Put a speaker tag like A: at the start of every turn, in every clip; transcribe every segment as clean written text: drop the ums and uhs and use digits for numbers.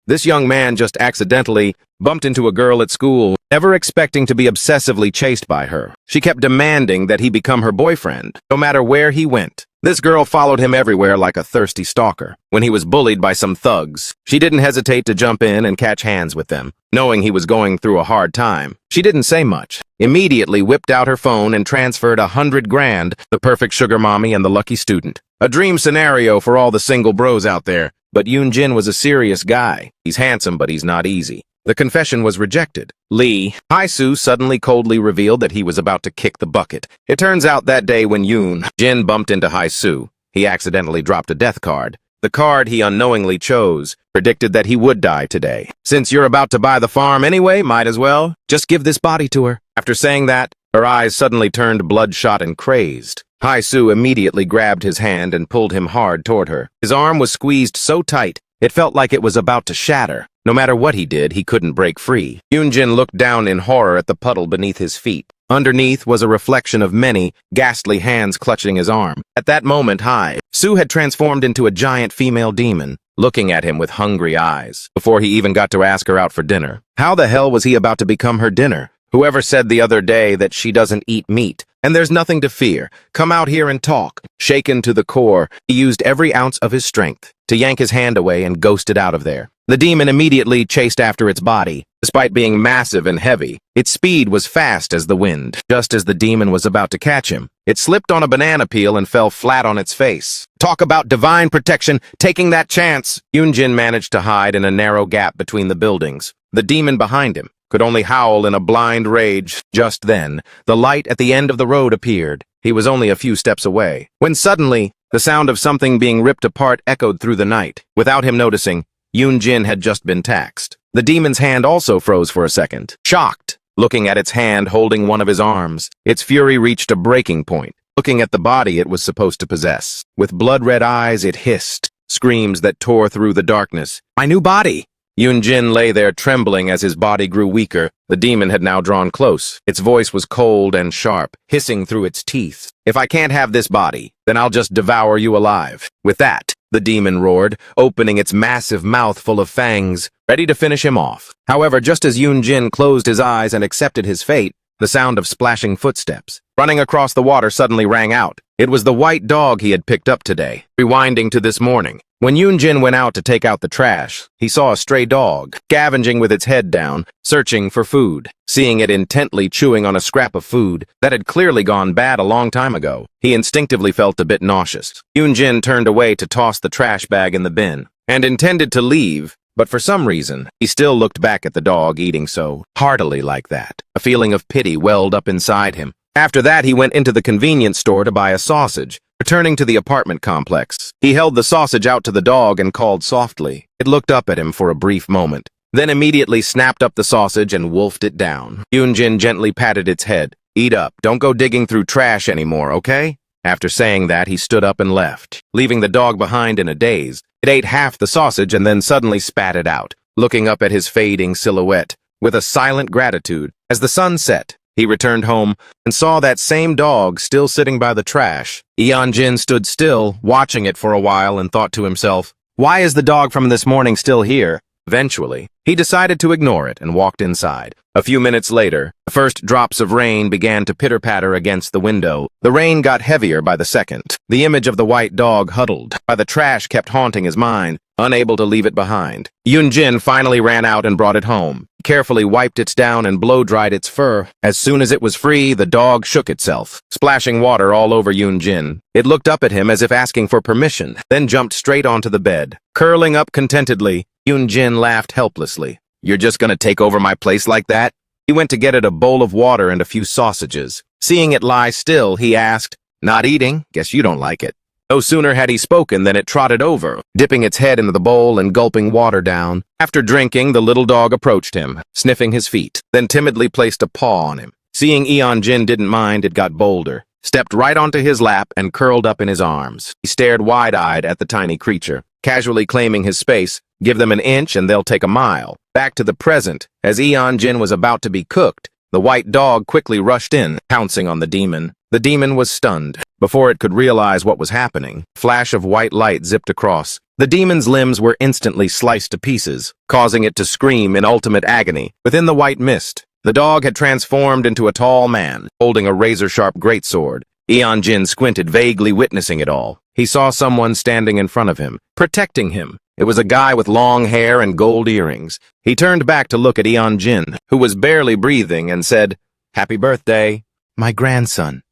A: This young man just accidentally bumped into a girl at school, never expecting to be obsessively chased by her. She kept demanding that he become her boyfriend, no matter where he went. This girl followed him everywhere like a thirsty stalker. When he was bullied by some thugs, she didn't hesitate to jump in and catch hands with them. Knowing he was going through a hard time, she didn't say much. Immediately whipped out her phone and transferred 100 grand, the perfect sugar mommy and the lucky student. A dream scenario for all the single bros out there. But Yoon-jin was a serious guy. He's handsome, but he's not easy. The confession was rejected. Hae-soo suddenly coldly revealed that he was about to kick the bucket. It turns out that day when Yoon-jin bumped into Hae-soo, he accidentally dropped a death card. The card he unknowingly chose predicted that he would die today. Since you're about to buy the farm anyway, might as well just give this body to her. After saying that, her eyes suddenly turned bloodshot and crazed. Hae-soo immediately grabbed his hand and pulled him hard toward her. His arm was squeezed so tight, it felt like it was about to shatter. No matter what he did, he couldn't break free. Yoon-jin looked down in horror at the puddle beneath his feet. Underneath was a reflection of many ghastly hands clutching his arm. At that moment, Hae-soo had transformed into a giant female demon, looking at him with hungry eyes, before he even got to ask her out for dinner. How the hell was he about to become her dinner? Whoever said the other day that she doesn't eat meat, and there's nothing to fear, come out here and talk. Shaken to the core, he used every ounce of his strength to yank his hand away and ghosted out of there. The demon immediately chased after its body. Despite being massive and heavy, its speed was fast as the wind. Just as the demon was about to catch him, it slipped on a banana peel and fell flat on its face. Talk about divine protection, taking that chance! Yoon-jin managed to hide in a narrow gap between the buildings. The demon behind him could only howl in a blind rage. Just then, the light at the end of the road appeared. He was only a few steps away, when suddenly, the sound of something being ripped apart echoed through the night. Without him noticing, Yoon-jin had just been taxed. The demon's hand also froze for a second. Shocked, looking at its hand holding one of his arms, its fury reached a breaking point. Looking at the body it was supposed to possess. With blood-red eyes, it hissed, screams that tore through the darkness. "My new body!" Yoon-jin lay there trembling as his body grew weaker. The demon had now drawn close. Its voice was cold and sharp, hissing through its teeth. "If I can't have this body, then I'll just devour you alive." With that, the demon roared, opening its massive mouth full of fangs, ready to finish him off. However, just as Yoon-jin closed his eyes and accepted his fate, the sound of splashing footsteps running across the water suddenly rang out. It was the white dog he had picked up today. Rewinding to this morning, when Yoon-jin went out to take out the trash, he saw a stray dog, scavenging with its head down, searching for food. Seeing it intently chewing on a scrap of food that had clearly gone bad a long time ago, he instinctively felt a bit nauseous. Yoon-jin turned away to toss the trash bag in the bin, and intended to leave, but for some reason, he still looked back at the dog eating so heartily like that. A feeling of pity welled up inside him. After that, he went into the convenience store to buy a sausage. Returning to the apartment complex, he held the sausage out to the dog and called softly. It looked up at him for a brief moment, then immediately snapped up the sausage and wolfed it down. Yoon-jin gently patted its head. "Eat up, don't go digging through trash anymore, okay?" After saying that, he stood up and left, leaving the dog behind in a daze. It ate half the sausage and then suddenly spat it out, looking up at his fading silhouette with a silent gratitude. As the sun set, he returned home and saw that same dog still sitting by the trash. Yoon-jin stood still, watching it for a while, and thought to himself, "Why is the dog from this morning still here?" Eventually, he decided to ignore it and walked inside. A few minutes later, the first drops of rain began to pitter-patter against the window. The rain got heavier by the second. The image of the white dog huddled by the trash kept haunting his mind, unable to leave it behind. Yoon-jin finally ran out and brought it home. He carefully wiped it down and blow-dried its fur. As soon as it was free, the dog shook itself, splashing water all over Yoon-jin. It looked up at him as if asking for permission, then jumped straight onto the bed. Curling up contentedly, Yoon-jin laughed helplessly. "You're just gonna take over my place like that?" He went to get it a bowl of water and a few sausages. Seeing it lie still, he asked, "Not eating? Guess you don't like it." No sooner had he spoken than it trotted over, dipping its head into the bowl and gulping water down. After drinking, the little dog approached him, sniffing his feet, then timidly placed a paw on him. Seeing Yoon-jin didn't mind, it got bolder, stepped right onto his lap and curled up in his arms. He stared wide-eyed at the tiny creature, casually claiming his space. Give them an inch and they'll take a mile. Back to the present, as Yoon-jin was about to be cooked, the white dog quickly rushed in, pouncing on the demon. The demon was stunned. Before it could realize what was happening, a flash of white light zipped across. The demon's limbs were instantly sliced to pieces, causing it to scream in ultimate agony. Within the white mist, the dog had transformed into a tall man, holding a razor-sharp greatsword. Eon-jin squinted, vaguely witnessing it all. He saw someone standing in front of him, protecting him. It was a guy with long hair and gold earrings. He turned back to look at Eon-jin, who was barely breathing, and said, "Happy birthday, my grandson."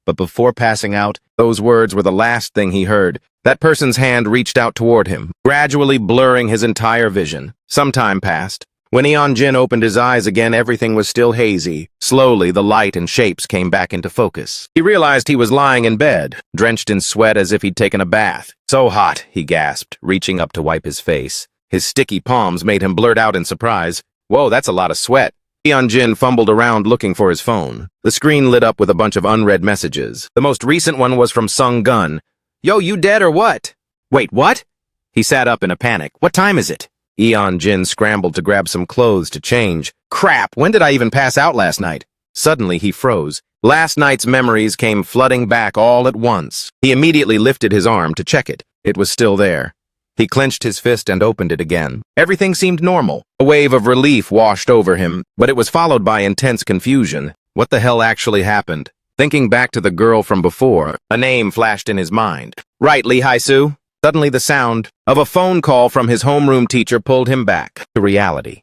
A: But before passing out, those words were the last thing he heard. That person's hand reached out toward him, gradually blurring his entire vision. Some time passed. When Eon-jin opened his eyes again, everything was still hazy. Slowly, the light and shapes came back into focus. He realized he was lying in bed, drenched in sweat as if he'd taken a bath. "So hot," he gasped, reaching up to wipe his face. His sticky palms made him blurt out in surprise, "Whoa, that's a lot of sweat." Eon-jin fumbled around looking for his phone. The screen lit up with a bunch of unread messages. The most recent one was from Sung-gun. "Yo, you dead or what?" "Wait, what?" He sat up in a panic. "What time is it?" Eon-jin scrambled to grab some clothes to change. "Crap, when did I even pass out last night?" Suddenly, he froze. Last night's memories came flooding back all at once. He immediately lifted his arm to check it. It was still there. He clenched his fist and opened it again. Everything seemed normal. A wave of relief washed over him, but it was followed by intense confusion. What the hell actually happened? Thinking back to the girl from before, a name flashed in his mind. "Right, Lee Hai-soo." Suddenly the sound of a phone call from his homeroom teacher pulled him back to reality.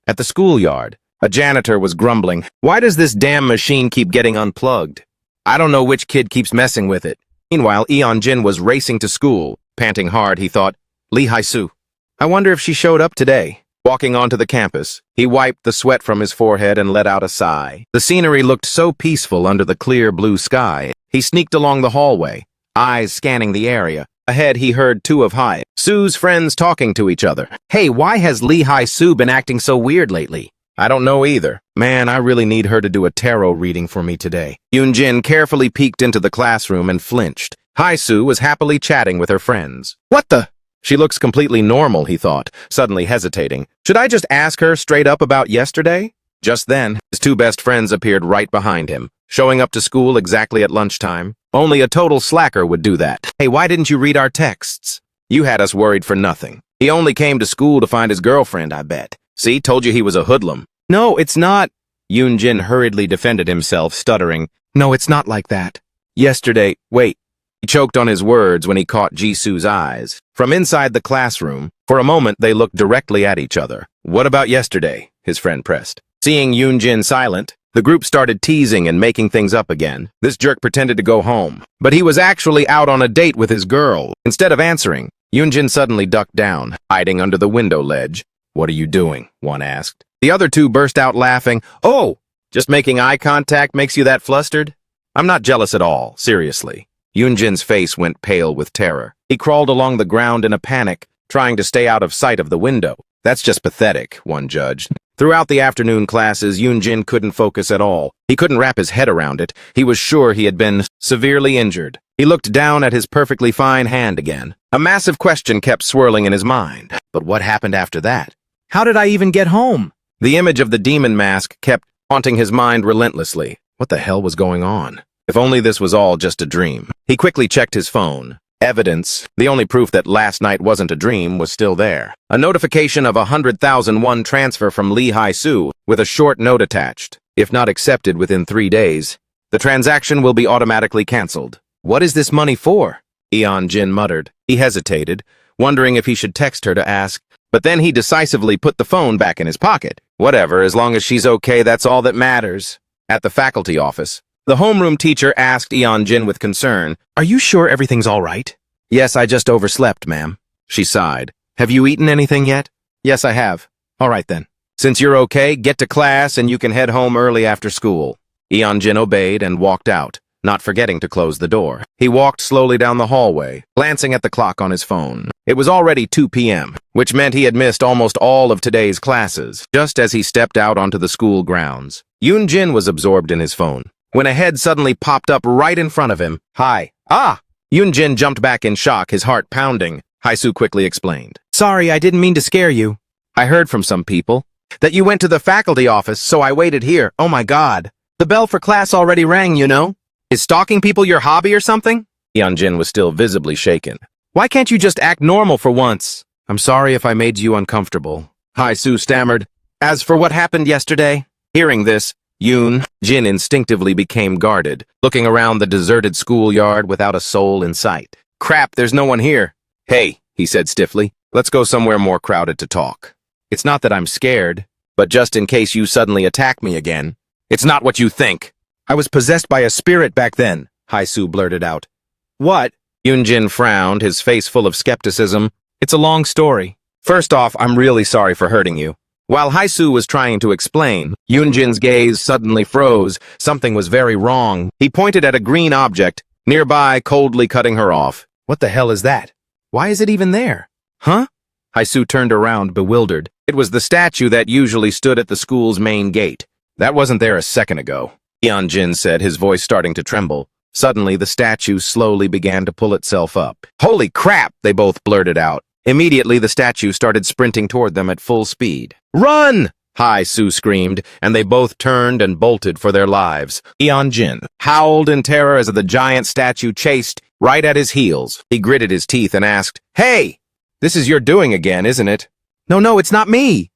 A: At the schoolyard, a janitor was grumbling, "Why does this damn machine keep getting unplugged? I don't know which kid keeps messing with it." Meanwhile, Eon-jin was racing to school. Panting hard, he thought, "Lee Hai-soo. I wonder if she showed up today." Walking onto the campus, he wiped the sweat from his forehead and let out a sigh. The scenery looked so peaceful under the clear blue sky. He sneaked along the hallway, eyes scanning the area. Ahead, he heard two of Hai-soo's friends talking to each other. "Hey, why has Lee Hai-soo been acting so weird lately?" "I don't know either. Man, I really need her to do a tarot reading for me today." Yoon-jin carefully peeked into the classroom and flinched. Hai-soo was happily chatting with her friends. "What the?" "She looks completely normal," he thought, suddenly hesitating. "Should I just ask her straight up about yesterday?" Just then, his two best friends appeared right behind him, showing up to school exactly at lunchtime. Only a total slacker would do that. "Hey, why didn't you read our texts? You had us worried for nothing. He only came to school to find his girlfriend, I bet. See, told you he was a hoodlum." "No, it's not." Yoon-jin hurriedly defended himself, stuttering. "No, it's not like that. Yesterday, wait." He choked on his words when he caught Jisoo's eyes. From inside the classroom, for a moment they looked directly at each other. "What about yesterday?" his friend pressed. Seeing Yoon-jin silent, the group started teasing and making things up again. This jerk pretended to go home, but he was actually out on a date with his girl. Instead of answering, Yoon-jin suddenly ducked down, hiding under the window ledge. "What are you doing?" one asked. The other two burst out laughing. "Oh, just making eye contact makes you that flustered?" "I'm not jealous at all, seriously." Yoon-jin's face went pale with terror. He crawled along the ground in a panic, trying to stay out of sight of the window. "That's just pathetic," one judged. Throughout the afternoon classes, Yoon-jin couldn't focus at all. He couldn't wrap his head around it. He was sure he had been severely injured. He looked down at his perfectly fine hand again. A massive question kept swirling in his mind. But what happened after that? How did I even get home? The image of the demon mask kept haunting his mind relentlessly. What the hell was going on? If only this was all just a dream. He quickly checked his phone. Evidence, the only proof that last night wasn't a dream, was still there. A notification of 100,000 won transfer from Lee Hai-soo, with a short note attached. If not accepted within 3 days, the transaction will be automatically canceled. "What is this money for?" Eon-jin muttered. He hesitated, wondering if he should text her to ask, but then he decisively put the phone back in his pocket. Whatever, as long as she's okay, that's all that matters. At the faculty office, the homeroom teacher asked Eon-jin with concern, "Are you sure everything's all right?" "Yes, I just overslept, ma'am." She sighed. "Have you eaten anything yet?" "Yes, I have." "All right then. Since you're okay, get to class and you can head home early after school." Eon-jin obeyed and walked out, not forgetting to close the door. He walked slowly down the hallway, glancing at the clock on his phone. It was already 2 p.m., which meant he had missed almost all of today's classes. Just as he stepped out onto the school grounds, Yoon-jin was absorbed in his phone, when a head suddenly popped up right in front of him. "Hi." "Ah!" Yoon-jin jumped back in shock, his heart pounding. Hai-soo quickly explained. "Sorry, I didn't mean to scare you. I heard from some people that you went to the faculty office, so I waited here. Oh my god. The bell for class already rang, you know. Is stalking people your hobby or something?" Eon-jin was still visibly shaken. Why can't you just act normal for once? I'm sorry if I made you uncomfortable. Hai-Su stammered. As for what happened yesterday? Hearing this, Jin instinctively became guarded, looking around the deserted schoolyard without a soul in sight. Crap, there's no one here. Hey, he said stiffly, let's go somewhere more crowded to talk. It's not that I'm scared, but just in case you suddenly attack me again. It's not what you think. I was possessed by a spirit back then, Hai-Su blurted out. What? Jin frowned, his face full of skepticism. It's a long story. First off, I'm really sorry for hurting you. While Hai-Su was trying to explain, Jin's gaze suddenly froze. Something was very wrong. He pointed at a green object, nearby, coldly cutting her off. What the hell is that? Why is it even there? Huh? Hai-Su turned around, bewildered. It was the statue that usually stood at the school's main gate. That wasn't there a second ago, Jin said, his voice starting to tremble. Suddenly, the statue slowly began to pull itself up. Holy crap, they both blurted out. Immediately, the statue started sprinting toward them at full speed. Run! Hai-Su screamed, and they both turned and bolted for their lives. Jin howled in terror as the giant statue chased right at his heels. He gritted his teeth and asked, Hey! This is your doing again, isn't it? No, it's not me.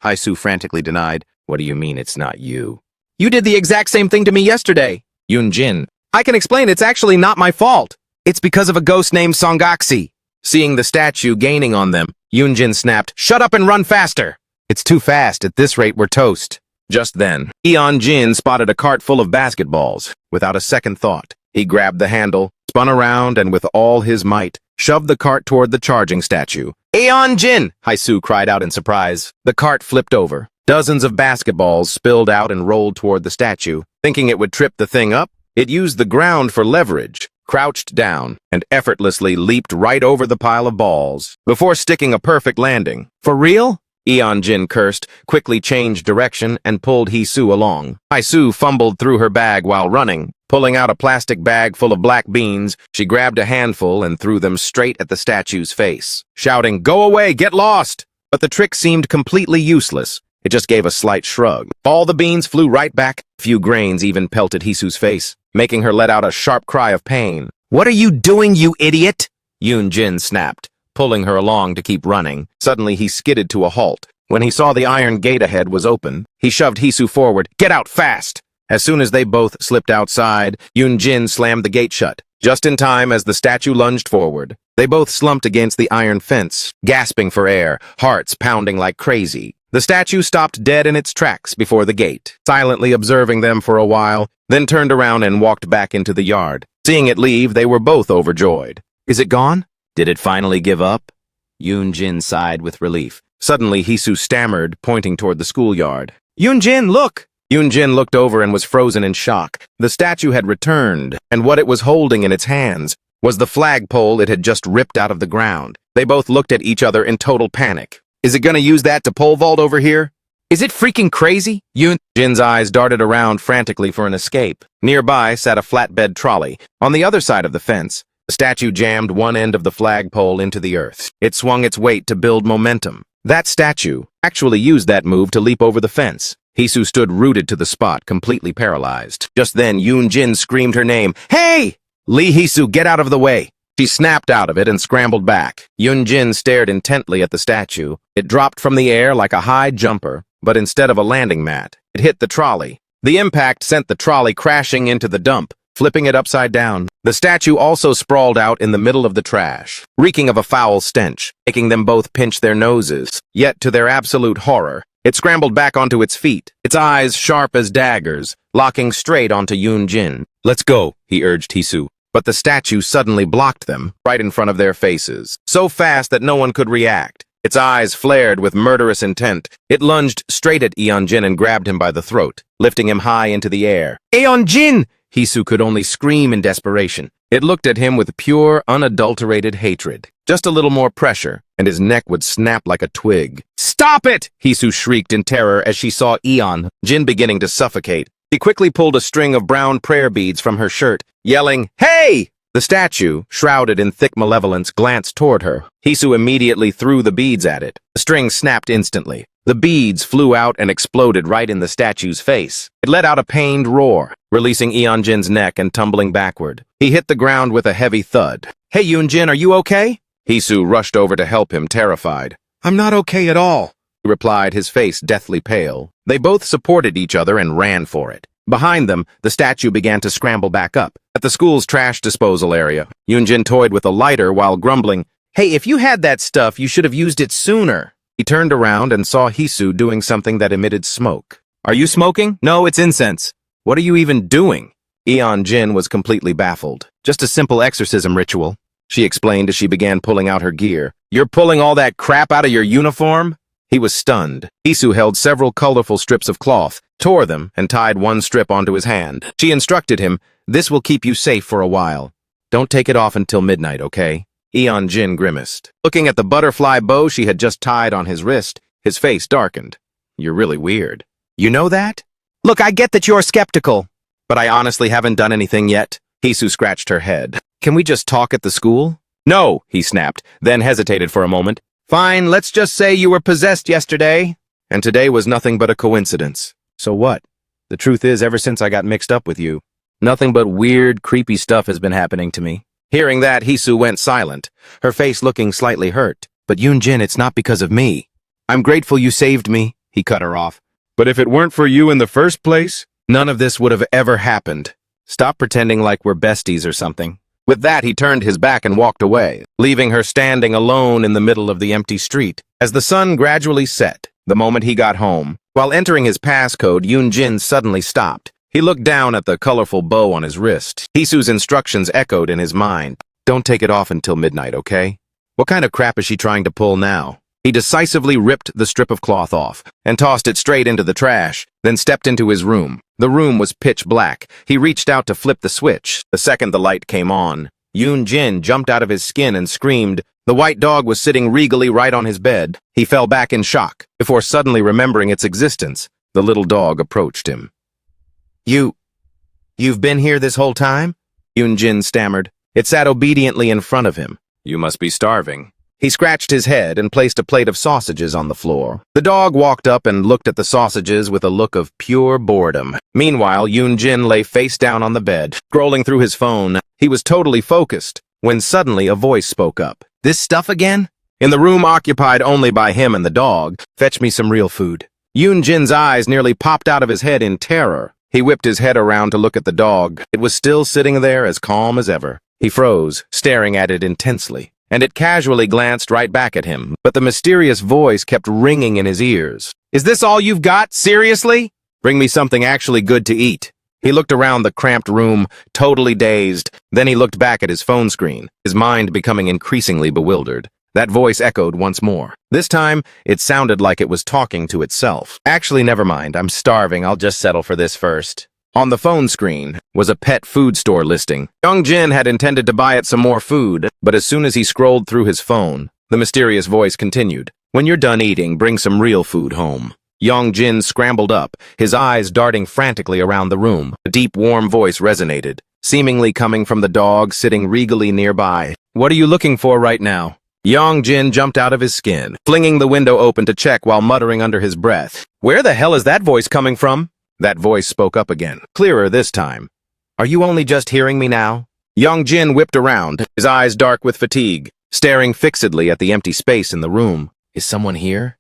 A: Hai-Su frantically denied. What do you mean it's not you? You did the exact same thing to me yesterday. Jin. I can explain, it's actually not my fault. It's because of a ghost named Songaxi. Seeing the statue gaining on them, Jin snapped, Shut up and run faster! It's too fast, at this rate we're toast. Just then, Jin spotted a cart full of basketballs. Without a second thought, he grabbed the handle, spun around, and with all his might, shoved the cart toward the charging statue. Jin! Hai-Su cried out in surprise. The cart flipped over. Dozens of basketballs spilled out and rolled toward the statue. Thinking it would trip the thing up, it used the ground for leverage, crouched down, and effortlessly leaped right over the pile of balls, before sticking a perfect landing. For real? Jin cursed, quickly changed direction, and pulled Hai-Su along. Hai-Su fumbled through her bag while running. Pulling out a plastic bag full of black beans, she grabbed a handful and threw them straight at the statue's face, shouting, Go away, get lost! But the trick seemed completely useless. It just gave a slight shrug. All the beans flew right back. A few grains even pelted Hai-Su's face, making her let out a sharp cry of pain. What are you doing, you idiot? Jin snapped, pulling her along to keep running. Suddenly, he skidded to a halt. When he saw the iron gate ahead was open, he shoved Hai-Su forward. Get out fast! As soon as they both slipped outside, Jin slammed the gate shut, just in time as the statue lunged forward. They both slumped against the iron fence, gasping for air, hearts pounding like crazy. The statue stopped dead in its tracks before the gate, silently observing them for a while, then turned around and walked back into the yard. Seeing it leave, they were both overjoyed. Is it gone? Did it finally give up? Jin sighed with relief. Suddenly, Hai-Su stammered, pointing toward the schoolyard. Jin, look! Jin looked over and was frozen in shock. The statue had returned, and what it was holding in its hands was the flagpole it had just ripped out of the ground. They both looked at each other in total panic. Is it gonna use that to pole vault over here? Is it freaking crazy? Jin's eyes darted around frantically for an escape. Nearby sat a flatbed trolley. On the other side of the fence, the statue jammed one end of the flagpole into the earth. It swung its weight to build momentum. That statue actually used that move to leap over the fence. Hai-Su stood rooted to the spot, completely paralyzed. Just then, Jin screamed her name. Hey! Hai-Su, get out of the way! She snapped out of it and scrambled back. Jin stared intently at the statue. It dropped from the air like a high jumper, but instead of a landing mat, it hit the trolley. The impact sent the trolley crashing into the dump, flipping it upside down. The statue also sprawled out in the middle of the trash, reeking of a foul stench, making them both pinch their noses. Yet, to their absolute horror, it scrambled back onto its feet, its eyes sharp as daggers, locking straight onto Jin. Let's go, he urged Hai-Su. But the statue suddenly blocked them, right in front of their faces, so fast that no one could react. Its eyes flared with murderous intent. It lunged straight at Jin and grabbed him by the throat, lifting him high into the air. Jin! Hai-Su could only scream in desperation. It looked at him with pure, unadulterated hatred. Just a little more pressure, and his neck would snap like a twig. Stop it! Hai-Su shrieked in terror as she saw Jin beginning to suffocate. She quickly pulled a string of brown prayer beads from her shirt, yelling, Hey! The statue, shrouded in thick malevolence, glanced toward her. Hisu immediately threw the beads at it. The string snapped instantly. The beads flew out and exploded right in the statue's face. It let out a pained roar, releasing Eunjin's neck and tumbling backward. He hit the ground with a heavy thud. "Hey, Eunjin, are you okay?" Hisu rushed over to help him, terrified. "I'm not okay at all," he replied, his face deathly pale. They both supported each other and ran for it. Behind them, the statue began to scramble back up. At the school's trash disposal area, Eunjin toyed with a lighter while grumbling, "Hey, if you had that stuff, you should have used it sooner." He turned around and saw Hisu doing something that emitted smoke. "Are you smoking?" "No, it's incense." "What are you even doing?" Eunjin was completely baffled. "Just a simple exorcism ritual," she explained as she began pulling out her gear. "You're pulling all that crap out of your uniform?" He was stunned. Hisu held several colorful strips of cloth, tore them, and tied one strip onto his hand. She instructed him, "This will keep you safe for a while. Don't take it off until midnight, okay?" Eunjin grimaced. Looking at the butterfly bow she had just tied on his wrist, his face darkened. "You're really weird. You know that?" "Look, I get that you're skeptical, but I honestly haven't done anything yet." Hisu scratched her head. "Can we just talk at the school?" "No," he snapped, then hesitated for a moment. "Fine, let's just say you were possessed yesterday, and today was nothing but a coincidence. So what? The truth is, ever since I got mixed up with you, nothing but weird, creepy stuff has been happening to me." Hearing that, Hisu went silent, her face looking slightly hurt. "But Eunjin, it's not because of me. I'm grateful you saved me," he cut her off. "But if it weren't for you in the first place, none of this would have ever happened. Stop pretending like we're besties or something." With that, he turned his back and walked away, leaving her standing alone in the middle of the empty street. As the sun gradually set, the moment he got home, while entering his passcode, Eunjin suddenly stopped. He looked down at the colorful bow on his wrist. Hisu's instructions echoed in his mind. "Don't take it off until midnight, okay?" What kind of crap is she trying to pull now? He decisively ripped the strip of cloth off and tossed it straight into the trash, then stepped into his room. The room was pitch black. He reached out to flip the switch. The second the light came on, Eunjin jumped out of his skin and screamed. The white dog was sitting regally right on his bed. He fell back in shock. Before suddenly remembering its existence, the little dog approached him. You've been here this whole time?" Eunjin stammered. It sat obediently in front of him. "You must be starving." He scratched his head and placed a plate of sausages on the floor. The dog walked up and looked at the sausages with a look of pure boredom. Meanwhile, Eunjin lay face down on the bed, scrolling through his phone. He was totally focused, when suddenly a voice spoke up. "This stuff again?" In the room occupied only by him and the dog, "Fetch me some real food." Eunjin's eyes nearly popped out of his head in terror. He whipped his head around to look at the dog. It was still sitting there as calm as ever. He froze, staring at it intensely, and it casually glanced right back at him, but the mysterious voice kept ringing in his ears. "Is this all you've got? Seriously? Bring me something actually good to eat." He looked around the cramped room, totally dazed. Then he looked back at his phone screen, his mind becoming increasingly bewildered. That voice echoed once more. This time, it sounded like it was talking to itself. "Actually, never mind. I'm starving. I'll just settle for this first." On the phone screen was a pet food store listing. Eunjin had intended to buy it some more food, but as soon as he scrolled through his phone, the mysterious voice continued. "When you're done eating, bring some real food home." Eunjin scrambled up, his eyes darting frantically around the room. A deep, warm voice resonated, seemingly coming from the dog sitting regally nearby. "What are you looking for right now?" Eunjin jumped out of his skin, flinging the window open to check while muttering under his breath. "Where the hell is that voice coming from?" That voice spoke up again, clearer this time. "Are you only just hearing me now?" Eunjin whipped around, his eyes dark with fatigue, staring fixedly at the empty space in the room. "Is someone here?"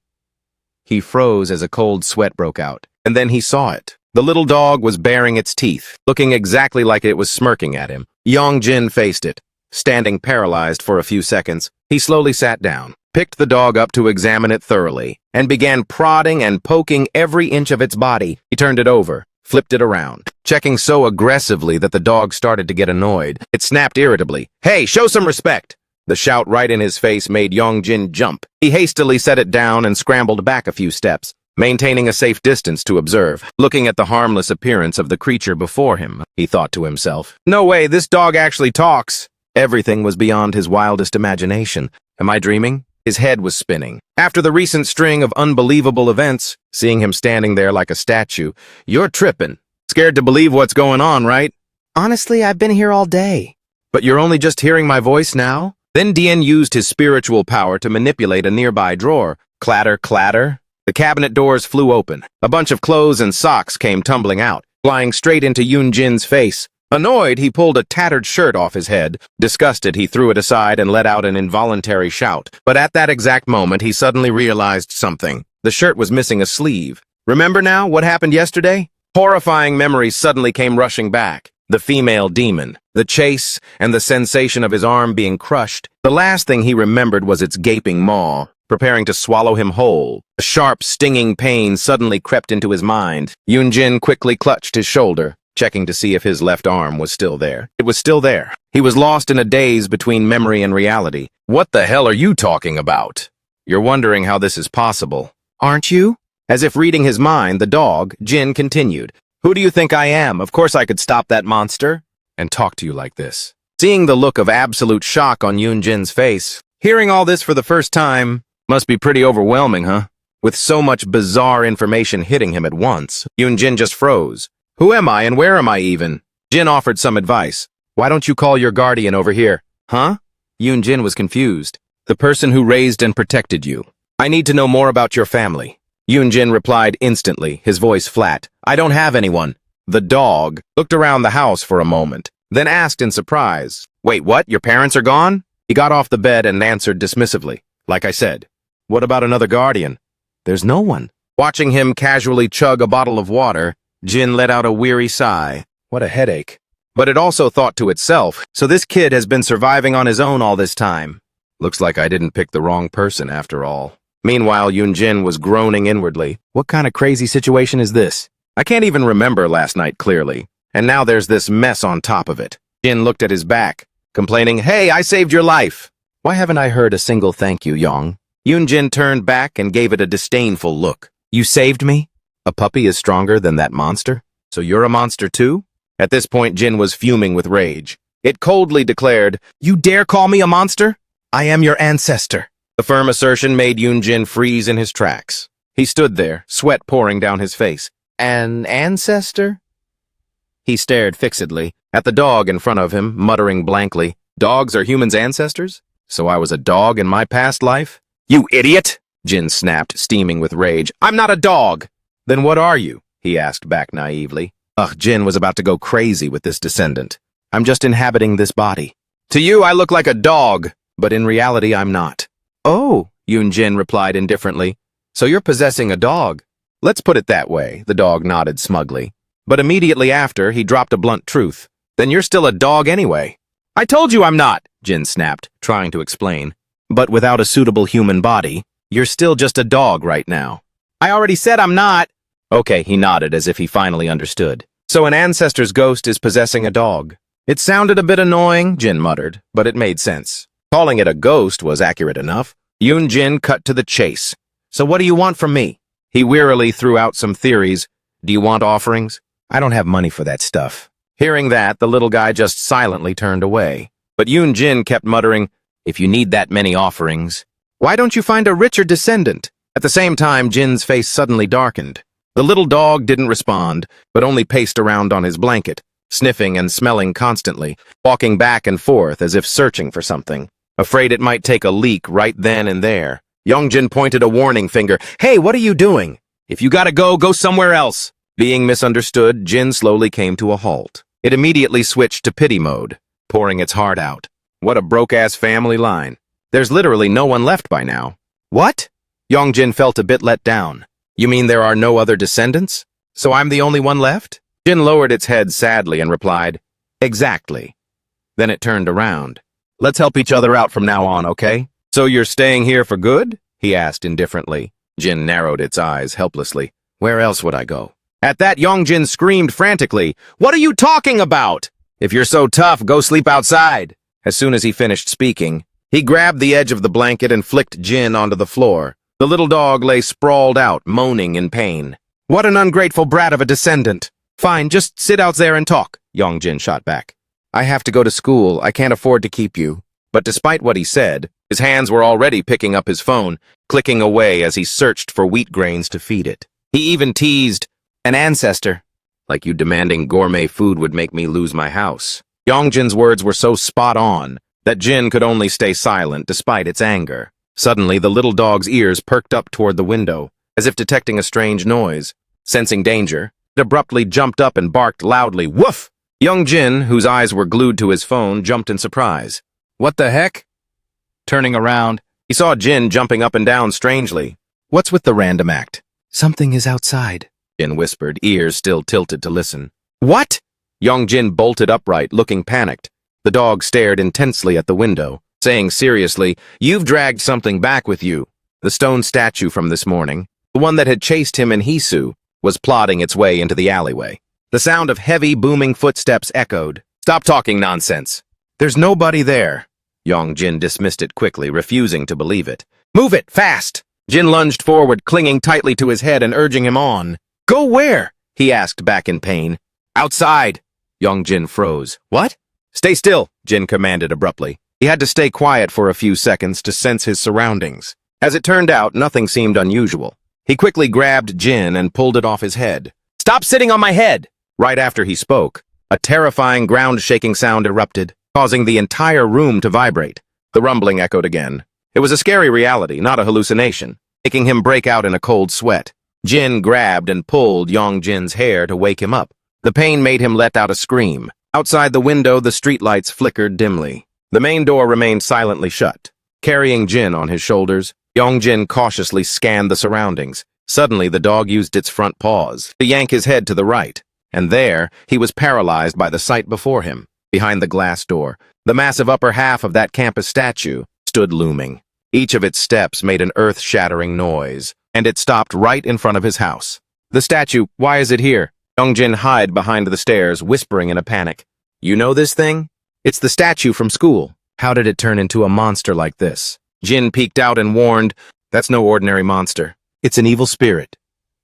A: He froze as a cold sweat broke out, and then he saw it. The little dog was baring its teeth, looking exactly like it was smirking at him. Eunjin faced it, standing paralyzed for a few seconds. He slowly sat down, picked the dog up to examine it thoroughly, and began prodding and poking every inch of its body. He turned it over, flipped it around, checking so aggressively that the dog started to get annoyed. It snapped irritably. "Hey, show some respect!" The shout right in his face made Eunjin jump. He hastily set it down and scrambled back a few steps, maintaining a safe distance to observe. Looking at the harmless appearance of the creature before him, he thought to himself, "No way, this dog actually talks." Everything was beyond his wildest imagination. Am I dreaming? His head was spinning. After the recent string of unbelievable events, seeing him standing there like a statue, "You're tripping. Scared to believe what's going on, right?" "Honestly, I've been here all day. But you're only just hearing my voice now? Then Dien used his spiritual power to manipulate a nearby drawer. Clatter, clatter. The cabinet doors flew open. A bunch of clothes and socks came tumbling out, flying straight into Yoon-jin's face. Annoyed, he pulled a tattered shirt off his head. Disgusted, he threw it aside and let out an involuntary shout. But at that exact moment, he suddenly realized something. The shirt was missing a sleeve. Remember now what happened yesterday? Horrifying memories suddenly came rushing back. The female demon, the chase, and the sensation of his arm being crushed. The last thing he remembered was its gaping maw, preparing to swallow him whole. A sharp, stinging pain suddenly crept into his mind. Yoon-jin quickly clutched his shoulder, checking to see if his left arm was still there. It was still there. He was lost in a daze between memory and reality. What the hell are you talking about? You're wondering how this is possible, aren't you? As if reading his mind, the dog, Jin, continued. Who do you think I am? Of course I could stop that monster and talk to you like this. Seeing the look of absolute shock on Yoon-jin's face, hearing all this for the first time, must be pretty overwhelming, huh? With so much bizarre information hitting him at once, Yoon-jin just froze. Who am I and where am I even? Jin offered some advice. Why don't you call your guardian over here? Huh? Yoon-jin was confused. The person who raised and protected you. I need to know more about your family. Yoon-jin replied instantly, his voice flat. I don't have anyone. The dog looked around the house for a moment, then asked in surprise. Wait, what? Your parents are gone? He got off the bed and answered dismissively. Like I said. What about another guardian? There's no one. Watching him casually chug a bottle of water, Jin let out a weary sigh. What a headache. But it also thought to itself, so this kid has been surviving on his own all this time. Looks like I didn't pick the wrong person after all. Meanwhile, Yoon-jin was groaning inwardly. What kind of crazy situation is this? I can't even remember last night clearly. And now there's this mess on top of it. Jin looked at his back, complaining, Hey, I saved your life. Why haven't I heard a single thank you, Yong? Yoon-jin turned back and gave it a disdainful look. You saved me? A puppy is stronger than that monster? So you're a monster too? At this point, Jin was fuming with rage. It coldly declared, You dare call me a monster? I am your ancestor. The firm assertion made Yoon-jin freeze in his tracks. He stood there, sweat pouring down his face. An ancestor? He stared fixedly at the dog in front of him, muttering blankly, Dogs are humans' ancestors? So I was a dog in my past life? You idiot! Jin snapped, steaming with rage. I'm not a dog! Then what are you? He asked back naively. Ugh, Jin was about to go crazy with this descendant. I'm just inhabiting this body. To you, I look like a dog, but in reality, I'm not. Oh, Yoon-jin replied indifferently. So you're possessing a dog? Let's put it that way, the dog nodded smugly. But immediately after, he dropped a blunt truth. Then you're still a dog anyway. I told you I'm not, Jin snapped, trying to explain. But without a suitable human body, you're still just a dog right now. I already said I'm not. Okay, he nodded as if he finally understood. So an ancestor's ghost is possessing a dog. It sounded a bit annoying, Jin muttered, but it made sense. Calling it a ghost was accurate enough. Yoon-jin cut to the chase. So what do you want from me? He wearily threw out some theories. Do you want offerings? I don't have money for that stuff. Hearing that, the little guy just silently turned away. But Yoon-jin kept muttering, If you need that many offerings, why don't you find a richer descendant? At the same time, Jin's face suddenly darkened. The little dog didn't respond, but only paced around on his blanket, sniffing and smelling constantly, walking back and forth as if searching for something. Afraid it might take a leak right then and there, Young-jin pointed a warning finger. Hey, what are you doing? If you gotta go, go somewhere else. Being misunderstood, Jin slowly came to a halt. It immediately switched to pity mode, pouring its heart out. What a broke-ass family line. There's literally no one left by now. What? Young-jin felt a bit let down. You mean there are no other descendants? So I'm the only one left? Jin lowered its head sadly and replied, Exactly. Then it turned around. Let's help each other out from now on, okay? So you're staying here for good? He asked indifferently. Jin narrowed its eyes helplessly. Where else would I go? At that, Young-jin screamed frantically, What are you talking about? If you're so tough, go sleep outside. As soon as he finished speaking, he grabbed the edge of the blanket and flicked Jin onto the floor. The little dog lay sprawled out, moaning in pain. What an ungrateful brat of a descendant. Fine, just sit out there and talk, Young-jin shot back. I have to go to school. I can't afford to keep you. But despite what he said, his hands were already picking up his phone, clicking away as he searched for wheat grains to feed it. He even teased, An ancestor. Like you demanding gourmet food would make me lose my house. Yongjin's words were so spot on that Jin could only stay silent despite its anger. Suddenly, the little dog's ears perked up toward the window, as if detecting a strange noise. Sensing danger, it abruptly jumped up and barked loudly, "Woof!" Young Jin, whose eyes were glued to his phone, jumped in surprise. "What the heck?" Turning around, he saw Jin jumping up and down strangely. "What's with the random act?" "Something is outside," Jin whispered, ears still tilted to listen. "What?" Young Jin bolted upright, looking panicked. The dog stared intensely at the window, saying seriously, "You've dragged something back with you." The stone statue from this morning, the one that had chased him and Hisu, was plodding its way into the alleyway. The sound of heavy, booming footsteps echoed. "Stop talking nonsense. There's nobody there." Young Jin dismissed it quickly, refusing to believe it. "Move it, fast!" Jin lunged forward, clinging tightly to his head and urging him on. "Go where?" he asked, back in pain. "Outside." Young Jin froze. "What?" "Stay still," Jin commanded abruptly. He had to stay quiet for a few seconds to sense his surroundings. As it turned out, nothing seemed unusual. He quickly grabbed Jin and pulled it off his head. "Stop sitting on my head!" Right after he spoke, a terrifying ground-shaking sound erupted, causing the entire room to vibrate. The rumbling echoed again. It was a scary reality, not a hallucination, making him break out in a cold sweat. Jin grabbed and pulled Young Jin's hair to wake him up. The pain made him let out a scream. Outside the window, the streetlights flickered dimly. The main door remained silently shut. Carrying Jin on his shoulders, Young Jin cautiously scanned the surroundings. Suddenly, the dog used its front paws to yank his head to the right. And there, he was paralyzed by the sight before him. Behind the glass door, the massive upper half of that campus statue stood looming. Each of its steps made an earth-shattering noise, and it stopped right in front of his house. The statue, why is it here? Young Jin hid behind the stairs, whispering in a panic. "You know this thing? It's the statue from school. How did it turn into a monster like this?" Jin peeked out and warned, "That's no ordinary monster. It's an evil spirit."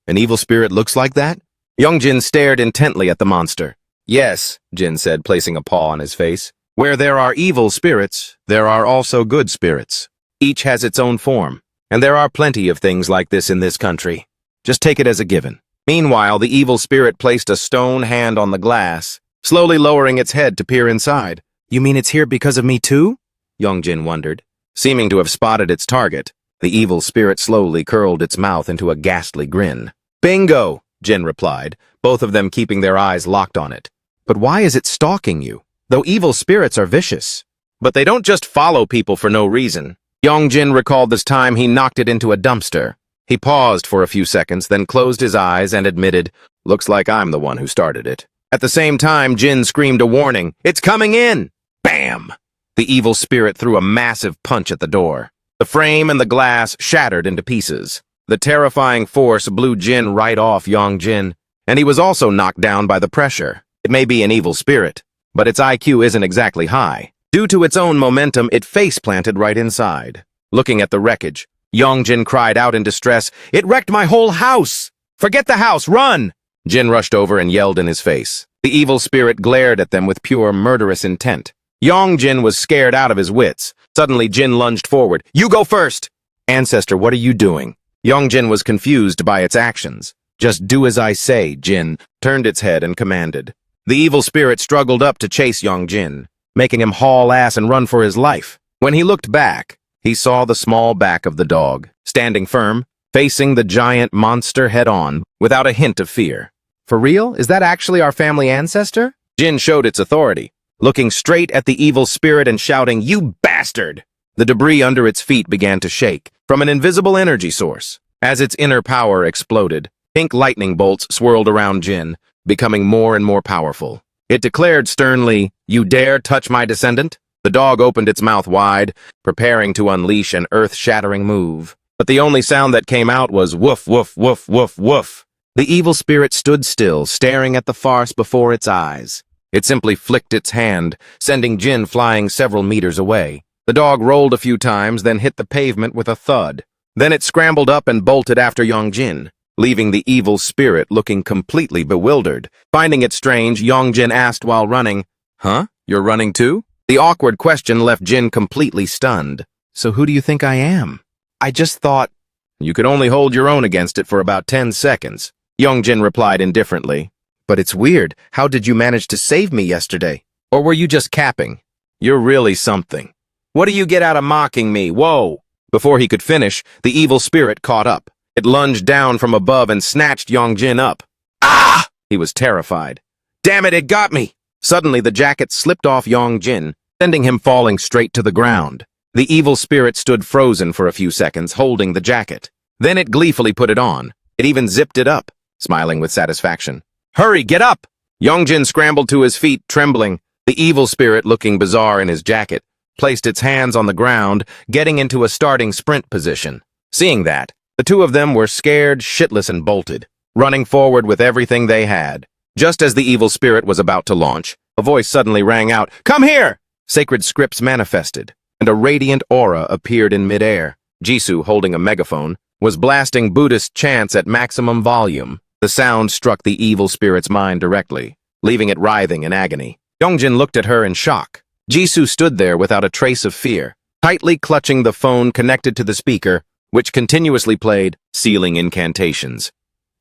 A: "An evil spirit looks like that?" Young Jin stared intently at the monster. "Yes," Jin said, placing a paw on his face. "Where there are evil spirits, there are also good spirits. Each has its own form, and there are plenty of things like this in this country. Just take it as a given." Meanwhile, the evil spirit placed a stone hand on the glass, slowly lowering its head to peer inside. "You mean it's here because of me too?" Young Jin wondered. Seeming to have spotted its target, the evil spirit slowly curled its mouth into a ghastly grin. "Bingo!" Jin replied, both of them keeping their eyes locked on it. "But why is it stalking you? Though evil spirits are vicious. But they don't just follow people for no reason." Young Jin recalled this time he knocked it into a dumpster. He paused for a few seconds, then closed his eyes and admitted, "Looks like I'm the one who started it." At the same time, Jin screamed a warning, "It's coming in!" Bam! The evil spirit threw a massive punch at the door. The frame and the glass shattered into pieces. The terrifying force blew Jin right off Young Jin, and he was also knocked down by the pressure. It may be an evil spirit, but its IQ isn't exactly high. Due to its own momentum, it face-planted right inside. Looking at the wreckage, Young Jin cried out in distress, "It wrecked my whole house! Forget the house, run!" Jin rushed over and yelled in his face. The evil spirit glared at them with pure murderous intent. Young Jin was scared out of his wits. Suddenly, Jin lunged forward. "You go first!" "Ancestor, what are you doing?" Young Jin was confused by its actions. "Just do as I say," Jin turned its head and commanded. The evil spirit struggled up to chase Young Jin, making him haul ass and run for his life. When he looked back, he saw the small back of the dog, standing firm, facing the giant monster head-on, without a hint of fear. "For real? Is that actually our family ancestor?" Jin showed its authority, looking straight at the evil spirit and shouting, "You bastard!" The debris under its feet began to shake, from an invisible energy source. As its inner power exploded, pink lightning bolts swirled around Jin, becoming more and more powerful. It declared sternly, "You dare touch my descendant?" The dog opened its mouth wide, preparing to unleash an earth-shattering move. But the only sound that came out was woof, woof, woof, woof, woof. The evil spirit stood still, staring at the farce before its eyes. It simply flicked its hand, sending Jin flying several meters away. The dog rolled a few times, then hit the pavement with a thud. Then it scrambled up and bolted after Young Jin, leaving the evil spirit looking completely bewildered. Finding it strange, Young Jin asked while running, "Huh? You're running too?" The awkward question left Jin completely stunned. "So who do you think I am?" "I just thought—" "You could only hold your own against it for about 10 seconds. Young Jin replied indifferently. "But it's weird. How did you manage to save me yesterday?" Or were you just capping? You're really something. What do you get out of mocking me? Whoa! Before he could finish, the evil spirit caught up. It lunged down from above and snatched Yongjin up. Ah! He was terrified. Damn it, it got me! Suddenly, the jacket slipped off Yongjin, sending him falling straight to the ground. The evil spirit stood frozen for a few seconds, holding the jacket. Then it gleefully put it on. It even zipped it up, smiling with satisfaction. Hurry, get up! Yongjin scrambled to his feet, trembling. The evil spirit, looking bizarre in his jacket, placed its hands on the ground, getting into a starting sprint position. Seeing that, the two of them were scared, shitless, and bolted, running forward with everything they had. Just as the evil spirit was about to launch, a voice suddenly rang out, "Come here!" Sacred scripts manifested, and a radiant aura appeared in midair. Jisoo, holding a megaphone, was blasting Buddhist chants at maximum volume. The sound struck the evil spirit's mind directly, leaving it writhing in agony. Yongjin looked at her in shock. Jisoo stood there without a trace of fear, tightly clutching the phone connected to the speaker, which continuously played sealing incantations.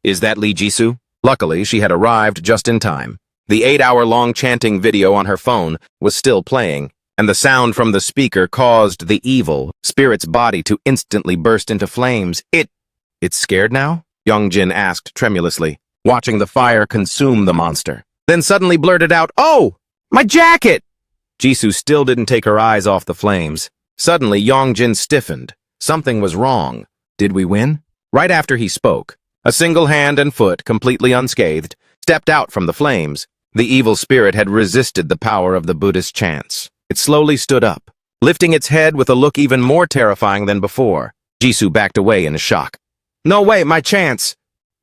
A: Is that Lee Jisoo? Luckily, she had arrived just in time. The 8-hour-long chanting video on her phone was still playing, and the sound from the speaker caused the evil spirit's body to instantly burst into flames. It's scared now? Yongjin asked tremulously, watching the fire consume the monster. Then suddenly blurted out, "Oh! My jacket!" Jisoo still didn't take her eyes off the flames. Suddenly, Yongjin stiffened. Something was wrong. Did we win? Right after he spoke, a single hand and foot, completely unscathed, stepped out from the flames. The evil spirit had resisted the power of the Buddhist chants. It slowly stood up, lifting its head with a look even more terrifying than before. Jisoo backed away in shock. "No way, my chants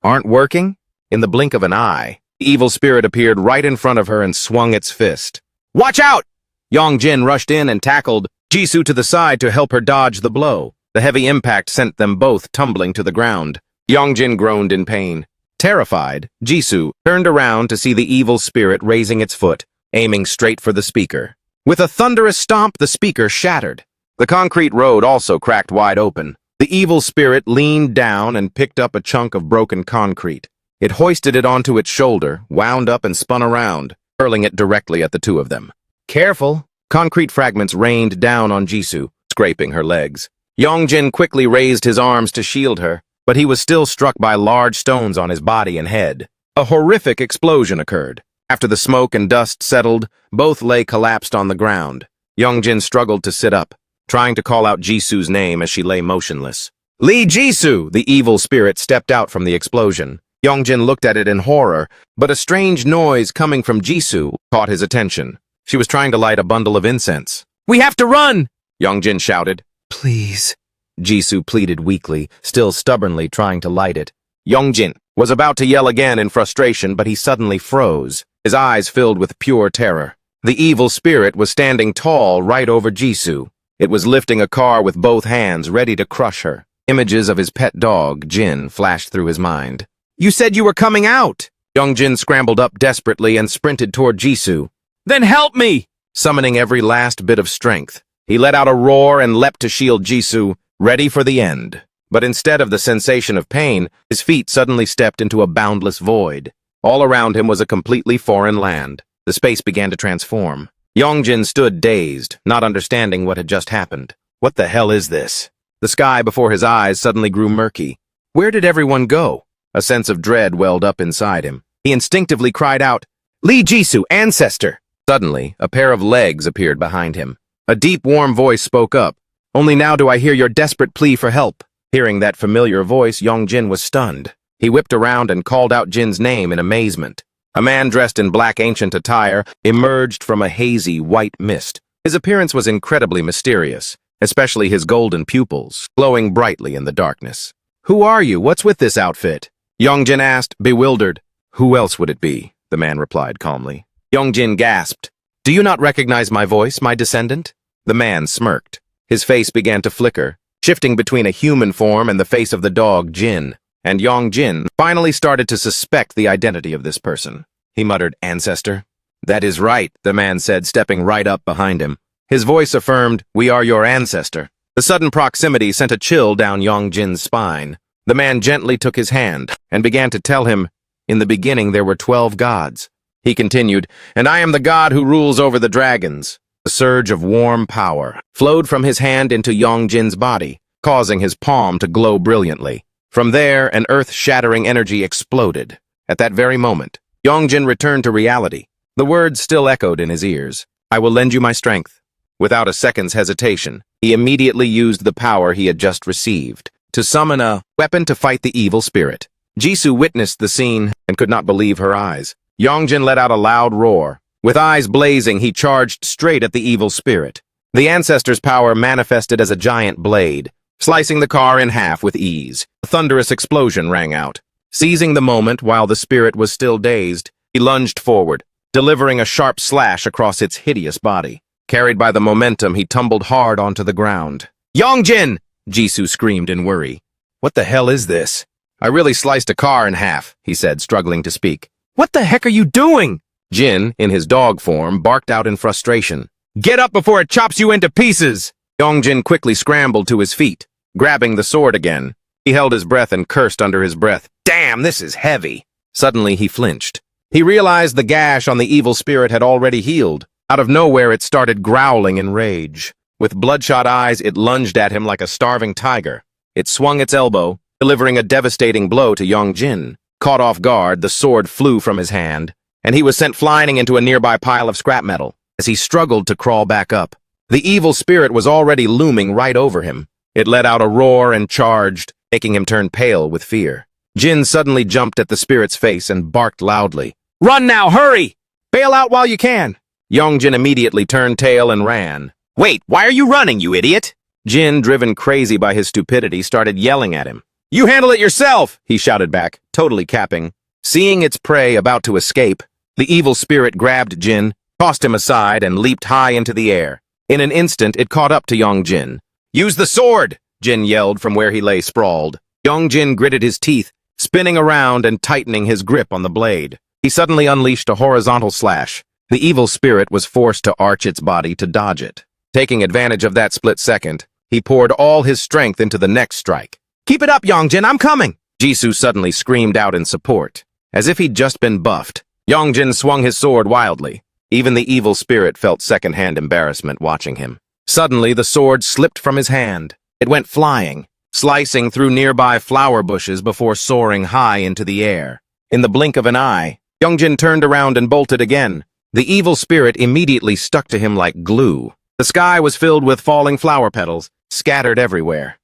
A: aren't working?" In the blink of an eye, the evil spirit appeared right in front of her and swung its fist. "Watch out!" Yongjin rushed in and tackled Jisoo to the side to help her dodge the blow. The heavy impact sent them both tumbling to the ground. Yongjin groaned in pain. Terrified, Jisoo turned around to see the evil spirit raising its foot, aiming straight for the speaker. With a thunderous stomp, the speaker shattered. The concrete road also cracked wide open. The evil spirit leaned down and picked up a chunk of broken concrete. It hoisted it onto its shoulder, wound up and spun around, hurling it directly at the two of them. Careful! Concrete fragments rained down on Jisoo, scraping her legs. Yongjin quickly raised his arms to shield her, but he was still struck by large stones on his body and head. A horrific explosion occurred. After the smoke and dust settled, both lay collapsed on the ground. Yongjin struggled to sit up, trying to call out Jisoo's name as she lay motionless. "Lee Jisoo!" The evil spirit stepped out from the explosion. Yongjin looked at it in horror, but a strange noise coming from Jisoo caught his attention. She was trying to light a bundle of incense. "We have to run!" Yongjin shouted. "Please," Jisoo pleaded weakly, still stubbornly trying to light it. Yongjin was about to yell again in frustration, but he suddenly froze, his eyes filled with pure terror. The evil spirit was standing tall right over Jisoo. It was lifting a car with both hands, ready to crush her. Images of his pet dog, Jin, flashed through his mind. "You said you were coming out!" Yongjin scrambled up desperately and sprinted toward Jisoo. "Then help me!" Summoning every last bit of strength, he let out a roar and leapt to shield Jisoo, ready for the end. But instead of the sensation of pain, his feet suddenly stepped into a boundless void. All around him was a completely foreign land. The space began to transform. Yongjin stood dazed, not understanding what had just happened. What the hell is this? The sky before his eyes suddenly grew murky. Where did everyone go? A sense of dread welled up inside him. He instinctively cried out, "Lee Jisoo, ancestor!" Suddenly, a pair of legs appeared behind him. A deep, warm voice spoke up. "Only now do I hear your desperate plea for help." Hearing that familiar voice, Yongjin was stunned. He whipped around and called out Jin's name in amazement. A man dressed in black ancient attire emerged from a hazy white mist. His appearance was incredibly mysterious, especially his golden pupils, glowing brightly in the darkness. "Who are you? What's with this outfit?" Yongjin asked, bewildered. "Who else would it be?" the man replied calmly. Yongjin gasped. "Do you not recognize my voice, my descendant?" The man smirked. His face began to flicker, shifting between a human form and the face of the dog, Jin. And Yongjin finally started to suspect the identity of this person. He muttered, "Ancestor?" "That is right," the man said, stepping right up behind him. His voice affirmed, "We are your ancestor." The sudden proximity sent a chill down Yongjin's spine. The man gently took his hand and began to tell him, "In the beginning there were 12 gods." He continued, "And I am the god who rules over the dragons." A surge of warm power flowed from his hand into Yongjin's body, causing his palm to glow brilliantly. From there, an earth-shattering energy exploded. At that very moment, Yongjin returned to reality. The words still echoed in his ears. "I will lend you my strength." Without a second's hesitation, he immediately used the power he had just received to summon a weapon to fight the evil spirit. Jisoo witnessed the scene and could not believe her eyes. Yongjin let out a loud roar. With eyes blazing, he charged straight at the evil spirit. The ancestor's power manifested as a giant blade, slicing the car in half with ease. A thunderous explosion rang out. Seizing the moment while the spirit was still dazed, he lunged forward, delivering a sharp slash across its hideous body. Carried by the momentum, he tumbled hard onto the ground. "Yongjin!" Jisoo screamed in worry. "What the hell is this?" "I really sliced a car in half," he said, struggling to speak. "What the heck are you doing?" Jin, in his dog form, barked out in frustration. "Get up before it chops you into pieces!" Yongjin quickly scrambled to his feet, grabbing the sword again. He held his breath and cursed under his breath. "Damn, this is heavy!" Suddenly he flinched. He realized the gash on the evil spirit had already healed. Out of nowhere, it started growling in rage. With bloodshot eyes, it lunged at him like a starving tiger. It swung its elbow, delivering a devastating blow to Yongjin. Caught off guard, the sword flew from his hand, and he was sent flying into a nearby pile of scrap metal. As he struggled to crawl back up, the evil spirit was already looming right over him. It let out a roar and charged, making him turn pale with fear. Jin suddenly jumped at the spirit's face and barked loudly. "Run now, hurry! Bail out while you can!" Yongjin immediately turned tail and ran. "Wait, why are you running, you idiot?" Jin, driven crazy by his stupidity, started yelling at him. "You handle it yourself!" he shouted back, totally capping. Seeing its prey about to escape, the evil spirit grabbed Jin, tossed him aside, and leaped high into the air. In an instant, it caught up to Yongjin. "Use the sword!" Jin yelled from where he lay sprawled. Yongjin gritted his teeth, spinning around and tightening his grip on the blade. He suddenly unleashed a horizontal slash. The evil spirit was forced to arch its body to dodge it. Taking advantage of that split second, he poured all his strength into the next strike. "Keep it up, Yongjin, I'm coming!" Jisoo suddenly screamed out in support. As if he'd just been buffed, Yongjin swung his sword wildly. Even the evil spirit felt second-hand embarrassment watching him. Suddenly, the sword slipped from his hand. It went flying, slicing through nearby flower bushes before soaring high into the air. In the blink of an eye, Yongjin turned around and bolted again. The evil spirit immediately stuck to him like glue. The sky was filled with falling flower petals, scattered everywhere.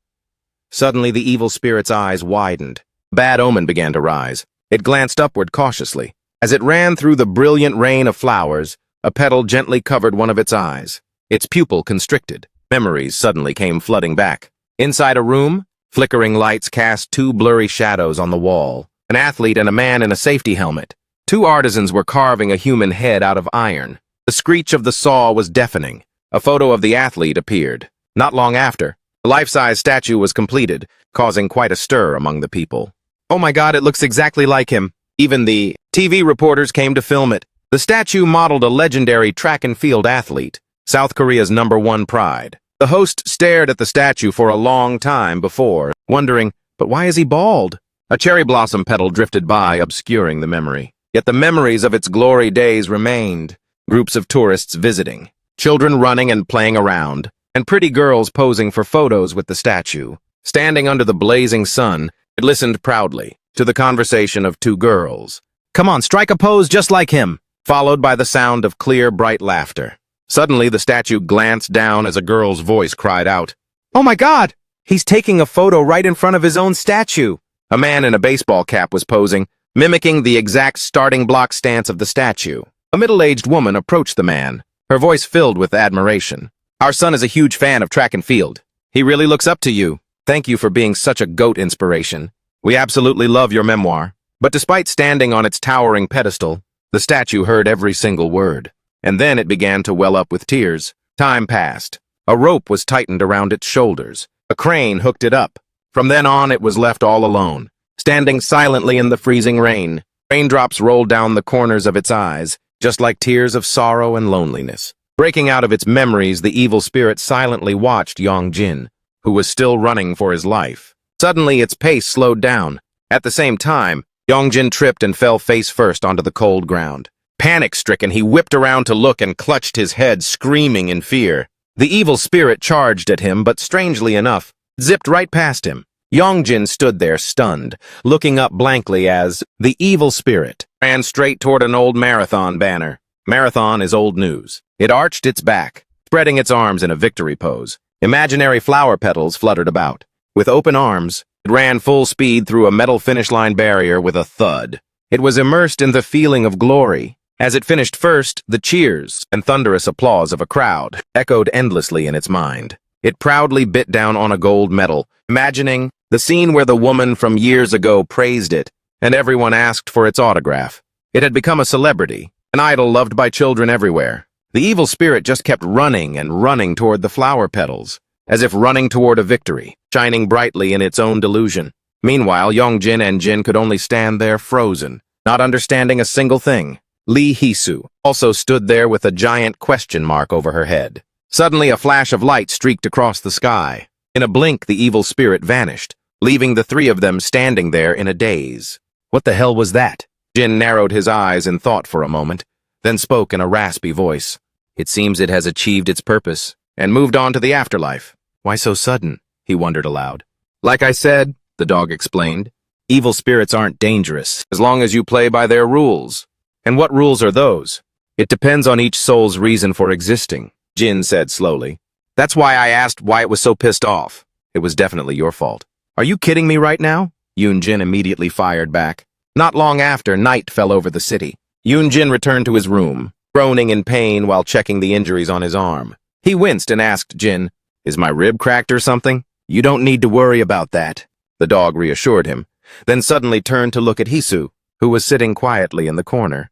A: Suddenly, the evil spirit's eyes widened. Bad omen began to rise. It glanced upward cautiously. As it ran through the brilliant rain of flowers, a petal gently covered one of its eyes. Its pupil constricted. Memories suddenly came flooding back. Inside a room, flickering lights cast two blurry shadows on the wall. An athlete and a man in a safety helmet. Two artisans were carving a human head out of iron. The screech of the saw was deafening. A photo of the athlete appeared. Not long after, the life-size statue was completed, causing quite a stir among the people. "Oh my God, it looks exactly like him." Even the TV reporters came to film it. The statue modeled a legendary track and field athlete, South Korea's #1 pride. The host stared at the statue for a long time before, wondering, but why is he bald? A cherry blossom petal drifted by, obscuring the memory. Yet the memories of its glory days remained. Groups of tourists visiting, children running and playing around, and pretty girls posing for photos with the statue. Standing under the blazing sun, it listened proudly to the conversation of two girls. "Come on, strike a pose just like him," followed by the sound of clear, bright laughter. Suddenly, the statue glanced down as a girl's voice cried out, "Oh my God! He's taking a photo right in front of his own statue." A man in a baseball cap was posing, mimicking the exact starting block stance of the statue. A middle-aged woman approached the man, her voice filled with admiration. "Our son is a huge fan of track and field. He really looks up to you. Thank you for being such a GOAT inspiration. We absolutely love your memoir." But despite standing on its towering pedestal, the statue heard every single word. And then it began to well up with tears. Time passed. A rope was tightened around its shoulders. A crane hooked it up. From then on, it was left all alone, standing silently in the freezing rain. Raindrops rolled down the corners of its eyes, just like tears of sorrow and loneliness. Breaking out of its memories, the evil spirit silently watched Yongjin, who was still running for his life. Suddenly, its pace slowed down. At the same time, Yongjin tripped and fell face first onto the cold ground. Panic-stricken, he whipped around to look and clutched his head, screaming in fear. The evil spirit charged at him, but strangely enough, zipped right past him. Yongjin stood there, stunned, looking up blankly as the evil spirit ran straight toward an old marathon banner. Marathon is old news. It arched its back, spreading its arms in a victory pose. Imaginary flower petals fluttered about. With open arms, it ran full speed through a metal finish line barrier with a thud. It was immersed in the feeling of glory. As it finished first, the cheers and thunderous applause of a crowd echoed endlessly in its mind. It proudly bit down on a gold medal, imagining the scene where the woman from years ago praised it, and everyone asked for its autograph. It had become a celebrity, an idol loved by children everywhere. The evil spirit just kept running and running toward the flower petals, as if running toward a victory, shining brightly in its own delusion. Meanwhile, Yongjin and Jin could only stand there frozen, not understanding a single thing. Lee Hisu also stood there with a giant question mark over her head. Suddenly, a flash of light streaked across the sky. In a blink, the evil spirit vanished, leaving the three of them standing there in a daze. What the hell was that? Jin narrowed his eyes in thought for a moment, then spoke in a raspy voice. It seems it has achieved its purpose and moved on to the afterlife. Why so sudden? He wondered aloud. Like I said, the dog explained, evil spirits aren't dangerous as long as you play by their rules. And what rules are those? It depends on each soul's reason for existing, Jin said slowly. That's why I asked why it was so pissed off. It was definitely your fault. Are you kidding me right now? Yoon-jin immediately fired back. Not long after, night fell over the city. Yoon-jin returned to his room, groaning in pain while checking the injuries on his arm. He winced and asked Jin, "Is my rib cracked or something?" "You don't need to worry about that," the dog reassured him, then suddenly turned to look at Hisu, who was sitting quietly in the corner.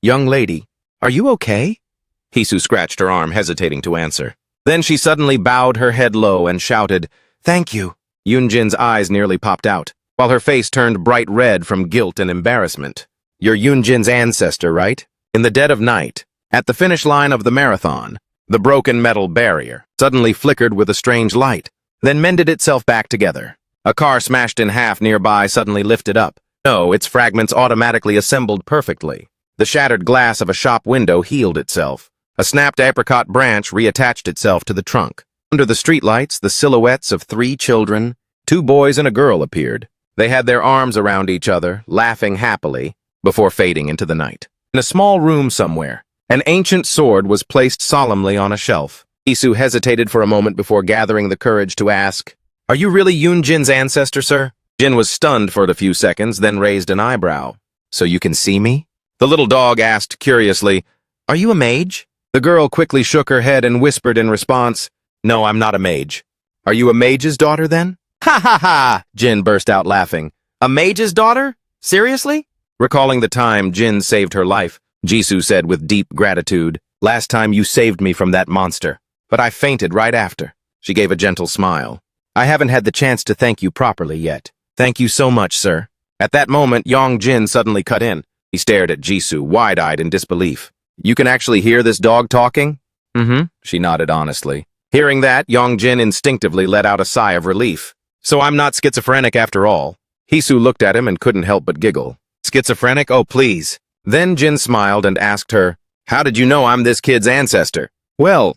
A: "Young lady, are you okay?" Hisu scratched her arm, hesitating to answer. Then she suddenly bowed her head low and shouted, "Thank you." Yoon-jin's eyes nearly popped out, while her face turned bright red from guilt and embarrassment. "You're Yoon-jin's ancestor, right?" In the dead of night, at the finish line of the marathon, the broken metal barrier suddenly flickered with a strange light, then mended itself back together. A car smashed in half nearby suddenly lifted up. No, its fragments automatically assembled perfectly. The shattered glass of a shop window healed itself. A snapped apricot branch reattached itself to the trunk. Under the streetlights, the silhouettes of 3 children, 2 boys and a girl appeared. They had their arms around each other, laughing happily, before fading into the night. In a small room somewhere, an ancient sword was placed solemnly on a shelf. Hisu hesitated for a moment before gathering the courage to ask, "Are you really Yoon-jin's ancestor, sir?" Jin was stunned for a few seconds, then raised an eyebrow. "So you can see me?" The little dog asked curiously, "Are you a mage?" The girl quickly shook her head and whispered in response, "No, I'm not a mage." "Are you a mage's daughter, then?" "Ha ha ha!" Jin burst out laughing. "A mage's daughter? Seriously?" Recalling the time Jin saved her life, Jisoo said with deep gratitude, "Last time you saved me from that monster, but I fainted right after." She gave a gentle smile. "I haven't had the chance to thank you properly yet. Thank you so much, sir." At that moment, Yong-jin suddenly cut in. He stared at Jisoo, wide-eyed in disbelief. "You can actually hear this dog talking?" "Mm-hmm," she nodded honestly. Hearing that, Yong-jin instinctively let out a sigh of relief. "So I'm not schizophrenic after all." Hisu looked at him and couldn't help but giggle. "Schizophrenic? Oh, please." Then Jin smiled and asked her, "How did you know I'm this kid's ancestor?" "Well..."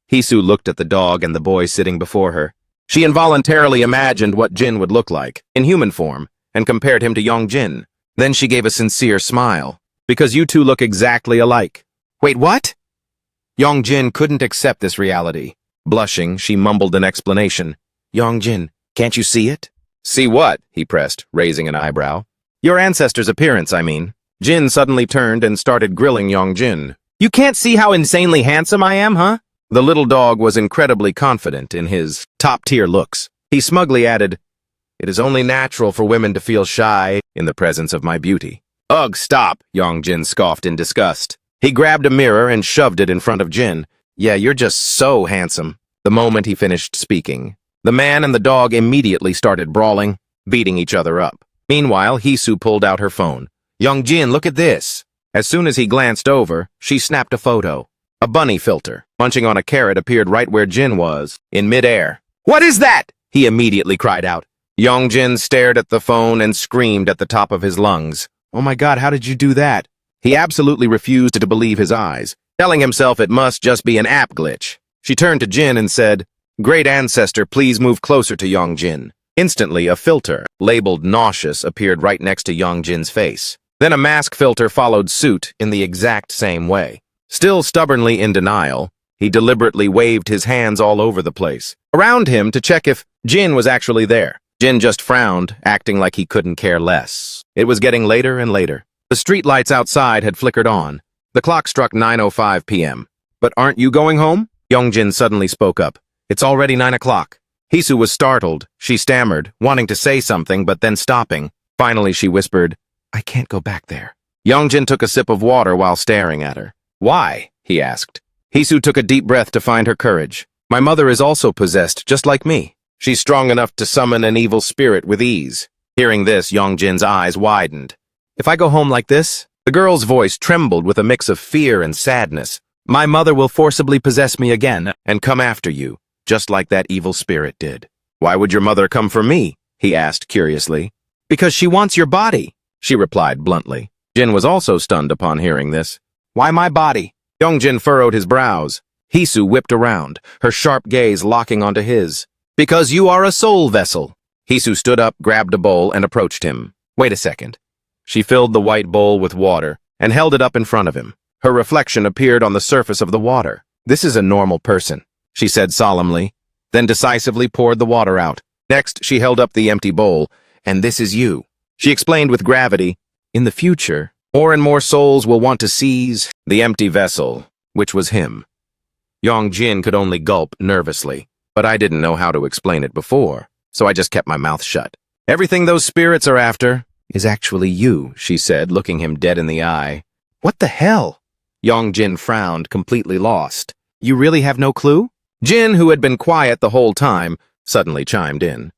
A: Hisu looked at the dog and the boy sitting before her. She involuntarily imagined what Jin would look like, in human form, and compared him to Yong-jin. Then she gave a sincere smile. "Because you two look exactly alike." "Wait, what?" Yong-jin couldn't accept this reality. Blushing, she mumbled an explanation. "Yong-jin, can't you see it?" "See what?" he pressed, raising an eyebrow. "Your ancestor's appearance, I mean." Jin suddenly turned and started grilling Yong-jin. "You can't see how insanely handsome I am, huh?" The little dog was incredibly confident in his top-tier looks. He smugly added, "It is only natural for women to feel shy in the presence of my beauty." "Ugh, stop," Yong-jin scoffed in disgust. He grabbed a mirror and shoved it in front of Jin. "Yeah, you're just so handsome." The moment he finished speaking, the man and the dog immediately started brawling, beating each other up. Meanwhile, Hisu pulled out her phone. "Yong-jin, look at this." As soon as he glanced over, she snapped a photo. A bunny filter, munching on a carrot, appeared right where Jin was, in midair. "What is that?" he immediately cried out. Yong-jin stared at the phone and screamed at the top of his lungs. "Oh my god, how did you do that?" He absolutely refused to believe his eyes, telling himself it must just be an app glitch. She turned to Jin and said, "Great ancestor, please move closer to Yongjin." Instantly, a filter, labeled nauseous, appeared right next to Yongjin's face. Then a mask filter followed suit in the exact same way. Still stubbornly in denial, he deliberately waved his hands all over the place, around him to check if Jin was actually there. Jin just frowned, acting like he couldn't care less. It was getting later and later. The streetlights outside had flickered on. The clock struck 9:05 p.m. "But aren't you going home?" Yongjin suddenly spoke up. "It's already 9 o'clock. Hisu was startled. She stammered, wanting to say something but then stopping. Finally, she whispered, "I can't go back there." Yongjin took a sip of water while staring at her. "Why?" he asked. Hisu took a deep breath to find her courage. "My mother is also possessed, just like me. She's strong enough to summon an evil spirit with ease." Hearing this, Yongjin's eyes widened. "If I go home like this?" The girl's voice trembled with a mix of fear and sadness. "My mother will forcibly possess me again and come after you, just like that evil spirit did." "Why would your mother come for me?" he asked curiously. "Because she wants your body," she replied bluntly. Jin was also stunned upon hearing this. "Why my body?" Yongjin furrowed his brows. Hisu whipped around, her sharp gaze locking onto his. "Because you are a soul vessel." Hisu stood up, grabbed a bowl, and approached him. "Wait a second." She filled the white bowl with water and held it up in front of him. Her reflection appeared on the surface of the water. "This is a normal person," she said solemnly, then decisively poured the water out. Next, she held up the empty bowl. "And this is you." She explained with gravity, "In the future, more and more souls will want to seize the empty vessel," which was him. Yongjin could only gulp nervously, but I didn't know how to explain it before, so I just kept my mouth shut. "Everything those spirits are after is actually you," she said, looking him dead in the eye. "What the hell?" Yongjin frowned, completely lost. "You really have no clue?" Jin, who had been quiet the whole time, suddenly chimed in.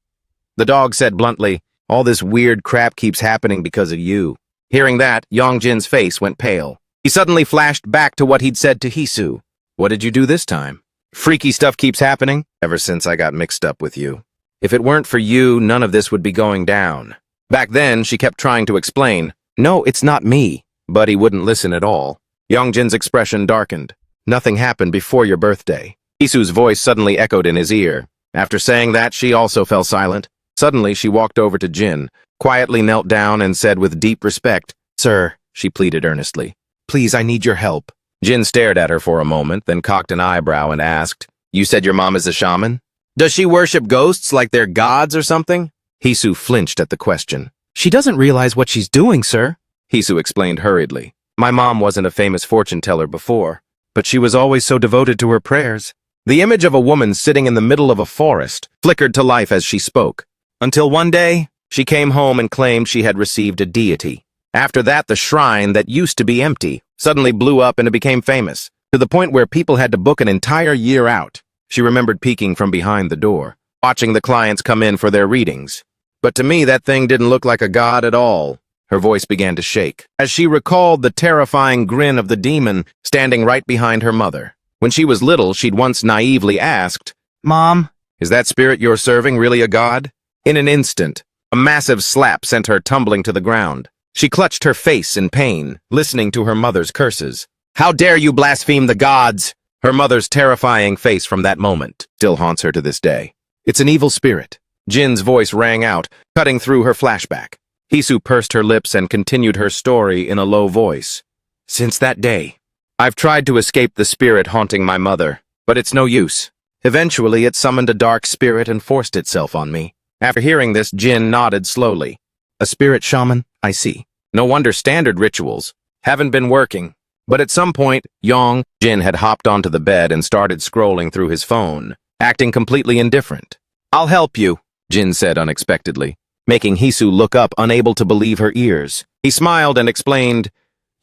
A: The dog said bluntly, "All this weird crap keeps happening because of you." Hearing that, Yongjin's face went pale. He suddenly flashed back to what he'd said to Hisu. "What did you do this time?" "Freaky stuff keeps happening ever since I got mixed up with you. If it weren't for you, none of this would be going down." Back then, she kept trying to explain, "No, it's not me," but he wouldn't listen at all. Yongjin's expression darkened. "Nothing happened before your birthday." Hisu's voice suddenly echoed in his ear. After saying that, she also fell silent. Suddenly, she walked over to Jin, quietly knelt down and said with deep respect, "Sir," she pleaded earnestly, "please, I need your help." Jin stared at her for a moment, then cocked an eyebrow and asked, "You said your mom is a shaman? Does she worship ghosts like they're gods or something?" Hisu flinched at the question. "She doesn't realize what she's doing, sir," Hisu explained hurriedly. "My mom wasn't a famous fortune teller before, but she was always so devoted to her prayers." The image of a woman sitting in the middle of a forest flickered to life as she spoke. Until one day, she came home and claimed she had received a deity. After that, the shrine that used to be empty suddenly blew up and it became famous, to the point where people had to book an entire year out. She remembered peeking from behind the door, watching the clients come in for their readings. But to me, that thing didn't look like a god at all. Her voice began to shake, as she recalled the terrifying grin of the demon standing right behind her mother. When she was little, she'd once naively asked, "Mom, is that spirit you're serving really a god?" In an instant, a massive slap sent her tumbling to the ground. She clutched her face in pain, listening to her mother's curses. "How dare you blaspheme the gods!" Her mother's terrifying face from that moment still haunts her to this day. "It's an evil spirit." Jin's voice rang out, cutting through her flashback. Hisu pursed her lips and continued her story in a low voice. "Since that day, I've tried to escape the spirit haunting my mother, but it's no use. Eventually, it summoned a dark spirit and forced itself on me." After hearing this, Jin nodded slowly. "A spirit shaman? I see. No wonder standard rituals haven't been working." But at some point, Jin had hopped onto the bed and started scrolling through his phone, acting completely indifferent. "I'll help you," Jin said unexpectedly, making Hisu look up, unable to believe her ears. He smiled and explained,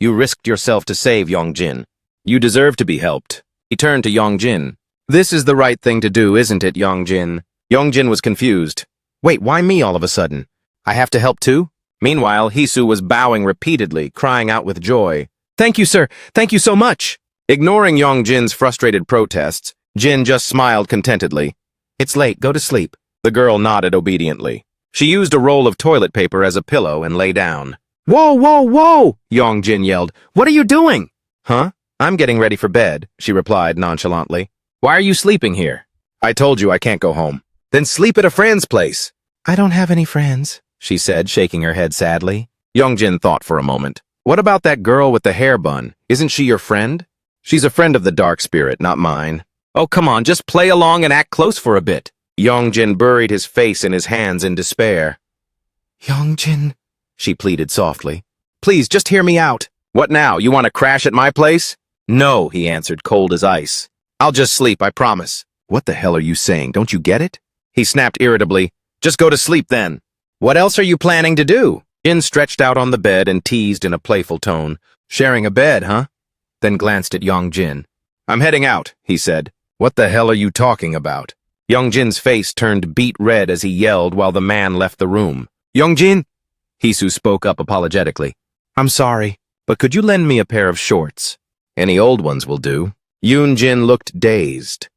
A: "You risked yourself to save Yongjin. You deserve to be helped." He turned to Yongjin. "This is the right thing to do, isn't it, Yongjin?" Yongjin was confused. "Wait, why me all of a sudden? I have to help too?" Meanwhile, Hisu was bowing repeatedly, crying out with joy. "Thank you, sir. Thank you so much." Ignoring Yongjin's frustrated protests, Jin just smiled contentedly. "It's late. Go to sleep." The girl nodded obediently. She used a roll of toilet paper as a pillow and lay down. Whoa, whoa, whoa! Yongjin yelled. What are you doing? Huh? I'm getting ready for bed, she replied nonchalantly. Why are you sleeping here? I told you I can't go home. Then sleep at a friend's place. I don't have any friends, she said, shaking her head sadly. Yongjin thought for a moment. What about that girl with the hair bun? Isn't she your friend? She's a friend of the dark spirit, not mine. Oh, come on, just play along and act close for a bit. Yongjin buried his face in his hands in despair. Yongjin, she pleaded softly. Please, just hear me out. What now, you want to crash at my place? No, he answered, cold as ice. I'll just sleep, I promise. What the hell are you saying? Don't you get it? He snapped irritably. Just go to sleep then. What else are you planning to do? Jin stretched out on the bed and teased in a playful tone. Sharing a bed, huh? Then glanced at Yongjin. I'm heading out, he said. What the hell are you talking about? Yongjin's face turned beet red as he yelled while the man left the room. Yongjin? Hisu spoke up apologetically. I'm sorry, but could you lend me a pair of shorts? Any old ones will do. Yoonjin looked dazed.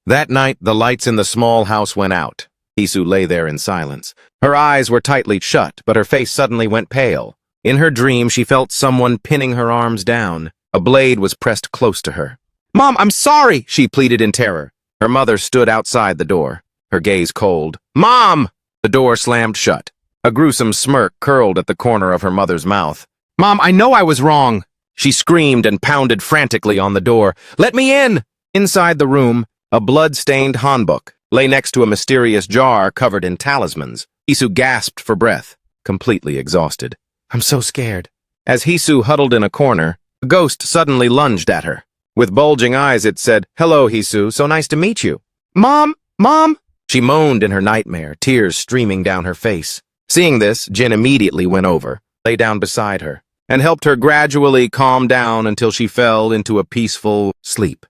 A: That night, the lights in the small house went out. Hisu lay there in silence. Her eyes were tightly shut, but her face suddenly went pale. In her dream, she felt someone pinning her arms down. A blade was pressed close to her. Mom, I'm sorry, she pleaded in terror. Her mother stood outside the door, her gaze cold. Mom! The door slammed shut. A gruesome smirk curled at the corner of her mother's mouth. Mom, I know I was wrong. She screamed and pounded frantically on the door. Let me in! Inside the room, a blood-stained hanbok lay next to a mysterious jar covered in talismans. Hisu gasped for breath, completely exhausted. I'm so scared. As Hisu huddled in a corner, a ghost suddenly lunged at her. With bulging eyes, it said, Hello, Hisu, so nice to meet you. Mom! Mom! She moaned in her nightmare, tears streaming down her face. Seeing this, Jin immediately went over, lay down beside her, and helped her gradually calm down until she fell into a peaceful sleep.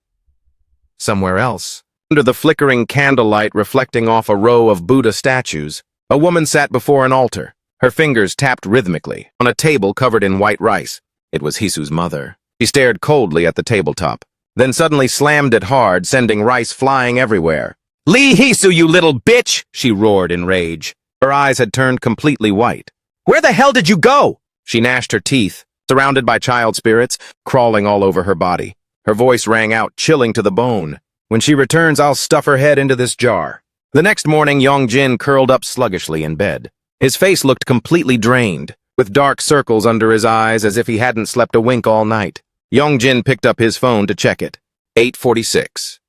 A: Somewhere else, under the flickering candlelight reflecting off a row of Buddha statues, a woman sat before an altar. Her fingers tapped rhythmically on a table covered in white rice. It was Hisu's mother. She stared coldly at the tabletop, then suddenly slammed it hard, sending rice flying everywhere. Lee Hisu, you little bitch! She roared in rage. Her eyes had turned completely white. Where the hell did you go? She gnashed her teeth, surrounded by child spirits, crawling all over her body. Her voice rang out, chilling to the bone. When she returns, I'll stuff her head into this jar. The next morning, Yongjin curled up sluggishly in bed. His face looked completely drained, with dark circles under his eyes as if he hadn't slept a wink all night. Yongjin picked up his phone to check it. 8:46.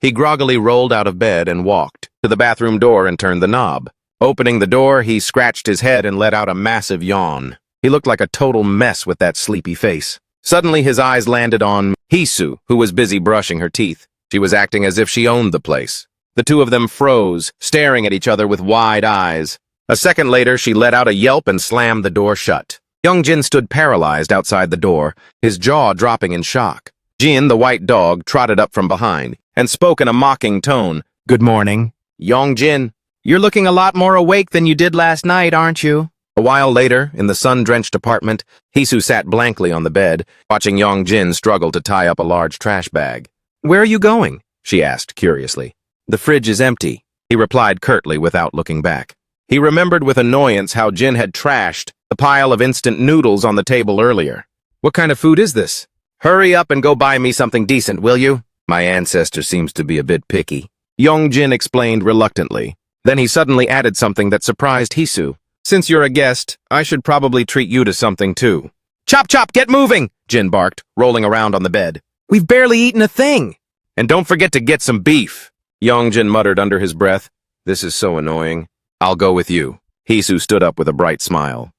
A: He groggily rolled out of bed and walked to the bathroom door and turned the knob. Opening the door, he scratched his head and let out a massive yawn. He looked like a total mess with that sleepy face. Suddenly, his eyes landed on Hisu, who was busy brushing her teeth. She was acting as if she owned the place. The two of them froze, staring at each other with wide eyes. A second later, she let out a yelp and slammed the door shut. Yongjin stood paralyzed outside the door, his jaw dropping in shock. Jin, the white dog, trotted up from behind and spoke in a mocking tone. Good morning. Yongjin, you're looking a lot more awake than you did last night, aren't you? A while later, in the sun-drenched apartment, Hisu sat blankly on the bed, watching Yongjin struggle to tie up a large trash bag. Where are you going? She asked curiously. The fridge is empty, he replied curtly without looking back. He remembered with annoyance how Jin had trashed the pile of instant noodles on the table earlier. What kind of food is this? Hurry up and go buy me something decent, will you? My ancestor seems to be a bit picky. Yongjin explained reluctantly. Then he suddenly added something that surprised Hisu. Since you're a guest, I should probably treat you to something too. Chop chop, get moving! Jin barked, rolling around on the bed. We've barely eaten a thing! And don't forget to get some beef! Yongjin muttered under his breath. This is so annoying. I'll go with you. Hisu stood up with a bright smile.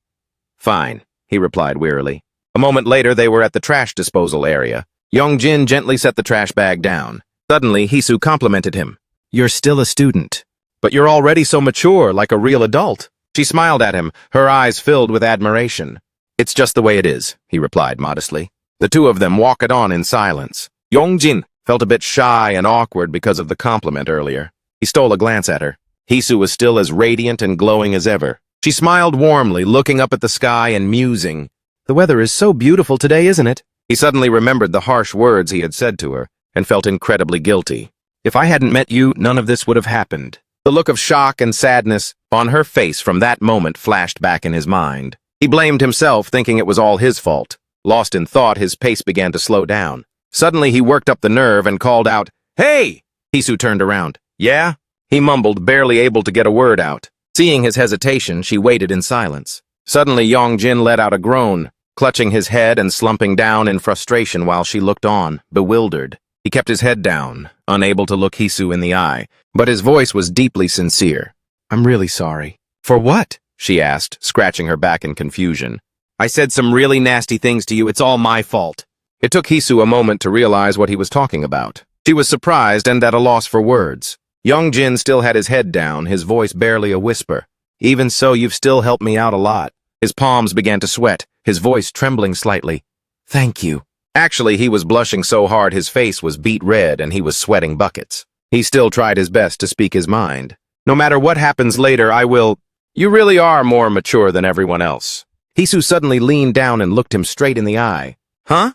A: Fine, he replied wearily. A moment later, they were at the trash disposal area. Yongjin gently set the trash bag down. Suddenly, Hisu complimented him. You're still a student, but you're already so mature, like a real adult. She smiled at him, her eyes filled with admiration. It's just the way it is, he replied modestly. The two of them walked on in silence. Yongjin felt a bit shy and awkward because of the compliment earlier. He stole a glance at her. Hisu was still as radiant and glowing as ever. She smiled warmly, looking up at the sky and musing. The weather is so beautiful today, isn't it? He suddenly remembered the harsh words he had said to her and felt incredibly guilty. If I hadn't met you, none of this would have happened. The look of shock and sadness on her face from that moment flashed back in his mind. He blamed himself, thinking it was all his fault. Lost in thought, his pace began to slow down. Suddenly, he worked up the nerve and called out, "Hey!" Hisu turned around. "Yeah?" He mumbled, barely able to get a word out. Seeing his hesitation, she waited in silence. Suddenly, Yongjin let out a groan, clutching his head and slumping down in frustration while she looked on, bewildered. He kept his head down, unable to look Hisu in the eye, but his voice was deeply sincere. "I'm really sorry." "For what?" she asked, scratching her back in confusion. "I said some really nasty things to you. It's all my fault." It took Hisu a moment to realize what he was talking about. She was surprised and at a loss for words. Yongjin still had his head down, his voice barely a whisper. "Even so, you've still helped me out a lot." His palms began to sweat, his voice trembling slightly. "Thank you." Actually, he was blushing so hard his face was beet red and he was sweating buckets. He still tried his best to speak his mind. "No matter what happens later, I will... You really are more mature than everyone else." Hisu suddenly leaned down and looked him straight in the eye. "Huh?"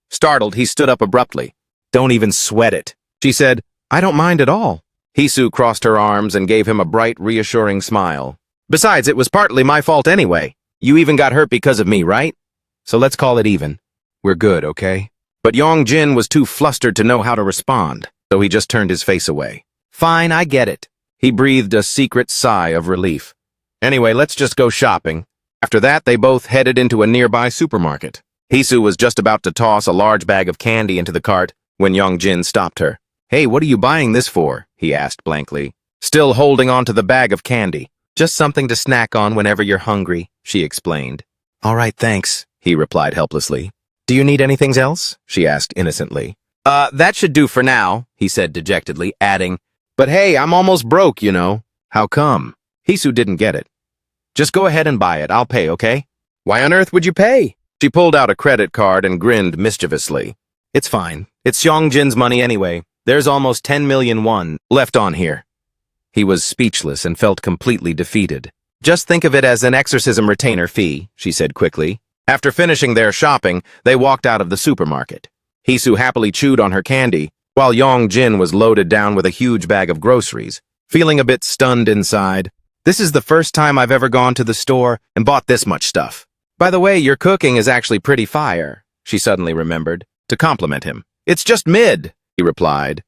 A: Startled, he stood up abruptly. "Don't even sweat it," she said. "I don't mind at all." Hisu crossed her arms and gave him a bright, reassuring smile. "Besides, it was partly my fault anyway. You even got hurt because of me, right? So let's call it even. We're good, okay?" But Yongjin was too flustered to know how to respond, so he just turned his face away. "Fine, I get it." He breathed a secret sigh of relief. "Anyway, let's just go shopping." After that, they both headed into a nearby supermarket. Hisu was just about to toss a large bag of candy into the cart when Yongjin stopped her. "Hey, what are you buying this for?" he asked blankly, still holding on to the bag of candy. "Just something to snack on whenever you're hungry," she explained. "All right, thanks," he replied helplessly. "Do you need anything else?" she asked innocently. That should do for now," he said dejectedly, adding, "But hey, I'm almost broke, you know." "How come?" Hisu didn't get it. "Just go ahead and buy it. I'll pay, okay?" "Why on earth would you pay?" She pulled out a credit card and grinned mischievously. "It's fine. It's Yongjin's money anyway. There's almost 10 million won left on here." He was speechless and felt completely defeated. "Just think of it as an exorcism retainer fee," she said quickly. After finishing their shopping, they walked out of the supermarket. Hisu happily chewed on her candy, while Yongjin was loaded down with a huge bag of groceries, feeling a bit stunned inside. "This is the first time I've ever gone to the store and bought this much stuff. By the way, your cooking is actually pretty fire," she suddenly remembered, to compliment him. "It's just mid," he replied.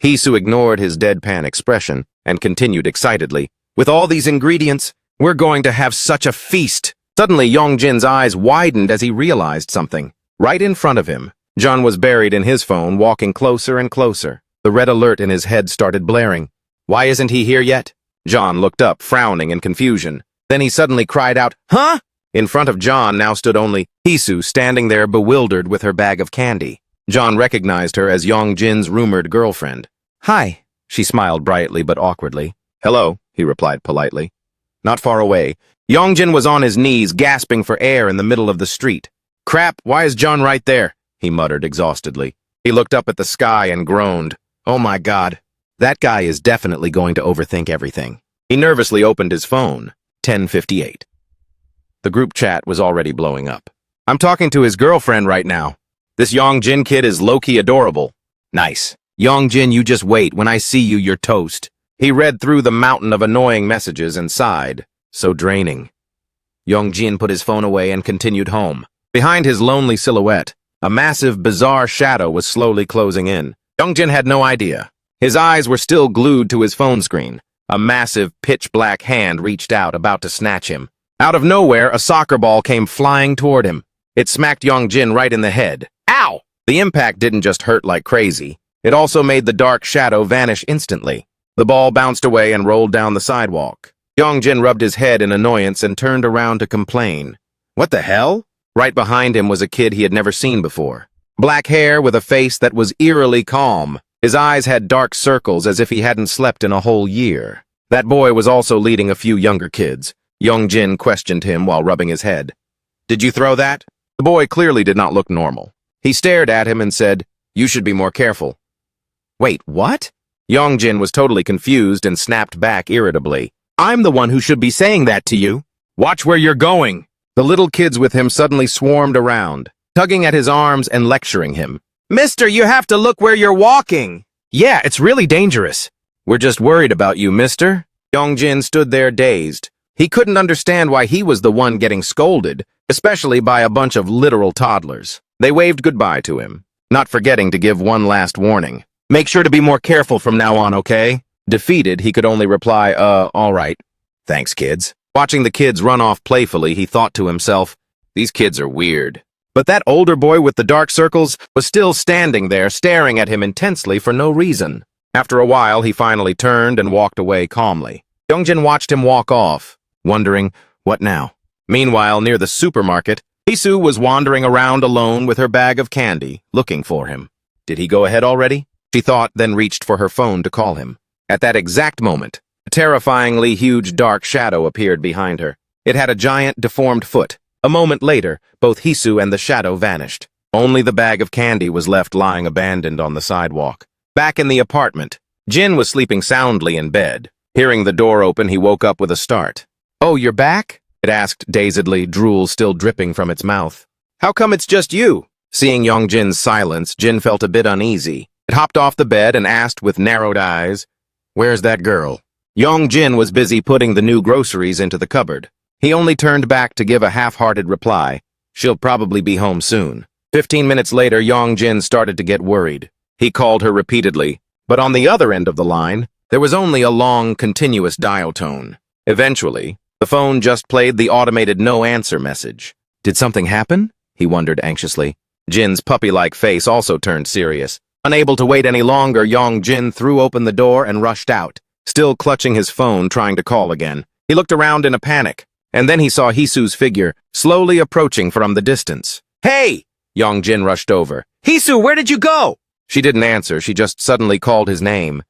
A: Hisu ignored his deadpan expression and continued excitedly. "With all these ingredients, we're going to have such a feast." Suddenly, Yongjin's eyes widened as he realized something. Right in front of him, John was buried in his phone, walking closer and closer. The red alert in his head started blaring. "Why isn't he here yet?" John looked up, frowning in confusion. Then he suddenly cried out, "Huh?" In front of John now stood only Hisu, standing there bewildered with her bag of candy. John recognized her as Yongjin's rumored girlfriend. "Hi," she smiled brightly but awkwardly. "Hello," he replied politely. Not far away, Yongjin was on his knees, gasping for air in the middle of the street. "Crap, why is John right there?" he muttered exhaustedly. He looked up at the sky and groaned. "Oh my God, that guy is definitely going to overthink everything." He nervously opened his phone. 10:58. The group chat was already blowing up. "I'm talking to his girlfriend right now. This Yongjin kid is low-key adorable." "Nice. Yongjin, you just wait. When I see you, you're toast." He read through the mountain of annoying messages and sighed. So draining. Yongjin put his phone away and continued home. Behind his lonely silhouette, a massive, bizarre shadow was slowly closing in. Yongjin had no idea. His eyes were still glued to his phone screen. A massive, pitch-black hand reached out, about to snatch him. Out of nowhere, a soccer ball came flying toward him. It smacked Yongjin right in the head. Ow! The impact didn't just hurt like crazy. It also made the dark shadow vanish instantly. The ball bounced away and rolled down the sidewalk. Yongjin rubbed his head in annoyance and turned around to complain. What the hell? Right behind him was a kid he had never seen before. Black hair with a face that was eerily calm. His eyes had dark circles as if he hadn't slept in a whole year. That boy was also leading a few younger kids. Yongjin questioned him while rubbing his head. "Did you throw that?" The boy clearly did not look normal. He stared at him and said, "You should be more careful." "Wait, what?" Yongjin was totally confused and snapped back irritably. "I'm the one who should be saying that to you. Watch where you're going." The little kids with him suddenly swarmed around, tugging at his arms and lecturing him. "Mister, you have to look where you're walking." "Yeah, it's really dangerous." We're just worried about you, mister. Yongjin stood there dazed. He couldn't understand why he was the one getting scolded, especially by a bunch of literal toddlers. They waved goodbye to him, not forgetting to give one last warning. Make sure to be more careful from now on, okay? Defeated, he could only reply, all right. Thanks, kids. Watching the kids run off playfully, he thought to himself, these kids are weird. But that older boy with the dark circles was still standing there, staring at him intensely for no reason. After a while, he finally turned and walked away calmly. Yongjin watched him walk off, wondering, what now? Meanwhile, near the supermarket, Hisu was wandering around alone with her bag of candy, looking for him. Did he go ahead already? She thought, then reached for her phone to call him. At that exact moment, a terrifyingly huge dark shadow appeared behind her. It had a giant, deformed foot. A moment later, both Hisu and the shadow vanished. Only the bag of candy was left lying abandoned on the sidewalk. Back in the apartment, Jin was sleeping soundly in bed. Hearing the door open, he woke up with a start. Oh, you're back? It asked dazedly, drool still dripping from its mouth. How come it's just you? Seeing Yongjin's silence, Jin felt a bit uneasy. It hopped off the bed and asked with narrowed eyes, Where's that girl? Yongjin was busy putting the new groceries into the cupboard. He only turned back to give a half-hearted reply. She'll probably be home soon. 15 minutes later, Yongjin started to get worried. He called her repeatedly, but on the other end of the line, there was only a long, continuous dial tone. Eventually, the phone just played the automated no-answer message. Did something happen? He wondered anxiously. Jin's puppy-like face also turned serious. Unable to wait any longer, Yongjin threw open the door and rushed out, still clutching his phone, trying to call again. He looked around in a panic, and then he saw Hisu's figure slowly approaching from the distance. Hey! Yongjin rushed over. Hisu, where did you go? She didn't answer, she just suddenly called his name.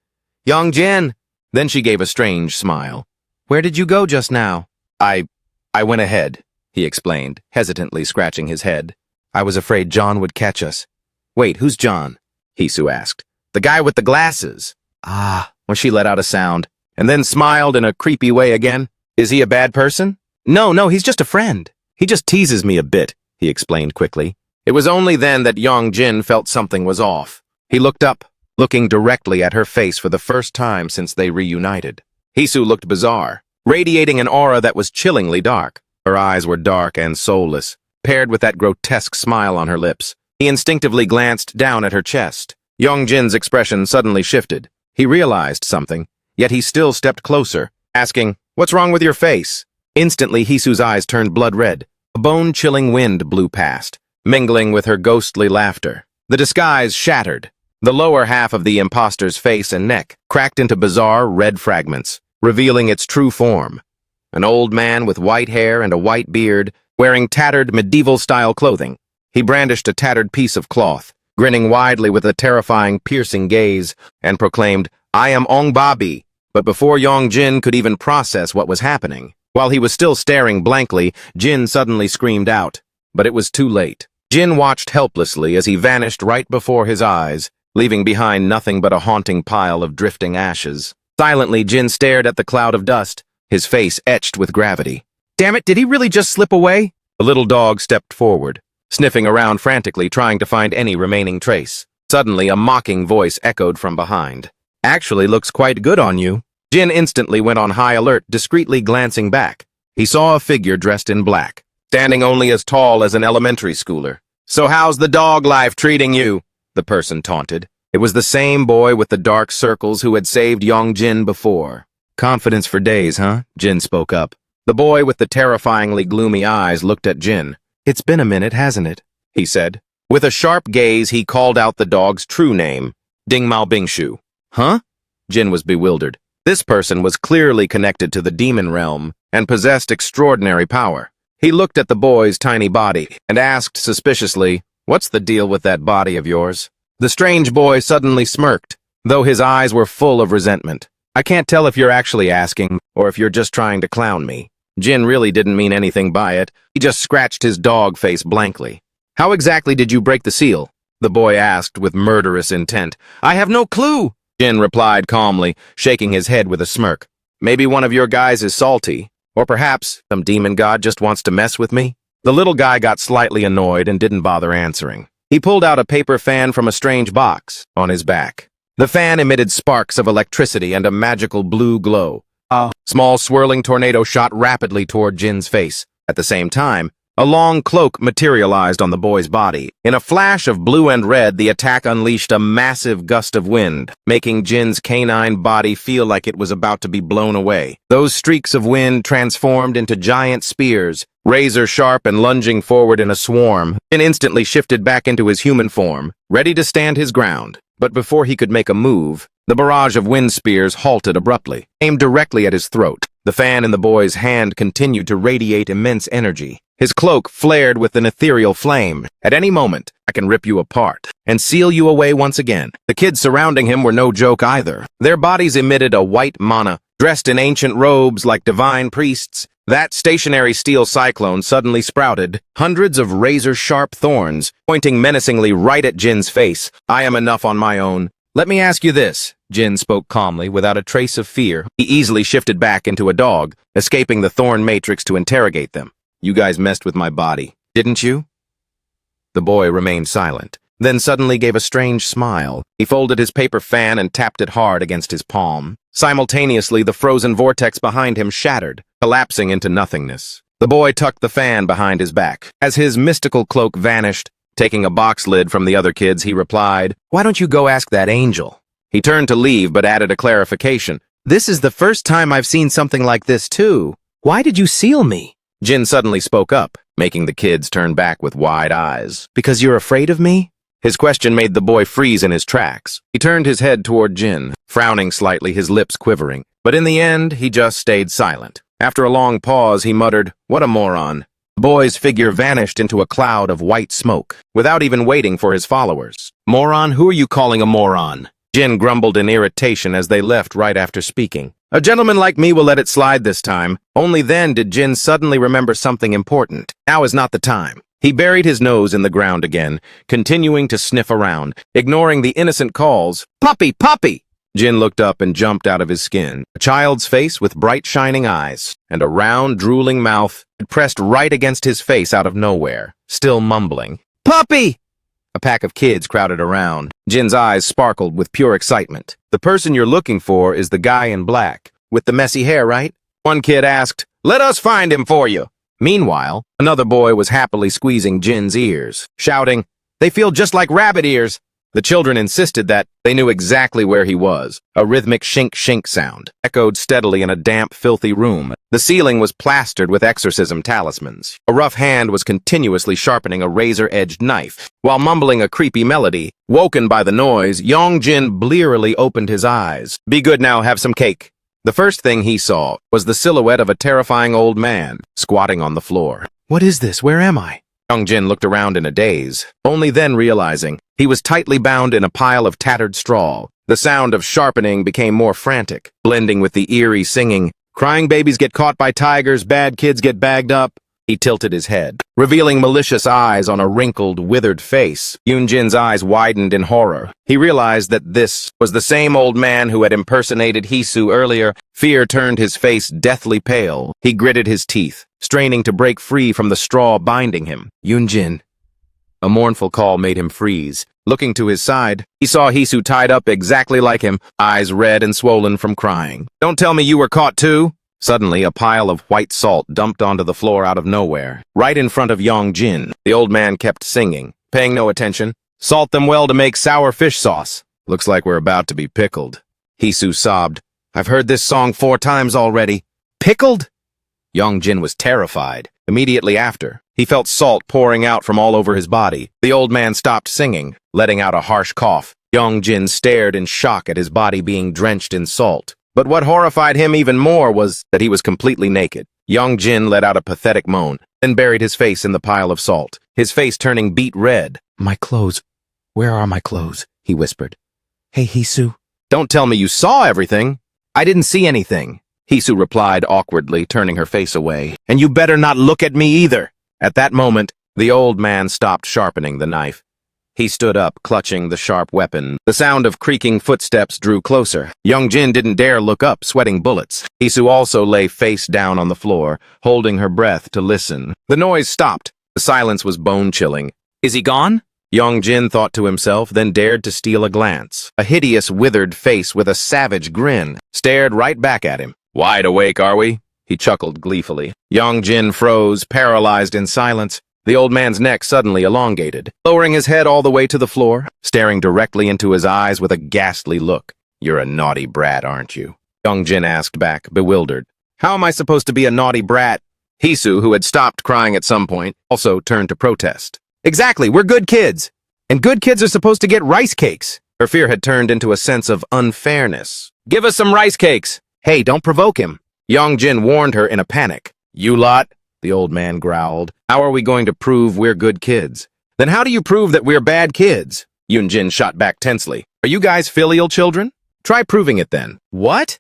A: Yongjin! Then she gave a strange smile. Where did you go just now? I went ahead, he explained, hesitantly scratching his head. I was afraid John would catch us. Wait, who's John? Hisu asked. The guy with the glasses. Ah, when she let out a sound, and then smiled in a creepy way again. Is he a bad person? No, he's just a friend. He just teases me a bit, he explained quickly. It was only then that Yongjin felt something was off. He looked up, looking directly at her face for the first time since they reunited. Hisu looked bizarre, radiating an aura that was chillingly dark. Her eyes were dark and soulless, paired with that grotesque smile on her lips. He instinctively glanced down at her chest. Yongjin's expression suddenly shifted. He realized something, yet he still stepped closer, asking, What's wrong with your face? Instantly, Hisu's eyes turned blood red. A bone-chilling wind blew past, mingling with her ghostly laughter. The disguise shattered. The lower half of the imposter's face and neck cracked into bizarre red fragments, revealing its true form. An old man with white hair and a white beard, wearing tattered medieval-style clothing. He brandished a tattered piece of cloth, grinning widely with a terrifying, piercing gaze, and proclaimed, I am Ongbabi. But before Yongjin could even process what was happening, while he was still staring blankly, Jin suddenly screamed out. But it was too late. Jin watched helplessly as he vanished right before his eyes, leaving behind nothing but a haunting pile of drifting ashes. Silently, Jin stared at the cloud of dust, his face etched with gravity. Damn it, did he really just slip away? The little dog stepped forward, sniffing around frantically, trying to find any remaining trace. Suddenly, a mocking voice echoed from behind. Actually looks quite good on you. Jin instantly went on high alert, discreetly glancing back. He saw a figure dressed in black, standing only as tall as an elementary schooler. So how's the dog life treating you? The person taunted. It was the same boy with the dark circles who had saved Yongjin before. Confidence for days, huh? Jin spoke up. The boy with the terrifyingly gloomy eyes looked at Jin. It's been a minute, hasn't it? He said. With a sharp gaze, he called out the dog's true name, Ding Mao Bingshu. Huh? Jin was bewildered. This person was clearly connected to the demon realm and possessed extraordinary power. He looked at the boy's tiny body and asked suspiciously, What's the deal with that body of yours? The strange boy suddenly smirked, though his eyes were full of resentment. I can't tell if you're actually asking or if you're just trying to clown me. Jin really didn't mean anything by it. He just scratched his dog face blankly. How exactly did you break the seal? The boy asked with murderous intent. I have no clue, Jin replied calmly, shaking his head with a smirk. Maybe one of your guys is salty, or perhaps some demon god just wants to mess with me? The little guy got slightly annoyed and didn't bother answering. He pulled out a paper fan from a strange box on his back. The fan emitted sparks of electricity and a magical blue glow. A small swirling tornado shot rapidly toward Jin's face. At the same time, a long cloak materialized on the boy's body. In a flash of blue and red, the attack unleashed a massive gust of wind, making Jin's canine body feel like it was about to be blown away. Those streaks of wind transformed into giant spears, razor sharp and lunging forward in a swarm. Jin instantly shifted back into his human form, ready to stand his ground. But before he could make a move, the barrage of wind spears halted abruptly, aimed directly at his throat. The fan in the boy's hand continued to radiate immense energy. His cloak flared with an ethereal flame. At any moment, I can rip you apart and seal you away once again. The kids surrounding him were no joke either. Their bodies emitted a white mana, dressed in ancient robes like divine priests. That stationary steel cyclone suddenly sprouted, hundreds of razor-sharp thorns, pointing menacingly right at Jin's face. I am enough on my own. Let me ask you this, Jin spoke calmly, without a trace of fear. He easily shifted back into a dog, escaping the thorn matrix to interrogate them. You guys messed with my body, didn't you? The boy remained silent, then suddenly gave a strange smile. He folded his paper fan and tapped it hard against his palm. Simultaneously, the frozen vortex behind him shattered, collapsing into nothingness. The boy tucked the fan behind his back. As his mystical cloak vanished, taking a box lid from the other kids, he replied, "Why don't you go ask that angel?" He turned to leave but added a clarification. "This is the first time I've seen something like this too. Why did you seal me?" Jin suddenly spoke up, making the kids turn back with wide eyes. "Because you're afraid of me?" His question made the boy freeze in his tracks. He turned his head toward Jin, frowning slightly, his lips quivering. But in the end, he just stayed silent. After a long pause, he muttered, "What a moron." The boy's figure vanished into a cloud of white smoke, without even waiting for his followers. "Moron? Who are you calling a moron?" Jin grumbled in irritation as they left right after speaking. "A gentleman like me will let it slide this time." Only then did Jin suddenly remember something important. Now is not the time. He buried his nose in the ground again, continuing to sniff around, ignoring the innocent calls. "Puppy! Puppy!" Jin looked up and jumped out of his skin. A child's face with bright shining eyes and a round, drooling mouth had pressed right against his face out of nowhere, still mumbling, "Puppy!" A pack of kids crowded around. Jin's eyes sparkled with pure excitement. "The person you're looking for is the guy in black, with the messy hair, right?" One kid asked, "Let us find him for you." Meanwhile, another boy was happily squeezing Jin's ears, shouting, "They feel just like rabbit ears." The children insisted that they knew exactly where he was. A rhythmic shink-shink sound echoed steadily in a damp, filthy room. The ceiling was plastered with exorcism talismans. A rough hand was continuously sharpening a razor-edged knife. While mumbling a creepy melody, woken by the noise, Jin blearily opened his eyes. "Be good now, have some cake." The first thing he saw was the silhouette of a terrifying old man, squatting on the floor. "What is this? Where am I?" Jin looked around in a daze, only then realizing he was tightly bound in a pile of tattered straw. The sound of sharpening became more frantic, blending with the eerie singing, "Crying babies get caught by tigers, bad kids get bagged up." He tilted his head, revealing malicious eyes on a wrinkled, withered face. Jin's eyes widened in horror. He realized that this was the same old man who had impersonated Hisu earlier. Fear turned his face deathly pale. He gritted his teeth, straining to break free from the straw binding him. "Jin." A mournful call made him freeze. Looking to his side, he saw Hisu tied up exactly like him, eyes red and swollen from crying. "Don't tell me you were caught too?" Suddenly, a pile of white salt dumped onto the floor out of nowhere, right in front of Jin. The old man kept singing, paying no attention. "Salt them well to make sour fish sauce. Looks like we're about to be pickled." Hisu sobbed. "I've heard this song 4 times already." "Pickled?" Jin was terrified. Immediately after, he felt salt pouring out from all over his body. The old man stopped singing, letting out a harsh cough. Jin stared in shock at his body being drenched in salt. But what horrified him even more was that he was completely naked. Jin let out a pathetic moan, then buried his face in the pile of salt, his face turning beet red. "My clothes. Where are my clothes?" he whispered. "Hey, Hisu." "Don't tell me you saw everything." "I didn't see anything," Hisu replied awkwardly, turning her face away. "And you better not look at me either." At that moment, the old man stopped sharpening the knife. He stood up, clutching the sharp weapon. The sound of creaking footsteps drew closer. Jin didn't dare look up, sweating bullets. Hisu also lay face down on the floor, holding her breath to listen. The noise stopped. The silence was bone-chilling. "Is he gone?" Jin thought to himself, then dared to steal a glance. A hideous, withered face with a savage grin stared right back at him. "Wide awake, are we?" He chuckled gleefully. Jin froze, paralyzed in silence. The old man's neck suddenly elongated, lowering his head all the way to the floor, staring directly into his eyes with a ghastly look. "You're a naughty brat, aren't you?" Jin asked back, bewildered. "How am I supposed to be a naughty brat?" Hisu, who had stopped crying at some point, also turned to protest. "Exactly, we're good kids. And good kids are supposed to get rice cakes." Her fear had turned into a sense of unfairness. "Give us some rice cakes." "Hey, don't provoke him." Jin warned her in a panic. "You lot," the old man growled. "How are we going to prove we're good kids?" "Then how do you prove that we're bad kids?" Jin shot back tensely. "Are you guys filial children? Try proving it then." "What?"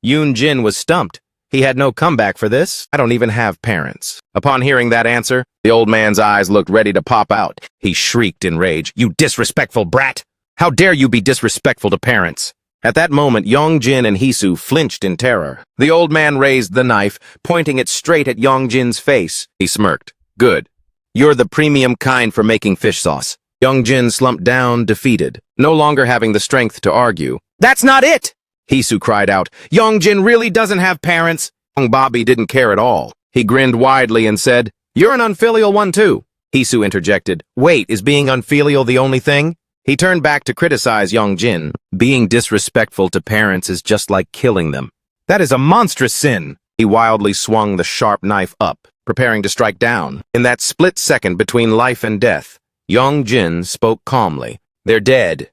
A: Jin was stumped. He had no comeback for this. "I don't even have parents." Upon hearing that answer, the old man's eyes looked ready to pop out. He shrieked in rage. "You disrespectful brat! How dare you be disrespectful to parents?" At that moment, Jin and Hisu flinched in terror. The old man raised the knife, pointing it straight at Jin's face. He smirked. "Good. You're the premium kind for making fish sauce." Jin slumped down, defeated, no longer having the strength to argue. "That's not it!" Hisu cried out. "Jin really doesn't have parents." Bobby didn't care at all. He grinned widely and said, "You're an unfilial one too." Hisu interjected. "Wait, is being unfilial the only thing?" He turned back to criticize Jin. "Being disrespectful to parents is just like killing them. That is a monstrous sin." He wildly swung the sharp knife up, preparing to strike down. In that split second between life and death, Jin spoke calmly. "They're dead."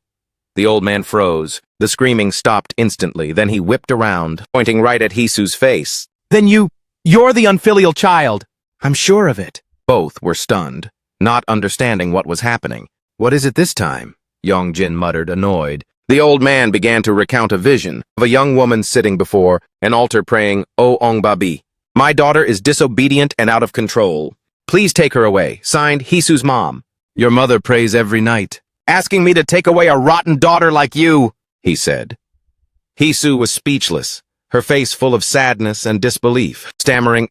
A: The old man froze. The screaming stopped instantly. Then he whipped around, pointing right at Hisu's face. "Then you're the unfilial child." "I'm sure of it." Both were stunned, not understanding what was happening. "What is it this time?" Jin muttered, annoyed. The old man began to recount a vision of a young woman sitting before an altar praying, "O Ongbabi, my daughter is disobedient and out of control. Please take her away. Signed, Hisu's mom." "Your mother prays every night." "Asking me to take away a rotten daughter like you," he said. Hisu was speechless, her face full of sadness and disbelief, stammering,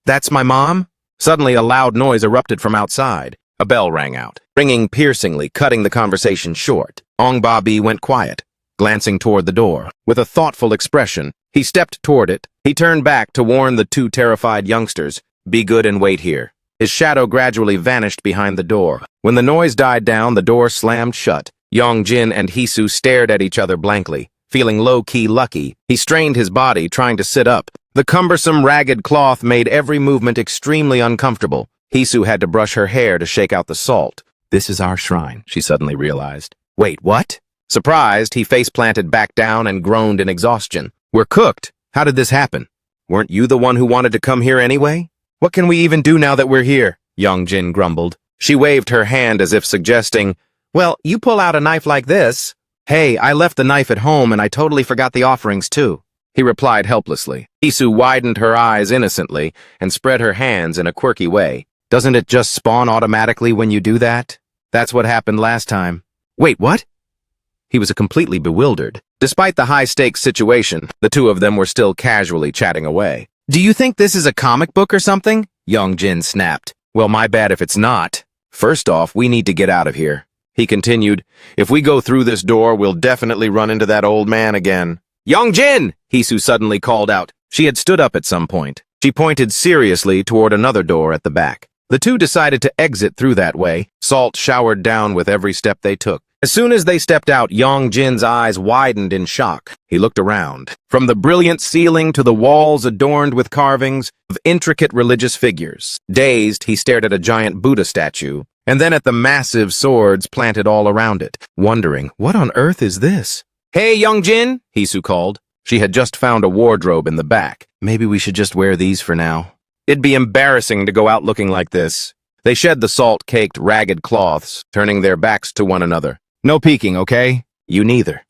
A: That's my mom?" Suddenly a loud noise erupted from outside. A bell rang out, ringing piercingly, cutting the conversation short. Ongbabi went quiet, glancing toward the door. With a thoughtful expression, he stepped toward it. He turned back to warn the two terrified youngsters, "Be good and wait here." His shadow gradually vanished behind the door. When the noise died down, the door slammed shut. Jin and Hisu stared at each other blankly. Feeling low-key lucky, he strained his body, trying to sit up. The cumbersome, ragged cloth made every movement extremely uncomfortable. Hisu had to brush her hair to shake out the salt. "This is our shrine," she suddenly realized. "Wait, what?" Surprised, he face-planted back down and groaned in exhaustion. "We're cooked. How did this happen? Weren't you the one who wanted to come here anyway? What can we even do now that we're here?" Jin grumbled. She waved her hand as if suggesting, "Well, you pull out a knife like this." "Hey, I left the knife at home and I totally forgot the offerings too," he replied helplessly. Hisu widened her eyes innocently and spread her hands in a quirky way. "Doesn't it just spawn automatically when you do that? That's what happened last time." "Wait, what?" He was completely bewildered. Despite the high-stakes situation, the two of them were still casually chatting away. "Do you think this is a comic book or something?" Jin snapped. "Well, my bad if it's not. First off, we need to get out of here." He continued, "If we go through this door, we'll definitely run into that old man again." "Jin!" Hisu suddenly called out. She had stood up at some point. She pointed seriously toward another door at the back. The two decided to exit through that way. Salt showered down with every step they took. As soon as they stepped out, Jin's eyes widened in shock. He looked around. From the brilliant ceiling to the walls adorned with carvings of intricate religious figures. Dazed, he stared at a giant Buddha statue, and then at the massive swords planted all around it, wondering, what on earth is this? "Hey, Jin," Hisu called. She had just found a wardrobe in the back. "Maybe we should just wear these for now. It'd be embarrassing to go out looking like this." They shed the salt-caked, ragged cloths, turning their backs to one another. "No peeking, okay? You neither."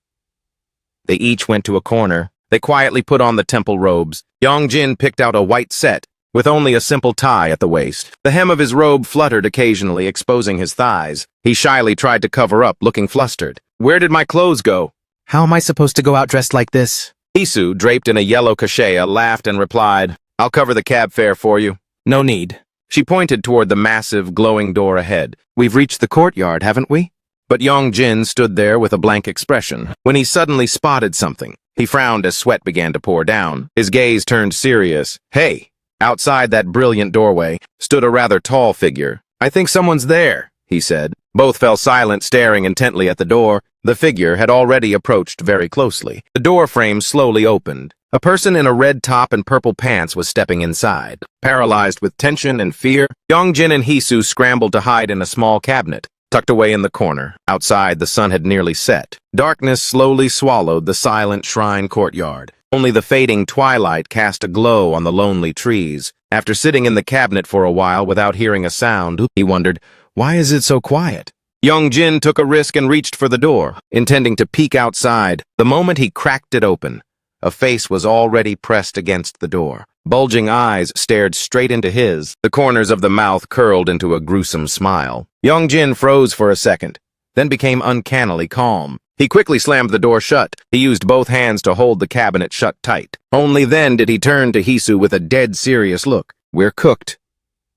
A: They each went to a corner. They quietly put on the temple robes. Jin picked out a white set, with only a simple tie at the waist. The hem of his robe fluttered occasionally, exposing his thighs. He shyly tried to cover up, looking flustered. "Where did my clothes go?" "How am I supposed to go out dressed like this?" Hisu, draped in a yellow kashaya, laughed and replied, "I'll cover the cab fare for you." "No need." She pointed toward the massive, glowing door ahead. We've reached the courtyard, haven't we? But Yong-jin stood there with a blank expression when he suddenly spotted something. He frowned as sweat began to pour down. His gaze turned serious. Hey! Outside that brilliant doorway stood a rather tall figure. I think someone's there, he said. Both fell silent, staring intently at the door. The figure had already approached very closely. The door frame slowly opened. A person in a red top and purple pants was stepping inside. Paralyzed with tension and fear, Yong-jin and Hisu scrambled to hide in a small cabinet, tucked away in the corner. Outside, the sun had nearly set. Darkness slowly swallowed the silent shrine courtyard. Only the fading twilight cast a glow on the lonely trees. After sitting in the cabinet for a while without hearing a sound, he wondered, why is it so quiet? Yong-jin took a risk and reached for the door, intending to peek outside. The moment he cracked it open, a face was already pressed against the door. Bulging eyes stared straight into his. The corners of the mouth curled into a gruesome smile. Yong-jin froze for a second, then became uncannily calm. He quickly slammed the door shut. He used both hands to hold the cabinet shut tight. Only then did he turn to Hisu with a dead serious look. We're cooked.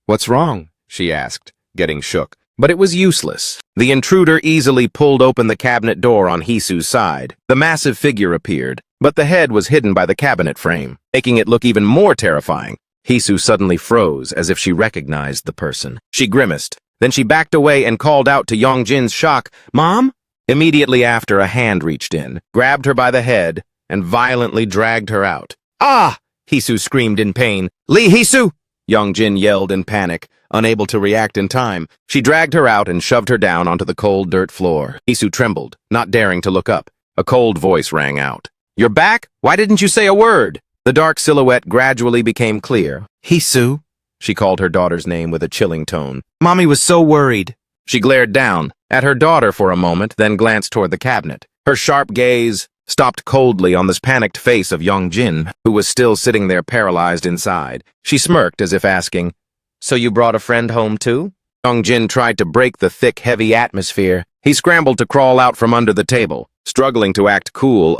A: What's wrong? She asked, getting shook. But it was useless. The intruder easily pulled open the cabinet door on Hisu's side. The massive figure appeared, but the head was hidden by the cabinet frame, making it look even more terrifying. Hisu suddenly froze, as if she recognized the person. She grimaced. Then she backed away and called out to Yong-jin's shock, Mom? Immediately after, a hand reached in, grabbed her by the head, and violently dragged her out. Ah! Hisu screamed in pain. Lee Hisu! Yong-jin yelled in panic, unable to react in time. She dragged her out and shoved her down onto the cold dirt floor. Hisu trembled, not daring to look up. A cold voice rang out. You're back? Why didn't you say a word? The dark silhouette gradually became clear. Hisu, she called her daughter's name with a chilling tone. Mommy was so worried. She glared down at her daughter for a moment, then glanced toward the cabinet. Her sharp gaze stopped coldly on the panicked face of Yong-jin, who was still sitting there paralyzed inside. She smirked as if asking, So you brought a friend home too? Yong-jin tried to break the thick, heavy atmosphere. He scrambled to crawl out from under the table, struggling to act cool.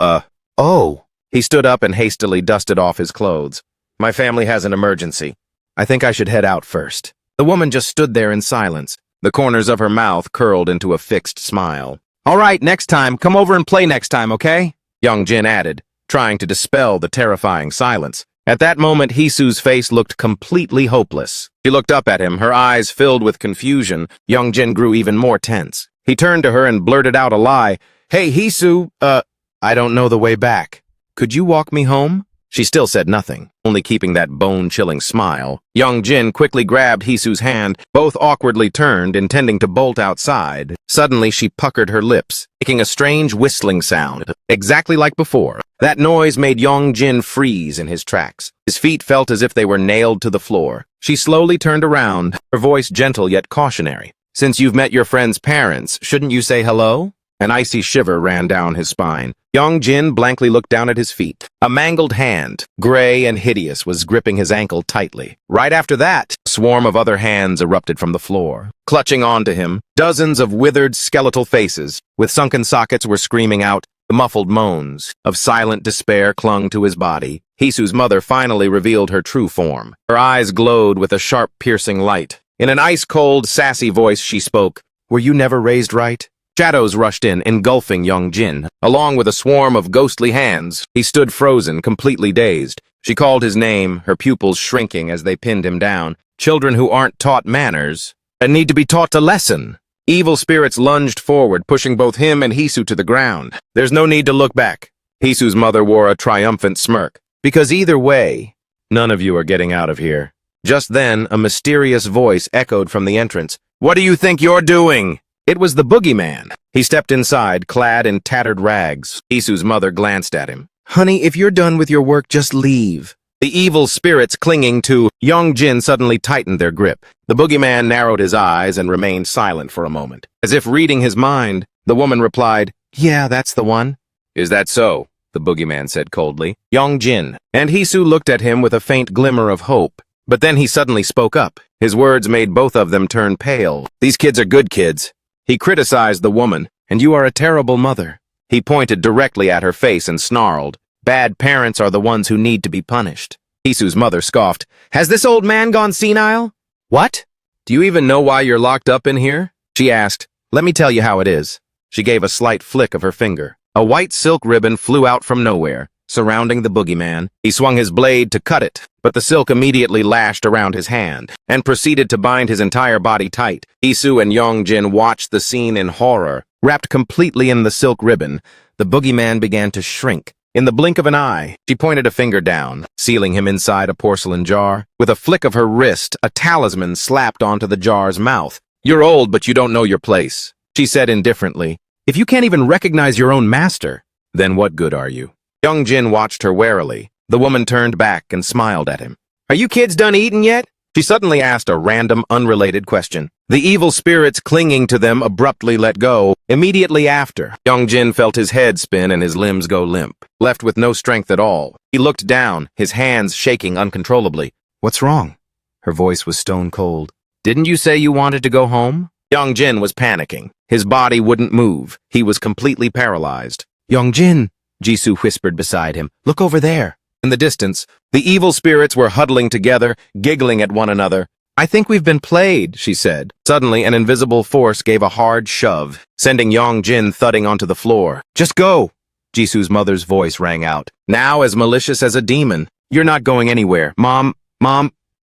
A: Oh. He stood up and hastily dusted off his clothes. My family has an emergency. I think I should head out first. The woman just stood there in silence. The corners of her mouth curled into a fixed smile. All right, next time. Come over and play next time, okay? Yong-jin added, trying to dispel the terrifying silence. At that moment, Hisu's face looked completely hopeless. She looked up at him, her eyes filled with confusion. Yong-jin grew even more tense. He turned to her and blurted out a lie. Hey, Hisu, I don't know the way back. Could you walk me home? She still said nothing, only keeping that bone-chilling smile. Yong-jin quickly grabbed Hisu's hand. Both awkwardly turned, intending to bolt outside. Suddenly, she puckered her lips, making a strange whistling sound, exactly like before. That noise made Yong-jin freeze in his tracks. His feet felt as if they were nailed to the floor. She slowly turned around, her voice gentle yet cautionary. Since you've met your friend's parents, shouldn't you say hello? An icy shiver ran down his spine. Yong-jin blankly looked down at his feet. A mangled hand, gray and hideous, was gripping his ankle tightly. Right after that, a swarm of other hands erupted from the floor. Clutching onto him, dozens of withered skeletal faces, with sunken sockets, were screaming out. The muffled moans of silent despair clung to his body. Hisu's mother finally revealed her true form. Her eyes glowed with a sharp, piercing light. In an ice-cold, sassy voice, she spoke. Were you never raised right? Shadows rushed in, engulfing Yong-jin. Along with a swarm of ghostly hands, he stood frozen, completely dazed. She called his name, her pupils shrinking as they pinned him down. Children who aren't taught manners and need to be taught to listen. Evil spirits lunged forward, pushing both him and Hisu to the ground. There's no need to look back. Hisu's mother wore a triumphant smirk. Because either way, none of you are getting out of here. Just then, a mysterious voice echoed from the entrance. What do you think you're doing? It was the boogeyman. He stepped inside, clad in tattered rags. Hisu's mother glanced at him. Honey, if you're done with your work, just leave. The evil spirits clinging to Yong-jin suddenly tightened their grip. The boogeyman narrowed his eyes and remained silent for a moment. As if reading his mind, the woman replied, Yeah, that's the one. Is that so? The boogeyman said coldly. Yong-jin. And Hisu looked at him with a faint glimmer of hope. But then he suddenly spoke up. His words made both of them turn pale. These kids are good kids. He criticized the woman. And you are a terrible mother. He pointed directly at her face and snarled. Bad parents are the ones who need to be punished. Hisu's mother scoffed. Has this old man gone senile? What? Do you even know why you're locked up in here? She asked. Let me tell you how it is. She gave a slight flick of her finger. A white silk ribbon flew out from nowhere, surrounding the boogeyman. He swung his blade to cut it, but the silk immediately lashed around his hand and proceeded to bind his entire body tight. Isu and Yongjin watched the scene in horror. Wrapped completely in the silk ribbon, the boogeyman began to shrink. In the blink of an eye, she pointed a finger down, sealing him inside a porcelain jar. With a flick of her wrist, a talisman slapped onto the jar's mouth. You're old, but you don't know your place, she said indifferently. If you can't even recognize your own master, then what good are you? Yongjin watched her warily. The woman turned back and smiled at him. Are you kids done eating yet? She suddenly asked a random, unrelated question. The evil spirits clinging to them abruptly let go. Immediately after, Yongjin felt his head spin and his limbs go limp, left with no strength at all. He looked down, his hands shaking uncontrollably. What's wrong? Her voice was stone cold. Didn't you say you wanted to go home? Yongjin was panicking. His body wouldn't move. He was completely paralyzed. Yongjin, Jisoo whispered beside him. Look over there. In the distance, the evil spirits were huddling together, giggling at one another. I think we've been played, she said. Suddenly, an invisible force gave a hard shove, sending Yongjin thudding onto the floor. Just go, Jisoo's mother's voice rang out, now as malicious as a demon. You're not going anywhere. Mom,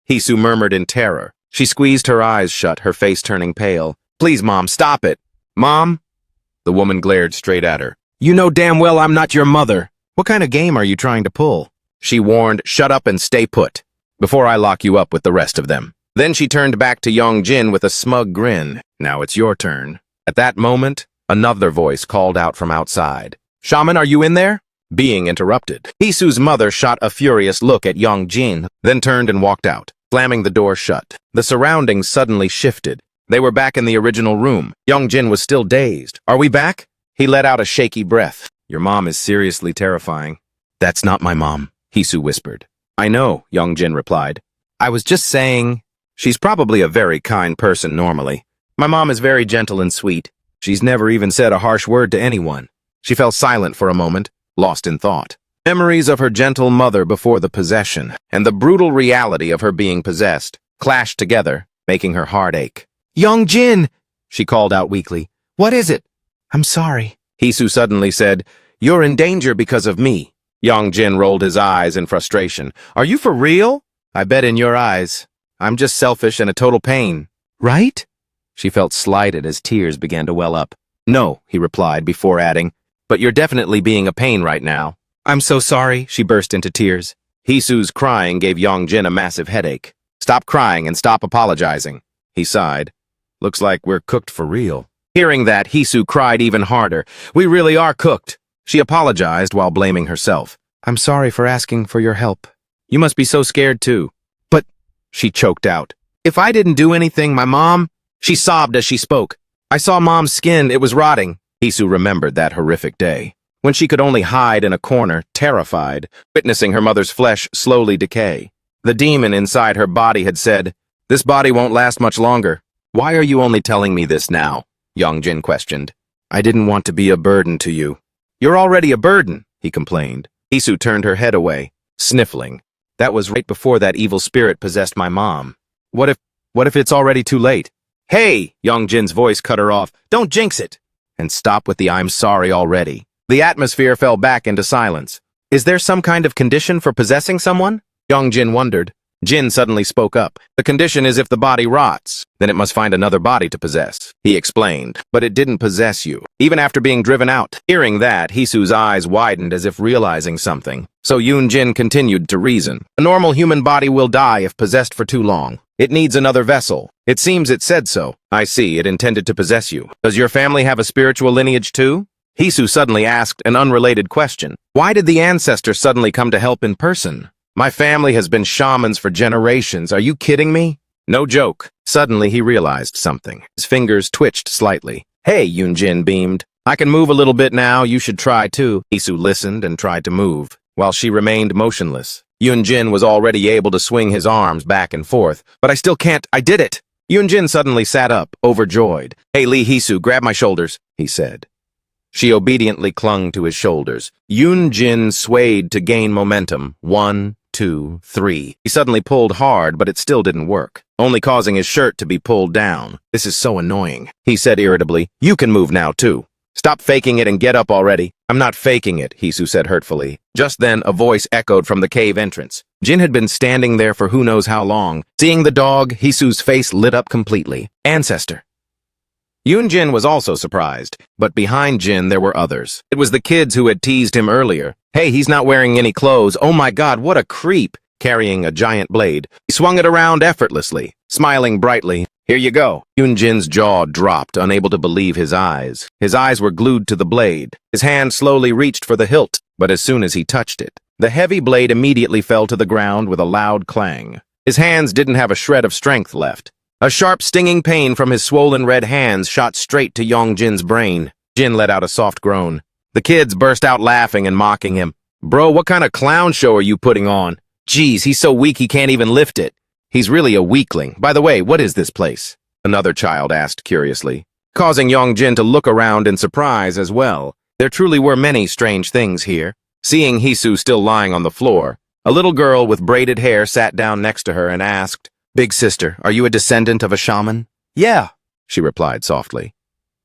A: Jisoo murmured in terror. She squeezed her eyes shut, her face turning pale. Please, Mom, stop it. Mom? The woman glared straight at her. You know damn well I'm not your mother. What kind of game are you trying to pull? She warned, shut up and stay put, before I lock you up with the rest of them. Then she turned back to Yongjin with a smug grin. Now it's your turn. At that moment, another voice called out from outside. Shaman, are you in there? Being interrupted. Jisoo's mother shot a furious look at Yongjin, then turned and walked out, slamming the door shut. The surroundings suddenly shifted. They were back in the original room. Yongjin was still dazed. Are we back? He let out a shaky breath. Your mom is seriously terrifying. That's not my mom, Jisoo whispered. I know, Yongjin replied. I was just saying, she's probably a very kind person normally. My mom is very gentle and sweet. She's never even said a harsh word to anyone. She fell silent for a moment, lost in thought. Memories of her gentle mother before the possession and the brutal reality of her being possessed clashed together, making her heart ache. Yongjin, she called out weakly. What is it? I'm sorry, Jisoo suddenly said. You're in danger because of me. Yongjin rolled his eyes in frustration. Are you for real? I bet in your eyes. I'm just selfish and a total pain. Right? She felt slighted as tears began to well up. No, he replied before adding, but you're definitely being a pain right now. I'm so sorry, she burst into tears. Jisoo's crying gave Yongjin a massive headache. Stop crying and stop apologizing. He sighed. Looks like we're cooked for real. Hearing that, Jisoo cried even harder. We really are cooked. She apologized while blaming herself. I'm sorry for asking for your help. You must be so scared too. But, she choked out. If I didn't do anything, my mom... She sobbed as she spoke. I saw Mom's skin, it was rotting. Jisoo remembered that horrific day, when she could only hide in a corner, terrified, witnessing her mother's flesh slowly decay. The demon inside her body had said, this body won't last much longer. Why are you only telling me this now? Yongjin questioned. I didn't want to be a burden to you. You're already a burden, he complained. Jisoo turned her head away, sniffling. That was right before that evil spirit possessed my mom. What if it's already too late? Hey, Yongjin's voice cut her off. Don't jinx it. And stop with the I'm sorry already. The atmosphere fell back into silence. Is there some kind of condition for possessing someone? Yongjin wondered. Jin suddenly spoke up. The condition is if the body rots, then it must find another body to possess, he explained. But it didn't possess you, even after being driven out. Hearing that, Jisoo's eyes widened as if realizing something. So Yunjin continued to reason. A normal human body will die if possessed for too long. It needs another vessel. It seems it said so. I see, it intended to possess you. Does your family have a spiritual lineage too? Jisoo suddenly asked an unrelated question. Why did the ancestors suddenly come to help in person? My family has been shamans for generations. Are you kidding me? No joke. Suddenly he realized something. His fingers twitched slightly. Hey, Yunjin beamed. I can move a little bit now. You should try too. Jisoo listened and tried to move, while she remained motionless. Yunjin was already able to swing his arms back and forth. But I still can't. I did it! Yunjin suddenly sat up, overjoyed. Hey, Lee Jisoo, grab my shoulders, he said. She obediently clung to his shoulders. Yunjin swayed to gain momentum. 1, 2, 3. He suddenly pulled hard, but it still didn't work, only causing his shirt to be pulled down. This is so annoying, he said irritably. You can move now, too. Stop faking it and get up already. I'm not faking it, Hisu said hurtfully. Just then, a voice echoed from the cave entrance. Jin had been standing there for who knows how long. Seeing the dog, Hisu's face lit up completely. Ancestor. Jin was also surprised, but behind Jin there were others. It was the kids who had teased him earlier. Hey, he's not wearing any clothes. Oh my god, what a creep! Carrying a giant blade, he swung it around effortlessly, smiling brightly. Here you go. Jin's jaw dropped, unable to believe his eyes. His eyes were glued to the blade. His hand slowly reached for the hilt, but as soon as he touched it, the heavy blade immediately fell to the ground with a loud clang. His hands didn't have a shred of strength left. A sharp, stinging pain from his swollen red hands shot straight to Jin's brain. Jin let out a soft groan. The kids burst out laughing and mocking him. Bro, what kind of clown show are you putting on? Geez, he's so weak he can't even lift it. He's really a weakling. By the way, what is this place? Another child asked curiously, causing Jin to look around in surprise as well. There truly were many strange things here. Seeing Hisu still lying on the floor, a little girl with braided hair sat down next to her and asked, Big sister, are you a descendant of a shaman? Yeah, she replied softly.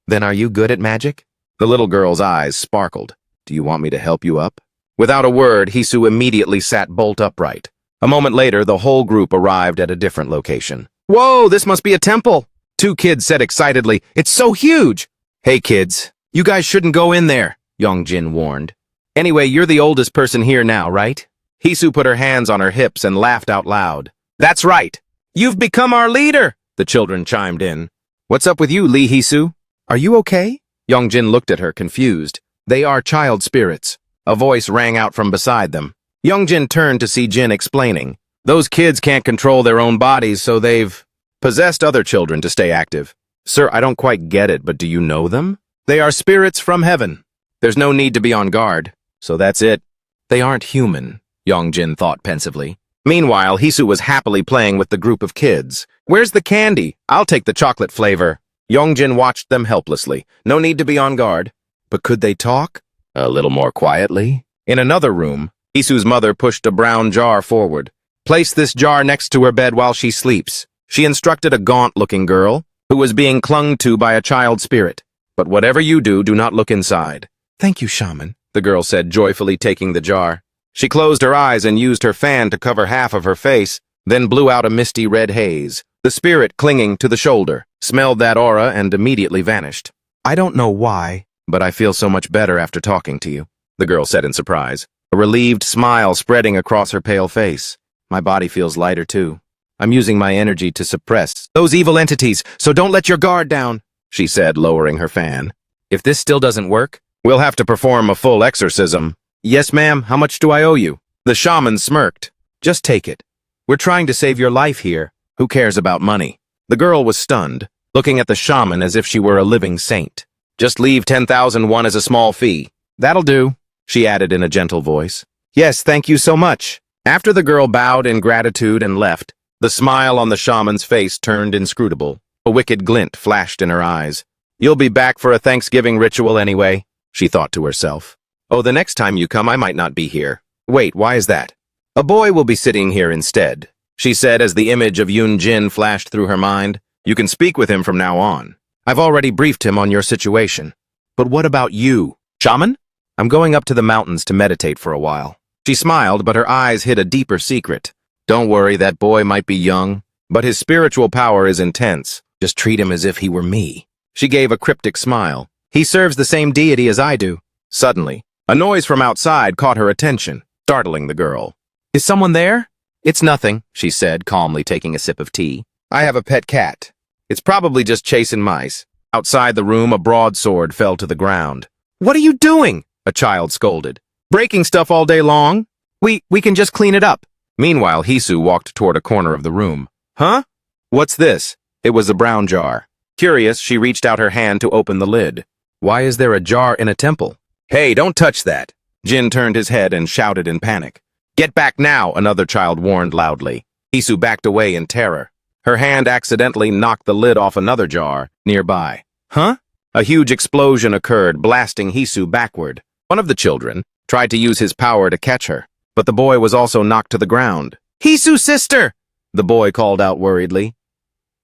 A: Then are you good at magic? The little girl's eyes sparkled. Do you want me to help you up? Without a word, Hisu immediately sat bolt upright. A moment later, the whole group arrived at a different location. Whoa, this must be a temple! Two kids said excitedly, It's so huge! Hey kids, you guys shouldn't go in there, Jin warned. Anyway, you're the oldest person here now, right? Hisu put her hands on her hips and laughed out loud. That's right! You've become our leader, the children chimed in. What's up with you, Lee Hisu? Are you okay? Jin looked at her, confused. They are child spirits. A voice rang out from beside them. Jin turned to see Jin explaining. Those kids can't control their own bodies, so they've possessed other children to stay active. Sir, I don't quite get it, but do you know them? They are spirits from heaven. There's no need to be on guard. So that's it. They aren't human, Jin thought pensively. Meanwhile, Hisu was happily playing with the group of kids. Where's the candy? I'll take the chocolate flavor. Jin watched them helplessly. No need to be on guard. But could they talk? A little more quietly. In another room, Hisu's mother pushed a brown jar forward. Place this jar next to her bed while she sleeps. She instructed a gaunt-looking girl who was being clung to by a child spirit. But whatever you do, do not look inside. Thank you, shaman, the girl said, joyfully taking the jar. She closed her eyes and used her fan to cover half of her face, then blew out a misty red haze. The spirit, clinging to the shoulder, smelled that aura and immediately vanished. I don't know why, but I feel so much better after talking to you, the girl said in surprise, a relieved smile spreading across her pale face. My body feels lighter too. I'm using my energy to suppress those evil entities, so don't let your guard down, she said, lowering her fan. If this still doesn't work, we'll have to perform a full exorcism. Yes, ma'am, how much do I owe you? The shaman smirked. Just take it. We're trying to save your life here. Who cares about money? The girl was stunned, looking at the shaman as if she were a living saint. Just leave 10,001 as a small fee. That'll do, she added in a gentle voice. Yes, thank you so much. After the girl bowed in gratitude and left, the smile on the shaman's face turned inscrutable. A wicked glint flashed in her eyes. You'll be back for a Thanksgiving ritual anyway, she thought to herself. Oh, the next time you come, I might not be here. Wait, why is that? A boy will be sitting here instead, she said as the image of Jin flashed through her mind. You can speak with him from now on. I've already briefed him on your situation. But what about you, shaman? I'm going up to the mountains to meditate for a while. She smiled, but her eyes hid a deeper secret. Don't worry, that boy might be young, but his spiritual power is intense. Just treat him as if he were me. She gave a cryptic smile. He serves the same deity as I do. Suddenly, a noise from outside caught her attention, startling the girl. Is someone there? It's nothing, she said, calmly taking a sip of tea. I have a pet cat. It's probably just chasing mice. Outside the room, a broadsword fell to the ground. What are you doing? A child scolded. Breaking stuff all day long? We can just clean it up. Meanwhile, Hisu walked toward a corner of the room. Huh? What's this? It was a brown jar. Curious, she reached out her hand to open the lid. Why is there a jar in a temple? Hey, don't touch that. Jin turned his head and shouted in panic. Get back now, another child warned loudly. Hisu backed away in terror. Her hand accidentally knocked the lid off another jar nearby. Huh? A huge explosion occurred, blasting Hisu backward. One of the children tried to use his power to catch her, but the boy was also knocked to the ground. "Hisu, sister!" the boy called out worriedly.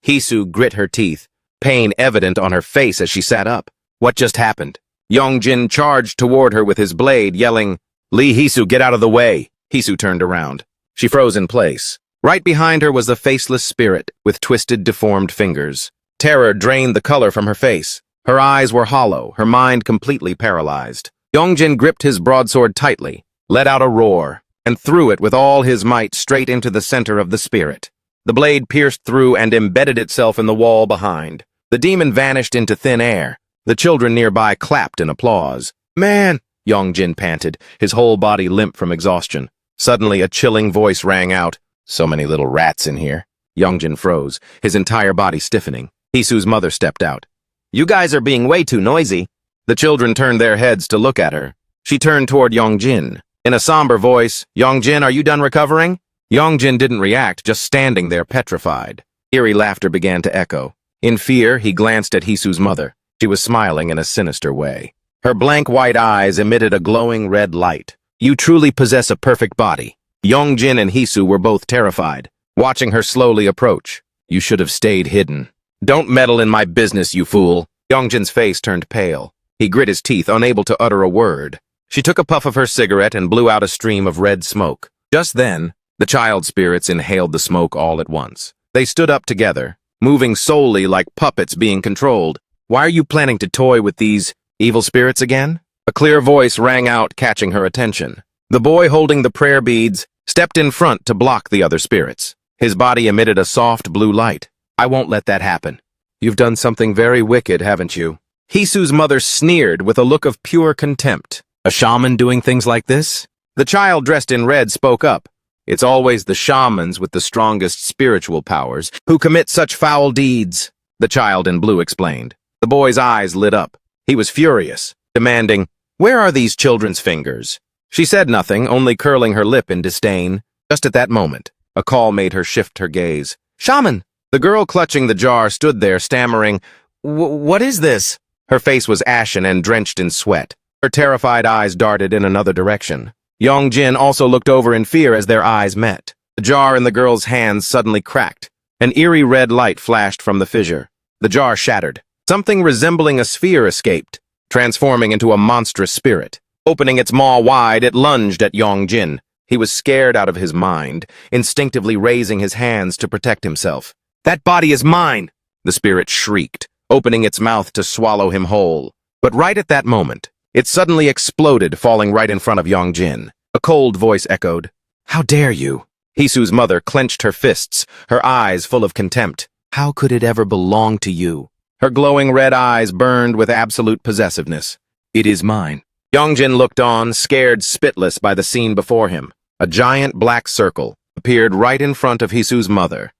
A: Hisu grit her teeth, pain evident on her face as she sat up. What just happened? Yongjin charged toward her with his blade, yelling, "Lee Hisu, get out of the way!" Hisu turned around. She froze in place. Right behind her was the faceless spirit, with twisted, deformed fingers. Terror drained the color from her face. Her eyes were hollow, her mind completely paralyzed. Yongjin gripped his broadsword tightly, let out a roar, and threw it with all his might straight into the center of the spirit. The blade pierced through and embedded itself in the wall behind. The demon vanished into thin air. The children nearby clapped in applause. "Man!" Yongjin panted, his whole body limp from exhaustion. Suddenly, a chilling voice rang out. "So many little rats in here." Yongjin froze, his entire body stiffening. Hisu's mother stepped out. "You guys are being way too noisy." The children turned their heads to look at her. She turned toward Yongjin. In a somber voice, "Yongjin, are you done recovering?" Yongjin didn't react, just standing there petrified. Eerie laughter began to echo. In fear, he glanced at Hisu's mother. She was smiling in a sinister way. Her blank white eyes emitted a glowing red light. "You truly possess a perfect body." Yongjin and Hisu were both terrified, watching her slowly approach. "You should have stayed hidden." "Don't meddle in my business, you fool." Yongjin's face turned pale. He grit his teeth, unable to utter a word. She took a puff of her cigarette and blew out a stream of red smoke. Just then, the child spirits inhaled the smoke all at once. They stood up together, moving solely like puppets being controlled. "Why are you planning to toy with these evil spirits again?" A clear voice rang out, catching her attention. The boy holding the prayer beads stepped in front to block the other spirits. His body emitted a soft blue light. "I won't let that happen. You've done something very wicked, haven't you?" Hisu's mother sneered with a look of pure contempt. "A shaman doing things like this?" The child dressed in red spoke up. "It's always the shamans with the strongest spiritual powers who commit such foul deeds," the child in blue explained. The boy's eyes lit up. He was furious, demanding, "Where are these children's fingers?" She said nothing, only curling her lip in disdain. Just at that moment, a call made her shift her gaze. "Shaman!" The girl clutching the jar stood there, stammering, What is this?" Her face was ashen and drenched in sweat. Her terrified eyes darted in another direction. Yongjin also looked over in fear as their eyes met. The jar in the girl's hands suddenly cracked. An eerie red light flashed from the fissure. The jar shattered. Something resembling a sphere escaped, transforming into a monstrous spirit. Opening its maw wide, it lunged at Yongjin. He was scared out of his mind, instinctively raising his hands to protect himself. "That body is mine!" the spirit shrieked, opening its mouth to swallow him whole. But right at that moment, it suddenly exploded, falling right in front of Yongjin. A cold voice echoed, "How dare you?" Hisu's mother clenched her fists, her eyes full of contempt. "How could it ever belong to you?" Her glowing red eyes burned with absolute possessiveness. "It is mine." Yongjin looked on, scared spitless by the scene before him. A giant black circle appeared right in front of Hisu's mother.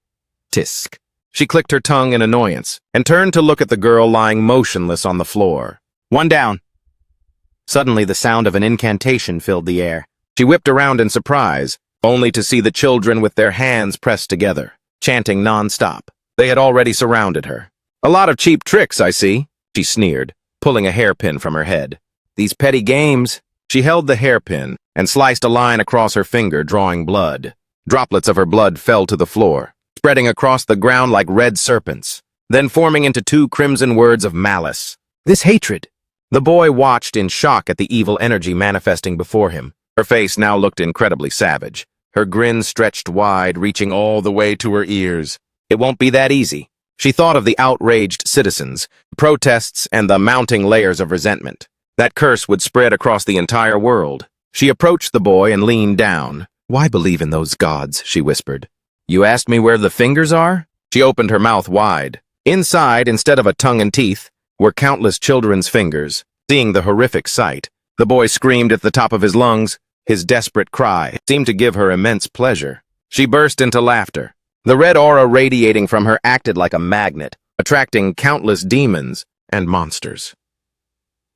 A: Tisk. She clicked her tongue in annoyance and turned to look at the girl lying motionless on the floor. "One down." Suddenly, the sound of an incantation filled the air. She whipped around in surprise, only to see the children with their hands pressed together, chanting non-stop. They had already surrounded her. "A lot of cheap tricks, I see," she sneered, pulling a hairpin from her head. "These petty games." She held the hairpin and sliced a line across her finger, drawing blood. Droplets of her blood fell to the floor, spreading across the ground like red serpents, then forming into 2 crimson words of malice. "This hatred." The boy watched in shock at the evil energy manifesting before him. Her face now looked incredibly savage. Her grin stretched wide, reaching all the way to her ears. It won't be that easy. She thought of the outraged citizens, protests, and the mounting layers of resentment. That curse would spread across the entire world. She approached the boy and leaned down. "Why believe in those gods?" she whispered. "You asked me where the fingers are?" She opened her mouth wide. Inside, instead of a tongue and teeth, were countless children's fingers. Seeing the horrific sight, the boy screamed at the top of his lungs. His desperate cry seemed to give her immense pleasure. She burst into laughter. The red aura radiating from her acted like a magnet, attracting countless demons and monsters.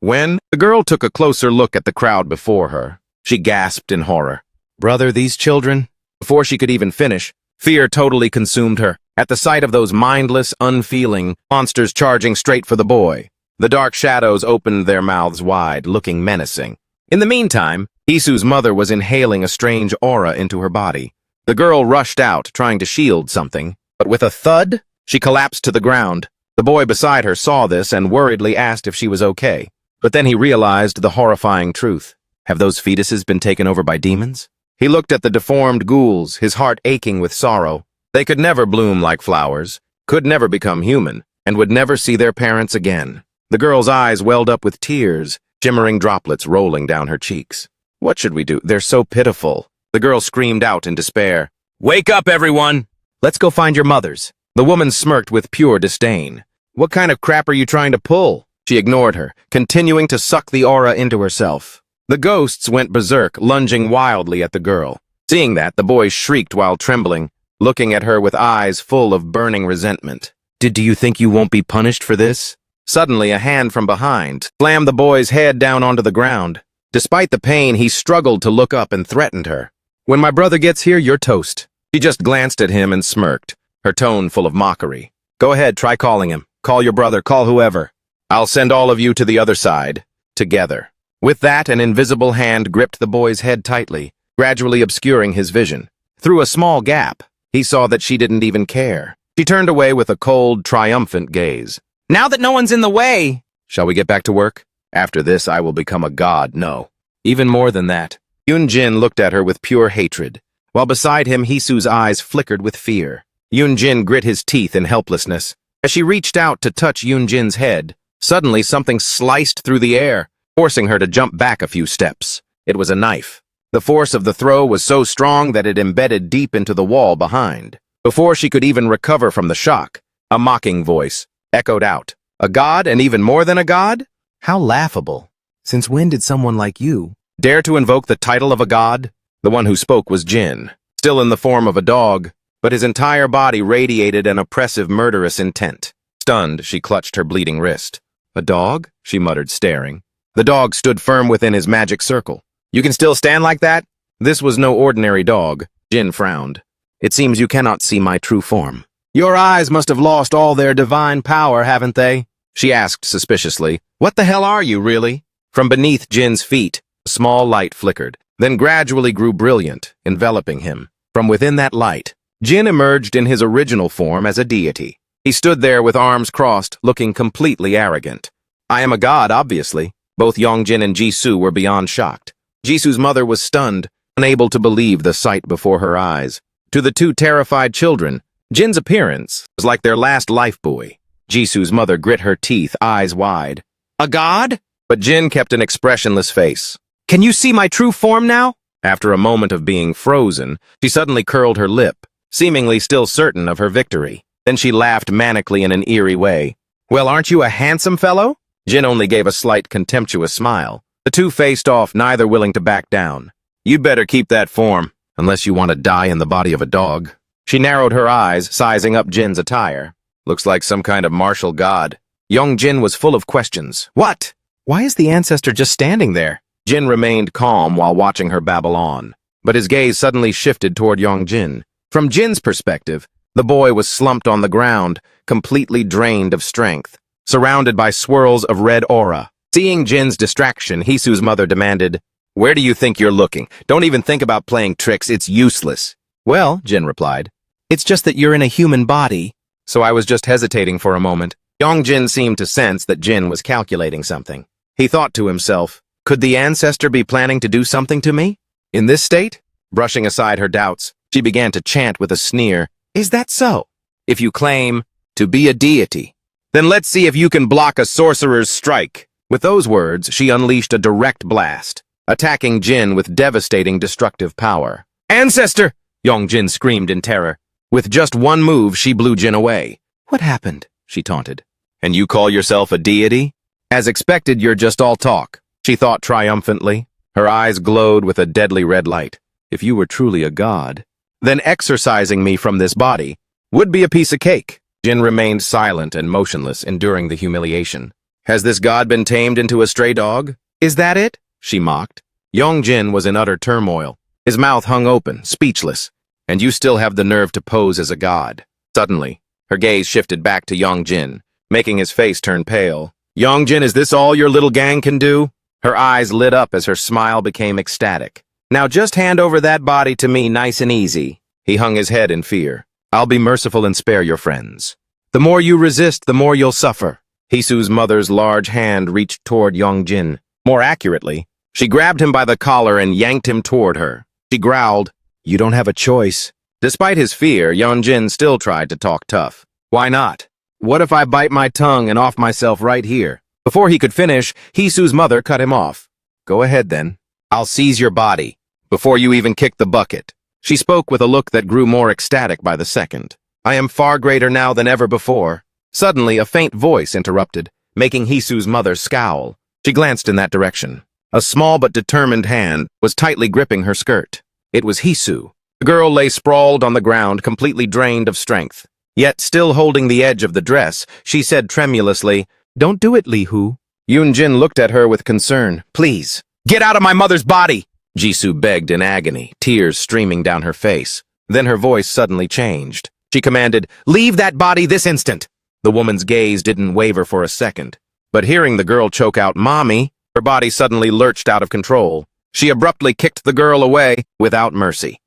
A: When the girl took a closer look at the crowd before her, she gasped in horror. "Brother, these children..." Before she could even finish, fear totally consumed her. At the sight of those mindless, unfeeling monsters charging straight for the boy, the dark shadows opened their mouths wide, looking menacing. In the meantime, Isu's mother was inhaling a strange aura into her body. The girl rushed out, trying to shield something, but with a thud, she collapsed to the ground. The boy beside her saw this and worriedly asked if she was okay. But then he realized the horrifying truth. Have those fetuses been taken over by demons? He looked at the deformed ghouls, his heart aching with sorrow. They could never bloom like flowers, could never become human, and would never see their parents again. The girl's eyes welled up with tears, shimmering droplets rolling down her cheeks. What should we do? They're so pitiful. The girl screamed out in despair. Wake up, everyone! Let's go find your mothers. The woman smirked with pure disdain. What kind of crap are you trying to pull? She ignored her, continuing to suck the aura into herself. The ghosts went berserk, lunging wildly at the girl. Seeing that, the boy shrieked while trembling, looking at her with eyes full of burning resentment. Do you think you won't be punished for this? Suddenly, a hand from behind slammed the boy's head down onto the ground. Despite the pain, he struggled to look up and threatened her. When my brother gets here, you're toast. She just glanced at him and smirked, her tone full of mockery. Go ahead, try calling him. Call your brother, call whoever. I'll send all of you to the other side, together. With that, an invisible hand gripped the boy's head tightly, gradually obscuring his vision. Through a small gap, he saw that she didn't even care. She turned away with a cold, triumphant gaze. Now that no one's in the way, shall we get back to work? After this, I will become a god, no. Even more than that. Yoon-jin looked at her with pure hatred, while beside him, Hisu's eyes flickered with fear. Yoon-jin grit his teeth in helplessness. As she reached out to touch Yoon-jin's head, suddenly something sliced through the air, forcing her to jump back a few steps. It was a knife. The force of the throw was so strong that it embedded deep into the wall behind. Before she could even recover from the shock, a mocking voice echoed out. A god, and even more than a god? How laughable. Since when did someone like you dare to invoke the title of a god? The one who spoke was Jin, still in the form of a dog, but his entire body radiated an oppressive, murderous intent. Stunned, she clutched her bleeding wrist. A dog? She muttered, staring. The dog stood firm within his magic circle. You can still stand like that? This was no ordinary dog. Jin frowned. It seems you cannot see my true form. Your eyes must have lost all their divine power, haven't they? She asked suspiciously. What the hell are you, really? From beneath Jin's feet, a small light flickered, then gradually grew brilliant, enveloping him. From within that light, Jin emerged in his original form as a deity. He stood there with arms crossed, looking completely arrogant. I am a god, obviously. Both Yongjin and Jisoo were beyond shocked. Jisoo's mother was stunned, unable to believe the sight before her eyes. To the two terrified children, Jin's appearance was like their last life buoy. Jisoo's mother grit her teeth, eyes wide. A god? But Jin kept an expressionless face. Can you see my true form now? After a moment of being frozen, she suddenly curled her lip, seemingly still certain of her victory. Then she laughed manically in an eerie way. Well, aren't you a handsome fellow? Jin only gave a slight contemptuous smile. The two faced off, neither willing to back down. You'd better keep that form, unless you want to die in the body of a dog. She narrowed her eyes, sizing up Jin's attire. Looks like some kind of martial god. Young Jin was full of questions. What? Why is the ancestor just standing there? Jin remained calm while watching her babble on, but his gaze suddenly shifted toward Young Jin. From Jin's perspective, the boy was slumped on the ground, completely drained of strength, surrounded by swirls of red aura. Seeing Jin's distraction, Hisu's mother demanded, Where do you think you're looking? Don't even think about playing tricks, it's useless. Well, Jin replied, it's just that you're in a human body. So I was just hesitating for a moment. Yongjin seemed to sense that Jin was calculating something. He thought to himself, could the ancestor be planning to do something to me? In this state? Brushing aside her doubts, she began to chant with a sneer, Is that so? If you claim to be a deity, then let's see if you can block a sorcerer's strike. With those words, she unleashed a direct blast, attacking Jin with devastating destructive power. Ancestor! Yongjin screamed in terror. With just one move, she blew Jin away. What happened? She taunted. And you call yourself a deity? As expected, you're just all talk, she thought triumphantly. Her eyes glowed with a deadly red light. If you were truly a god, then exorcising me from this body would be a piece of cake. Jin remained silent and motionless, enduring the humiliation. Has this god been tamed into a stray dog? Is that it? She mocked. Yongjin was in utter turmoil. His mouth hung open, speechless. And you still have the nerve to pose as a god. Suddenly, her gaze shifted back to Yongjin, making his face turn pale. Yongjin, is this all your little gang can do? Her eyes lit up as her smile became ecstatic. Now just hand over that body to me nice and easy. He hung his head in fear. I'll be merciful and spare your friends. The more you resist, the more you'll suffer. Hisu's mother's large hand reached toward Yongjin. More accurately, she grabbed him by the collar and yanked him toward her. She growled, "You don't have a choice." Despite his fear, Yongjin still tried to talk tough. "Why not? What if I bite my tongue and off myself right here?" Before he could finish, Hisu's mother cut him off. "Go ahead then. I'll seize your body before you even kick the bucket." She spoke with a look that grew more ecstatic by the second. "I am far greater now than ever before." Suddenly, a faint voice interrupted, making Hisu's mother scowl. She glanced in that direction. A small but determined hand was tightly gripping her skirt. It was Hisu. The girl lay sprawled on the ground, completely drained of strength. Yet, still holding the edge of the dress, she said tremulously, "Don't do it, Li-hu." Yoonjin looked at her with concern. "Please, get out of my mother's body!" Jisoo begged in agony, tears streaming down her face. Then her voice suddenly changed. She commanded, "Leave that body this instant!" The woman's gaze didn't waver for a second. But hearing the girl choke out, "Mommy," her body suddenly lurched out of control. She abruptly kicked the girl away without mercy.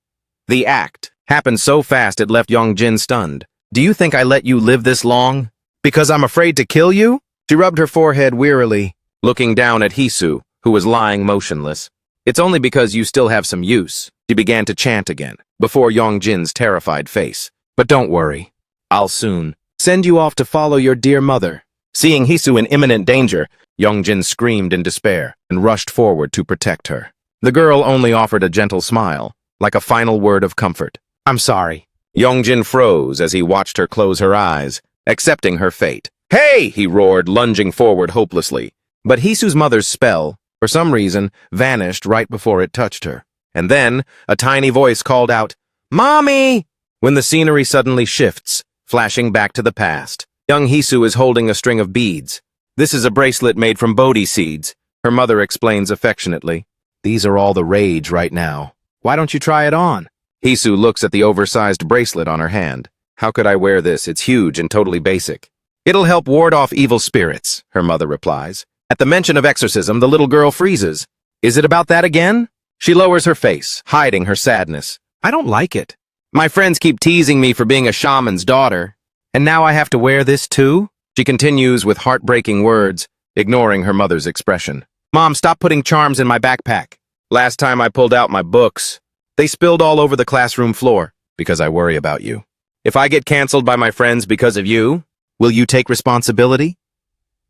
A: The act happened so fast it left Yongjin stunned. "Do you think I let you live this long? Because I'm afraid to kill you?" She rubbed her forehead wearily, looking down at Hisu, who was lying motionless. "It's only because you still have some use," she began to chant again, before Yongjin's terrified face. "But don't worry. I'll soon send you off to follow your dear mother." Seeing Hisu in imminent danger, Yongjin screamed in despair and rushed forward to protect her. The girl only offered a gentle smile, like a final word of comfort. "I'm sorry." Yongjin froze as he watched her close her eyes, accepting her fate. "Hey!" he roared, lunging forward hopelessly. But Hisu's mother's spell, for some reason, vanished right before it touched her. And then, a tiny voice called out, "Mommy!" When the scenery suddenly shifts, flashing back to the past. Young Hisu is holding a string of beads. "This is a bracelet made from Bodhi seeds," her mother explains affectionately. "These are all the rage right now. Why don't you try it on?" Hisu looks at the oversized bracelet on her hand. "How could I wear this? It's huge and totally basic." "It'll help ward off evil spirits," her mother replies. At the mention of exorcism, the little girl freezes. "Is it about that again?" She lowers her face, hiding her sadness. "I don't like it. My friends keep teasing me for being a shaman's daughter. And now I have to wear this too?" She continues with heartbreaking words, ignoring her mother's expression. "Mom, stop putting charms in my backpack. Last time I pulled out my books, they spilled all over the classroom floor because I worry about you. If I get canceled by my friends because of you, will you take responsibility?"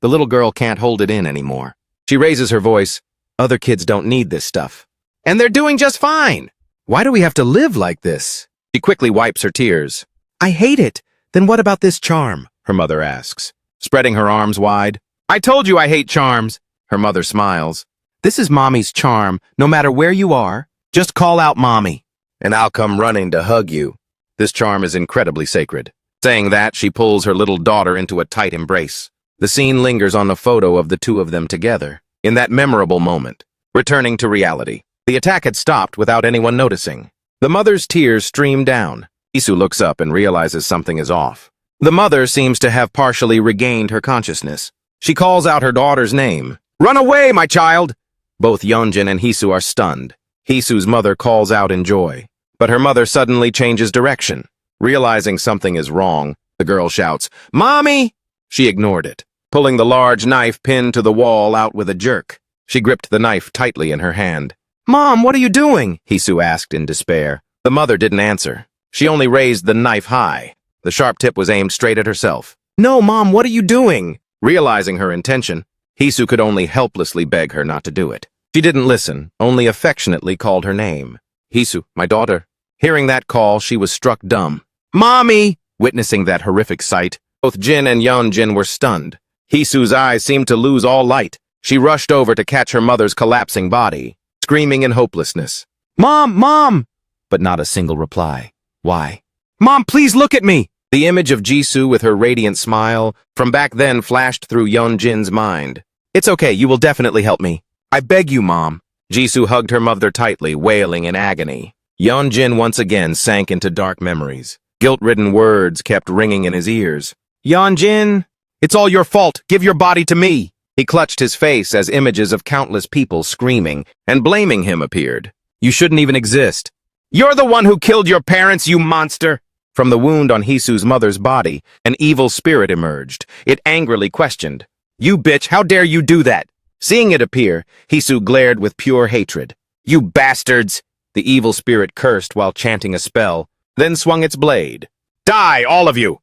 A: The little girl can't hold it in anymore. She raises her voice. "Other kids don't need this stuff. And they're doing just fine. Why do we have to live like this?" She quickly wipes her tears. "I hate it. Then what about this charm?" her mother asks, spreading her arms wide. "I told you I hate charms." Her mother smiles. "This is Mommy's charm. No matter where you are, just call out Mommy, and I'll come running to hug you. This charm is incredibly sacred." Saying that, she pulls her little daughter into a tight embrace. The scene lingers on the photo of the two of them together, in that memorable moment. Returning to reality. The attack had stopped without anyone noticing. The mother's tears stream down. Hisu looks up and realizes something is off. The mother seems to have partially regained her consciousness. She calls out her daughter's name. "Run away, my child!" Both Yeonjin and Hisu are stunned. Hisu's mother calls out in joy. But her mother suddenly changes direction. Realizing something is wrong, the girl shouts, "Mommy!" She ignored it, pulling the large knife pinned to the wall out with a jerk. She gripped the knife tightly in her hand. "Mom, what are you doing?" Hisu asked in despair. The mother didn't answer. She only raised the knife high. The sharp tip was aimed straight at herself. "No, Mom, what are you doing?" Realizing her intention, Hisu could only helplessly beg her not to do it. She didn't listen, only affectionately called her name. "Hisu, my daughter." Hearing that call, she was struck dumb. "Mommy!" Witnessing that horrific sight, both Jin and Yeonjin were stunned. Hisu's eyes seemed to lose all light. She rushed over to catch her mother's collapsing body, screaming in hopelessness. "Mom! Mom!" But not a single reply. Why? "Mom, please look at me!" The image of Jisoo with her radiant smile from back then flashed through Yeonjin's mind. "It's okay, you will definitely help me. I beg you, Mom." Jisoo hugged her mother tightly, wailing in agony. Yeonjin once again sank into dark memories. Guilt-ridden words kept ringing in his ears. "Yeonjin, it's all your fault. Give your body to me." He clutched his face as images of countless people screaming and blaming him appeared. You shouldn't even exist. You're the one who killed your parents, you monster! From the wound on Hisu's mother's body, an evil spirit emerged. It angrily questioned. You bitch, how dare you do that? Seeing it appear, Hisu glared with pure hatred. You bastards! The evil spirit cursed while chanting a spell, then swung its blade. Die, all of you!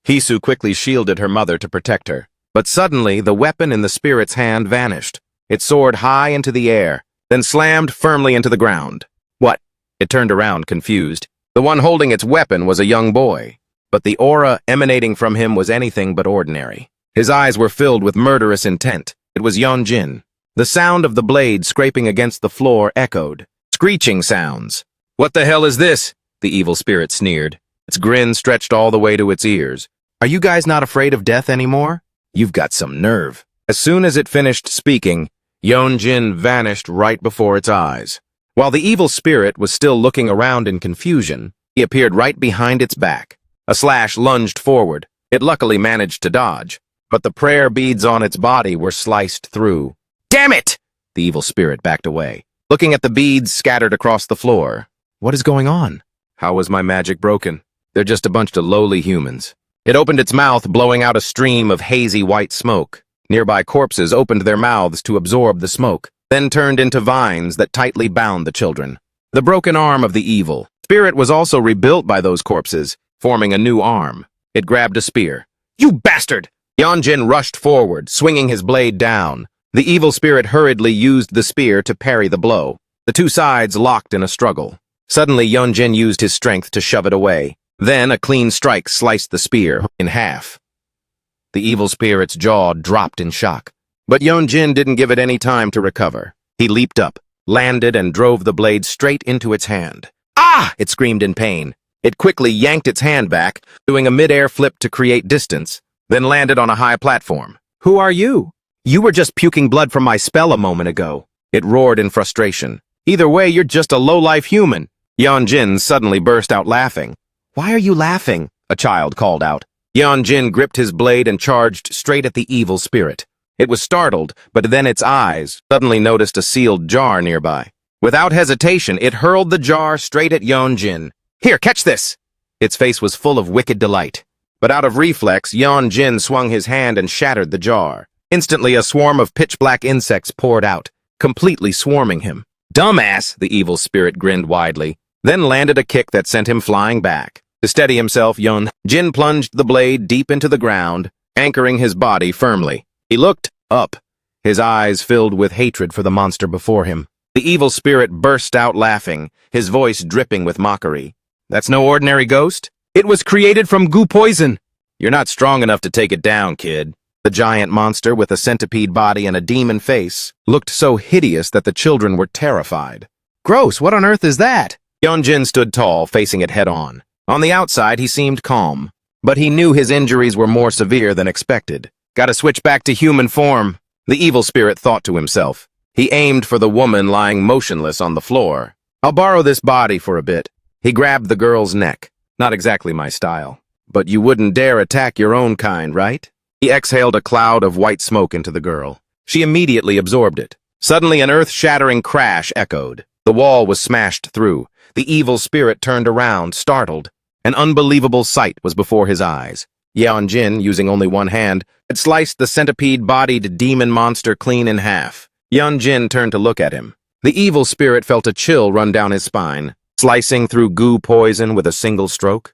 A: Hisu quickly shielded her mother to protect her. But suddenly, the weapon in the spirit's hand vanished. It soared high into the air, then slammed firmly into the ground. What? It turned around, confused. The one holding its weapon was a young boy, but the aura emanating from him was anything but ordinary. His eyes were filled with murderous intent. It was Yeonjin. The sound of the blade scraping against the floor echoed. Screeching sounds. What the hell is this? The evil spirit sneered. Its grin stretched all the way to its ears. Are you guys not afraid of death anymore? You've got some nerve. As soon as it finished speaking, Yeonjin vanished right before its eyes. While the evil spirit was still looking around in confusion, he appeared right behind its back. A slash lunged forward. It luckily managed to dodge, but the prayer beads on its body were sliced through. Damn it! The evil spirit backed away, looking at the beads scattered across the floor. What is going on? How was my magic broken? They're just a bunch of lowly humans. It opened its mouth, blowing out a stream of hazy white smoke. Nearby corpses opened their mouths to absorb the smoke, then turned into vines that tightly bound the children. The broken arm of the evil spirit was also rebuilt by those corpses, forming a new arm. It grabbed a spear. You bastard! Yeonjin rushed forward, swinging his blade down. The evil spirit hurriedly used the spear to parry the blow. The two sides locked in a struggle. Suddenly, Yeonjin used his strength to shove it away. Then a clean strike sliced the spear in half. The evil spirit's jaw dropped in shock. But Yeonjin didn't give it any time to recover. He leaped up, landed, and drove the blade straight into its hand. Ah! It screamed in pain. It quickly yanked its hand back, doing a mid-air flip to create distance, then landed on a high platform. Who are you? You were just puking blood from my spell a moment ago. It roared in frustration. Either way, you're just a low-life human. Yeonjin suddenly burst out laughing. Why are you laughing? A child called out. Yeonjin gripped his blade and charged straight at the evil spirit. It was startled, but then its eyes suddenly noticed a sealed jar nearby. Without hesitation, it hurled the jar straight at Yeonjin. Here, catch this! Its face was full of wicked delight. But out of reflex, Yeonjin swung his hand and shattered the jar. Instantly, a swarm of pitch-black insects poured out, completely swarming him. Dumbass, the evil spirit grinned widely, then landed a kick that sent him flying back. To steady himself, Yeonjin plunged the blade deep into the ground, anchoring his body firmly. He looked up, his eyes filled with hatred for the monster before him. The evil spirit burst out laughing, his voice dripping with mockery. That's no ordinary ghost. It was created from goo poison. You're not strong enough to take it down, kid. The giant monster with a centipede body and a demon face looked so hideous that the children were terrified. Gross, what on earth is that? Yeonjin stood tall, facing it head-on. On the outside, he seemed calm, but he knew his injuries were more severe than expected. Gotta switch back to human form, the evil spirit thought to himself. He aimed for the woman lying motionless on the floor. I'll borrow this body for a bit. He grabbed the girl's neck. Not exactly my style. But you wouldn't dare attack your own kind, right? He exhaled a cloud of white smoke into the girl. She immediately absorbed it. Suddenly, an earth-shattering crash echoed. The wall was smashed through. The evil spirit turned around, startled. An unbelievable sight was before his eyes. Yeonjin, using only one hand, had sliced the centipede-bodied demon monster clean in half. Yeonjin turned to look at him. The evil spirit felt a chill run down his spine, slicing through goo poison with a single stroke.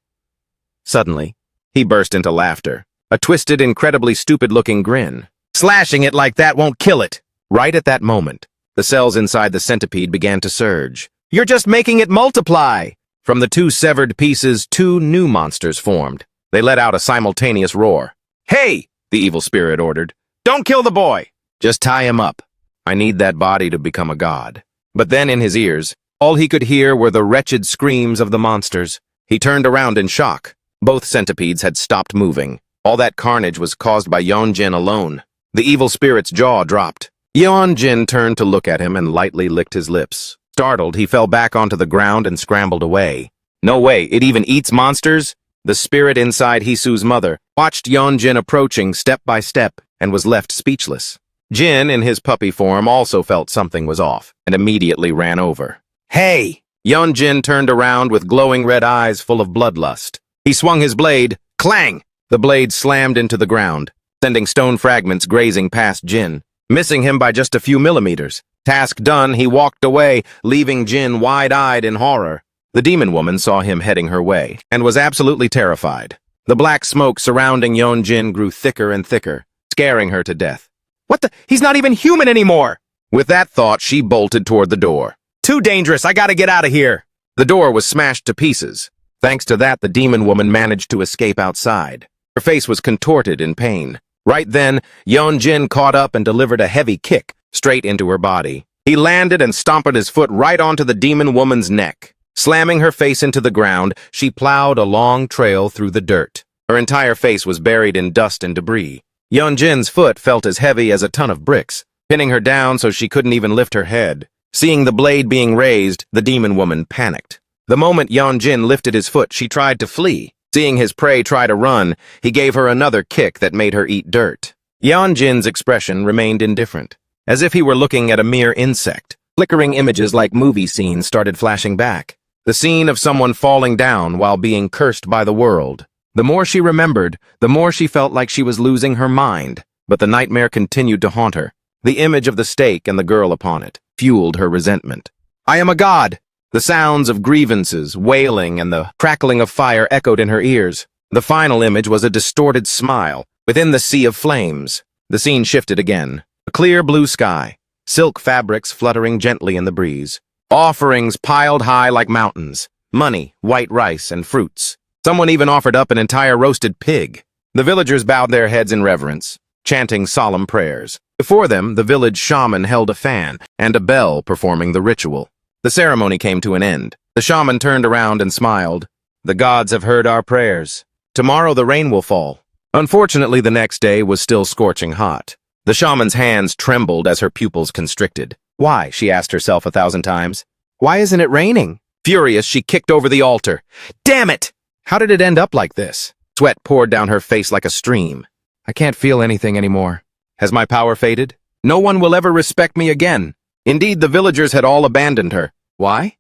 A: Suddenly, he burst into laughter, a twisted, incredibly stupid-looking grin. Slashing it like that won't kill it. Right at that moment, the cells inside the centipede began to surge. You're just making it multiply! From the two severed pieces, two new monsters formed. They let out a simultaneous roar. Hey! The evil spirit ordered. Don't kill the boy! Just tie him up. I need that body to become a god. But then in his ears, all he could hear were the wretched screams of the monsters. He turned around in shock. Both centipedes had stopped moving. All that carnage was caused by Yeonjin alone. The evil spirit's jaw dropped. Yeonjin turned to look at him and lightly licked his lips. Startled, he fell back onto the ground and scrambled away. No way, it even eats monsters? The spirit inside Hisu's mother watched Yeonjin approaching step by step and was left speechless. Jin, in his puppy form, also felt something was off and immediately ran over. "Hey!" Yeonjin turned around with glowing red eyes full of bloodlust. He swung his blade. Clang! The blade slammed into the ground, sending stone fragments grazing past Jin, missing him by just a few millimeters. Task done, he walked away, leaving Jin wide-eyed in horror. The demon woman saw him heading her way and was absolutely terrified. The black smoke surrounding Yeonjin grew thicker and thicker, scaring her to death. "What the? He's not even human anymore!" With that thought, she bolted toward the door. "Too dangerous, I gotta get out of here!" The door was smashed to pieces. Thanks to that, the demon woman managed to escape outside. Her face was contorted in pain. Right then, Yeonjin caught up and delivered a heavy kick straight into her body. He landed and stomped his foot right onto the demon woman's neck. Slamming her face into the ground, she plowed a long trail through the dirt. Her entire face was buried in dust and debris. Yeonjin's foot felt as heavy as a ton of bricks, pinning her down so she couldn't even lift her head. Seeing the blade being raised, the demon woman panicked. The moment Yeonjin lifted his foot, she tried to flee. Seeing his prey try to run, he gave her another kick that made her eat dirt. Yeonjin's expression remained indifferent, as if he were looking at a mere insect. Flickering images like movie scenes started flashing back. The scene of someone falling down while being cursed by the world. The more she remembered, the more she felt like she was losing her mind. But the nightmare continued to haunt her. The image of the stake and the girl upon it fueled her resentment. "I am a god!" The sounds of grievances, wailing, and the crackling of fire echoed in her ears. The final image was a distorted smile within the sea of flames. The scene shifted again. A clear blue sky, silk fabrics fluttering gently in the breeze. Offerings piled high like mountains, money, white rice, and fruits. Someone even offered up an entire roasted pig. The villagers bowed their heads in reverence, chanting solemn prayers. Before them, the village shaman held a fan and a bell performing the ritual. The ceremony came to an end. The shaman turned around and smiled. "The gods have heard our prayers. Tomorrow the rain will fall." Unfortunately, the next day was still scorching hot. The shaman's hands trembled as her pupils constricted. Why, she asked herself 1,000 times. Why isn't it raining? Furious, she kicked over the altar. Damn it! How did it end up like this? Sweat poured down her face like a stream. I can't feel anything anymore. Has my power faded? No one will ever respect me again. Indeed, the villagers had all abandoned her. Why?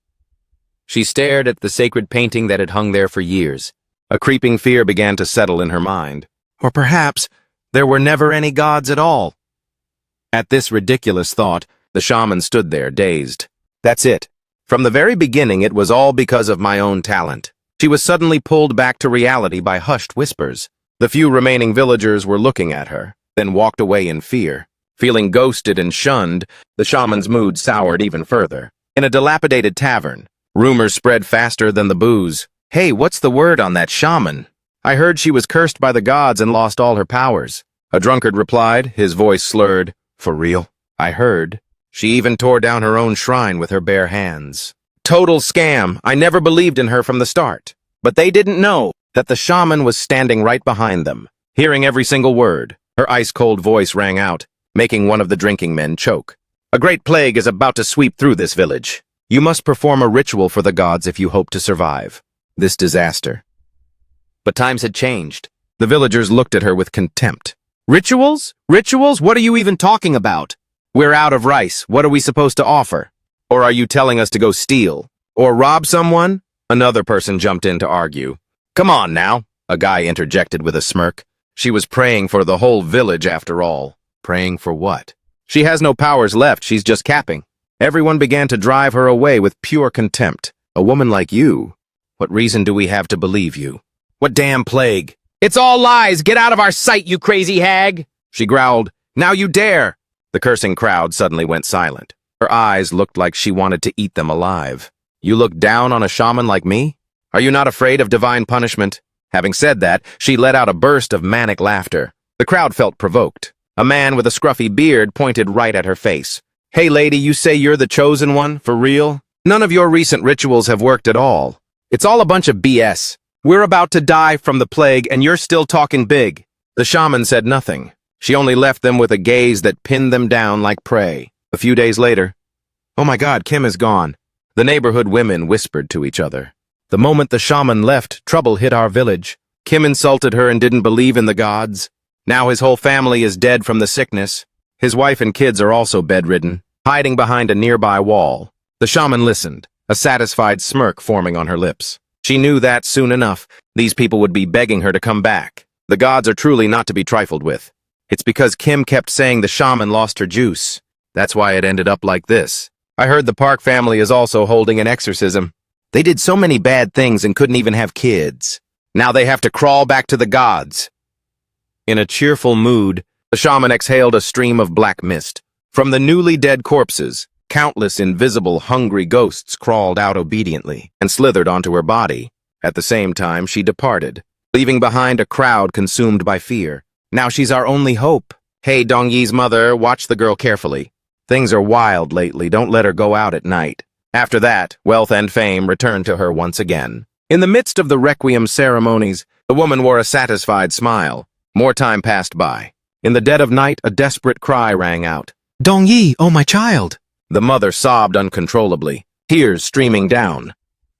A: She stared at the sacred painting that had hung there for years. A creeping fear began to settle in her mind. Or perhaps there were never any gods at all. At this ridiculous thought, the shaman stood there, dazed. That's it. From the very beginning, it was all because of my own talent. She was suddenly pulled back to reality by hushed whispers. The few remaining villagers were looking at her, then walked away in fear. Feeling ghosted and shunned, the shaman's mood soured even further. In a dilapidated tavern, rumors spread faster than the booze. Hey, what's the word on that shaman? I heard she was cursed by the gods and lost all her powers. A drunkard replied, his voice slurred. For real? I heard. She even tore down her own shrine with her bare hands. Total scam. I never believed in her from the start. But they didn't know that the shaman was standing right behind them, hearing every single word. Her ice-cold voice rang out, making one of the drinking men choke. A great plague is about to sweep through this village. You must perform a ritual for the gods if you hope to survive this disaster. But times had changed. The villagers looked at her with contempt. Rituals? Rituals? What are you even talking about? We're out of rice. What are we supposed to offer? Or are you telling us to go steal? Or rob someone? Another person jumped in to argue. Come on now, a guy interjected with a smirk. She was praying for the whole village after all. Praying for what? She has no powers left, she's just capping. Everyone began to drive her away with pure contempt. A woman like you? What reason do we have to believe you? What damn plague? It's all lies! Get out of our sight, you crazy hag! She growled. Now you dare! The cursing crowd suddenly went silent. Her eyes looked like she wanted to eat them alive. You look down on a shaman like me? Are you not afraid of divine punishment? Having said that, she let out a burst of manic laughter. The crowd felt provoked. A man with a scruffy beard pointed right at her face. Hey lady, you say you're the chosen one, for real? None of your recent rituals have worked at all. It's all a bunch of BS. We're about to die from the plague and you're still talking big. The shaman said nothing. She only left them with a gaze that pinned them down like prey. A few days later, oh my God, Kim is gone. The neighborhood women whispered to each other. The moment the shaman left, trouble hit our village. Kim insulted her and didn't believe in the gods. Now his whole family is dead from the sickness. His wife and kids are also bedridden, hiding behind a nearby wall. The shaman listened, a satisfied smirk forming on her lips. She knew that soon enough, these people would be begging her to come back. The gods are truly not to be trifled with. It's because Kim kept saying the shaman lost her juice. That's why it ended up like this. I heard the Park family is also holding an exorcism. They did so many bad things and couldn't even have kids. Now they have to crawl back to the gods. In a cheerful mood, the shaman exhaled a stream of black mist. From the newly dead corpses, countless invisible, hungry ghosts crawled out obediently and slithered onto her body. At the same time, she departed, leaving behind a crowd consumed by fear. Now she's our only hope. Hey, Dongyi's mother, watch the girl carefully. Things are wild lately, don't let her go out at night. After that, wealth and fame returned to her once again. In the midst of the requiem ceremonies, the woman wore a satisfied smile. More time passed by. In the dead of night, a desperate cry rang out. Dongyi, oh my child! The mother sobbed uncontrollably, tears streaming down.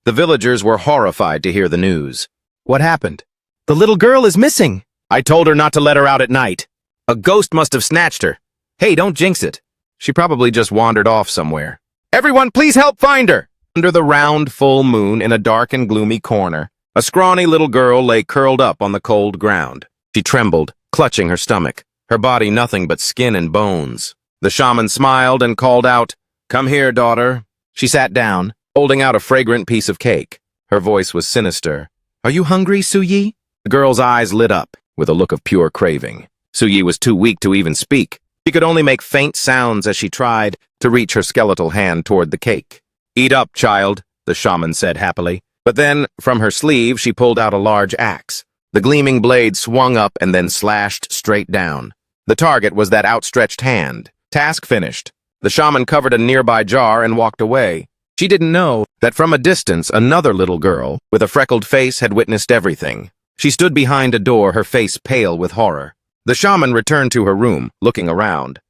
A: The villagers were horrified to hear the news. What happened? The little girl is missing! I told her not to let her out at night. A ghost must have snatched her. Hey, don't jinx it. She probably just wandered off somewhere. Everyone, please help find her! Under the round, full moon, in a dark and gloomy corner, a scrawny little girl lay curled up on the cold ground. She trembled, clutching her stomach, her body nothing but skin and bones. The shaman smiled and called out, "Come here, daughter." She sat down, holding out a fragrant piece of cake. Her voice was sinister. Are you hungry, Suyi? The girl's eyes lit up, with a look of pure craving. Suyi was too weak to even speak. She could only make faint sounds as she tried to reach her skeletal hand toward the cake. Eat up, child, the shaman said happily. But then, from her sleeve, she pulled out a large axe. The gleaming blade swung up and then slashed straight down. The target was that outstretched hand. Task finished. The shaman covered a nearby jar and walked away. She didn't know that from a distance, another little girl with a freckled face had witnessed everything. She stood behind a door, her face pale with horror. The shaman returned to her room, looking around.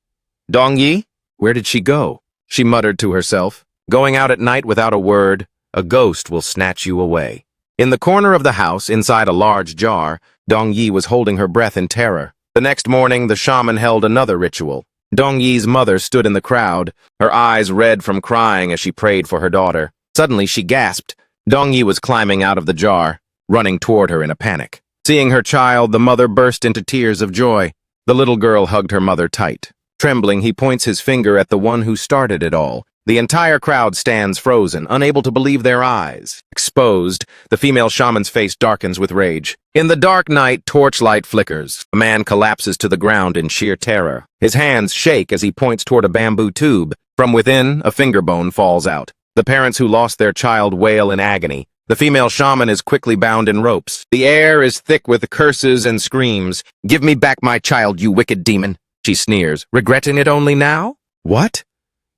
A: Dongyi? Where did she go? She muttered to herself. Going out at night without a word, a ghost will snatch you away. In the corner of the house, inside a large jar, Dongyi was holding her breath in terror. The next morning, the shaman held another ritual. Dongyi's mother stood in the crowd, her eyes red from crying as she prayed for her daughter. Suddenly, she gasped. Dongyi was climbing out of the jar, running toward her in a panic. Seeing her child, the mother burst into tears of joy. The little girl hugged her mother tight. Trembling, he points his finger at the one who started it all. The entire crowd stands frozen, unable to believe their eyes. Exposed, the female shaman's face darkens with rage. In the dark night, torchlight flickers. A man collapses to the ground in sheer terror. His hands shake as he points toward a bamboo tube. From within, a finger bone falls out. The parents who lost their child wail in agony. The female shaman is quickly bound in ropes. The air is thick with curses and screams. Give me back my child, you wicked demon, she sneers. Regretting it only now? What?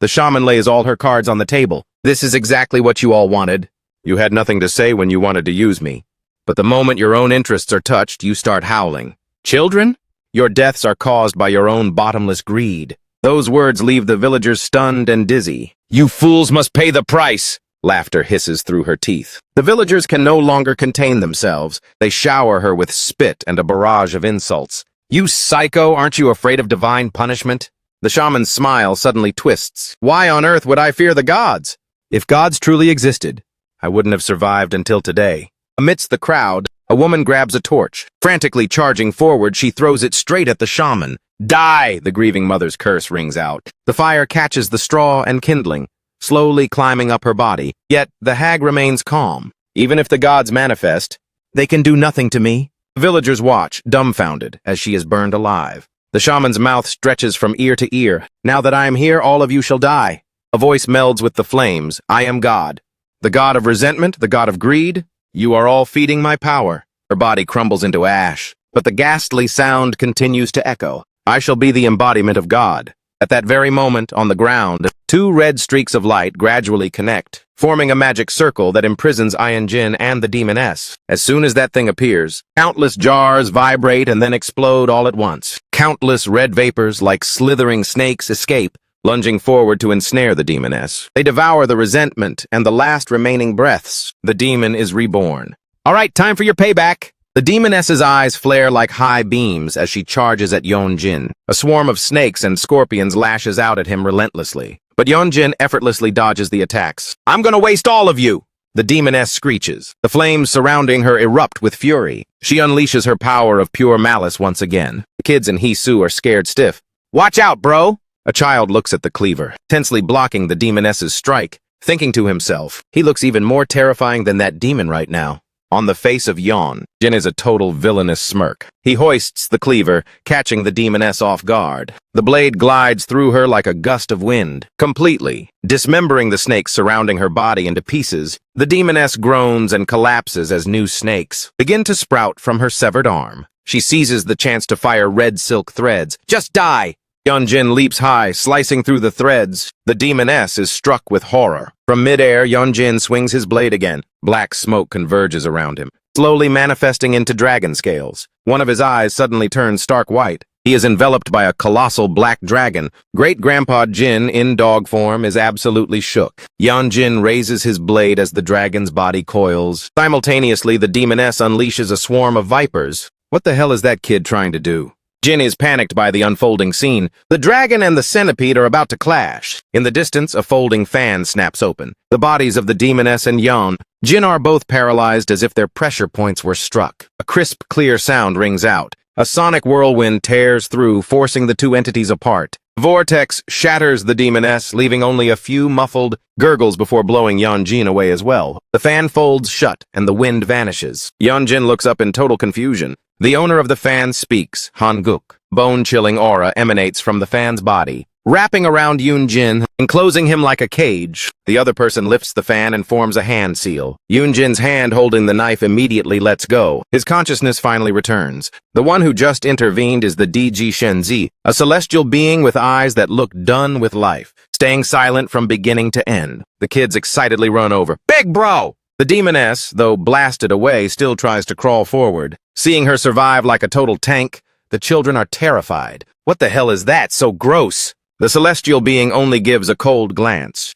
A: The shaman lays all her cards on the table. This is exactly what you all wanted. You had nothing to say when you wanted to use me. But the moment your own interests are touched, you start howling. Children? Your deaths are caused by your own bottomless greed. Those words leave the villagers stunned and dizzy. You fools must pay the price! Laughter hisses through her teeth. The villagers can no longer contain themselves. They shower her with spit and a barrage of insults. You psycho, aren't you afraid of divine punishment? The shaman's smile suddenly twists. Why on earth would I fear the gods? If gods truly existed, I wouldn't have survived until today. Amidst the crowd, a woman grabs a torch. Frantically charging forward, she throws it straight at the shaman. Die! The grieving mother's curse rings out. The fire catches the straw and kindling, slowly climbing up her body. Yet the hag remains calm. Even if the gods manifest, they can do nothing to me. The villagers watch, dumbfounded, as she is burned alive. The shaman's mouth stretches from ear to ear. Now that I am here, all of you shall die. A voice melds with the flames. I am God. The god of resentment, the god of greed. You are all feeding my power. Her body crumbles into ash, but the ghastly sound continues to echo. I shall be the embodiment of God. At that very moment, on the ground, two red streaks of light gradually connect, forming a magic circle that imprisons Ian Jin and the demoness. As soon as that thing appears, countless jars vibrate and then explode all at once. Countless red vapors, like slithering snakes, escape, lunging forward to ensnare the demoness. They devour the resentment and the last remaining breaths. The demon is reborn. All right, time for your payback. The demoness's eyes flare like high beams as she charges at Yeonjin. A swarm of snakes and scorpions lashes out at him relentlessly. But Yeonjin effortlessly dodges the attacks. I'm gonna waste all of you! The demoness screeches. The flames surrounding her erupt with fury. She unleashes her power of pure malice once again. The kids in Hisu are scared stiff. Watch out, bro! A child looks at the cleaver, tensely blocking the demoness's strike, thinking to himself, he looks even more terrifying than that demon right now. On the face of Yeon, Jin is a total villainous smirk. He hoists the cleaver, catching the demoness off guard. The blade glides through her like a gust of wind, completely, dismembering the snakes surrounding her body into pieces. The demoness groans and collapses as new snakes begin to sprout from her severed arm. She seizes the chance to fire red silk threads. Just die! Yeonjin leaps high, slicing through the threads. The demoness is struck with horror. From midair, Yeonjin swings his blade again. Black smoke converges around him, slowly manifesting into dragon scales. One of his eyes suddenly turns stark white. He is enveloped by a colossal black dragon. Great-Grandpa Jin, in dog form, is absolutely shook. Yeonjin raises his blade as the dragon's body coils. Simultaneously, the demoness unleashes a swarm of vipers. What the hell is that kid trying to do? Jin is panicked by the unfolding scene. The dragon and the centipede are about to clash. In the distance, a folding fan snaps open. The bodies of the demoness and Yeon. Jin are both paralyzed as if their pressure points were struck. A crisp, clear sound rings out. A sonic whirlwind tears through, forcing the two entities apart. Vortex shatters the demoness, leaving only a few muffled gurgles before blowing Yeonjin away as well. The fan folds shut, and the wind vanishes. Yeonjin looks up in total confusion. The owner of the fan speaks, Hanguk. Bone-chilling aura emanates from the fan's body, wrapping around Yeonjin, enclosing him like a cage. The other person lifts the fan and forms a hand seal. Yeonjin's hand holding the knife immediately lets go. His consciousness finally returns. The one who just intervened is the DG Shenzi, a celestial being with eyes that look done with life, staying silent from beginning to end. The kids excitedly run over. Big bro! The demoness, though blasted away, still tries to crawl forward. Seeing her survive like a total tank, the children are terrified. What the hell is that? So gross! The celestial being only gives a cold glance.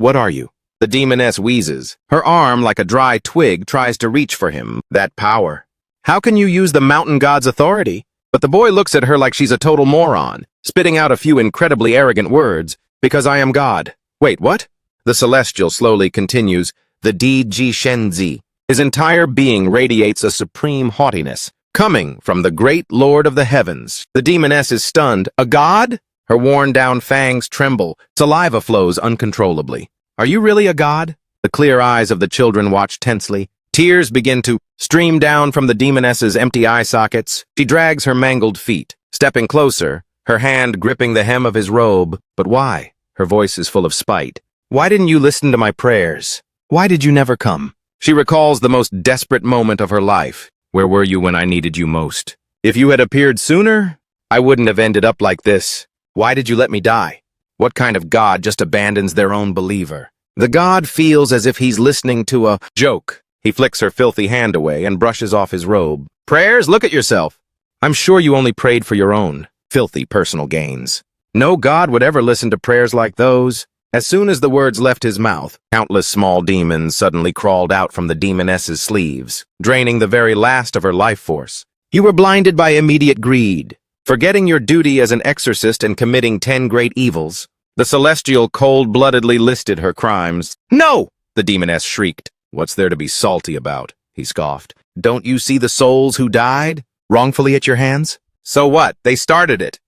A: What are you? The demoness wheezes. Her arm, like a dry twig, tries to reach for him. That power. How can you use the mountain god's authority? But the boy looks at her like she's a total moron, spitting out a few incredibly arrogant words. Because I am God. Wait, what? The celestial slowly continues. The DG Shenzi. His entire being radiates a supreme haughtiness, coming from the great Lord of the heavens. The demoness is stunned. A god? Her worn-down fangs tremble. Saliva flows uncontrollably. Are you really a god? The clear eyes of the children watch tensely. Tears begin to stream down from the demoness's empty eye sockets. She drags her mangled feet, stepping closer, her hand gripping the hem of his robe. But why? Her voice is full of spite. Why didn't you listen to my prayers? Why did you never come? She recalls the most desperate moment of her life. Where were you when I needed you most? If you had appeared sooner, I wouldn't have ended up like this. Why did you let me die? What kind of god just abandons their own believer? The god feels as if he's listening to a joke. He flicks her filthy hand away and brushes off his robe. Prayers? Look at yourself. I'm sure you only prayed for your own filthy personal gains. No god would ever listen to prayers like those. As soon as the words left his mouth, countless small demons suddenly crawled out from the demoness's sleeves, draining the very last of her life force. You were blinded by immediate greed, forgetting your duty as an exorcist and committing 10 great evils. The celestial cold-bloodedly listed her crimes. No! The demoness shrieked. What's there to be salty about? He scoffed. Don't you see the souls who died wrongfully at your hands? So what? They started it.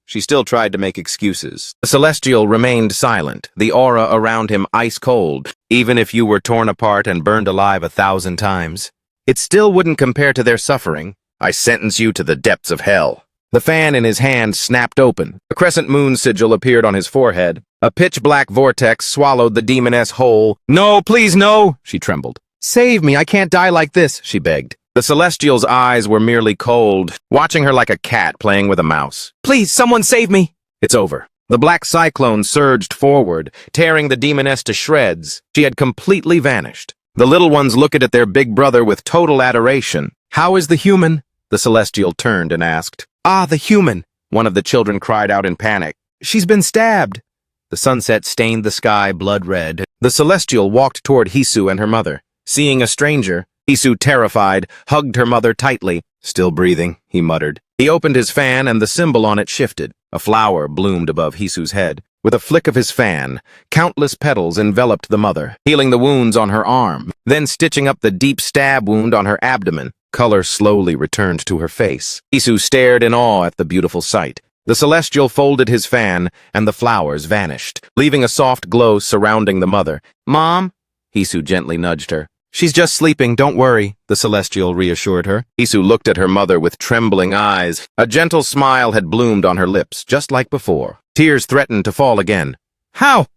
A: She still tried to make excuses. The celestial remained silent, the aura around him ice-cold. Even if you were torn apart and burned alive 1,000 times, it still wouldn't compare to their suffering. I sentence you to the depths of hell. The fan in his hand snapped open. A crescent moon sigil appeared on his forehead. A pitch-black vortex swallowed the demoness whole. No, please, no! She trembled. Save me, I can't die like this, she begged. The celestial's eyes were merely cold, watching her like a cat playing with a mouse. Please, someone save me! It's over. The black cyclone surged forward, tearing the demoness to shreds. She had completely vanished. The little ones looked at their big brother with total adoration. How is the human? The celestial turned and asked. Ah, the human! One of the children cried out in panic. She's been stabbed. The sunset stained the sky blood red. The Celestial walked toward Hisu and her mother. Seeing a stranger, Hisu, terrified, hugged her mother tightly. Still breathing, he muttered. He opened his fan and the symbol on it shifted. A flower bloomed above Hisu's head. With a flick of his fan, countless petals enveloped the mother, healing the wounds on her arm, then stitching up the deep stab wound on her abdomen. Color slowly returned to her face. Hisu stared in awe at the beautiful sight. The Celestial folded his fan, and the flowers vanished, leaving a soft glow surrounding the mother. "Mom?" Hisu gently nudged her. "She's just sleeping, don't worry," the Celestial reassured her. Hisu looked at her mother with trembling eyes. A gentle smile had bloomed on her lips, just like before. Tears threatened to fall again. How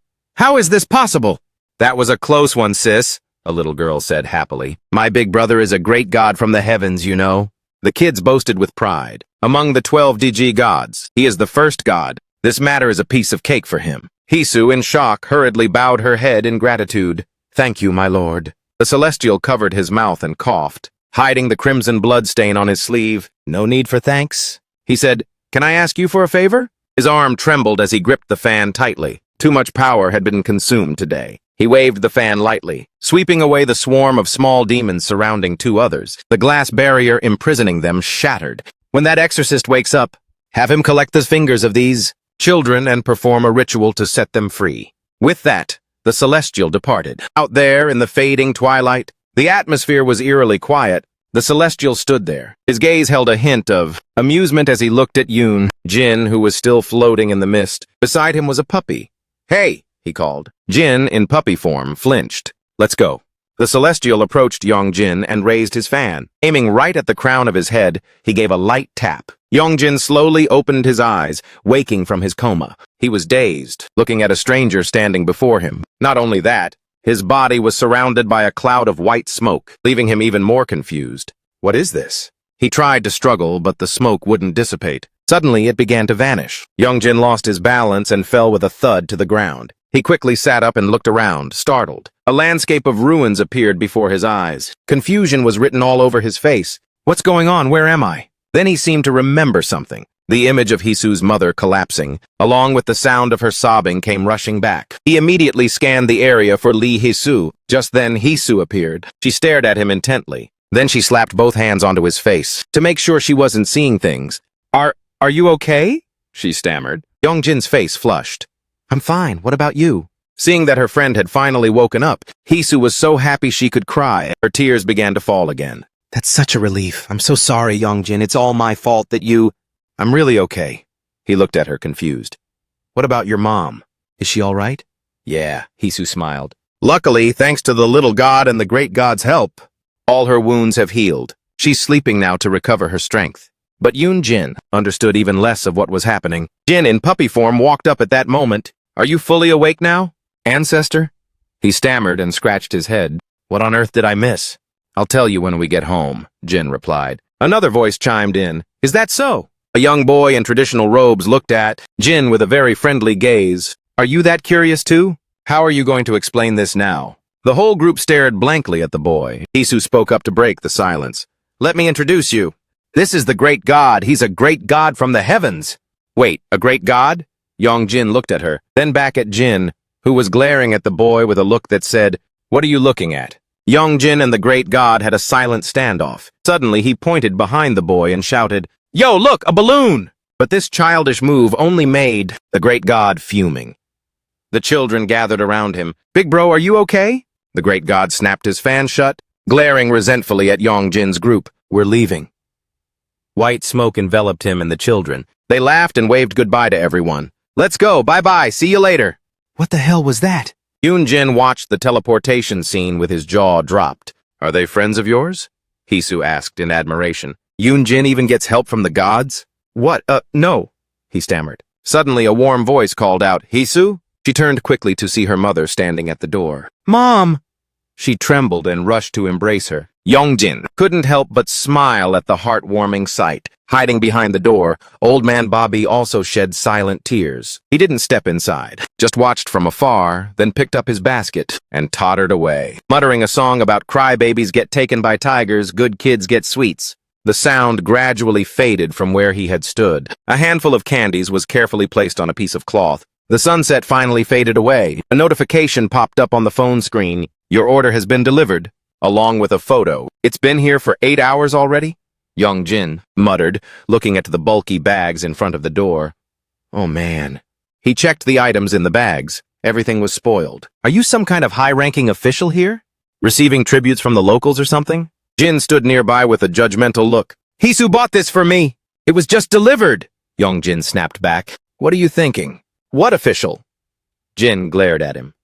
A: is this possible?" "That was a close one, sis," a little girl said happily. "My big brother is a great god from the heavens, you know." The kids boasted with pride. Among the 12 DG gods, he is the first god. This matter is a piece of cake for him. Hisu, in shock, hurriedly bowed her head in gratitude. "Thank you, my lord." The Celestial covered his mouth and coughed, hiding the crimson blood stain on his sleeve. "No need for thanks." He said, "Can I ask you for a favor?" His arm trembled as he gripped the fan tightly. Too much power had been consumed today. He waved the fan lightly, sweeping away the swarm of small demons surrounding two others. The glass barrier imprisoning them shattered. "When that exorcist wakes up, have him collect the fingers of these children and perform a ritual to set them free." With that, the Celestial departed. Out there in the fading twilight, the atmosphere was eerily quiet. The Celestial stood there. His gaze held a hint of amusement as he looked at Jin, who was still floating in the mist. Beside him was a puppy. "Hey!" he called. Jin, in puppy form, flinched. "Let's go." The Celestial approached Jin and raised his fan. Aiming right at the crown of his head, he gave a light tap. Jin slowly opened his eyes, waking from his coma. He was dazed, looking at a stranger standing before him. Not only that, his body was surrounded by a cloud of white smoke, leaving him even more confused. What is this? He tried to struggle, but the smoke wouldn't dissipate. Suddenly, it began to vanish. Jin lost his balance and fell with a thud to the ground. He quickly sat up and looked around, startled. A landscape of ruins appeared before his eyes. Confusion was written all over his face. "What's going on? Where am I?" Then he seemed to remember something. The image of Hisu's mother collapsing, along with the sound of her sobbing, came rushing back. He immediately scanned the area for Lee Hisu. Just then, Hisu appeared. She stared at him intently. Then she slapped both hands onto his face, to make sure she wasn't seeing things. Are you okay?" she stammered. Jin's face flushed. "I'm fine. What about you?" Seeing that her friend had finally woken up, Hisu was so happy she could cry. Her tears began to fall again. "That's such a relief. I'm so sorry, Jin. It's all my fault that you—" "I'm really okay." He looked at her confused. "What about your mom? Is she all right?" "Yeah," Hisu smiled. "Luckily, thanks to the little god and the great god's help, all her wounds have healed. She's sleeping now to recover her strength." But Jin understood even less of what was happening. Jin, in puppy form, walked up at that moment. "Are you fully awake now, ancestor?" He stammered and scratched his head. "What on earth did I miss?" "I'll tell you when we get home," Jin replied. Another voice chimed in. "Is that so?" A young boy in traditional robes looked at Jin with a very friendly gaze. "Are you that curious too? How are you going to explain this now?" The whole group stared blankly at the boy. Hisu spoke up to break the silence. "Let me introduce you. This is the great god. He's a great god from the heavens." "Wait, a great god?" Jin looked at her, then back at Jin, who was glaring at the boy with a look that said, "What are you looking at?" Jin and the great god had a silent standoff. Suddenly, he pointed behind the boy and shouted, "Yo, look, a balloon!" But this childish move only made the great god fuming. The children gathered around him. "Big bro, are you okay?" The great god snapped his fan shut, glaring resentfully at Jin's group. "We're leaving." White smoke enveloped him and the children. They laughed and waved goodbye to everyone. "Let's go, bye-bye, see you later." "What the hell was that?" Jin watched the teleportation scene with his jaw dropped. "Are they friends of yours?" Hisu asked in admiration. "Jin even gets help from the gods?" "What, no," he stammered. Suddenly a warm voice called out, "Hisu?" She turned quickly to see her mother standing at the door. "Mom!" She trembled and rushed to embrace her. Jin couldn't help but smile at the heartwarming sight. Hiding behind the door, old man Bobby also shed silent tears. He didn't step inside, just watched from afar, then picked up his basket and tottered away, muttering a song about crybabies get taken by tigers, good kids get sweets. The sound gradually faded from where he had stood. A handful of candies was carefully placed on a piece of cloth. The sunset finally faded away. A notification popped up on the phone screen. Your order has been delivered, along with a photo. It's been here for 8 hours already? Young Jin muttered, looking at the bulky bags in front of the door. Oh man. He checked the items in the bags. Everything was spoiled. Are you some kind of high-ranking official here? Receiving tributes from the locals or something? Jin stood nearby with a judgmental look. Hisu bought this for me. It was just delivered. Young Jin snapped back. What are you thinking? What official? Jin glared at him.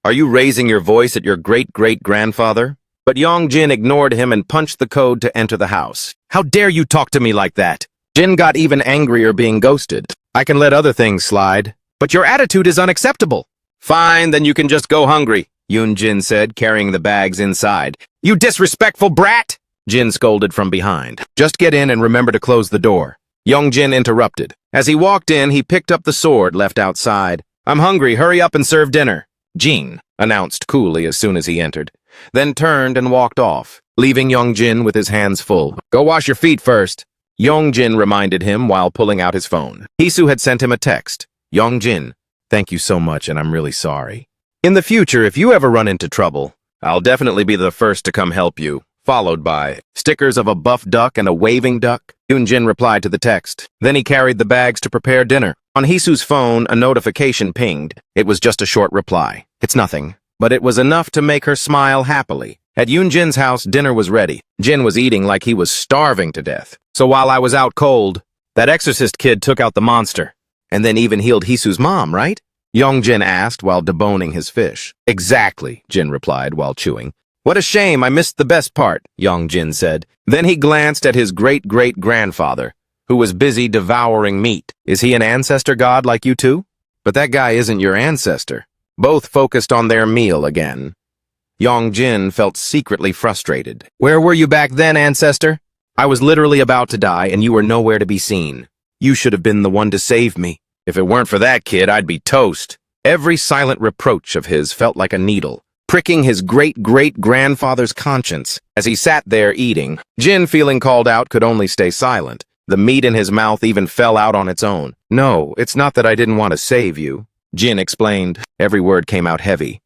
A: Are you raising your voice at your great-great-grandfather? But Young Jin ignored him and punched the code to enter the house. How dare you talk to me like that? Jin got even angrier being ghosted. I can let other things slide, but your attitude is unacceptable. Fine, then you can just go hungry, Yoon Jin said, carrying the bags inside. You disrespectful brat! Jin scolded from behind. Just get in and remember to close the door. Young Jin interrupted. As he walked in, he picked up the sword left outside. I'm hungry, hurry up and serve dinner. Jin announced coolly as soon as he entered, then turned and walked off, leaving Young Jin with his hands full. Go wash your feet first. Young Jin reminded him while pulling out his phone. Hisu had sent him a text. Young Jin, thank you so much and I'm really sorry. In the future, if you ever run into trouble, I'll definitely be the first to come help you. Followed by stickers of a buff duck and a waving duck. Yoon Jin replied to the text. Then he carried the bags to prepare dinner. On Hisu's phone, a notification pinged. It was just a short reply. It's nothing, but it was enough to make her smile happily. At Yoon Jin's house, dinner was ready. Jin was eating like he was starving to death. So while I was out cold, that Exorcist kid took out the monster. And then even healed Hisu's mom, right? Young Jin asked while deboning his fish. Exactly, Jin replied while chewing. What a shame, I missed the best part, Young Jin said. Then he glanced at his great-great-grandfather, who was busy devouring meat. Is he an ancestor god like you too? But that guy isn't your ancestor. Both focused on their meal again. Young Jin felt secretly frustrated. Where were you back then, ancestor? I was literally about to die and you were nowhere to be seen. You should have been the one to save me. If it weren't for that kid, I'd be toast. Every silent reproach of his felt like a needle, pricking his great-great-grandfather's conscience. As he sat there eating, Jin, feeling called out, could only stay silent. The meat in his mouth even fell out on its own. No, it's not that I didn't want to save you, Jin explained. Every word came out heavy.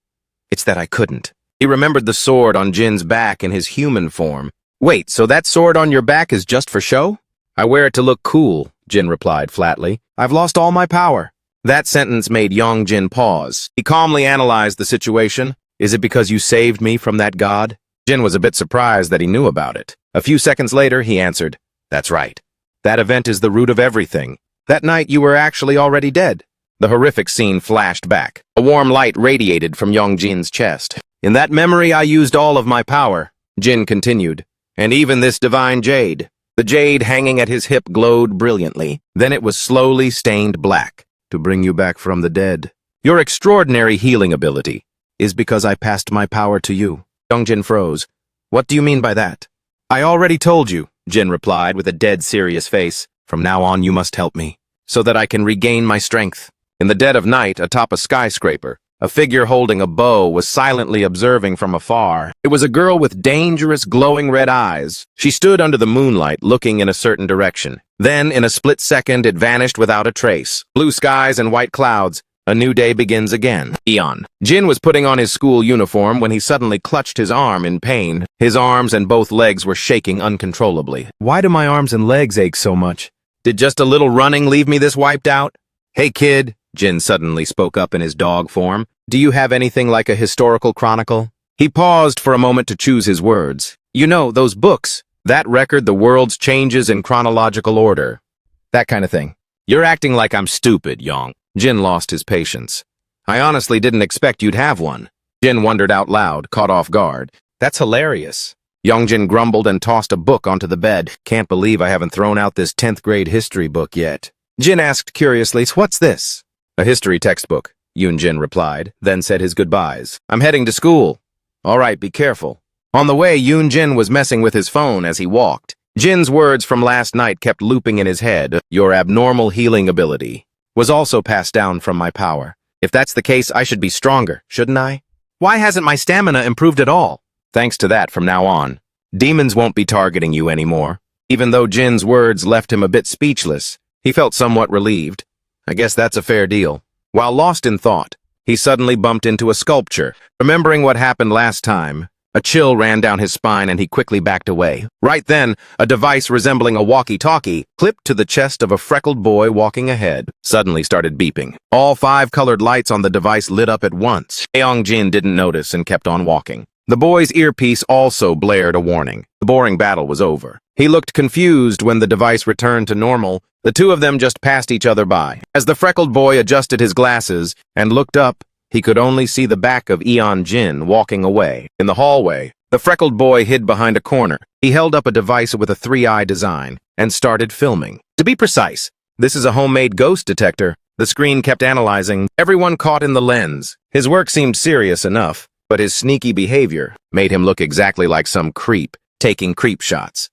A: It's that I couldn't. He remembered the sword on Jin's back in his human form. Wait, so that sword on your back is just for show? I wear it to look cool, Jin replied flatly. I've lost all my power. That sentence made Young Jin pause. He calmly analyzed the situation. Is it because you saved me from that god? Jin was a bit surprised that he knew about it. A few seconds later, he answered, That's right. That event is the root of everything. That night you were actually already dead. The horrific scene flashed back. A warm light radiated from Young Jin's chest. In that memory I used all of my power, Jin continued, and even this divine jade. The jade hanging at his hip glowed brilliantly. Then it was slowly stained black. To bring you back from the dead. Your extraordinary healing ability is because I passed my power to you. Young Jin froze. What do you mean by that? I already told you, Jin replied with a dead serious face. From now on you must help me, so that I can regain my strength. In the dead of night, atop a skyscraper, a figure holding a bow was silently observing from afar. It was a girl with dangerous, glowing red eyes. She stood under the moonlight, looking in a certain direction. Then, in a split second, it vanished without a trace. Blue skies and white clouds. A new day begins again. Eon. Jin was putting on his school uniform when he suddenly clutched his arm in pain. His arms and both legs were shaking uncontrollably. Why do my arms and legs ache so much? Did just a little running leave me this wiped out? Hey kid, Jin suddenly spoke up in his dog form. Do you have anything like a historical chronicle? He paused for a moment to choose his words. You know, those books. That record the world's changes in chronological order. That kind of thing. You're acting like I'm stupid, Yong. Jin lost his patience. I honestly didn't expect you'd have one. Jin wondered out loud, caught off guard. That's hilarious. Youngjin grumbled and tossed a book onto the bed. Can't believe I haven't thrown out this 10th grade history book yet. Jin asked curiously, what's this? A history textbook, Yoonjin replied, then said his goodbyes. I'm heading to school. All right, be careful. On the way, Yoonjin was messing with his phone as he walked. Jin's words from last night kept looping in his head. Your abnormal healing ability was also passed down from my power. If that's the case, I should be stronger, shouldn't I? Why hasn't my stamina improved at all? Thanks to that, from now on, demons won't be targeting you anymore. Even though Jin's words left him a bit speechless, he felt somewhat relieved. I guess that's a fair deal. While lost in thought, he suddenly bumped into a sculpture. Remembering what happened last time, a chill ran down his spine and he quickly backed away. Right then, a device resembling a walkie-talkie clipped to the chest of a freckled boy walking ahead suddenly started beeping. All 5 colored lights on the device lit up at once. Jin didn't notice and kept on walking. The boy's earpiece also blared a warning. The boring battle was over. He looked confused when the device returned to normal. The two of them just passed each other by. As the freckled boy adjusted his glasses and looked up, he could only see the back of Jin walking away. In the hallway, the freckled boy hid behind a corner. He held up a device with a 3-eye design and started filming. To be precise, this is a homemade ghost detector. The screen kept analyzing everyone caught in the lens. His work seemed serious enough, but his sneaky behavior made him look exactly like some creep taking creep shots.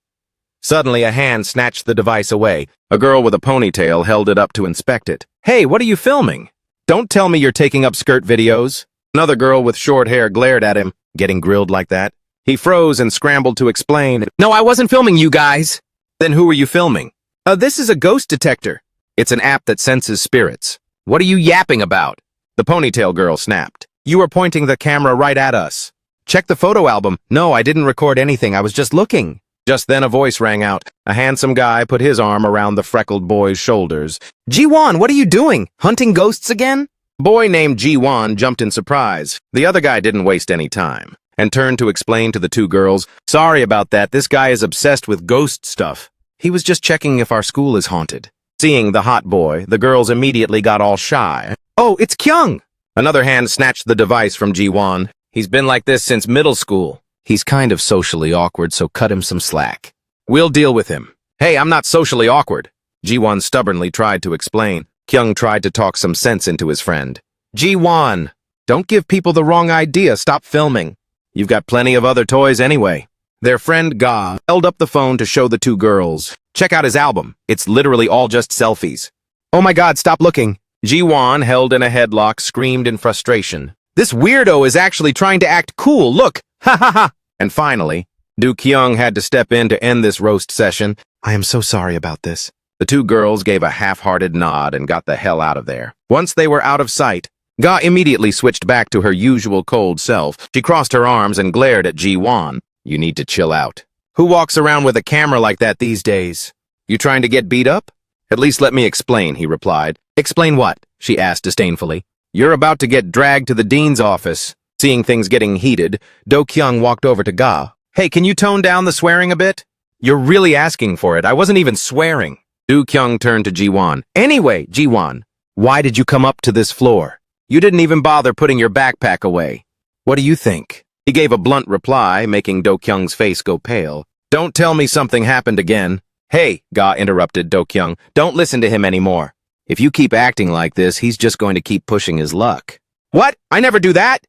A: Suddenly, a hand snatched the device away. A girl with a ponytail held it up to inspect it. "Hey, what are you filming? Don't tell me you're taking up skirt videos." Another girl with short hair glared at him. Getting grilled like that? He froze and scrambled to explain. "No, I wasn't filming you guys." "Then who were you filming?" This is a ghost detector. It's an app that senses spirits." "What are you yapping about?" The ponytail girl snapped. "You were pointing the camera right at us." "Check the photo album." "No, I didn't record anything. I was just looking." Just then a voice rang out. A handsome guy put his arm around the freckled boy's shoulders. "Ji-won, what are you doing? Hunting ghosts again?" Boy named Ji-won jumped in surprise. The other guy didn't waste any time and turned to explain to the two girls, "Sorry about that, this guy is obsessed with ghost stuff. He was just checking if our school is haunted." Seeing the hot boy, the girls immediately got all shy. "Oh, it's Kyung!" Another hand snatched the device from Ji-won. "He's been like this since middle school. He's kind of socially awkward, so cut him some slack. We'll deal with him." "Hey, I'm not socially awkward." Ji-won stubbornly tried to explain. Kyung tried to talk some sense into his friend. "Ji-won, don't give people the wrong idea. Stop filming. You've got plenty of other toys anyway." Their friend Ga held up the phone to show the two girls. "Check out his album. It's literally all just selfies." "Oh my god, stop looking." Ji-won, held in a headlock, screamed in frustration. "This weirdo is actually trying to act cool. Look! Ha ha ha!" And finally, Do Kyung had to step in to end this roast session. "I am so sorry about this." The two girls gave a half-hearted nod and got the hell out of there. Once they were out of sight, Ga immediately switched back to her usual cold self. She crossed her arms and glared at Ji-won. "You need to chill out. Who walks around with a camera like that these days? You trying to get beat up?" "At least let me explain," he replied. "Explain what?" she asked disdainfully. "You're about to get dragged to the dean's office." Seeing things getting heated, Do Kyung walked over to Ga. "Hey, can you tone down the swearing a bit? You're really asking for it. I wasn't even swearing." Do Kyung turned to Ji-won. "Anyway, Ji-won, why did you come up to this floor? You didn't even bother putting your backpack away. What do you think?" He gave a blunt reply, making Do Kyung's face go pale. "Don't tell me something happened again." "Hey," Ga interrupted Do Kyung, "don't listen to him anymore. If you keep acting like this, he's just going to keep pushing his luck." "What? I never do that!"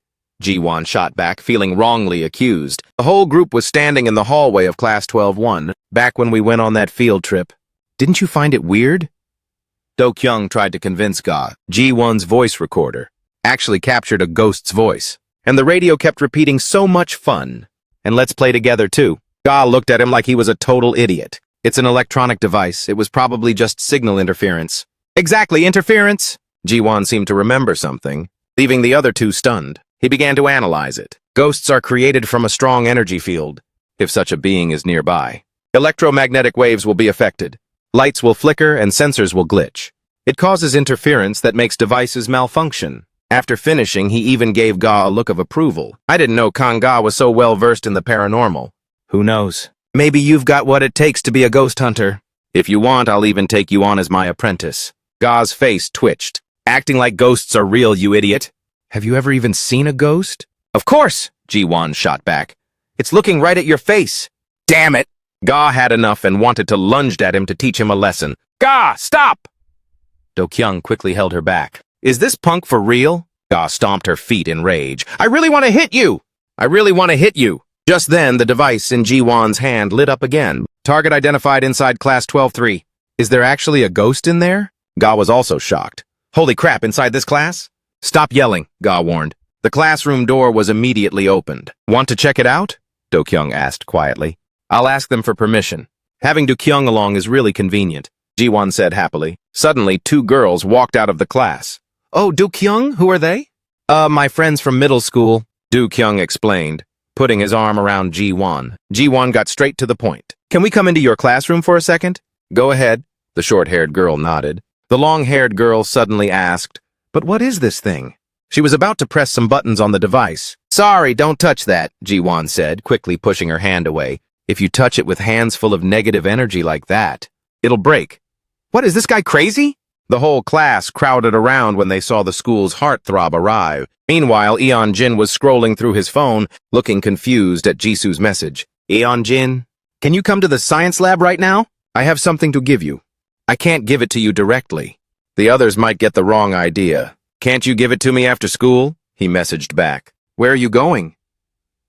A: Ji-won shot back, feeling wrongly accused. The whole group was standing in the hallway of Class 12-1, back when we went on that field trip. "Didn't you find it weird?" Do Kyung tried to convince Ga. Ji-won's voice recorder actually captured a ghost's voice, and the radio kept repeating "so much fun," and "let's play together too." Ga looked at him like he was a total idiot. "It's an electronic device. It was probably just signal interference." "Exactly, interference!" Ji-won seemed to remember something, leaving the other two stunned. He began to analyze it. Ghosts are created from a strong energy field, if such a being is nearby. Electromagnetic waves will be affected. Lights will flicker and sensors will glitch. It causes interference that makes devices malfunction. After finishing, he even gave Ga a look of approval. I didn't know Kang-ga was so well-versed in the paranormal. Who knows? Maybe you've got what it takes to be a ghost hunter. If you want, I'll even take you on as my apprentice. Ga's face twitched. "Acting like ghosts are real, you idiot. Have you ever even seen a ghost?" "Of course," Ji-won shot back. "It's looking right at your face." "Damn it!" Ga had enough and wanted to lunge at him to teach him a lesson. "Ga, stop!" Do Kyung quickly held her back. "Is this punk for real?" Ga stomped her feet in rage. "I really want to hit you! I really want to hit you!" Just then, the device in Ji-won's hand lit up again. "Target identified inside Class 12-3. Is there actually a ghost in there?" Ga was also shocked. "Holy crap, inside this class?" "Stop yelling," Ga warned. The classroom door was immediately opened. "Want to check it out?" Do Kyung asked quietly. "I'll ask them for permission." Having Do-kyung along is really convenient, Ji-won said happily. Suddenly, two girls walked out of the class. Oh, Do-kyung? Who are they? My friends from middle school, Do-kyung explained, putting his arm around Ji-won. Ji-won got straight to the point. Can we come into your classroom for a second? Go ahead, the short-haired girl nodded. The long-haired girl suddenly asked, but what is this thing? She was about to press some buttons on the device. Sorry, don't touch that, Ji-won said, quickly pushing her hand away. If you touch it with hands full of negative energy like that, it'll break. What, is this guy crazy? The whole class crowded around when they saw the school's heartthrob arrive. Meanwhile, Eon-jin was scrolling through his phone, looking confused at Jisoo's message. Eon-jin, can you come to the science lab right now? I have something to give you. I can't give it to you directly. The others might get the wrong idea. Can't you give it to me after school? He messaged back. Where are you going?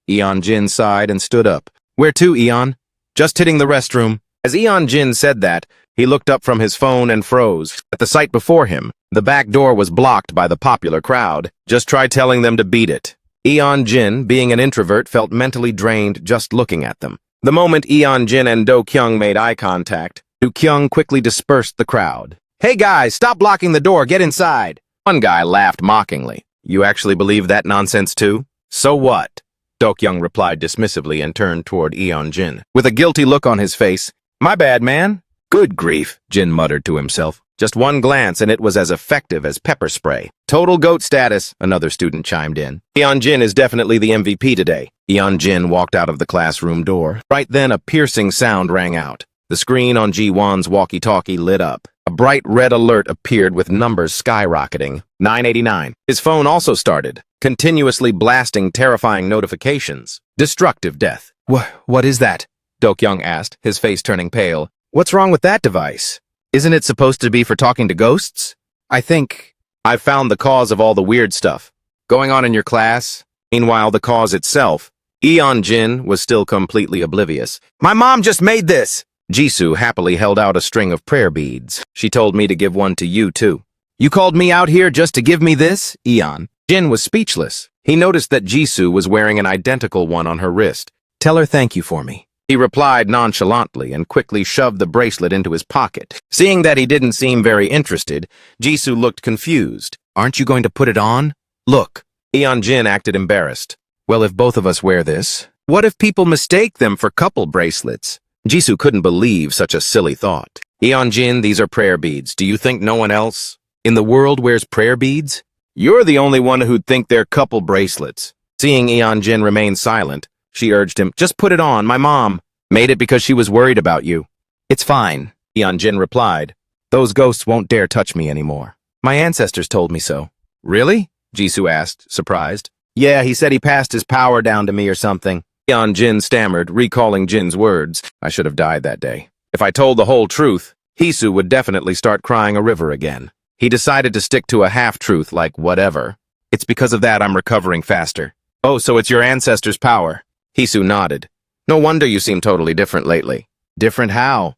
A: Eon-jin sighed and stood up. Where to, Eon? Just hitting the restroom. As Eon-jin said that, he looked up from his phone and froze. At the sight before him, the back door was blocked by the popular crowd. Just try telling them to beat it. Eon-jin, being an introvert, felt mentally drained just looking at them. The moment Eon-jin and Do-kyung made eye contact, Do-kyung quickly dispersed the crowd. Hey guys, stop blocking the door, get inside. One guy laughed mockingly. You actually believe that nonsense too? So what? Do-kyung replied dismissively and turned toward Eon-jin. With a guilty look on his face, my bad, man. Good grief, Jin muttered to himself. Just one glance and it was as effective as pepper spray. Total GOAT status, another student chimed in. Eon-jin is definitely the MVP today. Eon-jin walked out of the classroom door. Right then, a piercing sound rang out. The screen on Ji-won's walkie-talkie lit up. A bright red alert appeared with numbers skyrocketing. 989. His phone also started, continuously blasting terrifying notifications. Destructive death. What is that? Do-kyung asked, his face turning pale. What's wrong with that device? Isn't it supposed to be for talking to ghosts? I think I've found the cause of all the weird stuff going on in your class. Meanwhile, the cause itself, Eon-jin was still completely oblivious. My mom just made this! Jisoo happily held out a string of prayer beads. She told me to give one to you, too. You called me out here just to give me this? Eon-jin was speechless. He noticed that Jisoo was wearing an identical one on her wrist. Tell her thank you for me. He replied nonchalantly and quickly shoved the bracelet into his pocket. Seeing that he didn't seem very interested, Jisoo looked confused. Aren't you going to put it on? Look. Eon-jin acted embarrassed. Well, if both of us wear this, what if people mistake them for couple bracelets? Jisoo couldn't believe such a silly thought. Eon-jin, these are prayer beads. Do you think no one else in the world wears prayer beads? You're the only one who'd think they're couple bracelets. Seeing Eon-jin remain silent, she urged him, just put it on. My mom made it because she was worried about you. It's fine, Eon-jin replied. Those ghosts won't dare touch me anymore. My ancestors told me so. Really? Jisoo asked, surprised. Yeah, he said he passed his power down to me or something. Eon-jin stammered, recalling Jin's words. I should have died that day. If I told the whole truth, Hisoo would definitely start crying a river again. He decided to stick to a half-truth like whatever. It's because of that I'm recovering faster. Oh, so it's your ancestors' power. Hisoo nodded. No wonder you seem totally different lately. Different how?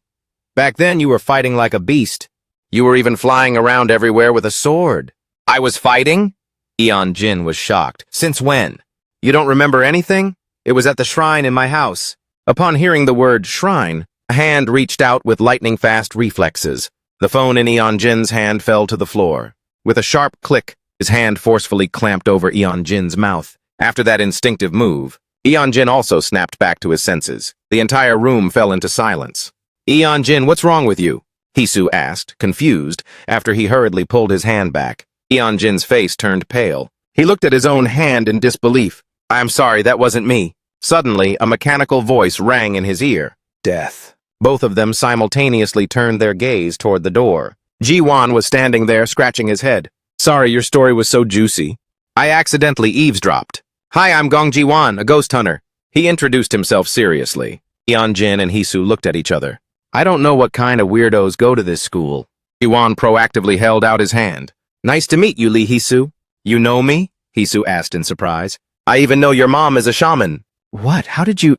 A: Back then you were fighting like a beast. You were even flying around everywhere with a sword. I was fighting? Eon-jin was shocked. Since when? You don't remember anything? It was at the shrine in my house. Upon hearing the word shrine, a hand reached out with lightning-fast reflexes. The phone in Eon-jin's hand fell to the floor. With a sharp click, his hand forcefully clamped over Eon-jin's mouth. After that instinctive move, Eon-jin also snapped back to his senses. The entire room fell into silence. Eon-jin, what's wrong with you? Hisoo asked, confused, after he hurriedly pulled his hand back. Eon-jin's face turned pale. He looked at his own hand in disbelief. I'm sorry, that wasn't me. Suddenly, a mechanical voice rang in his ear. Death. Both of them simultaneously turned their gaze toward the door. Ji-won was standing there, scratching his head. Sorry, your story was so juicy. I accidentally eavesdropped. Hi, I'm Gong Ji-won, a ghost hunter. He introduced himself seriously. Eon-jin and Hisoo looked at each other. I don't know what kind of weirdos go to this school. Ji-won proactively held out his hand. Nice to meet you, Lee Hisoo. You know me? Hisoo asked in surprise. I even know your mom is a shaman. What? How did you...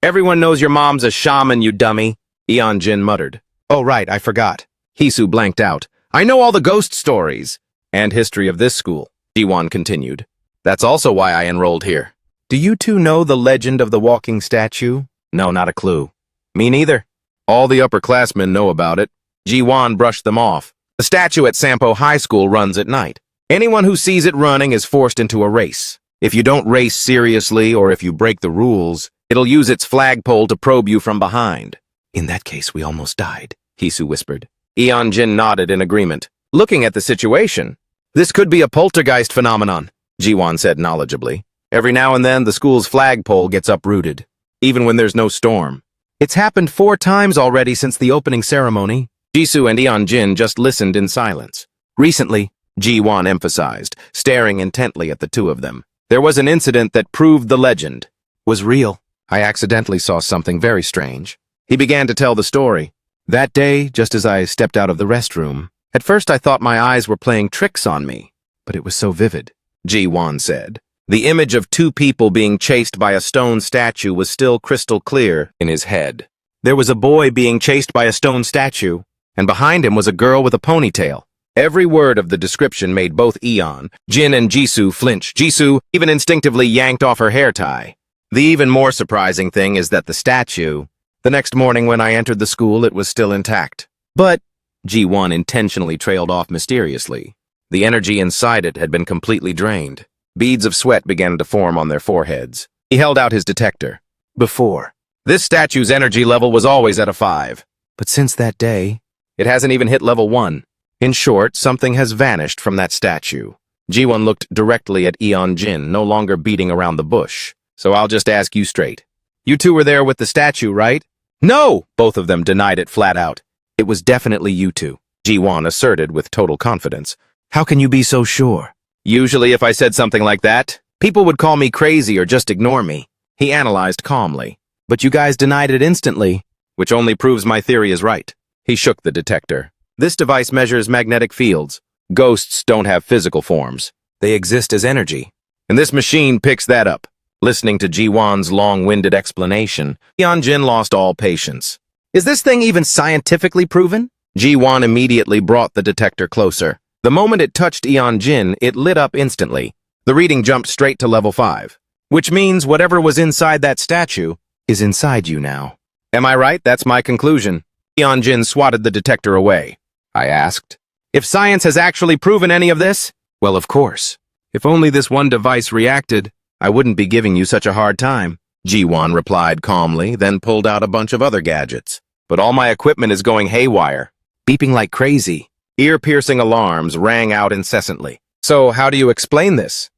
A: Everyone knows your mom's a shaman, you dummy. Eon-jin muttered. Oh, right, I forgot. Hisoo blanked out. I know all the ghost stories. And history of this school, Ji-won continued. That's also why I enrolled here. Do you two know the legend of the walking statue? No, not a clue. Me neither. All the upperclassmen know about it. Ji-won brushed them off. The statue at Sampo High School runs at night. Anyone who sees it running is forced into a race. If you don't race seriously or if you break the rules, it'll use its flagpole to probe you from behind. In that case, we almost died, Hisu whispered. Eon-jin nodded in agreement. Looking at the situation, this could be a poltergeist phenomenon, Ji-won said knowledgeably. Every now and then, the school's flagpole gets uprooted, even when there's no storm. It's happened 4 times already since the opening ceremony. Jisoo and Eon-jin just listened in silence. Recently, Ji-won emphasized, staring intently at the two of them. There was an incident that proved the legend was real. I accidentally saw something very strange. He began to tell the story. That day, just as I stepped out of the restroom, at first I thought my eyes were playing tricks on me, but it was so vivid, Ji-won said. The image of 2 people being chased by a stone statue was still crystal clear in his head. There was a boy being chased by a stone statue, and behind him was a girl with a ponytail. Every word of the description made both Eon, Jin, and Jisoo flinch. Jisoo even instinctively yanked off her hair tie. The even more surprising thing is that the statue, the next morning when I entered the school, it was still intact. But Ji-won intentionally trailed off mysteriously. The energy inside it had been completely drained. Beads of sweat began to form on their foreheads. He held out his detector. Before, this statue's energy level was always at a 5. But since that day, it hasn't even hit level 1. In short, something has vanished from that statue. Ji-won looked directly at Eon-jin, no longer beating around the bush. So I'll just ask you straight. You two were there with the statue, right? No! Both of them denied it flat out. It was definitely you two, Ji-won asserted with total confidence. How can you be so sure? Usually if I said something like that, people would call me crazy or just ignore me. He analyzed calmly. But you guys denied it instantly, which only proves my theory is right. He shook the detector. This device measures magnetic fields. Ghosts don't have physical forms. They exist as energy. And this machine picks that up. Listening to Ji-won's long-winded explanation, Eon-jin lost all patience. Is this thing even scientifically proven? Ji-won immediately brought the detector closer. The moment it touched Eon-jin, it lit up instantly. The reading jumped straight to level 5. Which means whatever was inside that statue is inside you now. Am I right? That's my conclusion. Eon-jin swatted the detector away. I asked, if science has actually proven any of this? Well, of course. If only this one device reacted, I wouldn't be giving you such a hard time. Ji-won replied calmly, then pulled out a bunch of other gadgets. But all my equipment is going haywire, beeping like crazy. Ear-piercing alarms rang out incessantly. So how do you explain this?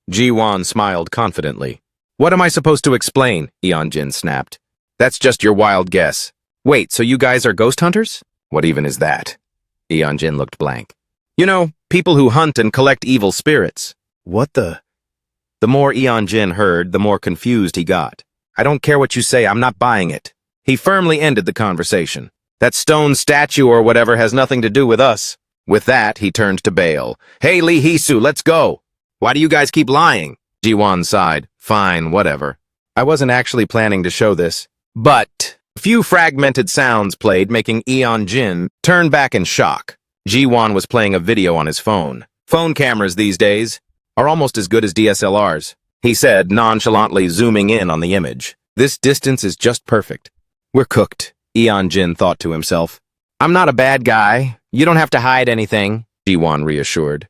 A: Ji-won smiled confidently. What am I supposed to explain? Eon-jin snapped. That's just your wild guess. Wait, so you guys are ghost hunters? What even is that? Eon-jin looked blank. You know, people who hunt and collect evil spirits. What the? The more Eon-jin heard, the more confused he got. I don't care what you say, I'm not buying it. He firmly ended the conversation. That stone statue or whatever has nothing to do with us. With that, he turned to bail. Hey, Lee Hisu, let's go. Why do you guys keep lying? Ji-won sighed. Fine, whatever. I wasn't actually planning to show this. But a few fragmented sounds played, making Eon-jin turn back in shock. Ji-won was playing a video on his phone. Phone cameras these days are almost as good as DSLRs, he said, nonchalantly zooming in on the image. This distance is just perfect. We're cooked, Eon-jin thought to himself. I'm not a bad guy. You don't have to hide anything, Ji-won reassured.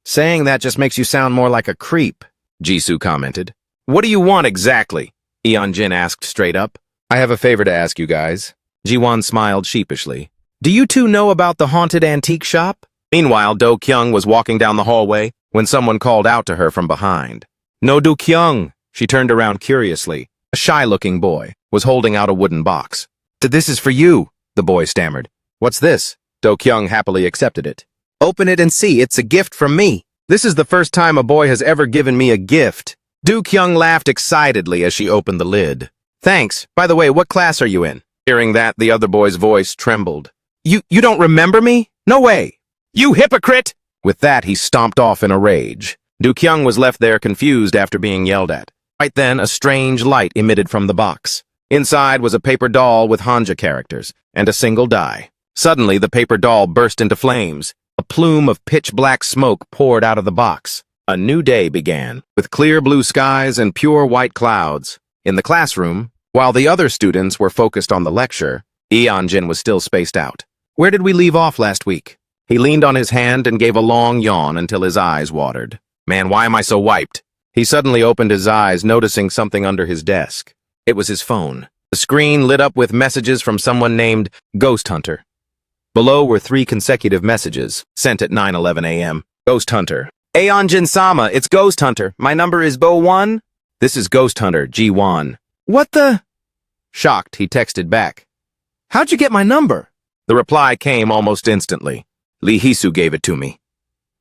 A: Saying that just makes you sound more like a creep, Jisoo commented. What do you want exactly? Eon-jin asked straight up. I have a favor to ask you guys. Ji-won smiled sheepishly. Do you two know about the haunted antique shop? Meanwhile, Do-kyung was walking down the hallway when someone called out to her from behind. No, Do-kyung. She turned around curiously. A shy-looking boy was holding out a wooden box. This is for you, the boy stammered. What's this? Do-kyung happily accepted it. Open it and see, it's a gift from me. This is the first time a boy has ever given me a gift. Do-kyung laughed excitedly as she opened the lid. Thanks. By the way, what class are you in? Hearing that, the other boy's voice trembled. You don't remember me? No way. You hypocrite! With that, he stomped off in a rage. Do-kyung was left there confused after being yelled at. Right then, a strange light emitted from the box. Inside was a paper doll with Hanja characters and a single die. Suddenly, the paper doll burst into flames. A plume of pitch-black smoke poured out of the box. A new day began, with clear blue skies and pure white clouds. In the classroom, while the other students were focused on the lecture, Jin was still spaced out. Where did we leave off last week? He leaned on his hand and gave a long yawn until his eyes watered. Man, why am I so wiped? He suddenly opened his eyes, noticing something under his desk. It was his phone. The screen lit up with messages from someone named Ghost Hunter. Below were 3 consecutive messages, sent at 9:11 a.m. Ghost Hunter. Jin-sama, it's Ghost Hunter. My number is Bo1. This is Ghost Hunter, G1. What the? Shocked, he texted back. How'd you get my number? The reply came almost instantly. Lee Hisu gave it to me.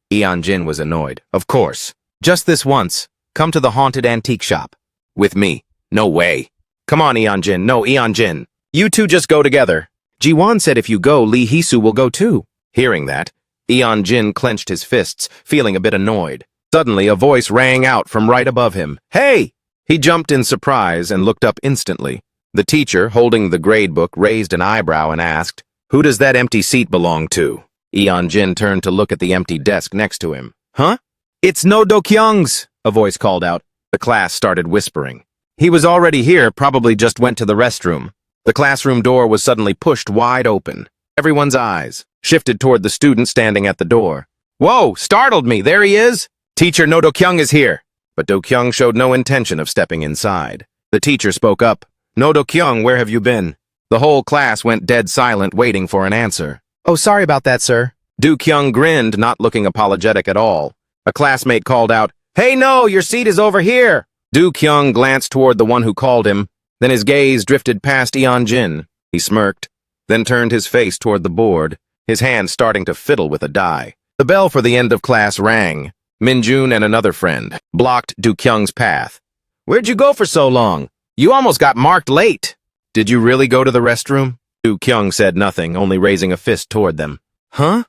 A: Jin was annoyed. Of course. Just this once. Come to the haunted antique shop. With me. No way. Come on, Jin. No, Jin. You two just go together. Ji-won said if you go, Lee Hisu will go too. Hearing that, Jin clenched his fists, feeling a bit annoyed. Suddenly, a voice rang out from right above him. Hey! He jumped in surprise and looked up instantly. The teacher, holding the grade book, raised an eyebrow and asked, Who does that empty seat belong to? Jin turned to look at the empty desk next to him. Huh? It's No Do-kyung's, a voice called out. The class started whispering. He was already here, probably just went to the restroom. The classroom door was suddenly pushed wide open. Everyone's eyes shifted toward the student standing at the door. Whoa, startled me, there he is! Teacher No Do-kyung is here! But Do-kyung showed no intention of stepping inside. The teacher spoke up. No Do-kyung, where have you been? The whole class went dead silent, waiting for an answer. Oh, sorry about that, sir. Do-kyung grinned, not looking apologetic at all. A classmate called out, Hey, no, your seat is over here! Do-kyung glanced toward the one who called him. Then his gaze drifted past Jin. He smirked, then turned his face toward the board, his hand starting to fiddle with a die. The bell for the end of class rang. Minjun and another friend blocked Do-kyung's path. Where'd you go for so long? You almost got marked late. Did you really go to the restroom? Do-kyung said nothing, only raising a fist toward them. Huh?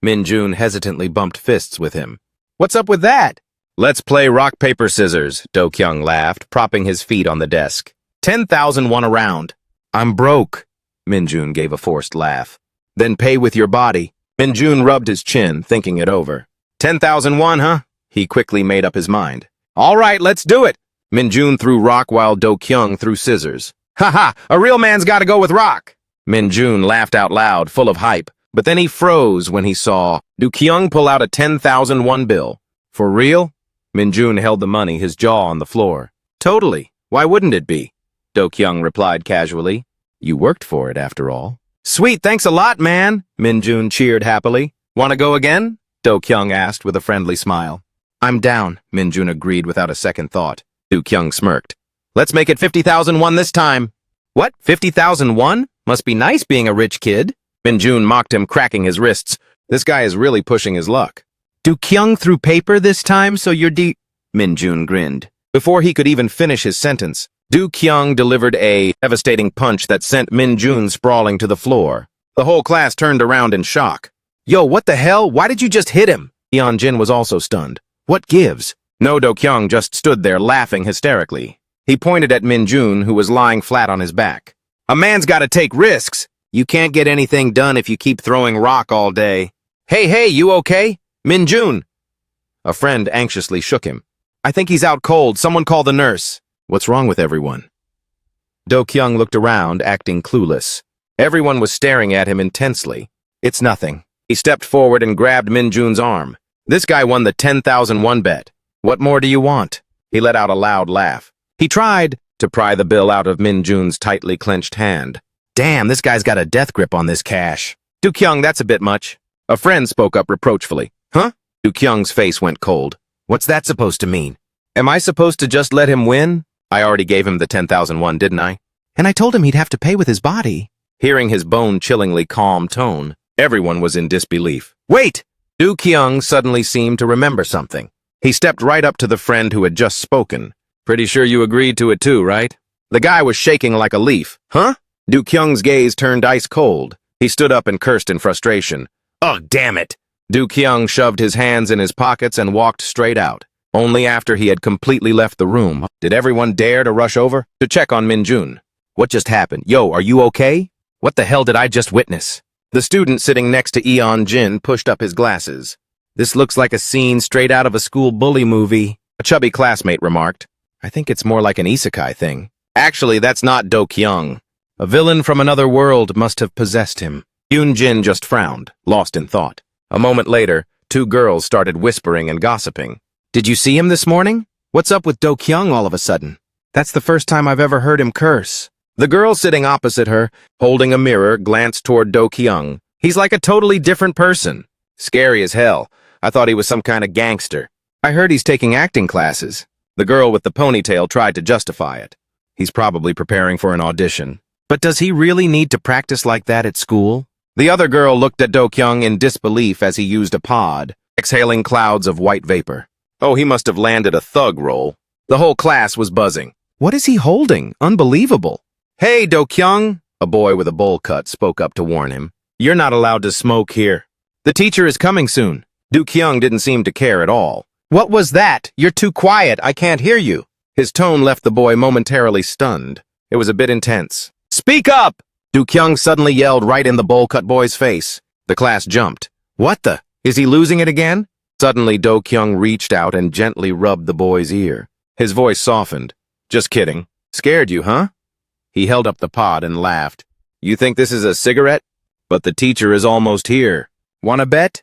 A: Minjun hesitantly bumped fists with him. What's up with that? Let's play rock, paper, scissors, Do-kyung laughed, propping his feet on the desk. 10,001 a round. I'm broke. Minjun gave a forced laugh. Then pay with your body. Minjun rubbed his chin, thinking it over. 10,001, huh? He quickly made up his mind. All right, let's do it. Minjun threw rock while Do-kyung threw scissors. Ha, a real man's gotta go with rock. Minjun laughed out loud, full of hype, but then he froze when he saw Do-kyung pull out a 10,001 bill. For real? Minjun held the money, his jaw on the floor. Totally. Why wouldn't it be? Do-kyung replied casually. You worked for it, after all. Sweet, thanks a lot, man, Minjun cheered happily. Wanna go again? Do-kyung asked with a friendly smile. I'm down, Minjun agreed without a second thought. Do-kyung smirked. Let's make it 50,001 this time. What, 50,001? Must be nice being a rich kid. Minjun mocked him, cracking his wrists. This guy is really pushing his luck. Do-kyung threw paper this time, so you're Minjun grinned. Before he could even finish his sentence, Do-kyung delivered a devastating punch that sent Minjun sprawling to the floor. The whole class turned around in shock. Yo, what the hell? Why did you just hit him? Jin was also stunned. What gives? No, Do-kyung just stood there laughing hysterically. He pointed at Minjun, who was lying flat on his back. A man's gotta take risks. You can't get anything done if you keep throwing rock all day. Hey, you okay? Minjun! A friend anxiously shook him. I think he's out cold. Someone call the nurse. What's wrong with everyone? Do-kyung looked around, acting clueless. Everyone was staring at him intensely. It's nothing. He stepped forward and grabbed Minjun's arm. This guy won the 10,001 bet. What more do you want? He let out a loud laugh. He tried to pry the bill out of Minjun's tightly clenched hand. Damn, this guy's got a death grip on this cash. Do-kyung, that's a bit much. A friend spoke up reproachfully. Huh? Do-kyung's face went cold. What's that supposed to mean? Am I supposed to just let him win? I already gave him the 10,001, didn't I? And I told him he'd have to pay with his body. Hearing his bone-chillingly calm tone, everyone was in disbelief. Wait! Do-kyung suddenly seemed to remember something. He stepped right up to the friend who had just spoken. Pretty sure you agreed to it too, right? The guy was shaking like a leaf. Huh? Do-kyung's gaze turned ice cold. He stood up and cursed in frustration. Oh, damn it! Do-kyung shoved his hands in his pockets and walked straight out. Only after he had completely left the room did everyone dare to rush over to check on Minjun. What just happened? Yo, are you okay? What the hell did I just witness? The student sitting next to Jin pushed up his glasses. This looks like a scene straight out of a school bully movie, a chubby classmate remarked. I think it's more like an isekai thing. Actually, that's not Do-kyung. A villain from another world must have possessed him. Yoon-jin just frowned, lost in thought. A moment later, two girls started whispering and gossiping. Did you see him this morning? What's up with Do-kyung all of a sudden? That's the first time I've ever heard him curse. The girl sitting opposite her, holding a mirror, glanced toward Do-kyung. He's like a totally different person. Scary as hell. I thought he was some kind of gangster. I heard he's taking acting classes. The girl with the ponytail tried to justify it. He's probably preparing for an audition. But does he really need to practice like that at school? The other girl looked at Do-kyung in disbelief as he used a pod, exhaling clouds of white vapor. Oh, he must have landed a thug roll. The whole class was buzzing. What is he holding? Unbelievable. Hey, Do-kyung, a boy with a bowl cut spoke up to warn him. You're not allowed to smoke here. The teacher is coming soon. Do-kyung didn't seem to care at all. What was that? You're too quiet. I can't hear you. His tone left the boy momentarily stunned. It was a bit intense. Speak up! Do-kyung suddenly yelled right in the bowl-cut boy's face. The class jumped. What the? Is he losing it again? Suddenly, Do-kyung reached out and gently rubbed the boy's ear. His voice softened. Just kidding. Scared you, huh? He held up the pod and laughed. You think this is a cigarette? But the teacher is almost here. Wanna bet?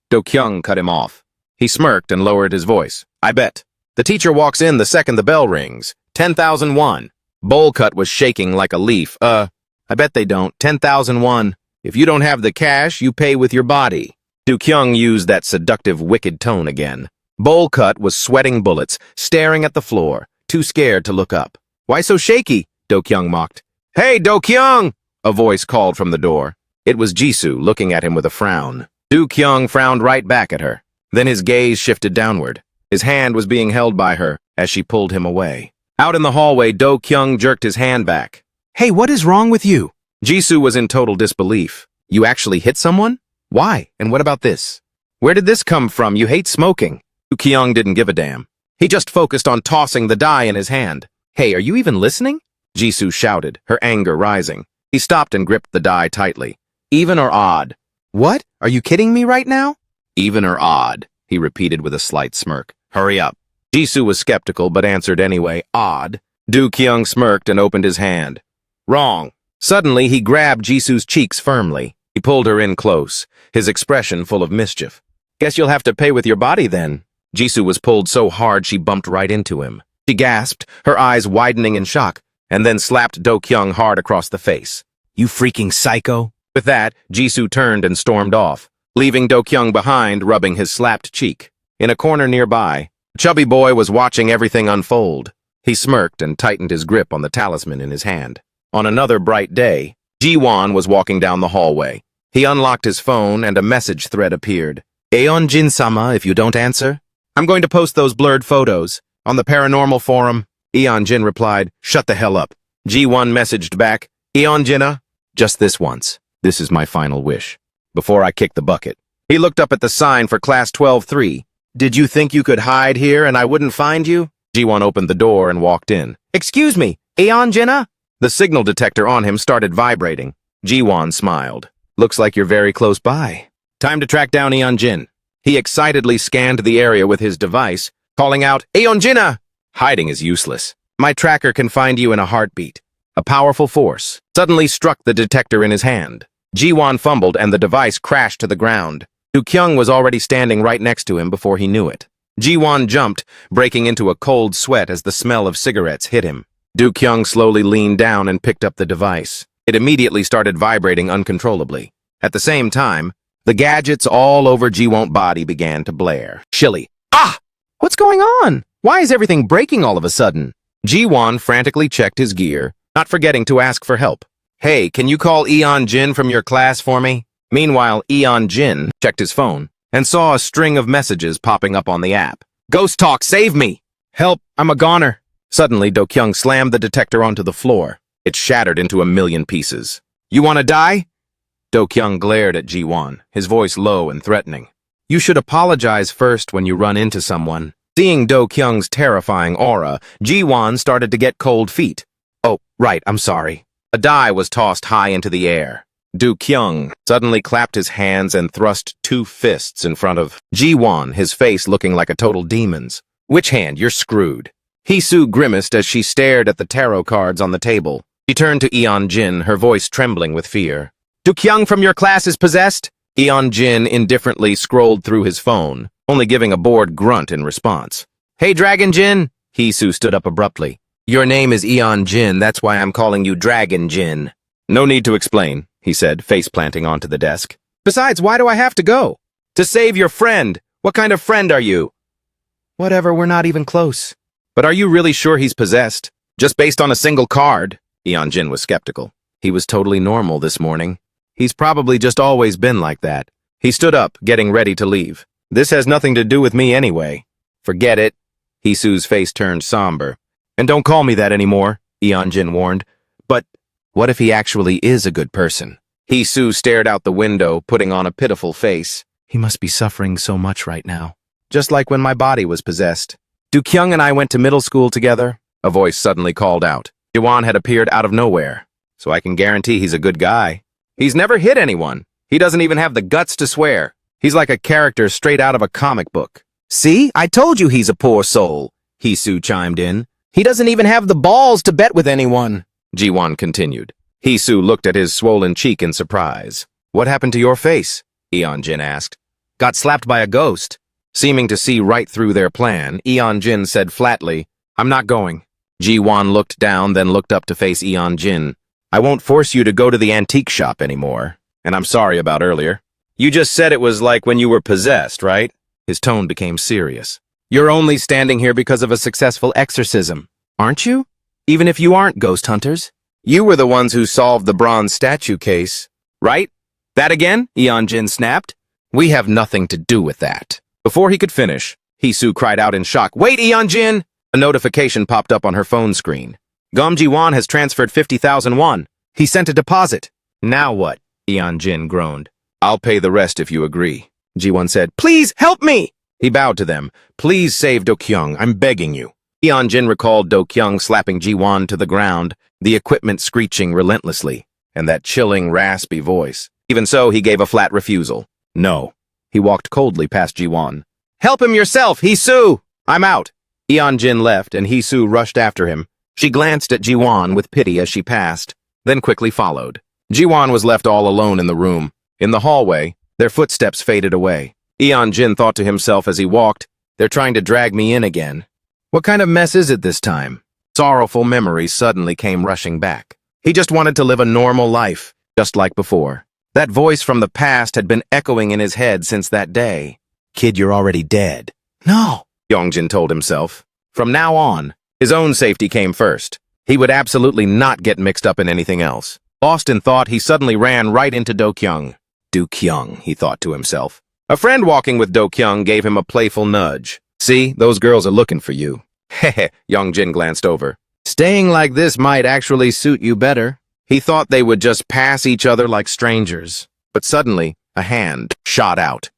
A: Do-kyung cut him off. He smirked and lowered his voice. I bet. The teacher walks in the second the bell rings. 10,001. Bowl-cut was shaking like a leaf. I bet they don't. 10,001. If you don't have the cash, you pay with your body. Do-kyung used that seductive, wicked tone again. Bowl-cut was sweating bullets, staring at the floor, too scared to look up. Why so shaky? Do-kyung mocked. Hey, Do-kyung! A voice called from the door. It was Jisoo, looking at him with a frown. Do-kyung frowned right back at her. Then his gaze shifted downward. His hand was being held by her as she pulled him away. Out in the hallway, Do-kyung jerked his hand back. Hey, what is wrong with you? Jisoo was in total disbelief. You actually hit someone? Why? And what about this? Where did this come from? You hate smoking. Do-kyung didn't give a damn. He just focused on tossing the die in his hand. Hey, are you even listening? Jisoo shouted, her anger rising. He stopped and gripped the die tightly. Even or odd? What? Are you kidding me right now? Even or odd, he repeated with a slight smirk. Hurry up. Jisoo was skeptical but answered anyway, odd. Do-kyung smirked and opened his hand. Wrong. Suddenly, he grabbed Jisoo's cheeks firmly. He pulled her in close, his expression full of mischief. Guess you'll have to pay with your body then. Jisoo was pulled so hard she bumped right into him. She gasped, her eyes widening in shock, and then slapped Do-kyung hard across the face. You freaking psycho. With that, Jisoo turned and stormed off, leaving Do-kyung behind, rubbing his slapped cheek. In a corner nearby, a chubby boy was watching everything unfold. He smirked and tightened his grip on the talisman in his hand. On another bright day, Ji-won was walking down the hallway. He unlocked his phone and a message thread appeared. Eon-jin-sama, if you don't answer, I'm going to post those blurred photos on the paranormal forum. Eon-jin replied, shut the hell up. Ji-won messaged back, Eon-jina, just this once. This is my final wish. Before I kick the bucket. He looked up at the sign for class 12-3. Did you think you could hide here and I wouldn't find you? Ji-won opened the door and walked in. Excuse me, Eon-jina? The signal detector on him started vibrating. Ji-won smiled. Looks like you're very close by. Time to track down Eon-jin. He excitedly scanned the area with his device, calling out, Eon-jina! Hiding is useless. My tracker can find you in a heartbeat. A powerful force suddenly struck the detector in his hand. Ji-won fumbled and the device crashed to the ground. Do-kyung was already standing right next to him before he knew it. Ji-won jumped, breaking into a cold sweat as the smell of cigarettes hit him. Do-kyung slowly leaned down and picked up the device. It immediately started vibrating uncontrollably. At the same time, the gadgets all over Ji-won's body began to blare. Shilly. Ah! What's going on? Why is everything breaking all of a sudden? Ji-won frantically checked his gear, not forgetting to ask for help. Hey, can you call Eon-jin from your class for me? Meanwhile, Eon-jin checked his phone and saw a string of messages popping up on the app. Ghost Talk, save me! Help, I'm a goner. Suddenly, Do-kyung slammed the detector onto the floor. It shattered into a million pieces. You want to die? Do-kyung glared at Ji-won, his voice low and threatening. You should apologize first when you run into someone. Seeing Do-kyung's terrifying aura, Ji-won started to get cold feet. Oh, right, I'm sorry. A die was tossed high into the air. Do-kyung suddenly clapped his hands and thrust two fists in front of Ji-won, his face looking like a total demon's. Which hand? You're screwed. Hee-soo grimaced as she stared at the tarot cards on the table. She turned to Eon-jin, her voice trembling with fear. Do-kyung from your class is possessed? Eon-jin indifferently scrolled through his phone, only giving a bored grunt in response. Hey, Dragon Jin! Hee-soo stood up abruptly. Your name is Eon-jin, that's why I'm calling you Dragon Jin. No need to explain, he said, face planting onto the desk. Besides, why do I have to go? To save your friend. What kind of friend are you? Whatever, we're not even close. But are you really sure he's possessed? Just based on a single card? Eon-jin was skeptical. He was totally normal this morning. He's probably just always been like that. He stood up, getting ready to leave. This has nothing to do with me anyway. Forget it. Hee-soo's face turned somber. And don't call me that anymore, Eon-jin warned. But what if he actually is a good person? Hee-soo stared out the window, putting on a pitiful face. He must be suffering so much right now. Just like when my body was possessed. Do-kyung and I went to middle school together, a voice suddenly called out. Ji-won had appeared out of nowhere, so I can guarantee he's a good guy. He's never hit anyone. He doesn't even have the guts to swear. He's like a character straight out of a comic book. See, I told you he's a poor soul, Hee-soo chimed in. He doesn't even have the balls to bet with anyone, Ji-won continued. Hee-soo looked at his swollen cheek in surprise. What happened to your face? Eon-jin asked. Got slapped by a ghost. Seeming to see right through their plan, Eon-jin said flatly, I'm not going. Ji-won looked down, then looked up to face Eon-jin. I won't force you to go to the antique shop anymore, and I'm sorry about earlier. You just said it was like when you were possessed, right? His tone became serious. You're only standing here because of a successful exorcism, aren't you? Even if you aren't ghost hunters. You were the ones who solved the bronze statue case, right? That again? Eon-jin snapped. We have nothing to do with that. Before he could finish, Hee-soo cried out in shock. Wait, Eon-jin! A notification popped up on her phone screen. Ji-won has transferred 50,000 won. He sent a deposit. Now what? Eon-jin groaned. I'll pay the rest if you agree. Ji-won said, Please help me! He bowed to them. Please save Do-kyung, I'm begging you. Eon-jin recalled Do-kyung slapping Ji-won to the ground, the equipment screeching relentlessly, and that chilling, raspy voice. Even so, he gave a flat refusal. No. He walked coldly past Ji-won. Help him yourself, Hee-soo! I'm out. Eon-jin left, and Hee-soo rushed after him. She glanced at Ji-won with pity as she passed, then quickly followed. Ji-won was left all alone in the room. In the hallway, their footsteps faded away. Eon-jin thought to himself as he walked, they're trying to drag me in again. What kind of mess is it this time? Sorrowful memories suddenly came rushing back. He just wanted to live a normal life, just like before. That voice from the past had been echoing in his head since that day. Kid, you're already dead. No, Yongjin told himself. From now on, his own safety came first. He would absolutely not get mixed up in anything else. Lost in thought, he suddenly ran right into Do-kyung. Do-kyung, he thought to himself. A friend walking with Do-kyung gave him a playful nudge. See, those girls are looking for you. Heh, Yongjin glanced over. Staying like this might actually suit you better. He thought they would just pass each other like strangers. But suddenly, a hand shot out.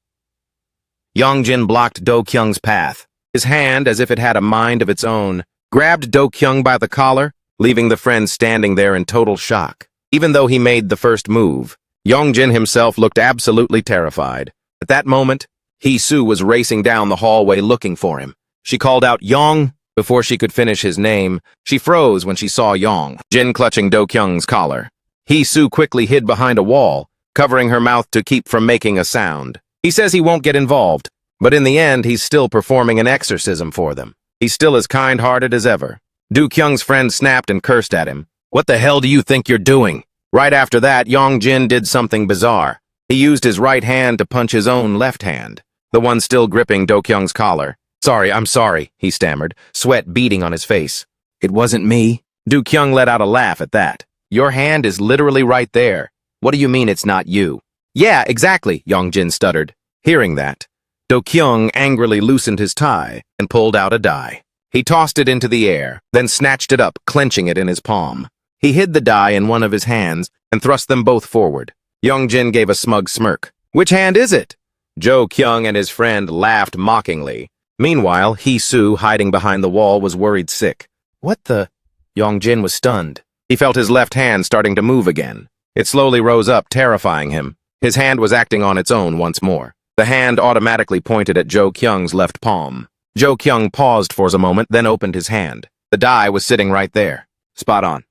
A: Yongjin blocked Do-kyung's path. His hand, as if it had a mind of its own, grabbed Do-kyung by the collar, leaving the friend standing there in total shock. Even though he made the first move, Yongjin himself looked absolutely terrified. At that moment, Hee-soo was racing down the hallway looking for him. She called out, Yong! Before she could finish his name, she froze when she saw Yong-jin clutching Do-kyung's collar. Hee-soo quickly hid behind a wall, covering her mouth to keep from making a sound. He says he won't get involved, but in the end, he's still performing an exorcism for them. He's still as kind-hearted as ever. Do-kyung's friend snapped and cursed at him. What the hell do you think you're doing? Right after that, Yong-jin did something bizarre. He used his right hand to punch his own left hand, the one still gripping Do-kyung's collar. I'm sorry, he stammered, sweat beading on his face. It wasn't me. Do-kyung let out a laugh at that. Your hand is literally right there. What do you mean it's not you? Yeah, exactly, Yong-jin stuttered. Hearing that, Do-kyung angrily loosened his tie and pulled out a die. He tossed it into the air, then snatched it up, clenching it in his palm. He hid the die in one of his hands and thrust them both forward. Yong-jin gave a smug smirk. Which hand is it? Do-kyung and his friend laughed mockingly. Meanwhile, Hee-soo, hiding behind the wall, was worried sick. What the? Yong-jin was stunned. He felt his left hand starting to move again. It slowly rose up, terrifying him. His hand was acting on its own once more. The hand automatically pointed at Do-kyung's left palm. Do-kyung paused for a moment, then opened his hand. The die was sitting right there. Spot on.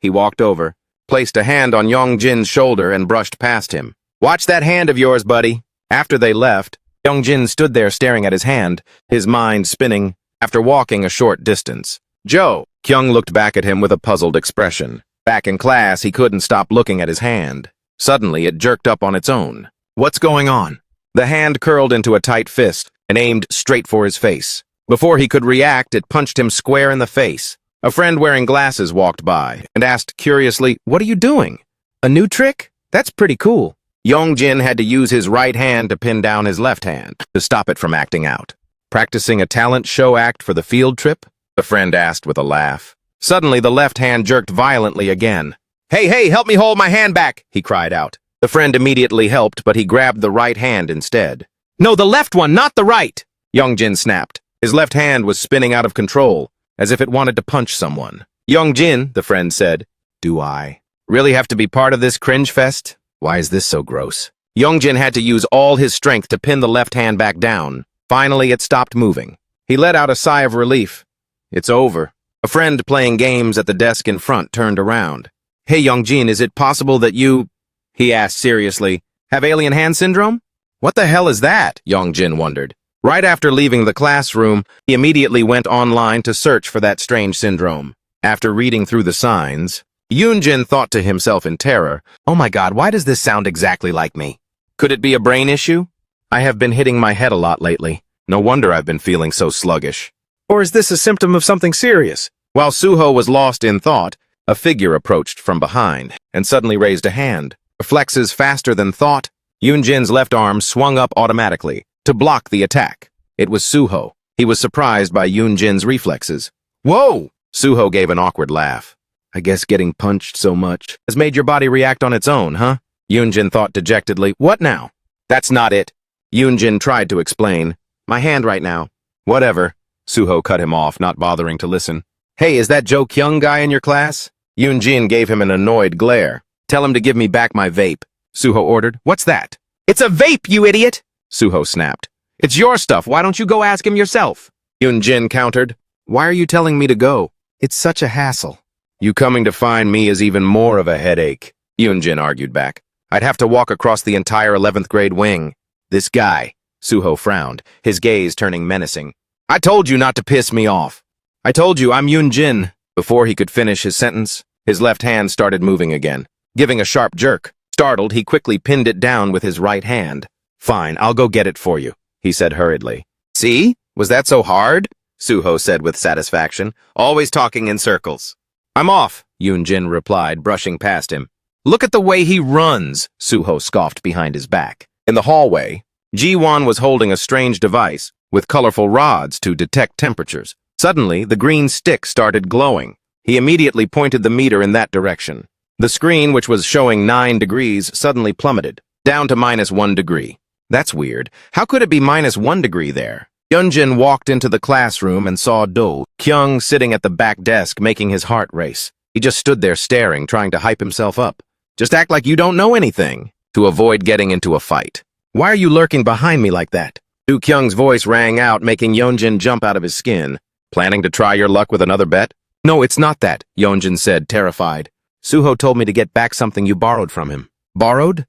A: He walked over, placed a hand on Yongjin's shoulder and brushed past him. Watch that hand of yours, buddy. After they left, Yongjin stood there staring at his hand, his mind spinning, after walking a short distance. Joe. Kyung looked back at him with a puzzled expression. Back in class, he couldn't stop looking at his hand. Suddenly, it jerked up on its own. What's going on? The hand curled into a tight fist and aimed straight for his face. Before he could react, it punched him square in the face. A friend wearing glasses walked by and asked curiously, "What are you doing? A new trick? That's pretty cool." Yongjin had to use his right hand to pin down his left hand to stop it from acting out. Practicing a talent show act for the field trip? The friend asked with a laugh. Suddenly, the left hand jerked violently again. Hey, help me hold my hand back, he cried out. The friend immediately helped, but he grabbed the right hand instead. No, the left one, not the right, Yongjin snapped. His left hand was spinning out of control, as if it wanted to punch someone. Yongjin, the friend said, do I really have to be part of this cringe fest? Why is this so gross? Yongjin had to use all his strength to pin the left hand back down. Finally, it stopped moving. He let out a sigh of relief. It's over. A friend playing games at the desk in front turned around. Hey, Yongjin, is it possible that you, he asked seriously, have alien hand syndrome? What the hell is that? Yongjin wondered. Right after leaving the classroom, he immediately went online to search for that strange syndrome. After reading through the signs, Yunjin thought to himself in terror, oh my god, why does this sound exactly like me? Could it be a brain issue? I have been hitting my head a lot lately. No wonder I've been feeling so sluggish. Or is this a symptom of something serious? While Suho was lost in thought, a figure approached from behind and suddenly raised a hand. Reflexes faster than thought, Yunjin's left arm swung up automatically to block the attack. It was Suho. He was surprised by Yunjin's reflexes. Whoa! Suho gave an awkward laugh. I guess getting punched so much has made your body react on its own, huh? Yunjin thought dejectedly. What now? That's not it. Yunjin tried to explain. My hand right now. Whatever. Suho cut him off, not bothering to listen. Hey, is that Joe Kyung guy in your class? Yunjin gave him an annoyed glare. Tell him to give me back my vape. Suho ordered. What's that? It's a vape, you idiot! Suho snapped. It's your stuff. Why don't you go ask him yourself? Yunjin countered. Why are you telling me to go? It's such a hassle. You coming to find me is even more of a headache, Yunjin argued back. I'd have to walk across the entire 11th grade wing. This guy, Suho frowned, his gaze turning menacing. I told you not to piss me off. I told you I'm Yunjin. Before he could finish his sentence, his left hand started moving again, giving a sharp jerk. Startled, he quickly pinned it down with his right hand. Fine, I'll go get it for you, he said hurriedly. See? Was that so hard? Suho said with satisfaction, always talking in circles. I'm off, Yunjin replied, brushing past him. Look at the way he runs, Suho scoffed behind his back. In the hallway, Ji-won was holding a strange device with colorful rods to detect temperatures. Suddenly, the green stick started glowing. He immediately pointed the meter in that direction. The screen, which was showing 9 degrees, suddenly plummeted, down to -1 degree. That's weird. How could it be -1 degree there? Yunjin walked into the classroom and saw Do Kyung sitting at the back desk, making his heart race. He just stood there staring, trying to hype himself up. Just act like you don't know anything, to avoid getting into a fight. Why are you lurking behind me like that? Do Kyung's voice rang out, making Yunjin jump out of his skin. Planning to try your luck with another bet? No, it's not that, Yunjin said, terrified. Suho told me to get back something you borrowed from him. Borrowed?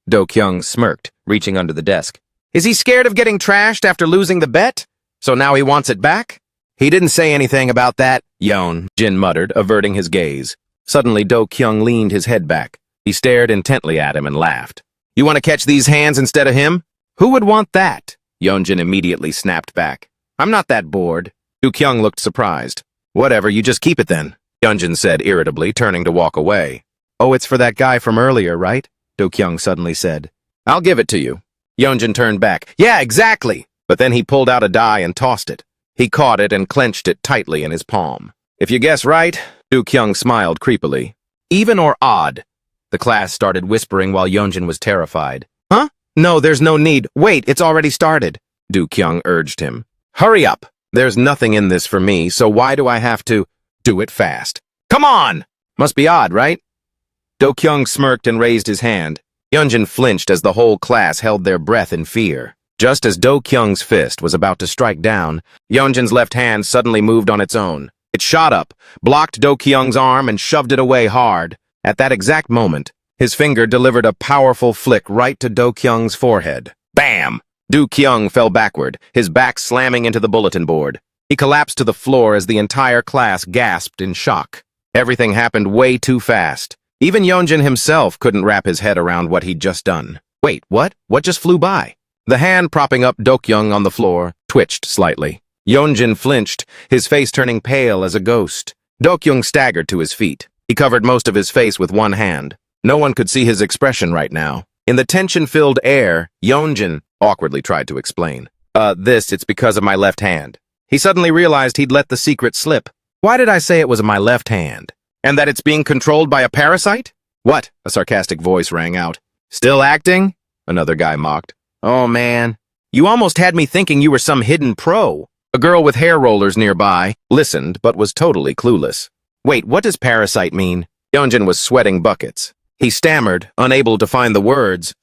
A: Do Kyung smirked, reaching under the desk. Is he scared of getting trashed after losing the bet? So now he wants it back? He didn't say anything about that, Yunjin muttered, averting his gaze. Suddenly, Do Kyung leaned his head back. He stared intently at him and laughed. You want to catch these hands instead of him? Who would want that? Yunjin immediately snapped back. I'm not that bored. Do Kyung looked surprised. Whatever, you just keep it then, Yunjin said irritably, turning to walk away. Oh, it's for that guy from earlier, right? Do Kyung suddenly said. I'll give it to you. Yunjin turned back. Yeah, exactly! But then he pulled out a die and tossed it. He caught it and clenched it tightly in his palm. If you guess right, Do Kyung smiled creepily. Even or odd? The class started whispering while Yunjin was terrified. Huh? No, there's no need. Wait, it's already started, Do Kyung urged him. Hurry up! There's nothing in this for me, so why do I have to do it fast? Come on! Must be odd, right? Do Kyung smirked and raised his hand. Yunjin flinched as the whole class held their breath in fear. Just as Do Kyung's fist was about to strike down, Yunjin's left hand suddenly moved on its own. It shot up, blocked Do-kyung's arm, and shoved it away hard. At that exact moment, his finger delivered a powerful flick right to Do-kyung's forehead. Bam! Do-kyung fell backward, his back slamming into the bulletin board. He collapsed to the floor as the entire class gasped in shock. Everything happened way too fast. Even Yeonjin himself couldn't wrap his head around what he'd just done. Wait, what? What just flew by? The hand propping up Do-kyung on the floor twitched slightly. Yeonjin flinched, his face turning pale as a ghost. Do-kyung staggered to his feet. He covered most of his face with one hand. No one could see his expression right now. In the tension-filled air, Yeonjin awkwardly tried to explain. It's because of my left hand. He suddenly realized he'd let the secret slip. Why did I say it was my left hand? And that it's being controlled by a parasite? What? A sarcastic voice rang out. Still acting? Another guy mocked. Oh man, you almost had me thinking you were some hidden pro. A girl with hair rollers nearby listened but was totally clueless. Wait, what does parasite mean? Yeonjin was sweating buckets. He stammered, unable to find the words.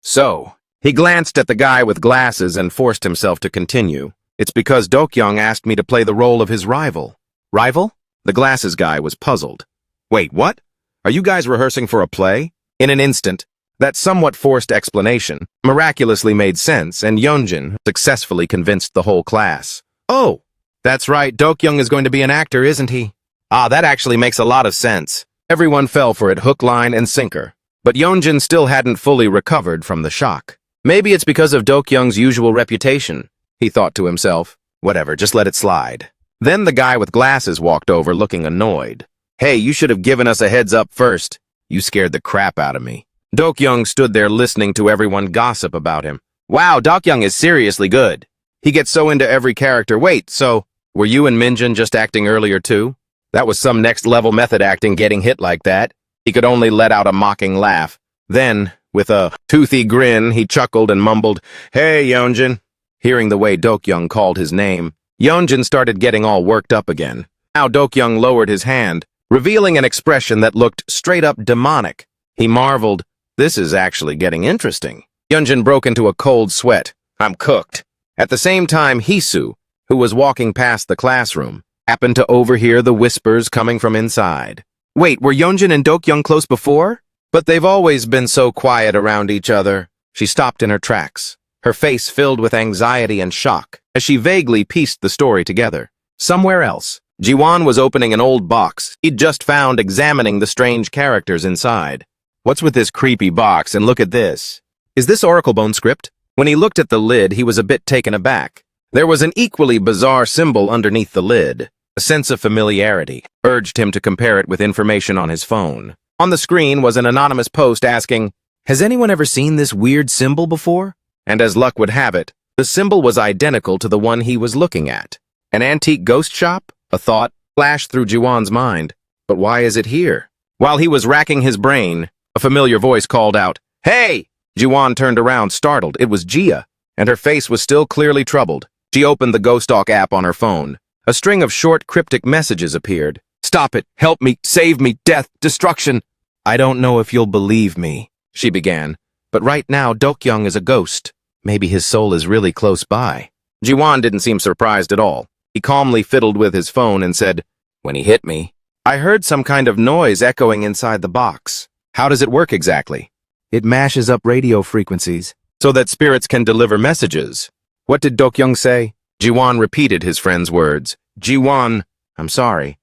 A: So. He glanced at the guy with glasses and forced himself to continue. It's because Do-kyung asked me to play the role of his rival. Rival? The glasses guy was puzzled. Wait, what? Are you guys rehearsing for a play? In an instant, that somewhat forced explanation miraculously made sense, and Yeonjin successfully convinced the whole class. Oh, that's right, Do-kyung is going to be an actor, isn't he? Ah, that actually makes a lot of sense. Everyone fell for it hook, line, and sinker. But Yeonjin still hadn't fully recovered from the shock. Maybe it's because of Do-kyung's usual reputation, he thought to himself. Whatever, just let it slide. Then the guy with glasses walked over looking annoyed. Hey, you should have given us a heads up first. You scared the crap out of me. Do-kyung stood there listening to everyone gossip about him. Wow, Do-kyung is seriously good. He gets so into every character. Wait, so were you and Minjin just acting earlier too? That was some next-level method acting getting hit like that. He could only let out a mocking laugh. Then, with a toothy grin, he chuckled and mumbled, Hey, Yeonjin. Hearing the way Do-kyung called his name, Yeonjin started getting all worked up again. Now Do-kyung lowered his hand, revealing an expression that looked straight up demonic. He marveled, This is actually getting interesting. Yeonjin broke into a cold sweat. I'm cooked. At the same time, Hisu, who was walking past the classroom, happened to overhear the whispers coming from inside. Wait, were Yeonjin and Do-kyung close before? But they've always been so quiet around each other. She stopped in her tracks, her face filled with anxiety and shock, as she vaguely pieced the story together. Somewhere else, Jiwon was opening an old box he'd just found, examining the strange characters inside. What's with this creepy box, and look at this? Is this Oracle Bone script? When he looked at the lid, he was a bit taken aback. There was an equally bizarre symbol underneath the lid. A sense of familiarity urged him to compare it with information on his phone. On the screen was an anonymous post asking, Has anyone ever seen this weird symbol before? And as luck would have it, the symbol was identical to the one he was looking at. An antique ghost shop? A thought flashed through Jiwon's mind. But why is it here? While he was racking his brain, a familiar voice called out, Hey! Jiwon turned around, startled. It was Jia, and her face was still clearly troubled. She opened the Ghost Talk app on her phone. A string of short, cryptic messages appeared. Stop it! Help me! Save me! Death! Destruction! I don't know if you'll believe me, she began. But right now, Do-kyung is a ghost. Maybe his soul is really close by. Jiwon didn't seem surprised at all. He calmly fiddled with his phone and said, When he hit me, I heard some kind of noise echoing inside the box. How does it work exactly? It mashes up radio frequencies so that spirits can deliver messages. What did Do-kyung say? Jiwon repeated his friend's words. Jiwon, I'm sorry.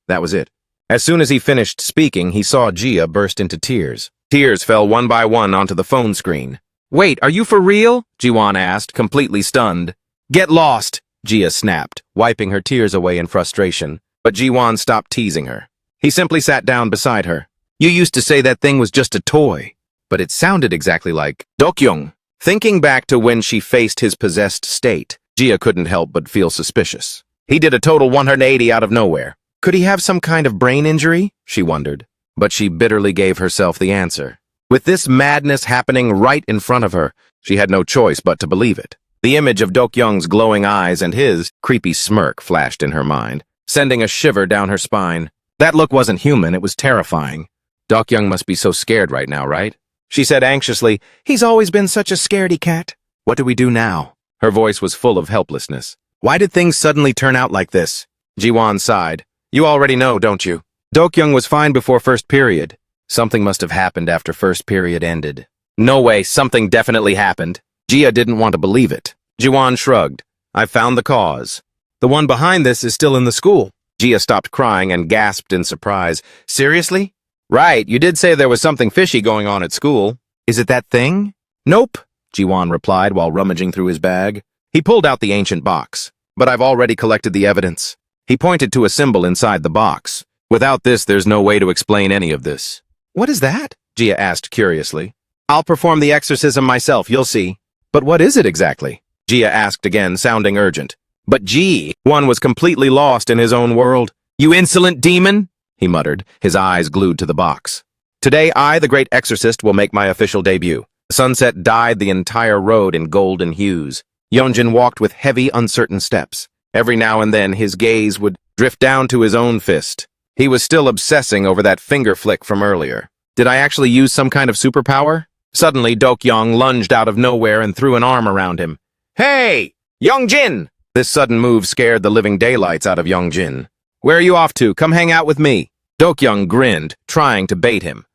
A: That was it. As soon as he finished speaking, he saw Jia burst into tears. Tears fell one by one onto the phone screen. Wait, are you for real? Jiwon asked, completely stunned. Get lost, Jia snapped, wiping her tears away in frustration. But Jiwon stopped teasing her. He simply sat down beside her. You used to say that thing was just a toy. But it sounded exactly like Do-kyung. Thinking back to when she faced his possessed state, Jia couldn't help but feel suspicious. He did a total 180 out of nowhere. Could he have some kind of brain injury? She wondered. But she bitterly gave herself the answer. With this madness happening right in front of her, she had no choice but to believe it. The image of Do-kyung's glowing eyes and his creepy smirk flashed in her mind, sending a shiver down her spine. That look wasn't human, it was terrifying. Do-kyung must be so scared right now, right? She said anxiously, He's always been such a scaredy cat. What do we do now? Her voice was full of helplessness. Why did things suddenly turn out like this? Ji-won sighed. You already know, don't you? Do-kyung was fine before first period. Something must have happened after first period ended. No way, something definitely happened. Jia didn't want to believe it. Ji-won shrugged. I found the cause. The one behind this is still in the school. Jia stopped crying and gasped in surprise. Seriously? Right, you did say there was something fishy going on at school. Is it that thing? Nope, Ji-won replied while rummaging through his bag. He pulled out the ancient box. But I've already collected the evidence. He pointed to a symbol inside the box. Without this, there's no way to explain any of this. What is that? Jia asked curiously. I'll perform the exorcism myself, you'll see. But what is it exactly? Jia asked again, sounding urgent. But Ji-won was completely lost in his own world. You insolent demon, he muttered, his eyes glued to the box. Today, I, the great exorcist, will make my official debut. The sunset dyed the entire road in golden hues. Yeonjin walked with heavy, uncertain steps. Every now and then, his gaze would drift down to his own fist. He was still obsessing over that finger flick from earlier. Did I actually use some kind of superpower? Suddenly, Do-kyung lunged out of nowhere and threw an arm around him. Hey! Yeonjin! This sudden move scared the living daylights out of Yeonjin. Where are you off to? Come hang out with me. Do-kyung grinned, trying to bait him.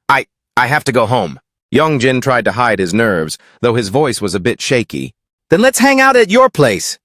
A: I have to go home. Yeonjin tried to hide his nerves, though his voice was a bit shaky. Then let's hang out at your place.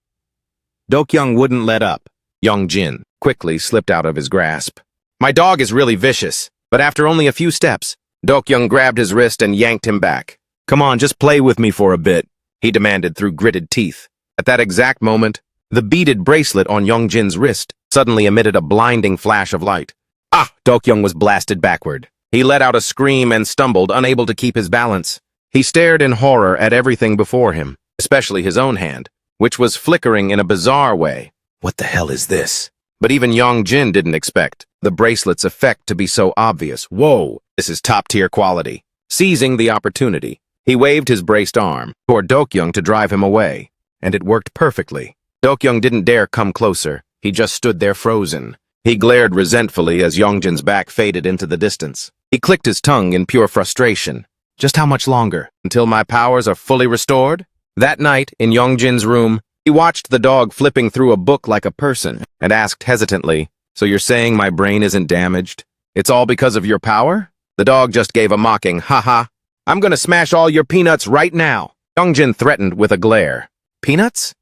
A: Do-kyung wouldn't let up. Yeonjin quickly slipped out of his grasp. My dog is really vicious, but after only a few steps, Do-kyung grabbed his wrist and yanked him back. Come on, just play with me for a bit, he demanded through gritted teeth. At that exact moment, the beaded bracelet on Yeonjin's wrist suddenly emitted a blinding flash of light. Ah! Do-kyung was blasted backward. He let out a scream and stumbled, unable to keep his balance. He stared in horror at everything before him, especially his own hand, which was flickering in a bizarre way. What the hell is this? But even Yeonjin didn't expect the bracelet's effect to be so obvious. Whoa, this is top-tier quality. Seizing the opportunity, he waved his braced arm toward Do-kyung to drive him away, and it worked perfectly. Do-kyung didn't dare come closer. He just stood there frozen. He glared resentfully as Yeonjin's back faded into the distance. He clicked his tongue in pure frustration. Just how much longer? Until my powers are fully restored? That night, in Yeonjin's room, he watched the dog flipping through a book like a person and asked hesitantly, So you're saying my brain isn't damaged? It's all because of your power? The dog just gave a mocking, ha-ha. I'm gonna smash all your peanuts right now. Yeonjin threatened with a glare. Peanuts?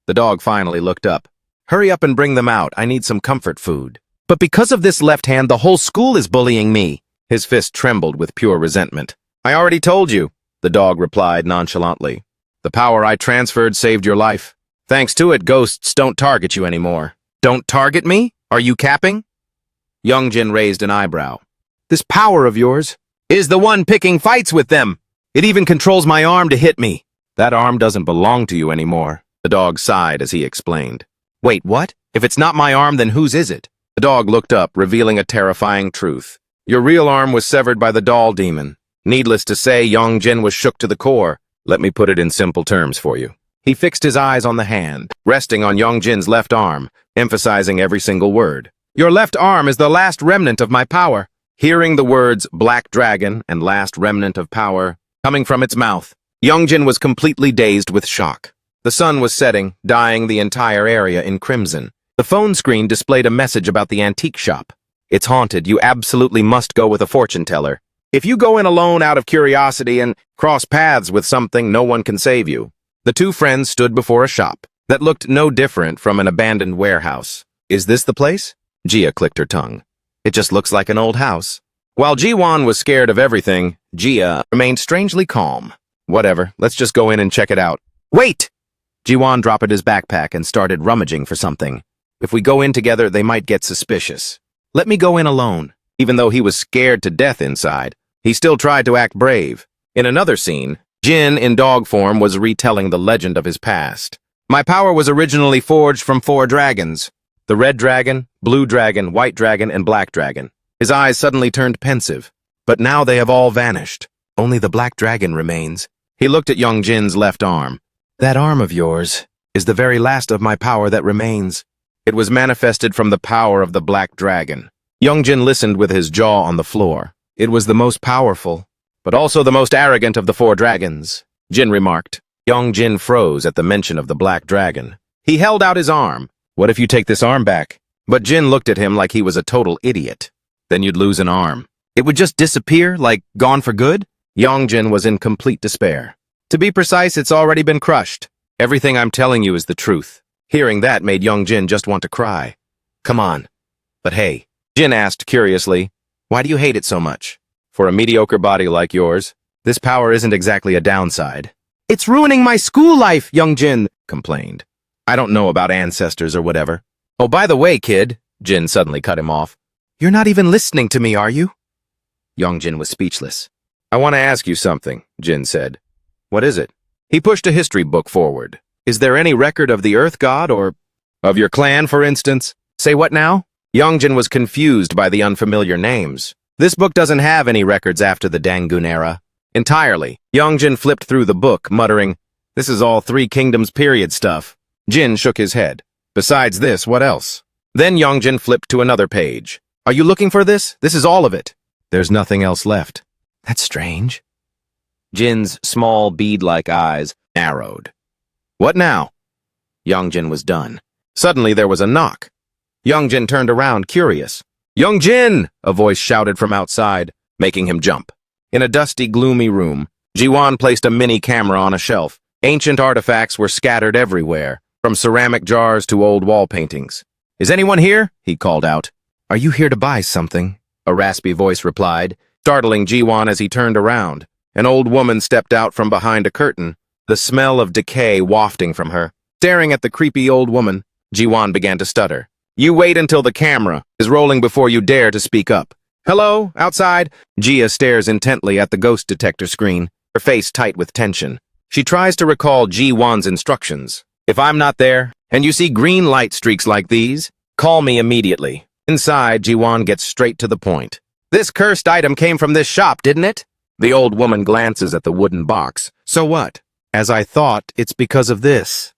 A: The dog finally looked up. Hurry up and bring them out. I need some comfort food. But because of this left hand, the whole school is bullying me. His fist trembled with pure resentment. I already told you, the dog replied nonchalantly. The power I transferred saved your life. Thanks to it, ghosts don't target you anymore. Don't target me? Are you capping? Yeonjin raised an eyebrow. This power of yours is the one picking fights with them. It even controls my arm to hit me. That arm doesn't belong to you anymore. The dog sighed as he explained. Wait, what? If it's not my arm, then whose is it? The dog looked up, revealing a terrifying truth. Your real arm was severed by the doll demon. Needless to say, Yeonjin was shook to the core. Let me put it in simple terms for you. He fixed his eyes on the hand, resting on Yeonjin's left arm, emphasizing every single word. Your left arm is the last remnant of my power. Hearing the words Black Dragon and last remnant of power coming from its mouth, Yeonjin was completely dazed with shock. The sun was setting, dyeing the entire area in crimson. The phone screen displayed a message about the antique shop. It's haunted. You absolutely must go with a fortune teller. If you go in alone out of curiosity and cross paths with something, no one can save you. The two friends stood before a shop that looked no different from an abandoned warehouse. Is this the place? Jia clicked her tongue. It just looks like an old house. While Ji-won was scared of everything, Jia remained strangely calm. Whatever, let's just go in and check it out. Wait! Ji-won dropped his backpack and started rummaging for something. If we go in together, they might get suspicious. Let me go in alone. Even though he was scared to death inside, he still tried to act brave. In another scene, Jin, in dog form, was retelling the legend of his past. My power was originally forged from 4 dragons. The red dragon, blue dragon, white dragon, and black dragon. His eyes suddenly turned pensive. But now they have all vanished. Only the black dragon remains. He looked at Yeonjin's left arm. That arm of yours is the very last of my power that remains. It was manifested from the power of the black dragon. Yeonjin listened with his jaw on the floor. It was the most powerful, but also the most arrogant of the 4 dragons, Jin remarked. Yeonjin froze at the mention of the black dragon. He held out his arm. What if you take this arm back? But Jin looked at him like he was a total idiot. Then you'd lose an arm. It would just disappear, like gone for good? Yongjin was in complete despair. To be precise, it's already been crushed. Everything I'm telling you is the truth. Hearing that made Yongjin just want to cry. Come on. But hey, Jin asked curiously, why do you hate it so much? For a mediocre body like yours, this power isn't exactly a downside. It's ruining my school life, Yongjin complained. I don't know about ancestors or whatever. Oh, by the way, kid, Jin suddenly cut him off. You're not even listening to me, are you? Yongjin was speechless. I want to ask you something, Jin said. What is it? He pushed a history book forward. Is there any record of the Earth God or of your clan, for instance? Say what now? Yongjin was confused by the unfamiliar names. This book doesn't have any records after the Dangun era. Entirely. Yongjin flipped through the book, muttering, this is all Three Kingdoms period stuff. Jin shook his head. Besides this, what else? Then Yongjin flipped to another page. Are you looking for this? This is all of it. There's nothing else left. That's strange. Jin's small bead-like eyes narrowed. What now? Yongjin was done. Suddenly there was a knock. Yongjin turned around, curious. Yongjin! A voice shouted from outside, making him jump. In a dusty, gloomy room, Jiwon placed a mini camera on a shelf. Ancient artifacts were scattered everywhere, from ceramic jars to old wall paintings. Is anyone here? He called out. Are you here to buy something? A raspy voice replied, startling Jiwon as he turned around. An old woman stepped out from behind a curtain, the smell of decay wafting from her. Staring at the creepy old woman, Jiwon began to stutter. You wait until the camera is rolling before you dare to speak up. Hello, outside? Jia stares intently at the ghost detector screen, her face tight with tension. She tries to recall Jiwon's instructions. If I'm not there, and you see green light streaks like these, call me immediately. Inside, Jiwon gets straight to the point. This cursed item came from this shop, didn't it? The old woman glances at the wooden box. So what? As I thought, it's because of this.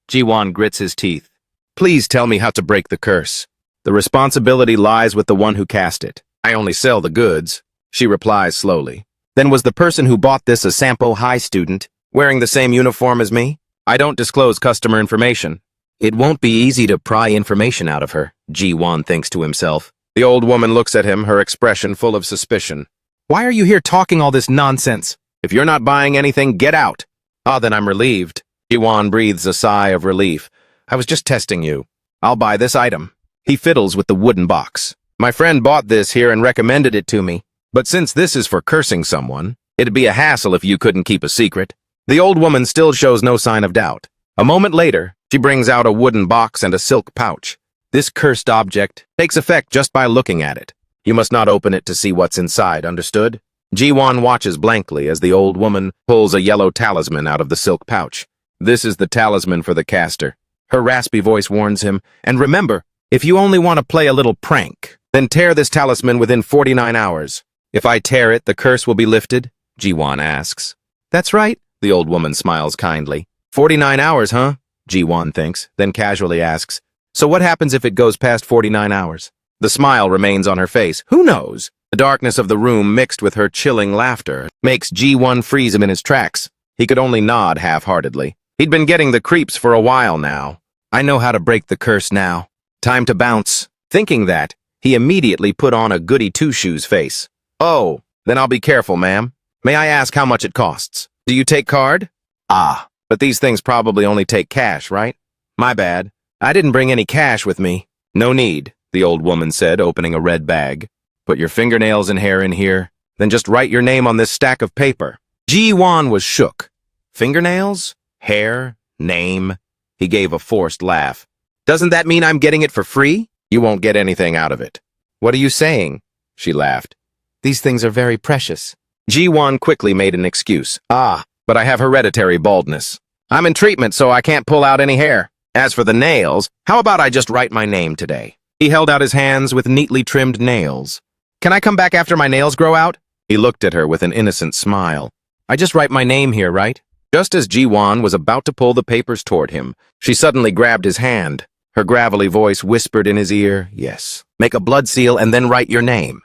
A: Jiwon grits his teeth. Please tell me how to break the curse. The responsibility lies with the one who cast it. I only sell the goods, she replies slowly. Then was the person who bought this a Sampo High student, wearing the same uniform as me? I don't disclose customer information. It won't be easy to pry information out of her, Jiwon thinks to himself. The old woman looks at him, her expression full of suspicion. Why are you here talking all this nonsense? If you're not buying anything, get out. Ah, then I'm relieved. Jiwon breathes a sigh of relief. I was just testing you. I'll buy this item. He fiddles with the wooden box. My friend bought this here and recommended it to me. But since this is for cursing someone, it'd be a hassle if you couldn't keep a secret. The old woman still shows no sign of doubt. A moment later, she brings out a wooden box and a silk pouch. This cursed object takes effect just by looking at it. You must not open it to see what's inside, understood? Jiwon watches blankly as the old woman pulls a yellow talisman out of the silk pouch. This is the talisman for the caster. Her raspy voice warns him, and remember, if you only want to play a little prank, then tear this talisman within 49 hours. If I tear it, the curse will be lifted? Jiwon asks. That's right, the old woman smiles kindly. 49 hours, huh? Jiwon thinks, then casually asks, so what happens if it goes past 49 hours? The smile remains on her face. Who knows? The darkness of the room mixed with her chilling laughter makes Jiwon freeze him in his tracks. He could only nod half-heartedly. He'd been getting the creeps for a while now. I know how to break the curse now. Time to bounce. Thinking that, he immediately put on a goody-two-shoes face. Oh, then I'll be careful, ma'am. May I ask how much it costs? Do you take card? Ah, but these things probably only take cash, right? My bad. I didn't bring any cash with me. No need, the old woman said, opening a red bag. Put your fingernails and hair in here, then just write your name on this stack of paper. Jiwon was shook. Fingernails? Hair? Name? He gave a forced laugh. Doesn't that mean I'm getting it for free? You won't get anything out of it. What are you saying? She laughed. These things are very precious. Jiwon quickly made an excuse. Ah, but I have hereditary baldness. I'm in treatment, so I can't pull out any hair. As for the nails, how about I just write my name today? He held out his hands with neatly trimmed nails. Can I come back after my nails grow out? He looked at her with an innocent smile. I just write my name here, right? Just as Jiwon was about to pull the papers toward him, she suddenly grabbed his hand. Her gravelly voice whispered in his ear, yes, make a blood seal and then write your name.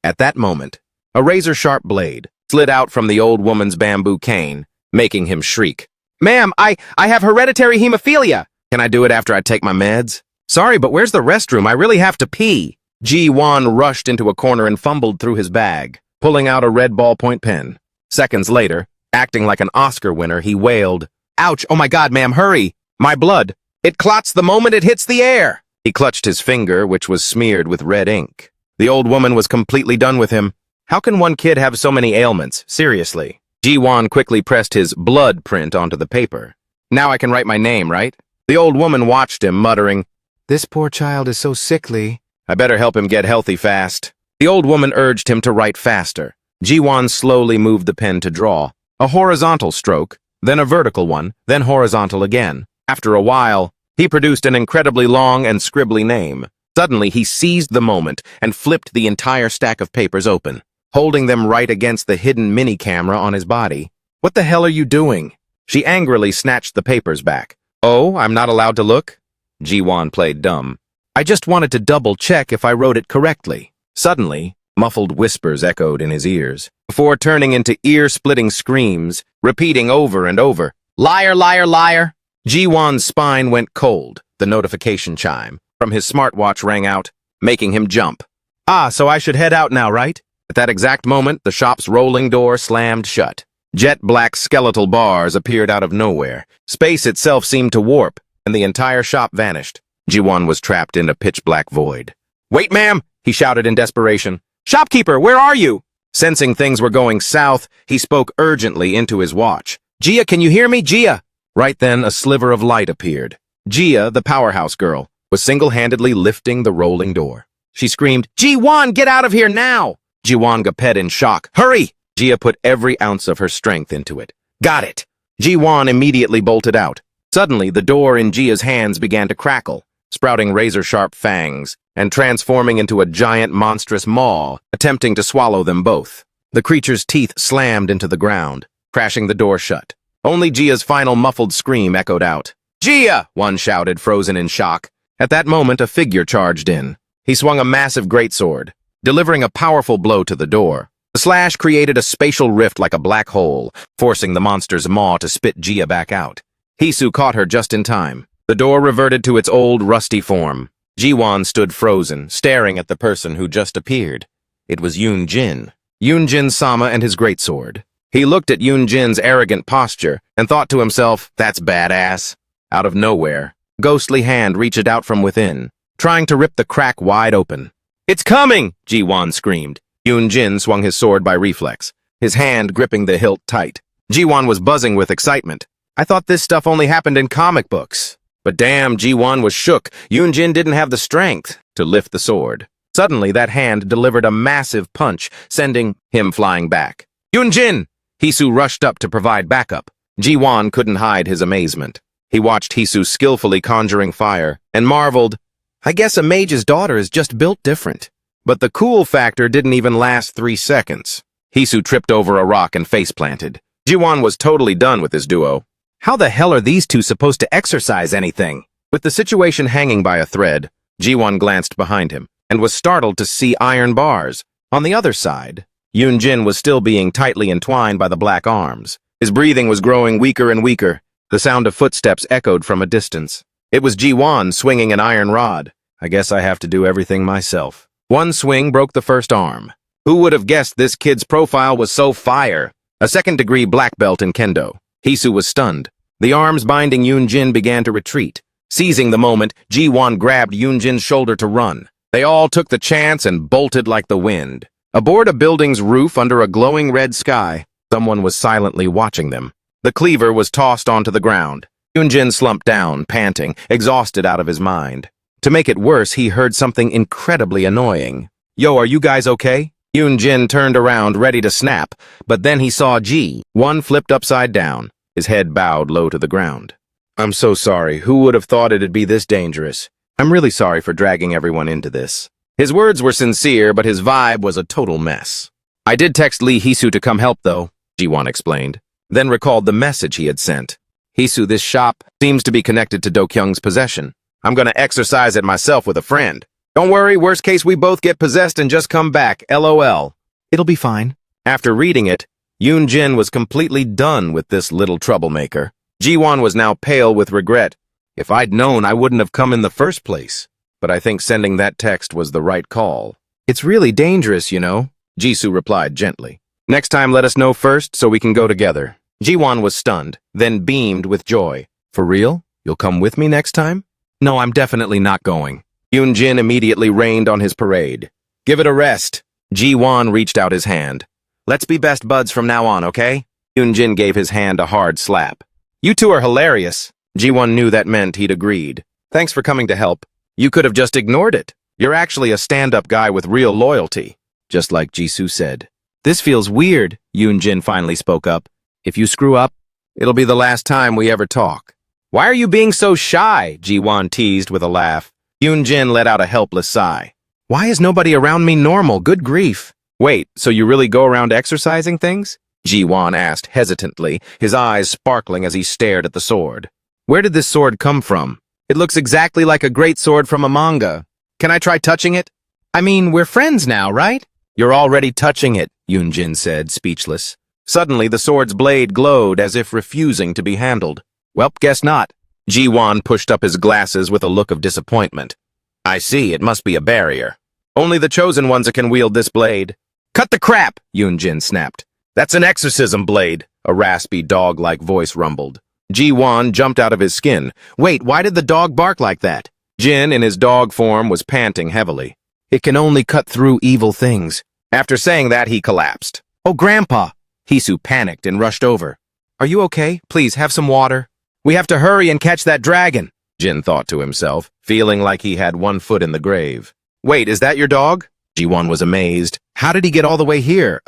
A: At that moment, a razor-sharp blade slid out from the old woman's bamboo cane, making him shriek. Ma'am, I have hereditary hemophilia. Can I do it after I take my meds? Sorry, but where's the restroom? I really have to pee. Ji-won rushed into a corner and fumbled through his bag, pulling out a red ballpoint pen. Seconds later, acting like an Oscar winner, he wailed, "Ouch, oh my God, ma'am, hurry! My blood! It clots the moment it hits the air!" He clutched his finger, which was smeared with red ink. The old woman was completely done with him. How can one kid have so many ailments? Seriously. Ji-won quickly pressed his blood print onto the paper. Now I can write my name, right? The old woman watched him, muttering, "This poor child is so sickly. I better help him get healthy fast." The old woman urged him to write faster. Ji-won slowly moved the pen to draw. A horizontal stroke, then a vertical one, then horizontal again. After a while, he produced an incredibly long and scribbly name. Suddenly, he seized the moment and flipped the entire stack of papers open, holding them right against the hidden mini-camera on his body. "What the hell are you doing?" She angrily snatched the papers back. "Oh, I'm not allowed to look?" Ji-won played dumb. "I just wanted to double-check if I wrote it correctly." Suddenly, muffled whispers echoed in his ears, before turning into ear-splitting screams, repeating over and over, "Liar, liar, liar!" Ji-won's spine went cold. The notification chime from his smartwatch rang out, making him jump. "Ah, so I should head out now, right?" At that exact moment, the shop's rolling door slammed shut. Jet-black skeletal bars appeared out of nowhere. Space itself seemed to warp, and the entire shop vanished. Ji-won was trapped in a pitch-black void. "Wait, ma'am!" he shouted in desperation. "Shopkeeper, where are you?" Sensing things were going south, he spoke urgently into his watch. "Gia, can you hear me? Gia!" Right then, a sliver of light appeared. Gia, the powerhouse girl, was single-handedly lifting the rolling door. She screamed, "Ji-won, get out of here now!" Ji-won gaped in shock. "Hurry!" Gia put every ounce of her strength into it. "Got it!" Ji-won immediately bolted out. Suddenly, the door in Gia's hands began to crackle, sprouting razor-sharp fangs, and transforming into a giant monstrous maw, attempting to swallow them both. The creature's teeth slammed into the ground, crashing the door shut. Only Gia's final muffled scream echoed out. "Gia!" one shouted, frozen in shock. At that moment, a figure charged in. He swung a massive greatsword, delivering a powerful blow to the door. The slash created a spatial rift like a black hole, forcing the monster's maw to spit Gia back out. Hisu caught her just in time. The door reverted to its old, rusty form. Ji-won stood frozen, staring at the person who just appeared. It was Yoon-jin. Yoon-jin-sama and his greatsword. He looked at Yoon-jin's arrogant posture and thought to himself, "That's badass." Out of nowhere, a ghostly hand reached out from within, trying to rip the crack wide open. "It's coming!" Ji-won screamed. Yoon-jin swung his sword by reflex, his hand gripping the hilt tight. Ji-won was buzzing with excitement. "I thought this stuff only happened in comic books." But damn, Ji-won was shook. Yoon-jin didn't have the strength to lift the sword. Suddenly, that hand delivered a massive punch, sending him flying back. "Yoon-jin!" Hisu rushed up to provide backup. Ji-won couldn't hide his amazement. He watched Hisu skillfully conjuring fire and marveled, "I guess a mage's daughter is just built different." But the cool factor didn't even last 3 seconds. Hisu tripped over a rock and face-planted. Ji-won was totally done with his duo. How the hell are these two supposed to exercise anything? With the situation hanging by a thread, Ji-won glanced behind him and was startled to see iron bars. On the other side, Yoon-jin was still being tightly entwined by the black arms. His breathing was growing weaker and weaker. The sound of footsteps echoed from a distance. It was Ji-won swinging an iron rod. "I guess I have to do everything myself." One swing broke the first arm. Who would have guessed this kid's profile was so fire? A second-degree black belt in kendo. Hisu was stunned. The arms binding Yoon-jin began to retreat. Seizing the moment, Ji-won grabbed Yoon-jin's shoulder to run. They all took the chance and bolted like the wind. Aboard a building's roof under a glowing red sky, someone was silently watching them. The cleaver was tossed onto the ground. Yoon-jin slumped down, panting, exhausted out of his mind. To make it worse, he heard something incredibly annoying. "Yo, are you guys okay?" Yoon-jin turned around, ready to snap, but then he saw Ji-won flipped upside down, his head bowed low to the ground. "I'm so sorry. Who would have thought it'd be this dangerous? I'm really sorry for dragging everyone into this." His words were sincere, but his vibe was a total mess. "I did text Lee Hisu to come help, though," Ji-won explained, then recalled the message he had sent. "Hisu, this shop seems to be connected to Do-kyung's possession. I'm gonna exercise it myself with a friend. Don't worry, worst case we both get possessed and just come back, LOL. It'll be fine." After reading it, Yoon-jin was completely done with this little troublemaker. Ji-won was now pale with regret. If I'd known, I wouldn't have come in the first place. But I think sending that text was the right call. It's really dangerous, you know, Jisoo replied gently. Next time let us know first so we can go together. Jiwon was stunned, then beamed with joy. For real? You'll come with me next time? No, I'm definitely not going. Yoonjin immediately rained on his parade. Give it a rest. Jiwon reached out his hand. Let's be best buds from now on, okay? Yoonjin gave his hand a hard slap. You two are hilarious. Jiwon knew that meant he'd agreed. Thanks for coming to help. You could have just ignored it. You're actually a stand-up guy with real loyalty. Just like Jisoo said. This feels weird, Yoonjin finally spoke up. If you screw up, it'll be the last time we ever talk. Why are you being so shy? Jiwon teased with a laugh. Yoonjin let out a helpless sigh. Why is nobody around me normal? Good grief. Wait, so you really go around exercising things? Jiwon asked hesitantly, his eyes sparkling as he stared at the sword. Where did this sword come from? It looks exactly like a great sword from a manga. Can I try touching it? I mean, we're friends now, right? You're already touching it, Yoonjin said, speechless. Suddenly, the sword's blade glowed as if refusing to be handled. Well, guess not. Jiwon pushed up his glasses with a look of disappointment. I see, it must be a barrier. Only the chosen ones can wield this blade. Cut the crap, Yoonjin snapped. That's an exorcism blade, a raspy dog-like voice rumbled. Jiwon jumped out of his skin. Wait, why did the dog bark like that? Jin, in his dog form, was panting heavily. It can only cut through evil things. After saying that, he collapsed. Oh, Grandpa! Hisu panicked and rushed over. Are you okay? Please, have some water. We have to hurry and catch that dragon, Jin thought to himself, feeling like he had one foot in the grave. Wait, is that your dog? Jiwon was amazed. How did he get all the way here?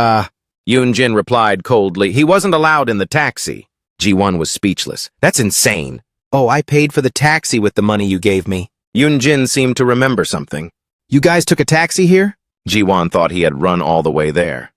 A: Yoonjin replied coldly. He wasn't allowed in the taxi. Jiwon was speechless. That's insane. Oh, I paid for the taxi with the money you gave me. Yoonjin seemed to remember something. You guys took a taxi here? Jiwon thought he had run all the way there.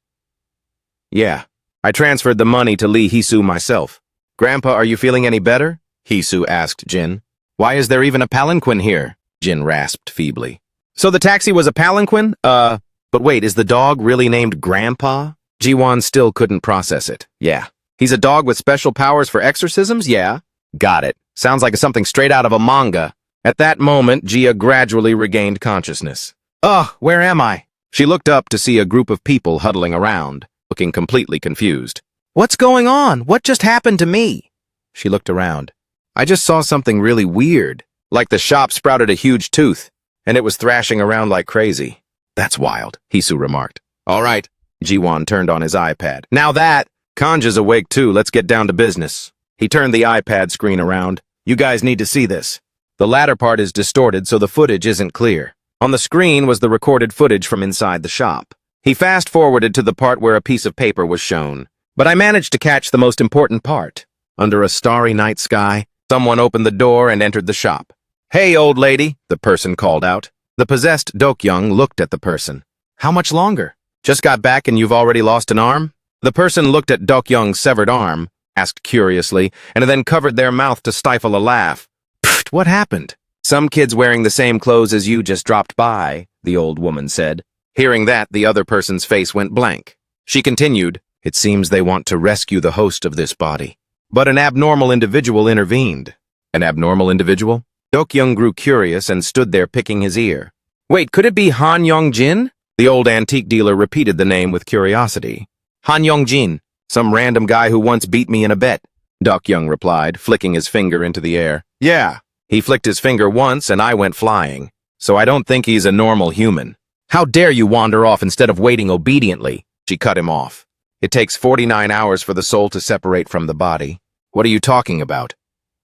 A: Yeah, I transferred the money to Lee Hisu myself. Grandpa, are you feeling any better? Hisu asked Jin. Why is there even a palanquin here? Jin rasped feebly. So the taxi was a palanquin? But wait, is the dog really named Grandpa? Jiwon still couldn't process it. Yeah. He's a dog with special powers for exorcisms? Yeah. Got it. Sounds like something straight out of a manga. At that moment, Jia gradually regained consciousness. Ugh, where am I? She looked up to see a group of people huddling around, looking completely confused. What's going on? What just happened to me? She looked around. I just saw something really weird, like the shop sprouted a huge tooth, and it was thrashing around like crazy. That's wild, Hisu remarked. All right, Jiwon turned on his iPad. Now that, Kanja's awake too, let's get down to business. He turned the iPad screen around. You guys need to see this. The latter part is distorted so the footage isn't clear. On the screen was the recorded footage from inside the shop. He fast-forwarded to the part where a piece of paper was shown. But I managed to catch the most important part. Under a starry night sky, someone opened the door and entered the shop. Hey, old lady, the person called out. The possessed Dokyoung looked at the person. How much longer? Just got back and you've already lost an arm? The person looked at Dokyoung's severed arm, asked curiously, and then covered their mouth to stifle a laugh. Pfft, what happened? Some kids wearing the same clothes as you just dropped by, the old woman said. Hearing that, the other person's face went blank. She continued, It seems they want to rescue the host of this body. But an abnormal individual intervened. An abnormal individual? Dokyoung grew curious and stood there picking his ear. Wait, could it be Han Yong-jin? The old antique dealer repeated the name with curiosity. Han Yong-jin, some random guy who once beat me in a bet, Dokyoung replied, flicking his finger into the air. Yeah, he flicked his finger once and I went flying. So I don't think he's a normal human. How dare you wander off instead of waiting obediently? She cut him off. It takes 49 hours for the soul to separate from the body. What are you talking about?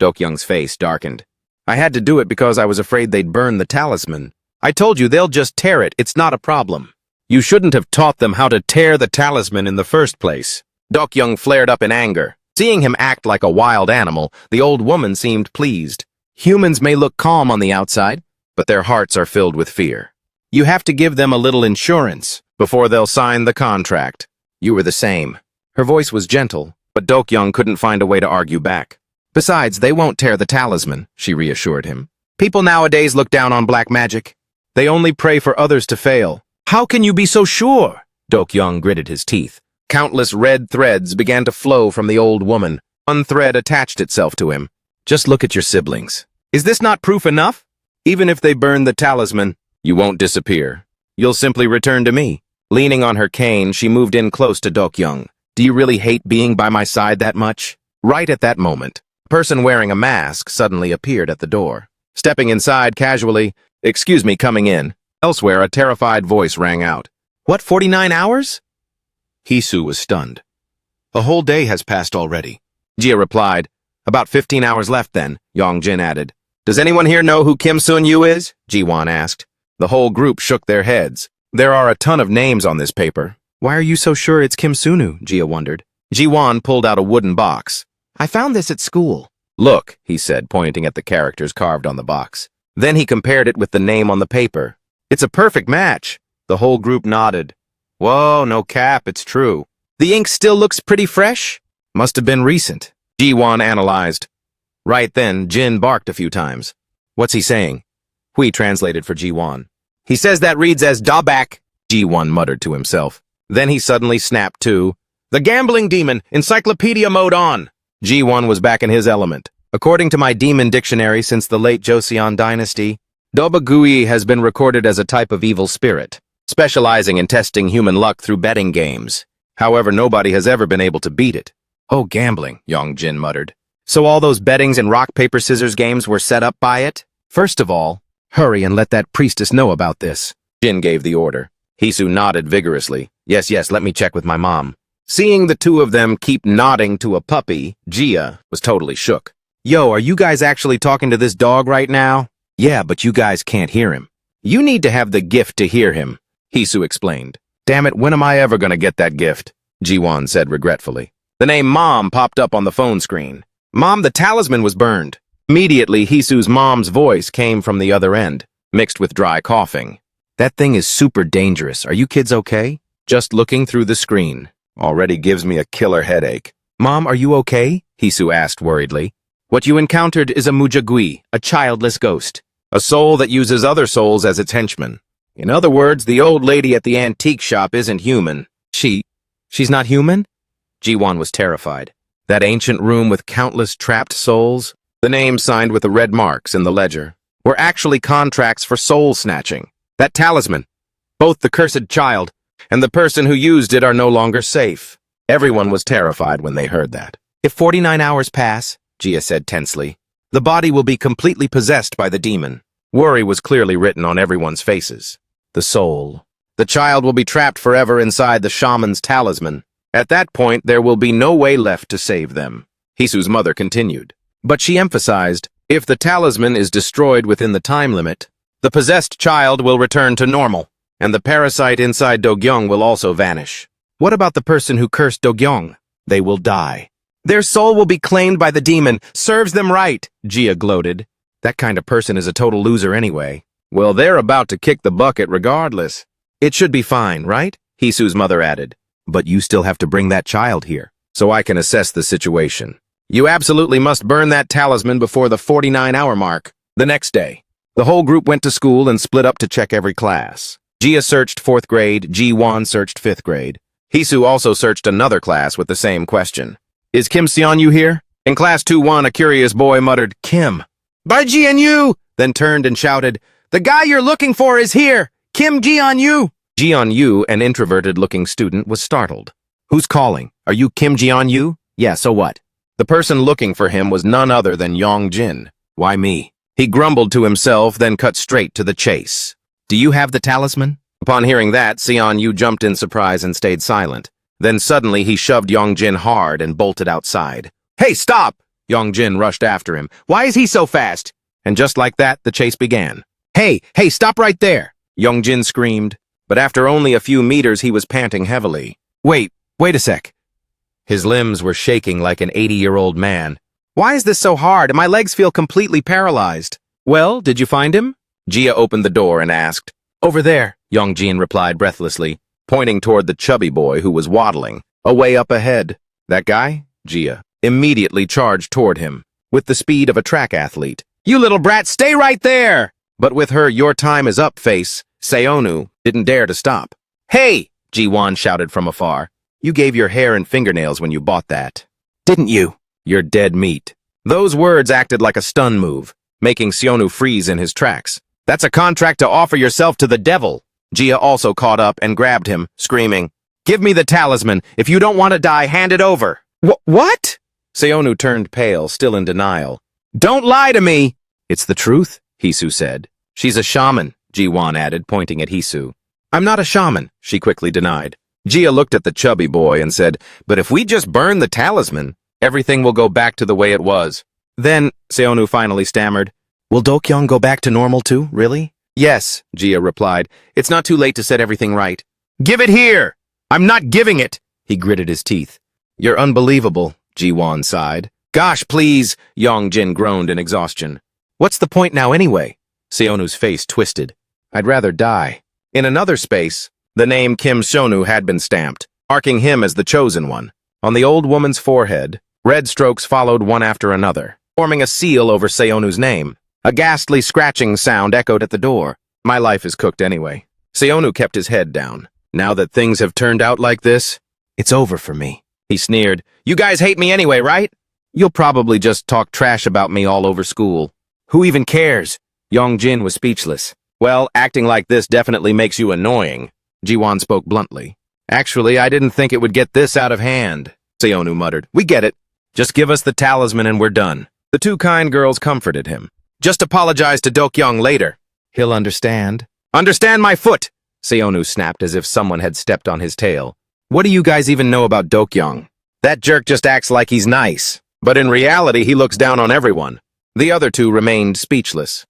A: Dokyoung's face darkened. I had to do it because I was afraid they'd burn the talisman. I told you they'll just tear it. It's not a problem. You shouldn't have taught them how to tear the talisman in the first place. Dokyoung flared up in anger. Seeing him act like a wild animal, the old woman seemed pleased. Humans may look calm on the outside, but their hearts are filled with fear. You have to give them a little insurance before they'll sign the contract. You were the same. Her voice was gentle, but Dokyoung couldn't find a way to argue back. Besides, they won't tear the talisman, she reassured him. People nowadays look down on black magic. They only pray for others to fail. How can you be so sure? Dokyoung gritted his teeth. Countless red threads began to flow from the old woman. One thread attached itself to him. Just look at your siblings. Is this not proof enough? Even if they burn the talisman, you won't disappear. You'll simply return to me. Leaning on her cane, she moved in close to Dokyoung. Do you really hate being by my side that much? Right at that moment, a person wearing a mask suddenly appeared at the door. Stepping inside casually, "Excuse me, coming in." Elsewhere, a terrified voice rang out. "What, 49 hours?" Hisu was stunned. "A whole day has passed already." Jia replied. "About 15 hours left then," Yongjin added. "Does anyone here know who Kim Sun-yu is?" Jiwon asked. The whole group shook their heads. "There are a ton of names on this paper." "Why are you so sure it's Kim Sunu?" Jia wondered. Jiwon pulled out a wooden box. "I found this at school." "Look," he said, pointing at the characters carved on the box. Then he compared it with the name on the paper. "It's a perfect match." The whole group nodded. "Whoa, no cap, it's true." "The ink still looks pretty fresh?" "Must have been recent," Jiwon analyzed. Right then, Jin barked a few times. "What's he saying?" Hui translated for Jiwon. "He says that reads as da back," Jiwon muttered to himself. Then he suddenly snapped to, "The gambling demon, encyclopedia mode on!" Jiwon was back in his element. According to my demon dictionary since the late Joseon dynasty, Dobagui has been recorded as a type of evil spirit, specializing in testing human luck through betting games. However, nobody has ever been able to beat it. "Oh, gambling," Yongjin muttered. "So all those bettings and rock-paper-scissors games were set up by it? First of all, hurry and let that priestess know about this." Jin gave the order. Hisu nodded vigorously. Yes, let me check with my mom." Seeing the two of them keep nodding to a puppy, Jia was totally shook. "Yo, are you guys actually talking to this dog right now?" "Yeah, but you guys can't hear him." "You need to have the gift to hear him," Hisu explained. "Damn it, when am I ever gonna get that gift?" Jiwon said regretfully. The name Mom popped up on the phone screen. "Mom, the talisman was burned." Immediately, Hisu's mom's voice came from the other end, mixed with dry coughing. "That thing is super dangerous. Are you kids okay?" "Just looking through the screen. Already gives me a killer headache." "Mom, are you okay?" Hisu asked worriedly. "What you encountered is a mujagui, a childless ghost. A soul that uses other souls as its henchmen. In other words, the old lady at the antique shop isn't human." She's not human?" Jiwon was terrified. That ancient room with countless trapped souls, the names signed with the red marks in the ledger, were actually contracts for soul snatching. That talisman, both the cursed child and the person who used it are no longer safe. Everyone was terrified when they heard that. "If 49 hours pass," Jia said tensely, "the body will be completely possessed by the demon." Worry was clearly written on everyone's faces. The soul. The child will be trapped forever inside the shaman's talisman. At that point, there will be no way left to save them. Hisu's mother continued. But she emphasized, if the talisman is destroyed within the time limit, the possessed child will return to normal, and the parasite inside Dokyoung will also vanish. What about the person who cursed Dokyoung? They will die. "Their soul will be claimed by the demon. Serves them right," Jia gloated. "That kind of person is a total loser anyway." "Well, they're about to kick the bucket regardless." "It should be fine, right?" Hisu's mother added. "But you still have to bring that child here, so I can assess the situation. You absolutely must burn that talisman before the 49-hour mark." The next day, the whole group went to school and split up to check every class. Jia searched 4th grade, Ji-won searched 5th grade. Hisu also searched another class with the same question. "Is Kim Seon-yu here?" In class 2-1, a curious boy muttered, "Kim." "By Ji-en-yu!" Then turned and shouted, "The guy you're looking for is here! Kim Ji-en-yu!" Ji-en-yu, an introverted-looking student, was startled. "Who's calling? Are you Kim Ji-en-yu?" "Yeah, so what?" The person looking for him was none other than Yongjin. "Why me?" He grumbled to himself, then cut straight to the chase. "Do you have the talisman?" Upon hearing that, Seon-yu jumped in surprise and stayed silent. Then suddenly he shoved Yongjin hard and bolted outside. "Hey, stop!" Yongjin rushed after him. "Why is he so fast?" And just like that, the chase began. Hey, stop right there!" Yongjin screamed. But after only a few meters, he was panting heavily. Wait a sec." His limbs were shaking like an 80-year-old man. "Why is this so hard? My legs feel completely paralyzed." "Well, did you find him?" Jia opened the door and asked. "Over there," Yongjin replied breathlessly, pointing toward the chubby boy who was waddling, away up ahead. "That guy?" Jia immediately charged toward him, with the speed of a track athlete. "You little brat, stay right there!" But with her "your time is up" face, Seonu didn't dare to stop. "Hey!" Ji-won shouted from afar. "You gave your hair and fingernails when you bought that. Didn't you? You're dead meat." Those words acted like a stun move. making Seonu freeze in his tracks. That's a contract to offer yourself to the devil. Gia also caught up and grabbed him, screaming, "Give me the talisman. If you don't want to die, hand it over." What? Seonu turned pale, still in denial. "Don't lie to me!" "It's the truth," Hisu said. "She's a shaman," Ji-won added, pointing at Hisu. "I'm not a shaman," she quickly denied. Gia looked at the chubby boy and said, "But if we just burn the talisman, everything will go back to the way it was." Then, Seonu finally stammered, "Will Dokyeong go back to normal too, really?" "Yes," Gia replied. "It's not too late to set everything right." "Give it here! I'm not giving it!" He gritted his teeth. "You're unbelievable," Ji-won sighed. "Gosh, please," Yongjin groaned in exhaustion. "What's the point now anyway?" Seonu's face twisted. "I'd rather die." In another space, the name Kim Seonu had been stamped, marking him as the chosen one. On the old woman's forehead, red strokes followed one after another, forming a seal over Seonu's name. A ghastly scratching sound echoed at the door. My life is cooked anyway. Seonu kept his head down. Now that things have turned out like this, it's over for me. He sneered. "You guys hate me anyway, right? You'll probably just talk trash about me all over school. Who even cares?" Yongjin was speechless. "Well, acting like this definitely makes you annoying." Ji-won spoke bluntly. "Actually, I didn't think it would get this out of hand," Seonu muttered. "We get it. Just give us the talisman and we're done." The two kind girls comforted him. "Just apologize to Dokyeong later. He'll understand." "Understand my foot!" Seonu snapped as if someone had stepped on his tail. "What do you guys even know about Dokyeong? That jerk just acts like he's nice, but in reality he looks down on everyone." The other two remained speechless.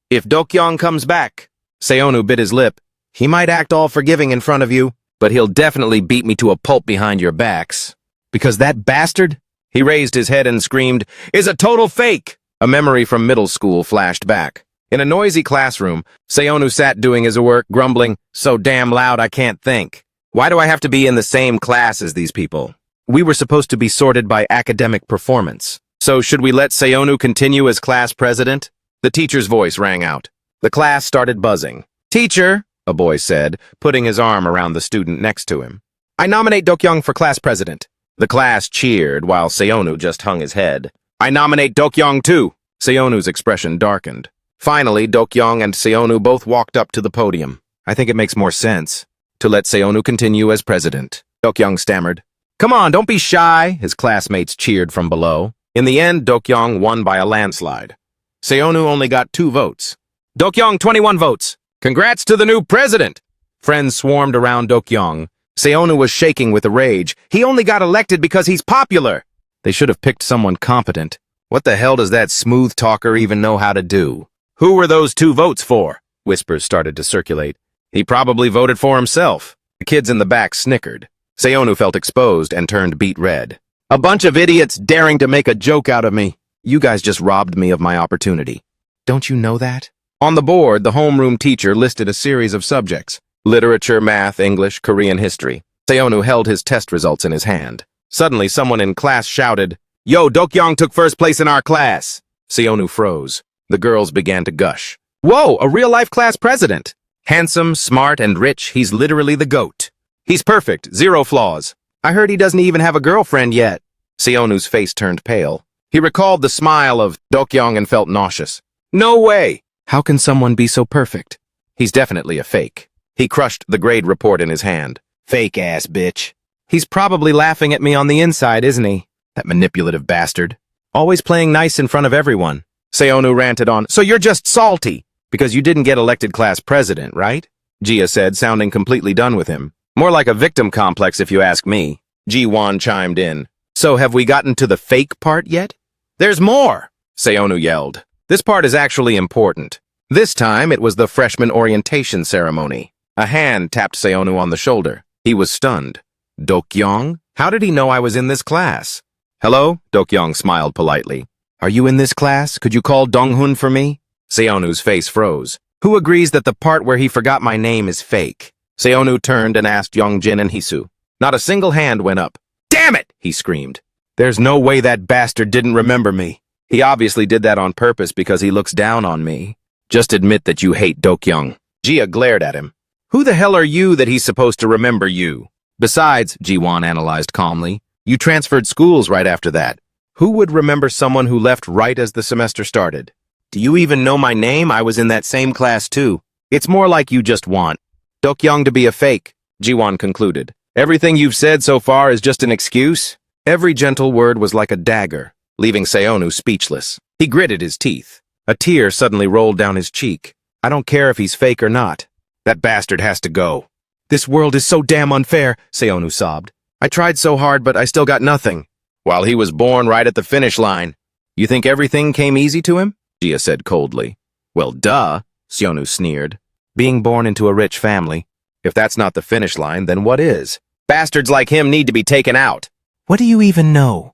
A: "If Dokyeong comes back," Seonu bit his lip, "he might act all forgiving in front of you, but he'll definitely beat me to a pulp behind your backs. Because that bastard," he raised his head and screamed, "is a total fake!" A memory from middle school flashed back. In a noisy classroom, Seonu sat doing his work, grumbling, "So damn loud I can't think. Why do I have to be in the same class as these people? We were supposed to be sorted by academic performance. So should we let Seonu continue as class president?" The teacher's voice rang out. The class started buzzing. "Teacher," a boy said, putting his arm around the student next to him, "I nominate Dokyeong for class president." The class cheered while Seonu just hung his head. "I nominate Dokyeong too." Seonu's expression darkened. Finally, Dokyeong and Seonu both walked up to the podium. "I think it makes more sense to let Seonu continue as president," Dokyeong stammered. "Come on, don't be shy," his classmates cheered from below. In the end, Dokyeong won by a landslide. Seonu only got 2 votes. "Dokyeong, 21 votes. Congrats to the new president!" Friends swarmed around Dokyeong. Seonu was shaking with rage. "He only got elected because he's popular." They should have picked someone competent. What the hell does that smooth talker even know how to do? "Who were those 2 votes for?" Whispers started to circulate. "He probably voted for himself." The kids in the back snickered. Seonu felt exposed and turned beet red. "A bunch of idiots daring to make a joke out of me. You guys just robbed me of my opportunity. Don't you know that?" On the board, the homeroom teacher listed a series of subjects: literature, math, English, Korean history. Seonu held his test results in his hand. Suddenly, someone in class shouted, "Yo, Dokyeong took first place in our class." Seonu froze. The girls began to gush. "Whoa, a real-life class president. Handsome, smart, and rich, he's literally the GOAT. He's perfect, 0 flaws. I heard he doesn't even have a girlfriend yet." Seonu's face turned pale. He recalled the smile of Dokyeong and felt nauseous. "No way! How can someone be so perfect? He's definitely a fake." He crushed the grade report in his hand. "Fake-ass bitch. He's probably laughing at me on the inside, isn't he? That manipulative bastard. Always playing nice in front of everyone." Seonu ranted on. "So you're just salty because you didn't get elected class president, right?" Gia said, sounding completely done with him. "More like a victim complex if you ask me." Ji-won chimed in. "So have we gotten to the fake part yet?" "There's more!" Seonu yelled. "This part is actually important." This time, it was the freshman orientation ceremony. A hand tapped Seonu on the shoulder. He was stunned. "Dokyeong? How did he know I was in this class?" "Hello?" Dokyeong smiled politely. "Are you in this class? Could you call Donghun for me?" Seonu's face froze. "Who agrees that the part where he forgot my name is fake?" Seonu turned and asked Yongjin and Hisu. Not a single hand went up. "Damn it!" he screamed. "There's no way that bastard didn't remember me. He obviously did that on purpose because he looks down on me. Just admit that you hate Dokyeong." Gia glared at him. "Who the hell are you that he's supposed to remember you? Besides," Ji-won analyzed calmly, "you transferred schools right after that. Who would remember someone who left right as the semester started?" Do you even know my name? I was in that same class too. It's more like you just want Dokyoung to be a fake, Jiwon concluded. Everything you've said so far is just an excuse? Every gentle word was like a dagger, leaving Seonu speechless. He gritted his teeth. A tear suddenly rolled down his cheek. I don't care if he's fake or not. That bastard has to go. This world is so damn unfair, Seonu sobbed. I tried so hard, but I still got nothing. While he was born right at the finish line. You think everything came easy to him? Jia said coldly. Well, duh, Seonu sneered. Being born into a rich family. If that's not the finish line, then what is? Bastards like him need to be taken out. What do you even know?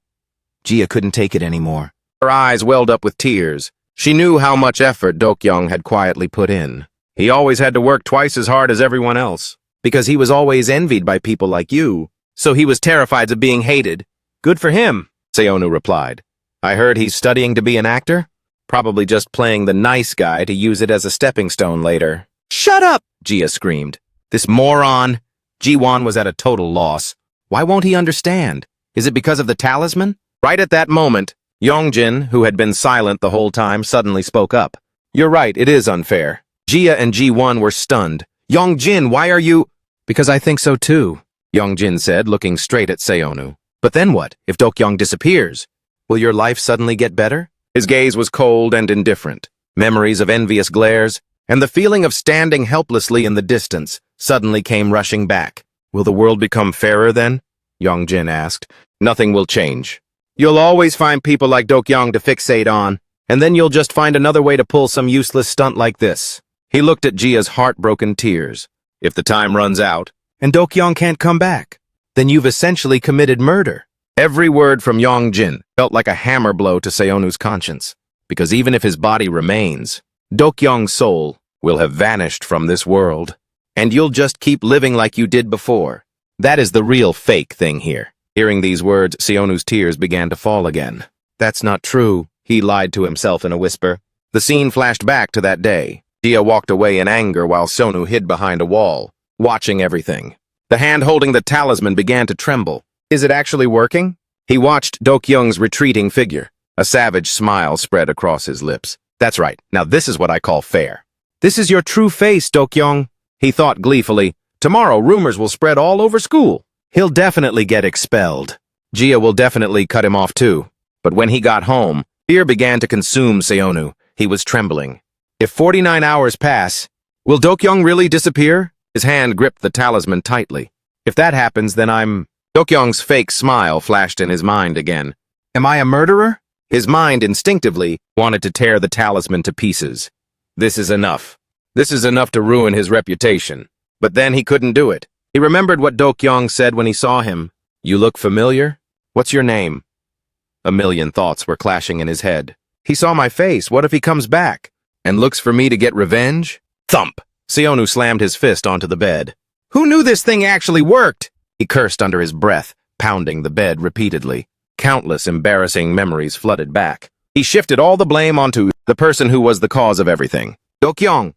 A: Jia couldn't take it anymore. Her eyes welled up with tears. She knew how much effort Dokyoung had quietly put in. He always had to work twice as hard as everyone else, because he was always envied by people like you, so he was terrified of being hated. Good for him, Seonu replied. I heard he's studying to be an actor? Probably just playing the nice guy to use it as a stepping stone later. Shut up, Jia screamed. This moron. Jiwon was at a total loss. Why won't he understand? Is it because of the talisman? Right at that moment, Yongjin, who had been silent the whole time, suddenly spoke up. You're right, it is unfair. Jia and Ji-won were stunned. Yongjin, why are you— Because I think so too, Yongjin said, looking straight at Seonu. But then what, if Dokyoung disappears? Will your life suddenly get better? His gaze was cold and indifferent. Memories of envious glares, and the feeling of standing helplessly in the distance, suddenly came rushing back. Will the world become fairer then? Yongjin asked. Nothing will change. You'll always find people like Dokyoung to fixate on, and then you'll just find another way to pull some useless stunt like this. He looked at Jia's heartbroken tears. If the time runs out, and Dokyoung can't come back, then you've essentially committed murder. Every word from Yongjin felt like a hammer blow to Seonu's conscience, because even if his body remains, Dokyoung's soul will have vanished from this world, and you'll just keep living like you did before. That is the real fake thing here. Hearing these words, Seonu's tears began to fall again. That's not true, he lied to himself in a whisper. The scene flashed back to that day. Jia walked away in anger while Seonu hid behind a wall, watching everything. The hand holding the talisman began to tremble. Is it actually working? He watched Dokyoung's retreating figure. A savage smile spread across his lips. That's right, now this is what I call fair. This is your true face, Dokyoung, he thought gleefully. Tomorrow rumors will spread all over school. He'll definitely get expelled. Jia will definitely cut him off too. But when he got home, fear began to consume Seonu. He was trembling. If 49 hours pass, will Dokyoung really disappear? His hand gripped the talisman tightly. If that happens, then I'm— Dokyoung's fake smile flashed in his mind again. Am I a murderer? His mind instinctively wanted to tear the talisman to pieces. This is enough. This is enough to ruin his reputation. But then he couldn't do it. He remembered what Dokyoung said when he saw him. You look familiar? What's your name? A million thoughts were clashing in his head. He saw my face. What if he comes back and looks for me to get revenge? Thump! Seonu slammed his fist onto the bed. Who knew this thing actually worked? He cursed under his breath, pounding the bed repeatedly. Countless embarrassing memories flooded back. He shifted all the blame onto the person who was the cause of everything. Dokyoung!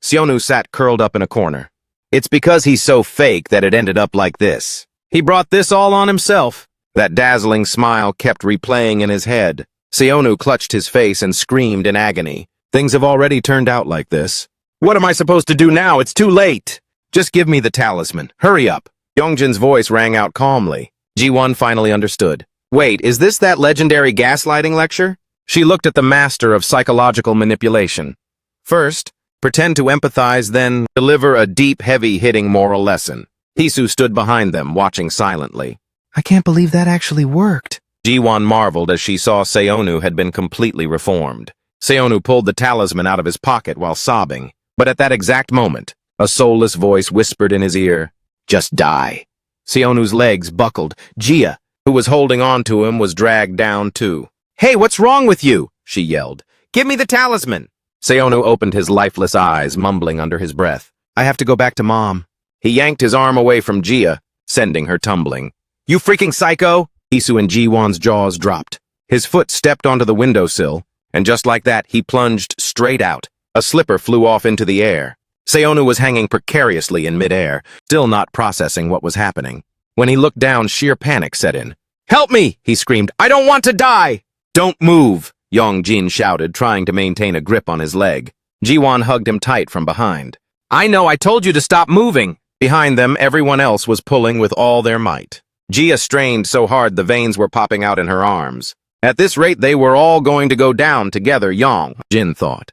A: Seonu sat curled up in a corner. It's because he's so fake that it ended up like this. He brought this all on himself. That dazzling smile kept replaying in his head. Seonu clutched his face and screamed in agony. Things have already turned out like this. What am I supposed to do now? It's too late. Just give me the talisman. Hurry up. Yongjin's voice rang out calmly. Ji-won finally understood. Wait, is this that legendary gaslighting lecture? She looked at the master of psychological manipulation. First, pretend to empathize, then deliver a deep, heavy-hitting moral lesson. Hisu stood behind them, watching silently. I can't believe that actually worked. Ji-won marveled as she saw Seonu had been completely reformed. Seonu pulled the talisman out of his pocket while sobbing, but at that exact moment, a soulless voice whispered in his ear, Just die. Seonu's legs buckled. Jia, who was holding on to him, was dragged down too. Hey, what's wrong with you? She yelled. Give me the talisman. Seonu opened his lifeless eyes, mumbling under his breath. I have to go back to Mom. He yanked his arm away from Jia, sending her tumbling. You freaking psycho! Hisu and Ji-won's jaws dropped. His foot stepped onto the windowsill, and just like that, he plunged straight out. A slipper flew off into the air. Seonu was hanging precariously in midair, still not processing what was happening. When he looked down, sheer panic set in. Help me! He screamed. I don't want to die! Don't move! Yong-jin shouted, trying to maintain a grip on his leg. Ji-won hugged him tight from behind. I know, I told you to stop moving! Behind them, everyone else was pulling with all their might. Gia strained so hard the veins were popping out in her arms. At this rate, they were all going to go down together, Yong-jin thought.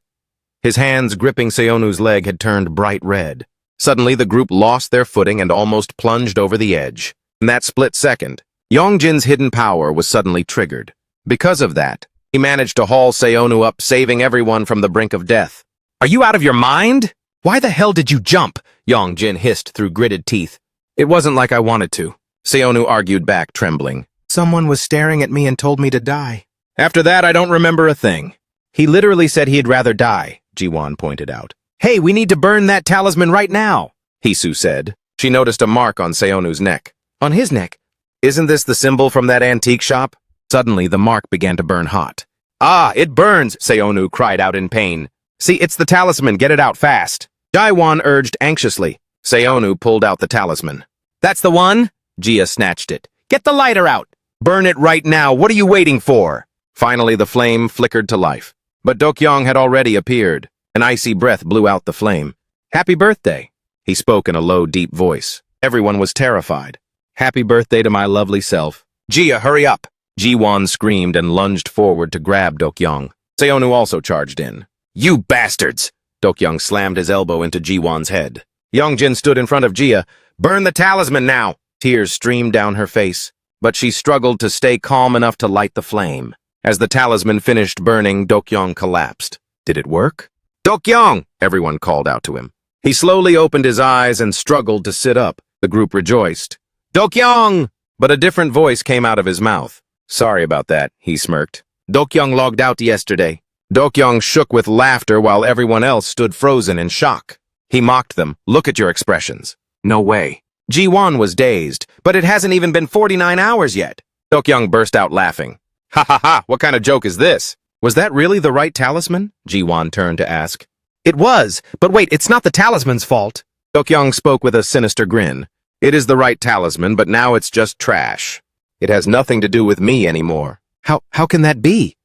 A: His hands gripping Seonu's leg had turned bright red. Suddenly, the group lost their footing and almost plunged over the edge. In that split second, Yong-jin's hidden power was suddenly triggered. Because of that, he managed to haul Seonu up, saving everyone from the brink of death. Are you out of your mind? Why the hell did you jump? Yong-jin hissed through gritted teeth. It wasn't like I wanted to, Seonu argued back, trembling. Someone was staring at me and told me to die. After that, I don't remember a thing. He literally said he'd rather die, Ji-won pointed out. Hey, we need to burn that talisman right now, Hisu said. She noticed a mark on Seonu's neck. On his neck? Isn't this the symbol from that antique shop? Suddenly, the mark began to burn hot. Ah, it burns, Seonu cried out in pain. See, it's the talisman, get it out fast. Ji-won urged anxiously. Seonu pulled out the talisman. That's the one? Gia snatched it. Get the lighter out. Burn it right now, what are you waiting for? Finally, the flame flickered to life. But Dokyeong had already appeared. An icy breath blew out the flame. Happy birthday, he spoke in a low, deep voice. Everyone was terrified. Happy birthday to my lovely self. Gia, hurry up! Ji-won screamed and lunged forward to grab Dokyeong. Seonu also charged in. You bastards! Dokyeong slammed his elbow into Ji-won's head. Yong-jin stood in front of Gia. Burn the talisman now! Tears streamed down her face, but she struggled to stay calm enough to light the flame. As the talisman finished burning, Dokyeong collapsed. Did it work? Dokyeong! Everyone called out to him. He slowly opened his eyes and struggled to sit up. The group rejoiced. Dokyeong! But a different voice came out of his mouth. Sorry about that, he smirked. Dokyeong logged out yesterday. Dokyeong shook with laughter while everyone else stood frozen in shock. He mocked them. Look at your expressions. No way. Ji-won was dazed, but it hasn't even been 49 hours yet. Dokyeong burst out laughing. Ha ha ha, what kind of joke is this? Was that really the right talisman? Ji-won turned to ask. It was, but wait, it's not the talisman's fault. Dokyeong spoke with a sinister grin. It is the right talisman, but now it's just trash. It has nothing to do with me anymore. How can that be?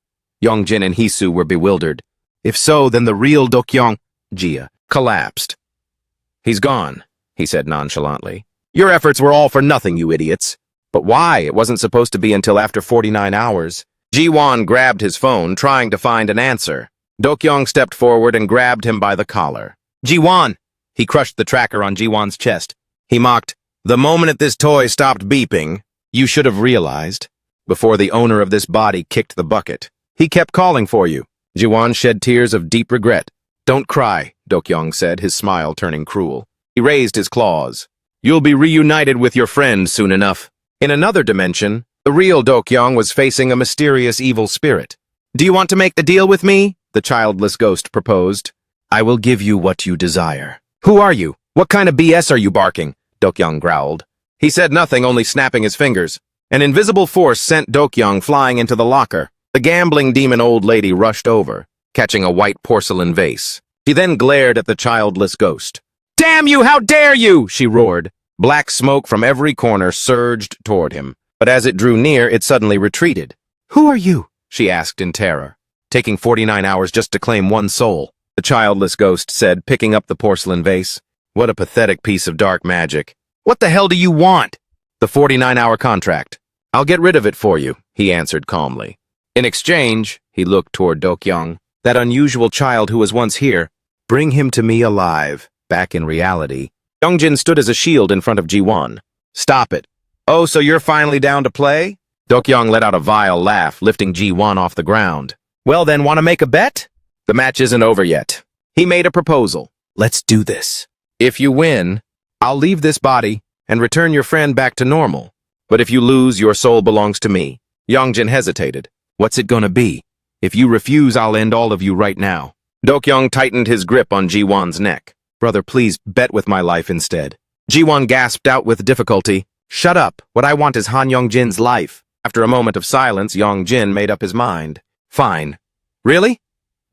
A: Yong-jin and Hisu were bewildered. If so, then the real Dokyeong, Gia, collapsed. He's gone, he said nonchalantly. Your efforts were all for nothing, you idiots. But why? It wasn't supposed to be until after 49 hours. Ji-won grabbed his phone, trying to find an answer. Dokyeong stepped forward and grabbed him by the collar. Ji-won! He crushed the tracker on Ji-won's chest. He mocked, the moment this toy stopped beeping, you should have realized, before the owner of this body kicked the bucket. He kept calling for you. Ji-won shed tears of deep regret. Don't cry, Dokyeong said, his smile turning cruel. He raised his claws. You'll be reunited with your friend soon enough. In another dimension, the real Dokyeong was facing a mysterious evil spirit. Do you want to make the deal with me? The childless ghost proposed. I will give you what you desire. Who are you? What kind of BS are you barking? Dokyeong growled. He said nothing, only snapping his fingers. An invisible force sent Dokyeong flying into the locker. The gambling demon old lady rushed over, catching a white porcelain vase. She then glared at the childless ghost. Damn you, how dare you! She roared. Black smoke from every corner surged toward him, but as it drew near, it suddenly retreated. Who are you? She asked in terror. Taking 49 hours just to claim one soul, the childless ghost said, picking up the porcelain vase. What a pathetic piece of dark magic. What the hell do you want? The 49-hour contract. I'll get rid of it for you, he answered calmly. In exchange, he looked toward Dokyeong, that unusual child who was once here. Bring him to me alive, back in reality. Yong-jin stood as a shield in front of Ji-won. Stop it. Oh, so you're finally down to play? Dokyeong let out a vile laugh, lifting Ji-won off the ground. Well then, want to make a bet? The match isn't over yet. He made a proposal. Let's do this. If you win, I'll leave this body and return your friend back to normal. But if you lose, your soul belongs to me. Yong-jin hesitated. What's it gonna be? If you refuse, I'll end all of you right now. Dokyeong tightened his grip on Ji-won's neck. Brother, please bet with my life instead. Ji-won gasped out with difficulty. Shut up. What I want is Han Yong-jin's life. After a moment of silence, Yong-jin made up his mind. Fine. Really?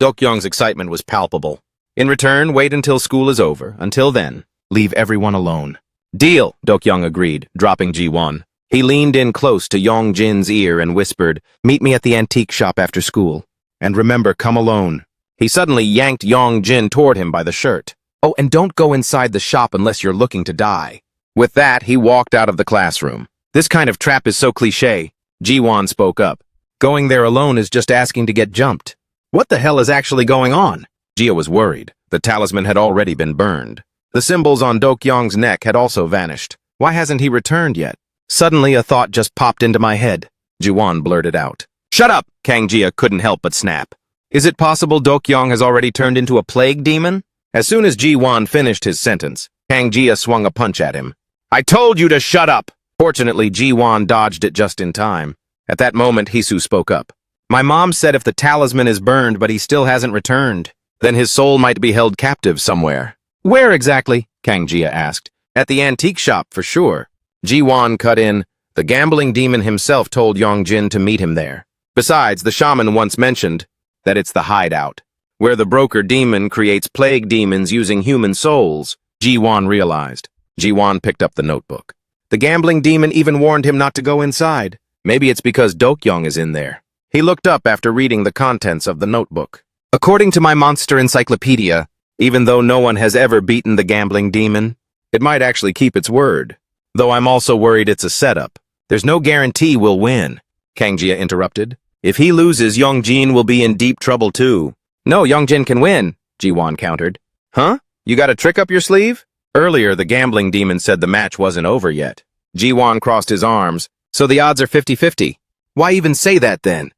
A: Dokyeong's excitement was palpable. In return, wait until school is over. Until then, leave everyone alone. Deal, Dokyeong agreed, dropping Ji-won. He leaned in close to Yong-jin's ear and whispered, meet me at the antique shop after school. And remember, come alone. He suddenly yanked Yong-jin toward him by the shirt. Oh, and don't go inside the shop unless you're looking to die. With that, he walked out of the classroom. This kind of trap is so cliché, Ji-won spoke up. Going there alone is just asking to get jumped. What the hell is actually going on? Jia was worried. The talisman had already been burned. The symbols on Dokyong's neck had also vanished. Why hasn't he returned yet? Suddenly, a thought just popped into my head. Ji-won blurted out. Shut up! Kang Jia couldn't help but snap. Is it possible Dokyong has already turned into a plague demon? As soon as Ji-won finished his sentence, Kang Jia swung a punch at him. I told you to shut up! Fortunately, Ji-won dodged it just in time. At that moment, Hisu spoke up. My mom said if the talisman is burned but he still hasn't returned, then his soul might be held captive somewhere. Where exactly? Kang Jia asked. At the antique shop, for sure. Ji-won cut in. The gambling demon himself told Yong-jin to meet him there. Besides, the shaman once mentioned that it's the hideout, where the broker demon creates plague demons using human souls, Ji-won realized. Ji-won picked up the notebook. The gambling demon even warned him not to go inside. Maybe it's because Dokyong is in there. He looked up after reading the contents of the notebook. According to my monster encyclopedia, even though no one has ever beaten the gambling demon, it might actually keep its word. Though I'm also worried it's a setup. There's no guarantee we'll win, Kang Jia interrupted. If he loses, Yong-jin will be in deep trouble too. No, Yong-jin can win, Ji-won countered. Huh? You got a trick up your sleeve? Earlier, the gambling demon said the match wasn't over yet. Ji-won crossed his arms. So the odds are 50-50. Why even say that then?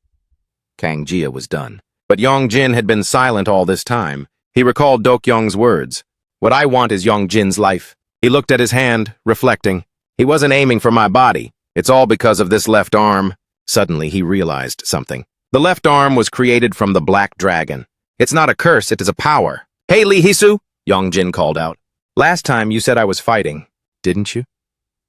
A: Kang Jia was done. But Yong-jin had been silent all this time. He recalled Dokyong's words. What I want is Yong-jin's life. He looked at his hand, reflecting. He wasn't aiming for my body. It's all because of this left arm. Suddenly, he realized something. The left arm was created from the black dragon. It's not a curse, it is a power. Hey, Lee Hisu, Yong-jin called out. Last time you said I was fighting, didn't you?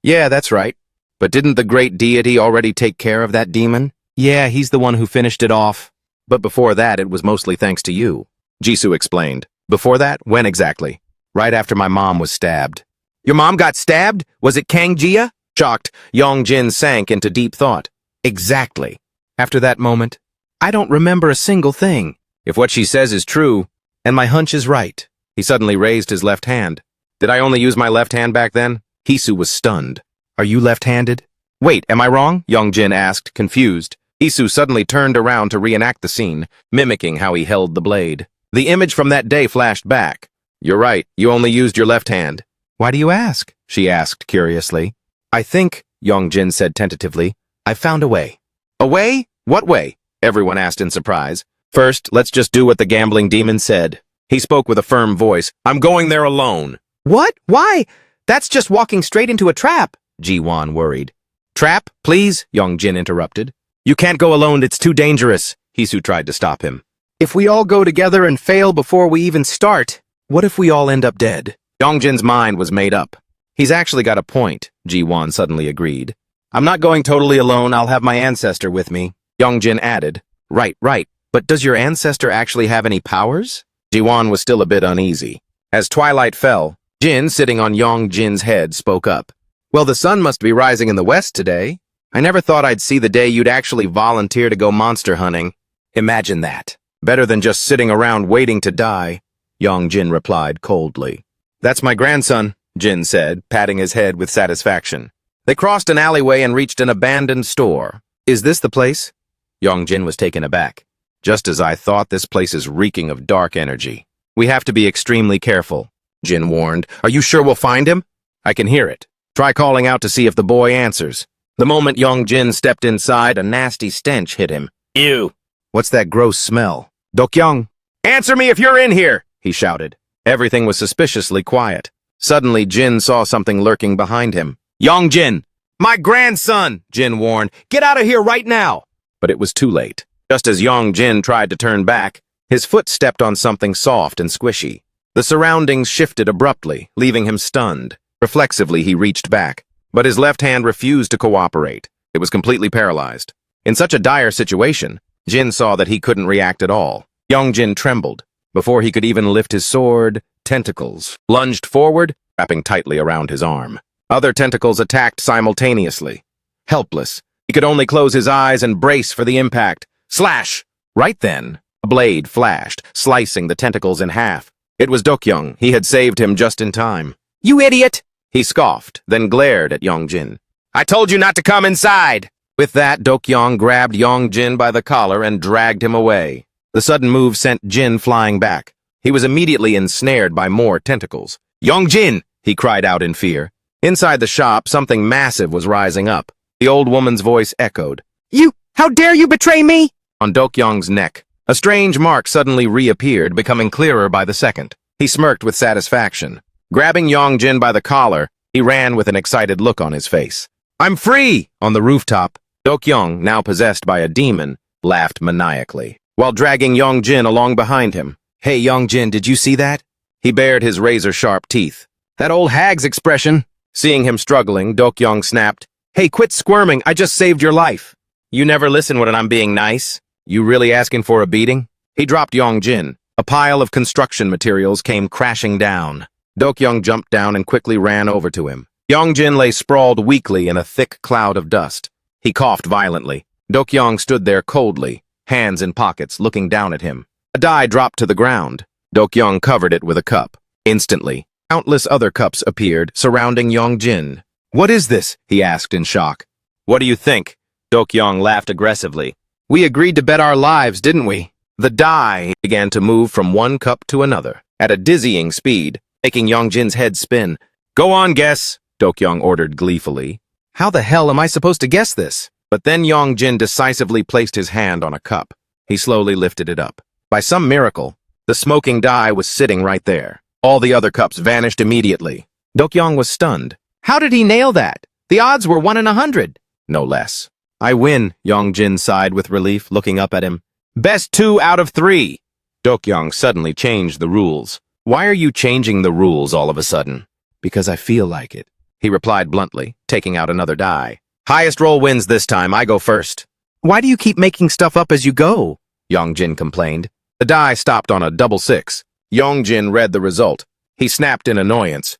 A: Yeah, that's right. But didn't the great deity already take care of that demon? Yeah, he's the one who finished it off. But before that, it was mostly thanks to you. Jisoo explained. Before that? When exactly? Right after my mom was stabbed. Your mom got stabbed? Was it Kang Jia? Shocked, Yong-jin sank into deep thought. Exactly. After that moment, I don't remember a single thing. If what she says is true, and my hunch is right. He suddenly raised his left hand. Did I only use my left hand back then? Hisu was stunned. Are you left-handed? Wait, am I wrong? Yong-jin asked, confused. Hisu suddenly turned around to reenact the scene, mimicking how he held the blade. The image from that day flashed back. You're right, you only used your left hand. Why do you ask? She asked curiously. I think, Yong-jin said tentatively, I found a way. A way? What way? Everyone asked in surprise. First, let's just do what the gambling demon said. He spoke with a firm voice. I'm going there alone. What? Why? That's just walking straight into a trap, Ji-won worried. Trap, please, Yong-jin interrupted. You can't go alone, it's too dangerous. Hisu tried to stop him. If we all go together and fail before we even start, what if we all end up dead? Yong-jin's mind was made up. He's actually got a point, Ji-won suddenly agreed. I'm not going totally alone, I'll have my ancestor with me. Yong-jin added. Right, but does your ancestor actually have any powers? Ji-won was still a bit uneasy. As twilight fell, Jin, sitting on Yong-jin's head, spoke up. Well, the sun must be rising in the west today. I never thought I'd see the day you'd actually volunteer to go monster hunting. Imagine that. Better than just sitting around waiting to die, Yong-jin replied coldly. That's my grandson, Jin said, patting his head with satisfaction. They crossed an alleyway and reached an abandoned store. Is this the place? Yong-jin was taken aback. Just as I thought, this place is reeking of dark energy. We have to be extremely careful, Jin warned. Are you sure we'll find him? I can hear it. Try calling out to see if the boy answers. The moment Yong-jin stepped inside, a nasty stench hit him. Ew! What's that gross smell? Dokyong! Answer me if you're in here! He shouted. Everything was suspiciously quiet. Suddenly, Jin saw something lurking behind him. Yong-jin! My grandson! Jin warned. Get out of here right now! But it was too late. Just as Yong-jin tried to turn back, his foot stepped on something soft and squishy. The surroundings shifted abruptly, leaving him stunned. Reflexively, he reached back, but his left hand refused to cooperate. It was completely paralyzed. In such a dire situation, Jin saw that he couldn't react at all. Yong-jin trembled. Before he could even lift his sword, tentacles lunged forward, wrapping tightly around his arm. Other tentacles attacked simultaneously. Helpless, he could only close his eyes and brace for the impact. Slash! Right then, a blade flashed, slicing the tentacles in half. It was Dokyoung. He had saved him just in time. "You idiot!" He scoffed, then glared at Yongjin. "I told you not to come inside!" With that, Dokyoung grabbed Yongjin by the collar and dragged him away. The sudden move sent Jin flying back. He was immediately ensnared by more tentacles. "Yongjin!" he cried out in fear. Inside the shop, something massive was rising up. The old woman's voice echoed. How dare you betray me?" On Dokyoung's neck, a strange mark suddenly reappeared, becoming clearer by the second. He smirked with satisfaction. Grabbing Yongjin by the collar, he ran with an excited look on his face. "I'm free!" On the rooftop, Dokyoung, now possessed by a demon, laughed maniacally, while dragging Yongjin along behind him. "Hey, Yongjin, did you see that?" He bared his razor-sharp teeth. "That old hag's expression." Seeing him struggling, Dokyoung snapped, "Hey, quit squirming, I just saved your life." "You never listen when I'm being nice. You really asking for a beating?" He dropped Yongjin. A pile of construction materials came crashing down. Dokyoung jumped down and quickly ran over to him. Yongjin lay sprawled weakly in a thick cloud of dust. He coughed violently. Dokyoung stood there coldly, hands in pockets, looking down at him. A die dropped to the ground. Dokyoung covered it with a cup. Instantly, countless other cups appeared, surrounding Yongjin. "What is this?" he asked in shock. "What do you think?" Dokyoung laughed aggressively. "We agreed to bet our lives, didn't we?" The die began to move from one cup to another, at a dizzying speed, making Yongjin's head spin. "Go on, guess," Dokyoung ordered gleefully. "How the hell am I supposed to guess this?" But then Yongjin decisively placed his hand on a cup. He slowly lifted it up. By some miracle, the smoking die was sitting right there. All the other cups vanished immediately. Dokyoung was stunned. How did he nail that? The odds were 1 in 100. No less. "I win," Yongjin sighed with relief, looking up at him. "Best 2 out of 3. Dokyoung suddenly changed the rules. "Why are you changing the rules all of a sudden?" "Because I feel like it," he replied bluntly, taking out another die. "Highest roll wins this time. I go first." "Why do you keep making stuff up as you go?" Yongjin complained. The die stopped on a double 6. Yongjin read the result. He snapped in annoyance.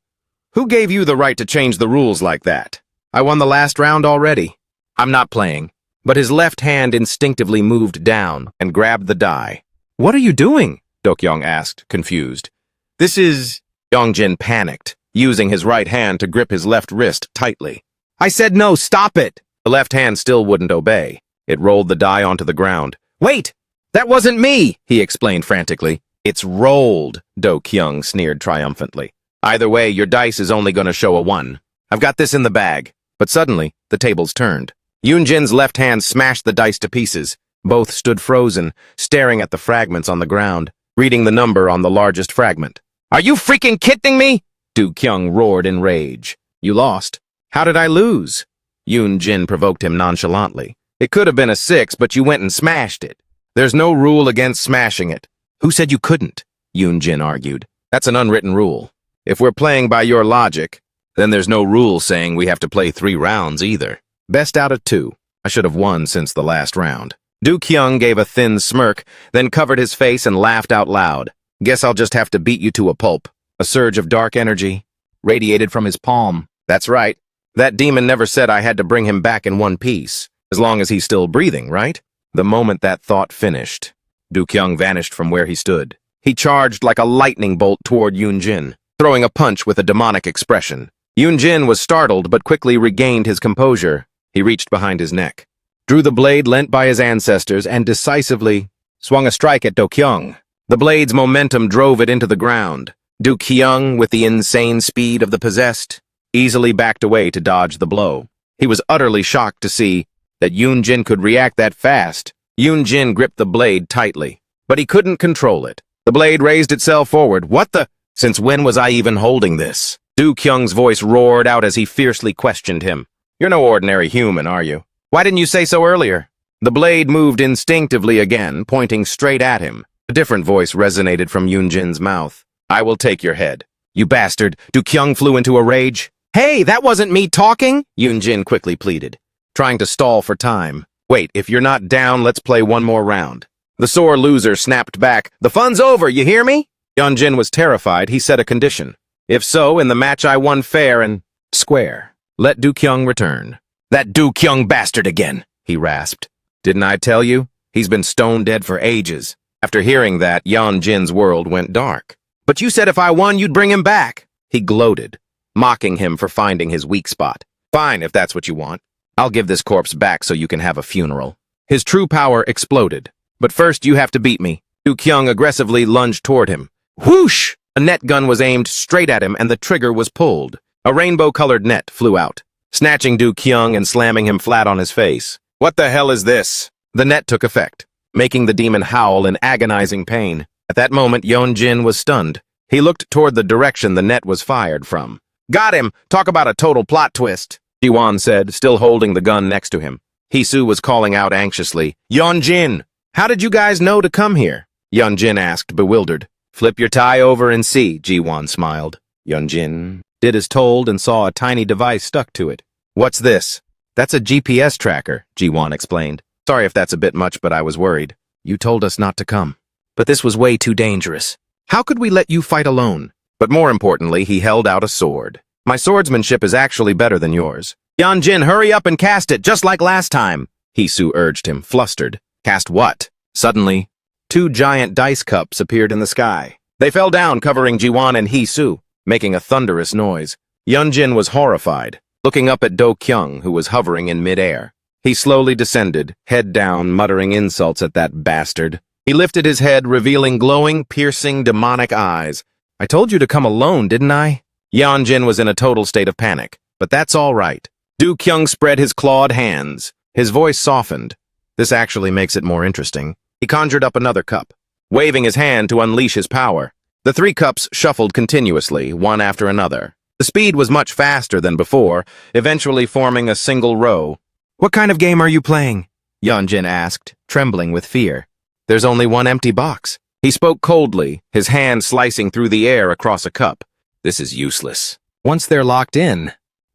A: "Who gave you the right to change the rules like that? I won the last round already. I'm not playing." But his left hand instinctively moved down and grabbed the die. "What are you doing?" Dokyoung asked, confused. "This is—" Yongjin panicked, using his right hand to grip his left wrist tightly. "I said no, stop it!" The left hand still wouldn't obey. It rolled the die onto the ground. "Wait! That wasn't me!" he explained frantically. "It's rolled," Dokyoung sneered triumphantly. "Either way, your dice is only going to show a 1. I've got this in the bag." But suddenly, the tables turned. Yunjin's left hand smashed the dice to pieces. Both stood frozen, staring at the fragments on the ground, reading the number on the largest fragment. "Are you freaking kidding me?" Dokyoung roared in rage. "You lost." "How did I lose?" Yunjin provoked him nonchalantly. "It could have been a 6, but you went and smashed it. There's no rule against smashing it." "Who said you couldn't?" Yunjin argued. "That's an unwritten rule. If we're playing by your logic, then there's no rule saying we have to play 3 rounds either. Best out of 2. I should have won since the last round." Dokyoung gave a thin smirk, then covered his face and laughed out loud. "Guess I'll just have to beat you to a pulp." A surge of dark energy radiated from his palm. "That's right. That demon never said I had to bring him back in one piece, as long as he's still breathing, right?" The moment that thought finished, Dokyoung vanished from where he stood. He charged like a lightning bolt toward Yunjin, throwing a punch with a demonic expression. Yunjin was startled but quickly regained his composure. He reached behind his neck, drew the blade lent by his ancestors, and decisively swung a strike at Dokyoung. The blade's momentum drove it into the ground. Dokyoung, with the insane speed of the possessed, easily backed away to dodge the blow. He was utterly shocked to see that Yunjin could react that fast. Yunjin gripped the blade tightly, but he couldn't control it. The blade raised itself forward. "What the? Since when was I even holding this?" Dokyoung's voice roared out as he fiercely questioned him. "You're no ordinary human, are you? Why didn't you say so earlier?" The blade moved instinctively again, pointing straight at him. A different voice resonated from Yunjin's mouth. "I will take your head." "You bastard!" Dokyoung flew into a rage. "Hey, that wasn't me talking!" Yunjin quickly pleaded, trying to stall for time. "Wait, if you're not down, let's play one more round." The sore loser snapped back. "The fun's over, you hear me?" Yunjin was terrified. He set a condition. "If so, in the match I won fair and square. Let Dokyoung return." "That Dokyoung bastard again," he rasped. "Didn't I tell you? He's been stone dead for ages. After hearing that, Yeonjin's world went dark. But you said if I won, you'd bring him back. He gloated, mocking him for finding his weak spot. Fine, if that's what you want. I'll give this corpse back so you can have a funeral. His true power exploded. But first, you have to beat me. Du Kyung aggressively lunged toward him. Whoosh! A net gun was aimed straight at him and the trigger was pulled. A rainbow-colored net flew out, snatching Du Kyung and slamming him flat on his face. What the hell is this? The net took effect, making the demon howl in agonizing pain. At that moment, Yeonjin was stunned. He looked toward the direction the net was fired from. Got him! Talk about a total plot twist, Jiwon said, still holding the gun next to him. Hisu was calling out anxiously, Yeonjin! How did you guys know to come here? Yeonjin asked, bewildered. Flip your tie over and see, Jiwon smiled. Yeonjin did as told and saw a tiny device stuck to it. What's this? That's a GPS tracker, Jiwon explained. Sorry if that's a bit much, but I was worried. You told us not to come. But this was way too dangerous. How could we let you fight alone? But more importantly, he held out a sword. My swordsmanship is actually better than yours. Yeonjin, hurry up and cast it, just like last time, Hisu urged him, flustered. Cast what? Suddenly, 2 giant dice cups appeared in the sky. They fell down, covering Jiwon and Hisu, making a thunderous noise. Yeonjin was horrified, looking up at Do Kyung, who was hovering in midair. He slowly descended, head down, muttering insults at that bastard. He lifted his head, revealing glowing, piercing, demonic eyes. I told you to come alone, didn't I? Yeonjin was in a total state of panic, but that's all right. Do Kyung spread his clawed hands. His voice softened. This actually makes it more interesting. He conjured up another cup, waving his hand to unleash his power. The 3 cups shuffled continuously, one after another. The speed was much faster than before, eventually forming a single row. What kind of game are you playing? Yeonjin asked, trembling with fear. There's only one empty box. He spoke coldly, his hand slicing through the air across a cup. This is useless. Once they're locked in,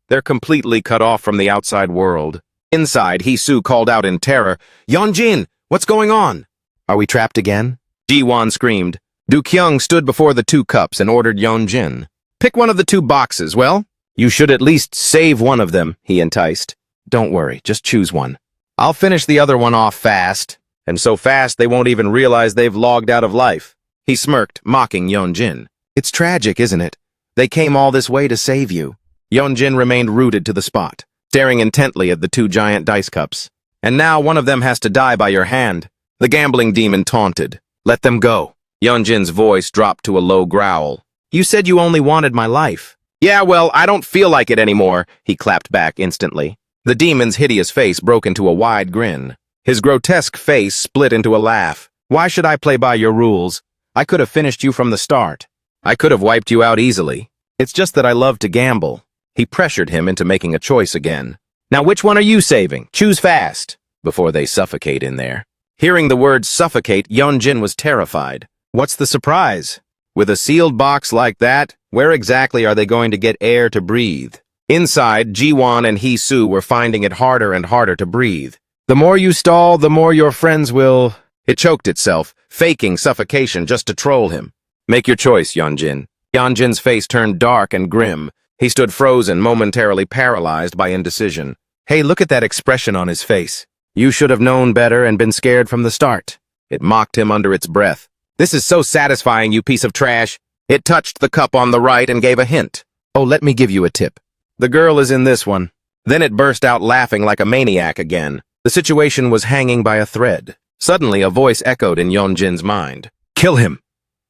A: they're completely cut off from the outside world. Inside, Hisu called out in terror, Yeonjin, what's going on? Are we trapped again? Jiwon screamed. Du Kyung stood before the 2 cups and ordered Yeonjin. Pick one of the 2 boxes, well? You should at least save one of them, he enticed. Don't worry, just choose one. I'll finish the other one off fast, and so fast they won't even realize they've logged out of life. He smirked, mocking Yeonjin. It's tragic, isn't it? They came all this way to save you. Yeonjin remained rooted to the spot, staring intently at the 2 giant dice cups. And now one of them has to die by your hand. The gambling demon taunted. Let them go. Yeonjin's voice dropped to a low growl. You said you only wanted my life. Yeah, well, I don't feel like it anymore, he clapped back instantly. The demon's hideous face broke into a wide grin. His grotesque face split into a laugh. Why should I play by your rules? I could have finished you from the start. I could have wiped you out easily. It's just that I love to gamble. He pressured him into making a choice again. Now which one are you saving? Choose fast, before they suffocate in there. Hearing the word suffocate, Yeonjin was terrified. What's the surprise? With a sealed box like that, where exactly are they going to get air to breathe? Inside, Jiwon and Hisu were finding it harder and harder to breathe. The more you stall, the more your friends will... It choked itself, faking suffocation just to troll him. Make your choice, Yeonjin. Yeonjin's face turned dark and grim. He stood frozen, momentarily paralyzed by indecision. Hey, look at that expression on his face. You should have known better and been scared from the start. It mocked him under its breath. This is so satisfying, you piece of trash. It touched the cup on the right and gave a hint. Oh, let me give you a tip. The girl is in this one. Then it burst out laughing like a maniac again. The situation was hanging by a thread. Suddenly, a voice echoed in Yeonjin's mind. Kill him!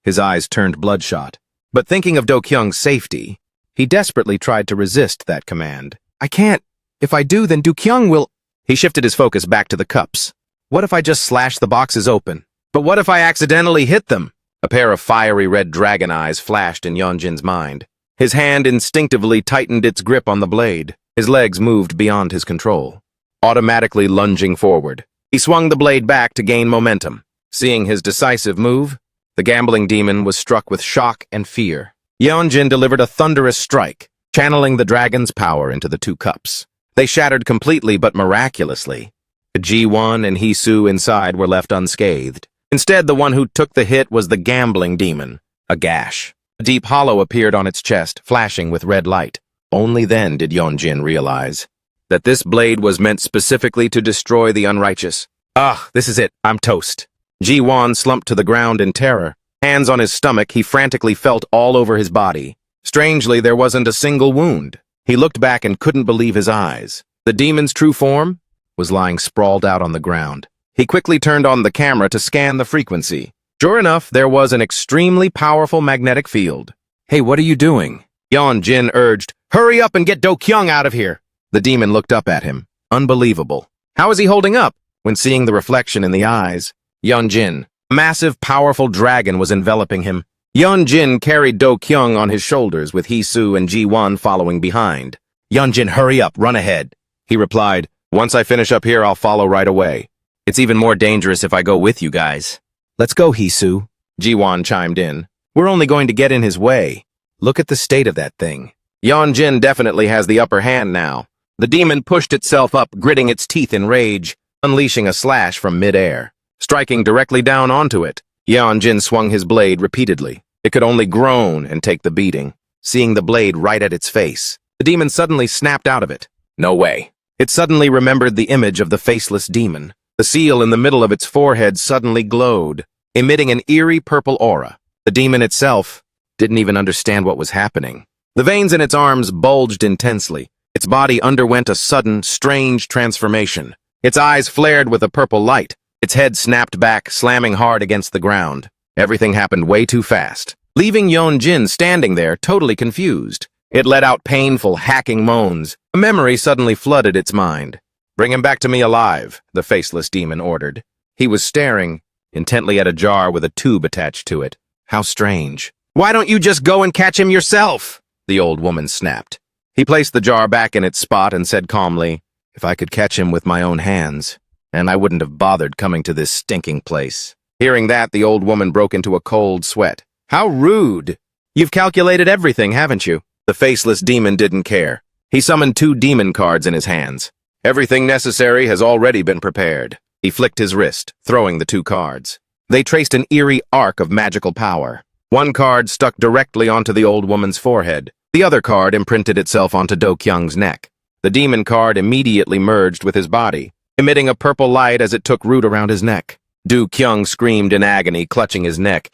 A: His eyes turned bloodshot. But thinking of Do Kyung's safety, he desperately tried to resist that command. I can't. If I do, then Do Kyung will... He shifted his focus back to the cups. What if I just slash the boxes open? But what if I accidentally hit them? A pair of fiery red dragon eyes flashed in Yeonjin's mind. His hand instinctively tightened its grip on the blade. His legs moved beyond his control, automatically lunging forward. He swung the blade back to gain momentum. Seeing his decisive move, the gambling demon was struck with shock and fear. Yeonjin delivered a thunderous strike, channeling the dragon's power into the 2 cups. They shattered completely but miraculously. Ji-won and Hisu inside were left unscathed. Instead, the one who took the hit was the gambling demon, a gash. A deep hollow appeared on its chest, flashing with red light. Only then did Yeonjin realize that this blade was meant specifically to destroy the unrighteous. Ah, this is it. I'm toast. Ji-won slumped to the ground in terror. Hands on his stomach, he frantically felt all over his body. Strangely, there wasn't a single wound. He looked back and couldn't believe his eyes. The demon's true form was lying sprawled out on the ground. He quickly turned on the camera to scan the frequency. Sure enough, there was an extremely powerful magnetic field. Hey, what are you doing? Yeon-jin urged. Hurry up and get Do-kyung out of here. The demon looked up at him. Unbelievable. How is he holding up? When seeing the reflection in the eyes, Yeon-jin, a massive, powerful dragon, was enveloping him. Yeon-jin carried Do-kyung on his shoulders, with Hee-soo and Ji-won following behind. Yeon-jin, hurry up, run ahead. He replied, once I finish up here, I'll follow right away. It's even more dangerous if I go with you guys. Let's go, Hee-soo, Ji-won chimed in. We're only going to get in his way. Look at the state of that thing. Yeon-jin definitely has the upper hand now. The demon pushed itself up, gritting its teeth in rage, unleashing a slash from mid-air. Striking directly down onto it, Yeon-jin swung his blade repeatedly. It could only groan and take the beating. Seeing the blade right at its face, the demon suddenly snapped out of it. No way. It suddenly remembered the image of the faceless demon. The seal in the middle of its forehead suddenly glowed, emitting an eerie purple aura. The demon itself didn't even understand what was happening. The veins in its arms bulged intensely. Its body underwent a sudden, strange transformation. Its eyes flared with a purple light. Its head snapped back, slamming hard against the ground. Everything happened way too fast, leaving Yeon-jin standing there, totally confused. It let out painful, hacking moans. A memory suddenly flooded its mind. Bring him back to me alive, the faceless demon ordered. He was staring intently at a jar with a tube attached to it. How strange. Why don't you just go and catch him yourself? The old woman snapped. He placed the jar back in its spot and said calmly, if I could catch him with my own hands, and I wouldn't have bothered coming to this stinking place. Hearing that, the old woman broke into a cold sweat. How rude! You've calculated everything, haven't you? The faceless demon didn't care. He summoned 2 demon cards in his hands. Everything necessary has already been prepared. He flicked his wrist, throwing the 2 cards. They traced an eerie arc of magical power. One card stuck directly onto the old woman's forehead. The other card imprinted itself onto Do-kyung's neck. The demon card immediately merged with his body, emitting a purple light as it took root around his neck. Do-kyung screamed in agony, clutching his neck.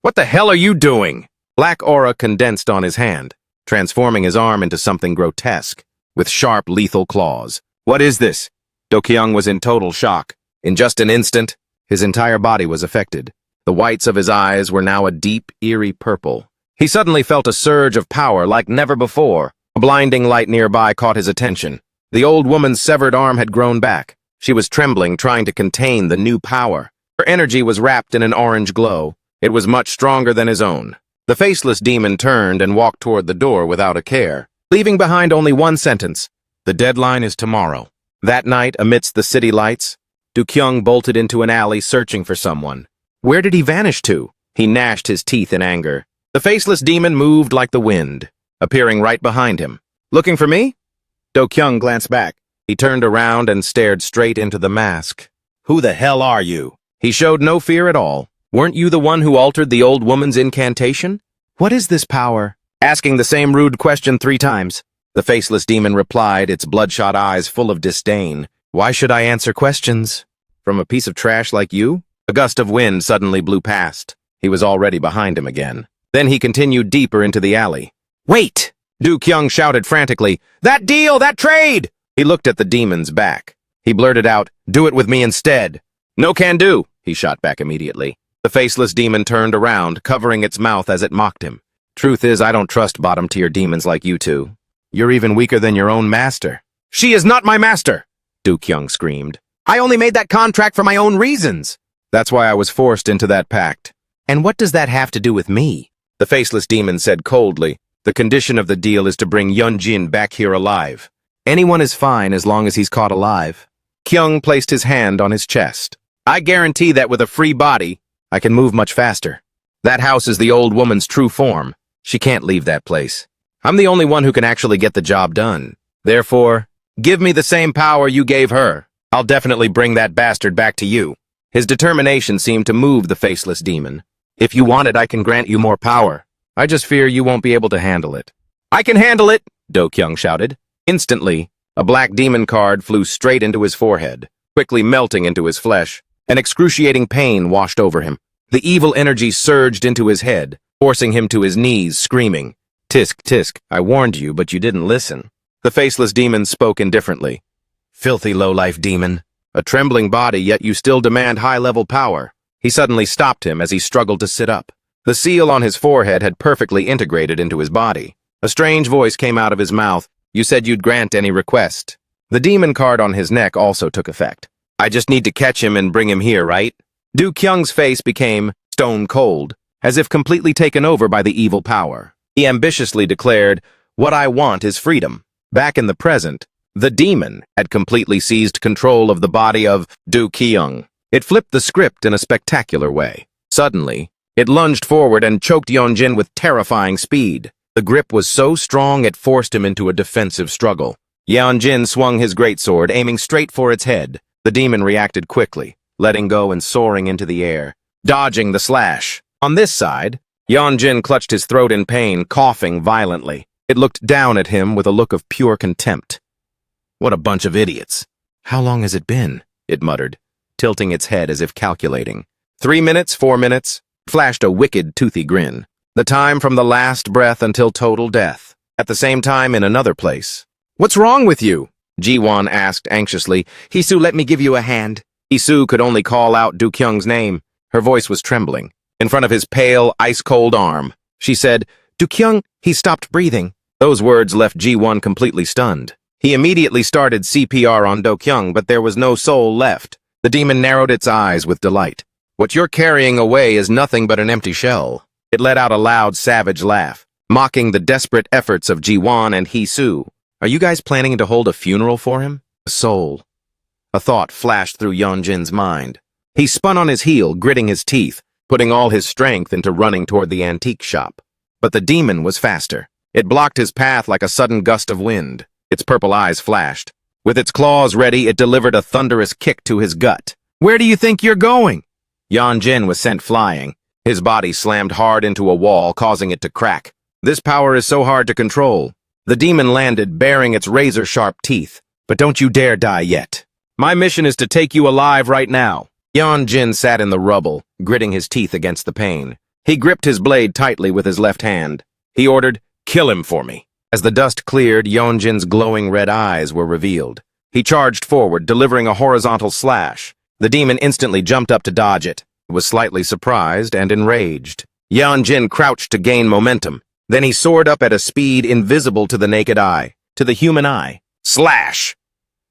A: What the hell are you doing? Black aura condensed on his hand, transforming his arm into something grotesque, with sharp, lethal claws. What is this? Do-kyung was in total shock. In just an instant, his entire body was affected. The whites of his eyes were now a deep, eerie purple. He suddenly felt a surge of power like never before. A blinding light nearby caught his attention. The old woman's severed arm had grown back. She was trembling, trying to contain the new power. Her energy was wrapped in an orange glow. It was much stronger than his own. The faceless demon turned and walked toward the door without a care, leaving behind only one sentence. The deadline is tomorrow. That night, amidst the city lights, Do-kyung bolted into an alley searching for someone. Where did he vanish to? He gnashed his teeth in anger. The faceless demon moved like the wind, appearing right behind him. Looking for me? Do-kyung glanced back. He turned around and stared straight into the mask. Who the hell are you? He showed no fear at all. Weren't you the one who altered the old woman's incantation? What is this power? Asking the same rude question 3 times. The faceless demon replied, its bloodshot eyes full of disdain. Why should I answer questions? From a piece of trash like you? A gust of wind suddenly blew past. He was already behind him again. Then he continued deeper into the alley. Wait! Do-kyung shouted frantically. That deal! That trade! He looked at the demon's back. He blurted out, do it with me instead. No can do, he shot back immediately. The faceless demon turned around, covering its mouth as it mocked him. Truth is, I don't trust bottom-tier demons like you two. You're even weaker than your own master. She is not my master! Do-kyung screamed. I only made that contract for my own reasons. That's why I was forced into that pact. And what does that have to do with me? The faceless demon said coldly, the condition of the deal is to bring Yeon-jin back here alive. Anyone is fine as long as he's caught alive. Kyung placed his hand on his chest. I guarantee that with a free body, I can move much faster. That house is the old woman's true form. She can't leave that place. I'm the only one who can actually get the job done. Therefore, give me the same power you gave her. I'll definitely bring that bastard back to you. His determination seemed to move the faceless demon. If you want it, I can grant you more power. I just fear you won't be able to handle it. I can handle it, Do-kyung shouted. Instantly, a black demon card flew straight into his forehead. quickly melting into his flesh. An excruciating pain washed over him. The evil energy surged into his head, forcing him to his knees, screaming, "Tisk, tisk, I warned you, but you didn't listen." The faceless demon spoke indifferently. "Filthy low-life demon. A trembling body, yet you still demand high-level power." He suddenly stopped him as he struggled to sit up. The seal on his forehead had perfectly integrated into his body. A strange voice came out of his mouth. "You said you'd grant any request." The demon card on his neck also took effect. "I just need to catch him and bring him here, right?" Du Kyung's face became stone cold, as if completely taken over by the evil power. He ambitiously declared, "What I want is freedom." Back in the present, the demon had completely seized control of the body of Du Kyung. It flipped the script in a spectacular way. Suddenly, it lunged forward and choked Yeonjin with terrifying speed. The grip was so strong it forced him into a defensive struggle. Yeonjin swung his greatsword, aiming straight for its head. The demon reacted quickly, letting go and soaring into the air, dodging the slash. On this side, Yeonjin clutched his throat in pain, coughing violently. It looked down at him with a look of pure contempt. "What a bunch of idiots. How long has it been?" it muttered, tilting its head as if calculating. 3 minutes, 4 minutes, flashed a wicked, toothy grin. The time from the last breath until total death. At the same time, in another place. "What's wrong with you?" Ji-won asked anxiously. "Hisu, let me give you a hand." Hisu could only call out Du Kyung's name. Her voice was trembling. In front of his pale, ice-cold arm, she said, "Du Kyung," he stopped breathing. Those words left Ji-won completely stunned. He immediately started CPR on Do Kyung, but there was no soul left. The demon narrowed its eyes with delight. "What you're carrying away is nothing but an empty shell." It let out a loud, savage laugh, mocking the desperate efforts of Ji-won and Hisu. "Are you guys planning to hold a funeral for him?" A soul. A thought flashed through Yeonjin's mind. He spun on his heel, gritting his teeth, putting all his strength into running toward the antique shop. But the demon was faster. It blocked his path like a sudden gust of wind. Its purple eyes flashed. With its claws ready, it delivered a thunderous kick to his gut. "Where do you think you're going?" Yeonjin was sent flying. His body slammed hard into a wall, causing it to crack. This power is so hard to control. The demon landed, baring its razor-sharp teeth. "But don't you dare die yet. My mission is to take you alive right now." Yeonjin sat in the rubble, gritting his teeth against the pain. He gripped his blade tightly with his left hand. He ordered, "Kill him for me." As the dust cleared, Yeonjin's glowing red eyes were revealed. He charged forward, delivering a horizontal slash. The demon instantly jumped up to dodge it. It was slightly surprised and enraged. Yeonjin crouched to gain momentum. Then he soared up at a speed invisible to the naked eye, to the human eye. Slash!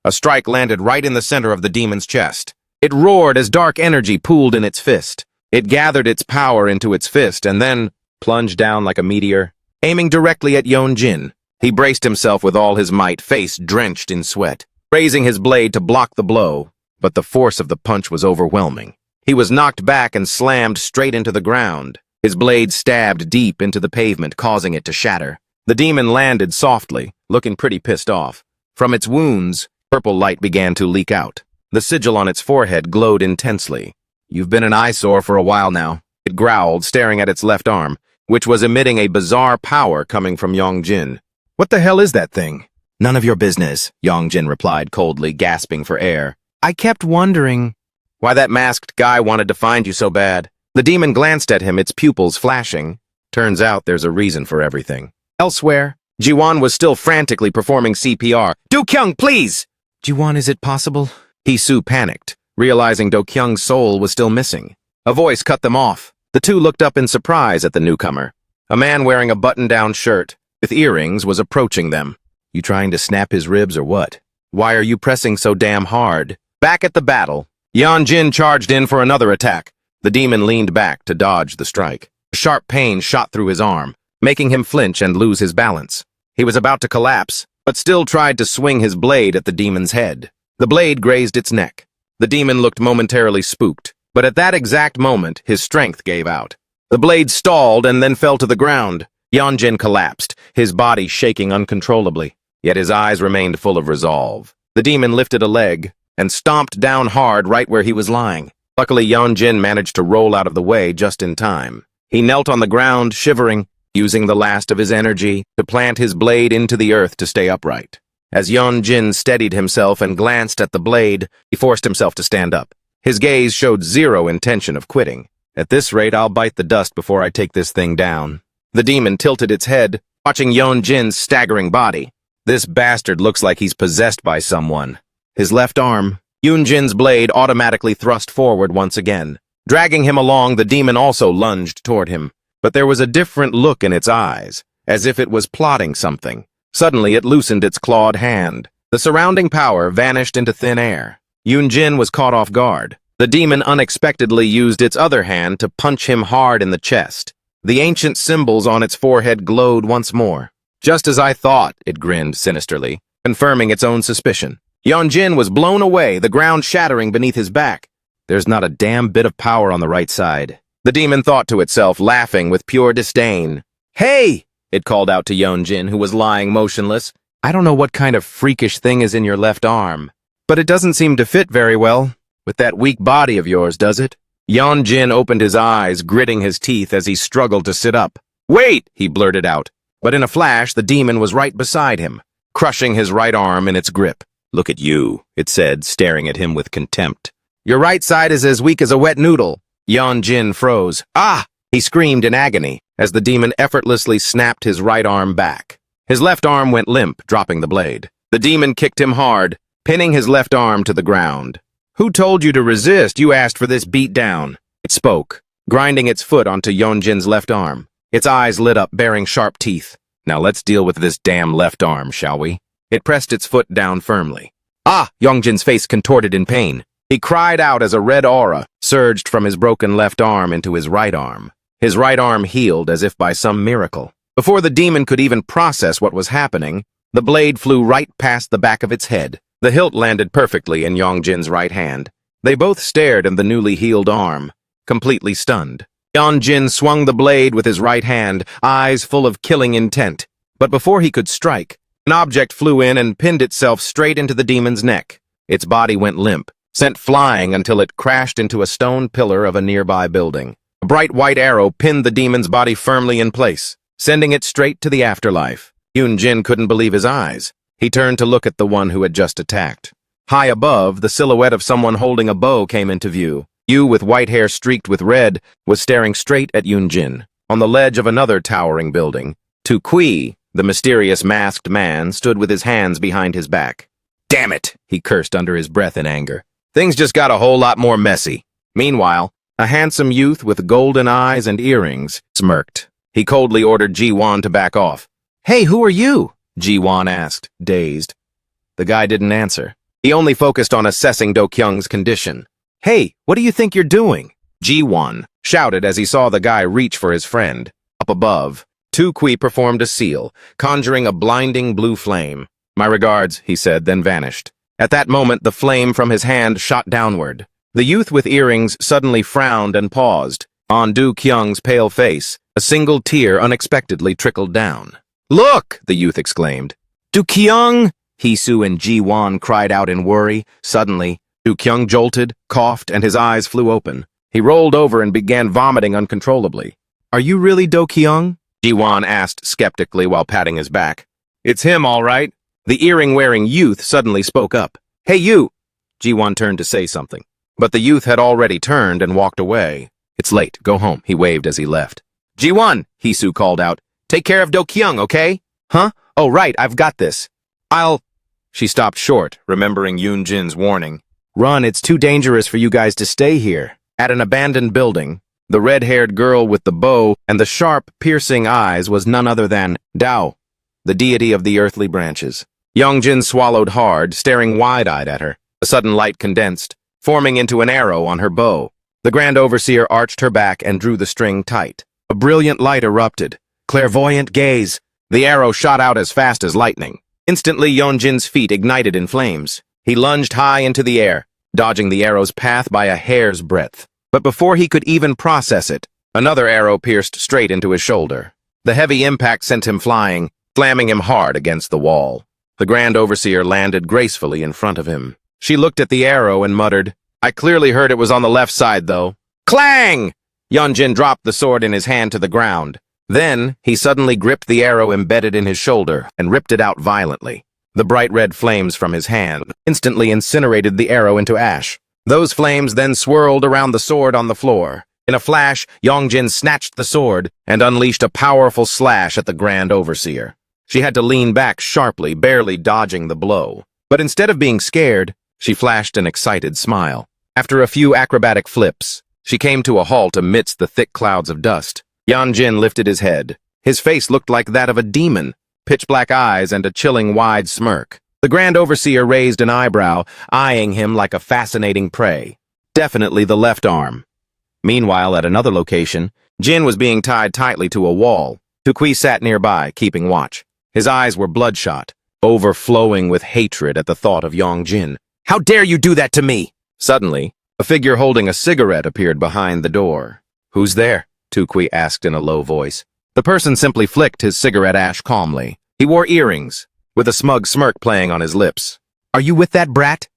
A: A strike landed right in the center of the demon's chest. It roared as dark energy pooled in its fist. It gathered its power into its fist and then plunged down like a meteor, aiming directly at Yeonjin. He braced himself with all his might, face drenched in sweat, raising his blade to block the blow, but the force of the punch was overwhelming. He was knocked back and slammed straight into the ground. His blade stabbed deep into the pavement, causing it to shatter. The demon landed softly, looking pretty pissed off. From its wounds, purple light began to leak out. The sigil on its forehead glowed intensely. "You've been an eyesore for a while now," it growled, staring at its left arm, which was emitting a bizarre power coming from Yeonjin. "What the hell is that thing?" "None of your business," Yeonjin replied coldly, gasping for air. "I kept wondering why that masked guy wanted to find you so bad." The demon glanced at him, its pupils flashing. Turns out there's a reason for everything. Elsewhere, Ji-won was still frantically performing CPR. "Do Kyung, please!" "Ji-won, is it possible?" Hisu panicked, realizing Do Kyung's soul was still missing. A voice cut them off. The two looked up in surprise at the newcomer. A man wearing a button-down shirt with earrings was approaching them. "You trying to snap his ribs or what? Why are you pressing so damn hard?" Back at the battle, Yeonjin charged in for another attack. The demon leaned back to dodge the strike. A sharp pain shot through his arm, making him flinch and lose his balance. He was about to collapse, but still tried to swing his blade at the demon's head. The blade grazed its neck. The demon looked momentarily spooked, but at that exact moment, his strength gave out. The blade stalled and then fell to the ground. Yeonjin collapsed, his body shaking uncontrollably, yet his eyes remained full of resolve. The demon lifted a leg and stomped down hard right where he was lying. Luckily, Yeonjin managed to roll out of the way just in time. He knelt on the ground, shivering, using the last of his energy to plant his blade into the earth to stay upright. As Yeon-jin steadied himself and glanced at the blade, he forced himself to stand up. His gaze showed zero intention of quitting. At this rate, I'll bite the dust before I take this thing down. The demon tilted its head, watching Yeon-jin's staggering body. This bastard looks like he's possessed by someone. His left arm, Yeon-jin's blade automatically thrust forward once again. Dragging him along, the demon also lunged toward him. But there was a different look in its eyes, as if it was plotting something. Suddenly, it loosened its clawed hand. The surrounding power vanished into thin air. Yeon-jin was caught off guard. The demon unexpectedly used its other hand to punch him hard in the chest. The ancient symbols on its forehead glowed once more. Just as I thought, it grinned sinisterly, confirming its own suspicion. Yeon-jin was blown away, the ground shattering beneath his back. There's not a damn bit of power on the right side. The demon thought to itself, laughing with pure disdain. Hey! It called out to Yeon-jin, who was lying motionless. I don't know what kind of freakish thing is in your left arm, but it doesn't seem to fit very well with that weak body of yours, does it? Yeon-jin opened his eyes, gritting his teeth as he struggled to sit up. Wait, he blurted out. But in a flash, the demon was right beside him, crushing his right arm in its grip. Look at you, it said, staring at him with contempt. Your right side is as weak as a wet noodle. Yeon-jin froze. Ah! He screamed in agony as the demon effortlessly snapped his right arm back. His left arm went limp, dropping the blade. The demon kicked him hard, pinning his left arm to the ground. Who told you to resist? You asked for this beat down. It spoke, grinding its foot onto Yeon-jin's left arm. Its eyes lit up, bearing sharp teeth. Now let's deal with this damn left arm, shall we? It pressed its foot down firmly. Ah! Yeon-jin's face contorted in pain. He cried out as a red aura surged from his broken left arm into his right arm. His right arm healed as if by some miracle. Before the demon could even process what was happening, the blade flew right past the back of its head. The hilt landed perfectly in Yeon-jin's right hand. They both stared at the newly healed arm, completely stunned. Yeon-jin swung the blade with his right hand, eyes full of killing intent. But before he could strike, an object flew in and pinned itself straight into the demon's neck. Its body went limp, sent flying until it crashed into a stone pillar of a nearby building. A bright white arrow pinned the demon's body firmly in place, sending it straight to the afterlife. Yeon-jin couldn't believe his eyes. He turned to look at the one who had just attacked. High above, the silhouette of someone holding a bow came into view. You, with white hair streaked with red, was staring straight at Yeon-jin. On the ledge of another towering building, KuBI, the mysterious masked man, stood with his hands behind his back. Damn it, he cursed under his breath in anger. Things just got a whole lot more messy. Meanwhile, a handsome youth with golden eyes and earrings smirked. He coldly ordered Ji-won to back off. Hey, who are you? Ji-won asked, dazed. The guy didn't answer. He only focused on assessing Do-kyung's condition. Hey, what do you think you're doing? Ji-won shouted as he saw the guy reach for his friend. Up above, KuBI performed a seal, conjuring a blinding blue flame. My regards, he said, then vanished. At that moment, the flame from his hand shot downward. The youth with earrings suddenly frowned and paused. On Do-kyung's pale face, a single tear unexpectedly trickled down. Look! The youth exclaimed. Do-kyung! Hee-soo and Ji-won cried out in worry. Suddenly, Do-kyung jolted, coughed, and his eyes flew open. He rolled over and began vomiting uncontrollably. Are you really Do-kyung? Ji-won asked skeptically while patting his back. It's him, all right. The earring-wearing youth suddenly spoke up. Hey, you! Ji-won turned to say something, but the youth had already turned and walked away. It's late. Go home, he waved as he left. Ji-won, Hee-soo called out. Take care of Do-kyung, okay? Huh? Oh, right, I've got this. She stopped short, remembering Yeon-jin's warning. Run, it's too dangerous for you guys to stay here. At an abandoned building, the red-haired girl with the bow and the sharp, piercing eyes was none other than Dao, the deity of the earthly branches. Yeon-jin swallowed hard, staring wide-eyed at her. A sudden light condensed, forming into an arrow on her bow. The Grand Overseer arched her back and drew the string tight. A brilliant light erupted. Clairvoyant gaze. The arrow shot out as fast as lightning. Instantly, Yeon-jin's feet ignited in flames. He lunged high into the air, dodging the arrow's path by a hair's breadth. But before he could even process it, another arrow pierced straight into his shoulder. The heavy impact sent him flying, slamming him hard against the wall. The Grand Overseer landed gracefully in front of him. She looked at the arrow and muttered, I clearly heard it was on the left side, though. Clang! Yeon-jin dropped the sword in his hand to the ground. Then, he suddenly gripped the arrow embedded in his shoulder and ripped it out violently. The bright red flames from his hand instantly incinerated the arrow into ash. Those flames then swirled around the sword on the floor. In a flash, Yongjin snatched the sword and unleashed a powerful slash at the Grand Overseer. She had to lean back sharply, barely dodging the blow. But instead of being scared, she flashed an excited smile. After a few acrobatic flips, she came to a halt amidst the thick clouds of dust. Yongjin lifted his head. His face looked like that of a demon, pitch-black eyes and a chilling wide smirk. The Grand Overseer raised an eyebrow, eyeing him like a fascinating prey. Definitely the left arm. Meanwhile, at another location, Jin was being tied tightly to a wall. KuBI sat nearby, keeping watch. His eyes were bloodshot, overflowing with hatred at the thought of Yongjin. "How dare you do that to me?" Suddenly, a figure holding a cigarette appeared behind the door. "Who's there?" KuBI asked in a low voice. The person simply flicked his cigarette ash calmly. He wore earrings, with a smug smirk playing on his lips. "Are you with that brat?"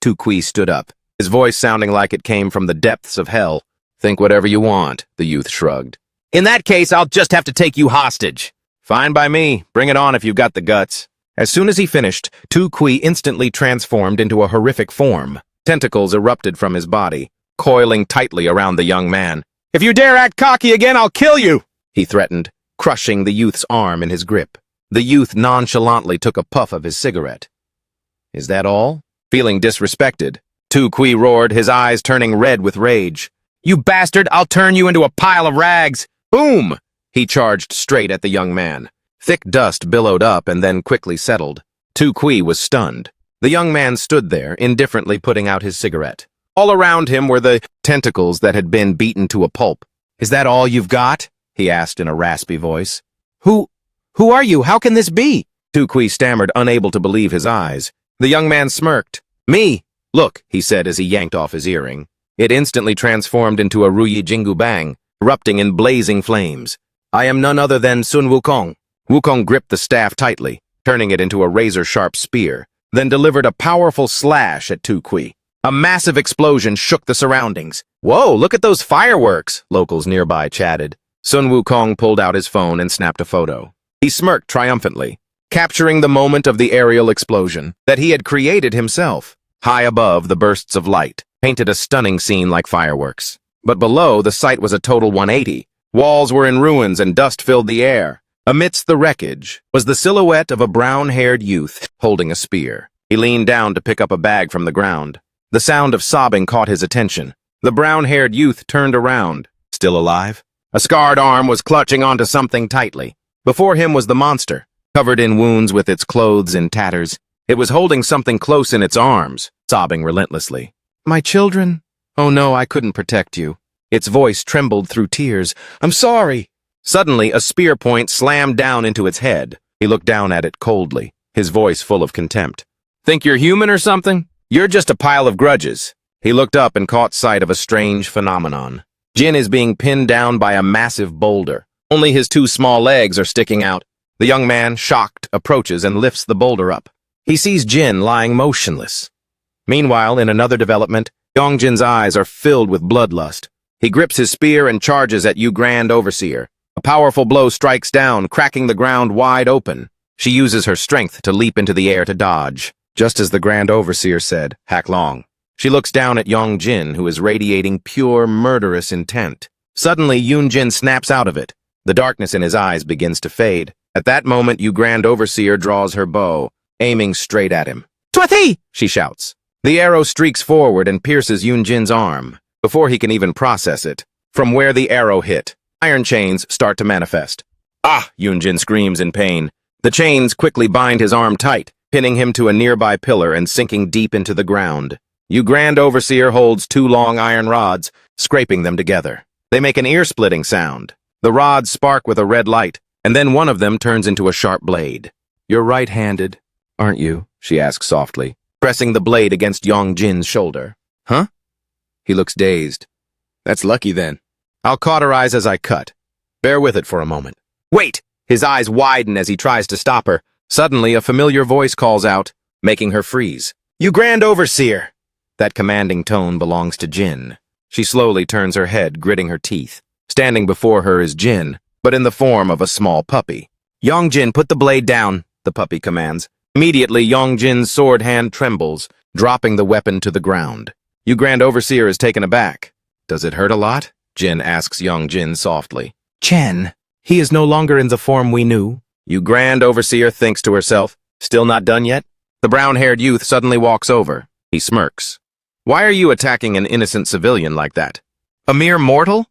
A: KuBI stood up, his voice sounding like it came from the depths of hell. "Think whatever you want," the youth shrugged. "In that case, I'll just have to take you hostage." "Fine by me. Bring it on if you've got the guts." As soon as he finished, KuBI instantly transformed into a horrific form. Tentacles erupted from his body, coiling tightly around the young man. "If you dare act cocky again, I'll kill you!" he threatened, crushing the youth's arm in his grip. The youth nonchalantly took a puff of his cigarette. "Is that all?" Feeling disrespected, KuBI roared, his eyes turning red with rage. "You bastard, I'll turn you into a pile of rags!" Boom! He charged straight at the young man. Thick dust billowed up and then quickly settled. KuBI was stunned. The young man stood there, indifferently putting out his cigarette. All around him were the tentacles that had been beaten to a pulp. "Is that all you've got?" he asked in a raspy voice. Who are you? How can this be?" KuBI stammered, unable to believe his eyes. The young man smirked. "Me! Look," he said as he yanked off his earring. It instantly transformed into a Ruyi Jingu Bang, erupting in blazing flames. "I am none other than Sun Wukong." Wukong gripped the staff tightly, turning it into a razor-sharp spear, then delivered a powerful slash at KuBI. A massive explosion shook the surroundings. "Whoa, look at those fireworks," locals nearby chatted. Sun Wukong pulled out his phone and snapped a photo. He smirked triumphantly, capturing the moment of the aerial explosion that he had created himself. High above, the bursts of light painted a stunning scene like fireworks. But below, the sight was a total 180. Walls were in ruins and dust filled the air. Amidst the wreckage was the silhouette of a brown-haired youth holding a spear. He leaned down to pick up a bag from the ground. The sound of sobbing caught his attention. The brown-haired youth turned around. Still alive? A scarred arm was clutching onto something tightly. Before him was the monster, covered in wounds with its clothes in tatters. It was holding something close in its arms, sobbing relentlessly. "My children? Oh no, I couldn't protect you." Its voice trembled through tears. "I'm sorry." Suddenly, a spear point slammed down into its head. He looked down at it coldly, his voice full of contempt. "Think you're human or something? You're just a pile of grudges." He looked up and caught sight of a strange phenomenon. Jin is being pinned down by a massive boulder. Only his two small legs are sticking out. The young man, shocked, approaches and lifts the boulder up. He sees Jin lying motionless. Meanwhile, in another development, Yongjin's eyes are filled with bloodlust. He grips his spear and charges at Grand Overseer. A powerful blow strikes down, cracking the ground wide open. She uses her strength to leap into the air to dodge. Just as the Grand Overseer said, "Hack long." She looks down at Yongjin, who is radiating pure, murderous intent. Suddenly, Yunjin snaps out of it. The darkness in his eyes begins to fade. At that moment, Grand Overseer draws her bow, aiming straight at him. "Twathi!" she shouts. The arrow streaks forward and pierces Yunjin's arm. Before he can even process it, from where the arrow hit, iron chains start to manifest. "Ah!" Yunjin screams in pain. The chains quickly bind his arm tight, pinning him to a nearby pillar and sinking deep into the ground. Grand Overseer holds two long iron rods, scraping them together. They make an ear-splitting sound. The rods spark with a red light, and then one of them turns into a sharp blade. "You're right-handed, aren't you?" she asks softly, pressing the blade against Yongjin's shoulder. "Huh?" He looks dazed. "That's lucky then. I'll cauterize as I cut. Bear with it for a moment." "Wait!" His eyes widen as he tries to stop her. Suddenly, a familiar voice calls out, making her freeze. Grand Overseer!" That commanding tone belongs to Jin. She slowly turns her head, gritting her teeth. Standing before her is Jin, but in the form of a small puppy. "Yongjin, put the blade down," the puppy commands. Immediately, Yongjin's sword hand trembles, dropping the weapon to the ground. You Grand Overseer is taken aback. Does it hurt a lot? Jin asks Yongjin softly. Chen, he is no longer in the form we knew. You Grand Overseer thinks to herself. Still not done yet? The brown-haired youth suddenly walks over. He smirks. Why are you attacking an innocent civilian like that? A mere mortal?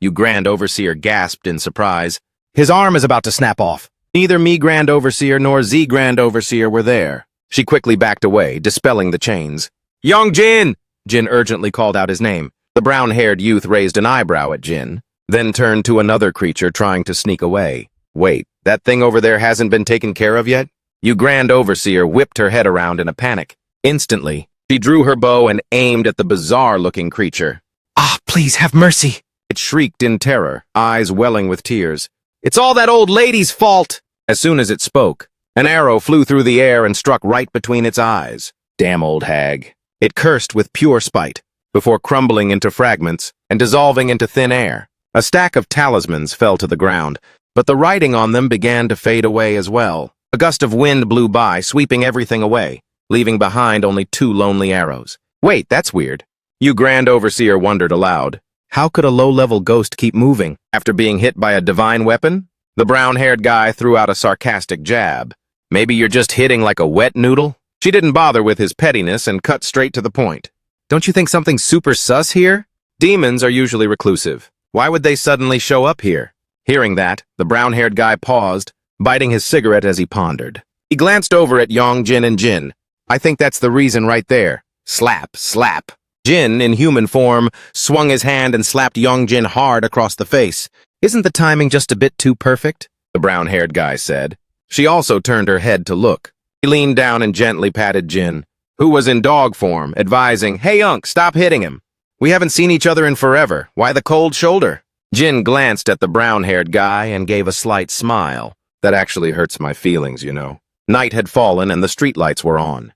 A: You Grand Overseer gasped in surprise. His arm is about to snap off. Neither me Grand Overseer nor Z Grand Overseer were there. She quickly backed away, dispelling the chains. Yongjin! Jin urgently called out his name. The brown-haired youth raised an eyebrow at Jin, then turned to another creature trying to sneak away. Wait, that thing over there hasn't been taken care of yet? You Grand Overseer whipped her head around in a panic. Instantly, she drew her bow and aimed at the bizarre-looking creature. Ah, please have mercy! It shrieked in terror, eyes welling with tears. It's all that old lady's fault! As soon as it spoke, an arrow flew through the air and struck right between its eyes. Damn old hag. It cursed with pure spite, before crumbling into fragments and dissolving into thin air. A stack of talismans fell to the ground, but the writing on them began to fade away as well. A gust of wind blew by, sweeping everything away, leaving behind only 2 lonely arrows. Wait, that's weird. You Grand Overseer wondered aloud. How could a low-level ghost keep moving after being hit by a divine weapon? The brown-haired guy threw out a sarcastic jab. Maybe you're just hitting like a wet noodle? She didn't bother with his pettiness and cut straight to the point. Don't you think something's super sus here? Demons are usually reclusive. Why would they suddenly show up here? Hearing that, the brown-haired guy paused, biting his cigarette as he pondered. He glanced over at Yongjin and Jin. I think that's the reason right there. Slap, slap. Jin, in human form, swung his hand and slapped Yongjin hard across the face. Isn't the timing just a bit too perfect? The brown-haired guy said. She also turned her head to look. He leaned down and gently patted Jin, who was in dog form, advising, Hey, Unc, stop hitting him. We haven't seen each other in forever. Why the cold shoulder? Jin glanced at the brown-haired guy and gave a slight smile. That actually hurts my feelings, you know. Night had fallen and the streetlights were on.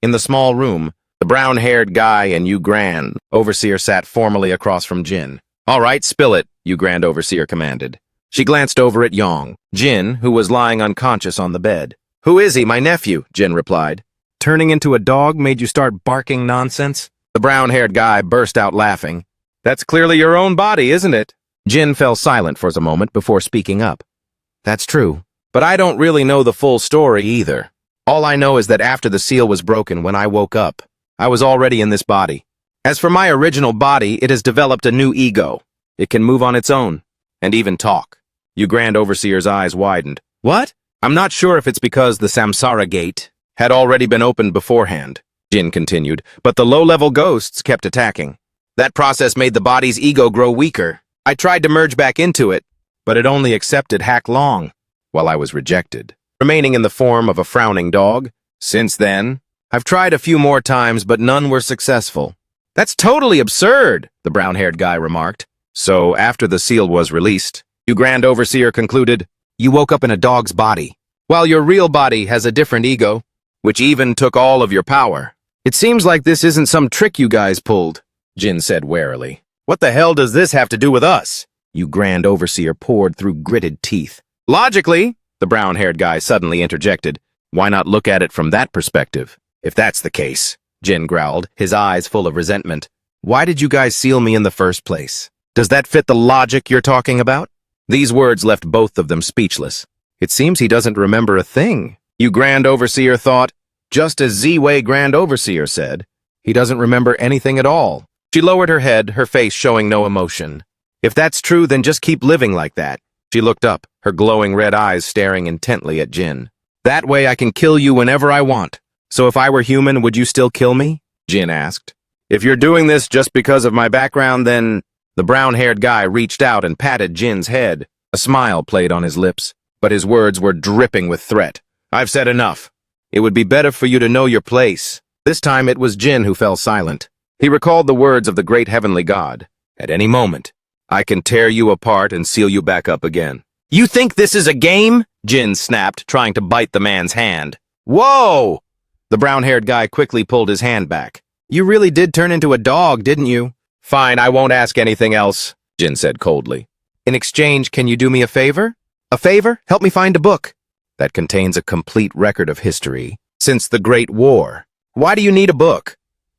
A: In the small room, the brown-haired guy and you Grand Overseer sat formally across from Jin. All right, spill it, you Grand Overseer commanded. She glanced over at Jin, who was lying unconscious on the bed. Who is he, my nephew? Jin replied. Turning into a dog made you start barking nonsense? The brown-haired guy burst out laughing. That's clearly your own body, isn't it? Jin fell silent for a moment before speaking up. That's true, but I don't really know the full story either. All I know is that after the seal was broken when I woke up, I was already in this body. As for my original body, it has developed a new ego. It can move on its own, and even talk. You Grand Overseer's eyes widened. What? I'm not sure if it's because the Samsara Gate had already been opened beforehand, Jin continued, but the low-level ghosts kept attacking. That process made the body's ego grow weaker. I tried to merge back into it, but it only accepted Hack Long, while I was rejected, remaining in the form of a frowning dog. Since then, I've tried a few more times, but none were successful. That's totally absurd, the brown-haired guy remarked. So, after the seal was released, you Grand Overseer concluded, you woke up in a dog's body, while your real body has a different ego, which even took all of your power. It seems like this isn't some trick you guys pulled, Jin said warily. What the hell does this have to do with us? You Grand Overseer poured through gritted teeth. Logically, the brown-haired guy suddenly interjected, why not look at it from that perspective? If that's the case, Jin growled, his eyes full of resentment, why did you guys seal me in the first place? Does that fit the logic you're talking about? These words left both of them speechless. It seems he doesn't remember a thing. You Grand Overseer thought, just as Z-Way Grand Overseer said, he doesn't remember anything at all. She lowered her head, her face showing no emotion. If that's true, then just keep living like that. She looked up, her glowing red eyes staring intently at Jin. That way I can kill you whenever I want. So if I were human, would you still kill me? Jin asked. If you're doing this just because of my background, then... The brown-haired guy reached out and patted Jin's head. A smile played on his lips, but his words were dripping with threat. I've said enough. It would be better for you to know your place. This time it was Jin who fell silent. He recalled the words of the great heavenly god. At any moment, I can tear you apart and seal you back up again. You think this is a game? Jin snapped, trying to bite the man's hand. Whoa! The brown-haired guy quickly pulled his hand back. You really did turn into a dog, didn't you? Fine, I won't ask anything else, Jin said coldly. In exchange, can you do me a favor? A favor? Help me find a book. that contains a complete record of history since the Great War. Why do you need a book?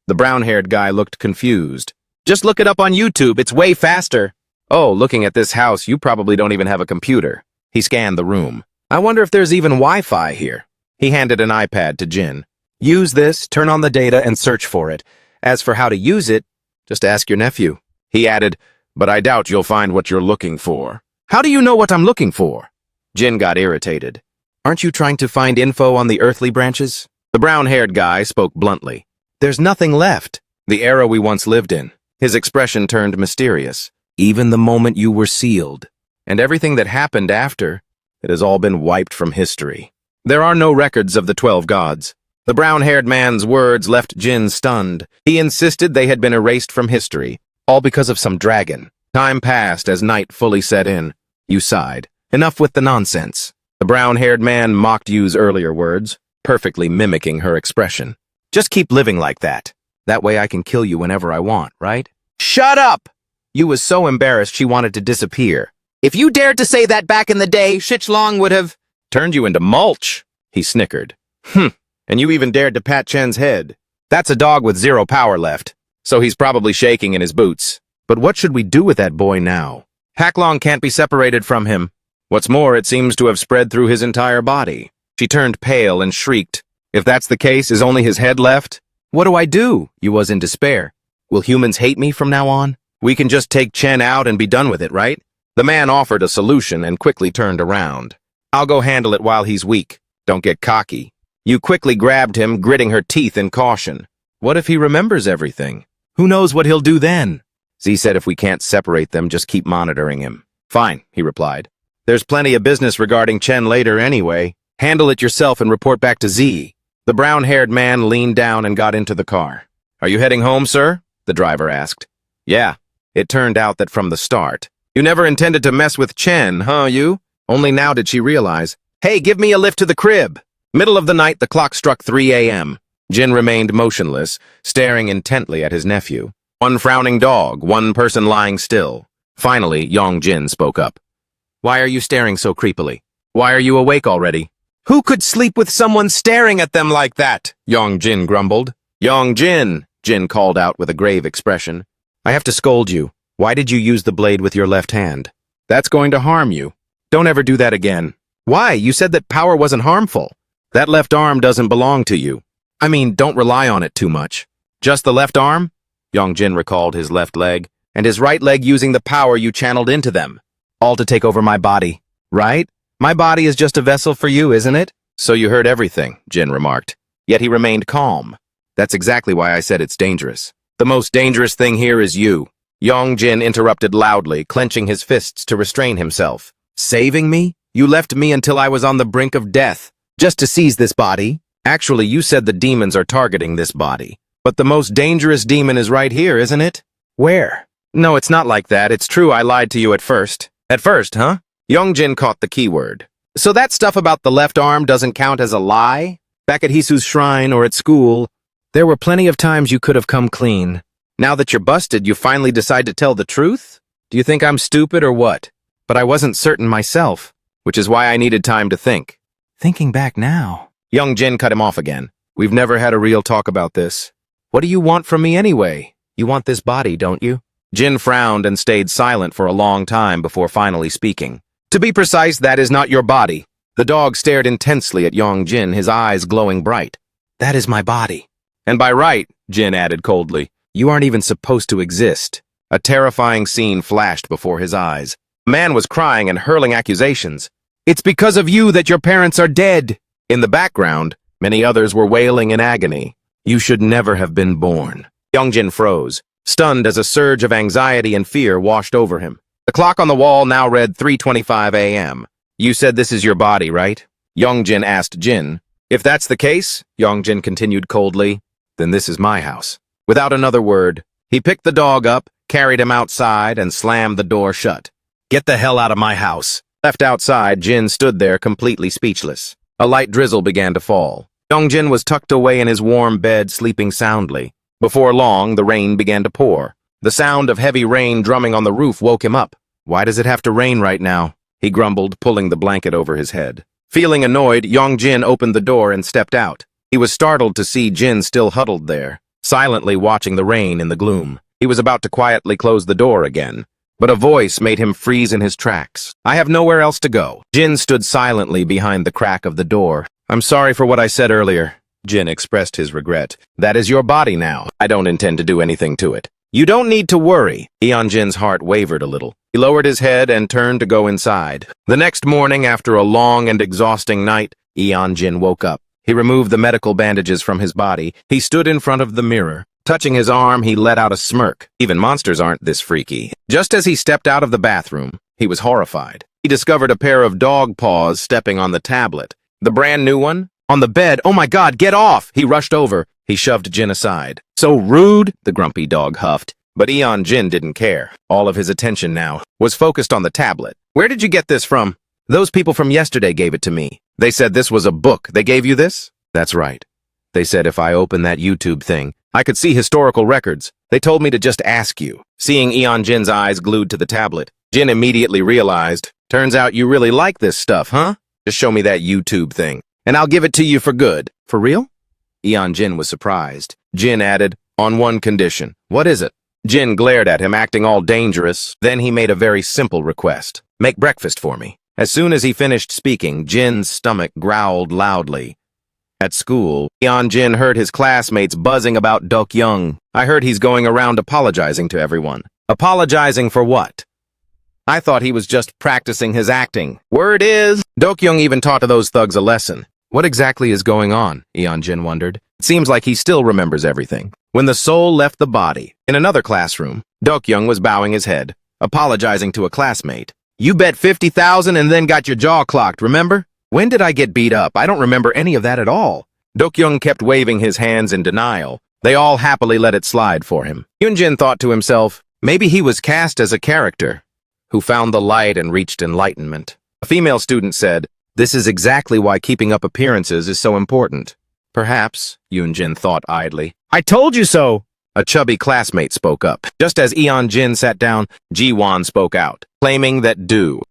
A: The brown-haired guy looked confused. Just look it up on YouTube, it's way faster. Oh, looking at this house, you probably don't even have a computer. He scanned the room. I wonder if there's even Wi-Fi here. He handed an iPad to Jin. Use this, turn on the data, and search for it. As for how to use it, just ask your nephew. He added, but I doubt you'll find what you're looking for. How do you know what I'm looking for? Jin got irritated. Aren't you trying to find info on the earthly branches? The brown-haired guy spoke bluntly. There's nothing left. The era we once lived in. His expression turned mysterious. Even the moment you were sealed. And everything that happened after, it has all been wiped from history. There are no records of the 12 gods. The brown-haired man's words left Jin stunned. He insisted they had been erased from history, all because of some dragon. Time passed as night fully set in. You sighed. Enough with the nonsense. The brown-haired man mocked Yu's earlier words, perfectly mimicking her expression. Just keep living like that. That way I can kill you whenever I want, right? Shut up! Yu was so embarrassed she wanted to disappear. If you dared to say that back in the day, Shichlong would have turned you into mulch, he snickered. And you even dared to pat Chen's head. That's a dog with 0 power left, so he's probably shaking in his boots. But what should we do with that boy now? Haklong can't be separated from him. What's more, it seems to have spread through his entire body. She turned pale and shrieked. If that's the case, is only his head left? What do I do? Yu was in despair. Will humans hate me from now on? We can just take Chen out and be done with it, right? The man offered a solution and quickly turned around. I'll go handle it while he's weak. Don't get cocky. Yu quickly grabbed him, gritting her teeth in caution. What if he remembers everything? Who knows what he'll do then? Z said if we can't separate them, just keep monitoring him. Fine, he replied. There's plenty of business regarding Chen later anyway. Handle it yourself and report back to Z. The brown-haired man leaned down and got into the car. Are you heading home, sir? The driver asked. Yeah. It turned out that from the start. You never intended to mess with Chen, huh, you? Only now did she realize. Hey, give me a lift to the crib. Middle of the night, the clock struck 3 a.m. Jin remained motionless, staring intently at his nephew. One frowning dog, one person lying still. Finally, Yong-jin spoke up. Why are you staring so creepily? Why are you awake already? Who could sleep with someone staring at them like that? Yong-jin grumbled. Yong-jin, Jin called out with a grave expression. I have to scold you. Why did you use the blade with your left hand? That's going to harm you. Don't ever do that again. Why? You said that power wasn't harmful. That left arm doesn't belong to you. I mean, don't rely on it too much. Just the left arm? Yong-jin recalled his left leg, and his right leg using the power you channeled into them. All to take over my body, right? My body is just a vessel for you, isn't it? So you heard everything, Jin remarked. Yet he remained calm. That's exactly why I said it's dangerous. The most dangerous thing here is you. Yong-jin interrupted loudly, clenching his fists to restrain himself. Saving me? You left me until I was on the brink of death. Just to seize this body? Actually, you said the demons are targeting this body. But the most dangerous demon is right here, isn't it? Where? No, it's not like that. It's true I lied to you at first. At first, huh? Yong-jin caught the keyword. So that stuff about the left arm doesn't count as a lie? Back at Hisu's shrine or at school, there were plenty of times you could have come clean. Now that you're busted, you finally decide to tell the truth? Do you think I'm stupid or what? But I wasn't certain myself, which is why I needed time to think. Thinking back now. Yong-jin cut him off again. We've never had a real talk about this. What do you want from me anyway? You want this body, don't you? Jin frowned and stayed silent for a long time before finally speaking. To be precise, that is not your body. The dog stared intensely at Yong-jin, his eyes glowing bright. That is my body. And by right, Jin added coldly, you aren't even supposed to exist. A terrifying scene flashed before his eyes. A man was crying and hurling accusations. It's because of you that your parents are dead. In the background, many others were wailing in agony. You should never have been born. Yong-jin froze, stunned as a surge of anxiety and fear washed over him. The clock on the wall now read 3:25 a.m. You said this is your body, right? Yong-jin asked Jin. If that's the case, Yong-jin continued coldly, then this is my house. Without another word, he picked the dog up, carried him outside, and slammed the door shut. Get the hell out of my house. Left outside, Jin stood there completely speechless. A light drizzle began to fall. Yong-jin was tucked away in his warm bed, sleeping soundly. Before long, the rain began to pour. The sound of heavy rain drumming on the roof woke him up. Why does it have to rain right now? He grumbled, pulling the blanket over his head. Feeling annoyed, Yongjin opened the door and stepped out. He was startled to see Jin still huddled there, silently watching the rain in the gloom. He was about to quietly close the door again, but a voice made him freeze in his tracks. I have nowhere else to go. Jin stood silently behind the crack of the door. I'm sorry for what I said earlier. Jin expressed his regret. That is your body now. I don't intend to do anything to it. You don't need to worry. Jin's heart wavered a little. He lowered his head and turned to go inside. The next morning, after a long and exhausting night, Jin woke up. He removed the medical bandages from his body. He stood in front of the mirror. Touching his arm, he let out a smirk. Even monsters aren't this freaky. Just as he stepped out of the bathroom, he was horrified. He discovered a pair of dog paws stepping on the tablet. The brand new one? On the bed. Oh my God, get off! He rushed over. He shoved Jin aside. So rude, the grumpy dog huffed. But Jin didn't care. All of his attention now was focused on the tablet. Where did you get this from? Those people from yesterday gave it to me. They said this was a book. They gave you this? That's right. They said if I open that YouTube thing, I could see historical records. They told me to just ask you. Seeing Jin's eyes glued to the tablet, Jin immediately realized, turns out you really like this stuff, huh? Just show me that YouTube thing, and I'll give it to you for good. For real? Jin was surprised. Jin added, on one condition. What is it? Jin glared at him, acting all dangerous. Then he made a very simple request. Make breakfast for me. As soon as he finished speaking, Jin's stomach growled loudly. At school, Jin heard his classmates buzzing about Dokyoung. I heard he's going around apologizing to everyone. Apologizing for what? I thought he was just practicing his acting. Word is, Dokyoung even taught those thugs a lesson. What exactly is going on? Jin wondered. It seems like he still remembers everything. When the soul left the body, in another classroom, Dokyoung was bowing his head, apologizing to a classmate. You bet 50,000 and then got your jaw clocked, remember? When did I get beat up? I don't remember any of that at all. Dokyoung kept waving his hands in denial. They all happily let it slide for him. Jin thought to himself, maybe he was cast as a character who found the light and reached enlightenment. A female student said, this is exactly why keeping up appearances is so important. Perhaps, Jin thought idly. I told you so! A chubby classmate spoke up. Just as Jin sat down, Ji-won spoke out, claiming that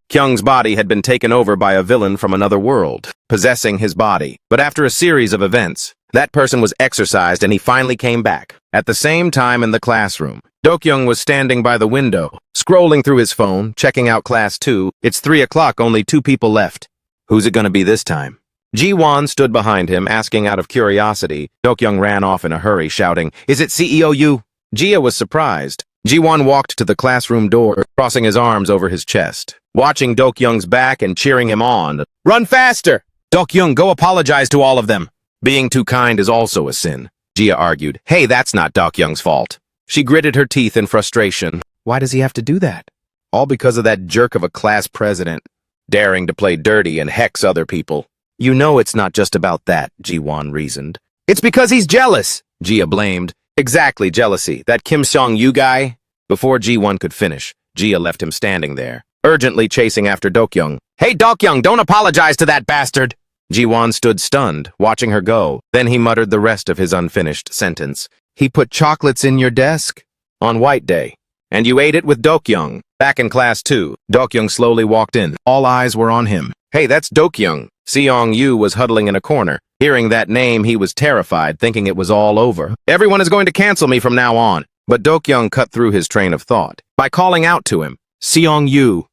A: Kyung's body had been taken over by a villain from another world, possessing his body. But after a series of events, that person was exorcised and he finally came back. At the same time in the classroom, Dokyoung was standing by the window, scrolling through his phone, checking out class 2. It's 3 o'clock, only 2 people left. Who's it gonna be this time? Ji-won stood behind him, asking out of curiosity. Dokyoung ran off in a hurry, shouting, Is it CEO Yu? Jia was surprised. Ji-won walked to the classroom door, crossing his arms over his chest, watching Dokyoung's back and cheering him on. Run faster! Dokyoung, go apologize to all of them. Being too kind is also a sin, Jia argued. Hey, that's not Dokyoung's fault. She gritted her teeth in frustration. Why does he have to do that? All because of that jerk of a class president, daring to play dirty and hex other people. You know it's not just about that, Ji-won reasoned. It's because he's jealous, Jia blamed. Exactly, jealousy. That Kim Seong-yu guy? Before Ji-won could finish, Jia left him standing there, urgently chasing after Dokyoung. Hey, Dokyoung, don't apologize to that bastard! Ji-won stood stunned, watching her go. Then he muttered the rest of his unfinished sentence. He put chocolates in your desk? On White Day. And you ate it with Dokyoung. Back in class 2, Dokyoung slowly walked in. All eyes were on him. Hey, that's Dokyoung. Seong-yu was huddling in a corner. Hearing that name, he was terrified, thinking it was all over. Everyone is going to cancel me from now on. But Dokyoung cut through his train of thought by calling out to him, Seong-yu.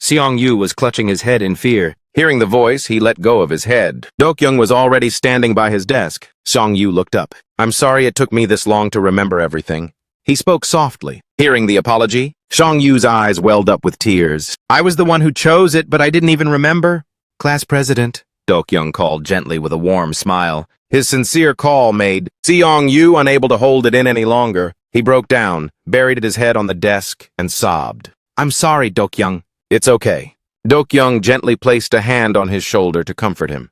A: Seong-yu was clutching his head in fear. Hearing the voice, he let go of his head. Dokyoung was already standing by his desk. Seong-yu looked up. I'm sorry it took me this long to remember everything. He spoke softly. Hearing the apology, Seong-yu's eyes welled up with tears. I was the one who chose it, but I didn't even remember. Class president, Dokyoung called gently with a warm smile. His sincere call made Seong-yu unable to hold it in any longer. He broke down, buried his head on the desk, and sobbed. I'm sorry, Dokyoung. It's okay. Dokyoung gently placed a hand on his shoulder to comfort him.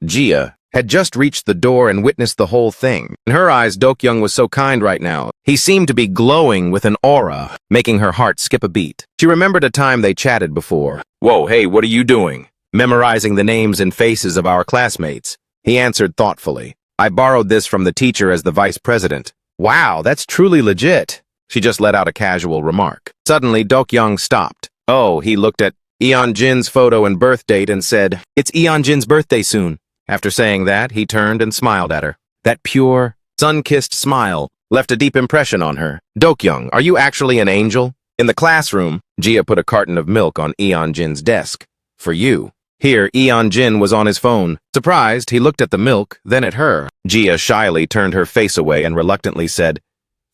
A: Jia had just reached the door and witnessed the whole thing. In her eyes, Dokyoung was so kind right now. He seemed to be glowing with an aura, making her heart skip a beat. She remembered a time they chatted before. Whoa, hey, what are you doing? Memorizing the names and faces of our classmates. He answered thoughtfully. I borrowed this from the teacher as the vice president. Wow, that's truly legit. She just let out a casual remark. Suddenly, Dokyoung stopped. Oh, he looked at Eon-jin's photo and birth date and said, "It's Eon-jin's birthday soon." After saying that, he turned and smiled at her. That pure, sun-kissed smile left a deep impression on her. "Dokyoung, are you actually an angel?" In the classroom, Jia put a carton of milk on Eon-jin's desk. "For you." Here, Eon-jin was on his phone. Surprised, he looked at the milk, then at her. Jia shyly turned her face away and reluctantly said,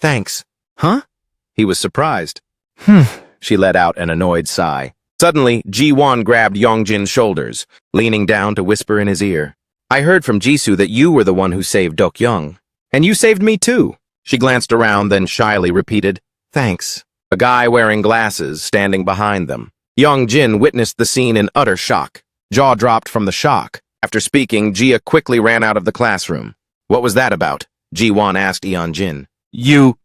A: "Thanks." "Huh?" He was surprised. She let out an annoyed sigh. Suddenly, Ji-won grabbed Yongjin's shoulders, leaning down to whisper in his ear. "I heard from Jisoo that you were the one who saved Dokyoung. And you saved me too." She glanced around, then shyly repeated, "Thanks." A guy wearing glasses standing behind them. Yongjin witnessed the scene in utter shock. Jaw dropped from the shock. After speaking, Jia quickly ran out of the classroom. "What was that about?" Ji-won asked Eon-jin. "You,"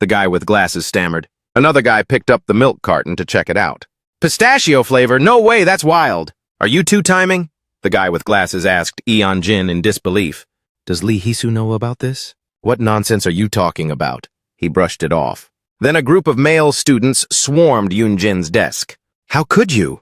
A: the guy with glasses stammered. Another guy picked up the milk carton to check it out. "Pistachio flavor? No way, that's wild." "Are you two timing?" the guy with glasses asked Eon-jin in disbelief. "Does Lee Hisu know about this?" "What nonsense are you talking about?" He brushed it off. Then a group of male students swarmed Yoon-jin's desk. "How could you?"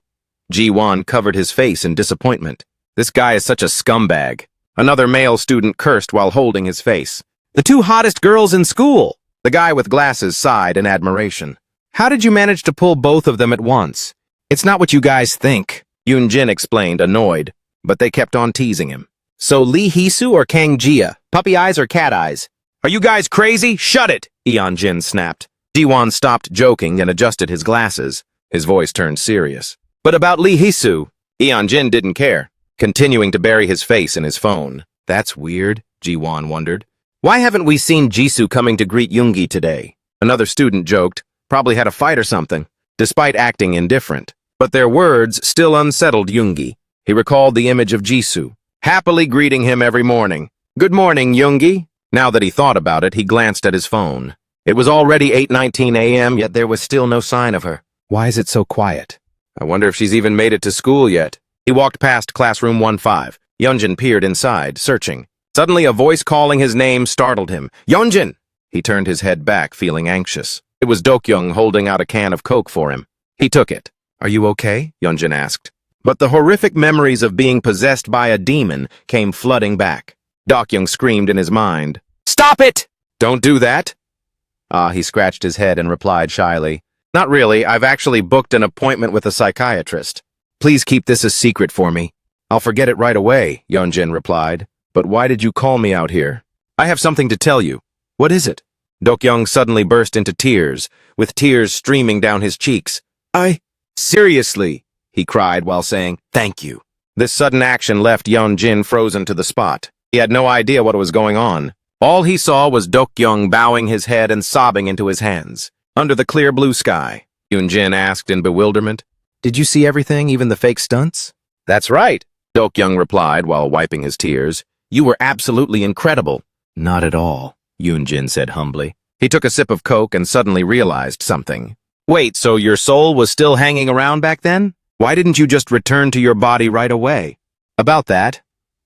A: Ji-won covered his face in disappointment. "This guy is such a scumbag." Another male student cursed while holding his face. "The two hottest girls in school!" The guy with glasses sighed in admiration. "How did you manage to pull both of them at once?" "It's not what you guys think," Yoon-jin explained, annoyed, but they kept on teasing him. "So Lee Hisu or Kang Jia? Puppy eyes or cat eyes?" "Are you guys crazy? Shut it!" Eon-jin snapped. Ji-won stopped joking and adjusted his glasses. His voice turned serious. "But about Lee Hisu?" Eon-jin didn't care, continuing to bury his face in his phone. "That's weird," Ji-won wondered. "Why haven't we seen Jisoo coming to greet Yoongi today?" Another student joked, "Probably had a fight or something," despite acting indifferent. But their words still unsettled Yoongi. He recalled the image of Jisoo, happily greeting him every morning. "Good morning, Yoongi." Now that he thought about it, he glanced at his phone. It was already 8:19 a.m., yet there was still no sign of her. Why is it so quiet? I wonder if she's even made it to school yet. He walked past classroom 1-5. Yeonjin peered inside, searching. Suddenly, a voice calling his name startled him. "Yeonjin!" He turned his head back, feeling anxious. It was Dokyoung holding out a can of Coke for him. He took it. "Are you okay?" Yeonjin asked. But the horrific memories of being possessed by a demon came flooding back. Dokyoung screamed in his mind. "Stop it! Don't do that!" He scratched his head and replied shyly. "Not really. I've actually booked an appointment with a psychiatrist. Please keep this a secret for me." "I'll forget it right away," Yeonjin replied. "But why did you call me out here?" "I have something to tell you." "What is it?" Dokyoung suddenly burst into tears, with tears streaming down his cheeks. Seriously," he cried while saying, "Thank you." This sudden action left Yeonjin frozen to the spot. He had no idea what was going on. All he saw was Dokyoung bowing his head and sobbing into his hands. Under the clear blue sky, Yoonjin asked in bewilderment, "Did you see everything, even the fake stunts?" "That's right," Dokyoung replied while wiping his tears. "You were absolutely incredible." "Not at all," Yoonjin said humbly. He took a sip of Coke and suddenly realized something. "Wait, so your soul was still hanging around back then? Why didn't you just return to your body right away?" "About that,"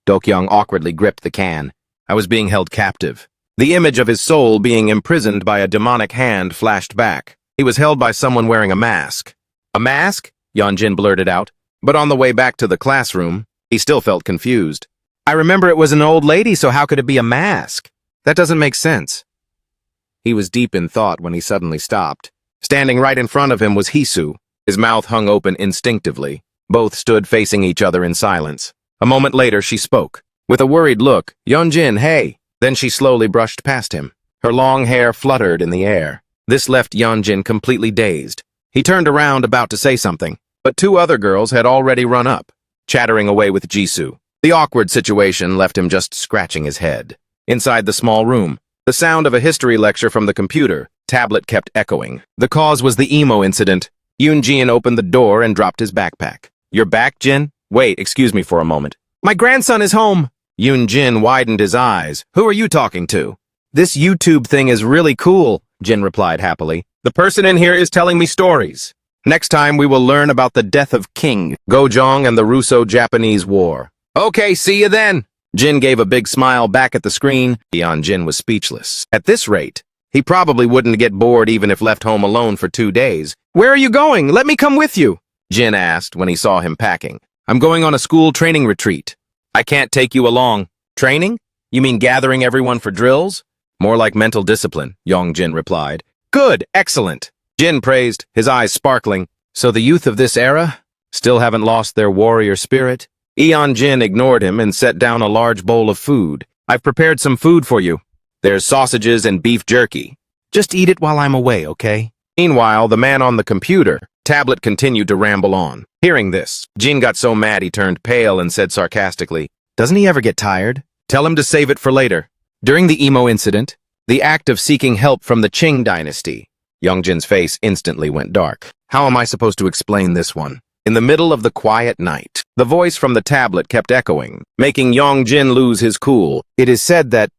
A: Dokyoung awkwardly gripped the can. "I was being held captive." The image of his soul being imprisoned by a demonic hand flashed back. He was held by someone wearing a mask. "A mask?" Yeonjin blurted out. But on the way back to the classroom, he still felt confused. "I remember it was an old lady, so how could it be a mask? That doesn't make sense." He was deep in thought when he suddenly stopped. Standing right in front of him was Hisu. His mouth hung open instinctively. Both stood facing each other in silence. A moment later, she spoke. With a worried look, "Yeonjin, hey!" Then she slowly brushed past him. Her long hair fluttered in the air. This left Yeonjin completely dazed. He turned around about to say something, but two other girls had already run up, chattering away with Jisoo. The awkward situation left him just scratching his head. Inside the small room, the sound of a history lecture from the computer tablet kept echoing. The cause was the emo incident. Yoonjin opened the door and dropped his backpack. "You're back, Jin? Wait, excuse me for a moment." "My grandson is home." Yoonjin widened his eyes. "Who are you talking to?" "This YouTube thing is really cool," Jin replied happily. "The person in here is telling me stories. Next time we will learn about the death of King Gojong and the Russo-Japanese War." "Okay, see you then." Jin gave a big smile back at the screen. Yeonjin was speechless. At this rate, he probably wouldn't get bored even if left home alone for 2 days. "Where are you going? Let me come with you." Jin asked when he saw him packing. I'm going on a school training retreat. I can't take you along. Training? You mean gathering everyone for drills? More like mental discipline, Yongjin replied. Good, excellent. Jin praised, his eyes sparkling. So the youth of this era still haven't lost their warrior spirit? Jin ignored him and set down a large bowl of food. I've prepared some food for you. There's sausages and beef jerky. Just eat it while I'm away, okay? Meanwhile, the man on the computer tablet continued to ramble on. Hearing this, Jin got so mad he turned pale and said sarcastically, Doesn't he ever get tired? Tell him to save it for later. During the emo incident, the act of seeking help from the Qing dynasty, Yongjin's face instantly went dark. How am I supposed to explain this one? In the middle of the quiet night, the voice from the tablet kept echoing, making Yongjin lose his cool. It is said that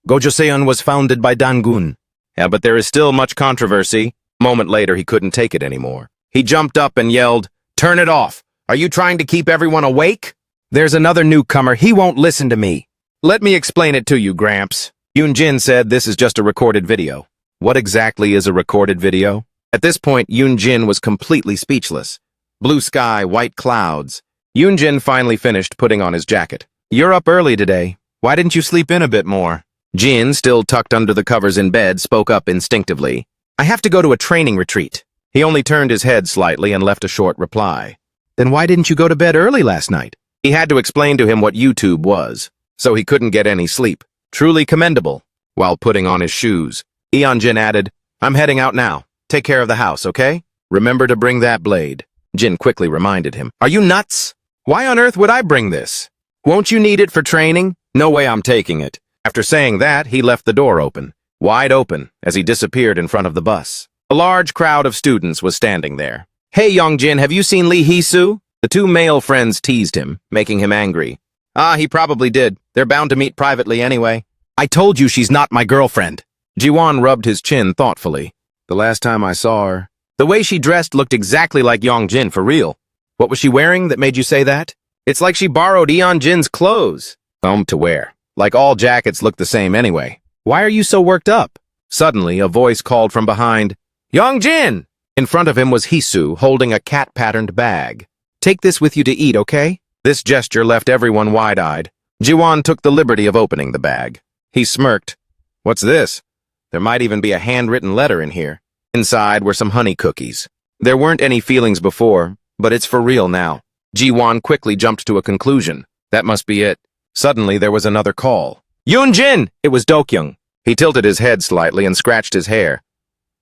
A: Gojoseon was founded by Dangun. Yeah, but there is still much controversy. A moment later, he couldn't take it anymore. He jumped up and yelled, Turn it off! Are you trying to keep everyone awake? There's another newcomer. He won't listen to me. Let me explain it to you, Gramps. Yoonjin said this is just a recorded video. What exactly is a recorded video? At this point, Yoonjin was completely speechless. Blue sky, white clouds. Yoonjin finally finished putting on his jacket. You're up early today. Why didn't you sleep in a bit more? Jin, still tucked under the covers in bed, spoke up instinctively. I have to go to a training retreat. He only turned his head slightly and left a short reply. Then why didn't you go to bed early last night? He had to explain to him what YouTube was, so he couldn't get any sleep. Truly commendable. While putting on his shoes, Jin added, I'm heading out now. Take care of the house, okay? Remember to bring that blade. Jin quickly reminded him. Are you nuts? Why on earth would I bring this? Won't you need it for training? No way I'm taking it. After saying that, he left the door open, wide open, as he disappeared in front of the bus. A large crowd of students was standing there. Hey, Yongjin, have you seen Lee Hee-soo? The two male friends teased him, making him angry. Ah, he probably did. They're bound to meet privately anyway. I told you she's not my girlfriend. Jiwon rubbed his chin thoughtfully. The last time I saw her, the way she dressed looked exactly like Yongjin for real. What was she wearing that made you say that? It's like she borrowed Jin's clothes. To wear. Like all jackets look the same anyway. Why are you so worked up? Suddenly, a voice called from behind, Yongjin! In front of him was Hee-soo, holding a cat-patterned bag. Take this with you to eat, okay? This gesture left everyone wide-eyed. Jiwon took the liberty of opening the bag. He smirked. What's this? There might even be a handwritten letter in here. Inside were some honey cookies. There weren't any feelings before, but it's for real now. Jiwon quickly jumped to a conclusion. That must be it. Suddenly, there was another call. Yoonjin! It was Dokyung. He tilted his head slightly and scratched his hair.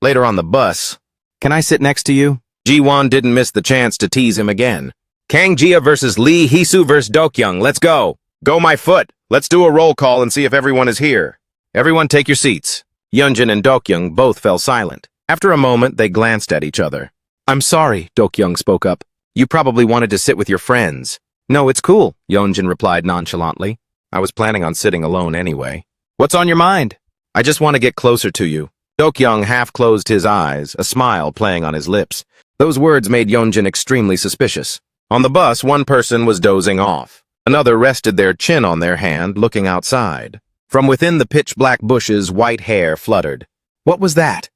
A: Later on the bus, Can I sit next to you? Jiwon didn't miss the chance to tease him again. Kang Jia versus Lee Hee-soo versus Dokyung. Let's go. Go my foot. Let's do a roll call and see if everyone is here. Everyone take your seats. Yoonjin and Dokyung both fell silent. After a moment, they glanced at each other. I'm sorry, Dokyung spoke up. You probably wanted to sit with your friends. No, it's cool, Yoonjin replied nonchalantly. I was planning on sitting alone anyway. What's on your mind? I just want to get closer to you. Dokyung half closed his eyes, a smile playing on his lips. Those words made Yoonjin extremely suspicious. On the bus, one person was dozing off. Another rested their chin on their hand, looking outside. From within the pitch-black bushes, white hair fluttered. What was that?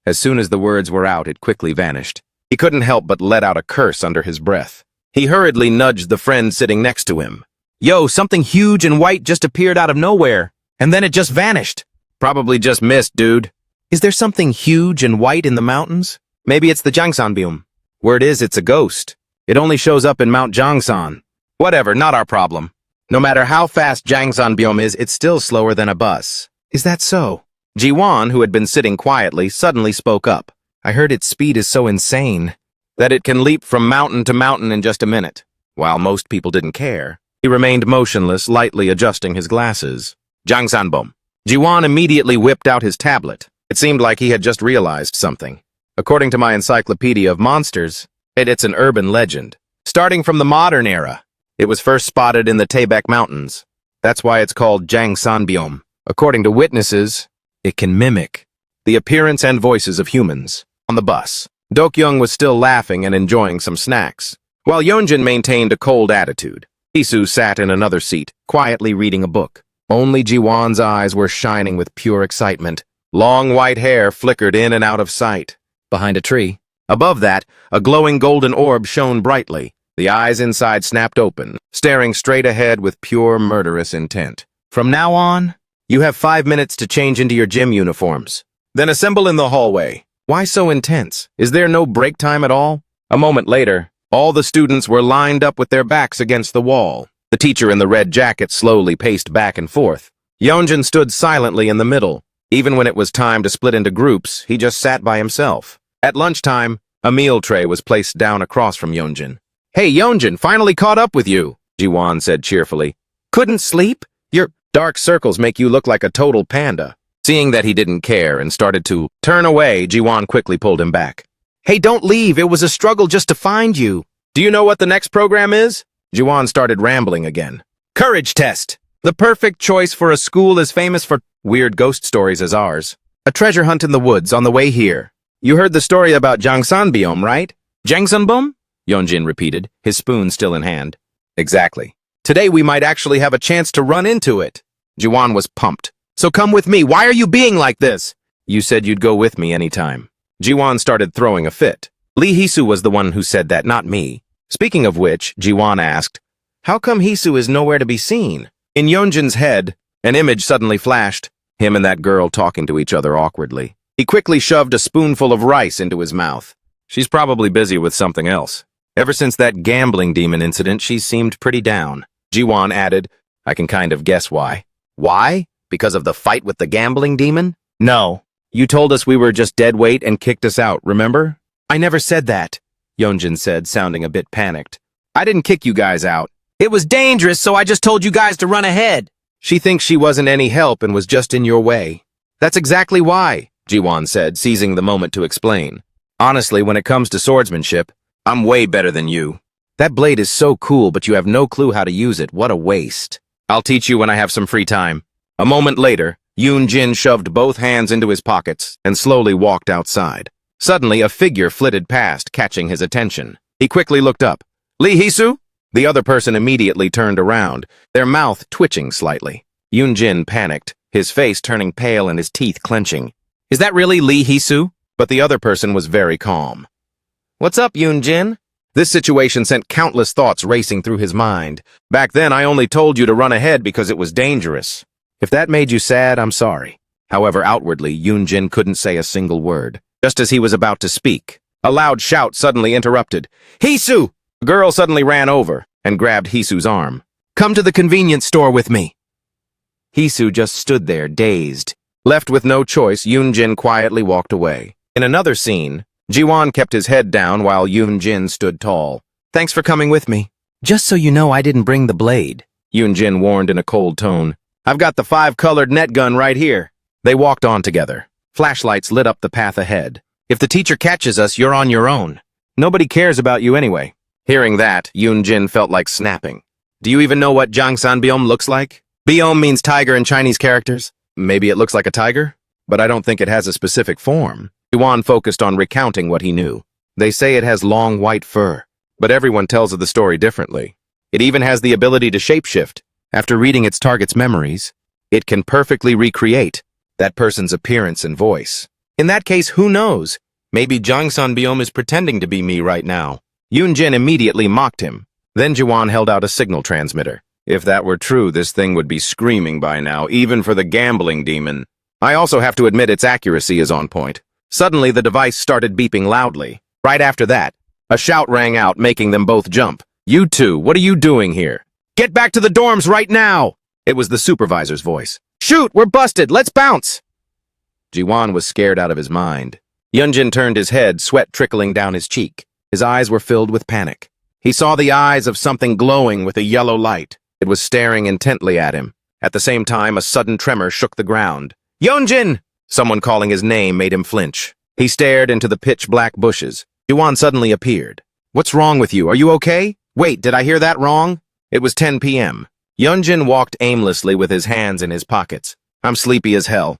A: As soon as the words were out, it quickly vanished. He couldn't help but let out a curse under his breath. He hurriedly nudged the friend sitting next to him. Yo, something huge and white just appeared out of nowhere, and then it just vanished. Probably just missed, dude. Is there something huge and white in the mountains? Maybe it's the Jangsan biome. Word is, it's a ghost. It only shows up in Mount Jangsan. Whatever, not our problem. No matter how fast Jangsan biome is, it's still slower than a bus. Is that so? Jiwon, who had been sitting quietly, suddenly spoke up. I heard its speed is so insane that it can leap from mountain to mountain in just a minute. While most people didn't care, he remained motionless, lightly adjusting his glasses. Jangsanbom. Jiwon immediately whipped out his tablet. It seemed like he had just realized something. According to my encyclopedia of monsters, it's an urban legend. Starting from the modern era, it was first spotted in the Taebaek Mountains. That's why it's called Jangsan biome. According to witnesses, it can mimic the appearance and voices of humans. On the bus, Dokyung was still laughing and enjoying some snacks, while Yoonjin maintained a cold attitude. Hee-soo sat in another seat, quietly reading a book. Only Jiwon's eyes were shining with pure excitement. Long white hair flickered in and out of sight. Behind a tree, Above that, a glowing golden orb shone brightly. The eyes inside snapped open, staring straight ahead with pure murderous intent. From now on, you have 5 minutes to change into your gym uniforms. Then assemble in the hallway. Why so intense? Is there no break time at all? A moment later, all the students were lined up with their backs against the wall. The teacher in the red jacket slowly paced back and forth. Yeonjin stood silently in the middle. Even when it was time to split into groups, he just sat by himself. At lunchtime, a meal tray was placed down across from Yeonjin. "Hey, Yeonjin, finally caught up with you," Jiwon said cheerfully. "Couldn't sleep? Your dark circles make you look like a total panda." Seeing that he didn't care and started to turn away, Jiwon quickly pulled him back. "Hey, don't leave. It was a struggle just to find you." "Do you know what the next program is?" Jiwon started rambling again. "Courage test. The perfect choice for a school as famous for weird ghost stories as ours. A treasure hunt in the woods on the way here. You heard the story about Jangsan biome, right?" "Jangsanbum?" Yeonjin repeated, his spoon still in hand. "Exactly. Today we might actually have a chance to run into it." Jiwon was pumped. "So come with me. Why are you being like this?" "You said you'd go with me anytime." Jiwon started throwing a fit. Lee Hisu was the one who said that, not me. Speaking of which, Jiwon asked, "How come Hisu is nowhere to be seen?" In Yeonjin's head, an image suddenly flashed, him and that girl talking to each other awkwardly. He quickly shoved a spoonful of rice into his mouth. She's probably busy with something else. Ever since that gambling demon incident, she's seemed pretty down. Jiwon added, "I can kind of guess why." "Why? Because of the fight with the gambling demon?" "No. You told us we were just dead weight and kicked us out, remember?" "I never said that," Yeonjin said, sounding a bit panicked. "I didn't kick you guys out. It was dangerous, so I just told you guys to run ahead." "She thinks she wasn't any help and was just in your way." "That's exactly why," Jiwon said, seizing the moment to explain. "Honestly, when it comes to swordsmanship, I'm way better than you. That blade is so cool, but you have no clue how to use it. What a waste. I'll teach you when I have some free time." A moment later, Yoon-jin shoved both hands into his pockets and slowly walked outside. Suddenly, a figure flitted past, catching his attention. He quickly looked up. "Lee Hisu?" The other person immediately turned around, their mouth twitching slightly. Yoon-jin panicked, his face turning pale and his teeth clenching. "Is that really Lee Hisu?" But the other person was very calm. "What's up, Yoon-jin?" This situation sent countless thoughts racing through his mind. "Back then, I only told you to run ahead because it was dangerous. If that made you sad, I'm sorry." However, outwardly, Yoon-jin couldn't say a single word. Just as he was about to speak, a loud shout suddenly interrupted. "Hisu!" A girl suddenly ran over and grabbed Hisu's arm. "Come to the convenience store with me." Hisu just stood there, dazed. Left with no choice, Yoon-jin quietly walked away. In another scene, Jiwon kept his head down while Yoon-jin stood tall. "Thanks for coming with me. Just so you know, I didn't bring the blade," Yoon-jin warned in a cold tone. "I've got the 5-colored net gun right here." They walked on together. Flashlights lit up the path ahead. "If the teacher catches us, you're on your own. Nobody cares about you anyway." Hearing that, Yoon-jin felt like snapping. "Do you even know what Jangsan biome looks like?" "Biome means tiger in Chinese characters. Maybe it looks like a tiger, but I don't think it has a specific form." Jiwon focused on recounting what he knew. "They say it has long white fur, but everyone tells of the story differently. It even has the ability to shapeshift. After reading its target's memories, it can perfectly recreate that person's appearance and voice. In that case, who knows? Maybe Jangsan biome is pretending to be me right now." Yoon-jin immediately mocked him. Then Jiwon held out a signal transmitter. "If that were true, this thing would be screaming by now, even for the gambling demon. I also have to admit its accuracy is on point." Suddenly, the device started beeping loudly. Right after that, a shout rang out, making them both jump. "You two, what are you doing here? Get back to the dorms right now!" It was the supervisor's voice. "Shoot, we're busted, let's bounce!" Jiwon was scared out of his mind. Yoon-jin turned his head, sweat trickling down his cheek. His eyes were filled with panic. He saw the eyes of something glowing with a yellow light. It was staring intently at him. At the same time, a sudden tremor shook the ground. "Yeonjin!" Someone calling his name made him flinch. He stared into the pitch-black bushes. Jiwon suddenly appeared. "What's wrong with you? Are you okay? Wait, did I hear that wrong?" It was 10 p.m. Yeonjin walked aimlessly with his hands in his pockets. "I'm sleepy as hell.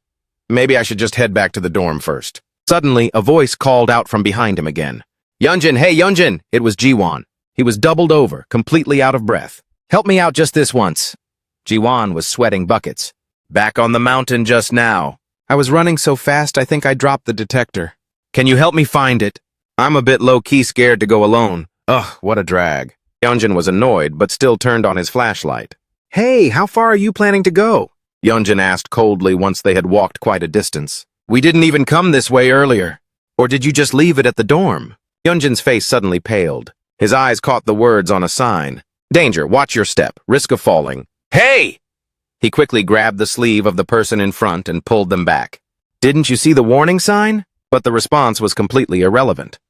A: Maybe I should just head back to the dorm first." Suddenly, a voice called out from behind him again. "Yeonjin, hey Yeonjin!" It was Jiwon. He was doubled over, completely out of breath. "Help me out just this once." Jiwon was sweating buckets. "Back on the mountain just now. I was running so fast I think I dropped the detector. Can you help me find it?" I'm a bit low-key scared to go alone. Ugh, what a drag. Yeonjin was annoyed, but still turned on his flashlight. Hey, how far are you planning to go? Yeonjin asked coldly once they had walked quite a distance. We didn't even come this way earlier. Or did you just leave it at the dorm? Yeonjin's face suddenly paled. His eyes caught the words on a sign. Danger, watch your step, risk of falling. Hey! He quickly grabbed the sleeve of the person in front and pulled them back. Didn't you see the warning sign? But the response was completely irrelevant.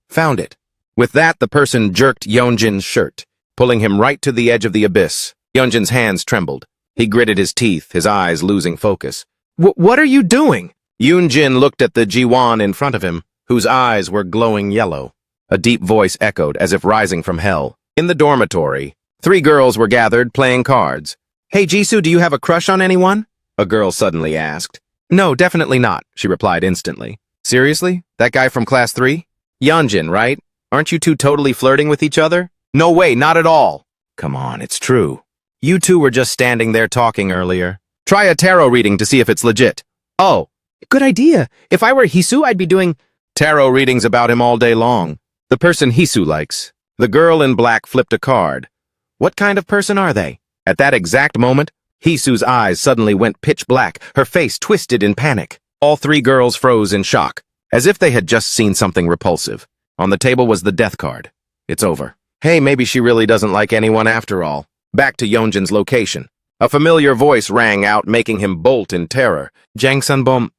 A: Found it. With that, the person jerked Yeonjin's shirt, pulling him right to the edge of the abyss. Yeonjin's hands trembled. He gritted his teeth, his eyes losing focus. What are you doing? Yeonjin looked at the Jiwon in front of him, whose eyes were glowing yellow. A deep voice echoed, as if rising from hell. In the dormitory, 3 girls were gathered, playing cards. Hey Jisoo, do you have a crush on anyone? A girl suddenly asked. No, definitely not, she replied instantly. Seriously? That guy from class 3? Yeonjin, right? Aren't you two totally flirting with each other? No way, not at all. Come on, it's true. You two were just standing there talking earlier. Try a tarot reading to see if it's legit. Oh, good idea. If I were Hisu, I'd be doing tarot readings about him all day long. The person Hisu likes. The girl in black flipped a card. What kind of person are they? At that exact moment, Hisu's eyes suddenly went pitch black, her face twisted in panic. All 3 girls froze in shock, as if they had just seen something repulsive. On the table was the death card. It's over. Hey, maybe she really doesn't like anyone after all. Back to Yeonjin's location. A familiar voice rang out, making him bolt in terror. Jangsunbom.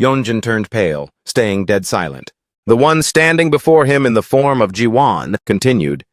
A: Yeonjin turned pale, staying dead silent. The one standing before him in the form of Jiwon continued.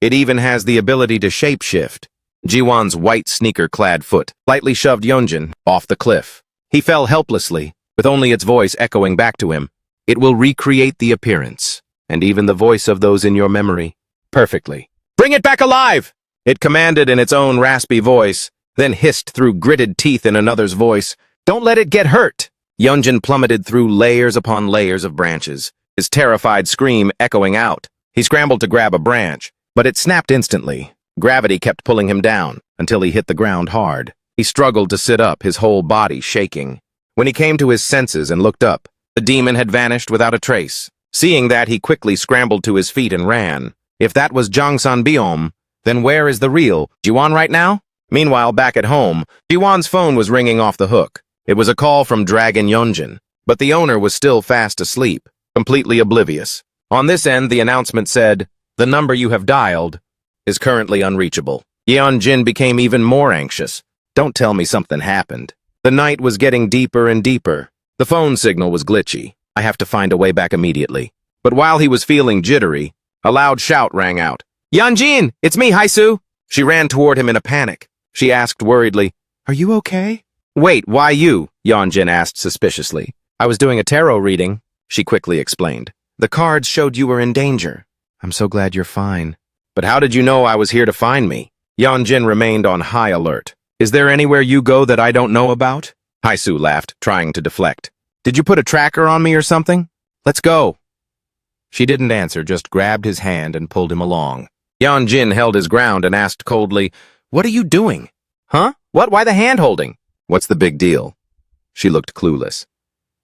A: It even has the ability to shapeshift. Jiwon's white sneaker-clad foot lightly shoved Yeonjin off the cliff. He fell helplessly, with only its voice echoing back to him. It will recreate the appearance, and even the voice of those in your memory, perfectly. Bring it back alive! It commanded in its own raspy voice, then hissed through gritted teeth in another's voice. Don't let it get hurt! Yeonjin plummeted through layers upon layers of branches, his terrified scream echoing out. He scrambled to grab a branch, but it snapped instantly. Gravity kept pulling him down until he hit the ground hard. He struggled to sit up, his whole body shaking. When he came to his senses and looked up, the demon had vanished without a trace. Seeing that, he quickly scrambled to his feet and ran. If that was Jangsunbyeom, then where is the real Jiwon right now? Meanwhile, back at home, Jiwon's phone was ringing off the hook. It was a call from Dragon Yeonjin, but the owner was still fast asleep, completely oblivious. On this end, the announcement said, "The number you have dialed is currently unreachable." Yeonjin became even more anxious. Don't tell me something happened. The night was getting deeper and deeper. The phone signal was glitchy. I have to find a way back immediately. But while he was feeling jittery, a loud shout rang out. Yeonjin, it's me, Haisu. She ran toward him in a panic. She asked worriedly, Are you okay? Wait, why you? Yeonjin asked suspiciously. I was doing a tarot reading, she quickly explained. The cards showed you were in danger. I'm so glad you're fine. But how did you know I was here to find me? Yeonjin remained on high alert. Is there anywhere you go that I don't know about? Haisu laughed, trying to deflect. Did you put a tracker on me or something? Let's go. She didn't answer, just grabbed his hand and pulled him along. Yeonjin held his ground and asked coldly, What are you doing? Huh? What? Why the hand-holding? What's the big deal? She looked clueless.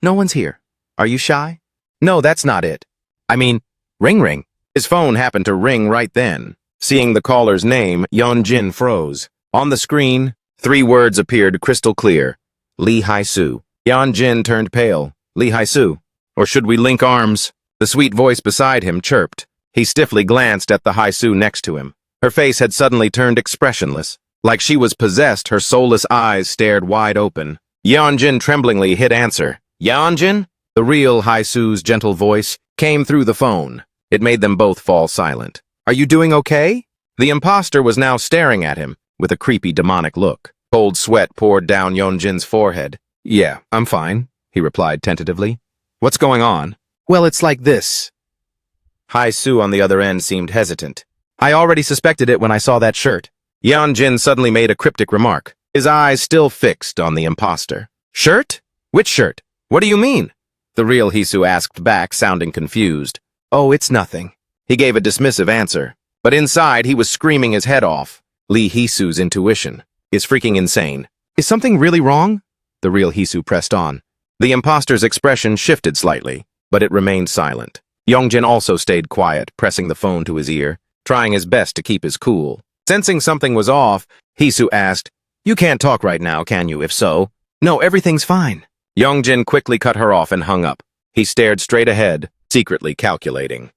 A: No one's here. Are you shy? No, that's not it. I mean, ring. His phone happened to ring right then. Seeing the caller's name, Yeonjin froze. On the screen, 3 words appeared crystal clear. Lee Haisu. Yeonjin turned pale. Lee Haisu. Or should we link arms? The sweet voice beside him chirped. He stiffly glanced at the Haisu next to him. Her face had suddenly turned expressionless. Like she was possessed, her soulless eyes stared wide open. Yeonjin tremblingly hit answer. Yeonjin? The real Haisu's gentle voice came through the phone. It made them both fall silent. Are you doing okay? The imposter was now staring at him with a creepy demonic look. Cold sweat poured down Yeonjin's forehead. Yeah, I'm fine, he replied tentatively. What's going on? Well, it's like this. Haisu on the other end seemed hesitant. I already suspected it when I saw that shirt. Yeonjin suddenly made a cryptic remark, his eyes still fixed on the imposter. Shirt? Which shirt? What do you mean? The real Hisu asked back, sounding confused. Oh, it's nothing. He gave a dismissive answer, but inside he was screaming his head off. Lee Hisu's intuition is freaking insane. Is something really wrong? The real Hisu pressed on. The imposter's expression shifted slightly, but it remained silent. Yongjin also stayed quiet, pressing the phone to his ear, trying his best to keep his cool. Sensing something was off, Hisu asked, "You can't talk right now, can you? If so." "No, everything's fine." Yongjin quickly cut her off and hung up. He stared straight ahead, secretly calculating.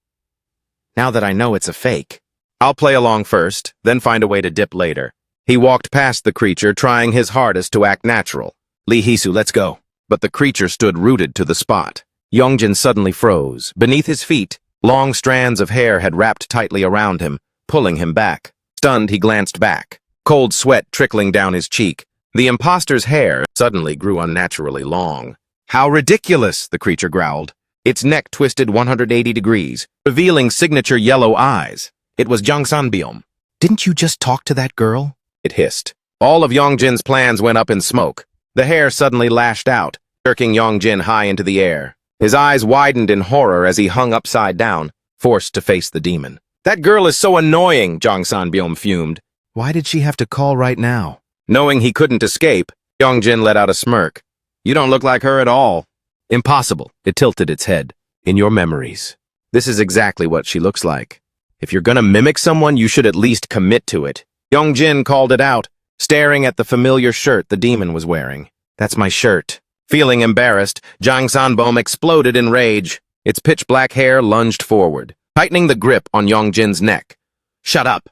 A: "Now that I know it's a fake, I'll play along first, then find a way to dip later." He walked past the creature, trying his hardest to act natural. "Lee Hisu, let's go." But the creature stood rooted to the spot. Yongjin suddenly froze. Beneath his feet, long strands of hair had wrapped tightly around him, pulling him back. Stunned, he glanced back, cold sweat trickling down his cheek. The imposter's hair suddenly grew unnaturally long. "How ridiculous!" the creature growled. Its neck twisted 180 degrees, revealing signature yellow eyes. It was Jang Sanbyom. "Didn't you just talk to that girl?" it hissed. All of Yongjin's plans went up in smoke. The hair suddenly lashed out, jerking Yongjin high into the air. His eyes widened in horror as he hung upside down, forced to face the demon. "That girl is so annoying," Jang Sanbyom fumed. "Why did she have to call right now?" Knowing he couldn't escape, Yongjin let out a smirk. "You don't look like her at all." "Impossible." It tilted its head. "In your memories. This is exactly what she looks like. If you're gonna mimic someone, you should at least commit to it." Yongjin called it out, staring at the familiar shirt the demon was wearing. "That's my shirt." Feeling embarrassed, Jang Sanbyom exploded in rage. Its pitch-black hair lunged forward, tightening the grip on Yongjin's neck. "Shut up."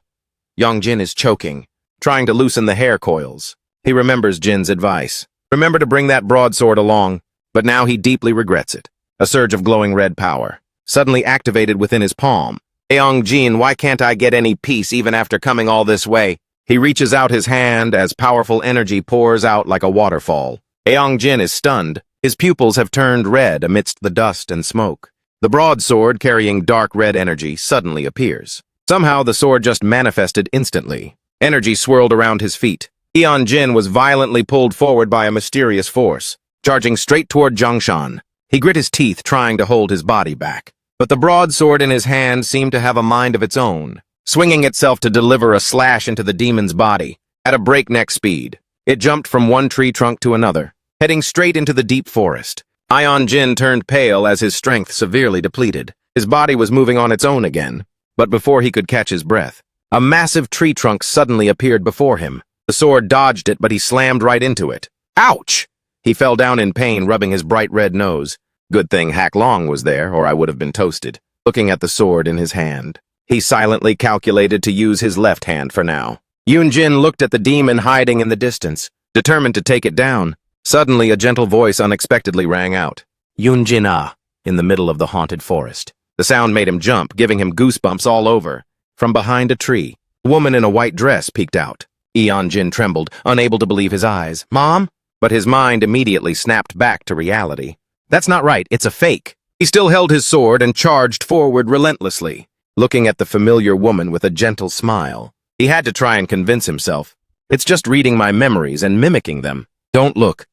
A: Yongjin is choking, trying to loosen the hair coils. He remembers Jin's advice. Remember to bring that broadsword along, but now he deeply regrets it. A surge of glowing red power, suddenly activated within his palm. "Yongjin, why can't I get any peace even after coming all this way?" He reaches out his hand as powerful energy pours out like a waterfall. Yongjin is stunned. His pupils have turned red amidst the dust and smoke. The broadsword, carrying dark red energy, suddenly appears. Somehow the sword just manifested instantly. Energy swirled around his feet. Yongjin was violently pulled forward by a mysterious force, charging straight toward Jiangshan. He grit his teeth, trying to hold his body back. But the broadsword in his hand seemed to have a mind of its own, swinging itself to deliver a slash into the demon's body. At a breakneck speed, it jumped from one tree trunk to another, heading straight into the deep forest. Yongjin turned pale as his strength severely depleted. His body was moving on its own again, but before he could catch his breath, a massive tree trunk suddenly appeared before him. The sword dodged it, but he slammed right into it. "Ouch!" He fell down in pain, rubbing his bright red nose. Good thing Hack Long was there, or I would have been toasted. Looking at the sword in his hand, he silently calculated to use his left hand for now. Yunjin looked at the demon hiding in the distance, determined to take it down. Suddenly, a gentle voice unexpectedly rang out. "Yunjin-ah," in the middle of the haunted forest. The sound made him jump, giving him goosebumps all over. From behind a tree, a woman in a white dress peeked out. Yunjin trembled, unable to believe his eyes. "Mom?" But his mind immediately snapped back to reality. "That's not right, it's a fake." He still held his sword and charged forward relentlessly, looking at the familiar woman with a gentle smile. He had to try and convince himself. "It's just reading my memories and mimicking them. Don't look."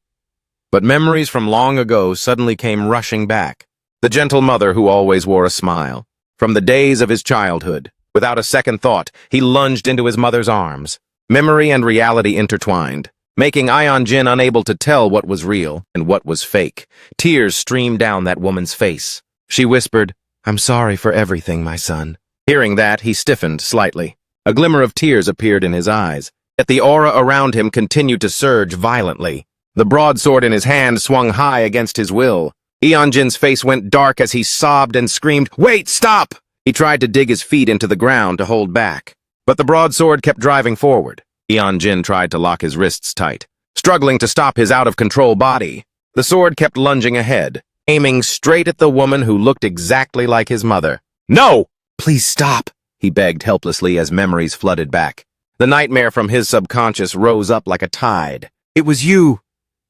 A: But memories from long ago suddenly came rushing back. The gentle mother who always wore a smile. From the days of his childhood, without a second thought, he lunged into his mother's arms. Memory and reality intertwined, making Yonjin unable to tell what was real and what was fake. Tears streamed down that woman's face. She whispered, "I'm sorry for everything, my son." Hearing that, he stiffened slightly. A glimmer of tears appeared in his eyes, yet the aura around him continued to surge violently. The broadsword in his hand swung high against his will. Yonjin's face went dark as he sobbed and screamed, "Wait, stop!" He tried to dig his feet into the ground to hold back, but the broadsword kept driving forward. Yonjin tried to lock his wrists tight, struggling to stop his out-of-control body. The sword kept lunging ahead, aiming straight at the woman who looked exactly like his mother. "No! Please stop!" he begged helplessly as memories flooded back. The nightmare from his subconscious rose up like a tide. "It was you!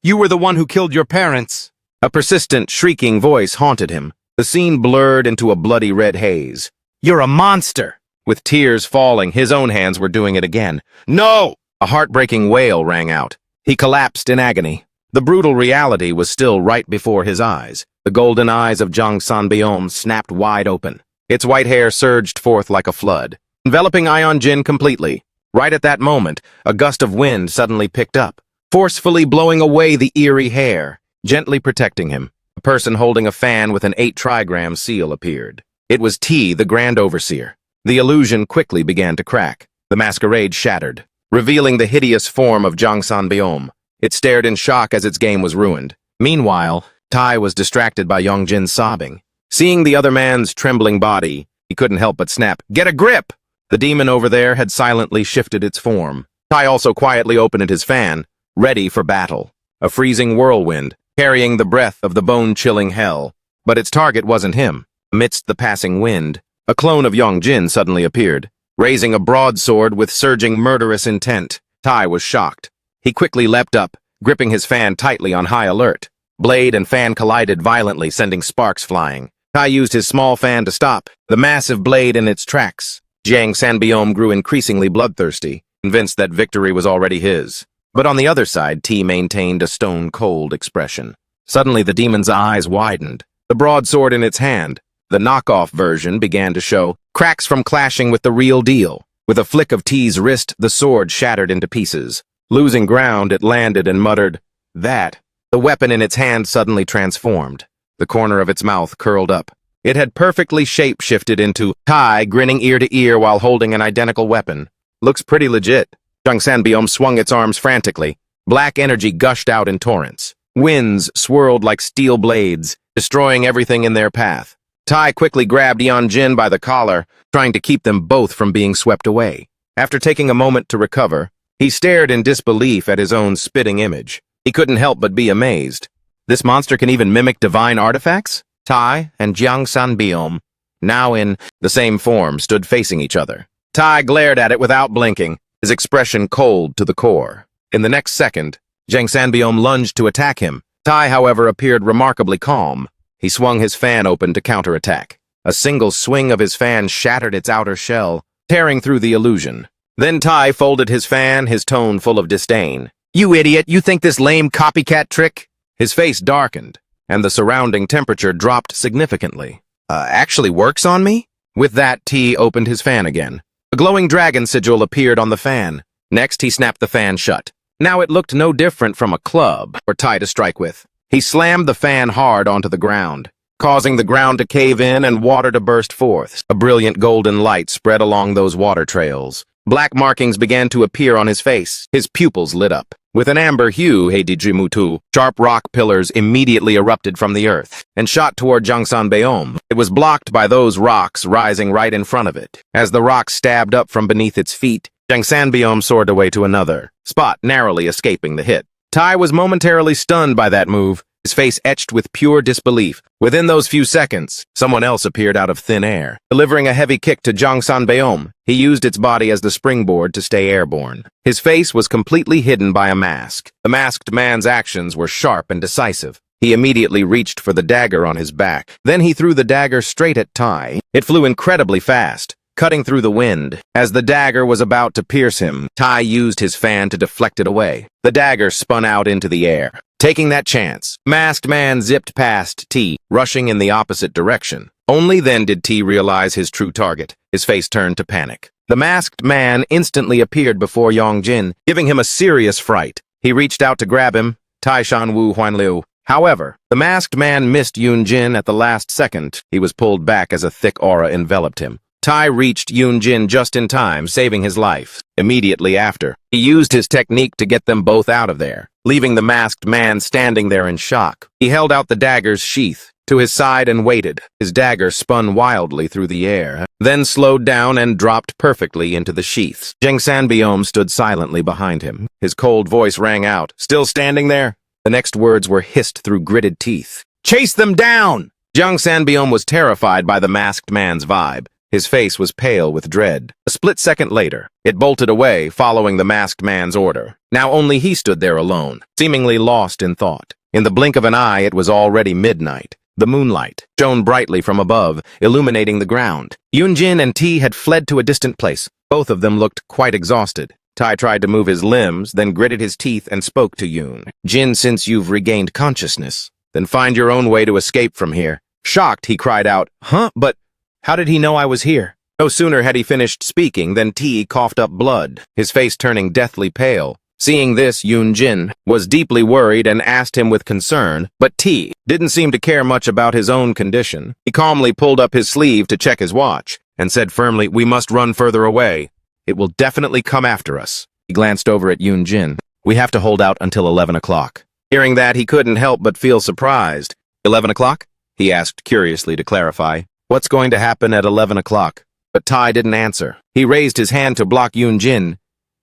A: You were the one who killed your parents!" A persistent, shrieking voice haunted him. The scene blurred into a bloody red haze. "You're a monster!" With tears falling, his own hands were doing it again. "No!" A heartbreaking wail rang out. He collapsed in agony. The brutal reality was still right before his eyes. The golden eyes of Jang Sanbyom snapped wide open. Its white hair surged forth like a flood, enveloping Yonjin completely. Right at that moment, a gust of wind suddenly picked up, forcefully blowing away the eerie hair, gently protecting him. A A person holding a fan with an 8-trigram seal appeared. It was T, the Grand Overseer. The illusion quickly began to crack. The masquerade shattered, revealing the hideous form of Jangsan-beom. It stared in shock as its game was ruined. Meanwhile, Tai was distracted by Yongjin sobbing. Seeing the other man's trembling body, he couldn't help but snap, "Get a grip!" The demon over there had silently shifted its form. Tai also quietly opened his fan, ready for battle. A freezing whirlwind, carrying the breath of the bone-chilling hell. But its target wasn't him. Amidst the passing wind, a clone of Yongjin suddenly appeared, raising a broadsword with surging murderous intent. Tai was shocked. He quickly leapt up, gripping his fan tightly on high alert. Blade and fan collided violently, sending sparks flying. Tai used his small fan to stop, the massive blade in its tracks. Jangsan-beom grew increasingly bloodthirsty, convinced that victory was already his. But on the other side, T maintained a stone-cold expression. Suddenly the demon's eyes widened, the broadsword in its hand. The knockoff version began to show, cracks from clashing with the real deal. With a flick of T's wrist, the sword shattered into pieces. Losing ground, it landed and muttered, "That." The weapon in its hand suddenly transformed. The corner of its mouth curled up. It had perfectly shape-shifted into Tai, grinning ear to ear while holding an identical weapon. "Looks pretty legit." Jangsan-beom swung its arms frantically. Black energy gushed out in torrents. Winds swirled like steel blades, destroying everything in their path. Tai quickly grabbed Yongjin by the collar, trying to keep them both from being swept away. After taking a moment to recover, he stared in disbelief at his own spitting image. He couldn't help but be amazed. This monster can even mimic divine artifacts? Tai and Jangsan-beom, now in the same form, stood facing each other. Tai glared at it without blinking, his expression cold to the core. In the next second, Jangsan-beom lunged to attack him. Tai, however, appeared remarkably calm. He swung his fan open to counterattack. A single swing of his fan shattered its outer shell, tearing through the illusion. Then Tai folded his fan, his tone full of disdain. "You idiot, you think this lame copycat trick?" His face darkened, and the surrounding temperature dropped significantly. Actually works on me?" With that, T opened his fan again. A glowing dragon sigil appeared on the fan. Next, he snapped the fan shut. Now it looked no different from a club for Tai to strike with. He slammed the fan hard onto the ground, causing the ground to cave in and water to burst forth. A brilliant golden light spread along those water trails. Black markings began to appear on his face. His pupils lit up. With an amber hue, Heidijimutu, sharp rock pillars immediately erupted from the earth and shot toward Jangsan-beom. It was blocked by those rocks rising right in front of it. As the rocks stabbed up from beneath its feet, Jangsan-beom soared away to another spot, narrowly escaping the hit. Tai was momentarily stunned by that move, his face etched with pure disbelief. Within those few seconds, someone else appeared out of thin air. Delivering a heavy kick to Jangsan-beom, he used its body as the springboard to stay airborne. His face was completely hidden by a mask. The masked man's actions were sharp and decisive. He immediately reached for the dagger on his back. Then he threw the dagger straight at Tai. It flew incredibly fast, cutting through the wind. As the dagger was about to pierce him, Tai used his fan to deflect it away. The dagger spun out into the air. Taking that chance, masked man zipped past T, rushing in the opposite direction. Only then did T realize his true target. His face turned to panic. The masked man instantly appeared before Yongjin, giving him a serious fright. He reached out to grab him, Tai Shan Wu Huanliu. However, the masked man missed Yunjin at the last second. He was pulled back as a thick aura enveloped him. Tai reached Yunjin just in time, saving his life. Immediately after, he used his technique to get them both out of there, leaving the masked man standing there in shock. He held out the dagger's sheath to his side and waited. His dagger spun wildly through the air, then slowed down and dropped perfectly into the sheaths. Jangsan-beom stood silently behind him. His cold voice rang out, "Still standing there?" The next words were hissed through gritted teeth. "Chase them down!" Jangsan-beom was terrified by the masked man's vibe. His face was pale with dread. A split second later, it bolted away, following the masked man's order. Now only he stood there alone, seemingly lost in thought. In the blink of an eye, it was already midnight. The moonlight shone brightly from above, illuminating the ground. Yunjin and T had fled to a distant place. Both of them looked quite exhausted. Tai tried to move his limbs, then gritted his teeth and spoke to Yun. "Jin, since you've regained consciousness, then find your own way to escape from here." Shocked, he cried out, "Huh? But how did he know I was here?" No sooner had he finished speaking than T coughed up blood, his face turning deathly pale. Seeing this, Yoon-jin was deeply worried and asked him with concern, but T didn't seem to care much about his own condition. He calmly pulled up his sleeve to check his watch and said firmly, "We must run further away. It will definitely come after us." He glanced over at Yoon-jin. "We have to hold out until 11 o'clock. Hearing that, he couldn't help but feel surprised. 11 o'clock? He asked curiously to clarify. What's going to happen at 11 o'clock? But Tai didn't answer. He raised his hand to block Yoon-jin.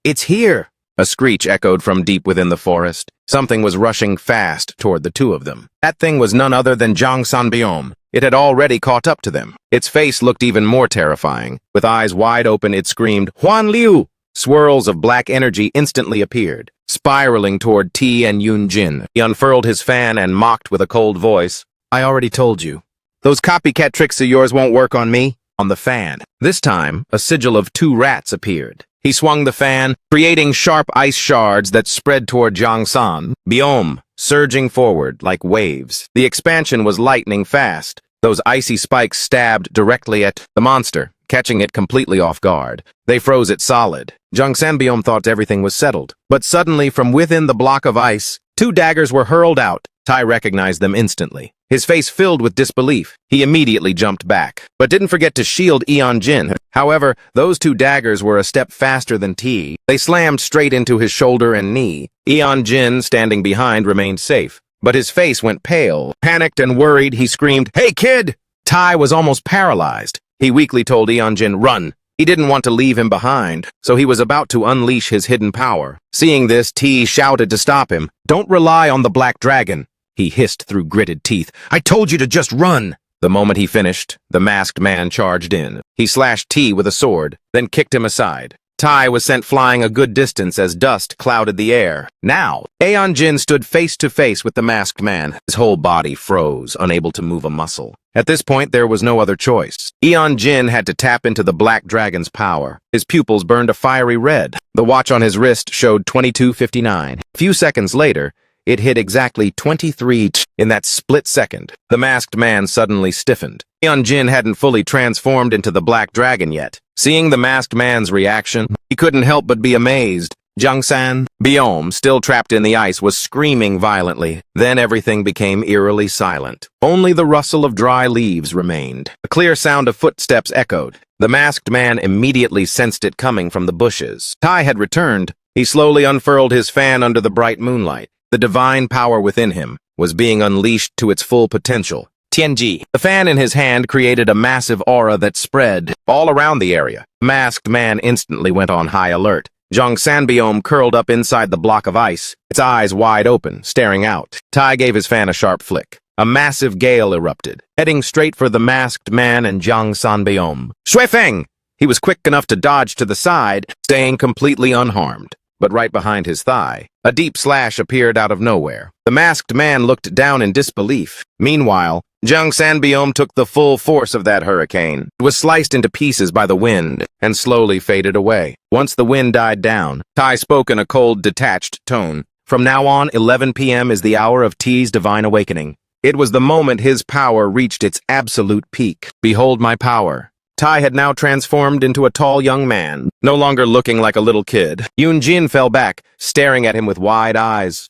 A: "It's here!" A screech echoed from deep within the forest. Something was rushing fast toward the two of them. That thing was none other than Jang Sanbyom. It had already caught up to them. Its face looked even more terrifying. With eyes wide open, it screamed, "Huan Liu!" Swirls of black energy instantly appeared, spiraling toward T and Yoon-jin. He unfurled his fan and mocked with a cold voice, "I already told you. Those copycat tricks of yours won't work on me." On the fan, this time, a sigil of 2 rats appeared. He swung the fan, creating sharp ice shards that spread toward Jang Sanbyom, surging forward like waves. The expansion was lightning fast. Those icy spikes stabbed directly at the monster, catching it completely off guard. They froze it solid. Jang Sanbyom thought everything was settled. But suddenly, from within the block of ice, 2 daggers were hurled out. Tai recognized them instantly. His face filled with disbelief. He immediately jumped back, but didn't forget to shield Eon-jin. However, those 2 daggers were a step faster than T. They slammed straight into his shoulder and knee. Eon-jin, standing behind, remained safe, but his face went pale. Panicked and worried, he screamed, "Hey, kid!" Tai was almost paralyzed. He weakly told Eon-jin, "Run." He didn't want to leave him behind, so he was about to unleash his hidden power. Seeing this, T shouted to stop him. "Don't rely on the black dragon," he hissed through gritted teeth. "I told you to just run!" The moment he finished, the masked man charged in. He slashed T with a sword, then kicked him aside. Tai was sent flying a good distance as dust clouded the air. Now, Eon-jin stood face to face with the masked man. His whole body froze, unable to move a muscle. At this point, there was no other choice. Eon-jin had to tap into the black dragon's power. His pupils burned a fiery red. The watch on his wrist showed 22:59. A few seconds later, it hit exactly 23 in that split second. The masked man suddenly stiffened. Eon-jin hadn't fully transformed into the black dragon yet. Seeing the masked man's reaction, he couldn't help but be amazed. Jang Sanbyom, still trapped in the ice, was screaming violently. Then everything became eerily silent. Only the rustle of dry leaves remained. A clear sound of footsteps echoed. The masked man immediately sensed it coming from the bushes. Tai had returned. He slowly unfurled his fan under the bright moonlight. The divine power within him was being unleashed to its full potential. Tianji. The fan in his hand created a massive aura that spread all around the area. The masked man instantly went on high alert. Jang Sanbyom curled up inside the block of ice, its eyes wide open, staring out. Tai gave his fan a sharp flick. A massive gale erupted, heading straight for the masked man and Jang Sanbyom. Shuifeng! He was quick enough to dodge to the side, staying completely unharmed. But right behind his thigh, a deep slash appeared out of nowhere. The masked man looked down in disbelief. Meanwhile, Jang Sanbyom took the full force of that hurricane. It was sliced into pieces by the wind and slowly faded away. Once the wind died down, Tai spoke in a cold, detached tone. From now on, 11 p.m. is the hour of T's divine awakening. It was the moment his power reached its absolute peak. Behold my power. Tai had now transformed into a tall young man, no longer looking like a little kid. Yoon-jin fell back, staring at him with wide eyes.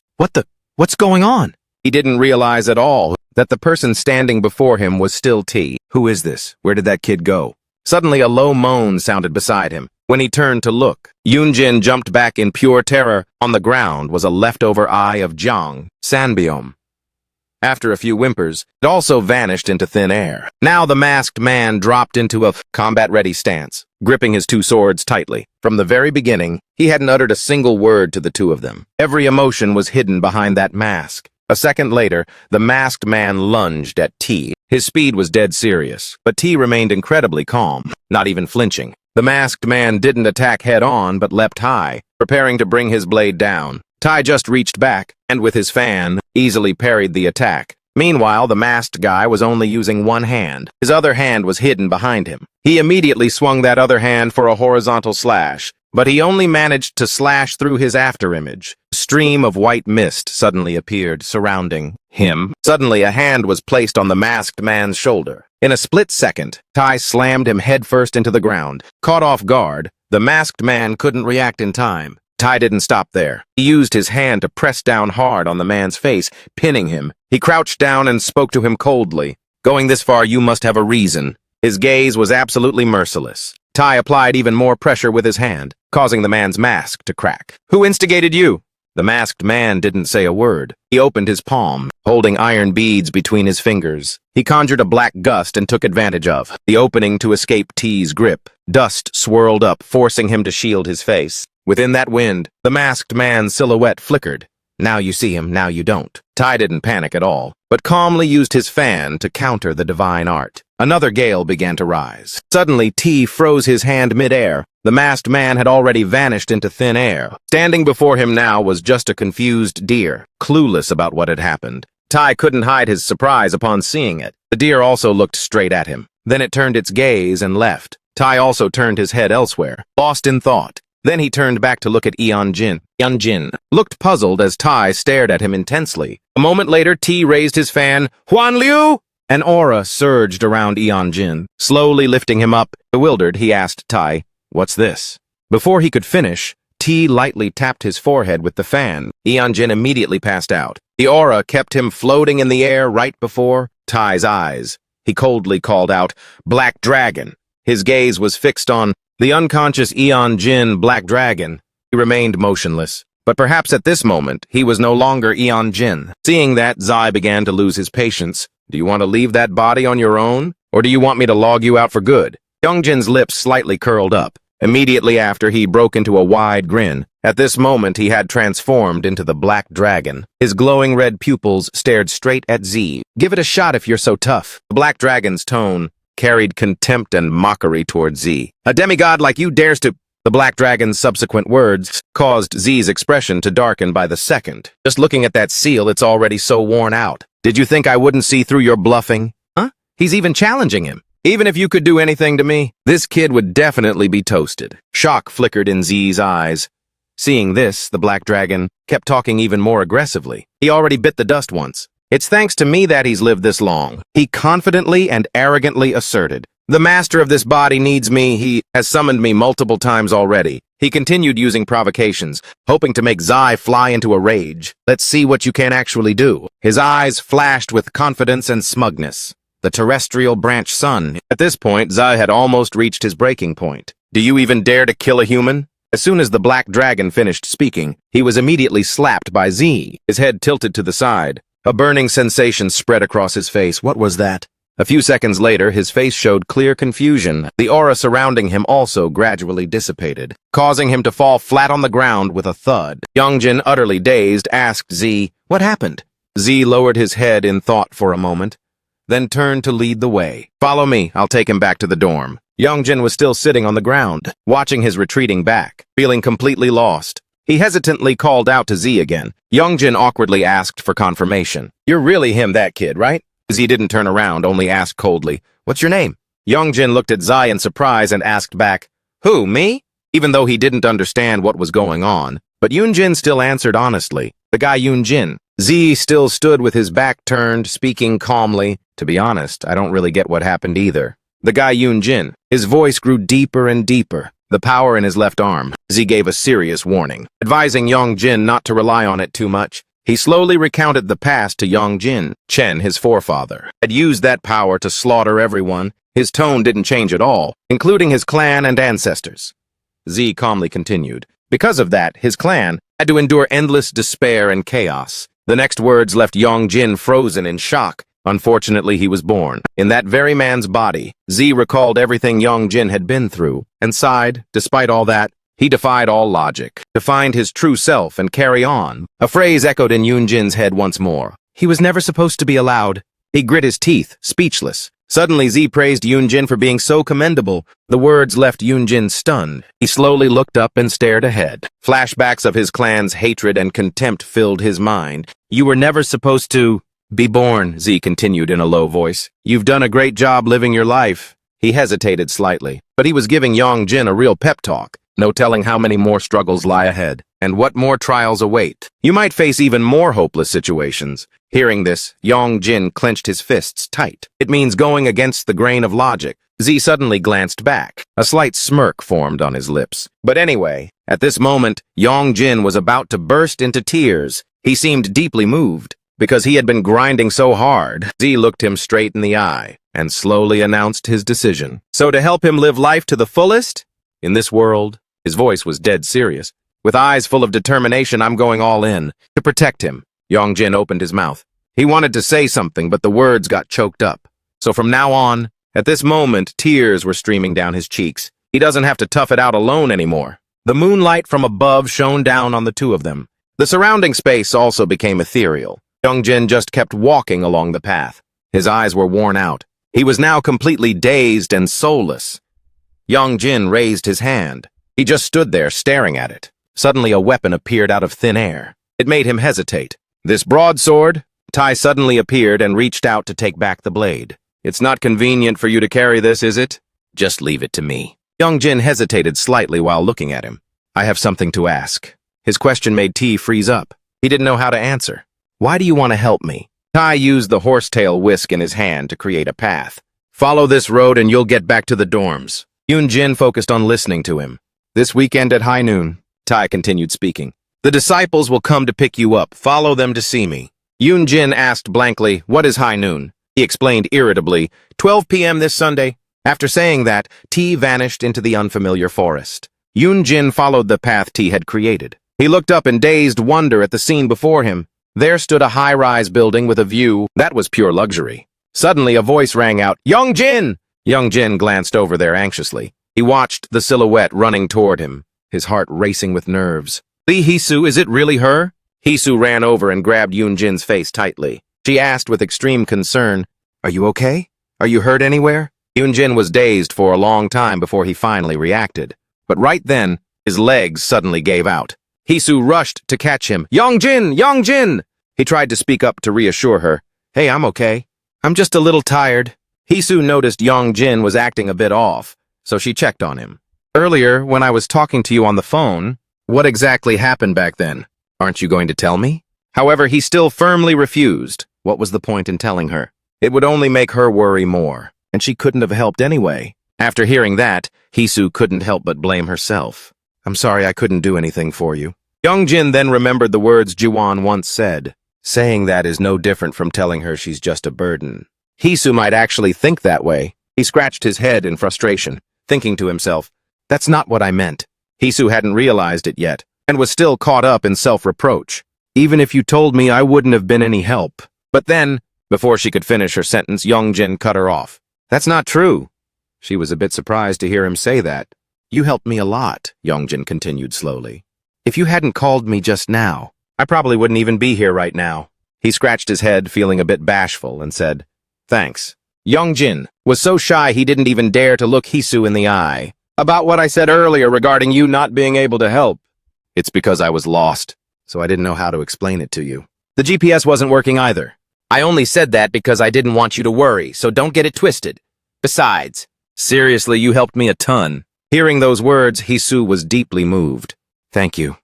A: What's going on? He didn't realize at all that the person standing before him was still T. Who is this? Where did that kid go? Suddenly a low moan sounded beside him. When he turned to look, Yoon-jin jumped back in pure terror. On the ground was a leftover eye of Jang Sanbyom. After a few whimpers, it also vanished into thin air. Now the masked man dropped into a combat-ready stance, gripping his 2 swords tightly. From the very beginning, he hadn't uttered a single word to the 2 of them. Every emotion was hidden behind that mask. A second later, the masked man lunged at T. His speed was dead serious, but T remained incredibly calm, not even flinching. The masked man didn't attack head-on, but leapt high, preparing to bring his blade down. Tai just reached back, and with his fan, easily parried the attack. Meanwhile, the masked guy was only using one hand. His other hand was hidden behind him. He immediately swung that other hand for a horizontal slash, but he only managed to slash through his afterimage. A stream of white mist suddenly appeared, surrounding him. Suddenly, a hand was placed on the masked man's shoulder. In a split second, Tai slammed him headfirst into the ground. Caught off guard, the masked man couldn't react in time. Tai didn't stop there. He used his hand to press down hard on the man's face, pinning him. He crouched down and spoke to him coldly. Going this far, you must have a reason. His gaze was absolutely merciless. Tai applied even more pressure with his hand, causing the man's mask to crack. Who instigated you? The masked man didn't say a word. He opened his palm, holding iron beads between his fingers. He conjured a black gust and took advantage of the opening to escape T's grip. Dust swirled up, forcing him to shield his face. Within that wind, the masked man's silhouette flickered. Now you see him, now you don't. Tai didn't panic at all, but calmly used his fan to counter the divine art. Another gale began to rise. Suddenly, T froze his hand mid-air. The masked man had already vanished into thin air. Standing before him now was just a confused deer, clueless about what had happened. Tai couldn't hide his surprise upon seeing it. The deer also looked straight at him. Then it turned its gaze and left. Tai also turned his head elsewhere, lost in thought. Then he turned back to look at Yeonjin. Yeonjin looked puzzled as Tai stared at him intensely. A moment later, T raised his fan. Huan Liu! An aura surged around Yeonjin. Slowly lifting him up, bewildered, he asked Tai, "What's this?" Before he could finish, T lightly tapped his forehead with the fan. Yeonjin immediately passed out. The aura kept him floating in the air right before Tai's eyes. He coldly called out, "Black Dragon." His gaze was fixed on the unconscious Yeonjin Black Dragon. He remained motionless. But perhaps at this moment, he was no longer Yeonjin. Seeing that, Zai began to lose his patience. Do you want to leave that body on your own? Or do you want me to log you out for good? Yeonjin's lips slightly curled up. Immediately after, he broke into a wide grin. At this moment, he had transformed into the Black Dragon. His glowing red pupils stared straight at Z. Give it a shot if you're so tough. The Black Dragon's tone carried contempt and mockery toward Z. A demigod like you dares to... The Black Dragon's subsequent words caused Z's expression to darken by the second. Just looking at that seal, it's already so worn out. Did you think I wouldn't see through your bluffing? Huh? He's even challenging him. Even if you could do anything to me, this kid would definitely be toasted. Shock flickered in Z's eyes. Seeing this, the Black Dragon kept talking even more aggressively. He already bit the dust once. It's thanks to me that he's lived this long. He confidently and arrogantly asserted. The master of this body needs me. He has summoned me multiple times already. He continued using provocations, hoping to make Zai fly into a rage. Let's see what you can actually do. His eyes flashed with confidence and smugness. The terrestrial branch sun. At this point, Zai had almost reached his breaking point. Do you even dare to kill a human? As soon as the Black Dragon finished speaking, he was immediately slapped by Z. His head tilted to the side. A burning sensation spread across his face. What was that? A few seconds later, his face showed clear confusion. The aura surrounding him also gradually dissipated, causing him to fall flat on the ground with a thud. Yeonjin, utterly dazed, asked Z, "What happened?" Z lowered his head in thought for a moment, then turned to lead the way. "Follow me, I'll take him back to the dorm." Yeonjin was still sitting on the ground, watching his retreating back, feeling completely lost. He hesitantly called out to Z again. Yeonjin awkwardly asked for confirmation. "You're really him, that kid, right?" Z didn't turn around, only asked coldly, "What's your name?" Yeonjin looked at Zai in surprise and asked back, "Who, me?" Even though he didn't understand what was going on. But Yoonjin still answered honestly, "The guy Yoonjin." Z still stood with his back turned, speaking calmly. "To be honest, I don't really get what happened either." The guy Yoonjin. His voice grew deeper and deeper. The power in his left arm. Z gave a serious warning, advising Yeonjin not to rely on it too much. He slowly recounted the past to Yeonjin. Chen, his forefather, had used that power to slaughter everyone. His tone didn't change at all, including his clan and ancestors. Z calmly continued. Because of that, his clan had to endure endless despair and chaos. The next words left Yeonjin frozen in shock. Unfortunately, he was born in that very man's body. Z recalled everything Yeonjin had been through and sighed. Despite all that, he defied all logic to find his true self and carry on. A phrase echoed in Yoonjin's head once more. He was never supposed to be allowed. He grit his teeth, speechless. Suddenly, Z praised Yoonjin for being so commendable. The words left Yoonjin stunned. He slowly looked up and stared ahead. Flashbacks of his clan's hatred and contempt filled his mind. "You were never supposed to be born," Z continued in a low voice. "You've done a great job living your life." He hesitated slightly, but he was giving Yeonjin a real pep talk. No telling how many more struggles lie ahead, and what more trials await. You might face even more hopeless situations. Hearing this, Yeonjin clenched his fists tight. It means going against the grain of logic, Z suddenly glanced back. A slight smirk formed on his lips. But anyway, at this moment, Yongjin was about to burst into tears. He seemed deeply moved. Because he had been grinding so hard, Z looked him straight in the eye and slowly announced his decision. So to help him live life to the fullest, in this world, his voice was dead serious. With eyes full of determination, I'm going all in. To protect him, Yongjin opened his mouth. He wanted to say something, but the words got choked up. So from now on, at this moment, tears were streaming down his cheeks. He doesn't have to tough it out alone anymore. The moonlight from above shone down on the two of them. The surrounding space also became ethereal. Yongjin just kept walking along the path. His eyes were worn out. He was now completely dazed and soulless. Yongjin raised his hand. He just stood there staring at it. Suddenly a weapon appeared out of thin air. It made him hesitate. This broadsword? Tai suddenly appeared and reached out to take back the blade. It's not convenient for you to carry this, is it? Just leave it to me. Yongjin hesitated slightly while looking at him. I have something to ask. His question made T freeze up. He didn't know how to answer. Why do you want to help me? Tai used the horsetail whisk in his hand to create a path. Follow this road and you'll get back to the dorms. Yunjin focused on listening to him. This weekend at high noon, Tai continued speaking. The disciples will come to pick you up. Follow them to see me. Yunjin asked blankly, what is high noon? He explained irritably, 12 p.m. this Sunday. After saying that, T vanished into the unfamiliar forest. Yunjin followed the path T had created. He looked up in dazed wonder at the scene before him. There stood a high-rise building with a view that was pure luxury. Suddenly, a voice rang out, Yongjin! Yongjin glanced over there anxiously. He watched the silhouette running toward him, his heart racing with nerves. Lee Hisu, is it really her? Hisu ran over and grabbed Yunjin's face tightly. She asked with extreme concern, Are you okay? Are you hurt anywhere? Yunjin was dazed for a long time before he finally reacted. But right then, his legs suddenly gave out. Hisu rushed to catch him. Yongjin! Yongjin! He tried to speak up to reassure her. Hey, I'm okay. I'm just a little tired. Hisu noticed Yongjin was acting a bit off, so she checked on him. Earlier, when I was talking to you on the phone, what exactly happened back then? Aren't you going to tell me? However, he still firmly refused. What was the point in telling her? It would only make her worry more, and she couldn't have helped anyway. After hearing that, Hisu couldn't help but blame herself. I'm sorry I couldn't do anything for you. Yongjin then remembered the words Jiwon once said. Saying that is no different from telling her she's just a burden. Hisu might actually think that way. He scratched his head in frustration, thinking to himself, that's not what I meant. Hisu hadn't realized it yet, and was still caught up in self-reproach. Even if you told me, I wouldn't have been any help. But then, before she could finish her sentence, Yongjin cut her off. That's not true. She was a bit surprised to hear him say that. You helped me a lot, Yongjin continued slowly. If you hadn't called me just now, I probably wouldn't even be here right now. He scratched his head, feeling a bit bashful, and said, Thanks. Yongjin was so shy he didn't even dare to look Hisu in the eye. About what I said earlier regarding you not being able to help. It's because I was lost, so I didn't know how to explain it to you. The GPS wasn't working either. I only said that because I didn't want you to worry, so don't get it twisted. Besides, seriously, you helped me a ton. Hearing those words, Hisu was deeply moved. Thank you.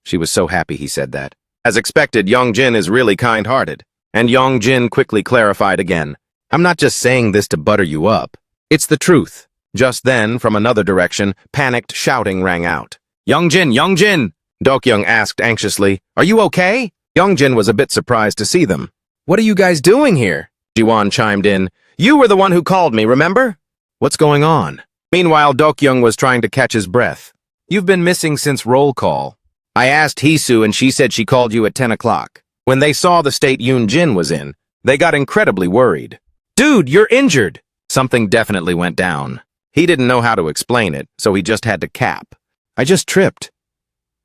A: She was so happy he said that. As expected, Yongjin is really kind-hearted. And Yongjin quickly clarified again. I'm not just saying this to butter you up. It's the truth. Just then, from another direction, panicked shouting rang out. Yongjin! Yongjin! Dokyoung asked anxiously. Are you okay? Yongjin was a bit surprised to see them. What are you guys doing here? Jiwon chimed in. You were the one who called me, remember? What's going on? Meanwhile, Dokyoung was trying to catch his breath. You've been missing since roll call. I asked Hisu and she said she called you at 10 o'clock. When they saw the state Yunjin was in, they got incredibly worried. Dude, you're injured! Something definitely went down. He didn't know how to explain it, so he just had to cap. I just tripped.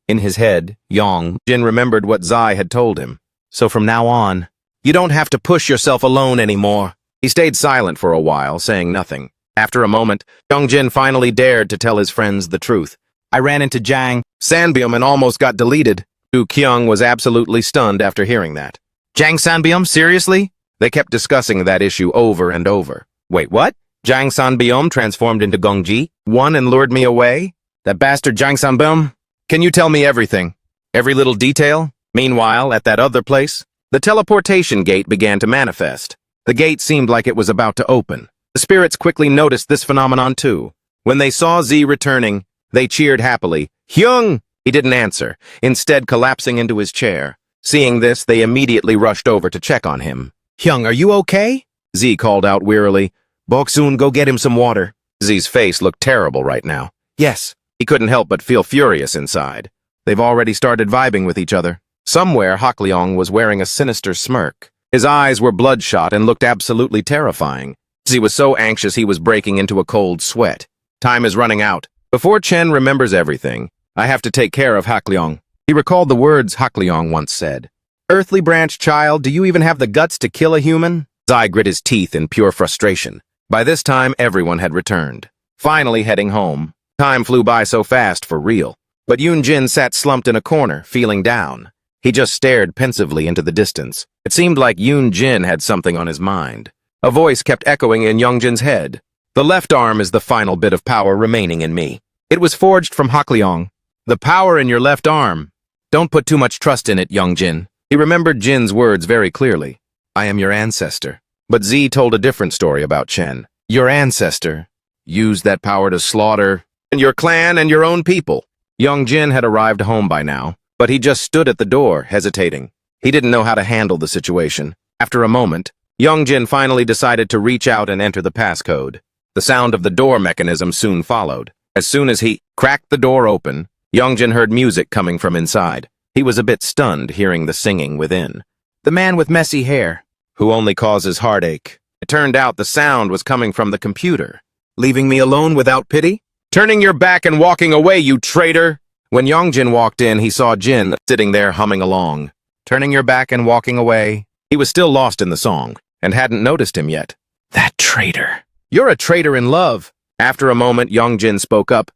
A: In his head, Yongjin remembered what Zai had told him. So from now on, you don't have to push yourself alone anymore. He stayed silent for a while, saying nothing. After a moment, Yongjin finally dared to tell his friends the truth. I ran into Jang Sanbyum and almost got deleted. Du Kyung was absolutely stunned after hearing that. Jang Sanbyum, seriously? They kept discussing that issue over and over. Wait, what? Jang Sanbyum transformed into Gongji, won and lured me away? That bastard Jang Sanbyum? Can you tell me everything? Every little detail? Meanwhile, at that other place, the teleportation gate began to manifest. The gate seemed like it was about to open. The spirits quickly noticed this phenomenon too. When they saw Z returning, they cheered happily. Hyung! He didn't answer, instead collapsing into his chair. Seeing this, they immediately rushed over to check on him. Hyung, are you okay? Z called out wearily. Boksoon, go get him some water. Z's face looked terrible right now. Yes. He couldn't help but feel furious inside. They've already started vibing with each other. Somewhere, Hakleong was wearing a sinister smirk. His eyes were bloodshot and looked absolutely terrifying. Z was so anxious he was breaking into a cold sweat. Time is running out. Before Chen remembers everything, I have to take care of Hakleong. He recalled the words Hakleong once said. Earthly branch child, do you even have the guts to kill a human? Zai grit his teeth in pure frustration. By this time, everyone had returned. Finally heading home. Time flew by so fast for real. But Yoon-jin sat slumped in a corner, feeling down. He just stared pensively into the distance. It seemed like Yoon-jin had something on his mind. A voice kept echoing in Young-jin's head. The left arm is the final bit of power remaining in me. It was forged from Hakleong. The power in your left arm. Don't put too much trust in it, Young-jin. He remembered Jin's words very clearly. I am your ancestor. But Z told a different story about Chen. Your ancestor used that power to slaughter your clan and your own people. Young-jin had arrived home by now, but he just stood at the door, hesitating. He didn't know how to handle the situation. After a moment, Young-jin finally decided to reach out and enter the passcode. The sound of the door mechanism soon followed. As soon as he cracked the door open, Young-jin heard music coming from inside. He was a bit stunned hearing the singing within. The man with messy hair, who only causes heartache. It turned out the sound was coming from the computer. Leaving me alone without pity? Turning your back and walking away, you traitor! When Young-jin walked in, he saw Jin sitting there humming along. Turning your back and walking away. He was still lost in the song, and hadn't noticed him yet. That traitor. You're a traitor in love. After a moment, Young-jin spoke up.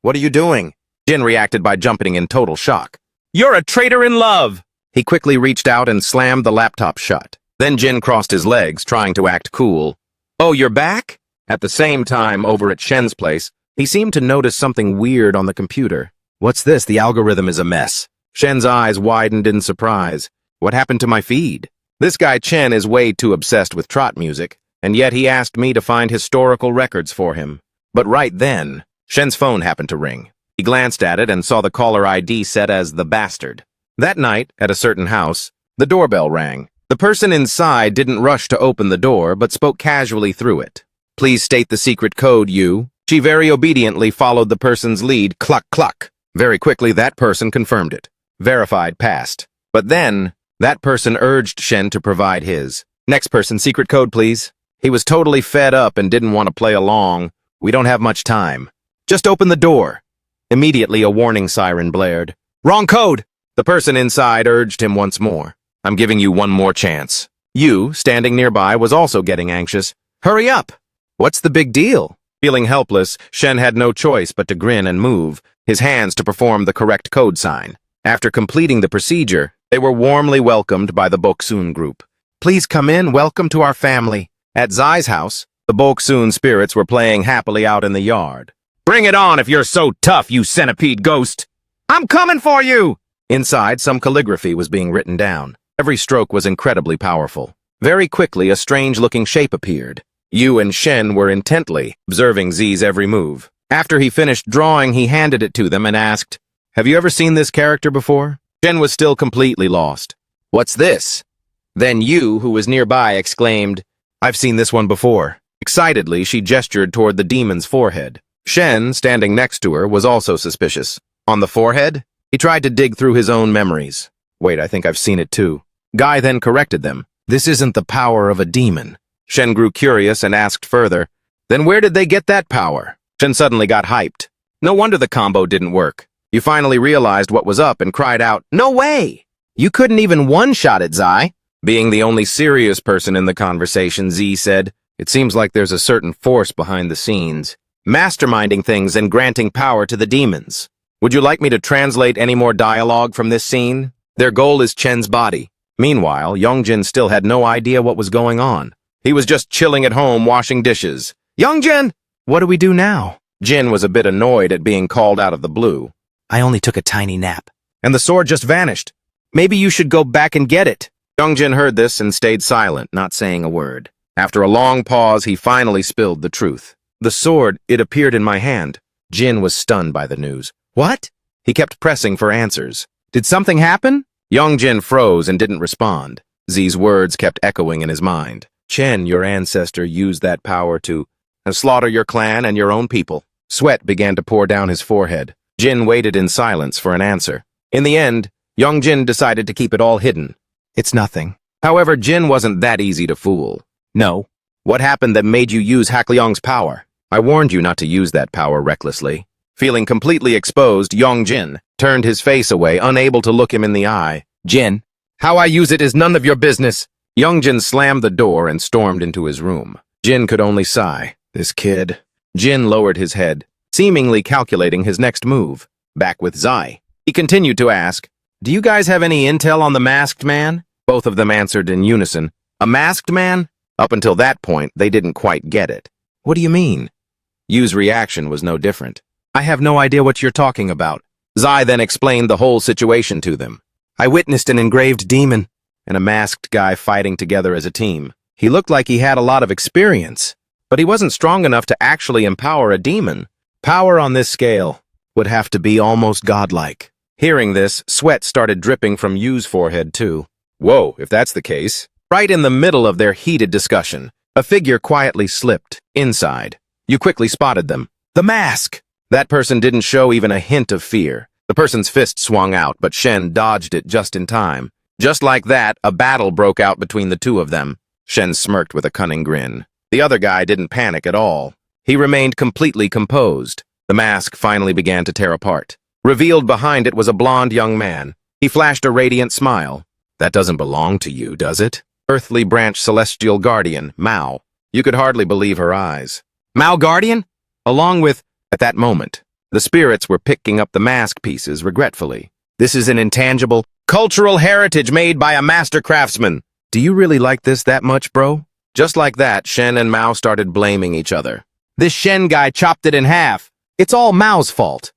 A: What are you doing? Jin reacted by jumping in total shock. You're a traitor in love! He quickly reached out and slammed the laptop shut. Then Jin crossed his legs, trying to act cool. Oh, you're back? At the same time, over at Shen's place, he seemed to notice something weird on the computer. What's this? The algorithm is a mess. Shen's eyes widened in surprise. What happened to my feed? This guy Chen is way too obsessed with trot music, and yet he asked me to find historical records for him. But right then, Shen's phone happened to ring. He glanced at it and saw the caller ID set as the bastard. That night, at a certain house, the doorbell rang. The person inside didn't rush to open the door, but spoke casually through it. Please state the secret code, you. She very obediently followed the person's lead, cluck, cluck. Very quickly, that person confirmed it. Verified, passed. But then, that person urged Shen to provide his. Next person, secret code, please. He was totally fed up and didn't want to play along. We don't have much time. Just open the door. Immediately, a warning siren blared. Wrong code! The person inside urged him once more. I'm giving you one more chance. You, standing nearby, was also getting anxious. Hurry up! What's the big deal? Feeling helpless, Shen had no choice but to grin and move his hands to perform the correct code sign. After completing the procedure, they were warmly welcomed by the Boksoon group. Please come in, welcome to our family. At Zai's house, the Boksoon spirits were playing happily out in the yard. Bring it on if you're so tough, you centipede ghost! I'm coming for you! Inside, some calligraphy was being written down. Every stroke was incredibly powerful. Very quickly, a strange-looking shape appeared. Yu and Shen were intently observing Z's every move. After he finished drawing, he handed it to them and asked, Have you ever seen this character before? Shen was still completely lost. What's this? Then Yu, who was nearby, exclaimed, I've seen this one before. Excitedly, she gestured toward the demon's forehead. Shen, standing next to her, was also suspicious. On the forehead? He tried to dig through his own memories. Wait, I think I've seen it too. Guy then corrected them. This isn't the power of a demon. Shen grew curious and asked further, Then where did they get that power? Shen suddenly got hyped. No wonder the combo didn't work. You finally realized what was up and cried out, No way! You couldn't even one-shot it, Zai. Being the only serious person in the conversation, Z said, It seems like there's a certain force behind the scenes, masterminding things and granting power to the demons. Would you like me to translate any more dialogue from this scene? Their goal is Chen's body. Meanwhile, Youngjin still had no idea what was going on. He was just chilling at home washing dishes. Youngjin! What do we do now? Jin was a bit annoyed at being called out of the blue. I only took a tiny nap. And the sword just vanished. Maybe you should go back and get it. Youngjin heard this and stayed silent, not saying a word. After a long pause, he finally spilled the truth. The sword, it appeared in my hand. Jin was stunned by the news. What? He kept pressing for answers. Did something happen? Young Jin froze and didn't respond. Z's words kept echoing in his mind. Chen, your ancestor, used that power to slaughter your clan and your own people. Sweat began to pour down his forehead. Jin waited in silence for an answer. In the end, young Jin decided to keep it all hidden. It's nothing. However, Jin wasn't that easy to fool. No. What happened that made you use Hakleong's power? I warned you not to use that power recklessly. Feeling completely exposed, Young Jin turned his face away, unable to look him in the eye. Jin, how I use it is none of your business. Young Jin slammed the door and stormed into his room. Jin could only sigh. This kid. Jin lowered his head, seemingly calculating his next move. Back with Zai. He continued to ask, do you guys have any intel on the masked man? Both of them answered in unison. A masked man? Up until that point, they didn't quite get it. What do you mean? Yu's reaction was no different. I have no idea what you're talking about. Zai then explained the whole situation to them. I witnessed an engraved demon and a masked guy fighting together as a team. He looked like he had a lot of experience, but he wasn't strong enough to actually empower a demon. Power on this scale would have to be almost godlike. Hearing this, sweat started dripping from Yu's forehead too. Whoa, if that's the case. Right in the middle of their heated discussion, a figure quietly slipped inside. Yu quickly spotted them. The mask! That person didn't show even a hint of fear. The person's fist swung out, but Shen dodged it just in time. Just like that, a battle broke out between the two of them. Shen smirked with a cunning grin. The other guy didn't panic at all. He remained completely composed. The mask finally began to tear apart. Revealed behind it was a blond young man. He flashed a radiant smile. That doesn't belong to you, does it? Earthly branch celestial guardian, Mao. You could hardly believe her eyes. Mao Guardian? Along with, at that moment, the spirits were picking up the mask pieces regretfully. This is an intangible, cultural heritage made by a master craftsman. Do you really like this that much, bro? Just like that, Shen and Mao started blaming each other. This Shen guy chopped it in half. It's all Mao's fault.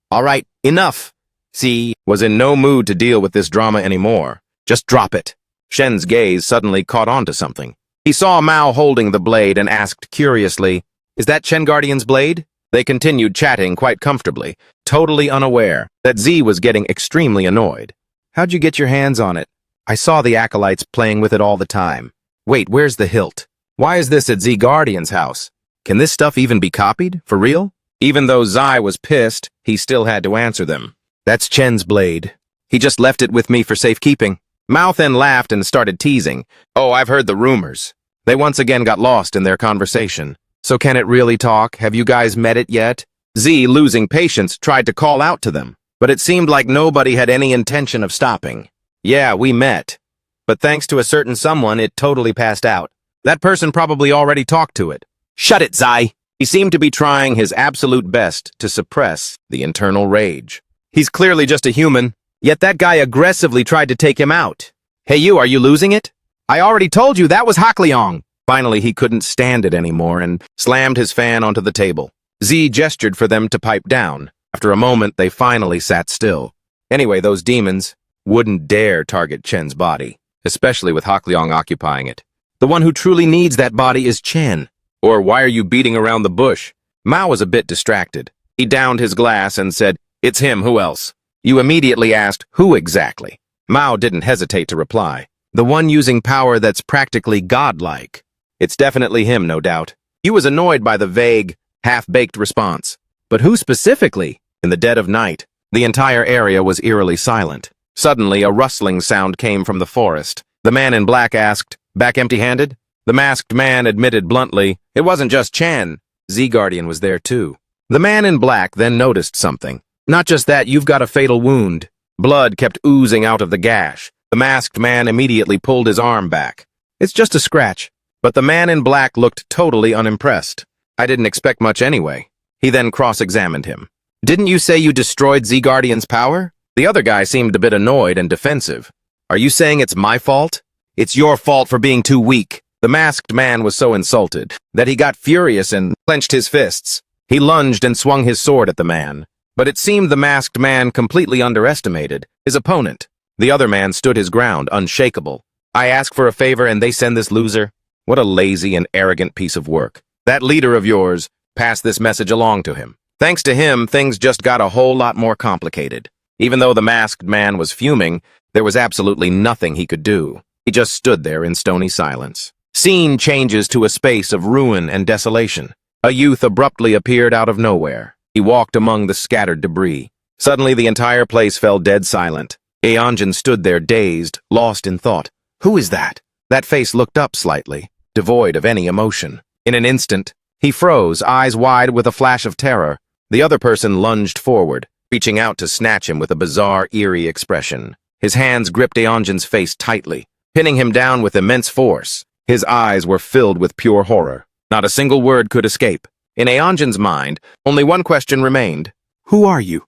A: All right, enough. C was in no mood to deal with this drama anymore. Just drop it. Shen's gaze suddenly caught on to something. He saw Mao holding the blade and asked curiously, is that Chen Guardian's blade? They continued chatting quite comfortably, totally unaware that Z was getting extremely annoyed. How'd you get your hands on it? I saw the acolytes playing with it all the time. Wait, where's the hilt? Why is this at Z Guardian's house? Can this stuff even be copied? For real? Even though Zai was pissed, he still had to answer them. That's Chen's blade. He just left it with me for safekeeping. Mao then laughed and started teasing. Oh, I've heard the rumors. They once again got lost in their conversation. So can it really talk? Have you guys met it yet? Z, losing patience, tried to call out to them, but it seemed like nobody had any intention of stopping. Yeah, we met. But thanks to a certain someone, it totally passed out. That person probably already talked to it. Shut it, Zai! He seemed to be trying his absolute best to suppress the internal rage. He's clearly just a human, yet that guy aggressively tried to take him out. Hey you, are you losing it? I already told you that was Hakleong! Finally, he couldn't stand it anymore and slammed his fan onto the table. Z gestured for them to pipe down. After a moment, they finally sat still. Anyway, those demons wouldn't dare target Chen's body, especially with Hakleong occupying it. The one who truly needs that body is Chen. Or why are you beating around the bush? Mao was a bit distracted. He downed his glass and said, it's him, who else? You immediately asked, who exactly? Mao didn't hesitate to reply. The one using power that's practically godlike. It's definitely him, no doubt. He was annoyed by the vague, half-baked response. But who specifically? In the dead of night, the entire area was eerily silent. Suddenly, a rustling sound came from the forest. The man in black asked, back empty-handed? The masked man admitted bluntly, it wasn't just Chan. Z-Guardian was there too. The man in black then noticed something. Not just that, you've got a fatal wound. Blood kept oozing out of the gash. The masked man immediately pulled his arm back. It's just a scratch. But the man in black looked totally unimpressed. I didn't expect much anyway. He then cross-examined him. Didn't you say you destroyed Z-Guardian's power? The other guy seemed a bit annoyed and defensive. Are you saying it's my fault? It's your fault for being too weak. The masked man was so insulted that he got furious and clenched his fists. He lunged and swung his sword at the man. But it seemed the masked man completely underestimated his opponent. The other man stood his ground, unshakable. I ask for a favor and they send this loser? What a lazy and arrogant piece of work. That leader of yours, pass this message along to him. Thanks to him, things just got a whole lot more complicated. Even though the masked man was fuming, there was absolutely nothing he could do. He just stood there in stony silence. Scene changes to a space of ruin and desolation. A youth abruptly appeared out of nowhere. He walked among the scattered debris. Suddenly, the entire place fell dead silent. Eonjin stood there dazed, lost in thought. Who is that? That face looked up slightly, devoid of any emotion. In an instant, he froze, eyes wide with a flash of terror. The other person lunged forward, reaching out to snatch him with a bizarre, eerie expression. His hands gripped Eonjin's face tightly, pinning him down with immense force. His eyes were filled with pure horror. Not a single word could escape. In Eonjin's mind, only one question remained. Who are you?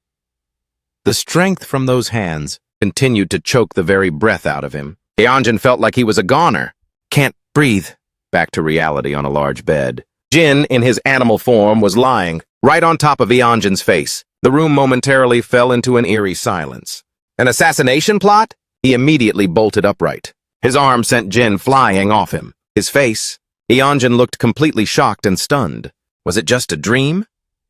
A: The strength from those hands continued to choke the very breath out of him. Eonjin felt like he was a goner. Can't breathe. Back to reality on a large bed. Jin, in his animal form, was lying right on top of Eonjin's face. The room momentarily fell into an eerie silence. An assassination plot? He immediately bolted upright. His arm sent Jin flying off him. His face? Eonjin looked completely shocked and stunned. Was it just a dream?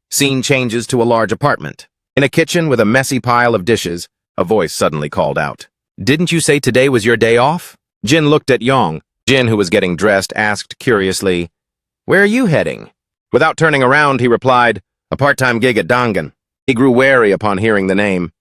A: Scene changes to a large apartment. In a kitchen with a messy pile of dishes, a voice suddenly called out. Didn't you say today was your day off? Jin looked at Yong. Jin, who was getting dressed, asked curiously, Where are you heading? Without turning around, he replied, A part-time gig at Dangan. He grew wary upon hearing the name.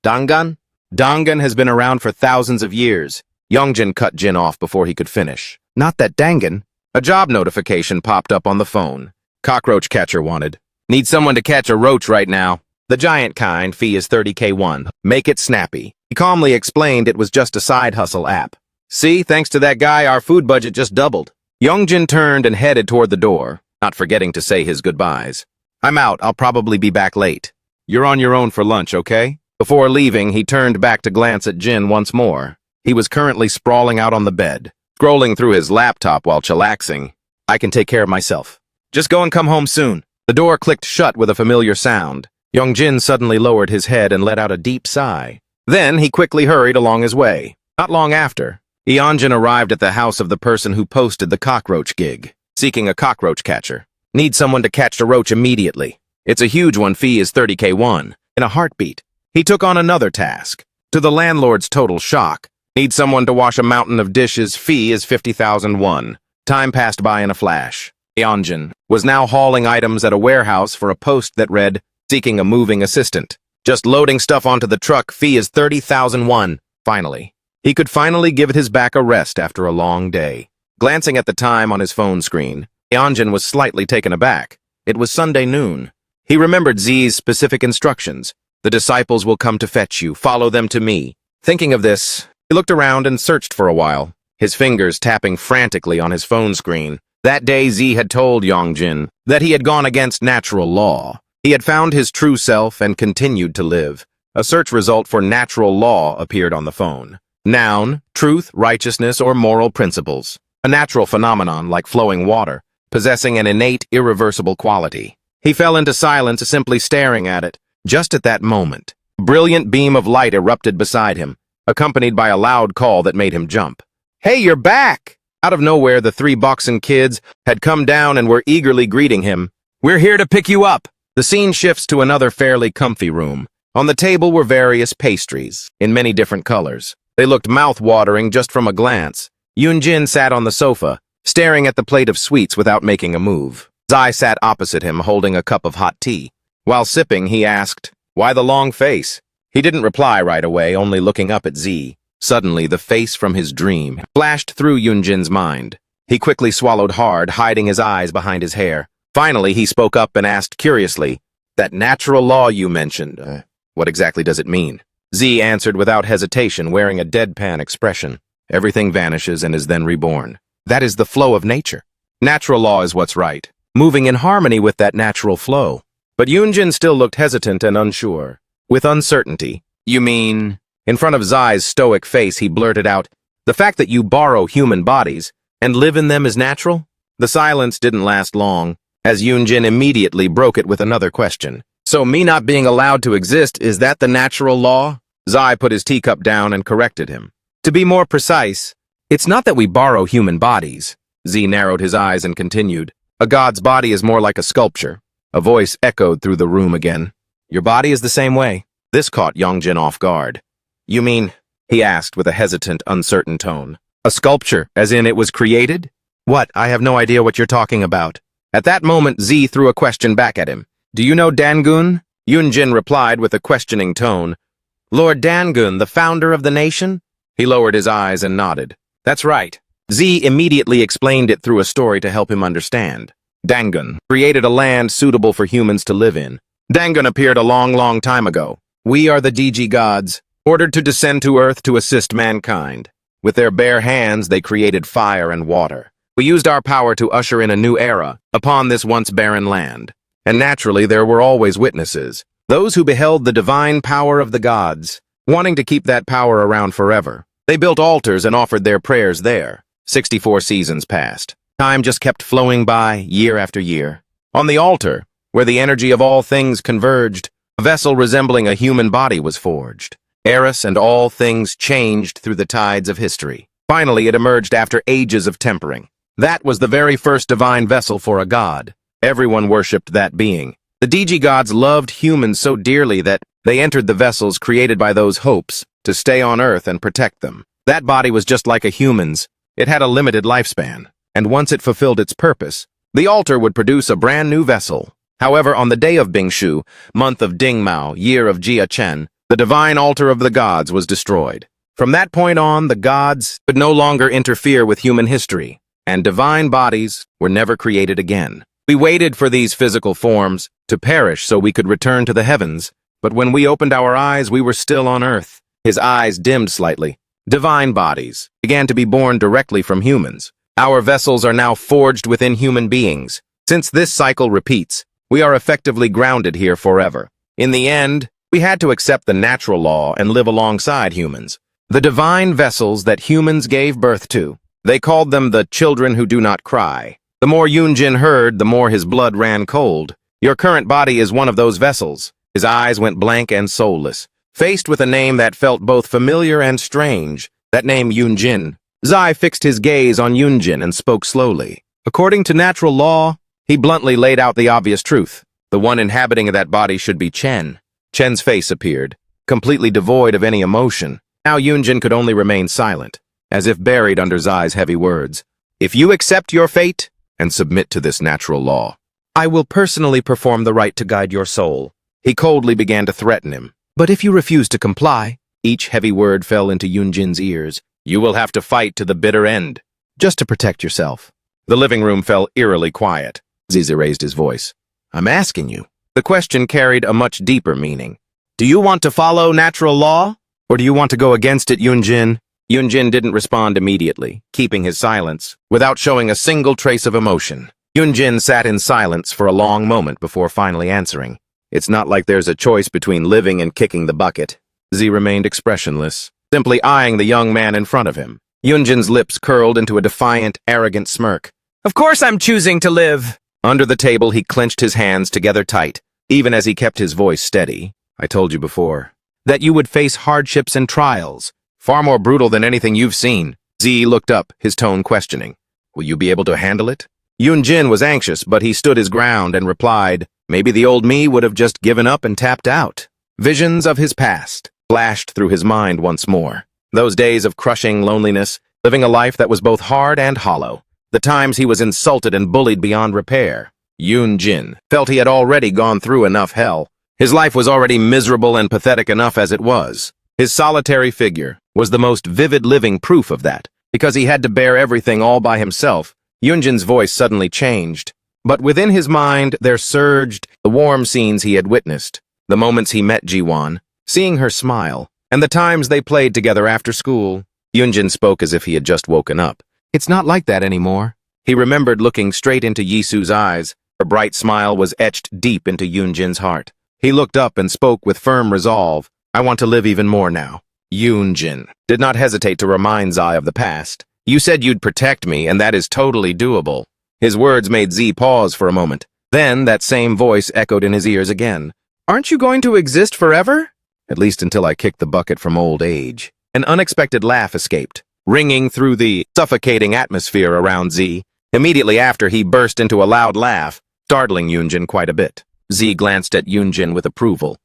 A: Dangan? Dangan has been around for thousands of years. Yongjin cut Jin off before he could finish. Not that Dangan. A job notification popped up on the phone. Cockroach catcher wanted. Need someone to catch a roach right now. The giant kind, fee is 30K1. Make it snappy. He calmly explained it was just a side hustle app. See, thanks to that guy, our food budget just doubled. Yongjin turned and headed toward the door, not forgetting to say his goodbyes. I'm out. I'll probably be back late. You're on your own for lunch, okay? Before leaving, he turned back to glance at Jin once more. He was currently sprawling out on the bed, scrolling through his laptop while chillaxing. I can take care of myself. Just go and come home soon. The door clicked shut with a familiar sound. Yongjin suddenly lowered his head and let out a deep sigh. Then he quickly hurried along his way. Not long after, Eonjin arrived at the house of the person who posted the cockroach gig, seeking a cockroach catcher. Need someone to catch a roach immediately. It's a huge one, fee is 30K1. In a heartbeat, he took on another task. To the landlord's total shock, need someone to wash a mountain of dishes, fee is 50,001. Time passed by in a flash. Eonjin was now hauling items at a warehouse for a post that read, seeking a moving assistant. Just loading stuff onto the truck, fee is 30,001. Finally, he could finally give his back a rest after a long day. Glancing at the time on his phone screen, Eonjin was slightly taken aback. It was Sunday noon. He remembered Z's specific instructions. The disciples will come to fetch you. Follow them to me. Thinking of this, he looked around and searched for a while, his fingers tapping frantically on his phone screen. That day, Z had told Yongjin that he had gone against natural law. He had found his true self and continued to live. A search result for natural law appeared on the phone. Noun, truth, righteousness, or moral principles. A natural phenomenon like flowing water, possessing an innate, irreversible quality. He fell into silence, simply staring at it. Just at that moment, a brilliant beam of light erupted beside him, accompanied by a loud call that made him jump. Hey, you're back! Out of nowhere, the three boxing kids had come down and were eagerly greeting him. We're here to pick you up! The scene shifts to another fairly comfy room. On the table were various pastries, in many different colors. They looked mouth-watering just from a glance. Yunjin sat on the sofa, staring at the plate of sweets without making a move. Zai sat opposite him, holding a cup of hot tea. While sipping, he asked, Why the long face? He didn't reply right away, only looking up at Z. Suddenly, the face from his dream flashed through Yunjin's mind. He quickly swallowed hard, hiding his eyes behind his hair. Finally, he spoke up and asked curiously, That natural law you mentioned, what exactly does it mean? Z answered without hesitation, wearing a deadpan expression. Everything vanishes and is then reborn. That is the flow of nature. Natural law is what's right, moving in harmony with that natural flow. But Yunjin still looked hesitant and unsure. With uncertainty, you mean? In front of Zai's stoic face, he blurted out, The fact that you borrow human bodies and live in them is natural? The silence didn't last long, as Yunjin immediately broke it with another question. So me not being allowed to exist, is that the natural law? Zai put his teacup down and corrected him. To be more precise, it's not that we borrow human bodies. Z narrowed his eyes and continued. A god's body is more like a sculpture. A voice echoed through the room again. Your body is the same way. This caught Yongjin off guard. You mean, he asked with a hesitant, uncertain tone. A sculpture, as in it was created? What? I have no idea what you're talking about. At that moment, Z threw a question back at him. Do you know Dangun? Yunjin replied with a questioning tone. Lord Dangun, the founder of the nation? He lowered his eyes and nodded. That's right. Z immediately explained it through a story to help him understand. Dangun created a land suitable for humans to live in. Dangun appeared a long time ago. We are the DG gods, ordered to descend to Earth to assist mankind. With their bare hands, they created fire and water. We used our power to usher in a new era upon this once barren land. And naturally, there were always witnesses, those who beheld the divine power of the gods, wanting to keep that power around forever. They built altars and offered their prayers there. 64 seasons passed. Time just kept flowing by, year after year. On the altar, where the energy of all things converged, a vessel resembling a human body was forged. Eris and all things changed through the tides of history. Finally, it emerged after ages of tempering. That was the very first divine vessel for a god. Everyone worshipped that being. The DG gods loved humans so dearly that they entered the vessels created by those hopes to stay on Earth and protect them. That body was just like a human's. It had a limited lifespan, and once it fulfilled its purpose, the altar would produce a brand new vessel. However, on the day of Bingshu, month of Dingmao, year of Jia Chen, the divine altar of the gods was destroyed. From that point on, the gods could no longer interfere with human history, and divine bodies were never created again. We waited for these physical forms to perish so we could return to the heavens, but when we opened our eyes, we were still on Earth. His eyes dimmed slightly. Divine bodies began to be born directly from humans. Our vessels are now forged within human beings. Since this cycle repeats, we are effectively grounded here forever. In the end, we had to accept the natural law and live alongside humans. The divine vessels that humans gave birth to. They called them the children who do not cry. The more Yunjin heard, the more his blood ran cold. Your current body is one of those vessels. His eyes went blank and soulless. Faced with a name that felt both familiar and strange, that name Yunjin, Zai fixed his gaze on Yunjin and spoke slowly. According to natural law, he bluntly laid out the obvious truth. The one inhabiting that body should be Chen. Chen's face appeared, completely devoid of any emotion. Now Yunjin could only remain silent, as if buried under Zai's heavy words. If you accept your fate and submit to this natural law, I will personally perform the rite to guide your soul. He coldly began to threaten him. But if you refuse to comply, each heavy word fell into Yunjin's ears. You will have to fight to the bitter end, just to protect yourself. The living room fell eerily quiet. Zizi raised his voice. I'm asking you. The question carried a much deeper meaning. Do you want to follow natural law, or do you want to go against it, Yunjin? Yunjin didn't respond immediately, keeping his silence, without showing a single trace of emotion. Yunjin sat in silence for a long moment before finally answering. It's not like there's a choice between living and kicking the bucket. Z remained expressionless, simply eyeing the young man in front of him. Yunjin's lips curled into a defiant, arrogant smirk. Of course I'm choosing to live. Under the table, he clenched his hands together tight, even as he kept his voice steady. I told you before that you would face hardships and trials, far more brutal than anything you've seen. Z looked up, his tone questioning. Will you be able to handle it? Yunjin was anxious, but he stood his ground and replied, maybe the old me would have just given up and tapped out. Visions of his past flashed through his mind once more. Those days of crushing loneliness, living a life that was both hard and hollow. The times he was insulted and bullied beyond repair. Yunjin felt he had already gone through enough hell. His life was already miserable and pathetic enough as it was. His solitary figure was the most vivid living proof of that. Because he had to bear everything all by himself, Yunjin's voice suddenly changed. But within his mind there surged the warm scenes he had witnessed, the moments he met Jiwon, seeing her smile, and the times they played together after school. Yunjin spoke as if he had just woken up. It's not like that anymore. He remembered looking straight into Yisu's eyes. Her bright smile was etched deep into Yunjin's heart. He looked up and spoke with firm resolve. I want to live even more now. Yunjin did not hesitate to remind Zai of the past. You said you'd protect me, and that is totally doable. His words made Z pause for a moment. Then that same voice echoed in his ears again. Aren't you going to exist forever? At least until I kick the bucket from old age. An unexpected laugh escaped, ringing through the suffocating atmosphere around Z. Immediately after, he burst into a loud laugh, startling Yoonjin quite a bit. Z glanced at Yoonjin with approval.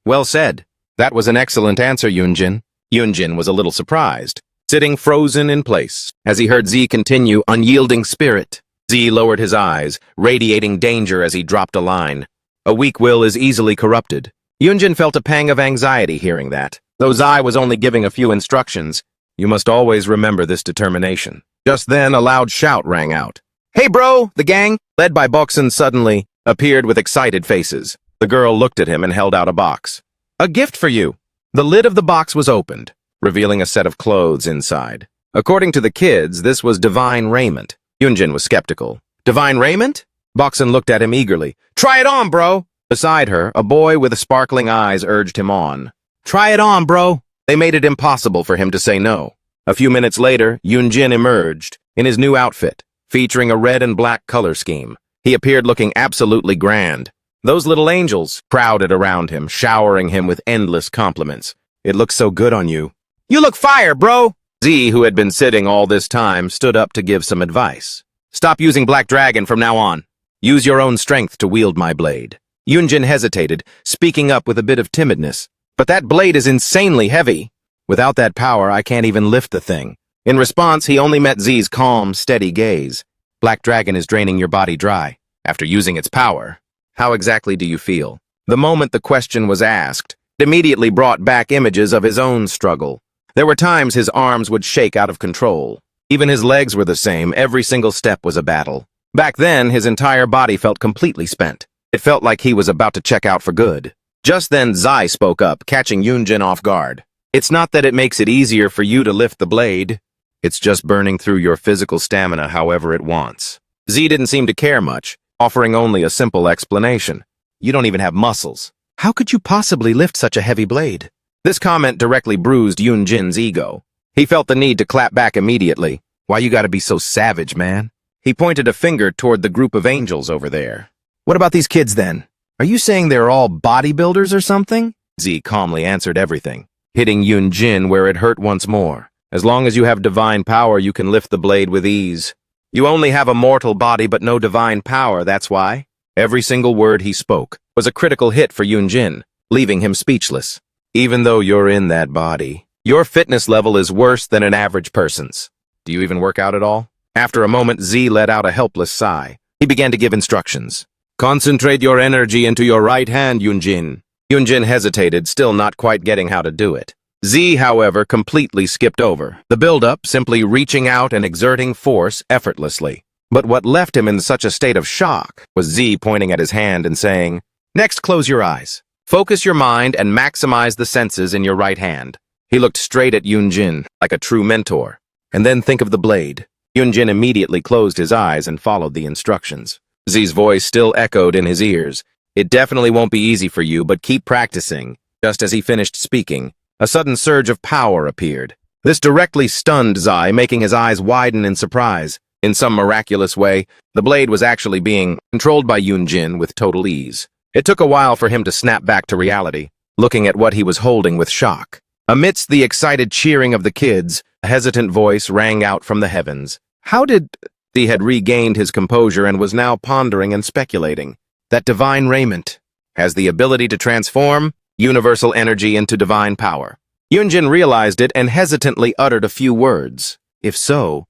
A: Well said. That was an excellent answer, Yoonjin. Yoonjin was a little surprised, sitting frozen in place, as he heard Z continue, unyielding spirit. Z lowered his eyes, radiating danger as he dropped a line. A weak will is easily corrupted. Yoonjin felt a pang of anxiety hearing that. Though Zai was only giving a few instructions, you must always remember this determination. Just then, a loud shout rang out. Hey bro, the gang, led by Boksun, suddenly appeared with excited faces. The girl looked at him and held out a box. A gift for you. The lid of the box was opened, revealing a set of clothes inside. According to the kids, this was divine raiment. Yoonjin was skeptical. Divine raiment? Boksun looked at him eagerly. Try it on, bro! Beside her, a boy with sparkling eyes urged him on. Try it on, bro! They made it impossible for him to say no. A few minutes later, Yoonjin emerged in his new outfit, featuring a red and black color scheme. He appeared looking absolutely grand. Those little angels crowded around him, showering him with endless compliments. It looks so good on you. You look fire, bro! Z, who had been sitting all this time, stood up to give some advice. Stop using Black Dragon from now on. Use your own strength to wield my blade. Yoonjin hesitated, speaking up with a bit of timidness. But that blade is insanely heavy. Without that power, I can't even lift the thing. In response, he only met Z's calm, steady gaze. Black Dragon is draining your body dry. After using its power, how exactly do you feel? The moment the question was asked, it immediately brought back images of his own struggle. There were times his arms would shake out of control. Even his legs were the same. Every single step was a battle. Back then, his entire body felt completely spent. It felt like he was about to check out for good. Just then, Zai spoke up, catching Yoonjin off guard. It's not that it makes it easier for you to lift the blade. It's just burning through your physical stamina however it wants. Z didn't seem to care much, offering only a simple explanation. You don't even have muscles. How could you possibly lift such a heavy blade? This comment directly bruised Yoonjin's ego. He felt the need to clap back immediately. Why you gotta be so savage, man? He pointed a finger toward the group of angels over there. What about these kids then? Are you saying they're all bodybuilders or something? Z calmly answered everything, hitting Yoonjin where it hurt once more. As long as you have divine power, you can lift the blade with ease. You only have a mortal body but no divine power, that's why. Every single word he spoke was a critical hit for Yoonjin, leaving him speechless. Even though you're in that body, your fitness level is worse than an average person's. Do you even work out at all? After a moment, Z let out a helpless sigh. He began to give instructions. Concentrate your energy into your right hand, Yoonjin. Yoonjin hesitated, still not quite getting how to do it. Z, however, completely skipped over the build-up, simply reaching out and exerting force effortlessly. But what left him in such a state of shock was Z pointing at his hand and saying, Next, close your eyes. Focus your mind and maximize the senses in your right hand. He looked straight at Yoonjin, like a true mentor. And then think of the blade. Yoonjin immediately closed his eyes and followed the instructions. Z's voice still echoed in his ears. It definitely won't be easy for you, but keep practicing. Just as he finished speaking, a sudden surge of power appeared. This directly stunned Zai, making his eyes widen in surprise. In some miraculous way, the blade was actually being controlled by Yoonjin with total ease. It took a while for him to snap back to reality, looking at what he was holding with shock. Amidst the excited cheering of the kids, a hesitant voice rang out from the heavens. How did... He had regained his composure and was now pondering and speculating. That divine raiment has the ability to transform universal energy into divine power. Yoonjin realized it and hesitantly uttered a few words. If so...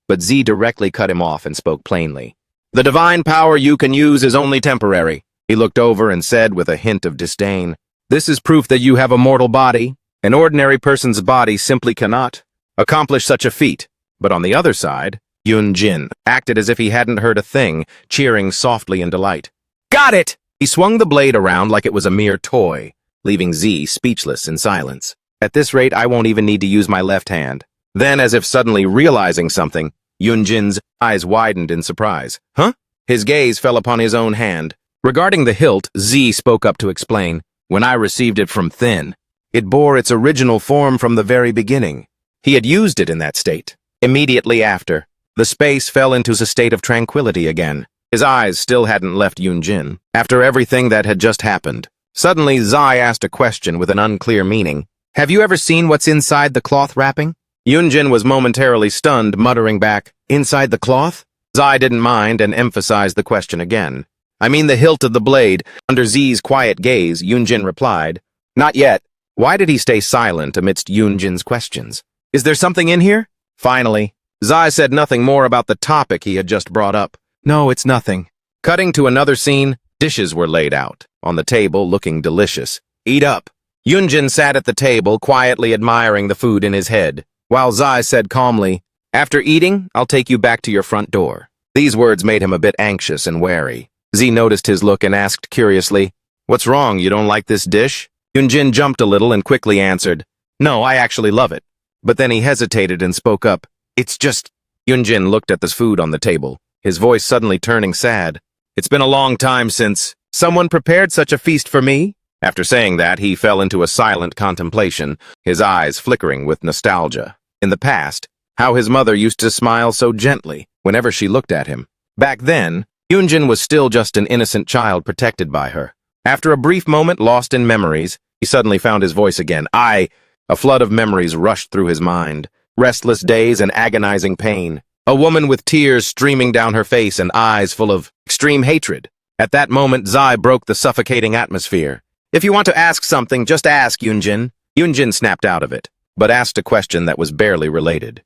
A: But Z directly cut him off and spoke plainly. The divine power you can use is only temporary. He looked over and said with a hint of disdain, This is proof that you have a mortal body. An ordinary person's body simply cannot accomplish such a feat. But on the other side, Yoonjin acted as if he hadn't heard a thing, cheering softly in delight. Got it! He swung the blade around like it was a mere toy, leaving Z speechless in silence. At this rate, I won't even need to use my left hand. Then, as if suddenly realizing something, Yoonjin's eyes widened in surprise. Huh? His gaze fell upon his own hand. Regarding the hilt, Z spoke up to explain. When I received it from Thin, it bore its original form from the very beginning. He had used it in that state. Immediately after, the space fell into a state of tranquility again. His eyes still hadn't left Yoonjin. After everything that had just happened, suddenly Zai asked a question with an unclear meaning. Have you ever seen what's inside the cloth wrapping? Yoonjin was momentarily stunned, muttering back, Inside the cloth? Zai didn't mind and emphasized the question again. I mean the hilt of the blade. Under Z's quiet gaze, Yoonjin replied, Not yet. Why did he stay silent amidst Yoonjin's questions? Is there something in here? Finally, Zai said nothing more about the topic he had just brought up. No, it's nothing. Cutting to another scene, dishes were laid out, on the table looking delicious. Eat up. Yoonjin sat at the table, quietly admiring the food in his head, while Zai said calmly, After eating, I'll take you back to your front door. These words made him a bit anxious and wary. Z noticed his look and asked curiously, What's wrong, you don't like this dish? Yoonjin jumped a little and quickly answered, No, I actually love it. But then he hesitated and spoke up, It's just... Yoonjin looked at the food on the table, his voice suddenly turning sad. It's been a long time since someone prepared such a feast for me. After saying that, he fell into a silent contemplation, his eyes flickering with nostalgia. In the past, how his mother used to smile so gently whenever she looked at him. Back then, Yoonjin was still just an innocent child protected by her. After a brief moment lost in memories, he suddenly found his voice again. A flood of memories rushed through his mind. Restless days and agonizing pain. A woman with tears streaming down her face and eyes full of extreme hatred. At that moment, Zai broke the suffocating atmosphere. If you want to ask something, just ask, Yoonjin. Yoonjin snapped out of it, but asked a question that was barely related.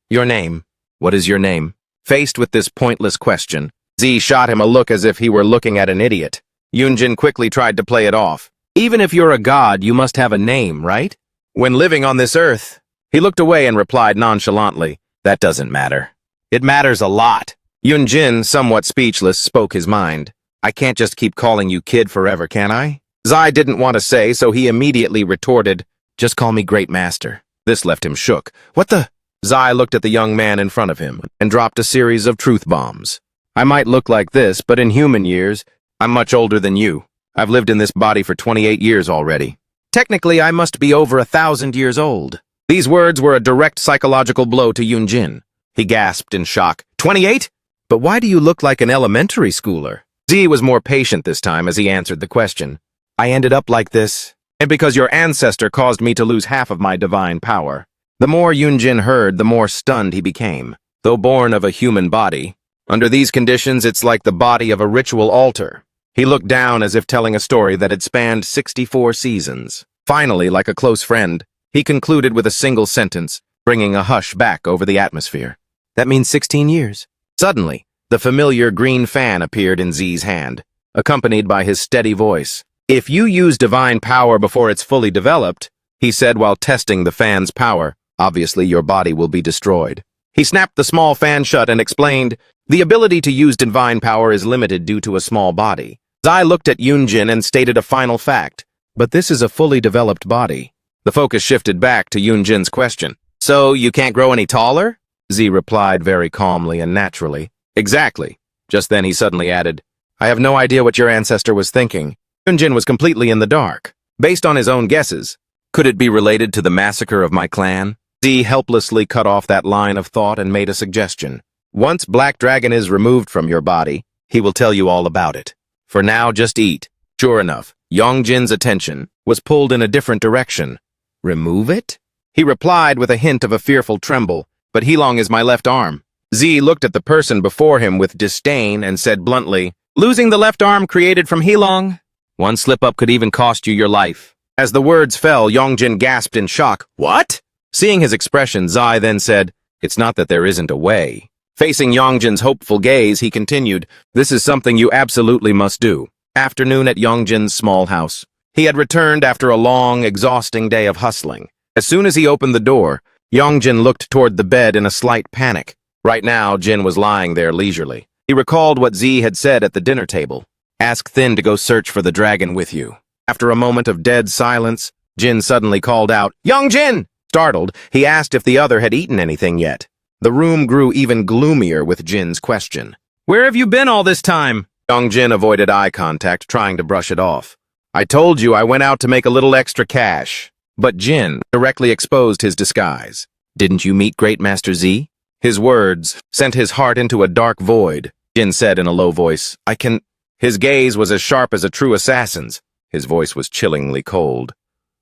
A: Your name? What is your name? Faced with this pointless question, Z shot him a look as if he were looking at an idiot. Yoonjin quickly tried to play it off. Even if you're a god, you must have a name, right? When living on this earth. He looked away and replied nonchalantly, That doesn't matter. It matters a lot. Yoonjin, somewhat speechless, spoke his mind. I can't just keep calling you kid forever, can I? Zai didn't want to say, so he immediately retorted, Just call me Great Master. This left him shook. What the? Zai looked at the young man in front of him and dropped a series of truth bombs. I might look like this, but in human years, I'm much older than you. I've lived in this body for 28 years already. Technically, I must be over 1,000 years old. These words were a direct psychological blow to Yoonjin. He gasped in shock. 28? But why do you look like an elementary schooler? Z was more patient this time as he answered the question. I ended up like this, and because your ancestor caused me to lose half of my divine power. The more Yoonjin heard, the more stunned he became. Though born of a human body, under these conditions it's like the body of a ritual altar. He looked down as if telling a story that had spanned 64 seasons. Finally, like a close friend, he concluded with a single sentence, bringing a hush back over the atmosphere. That means 16 years. Suddenly, the familiar green fan appeared in Z's hand, accompanied by his steady voice. If you use divine power before it's fully developed, he said while testing the fan's power, obviously your body will be destroyed. He snapped the small fan shut and explained, the ability to use divine power is limited due to a small body. Zai looked at Yoonjin and stated a final fact, but this is a fully developed body. The focus shifted back to Yoonjin's question. So you can't grow any taller? Z replied very calmly and naturally. Exactly. Just then he suddenly added, I have no idea what your ancestor was thinking. Yoonjin was completely in the dark. Based on his own guesses, could it be related to the massacre of my clan? Z helplessly cut off that line of thought and made a suggestion. Once Black Dragon is removed from your body, he will tell you all about it. For now, just eat. Sure enough, Yoongjin's attention was pulled in a different direction. Remove it? He replied with a hint of a fearful tremble, but Heelong is my left arm. Z looked at the person before him with disdain and said bluntly, Losing the left arm created from Heelong? One slip-up could even cost you your life. As the words fell, Yoongjin gasped in shock. What? Seeing his expression, Zai then said, It's not that there isn't a way. Facing Yoongjin's hopeful gaze, he continued, This is something you absolutely must do. Afternoon at Yoongjin's small house. He had returned after a long, exhausting day of hustling. As soon as he opened the door, Yoongjin looked toward the bed in a slight panic. Right now, Jin was lying there leisurely. He recalled what Z had said at the dinner table. Ask Thin to go search for the dragon with you. After a moment of dead silence, Jin suddenly called out, Yoongjin! Startled, he asked if the other had eaten anything yet. The room grew even gloomier with Jin's question. Where have you been all this time? Yoongjin avoided eye contact, trying to brush it off. I told you I went out to make a little extra cash. But Jin directly exposed his disguise. Didn't you meet Great Master Z? His words sent his heart into a dark void. Jin said in a low voice, I can... His gaze was as sharp as a true assassin's. His voice was chillingly cold.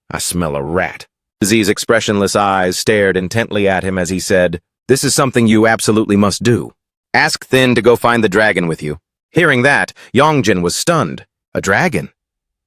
A: I smell a rat. Z's expressionless eyes stared intently at him as he said, This is something you absolutely must do. Ask Thin to go find the dragon with you. Hearing that, Yongjin was stunned. A dragon?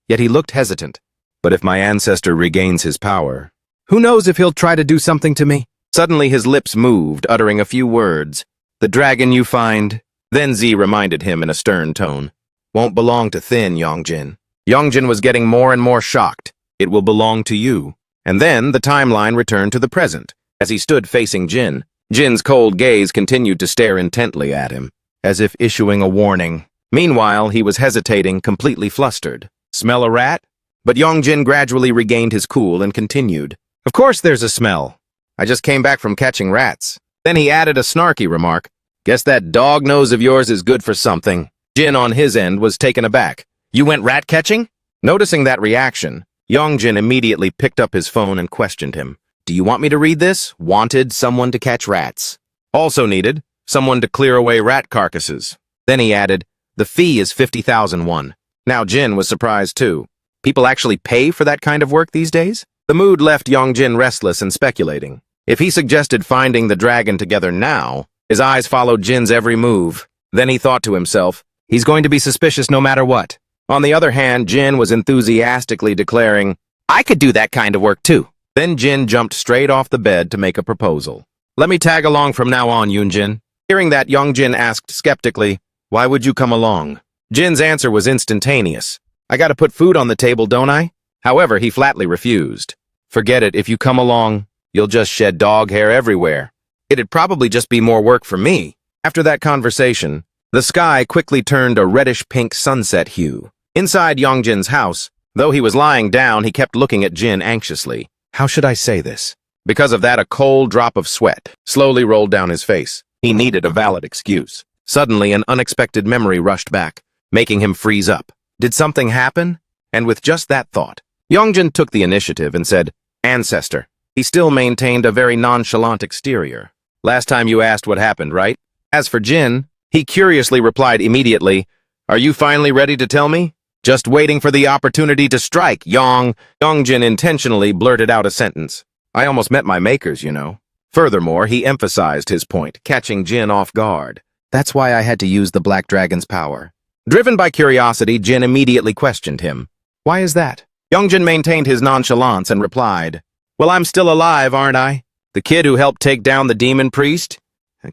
A: Yet he looked hesitant. But if my ancestor regains his power, who knows if he'll try to do something to me? Suddenly his lips moved, uttering a few words. The dragon you find. Then Z reminded him in a stern tone. Won't belong to Thin, Yongjin. Yongjin was getting more and more shocked. It will belong to you. And then the timeline returned to the present. As he stood facing Jin, Jin's cold gaze continued to stare intently at him, as if issuing a warning. Meanwhile, he was hesitating, completely flustered. Smell a rat? But Yongjin gradually regained his cool and continued. Of course there's a smell. I just came back from catching rats. Then he added a snarky remark. Guess that dog nose of yours is good for something. Jin on his end was taken aback. You went rat catching? Noticing that reaction, Yongjin immediately picked up his phone and questioned him. Do you want me to read this? Wanted someone to catch rats. Also needed someone to clear away rat carcasses. Then he added, the fee is 50,000 won. Now Jin was surprised too. People actually pay for that kind of work these days? The mood left Yongjin restless and speculating. If he suggested finding the dragon together now, his eyes followed Jin's every move. Then he thought to himself, he's going to be suspicious no matter what. On the other hand, Jin was enthusiastically declaring, I could do that kind of work too. Then Jin jumped straight off the bed to make a proposal. Let me tag along from now on, Yoonjin. Hearing that, Yongjin asked skeptically, why would you come along? Jin's answer was instantaneous. I gotta put food on the table, don't I? However, he flatly refused. Forget it, if you come along, you'll just shed dog hair everywhere. It'd probably just be more work for me. After that conversation, the sky quickly turned a reddish-pink sunset hue. Inside Yongjin's house, though he was lying down, he kept looking at Jin anxiously. How should I say this? Because of that, a cold drop of sweat slowly rolled down his face. He needed a valid excuse. Suddenly, an unexpected memory rushed back, making him freeze up. Did something happen? And with just that thought, Yongjin took the initiative and said, Ancestor. He still maintained a very nonchalant exterior. Last time you asked what happened, right? As for Jin, he curiously replied immediately, Are you finally ready to tell me? Just waiting for the opportunity to strike, Yongjin intentionally blurted out a sentence. I almost met my makers, you know. Furthermore, he emphasized his point, catching Jin off guard. That's why I had to use the Black Dragon's power. Driven by curiosity, Jin immediately questioned him. Why is that? Yongjin maintained his nonchalance and replied, Well, I'm still alive, aren't I? The kid who helped take down the demon priest?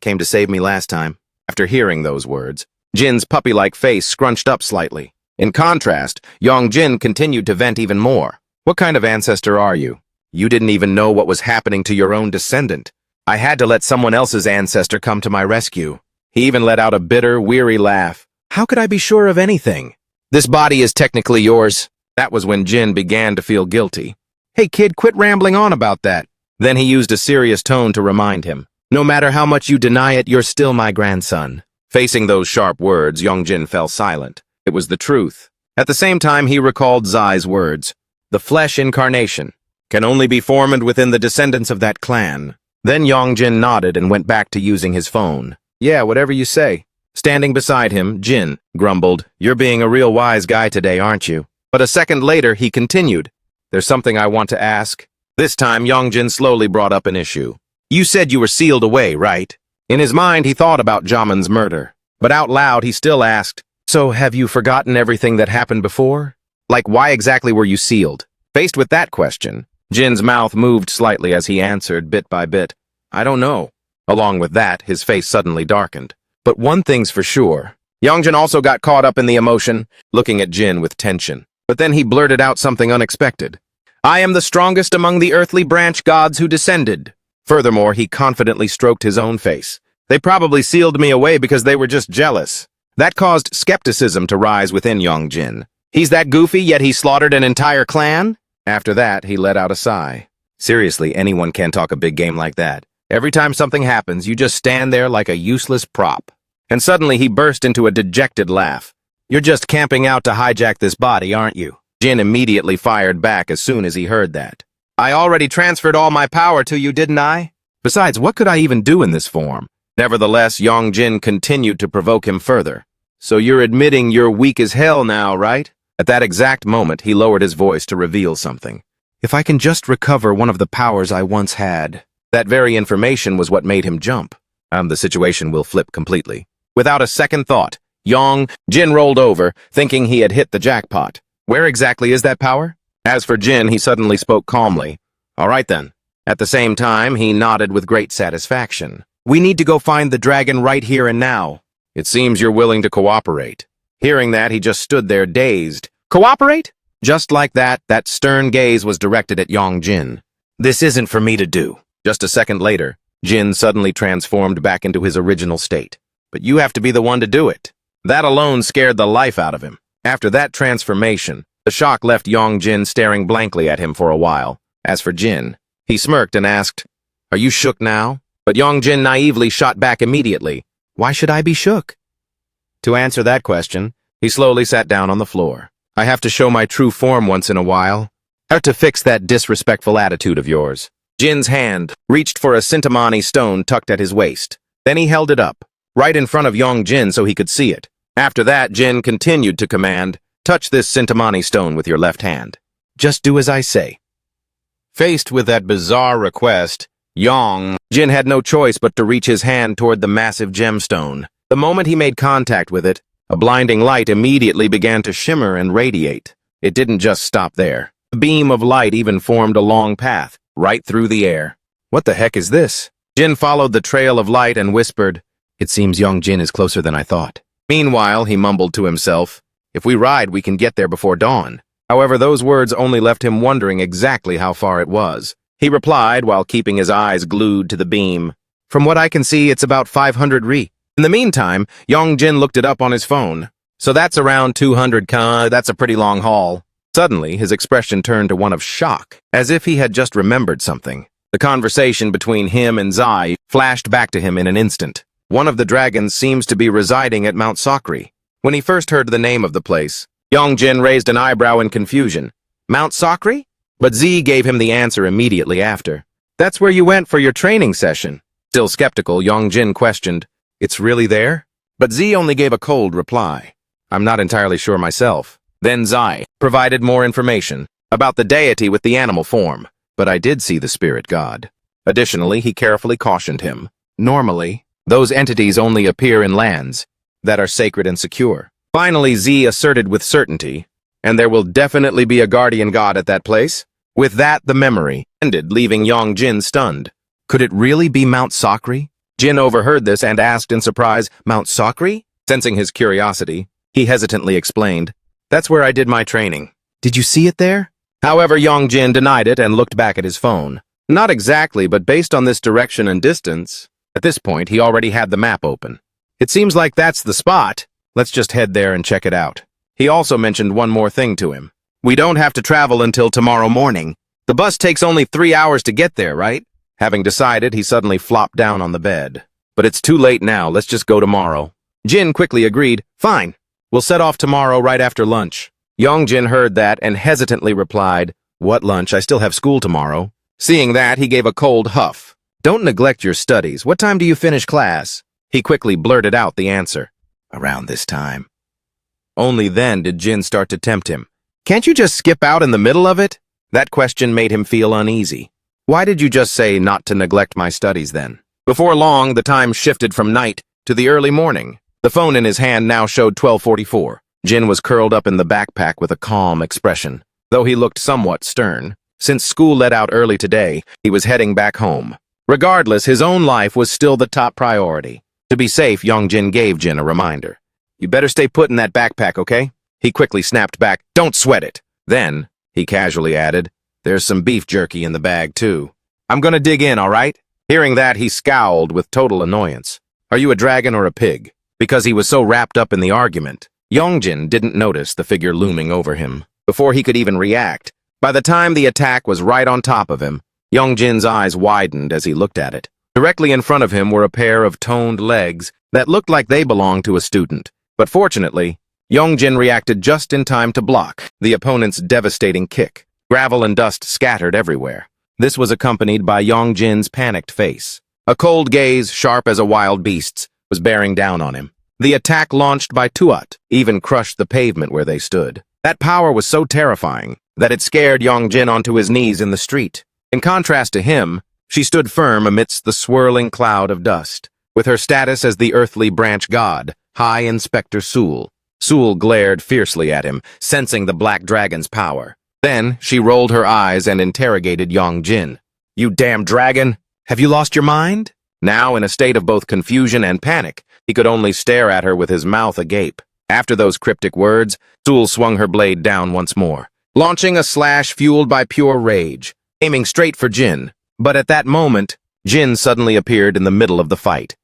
A: Came to save me last time. After hearing those words, Jin's puppy-like face scrunched up slightly. In contrast, Yongjin continued to vent even more. What kind of ancestor are you? You didn't even know what was happening to your own descendant. I had to let someone else's ancestor come to my rescue. He even let out a bitter, weary laugh. How could I be sure of anything? This body is technically yours. That was when Jin began to feel guilty. Hey kid, quit rambling on about that. Then he used a serious tone to remind him. No matter how much you deny it, you're still my grandson. Facing those sharp words, Yongjin fell silent. It was the truth. At the same time, he recalled Zai's words. The flesh incarnation can only be formed within the descendants of that clan. Then Yongjin nodded and went back to using his phone. Yeah, whatever you say. Standing beside him, Jin grumbled, You're being a real wise guy today, aren't you? But a second later, he continued. There's something I want to ask. This time, Yongjin slowly brought up an issue. You said you were sealed away, right? In his mind, he thought about Jamin's murder. But out loud, he still asked, So have you forgotten everything that happened before? Like, why exactly were you sealed? Faced with that question, Jin's mouth moved slightly as he answered bit by bit. I don't know. Along with that, his face suddenly darkened. But one thing's for sure. Yongjin also got caught up in the emotion, looking at Jin with tension. But then he blurted out something unexpected. I am the strongest among the earthly branch gods who descended. Furthermore, he confidently stroked his own face. They probably sealed me away because they were just jealous. That caused skepticism to rise within Yongjin. He's that goofy, yet he slaughtered an entire clan? After that, he let out a sigh. Seriously, anyone can talk a big game like that. Every time something happens, you just stand there like a useless prop. And suddenly he burst into a dejected laugh. You're just camping out to hijack this body, aren't you? Jin immediately fired back as soon as he heard that. I already transferred all my power to you, didn't I? Besides, what could I even do in this form? Nevertheless, Yongjin continued to provoke him further. So you're admitting you're weak as hell now, right? At that exact moment, he lowered his voice to reveal something. If I can just recover one of the powers I once had. That very information was what made him jump. the situation will flip completely. Without a second thought, Jin rolled over, thinking he had hit the jackpot. Where exactly is that power? As for Jin, he suddenly spoke calmly. All right then. At the same time, he nodded with great satisfaction. We need to go find the dragon right here and now. It seems you're willing to cooperate. Hearing that, he just stood there dazed. Cooperate? Just like that, that stern gaze was directed at Jin. This isn't for me to do. Just a second later, Jin suddenly transformed back into his original state. But you have to be the one to do it. That alone scared the life out of him. After that transformation, the shock left Jin staring blankly at him for a while. As for Jin, he smirked and asked, Are you shook now? But Jin naively shot back immediately. Why should I be shook? To answer that question, he slowly sat down on the floor. I have to show my true form once in a while. How to fix that disrespectful attitude of yours. Jin's hand reached for a Sintamani stone tucked at his waist. Then he held it up, right in front of Jin so he could see it. After that, Jin continued to command, touch this Sintamani stone with your left hand. Just do as I say. Faced with that bizarre request, Jin had no choice but to reach his hand toward the massive gemstone. The moment he made contact with it, a blinding light immediately began to shimmer and radiate. It didn't just stop there. A beam of light even formed a long path, right through the air. What the heck is this? Jin followed the trail of light and whispered, It seems Jin is closer than I thought. Meanwhile, he mumbled to himself, If we ride, we can get there before dawn. However, those words only left him wondering exactly how far it was. He replied while keeping his eyes glued to the beam, From what I can see, it's about 500 ri. In the meantime, Jin looked it up on his phone. So that's around 200 ka, that's a pretty long haul. Suddenly, his expression turned to one of shock, as if he had just remembered something. The conversation between him and Zai flashed back to him in an instant. One of the dragons seems to be residing at Mount Sakri. When he first heard the name of the place, Jin raised an eyebrow in confusion. Mount Sakri? But Z gave him the answer immediately after. That's where you went for your training session. Still skeptical, Jin questioned, It's really there? But Z only gave a cold reply. I'm not entirely sure myself. Then Zai provided more information about the deity with the animal form, but I did see the spirit god. Additionally, he carefully cautioned him. Normally, those entities only appear in lands that are sacred and secure. Finally, Z asserted with certainty, and there will definitely be a guardian god at that place. With that, the memory ended, leaving Jin stunned. Could it really be Mount Sakri? Jin overheard this and asked in surprise, Mount Sakri? Sensing his curiosity, he hesitantly explained, That's where I did my training. Did you see it there? However, Jin denied it and looked back at his phone. Not exactly, but based on this direction and distance. At this point, he already had the map open. It seems like that's the spot. Let's just head there and check it out. He also mentioned one more thing to him. We don't have to travel until tomorrow morning. The bus takes only 3 hours to get there, right? Having decided, he suddenly flopped down on the bed. But it's too late now, let's just go tomorrow. Jin quickly agreed, Fine. We'll set off tomorrow right after lunch. Jin heard that and hesitantly replied, What lunch? I still have school tomorrow. Seeing that, he gave a cold huff. Don't neglect your studies. What time do you finish class? He quickly blurted out the answer. Around this time. Only then did Jin start to tempt him. Can't you just skip out in the middle of it? That question made him feel uneasy. Why did you just say not to neglect my studies then? Before long, the time shifted from night to the early morning. The phone in his hand now showed 12:44. Jin was curled up in the backpack with a calm expression, though he looked somewhat stern. Since school let out early today, he was heading back home. Regardless, his own life was still the top priority. To be safe, Jin gave Jin a reminder. You better stay put in that backpack, okay? He quickly snapped back, Don't sweat it. Then, he casually added, There's some beef jerky in the bag, too. I'm gonna dig in, all right? Hearing that, he scowled with total annoyance. Are you a dragon or a pig? Because he was so wrapped up in the argument, Jin didn't notice the figure looming over him. Before he could even react, by the time the attack was right on top of him, Jin's eyes widened as he looked at it. Directly in front of him were a pair of toned legs that looked like they belonged to a student. But fortunately, Jin reacted just in time to block the opponent's devastating kick. Gravel and dust scattered everywhere. This was accompanied by Jin's panicked face. A cold gaze, sharp as a wild beast's, was bearing down on him. The attack launched by Tuat even crushed the pavement where they stood. That power was so terrifying that it scared Jin onto his knees in the street. In contrast to him, she stood firm amidst the swirling cloud of dust. with her status as the earthly branch god, High Inspector Sul. Sul glared fiercely at him, sensing the black dragon's power. Then she rolled her eyes and interrogated Yongjin. "You damn dragon! Have you lost your mind?" Now, in a state of both confusion and panic, he could only stare at her with his mouth agape. After those cryptic words, Sul swung her blade down once more, launching a slash fueled by pure rage, aiming straight for Jin. But at that moment, Jin suddenly appeared in the middle of the fight.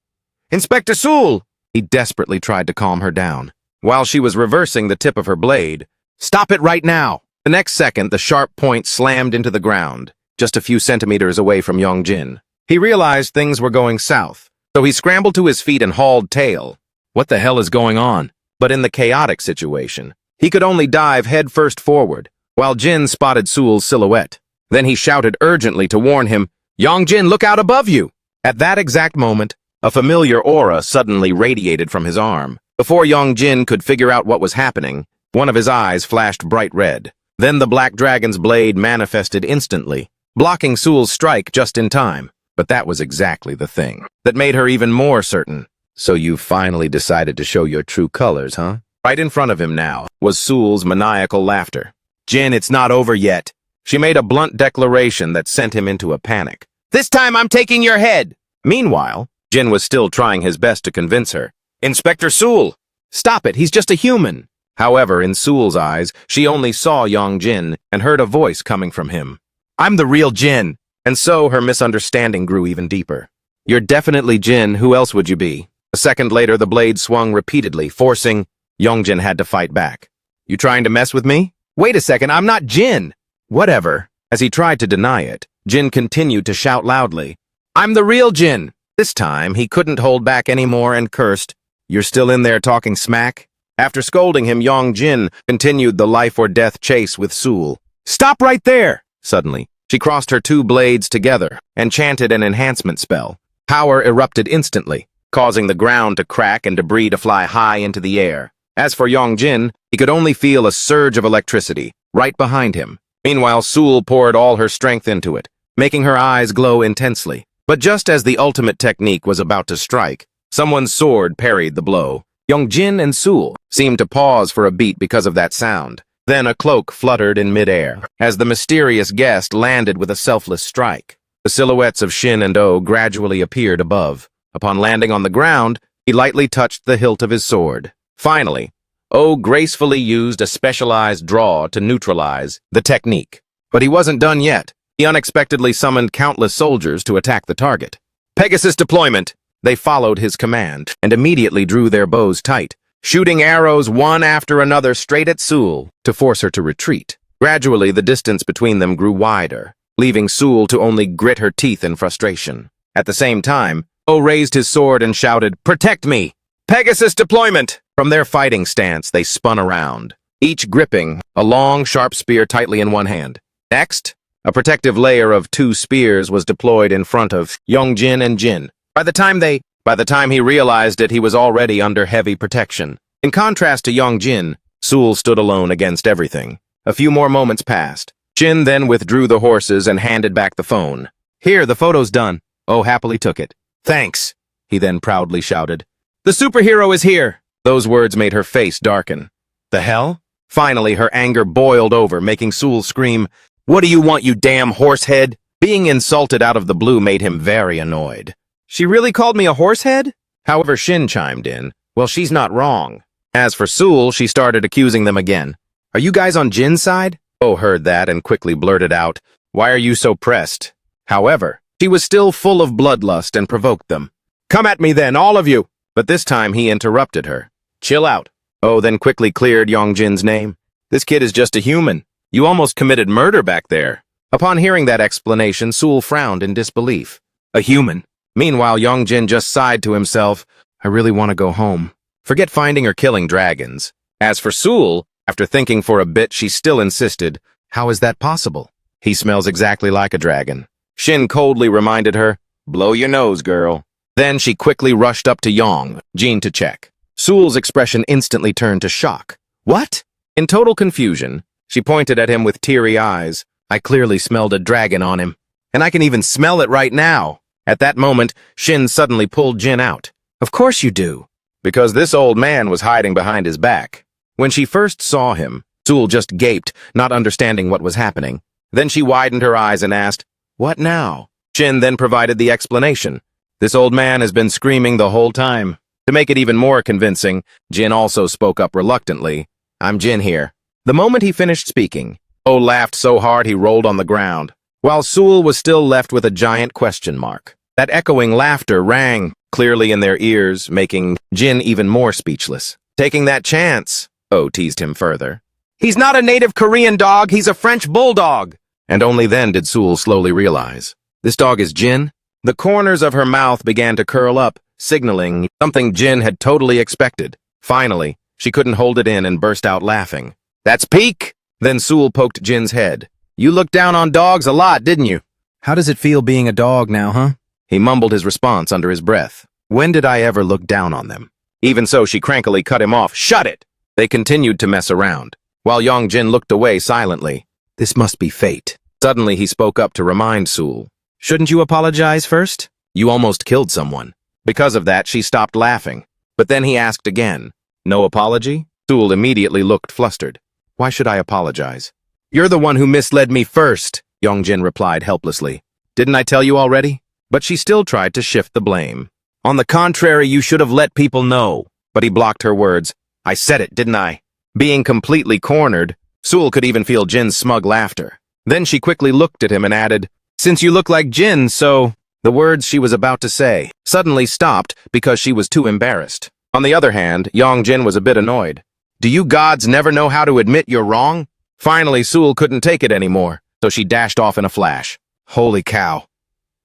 A: "Inspector Sul!" He desperately tried to calm her down, while she was reversing the tip of her blade. "Stop it right now!" The next second, the sharp point slammed into the ground, just a few centimeters away from Yongjin. He realized things were going south, so he scrambled to his feet and hauled tail. What the hell is going on? But in the chaotic situation, he could only dive headfirst forward, while Jin spotted Sul's silhouette. Then he shouted urgently to warn him, "Yongjin, look out above you!" At that exact moment, a familiar aura suddenly radiated from his arm. Before Yongjin could figure out what was happening, one of his eyes flashed bright red. Then the black dragon's blade manifested instantly, blocking Sul's strike just in time. But that was exactly the thing that made her even more certain. "So you finally decided to show your true colors, huh?" Right in front of him now was Sul's maniacal laughter. "Jin, it's not over yet." She made a blunt declaration that sent him into a panic. "This time I'm taking your head!" Meanwhile, Jin was still trying his best to convince her. "Inspector Sul! Stop it, he's just a human!" However, in Sul's eyes, she only saw Yongjin and heard a voice coming from him. "I'm the real Jin!" And so her misunderstanding grew even deeper. "You're definitely Jin, who else would you be?" A second later, the blade swung repeatedly, forcing Yongjin had to fight back. "You trying to mess with me?" "Wait a second, I'm not Jin!" "Whatever." As he tried to deny it, Jin continued to shout loudly, "I'm the real Jin!" This time, he couldn't hold back anymore and cursed, "You're still in there talking smack?" After scolding him, Yongjin continued the life-or-death chase with Sul. "Stop right there!" Suddenly, she crossed her two blades together and chanted an enhancement spell. Power erupted instantly, causing the ground to crack and debris to fly high into the air. As for Yongjin, he could only feel a surge of electricity right behind him. Meanwhile, Sul poured all her strength into it, making her eyes glow intensely. But just as the ultimate technique was about to strike, someone's sword parried the blow. Yongjin and Sul seemed to pause for a beat because of that sound. Then a cloak fluttered in midair as the mysterious guest landed with a selfless strike. The silhouettes of Shin and Oh gradually appeared above. Upon landing on the ground, he lightly touched the hilt of his sword. Finally, Oh gracefully used a specialized draw to neutralize the technique. But he wasn't done yet. He unexpectedly summoned countless soldiers to attack the target. "Pegasus deployment!" They followed his command and immediately drew their bows tight, shooting arrows one after another straight at Sul to force her to retreat. Gradually, the distance between them grew wider, leaving Sul to only grit her teeth in frustration. At the same time, Oh raised his sword and shouted, "Protect me! Pegasus deployment!" From their fighting stance, they spun around, each gripping a long, sharp spear tightly in one hand. Next, a protective layer of two spears was deployed in front of Yongjin and Jin. By the time he realized it, he was already under heavy protection. In contrast to Yongjin, Sul stood alone against everything. A few more moments passed. Jin then withdrew the horses and handed back the phone. "Here, the photo's done." Oh happily took it. "Thanks," he then proudly shouted. "The superhero is here!" Those words made her face darken. The hell? Finally, her anger boiled over, making Sul scream, "What do you want, you damn horsehead?" Being insulted out of the blue made him very annoyed. "She really called me a horsehead?" However, Shin chimed in, "Well, she's not wrong." As for Sul, she started accusing them again. "Are you guys on Jin's side?" Oh heard that and quickly blurted out, "Why are you so pressed?" However, she was still full of bloodlust and provoked them. "Come at me then, all of you!" But this time he interrupted her. "Chill out." Oh then quickly cleared Yongjin's name. "This kid is just a human. You almost committed murder back there." Upon hearing that explanation, Sul frowned in disbelief. "A human?" Meanwhile, Yongjin just sighed to himself, "I really want to go home. Forget finding or killing dragons." As for Sul, after thinking for a bit, she still insisted, "How is that possible? He smells exactly like a dragon." Shin coldly reminded her, "Blow your nose, girl." Then she quickly rushed up to Yongjin to check. Sul's expression instantly turned to shock. "What?" In total confusion, she pointed at him with teary eyes. "I clearly smelled a dragon on him, and I can even smell it right now." At that moment, Shin suddenly pulled Jin out. Of course you do. Because this old man was hiding behind his back. When she first saw him, Sul just gaped, not understanding what was happening. Then she widened her eyes and asked, "What now?" Shin then provided the explanation. This old man has been screaming the whole time. To make it even more convincing, Jin also spoke up reluctantly. "I'm Jin here." The moment he finished speaking, Oh laughed so hard he rolled on the ground, while Sul was still left with a giant question mark. That echoing laughter rang clearly in their ears, making Jin even more speechless. "Taking that chance," Oh teased him further. "He's not a native Korean dog, he's a French bulldog." And only then did Sul slowly realize. This dog is Jin? The corners of her mouth began to curl up, signaling something Jin had totally expected. Finally, she couldn't hold it in and burst out laughing. "That's peak!" Then Sul poked Jin's head. "You looked down on dogs a lot, didn't you?" "How does it feel being a dog now, huh?" He mumbled his response under his breath. "When did I ever look down on them?" Even so, she crankily cut him off. "Shut it!" They continued to mess around, while Jin looked away silently. This must be fate. Suddenly, he spoke up to remind Sul. "Shouldn't you apologize first? You almost killed someone." Because of that, she stopped laughing. But then he asked again. "No apology?" Sul immediately looked flustered. "Why should I apologize?" "You're the one who misled me first," Jin replied helplessly. "Didn't I tell you already?" But she still tried to shift the blame. "On the contrary, you should have let people know." But he blocked her words. "I said it, didn't I?" Being completely cornered, Sul could even feel Jin's smug laughter. Then she quickly looked at him and added, "Since you look like Jin, so—" The words she was about to say suddenly stopped because she was too embarrassed. On the other hand, Jin was a bit annoyed. "Do you gods never know how to admit you're wrong?" Finally, Sul couldn't take it anymore, so she dashed off in a flash. Holy cow.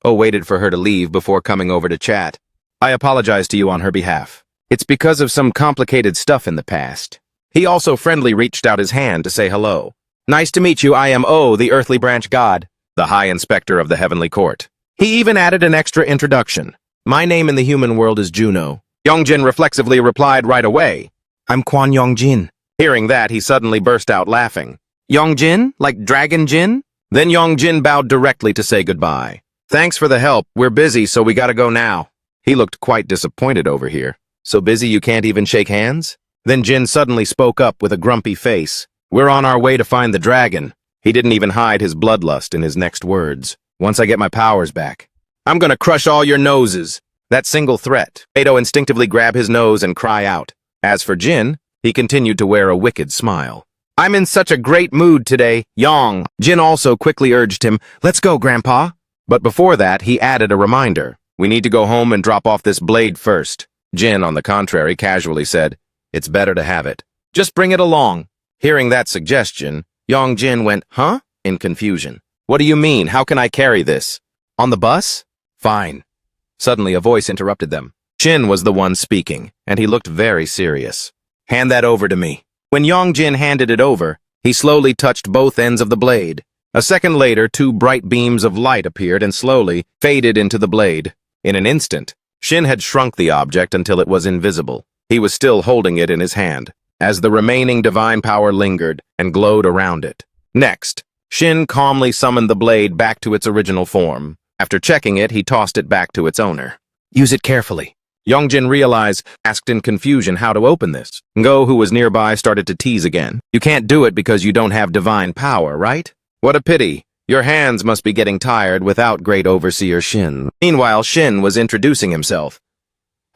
A: Oh waited for her to leave before coming over to chat. "I apologize to you on her behalf. It's because of some complicated stuff in the past." He also friendly reached out his hand to say hello. "Nice to meet you, I am O, the earthly branch god, the High Inspector of the Heavenly Court." He even added an extra introduction. "My name in the human world is Juno." Jin reflexively replied right away. "I'm Kwon Jin." Hearing that, he suddenly burst out laughing. "Jin? Like Dragon Jin?" Then Jin bowed directly to say goodbye. "Thanks for the help, we're busy so we gotta go now." He looked quite disappointed over here. "So busy you can't even shake hands?" Then Jin suddenly spoke up with a grumpy face. "We're on our way to find the dragon." He didn't even hide his bloodlust in his next words. "Once I get my powers back, I'm gonna crush all your noses." That single threat made O instinctively grab his nose and cry out. As for Jin, he continued to wear a wicked smile. "I'm in such a great mood today, Jin also quickly urged him, "Let's go, Grandpa." But before that, he added a reminder. "We need to go home and drop off this blade first." Jin, on the contrary, casually said, "It's better to have it. Just bring it along." Hearing that suggestion, Jin went, "Huh?" in confusion. "What do you mean? How can I carry this? On the bus?" "Fine." Suddenly, a voice interrupted them. Shin was the one speaking, and he looked very serious. "Hand that over to me." When Jin handed it over, he slowly touched both ends of the blade. A second later, two bright beams of light appeared and slowly faded into the blade. In an instant, Shin had shrunk the object until it was invisible. He was still holding it in his hand, as the remaining divine power lingered and glowed around it. Next, Shin calmly summoned the blade back to its original form. After checking it, he tossed it back to its owner. "Use it carefully." Jin realized, asked in confusion how to open this. Ngo, who was nearby, started to tease again. "You can't do it because you don't have divine power, right? What a pity. Your hands must be getting tired without Great Overseer Shin." Meanwhile, Shin was introducing himself.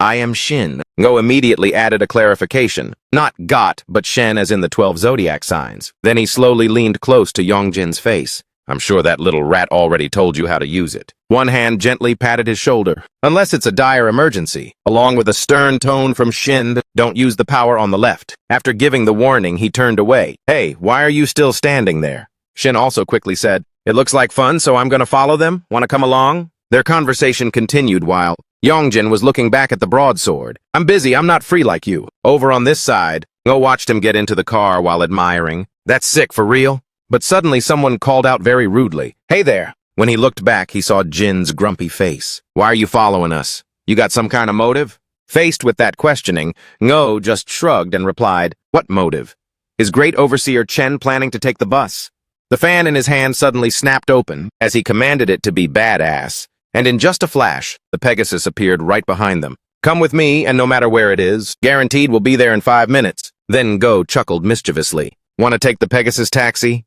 A: "I am Shin." Ngo immediately added a clarification. Not got, but Shen as in the 12 zodiac signs. Then he slowly leaned close to Jin's face. "I'm sure that little rat already told you how to use it." One hand gently patted his shoulder. "Unless it's a dire emergency." Along with a stern tone from Shin, "Don't use the power on the left." After giving the warning, he turned away. "Hey, why are you still standing there?" Shin also quickly said, "It looks like fun, so I'm gonna follow them. Wanna come along?" Their conversation continued while Jin was looking back at the broadsword. "I'm busy, I'm not free like you." Over on this side, Ngo watched him get into the car while admiring. "That's sick, for real?" But suddenly someone called out very rudely, "Hey there!" When he looked back, he saw Jin's grumpy face. "Why are you following us? You got some kind of motive?" Faced with that questioning, Ngo just shrugged and replied, "What motive? Is Great Overseer Chen planning to take the bus?" The fan in his hand suddenly snapped open as he commanded it to be badass. and in just a flash, the Pegasus appeared right behind them. Come with me, and no matter where it is, guaranteed we'll be there in 5 minutes. Then Go chuckled mischievously. Want to take the Pegasus taxi?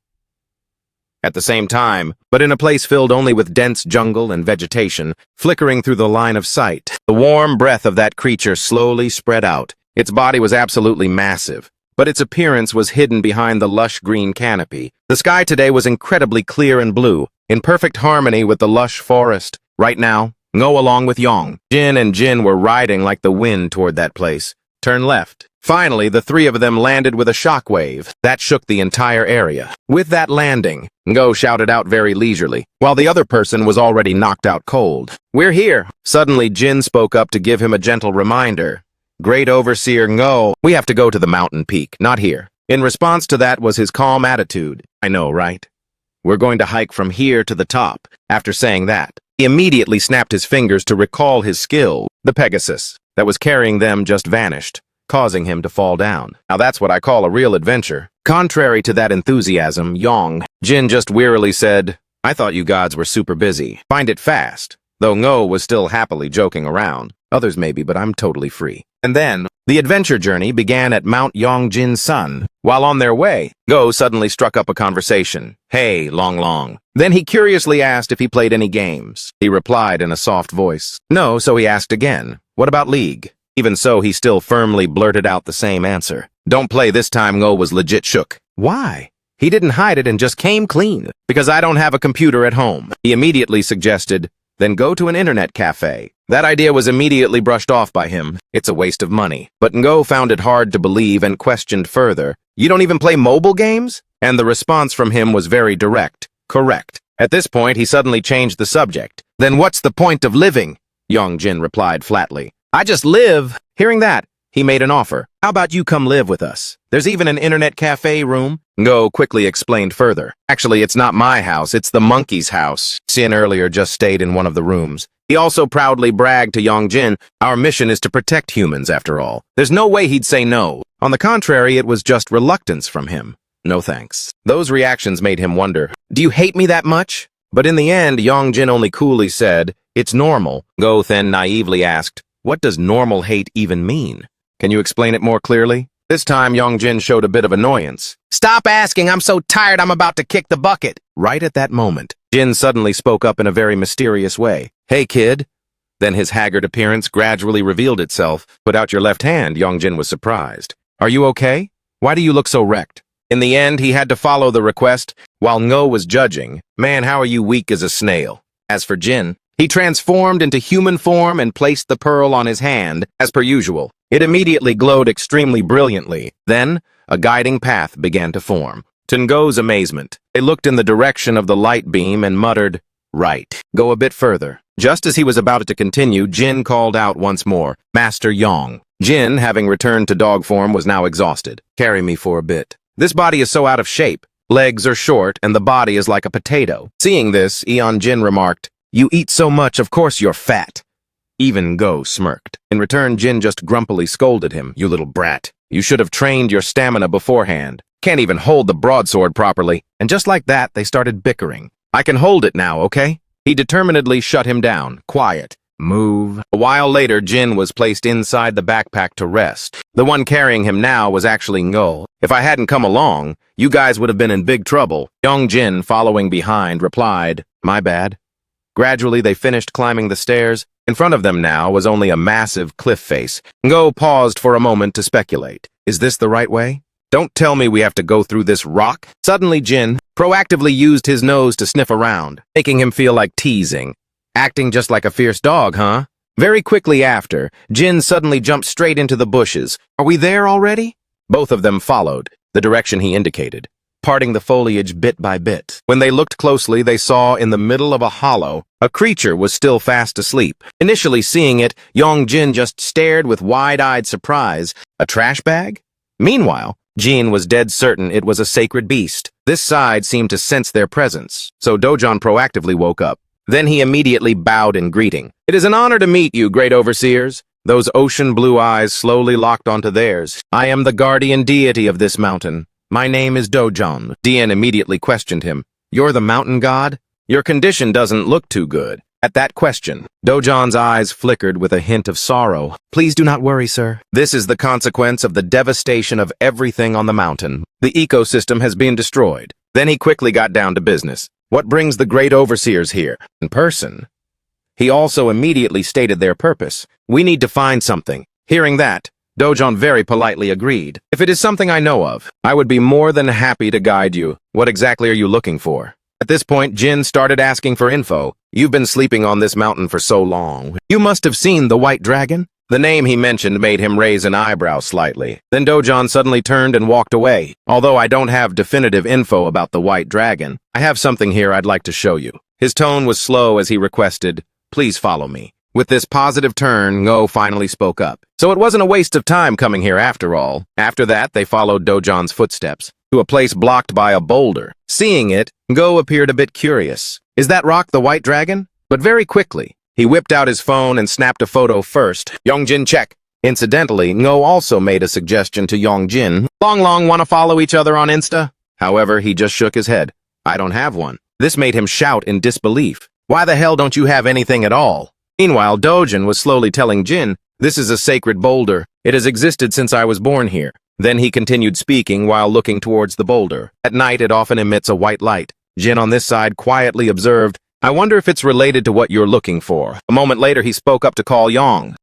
A: At the same time, but in a place filled only with dense jungle and vegetation, flickering through the line of sight, the warm breath of that creature slowly spread out. Its body was absolutely massive, but its appearance was hidden behind the lush green canopy. The sky today was incredibly clear and blue, in perfect harmony with the lush forest. Right now, Ngo along with Yong, Jin and Jin were riding like the wind toward that place. Turn left. Finally, the three of them landed with a shockwave that shook the entire area. With that landing, Ngo shouted out very leisurely, while the other person was already knocked out cold. We're here. Suddenly, Jin spoke up to give him a gentle reminder. Great Overseer Ngo, we have to go to the mountain peak, not here. In response to that was his calm attitude. I know, right? We're going to hike from here to the top. After saying that, he immediately snapped his fingers to recall his skill. The Pegasus that was carrying them just vanished, causing him to fall down. Now that's what I call a real adventure. Contrary to that enthusiasm, Jin just wearily said, I thought you gods were super busy. Find it fast. Though Ngo was still happily joking around. Others maybe, but I'm totally free. And then, the adventure journey began at Mount Yongjin's Sun. While on their way, Ngo suddenly struck up a conversation. Hey, Long. Then he curiously asked if he played any games. He replied in a soft voice. No, so he asked again. What about League? Even so, he still firmly blurted out the same answer. Don't play this time. Ngo was legit shook. Why? He didn't hide it and just came clean. Because I don't have a computer at home. He immediately suggested, then go to an internet cafe. That idea was immediately brushed off by him. It's a waste of money. But Ngo found it hard to believe and questioned further. You don't even play mobile games? And the response from him was very direct. Correct. At this point, he suddenly changed the subject. Then what's the point of living? Yongjin replied flatly. I just live. Hearing that, he made an offer. How about you come live with us? There's even an internet cafe room. Ngo quickly explained further. Actually, it's not my house, it's the monkey's house. Sin earlier just stayed in one of the rooms. He also proudly bragged to Yongjin, our mission is to protect humans after all. There's no way he'd say no. On the contrary, it was just reluctance from him. No thanks. Those reactions made him wonder, do you hate me that much? But in the end, Yongjin only coolly said, it's normal. Ngo then naively asked, what does normal hate even mean? Can you explain it more clearly? This time, Yongjin showed a bit of annoyance. Stop asking, I'm so tired I'm about to kick the bucket. Right at that moment, Jin suddenly spoke up in a very mysterious way. Hey, kid. Then his haggard appearance gradually revealed itself. Put out your left hand, Yongjin was surprised. Are you okay? Why do you look so wrecked? In the end, he had to follow the request, while Ngo was judging. Man, how are you weak as a snail? As for Jin, he transformed into human form and placed the pearl on his hand, as per usual. It immediately glowed extremely brilliantly. Then, a guiding path began to form. To Ngo's amazement, they looked in the direction of the light beam and muttered, right, go a bit further. Just as he was about to continue, Jin called out once more, Master Yong. Jin, having returned to dog form, was now exhausted. Carry me for a bit. This body is so out of shape. Legs are short, and the body is like a potato. Seeing this, Jin remarked, you eat so much, of course you're fat. Even Ngo smirked. In return, Jin just grumpily scolded him, you little brat. You should have trained your stamina beforehand. Can't even hold the broadsword properly. And just like that, they started bickering. I can hold it now, okay? He determinedly shut him down. Quiet. Move. A while later, Jin was placed inside the backpack to rest. The one carrying him now was actually Ngo. If I hadn't come along, you guys would have been in big trouble. Yongjin, following behind, replied, my bad. Gradually, they finished climbing the stairs. In front of them now was only a massive cliff face. Ngo paused for a moment to speculate. Is this the right way? Don't tell me we have to go through this rock. Suddenly, Jin proactively used his nose to sniff around, making him feel like teasing. Acting just like a fierce dog, huh? Very quickly after, Jin suddenly jumped straight into the bushes. Are we there already? Both of them followed, the direction he indicated, parting the foliage bit by bit. When they looked closely, they saw in the middle of a hollow, a creature was still fast asleep. Initially seeing it, Yongjin just stared with wide-eyed surprise. A trash bag? Meanwhile, Jin was dead certain it was a sacred beast. This side seemed to sense their presence, so Dojon proactively woke up. Then he immediately bowed in greeting. It is an honor to meet you, great overseers. Those ocean blue eyes slowly locked onto theirs. I am the guardian deity of this mountain. My name is Dojon. Dian immediately questioned him. You're the mountain god? Your condition doesn't look too good. At that question, Dojan's eyes flickered with a hint of sorrow. Please do not worry, sir. This is the consequence of the devastation of everything on the mountain. The ecosystem has been destroyed. Then he quickly got down to business. What brings the great overseers here? In person. He also immediately stated their purpose. We need to find something. Hearing that, Dojan very politely agreed. If it is something I know of, I would be more than happy to guide you. What exactly are you looking for? At this point, Jin started asking for info. You've been sleeping on this mountain for so long. You must have seen the white dragon? The name he mentioned made him raise an eyebrow slightly. Then Dojan suddenly turned and walked away. Although I don't have definitive info about the white dragon, I have something here I'd like to show you. His tone was slow as he requested, please follow me. With this positive turn, Ngo finally spoke up. So it wasn't a waste of time coming here after all. After that, they followed Dojan's footsteps to a place blocked by a boulder. Seeing it, Ngo appeared a bit curious. Is that rock the white dragon? But very quickly, he whipped out his phone and snapped a photo first. Yongjin, check. Incidentally, Ngo also made a suggestion to Yongjin. Long wanna follow each other on Insta? However, he just shook his head. I don't have one. This made him shout in disbelief. Why the hell don't you have anything at all? Meanwhile, Dojin was slowly telling Jin, this is a sacred boulder. It has existed since I was born here. Then he continued speaking while looking towards the boulder. At night, it often emits a white light. Jin on this side quietly observed, I wonder if it's related to what you're looking for. A moment later, he spoke up to call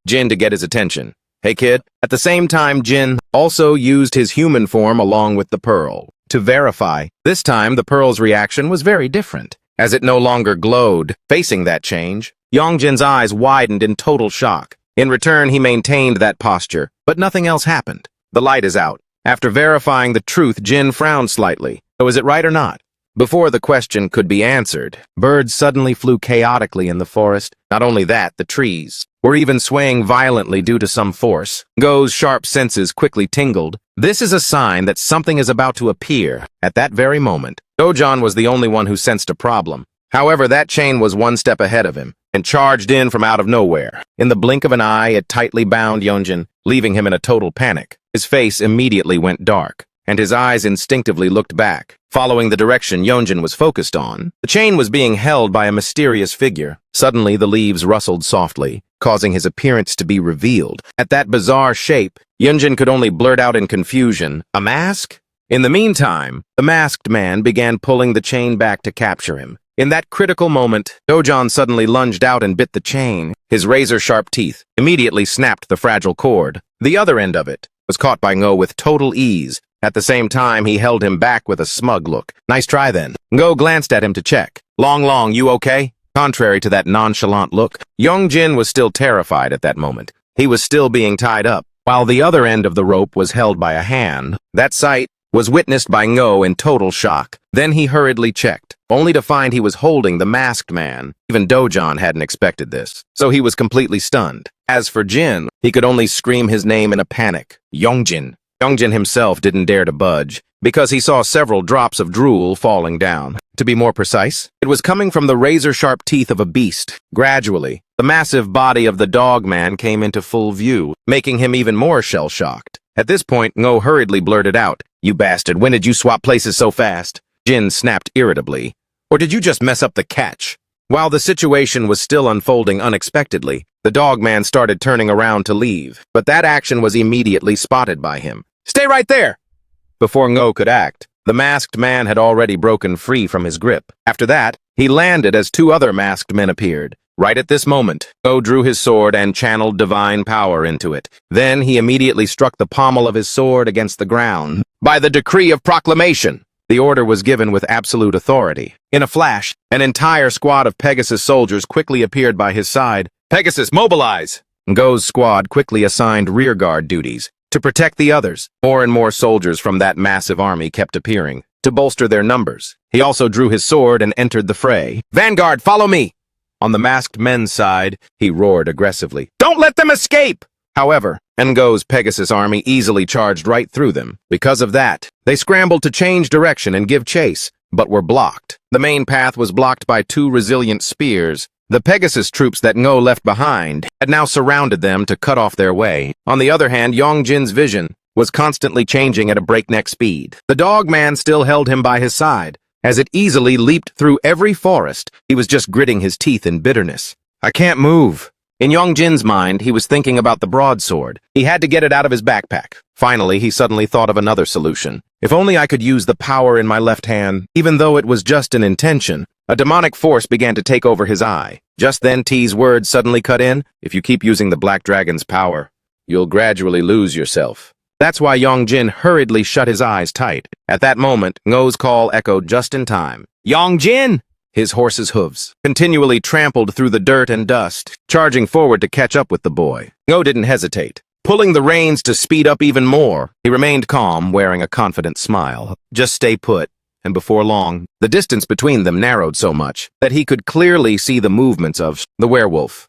A: Jin to get his attention. Hey kid. At the same time, Jin also used his human form along with the pearl. To verify, this time the pearl's reaction was very different, as it no longer glowed. Facing that change, Yongjin's eyes widened in total shock. In return, he maintained that posture, but nothing else happened. The light is out. After verifying the truth, Jin frowned slightly. So is it right or not? Before the question could be answered, birds suddenly flew chaotically in the forest. Not only that, the trees were even swaying violently due to some force. Ngo's sharp senses quickly tingled. This is a sign that something is about to appear. At that very moment, Dojan was the only one who sensed a problem. However, that chain was one step ahead of him and charged in from out of nowhere. In the blink of an eye, it tightly bound Yongjin, leaving him in a total panic. His face immediately went dark, and his eyes instinctively looked back, following the direction Yongjin was focused on. The chain was being held by a mysterious figure. Suddenly, the leaves rustled softly, causing his appearance to be revealed. At that bizarre shape, Yongjin could only blurt out in confusion, a mask? In the meantime, the masked man began pulling the chain back to capture him. In that critical moment, Dojan suddenly lunged out and bit the chain. His razor-sharp teeth immediately snapped the fragile cord. The other end of it was caught by Ngo with total ease. At the same time, he held him back with a smug look. Nice try then. Ngo glanced at him to check. Long, you okay? Contrary to that nonchalant look, Yongjin was still terrified at that moment. He was still being tied up, while the other end of the rope was held by a hand. That sight was witnessed by Ngo in total shock. Then he hurriedly checked, only to find he was holding the masked man. Even Dojan hadn't expected this, so he was completely stunned. As for Jin, he could only scream his name in a panic. Yongjin. Yongjin himself didn't dare to budge, because he saw several drops of drool falling down. To be more precise, it was coming from the razor-sharp teeth of a beast. Gradually, the massive body of the dog man came into full view, making him even more shell-shocked. At this point, Ngo hurriedly blurted out, You bastard, when did you swap places so fast? Jin snapped irritably. Or did you just mess up the catch? While the situation was still unfolding unexpectedly, the dog man started turning around to leave, but that action was immediately spotted by him. Stay right there! Before Ngo could act, the masked man had already broken free from his grip. After that, he landed as two other masked men appeared. Right at this moment, Ngo drew his sword and channeled divine power into it. Then he immediately struck the pommel of his sword against the ground. By the decree of proclamation! The order was given with absolute authority. In a flash, an entire squad of Pegasus soldiers quickly appeared by his side. Pegasus, mobilize! Ngo's squad quickly assigned rearguard duties to protect the others. More and more soldiers from that massive army kept appearing to bolster their numbers. He also drew his sword and entered the fray. Vanguard, follow me! On the masked men's side, he roared aggressively. Don't let them escape! However, Ngo's Pegasus army easily charged right through them. Because of that, they scrambled to change direction and give chase, but were blocked. The main path was blocked by two resilient spears. The Pegasus troops that Ngo left behind had now surrounded them to cut off their way. On the other hand, Yongjin's vision was constantly changing at a breakneck speed. The dog man still held him by his side, as it easily leaped through every forest. He was just gritting his teeth in bitterness. I can't move. In Yongjin's mind, he was thinking about the broadsword. He had to get it out of his backpack. Finally, he suddenly thought of another solution. If only I could use the power in my left hand. Even though it was just an intention, a demonic force began to take over his eye. Just then, T's words suddenly cut in. If you keep using the Black Dragon's power, you'll gradually lose yourself. That's why Yongjin hurriedly shut his eyes tight. At that moment, Ngo's call echoed just in time. Yongjin! His horse's hooves continually trampled through the dirt and dust, charging forward to catch up with the boy. Ngo didn't hesitate. Pulling the reins to speed up even more, he remained calm, wearing a confident smile. Just stay put, and before long, the distance between them narrowed so much that he could clearly see the movements of the werewolf.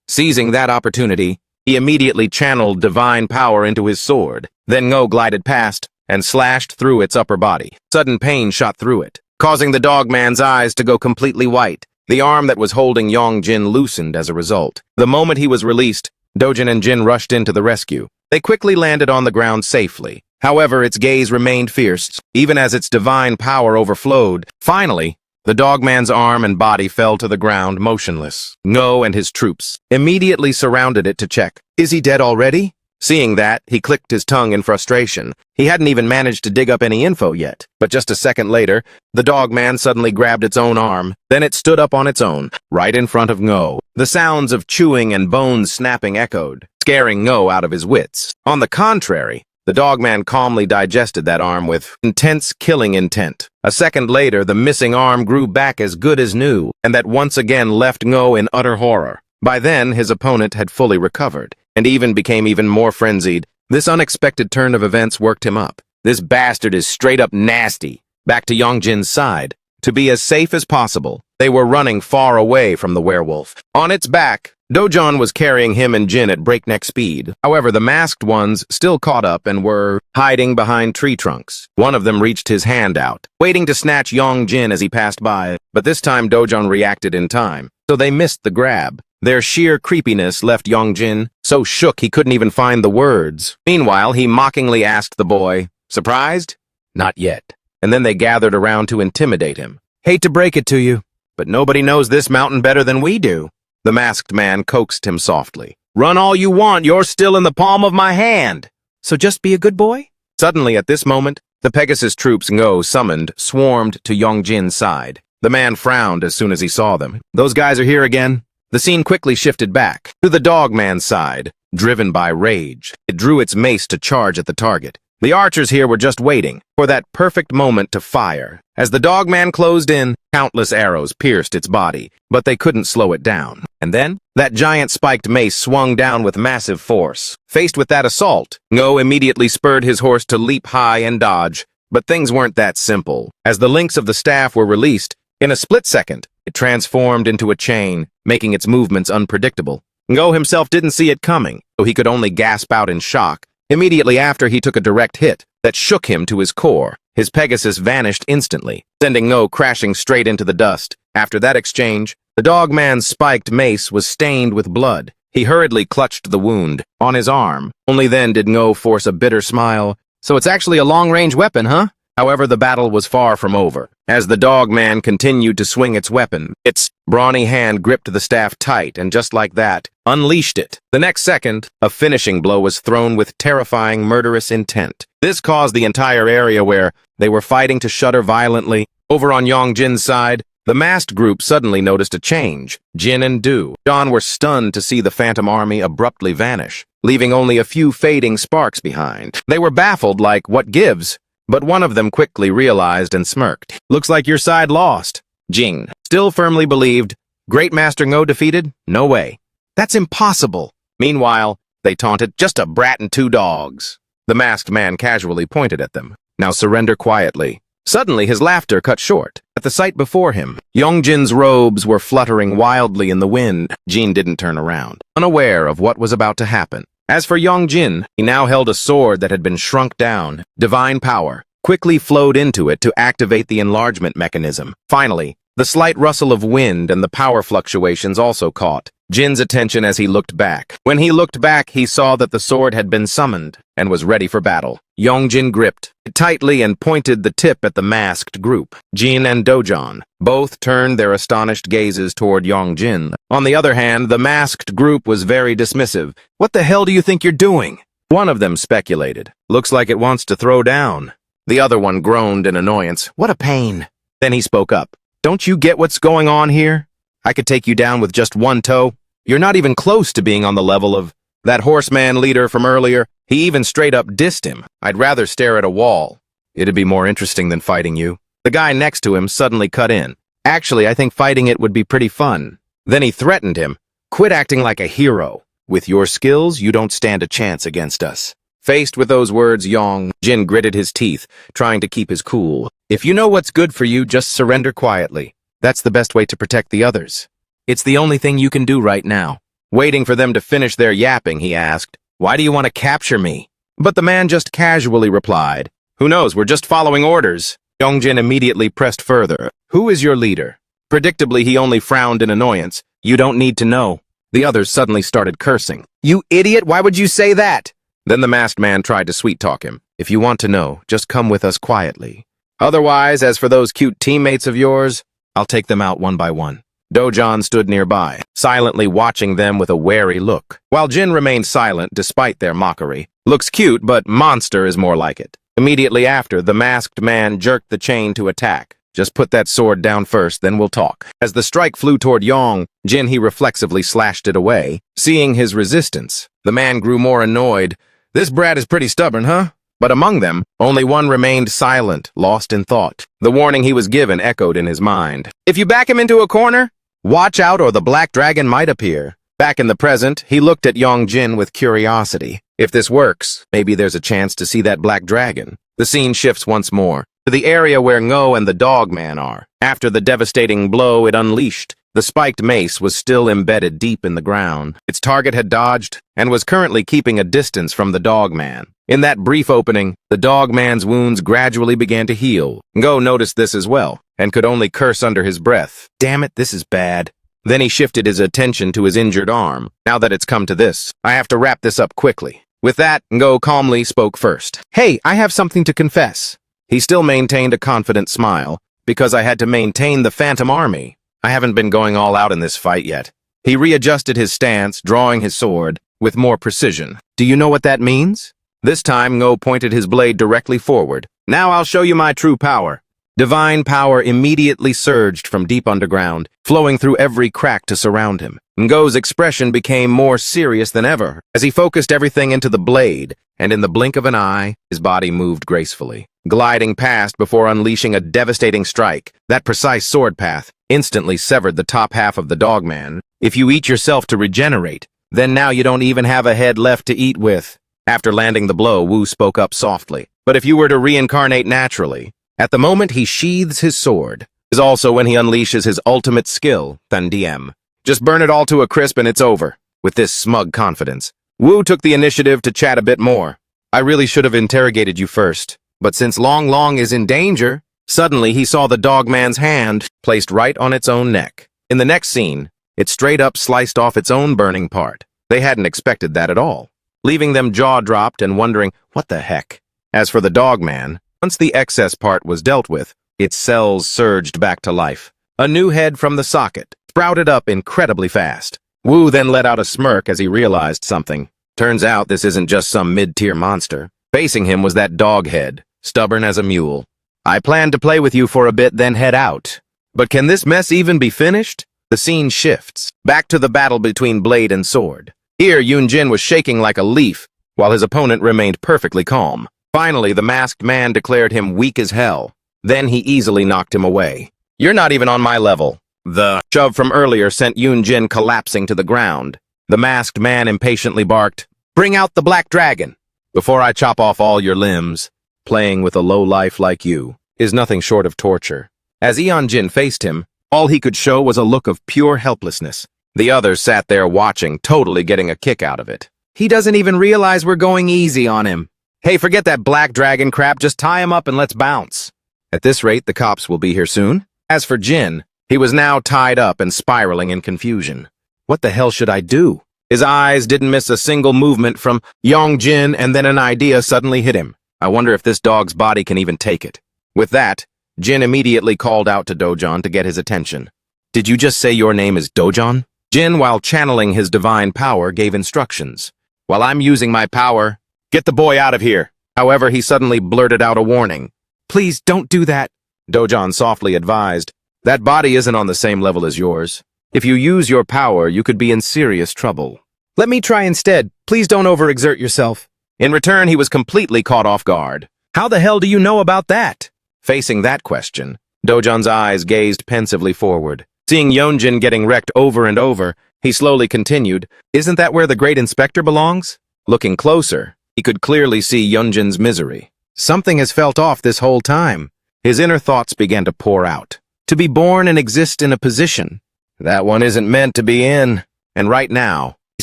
A: Seizing that opportunity, he immediately channeled divine power into his sword. Then Ngo glided past and slashed through its upper body. Sudden pain shot through it, causing the dogman's eyes to go completely white. The arm that was holding Yongjin loosened as a result. The moment he was released, Dojin and Jin rushed in to the rescue. They quickly landed on the ground safely. However, its gaze remained fierce, even as its divine power overflowed. Finally, the dogman's arm and body fell to the ground motionless. Ngo and his troops immediately surrounded it to check. Is he dead already? Seeing that, he clicked his tongue in frustration. He hadn't even managed to dig up any info yet. But just a second later, the dogman suddenly grabbed its own arm. Then it stood up on its own, right in front of Ngo. The sounds of chewing and bones snapping echoed, scaring Ngo out of his wits. On the contrary, the dogman calmly digested that arm with intense killing intent. A second later, the missing arm grew back as good as new, and that once again left Ngo in utter horror. By then, his opponent had fully recovered, and even became even more frenzied. This unexpected turn of events worked him up. This bastard is straight up nasty. Back to Yongjin's side. To be as safe as possible, they were running far away from the werewolf. On its back, Dojon was carrying him and Jin at breakneck speed. However, the masked ones still caught up and were hiding behind tree trunks. One of them reached his hand out, waiting to snatch Yongjin as he passed by, but this time Dojon reacted in time, so they missed the grab. Their sheer creepiness left Yongjin so shook he couldn't even find the words. Meanwhile, he mockingly asked the boy, "Surprised?" "Not yet." And then they gathered around to intimidate him. "Hate to break it to you, but nobody knows this mountain better than we do." The masked man coaxed him softly. "Run all you want, you're still in the palm of my hand. So just be a good boy?" Suddenly, at this moment, the Pegasus troops Ngo summoned swarmed to Yongjin's side. The man frowned as soon as he saw them. "Those guys are here again?" The scene quickly shifted back to the dogman's side. Driven by rage, it drew its mace to charge at the target. The archers here were just waiting for that perfect moment to fire. As the dogman closed in, countless arrows pierced its body, but they couldn't slow it down. And then, that giant spiked mace swung down with massive force. Faced with that assault, Ngo immediately spurred his horse to leap high and dodge. But things weren't that simple. As the links of the staff were released, in a split second, it transformed into a chain, making its movements unpredictable. Ngo himself didn't see it coming, so he could only gasp out in shock. Immediately after, he took a direct hit that shook him to his core. His Pegasus vanished instantly, sending Ngo crashing straight into the dust. After that exchange, the dogman's spiked mace was stained with blood. He hurriedly clutched the wound on his arm. Only then did Ngo force a bitter smile. "So it's actually a long-range weapon, huh?" However, the battle was far from over. As the dogman continued to swing its weapon, its brawny hand gripped the staff tight and just like that, unleashed it. The next second, a finishing blow was thrown with terrifying, murderous intent. This caused the entire area where they were fighting to shudder violently. Over on Yongjin's side, the masked group suddenly noticed a change. Jin and John were stunned to see the phantom army abruptly vanish, leaving only a few fading sparks behind. They were baffled, like, what gives? But one of them quickly realized and smirked. "Looks like your side lost." Jing still firmly believed, Great Master Ngo defeated? No way. That's impossible. Meanwhile, they taunted, "Just a brat and 2 dogs." The masked man casually pointed at them. "Now surrender quietly." Suddenly, his laughter cut short. At the sight before him, Yongjin's robes were fluttering wildly in the wind. Jin didn't turn around, unaware of what was about to happen. As for Yongjin, he now held a sword that had been shrunk down. Divine power quickly flowed into it to activate the enlargement mechanism. Finally, the slight rustle of wind and the power fluctuations also caught Jin's attention as he looked back. When he looked back, he saw that the sword had been summoned and was ready for battle. Yongjin gripped it tightly and pointed the tip at the masked group. Jin and Dojon both turned their astonished gazes toward Yongjin. On the other hand, the masked group was very dismissive. "What the hell do you think you're doing?" One of them speculated. "Looks like it wants to throw down." The other one groaned in annoyance. "What a pain." Then he spoke up. "Don't you get what's going on here? I could take you down with just one toe. You're not even close to being on the level of that horseman leader from earlier. He even straight up dissed him. I'd rather stare at a wall. It'd be more interesting than fighting you." The guy next to him suddenly cut in. "Actually, I think fighting it would be pretty fun." Then he threatened him. "Quit acting like a hero. With your skills, you don't stand a chance against us." Faced with those words, Yongjin gritted his teeth, trying to keep his cool. "If you know what's good for you, just surrender quietly. That's the best way to protect the others. It's the only thing you can do right now." Waiting for them to finish their yapping, he asked, "Why do you want to capture me?" But the man just casually replied, "Who knows, we're just following orders." Yongjin immediately pressed further. "Who is your leader?" Predictably, he only frowned in annoyance. "You don't need to know." The others suddenly started cursing. "You idiot, why would you say that?" Then the masked man tried to sweet-talk him. "If you want to know, just come with us quietly. Otherwise, as for those cute teammates of yours, I'll take them out one by one." Dojon stood nearby, silently watching them with a wary look, while Jin remained silent despite their mockery. "Looks cute, but monster is more like it." Immediately after, the masked man jerked the chain to attack. "Just put that sword down first, then we'll talk." As the strike flew toward Yongjin, he reflexively slashed it away. Seeing his resistance, the man grew more annoyed. "This brat is pretty stubborn, huh?" But among them, only one remained silent, lost in thought. The warning he was given echoed in his mind. "If you back him into a corner, watch out or the black dragon might appear." Back in the present, he looked at Yongjin with curiosity. If this works, maybe there's a chance to see that black dragon. The scene shifts once more to the area where Ngo and the dog man are. After the devastating blow it unleashed, the spiked mace was still embedded deep in the ground. Its target had dodged and was currently keeping a distance from the dog man. In that brief opening, the dog man's wounds gradually began to heal. Ngo noticed this as well and could only curse under his breath. "Damn it, this is bad." Then he shifted his attention to his injured arm. "Now that it's come to this, I have to wrap this up quickly." With that, Ngo calmly spoke first. "Hey, I have something to confess." He still maintained a confident smile. "Because I had to maintain the Phantom Army. I haven't been going all out in this fight yet." He readjusted his stance, drawing his sword with more precision. "Do you know what that means?" This time, Ngo pointed his blade directly forward. "Now I'll show you my true power." Divine power immediately surged from deep underground, flowing through every crack to surround him. Ngo's expression became more serious than ever as he focused everything into the blade, and in the blink of an eye, his body moved gracefully, gliding past before unleashing a devastating strike. That precise sword path instantly severed the top half of the dogman. "If you eat yourself to regenerate, then now you don't even have a head left to eat with." After landing the blow, Wu spoke up softly. "But if you were to reincarnate naturally, at the moment he sheathes his sword, is also when he unleashes his ultimate skill, Thandiem. Just burn it all to a crisp and it's over." With this smug confidence, Wu took the initiative to chat a bit more. "I really should have interrogated you first, but since Long Long is in danger..." Suddenly he saw the dogman's hand placed right on its own neck. In the next scene, it straight up sliced off its own burning part. They hadn't expected that at all, leaving them jaw-dropped and wondering, what the heck? As for the dogman, once the excess part was dealt with, its cells surged back to life. A new head from the socket sprouted up incredibly fast. Wu then let out a smirk as he realized something. Turns out this isn't just some mid-tier monster. Facing him was that dog head, stubborn as a mule. "I plan to play with you for a bit, then head out. But can this mess even be finished?" The scene shifts, back to the battle between blade and sword. Here, Yunjin was shaking like a leaf, while his opponent remained perfectly calm. Finally, the masked man declared him weak as hell. Then he easily knocked him away. "You're not even on my level." The shove from earlier sent Yunjin collapsing to the ground. The masked man impatiently barked, "Bring out the black dragon, before I chop off all your limbs." Playing with a lowlife like you is nothing short of torture. As Yunjin faced him, all he could show was a look of pure helplessness. The others sat there watching, totally getting a kick out of it. "He doesn't even realize we're going easy on him. Hey, forget that black dragon crap, just tie him up and let's bounce." At this rate, the cops will be here soon. As for Jin, he was now tied up and spiraling in confusion. What the hell should I do? His eyes didn't miss a single movement from Yongjin, and then an idea suddenly hit him. I wonder if this dog's body can even take it. With that, Jin immediately called out to Dojon to get his attention. Did you just say your name is Dojon? Jin, while channeling his divine power, gave instructions. While I'm using my power, get the boy out of here. However, he suddenly blurted out a warning. Please don't do that, Dojon softly advised. That body isn't on the same level as yours. If you use your power, you could be in serious trouble. Let me try instead. Please don't overexert yourself. In return, he was completely caught off guard. How the hell do you know about that? Facing that question, Dojon's eyes gazed pensively forward. Seeing Yonjin getting wrecked over and over, he slowly continued, Isn't that where the great inspector belongs? Looking closer, he could clearly see Yonjin's misery. Something has felt off this whole time. His inner thoughts began to pour out. To be born and exist in a position that one isn't meant to be in. And right now, he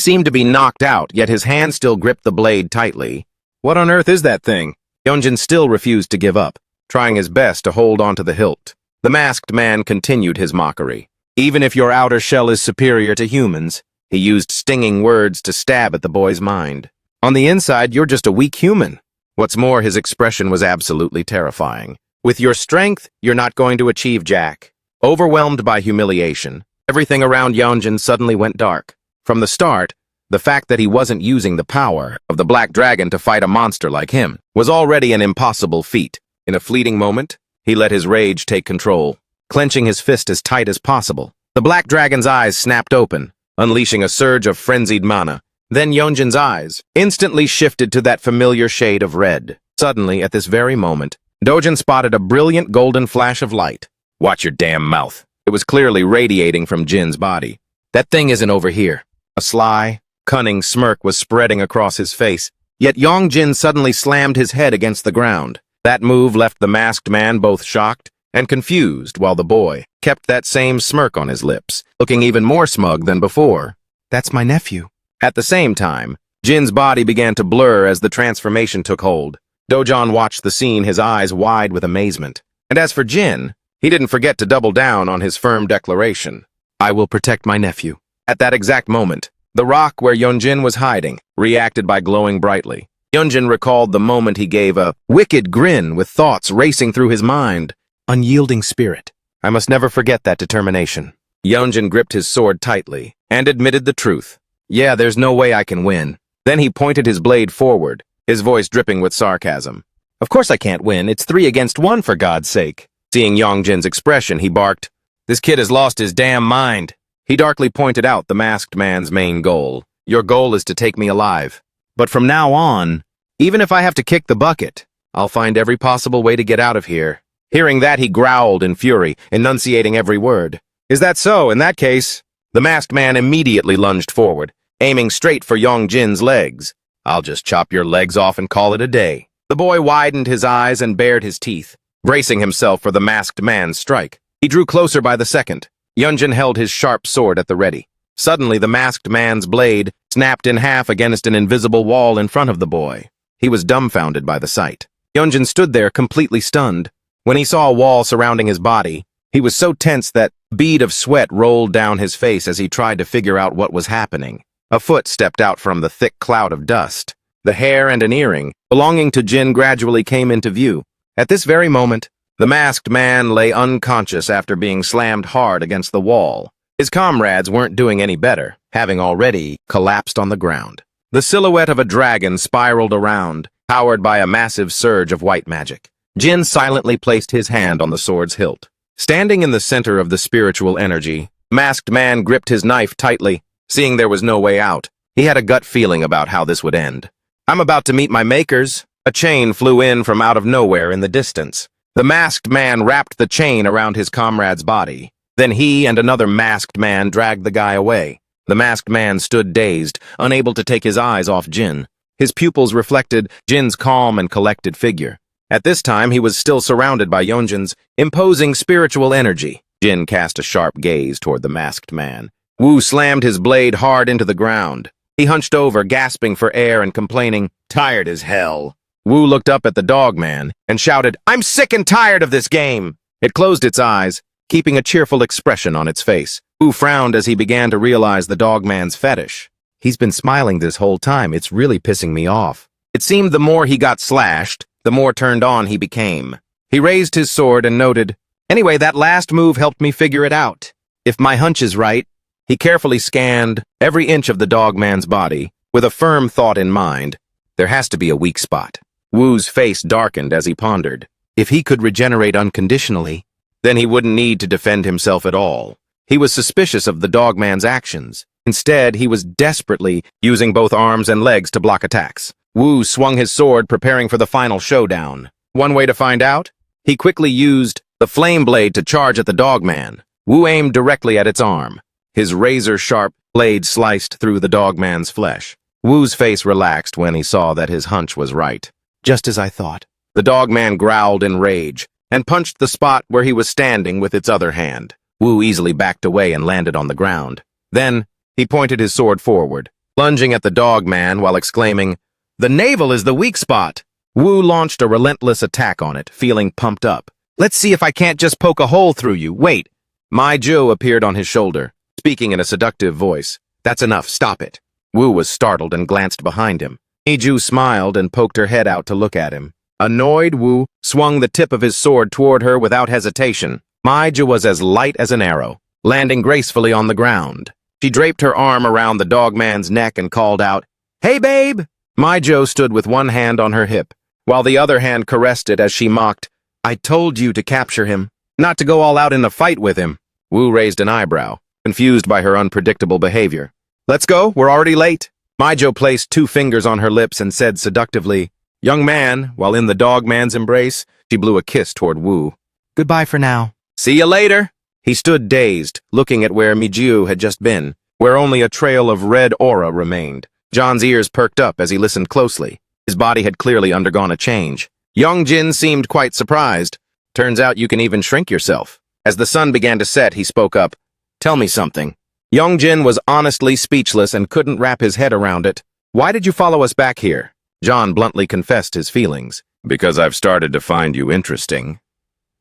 A: seemed to be knocked out, yet his hand still gripped the blade tightly. What on earth is that thing? Yonjin still refused to give up, trying his best to hold onto the hilt. The masked man continued his mockery. Even if your outer shell is superior to humans, he used stinging words to stab at the boy's mind. On the inside, you're just a weak human. What's more, his expression was absolutely terrifying. With your strength, you're not going to achieve jack. Overwhelmed by humiliation, everything around Yonjin suddenly went dark. From the start, the fact that he wasn't using the power of the Black Dragon to fight a monster like him was already an impossible feat. In a fleeting moment, he let his rage take control. Clenching his fist as tight as possible, the Black Dragon's eyes snapped open, unleashing a surge of frenzied mana. Then Yonjin's eyes instantly shifted to that familiar shade of red. Suddenly, at this very moment, Dojin spotted a brilliant golden flash of light. Watch your damn mouth. It was clearly radiating from Jin's body. That thing isn't over here. A sly, cunning smirk was spreading across his face, yet Yongjin suddenly slammed his head against the ground. That move left the masked man both shocked and confused, while the boy kept that same smirk on his lips, looking even more smug than before. That's my nephew. At the same time, Jin's body began to blur as the transformation took hold. Dojon watched the scene, his eyes wide with amazement. And as for Jin, he didn't forget to double down on his firm declaration. I will protect my nephew. At that exact moment, the rock where Yonjin was hiding reacted by glowing brightly. Yonjin recalled the moment he gave a wicked grin with thoughts racing through his mind. Unyielding spirit. I must never forget that determination. Yonjin gripped his sword tightly and admitted the truth. Yeah, there's no way I can win. Then he pointed his blade forward, his voice dripping with sarcasm. Of course I can't win. It's 3 against 1, for God's sake. Seeing Yongjin's expression, he barked, This kid has lost his damn mind. He darkly pointed out the masked man's main goal. Your goal is to take me alive. But from now on, even if I have to kick the bucket, I'll find every possible way to get out of here. Hearing that, he growled in fury, enunciating every word. Is that so? In that case, the masked man immediately lunged forward, aiming straight for Yongjin's legs. I'll just chop your legs off and call it a day. The boy widened his eyes and bared his teeth, bracing himself for the masked man's strike. He drew closer by the second. Yonjin held his sharp sword at the ready. Suddenly, the masked man's blade snapped in half against an invisible wall in front of the boy. He was dumbfounded by the sight. Yonjin stood there completely stunned. When he saw a wall surrounding his body, he was so tense that a bead of sweat rolled down his face as he tried to figure out what was happening. A foot stepped out from the thick cloud of dust. The hair and an earring belonging to Jin gradually came into view. At this very moment, the masked man lay unconscious after being slammed hard against the wall. His comrades weren't doing any better, having already collapsed on the ground. The silhouette of a dragon spiraled around, powered by a massive surge of white magic. Jin silently placed his hand on the sword's hilt. Standing in the center of the spiritual energy, the masked man gripped his knife tightly. Seeing there was no way out, he had a gut feeling about how this would end. I'm about to meet my makers. A chain flew in from out of nowhere in the distance. The masked man wrapped the chain around his comrade's body. Then he and another masked man dragged the guy away. The masked man stood dazed, unable to take his eyes off Jin. His pupils reflected Jin's calm and collected figure. At this time, he was still surrounded by Yonjin's imposing spiritual energy. Jin cast a sharp gaze toward the masked man. Wu slammed his blade hard into the ground. He hunched over, gasping for air and complaining, tired as hell. Wu looked up at the dog man and shouted, I'm sick and tired of this game. It closed its eyes, keeping a cheerful expression on its face. Wu frowned as he began to realize the dogman's fetish. He's been smiling this whole time. It's really pissing me off. It seemed the more he got slashed, the more turned on he became. He raised his sword and noted, "Anyway, that last move helped me figure it out. If my hunch is right." He carefully scanned every inch of the dogman's body, with a firm thought in mind. There has to be a weak spot. Wu's face darkened as he pondered. If he could regenerate unconditionally, then he wouldn't need to defend himself at all. He was suspicious of the dogman's actions. Instead, he was desperately using both arms and legs to block attacks. Wu swung his sword, preparing for the final showdown. One way to find out? He quickly used the flame blade to charge at the dogman. Wu aimed directly at its arm. His razor-sharp blade sliced through the dogman's flesh. Wu's face relaxed when he saw that his hunch was right. Just as I thought. The dogman growled in rage and punched the spot where he was standing with its other hand. Wu easily backed away and landed on the ground. Then, he pointed his sword forward, lunging at the dogman while exclaiming, "The navel is the weak spot!" Wu launched a relentless attack on it, feeling pumped up. "Let's see if I can't just poke a hole through you. Wait." Mai Ju appeared on his shoulder, speaking in a seductive voice. "That's enough, stop it." Wu was startled and glanced behind him. Mai Ju smiled and poked her head out to look at him. Annoyed, Wu swung the tip of his sword toward her without hesitation. Mai Ju was as light as an arrow, landing gracefully on the ground. She draped her arm around the dogman's neck and called out, "Hey, babe!" Mai Ju stood with one hand on her hip, while the other hand caressed it as she mocked, "I told you to capture him, not to go all out in a fight with him." Wu raised an eyebrow, confused by her unpredictable behavior. "Let's go, we're already late." Mai Ju placed 2 fingers on her lips and said seductively, "Young man," while in the dogman's embrace, she blew a kiss toward Wu. "Goodbye for now." "See you later." He stood dazed, looking at where Mai Ju had just been, where only a trail of red aura remained. John's ears perked up as he listened closely. His body had clearly undergone a change. Young Jin seemed quite surprised. "Turns out you can even shrink yourself." As the sun began to set, he spoke up. "Tell me something." Young Jin was honestly speechless and couldn't wrap his head around it. "Why did you follow us back here?" John bluntly confessed his feelings. "Because I've started to find you interesting."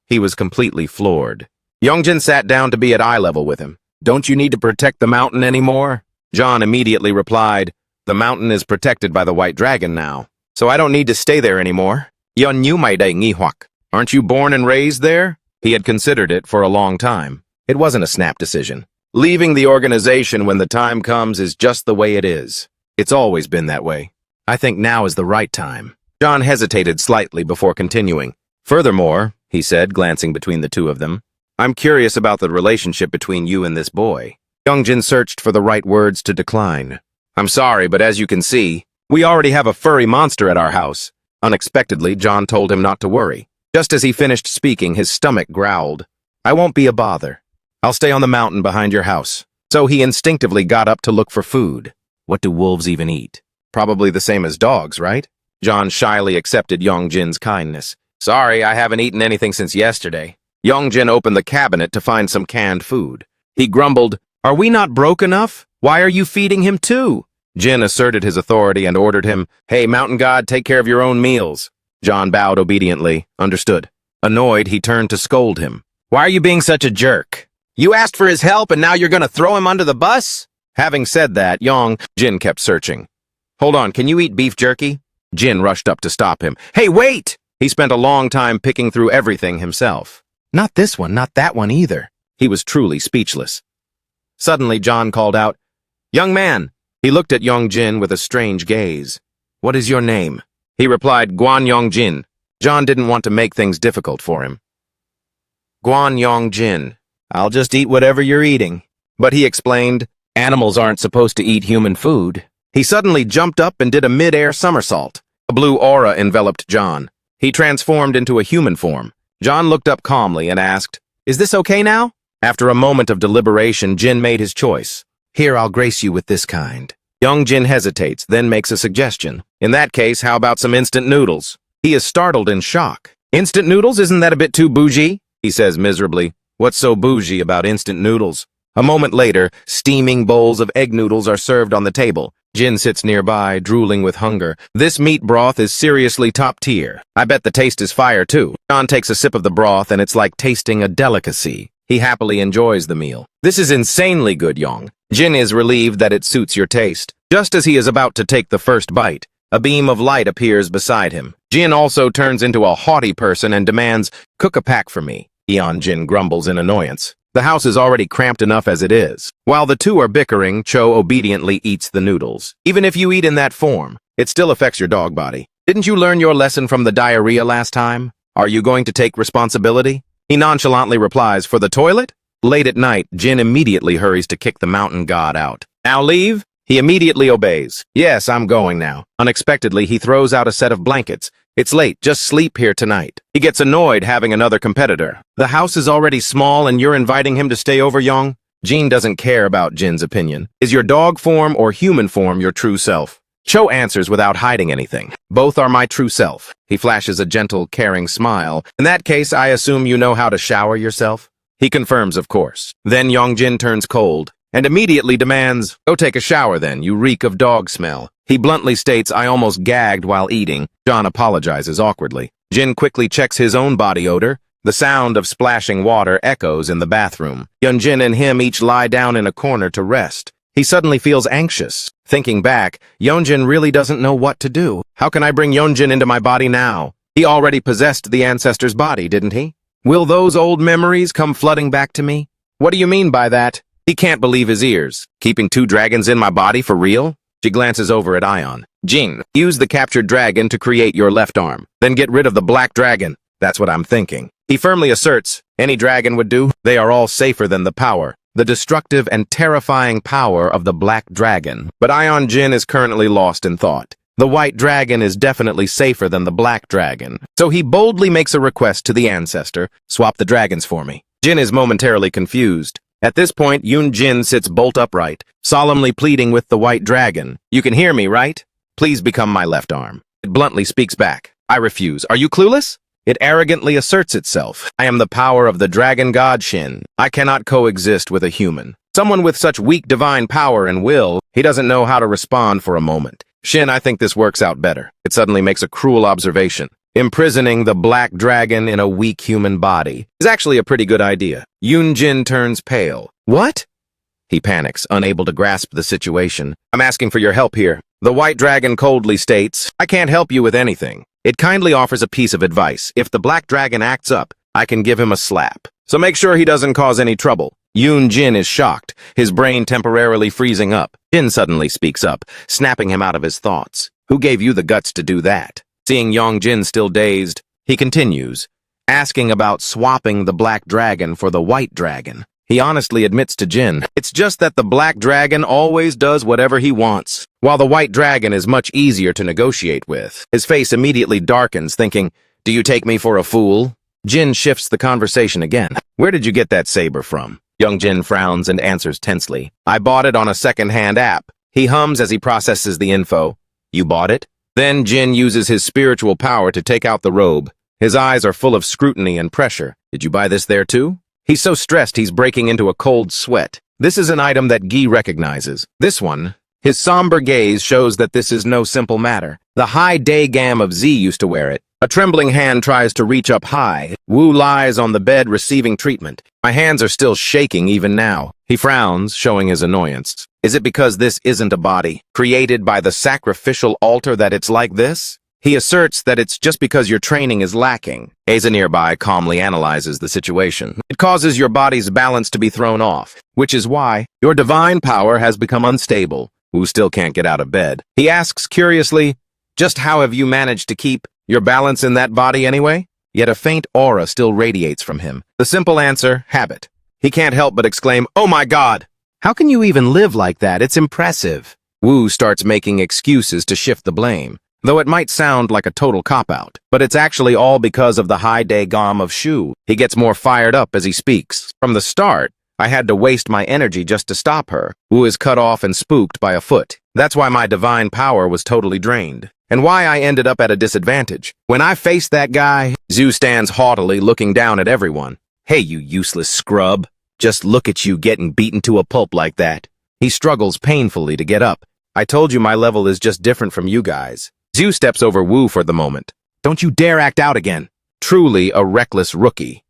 A: He was completely floored. Youngjin sat down to be at eye level with him. "Don't you need to protect the mountain anymore?" John immediately replied, "The mountain is protected by the White Dragon now, so I don't need to stay there anymore." "Yun yu mai dai ngihwak. Aren't you born and raised there?" He had considered it for a long time. It wasn't a snap decision. Leaving the organization when the time comes is just the way it is. It's always been that way. I think now is the right time. John hesitated slightly before continuing. "Furthermore," he said, glancing between the two of them, "I'm curious about the relationship between you and this boy." Youngjin searched for the right words to decline. "I'm sorry, but as you can see, we already have a furry monster at our house." Unexpectedly, John told him not to worry. Just as he finished speaking, his stomach growled. "I won't be a bother. I'll stay on the mountain behind your house." So he instinctively got up to look for food. What do wolves even eat? Probably the same as dogs, right? John shyly accepted Youngjin's kindness. "Sorry, I haven't eaten anything since yesterday." Youngjin opened the cabinet to find some canned food. He grumbled, "Are we not broke enough? Why are you feeding him too?" Jin asserted his authority and ordered him, "Hey, mountain god, take care of your own meals." John bowed obediently. Understood. Annoyed, he turned to scold him. "Why are you being such a jerk? You asked for his help and now you're gonna throw him under the bus?" Having said that, Jin kept searching. "Hold on, can you eat beef jerky?" Jin rushed up to stop him. "Hey, wait!" He spent a long time picking through everything himself. Not this one, not that one either. He was truly speechless. Suddenly, John called out, "Young man!" He looked at Youngjin with a strange gaze. "What is your name?" He replied, "Guan Youngjin." John didn't want to make things difficult for him. "Guan Youngjin, I'll just eat whatever you're eating." But he explained, "Animals aren't supposed to eat human food." He suddenly jumped up and did a mid-air somersault. A blue aura enveloped John. He transformed into a human form. John looked up calmly and asked, "Is this okay now?" After a moment of deliberation, Jin made his choice. "Here, I'll grace you with this kind." Young Jin hesitates, then makes a suggestion. "In that case, how about some instant noodles?" He is startled in shock. "Instant noodles? Isn't that a bit too bougie?" He says miserably. "What's so bougie about instant noodles?" A moment later, steaming bowls of egg noodles are served on the table. Jin sits nearby, drooling with hunger. "This meat broth is seriously top tier. I bet the taste is fire, too." John takes a sip of the broth, and it's like tasting a delicacy. He happily enjoys the meal. This is insanely good, Yong. Jin is relieved that it suits your taste. Just as he is about to take the first bite, a beam of light appears beside him. Jin also turns into a haughty person and demands, "Cook a pack for me." Jin grumbles in annoyance. The house is already cramped enough as it is. While the two are bickering, Cho obediently eats the noodles. Even if you eat in that form, it still affects your dog body. Didn't you learn your lesson from the diarrhea last time? Are you going to take responsibility? He nonchalantly replies, "For the toilet?" Late at night, Jin immediately hurries to kick the mountain god out. "Now leave?" He immediately obeys. "Yes, I'm going now." Unexpectedly, he throws out a set of blankets. "It's late, just sleep here tonight." He gets annoyed having another competitor. "The house is already small and you're inviting him to stay over, Yong?" Jin doesn't care about Jin's opinion. "Is your dog form or human form your true self?" Cho answers without hiding anything. "Both are my true self." He flashes a gentle, caring smile. "In that case, I assume you know how to shower yourself?" He confirms, of course. Then Yongjin turns cold and immediately demands, "Go take a shower then, you reek of dog smell." He bluntly states, "I almost gagged while eating." John apologizes awkwardly. Jin quickly checks his own body odor. The sound of splashing water echoes in the bathroom. Yeonjin and him each lie down in a corner to rest. He suddenly feels anxious. Thinking back, Yeonjin really doesn't know what to do. How can I bring Yeonjin into my body now? He already possessed the ancestor's body, didn't he? Will those old memories come flooding back to me? What do you mean by that? He can't believe his ears. Keeping two dragons in my body for real? She glances over at Ion. Jin, use the captured dragon to create your left arm. Then get rid of the black dragon. That's what I'm thinking. He firmly asserts, any dragon would do. They are all safer than the power. The destructive and terrifying power of the black dragon. But Ion Jin is currently lost in thought. The white dragon is definitely safer than the black dragon. So he boldly makes a request to the ancestor, swap the dragons for me. Jin is momentarily confused. At this point, Yoon Jin sits bolt upright, solemnly pleading with the white dragon. You can hear me, right? Please become my left arm. It bluntly speaks back. I refuse. Are you clueless? It arrogantly asserts itself. I am the power of the dragon god Shin. I cannot coexist with a human. Someone with such weak divine power and will, he doesn't know how to respond for a moment. Shin, I think this works out better. It suddenly makes a cruel observation. Imprisoning the black dragon in a weak human body is actually a pretty good idea. Yoon Jin turns pale. What? He panics, unable to grasp the situation. I'm asking for your help here. The white dragon coldly states, I can't help you with anything. It kindly offers a piece of advice. If the black dragon acts up, I can give him a slap. So make sure he doesn't cause any trouble. Yoon Jin is shocked, his brain temporarily freezing up. Jin suddenly speaks up, snapping him out of his thoughts. Who gave you the guts to do that? Seeing Yeongjin still dazed, he continues, asking about swapping the black dragon for the white dragon. He honestly admits to Jin, it's just that the black dragon always does whatever he wants, while the white dragon is much easier to negotiate with. His face immediately darkens, thinking, do you take me for a fool? Jin shifts the conversation again. Where did you get that saber from? Yeongjin frowns and answers tensely. I bought it on a second-hand app. He hums as he processes the info. You bought it? Then Jin uses his spiritual power to take out the robe. His eyes are full of scrutiny and pressure. Did you buy this there too? He's so stressed he's breaking into a cold sweat. This is an item that Gi recognizes. This one, his somber gaze shows that this is no simple matter. The high day gam of Z used to wear it. A trembling hand tries to reach up high. Wu lies on the bed receiving treatment. My hands are still shaking even now. He frowns, showing his annoyance. Is it because this isn't a body, created by the sacrificial altar, that it's like this? He asserts that it's just because your training is lacking. Asa nearby calmly analyzes the situation. It causes your body's balance to be thrown off, which is why your divine power has become unstable. Wu still can't get out of bed. He asks curiously, just how have you managed to keep your balance in that body anyway? Yet a faint aura still radiates from him. The simple answer, habit. He can't help but exclaim, oh my God! How can you even live like that? It's impressive. Wu starts making excuses to shift the blame, though it might sound like a total cop-out. But it's actually all because of the high day gam of Shu. He gets more fired up as he speaks. From the start, I had to waste my energy just to stop her. Wu is cut off and spooked by a foot. That's why my divine power was totally drained. And why I ended up at a disadvantage. When I faced that guy, Zhu stands haughtily looking down at everyone. Hey, you useless scrub. Just look at you getting beaten to a pulp like that. He struggles painfully to get up. I told you my level is just different from you guys. Zhu steps over Wu for the moment. Don't you dare act out again. Truly a reckless rookie.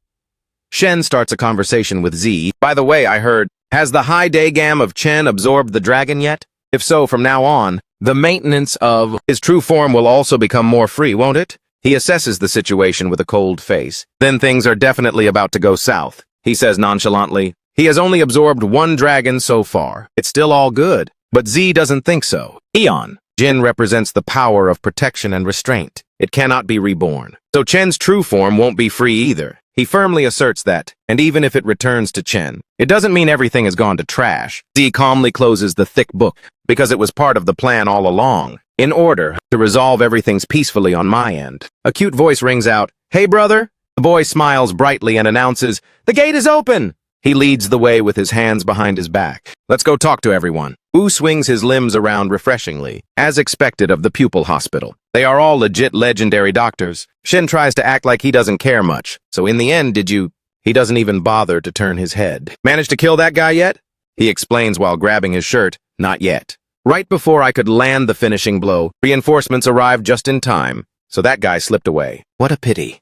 A: Shen starts a conversation with Z. By the way, I heard, has the high daygam of Chen absorbed the dragon yet? If so, from now on, the maintenance of his true form will also become more free, won't it? He assesses the situation with a cold face. Then things are definitely about to go south. He says nonchalantly, he has only absorbed one dragon so far. It's still all good. But Z doesn't think so. Eon. Jin represents the power of protection and restraint. It cannot be reborn. So Chen's true form won't be free either. He firmly asserts that, and even if it returns to Chen, it doesn't mean everything has gone to trash. Z calmly closes the thick book, because it was part of the plan all along, in order to resolve everything peacefully on my end. A cute voice rings out, "Hey, brother!" The boy smiles brightly and announces, "The gate is open!" He leads the way with his hands behind his back. Let's go talk to everyone. Wu swings his limbs around refreshingly, as expected of the pupil hospital. They are all legit legendary doctors. Shen tries to act like he doesn't care much. So in the end, He doesn't even bother to turn his head. Managed to kill that guy yet? He explains while grabbing his shirt. Not yet. Right before I could land the finishing blow, reinforcements arrived just in time, so that guy slipped away. What a pity.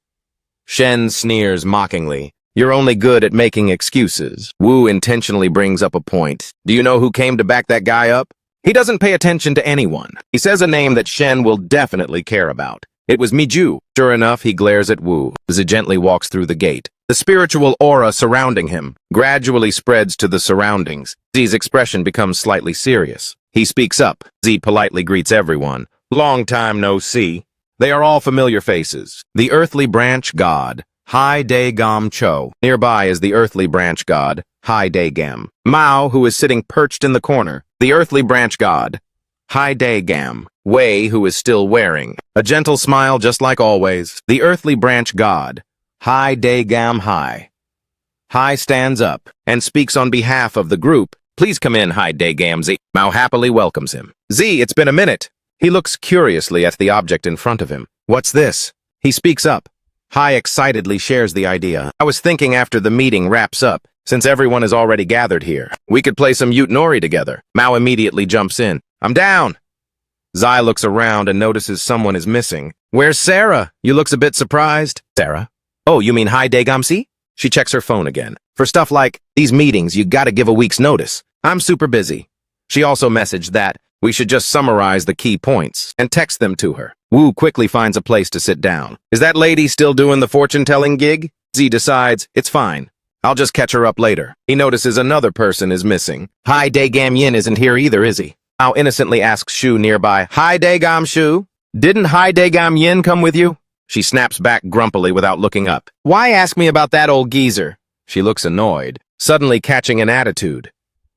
A: Shen sneers mockingly. You're only good at making excuses. Wu intentionally brings up a point. Do you know who came to back that guy up? He doesn't pay attention to anyone. He says a name that Shen will definitely care about. It was Miju. Sure enough, he glares at Wu as he gently walks through the gate. The spiritual aura surrounding him gradually spreads to the surroundings. Z's expression becomes slightly serious. He speaks up. Z politely greets everyone. Long time no see. They are all familiar faces. The earthly branch god, Hai Daegam Cho. Nearby is the earthly branch god, Hai Daegam. Mao, who is sitting perched in the corner. The earthly branch god, Hai Daegam. Wei, who is still wearing a gentle smile just like always. The earthly branch god, Hai Daegam Hai. Hai stands up and speaks on behalf of the group. Please come in, Hai Daegam Z. Mao happily welcomes him. Z, it's been a minute. He looks curiously at the object in front of him. What's this? He speaks up. Hai excitedly shares the idea. I was thinking after the meeting wraps up, since everyone is already gathered here, we could play some Ute-Nori together. Mao immediately jumps in. I'm down. Zai looks around and notices someone is missing. Where's Sarah? You looks a bit surprised. Sarah? Oh, you mean Hai Daegamsi? She checks her phone again. For stuff like, these meetings, you gotta give a week's notice. I'm super busy. She also messaged that we should just summarize the key points and text them to her. Wu quickly finds a place to sit down. Is that lady still doing the fortune-telling gig? Z decides, it's fine. I'll just catch her up later. He notices another person is missing. Hai Daegam Yin isn't here either, is he? Mao innocently asks Shu nearby, Hai Daegam Shu? Didn't Hai Daegam Yin come with you? She snaps back grumpily without looking up. Why ask me about that old geezer? She looks annoyed, suddenly catching an attitude.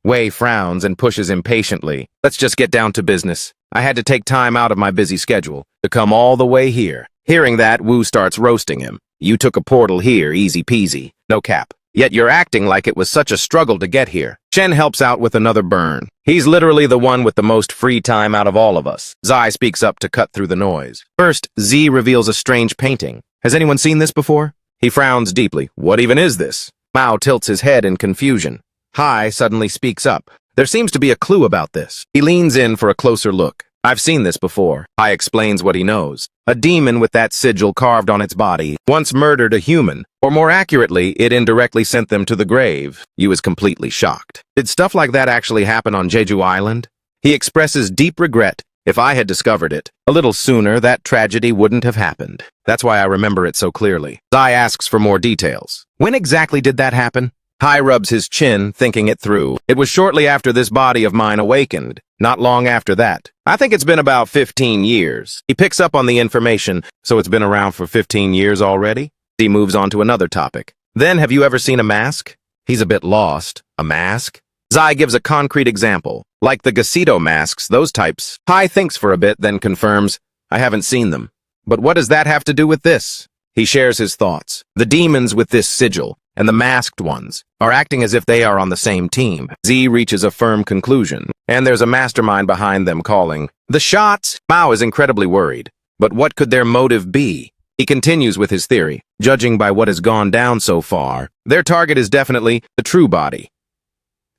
A: Wei frowns and pushes impatiently. Let's just get down to business. I had to take time out of my busy schedule to come all the way here. Hearing that, Wu starts roasting him. You took a portal here, easy peasy. No cap. Yet you're acting like it was such a struggle to get here. Chen helps out with another burn. He's literally the one with the most free time out of all of us. Zai speaks up to cut through the noise. First, Z reveals a strange painting. Has anyone seen this before? He frowns deeply. What even is this? Mao tilts his head in confusion. Hai suddenly speaks up. There seems to be a clue about this. He leans in for a closer look. I've seen this before. Hai explains what he knows. A demon with that sigil carved on its body once murdered a human, or more accurately, it indirectly sent them to the grave. Yu is completely shocked. Did stuff like that actually happen on Jeju Island? He expresses deep regret. If I had discovered it a little sooner, that tragedy wouldn't have happened. That's why I remember it so clearly. Zai asks for more details. When exactly did that happen? Hai rubs his chin, thinking it through. It was shortly after this body of mine awakened. Not long after that. I think it's been about 15 years. He picks up on the information, so it's been around for 15 years already? He moves on to another topic. Then, have you ever seen a mask? He's a bit lost. A mask? Zai gives a concrete example. Like the Gasido masks, those types. Hai thinks for a bit, then confirms, I haven't seen them. But what does that have to do with this? He shares his thoughts. The demons with this sigil, and the masked ones, are acting as if they are on the same team. Z reaches a firm conclusion, and there's a mastermind behind them calling, the shots! Mao is incredibly worried. But what could their motive be? He continues with his theory. Judging by what has gone down so far, their target is definitely the true body.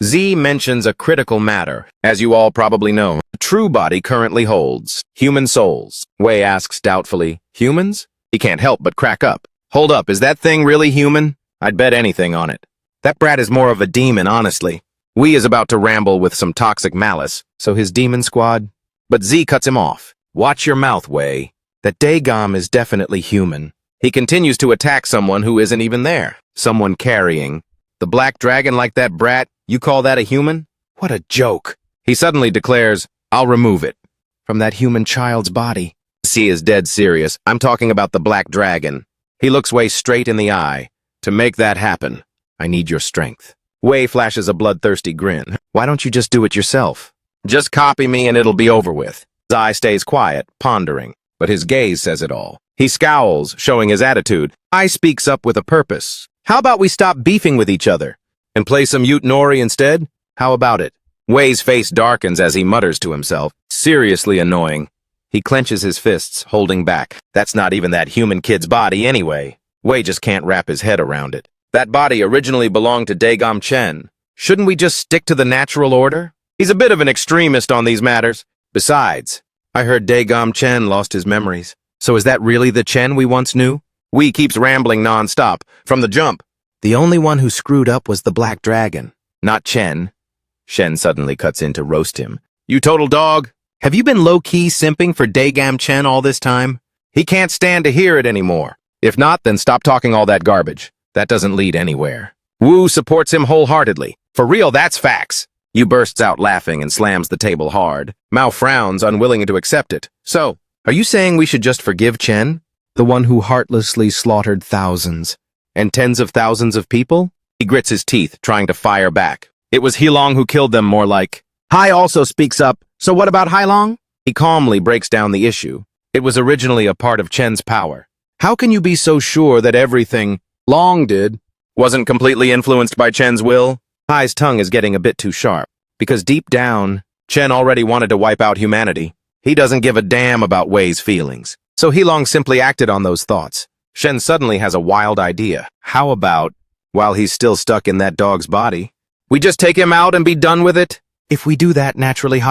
A: Z mentions a critical matter. As you all probably know, the true body currently holds human souls. Wei asks doubtfully, humans? He can't help but crack up. Hold up, is that thing really human? I'd bet anything on it. That brat is more of a demon, honestly. Wee is about to ramble with some toxic malice, so his demon squad. But Z cuts him off. Watch your mouth, Wei. That Daegam is definitely human. He continues to attack someone who isn't even there. Someone carrying. The black dragon like that brat, you call that a human? What a joke. He suddenly declares, I'll remove it from that human child's body. Z is dead serious. I'm talking about the black dragon. He looks Wei straight in the eye. To make that happen, I need your strength. Wei flashes a bloodthirsty grin. Why don't you just do it yourself? Just copy me and it'll be over with. Zai stays quiet, pondering, but his gaze says it all. He scowls, showing his attitude. I speaks up with a purpose. How about we stop beefing with each other and play some Ute Nori instead? How about it? Wei's face darkens as he mutters to himself. Seriously annoying. He clenches his fists, holding back. That's not even that human kid's body anyway. Wei just can't wrap his head around it. That body originally belonged to Daegam Chen. Shouldn't we just stick to the natural order? He's a bit of an extremist on these matters. Besides, I heard Daegam Chen lost his memories. So is that really the Chen we once knew? Wei keeps rambling non-stop, from the jump. The only one who screwed up was the Black Dragon, not Chen. Shen suddenly cuts in to roast him. You total dog! Have you been low-key simping for Daegam Chen all this time? He can't stand to hear it anymore. If not, then stop talking all that garbage. That doesn't lead anywhere. Wu supports him wholeheartedly. For real, that's facts. Yu bursts out laughing and slams the table hard. Mao frowns, unwilling to accept it. So, are you saying we should just forgive Chen? The one who heartlessly slaughtered thousands and tens of thousands of people? He grits his teeth, trying to fire back. It was Heilong who killed them, more like. Hai also speaks up. So what about Heilong? He calmly breaks down the issue. It was originally a part of Chen's power. How can you be so sure that everything Long did wasn't completely influenced by Chen's will? Hai's tongue is getting a bit too sharp, because deep down, Chen already wanted to wipe out humanity. He doesn't give a damn about Wei's feelings. So Heilong simply acted on those thoughts. Shen suddenly has a wild idea. How about, while he's still stuck in that dog's body, we just take him out and be done with it? If we do that, naturally,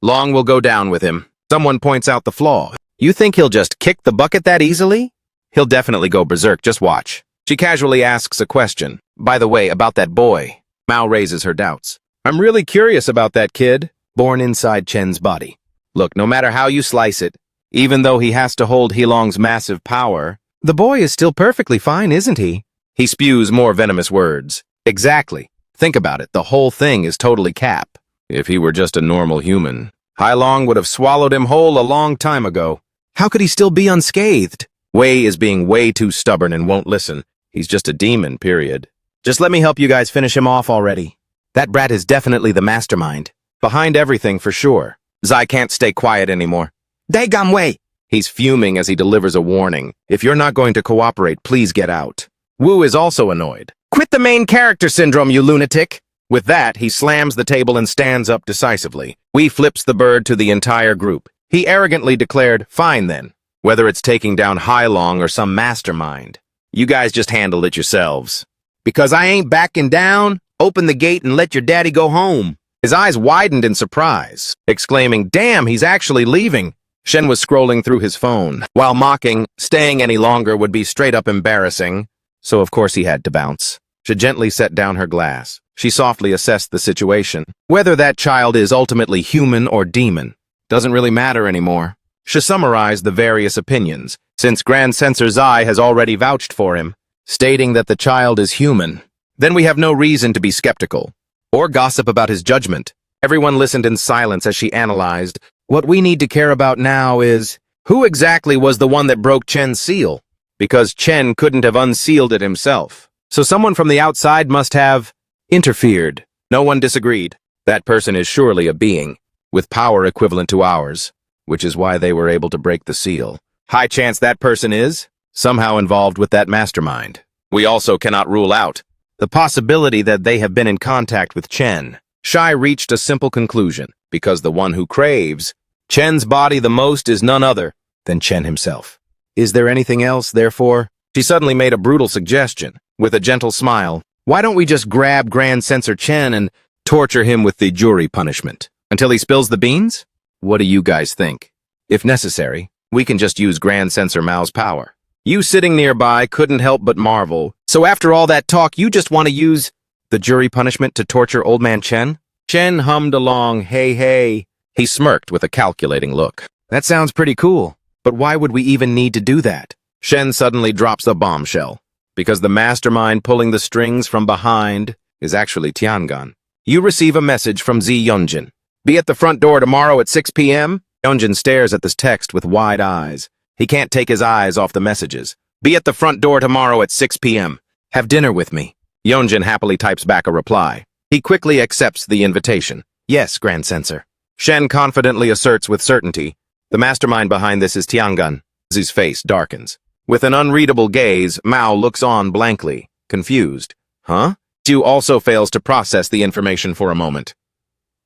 A: Long will go down with him. Someone points out the flaw. You think he'll just kick the bucket that easily? He'll definitely go berserk, just watch. She casually asks a question. By the way, about that boy. Mao raises her doubts. I'm really curious about that kid, born inside Chen's body. Look, no matter how you slice it, even though he has to hold Heilong's massive power, the boy is still perfectly fine, isn't he? He spews more venomous words. Exactly. Think about it, the whole thing is totally cap. If he were just a normal human, Heilong would have swallowed him whole a long time ago. How could he still be unscathed? Wei is being way too stubborn and won't listen. He's just a demon, period. Just let me help you guys finish him off already. That brat is definitely the mastermind. Behind everything, for sure. Zai can't stay quiet anymore. Daegam Wei! He's fuming as he delivers a warning. If you're not going to cooperate, please get out. Wu is also annoyed. Quit the main character syndrome, you lunatic! With that, he slams the table and stands up decisively. Wei flips the bird to the entire group. He arrogantly declared, fine then. Whether it's taking down Heilong or some mastermind. You guys just handle it yourselves. Because I ain't backing down, open the gate and let your daddy go home. His eyes widened in surprise, exclaiming, damn, he's actually leaving. Shen was scrolling through his phone, while mocking, staying any longer would be straight up embarrassing. So of course he had to bounce. She gently set down her glass. She softly assessed the situation. Whether that child is ultimately human or demon doesn't really matter anymore. She summarized the various opinions, since Grand Censor Zai has already vouched for him, stating that the child is human. Then we have no reason to be skeptical, or gossip about his judgment. Everyone listened in silence as she analyzed. What we need to care about now is, who exactly was the one that broke Chen's seal? Because Chen couldn't have unsealed it himself. So someone from the outside must have interfered. No one disagreed. That person is surely a being, with power equivalent to ours, which is why they were able to break the seal. High chance that person is somehow involved with that mastermind. We also cannot rule out the possibility that they have been in contact with Chen. Shai reached a simple conclusion, because the one who craves Chen's body the most is none other than Chen himself. Is there anything else, therefore? She suddenly made a brutal suggestion, with a gentle smile. Why don't we just grab Grand Censor Chen and torture him with the jury punishment until he spills the beans? What do you guys think? If necessary, we can just use Grand Censor Mao's power. You sitting nearby couldn't help but marvel. So after all that talk, you just want to use the jury punishment to torture old man Chen? Chen hummed along, hey, hey. He smirked with a calculating look. That sounds pretty cool, but why would we even need to do that? Shen suddenly drops a bombshell, because the mastermind pulling the strings from behind is actually Tiangan. You receive a message from Z Yunjin. Be at the front door tomorrow at 6 p.m.? Yunjin stares at this text with wide eyes. He can't take his eyes off the messages. Be at the front door tomorrow at 6 p.m. Have dinner with me. Yunjin happily types back a reply. He quickly accepts the invitation. Yes, Grand Censor. Shen confidently asserts with certainty. The mastermind behind this is Tiangan. Zi's face darkens. With an unreadable gaze, Mao looks on blankly, confused. Huh? Zhu also fails to process the information for a moment.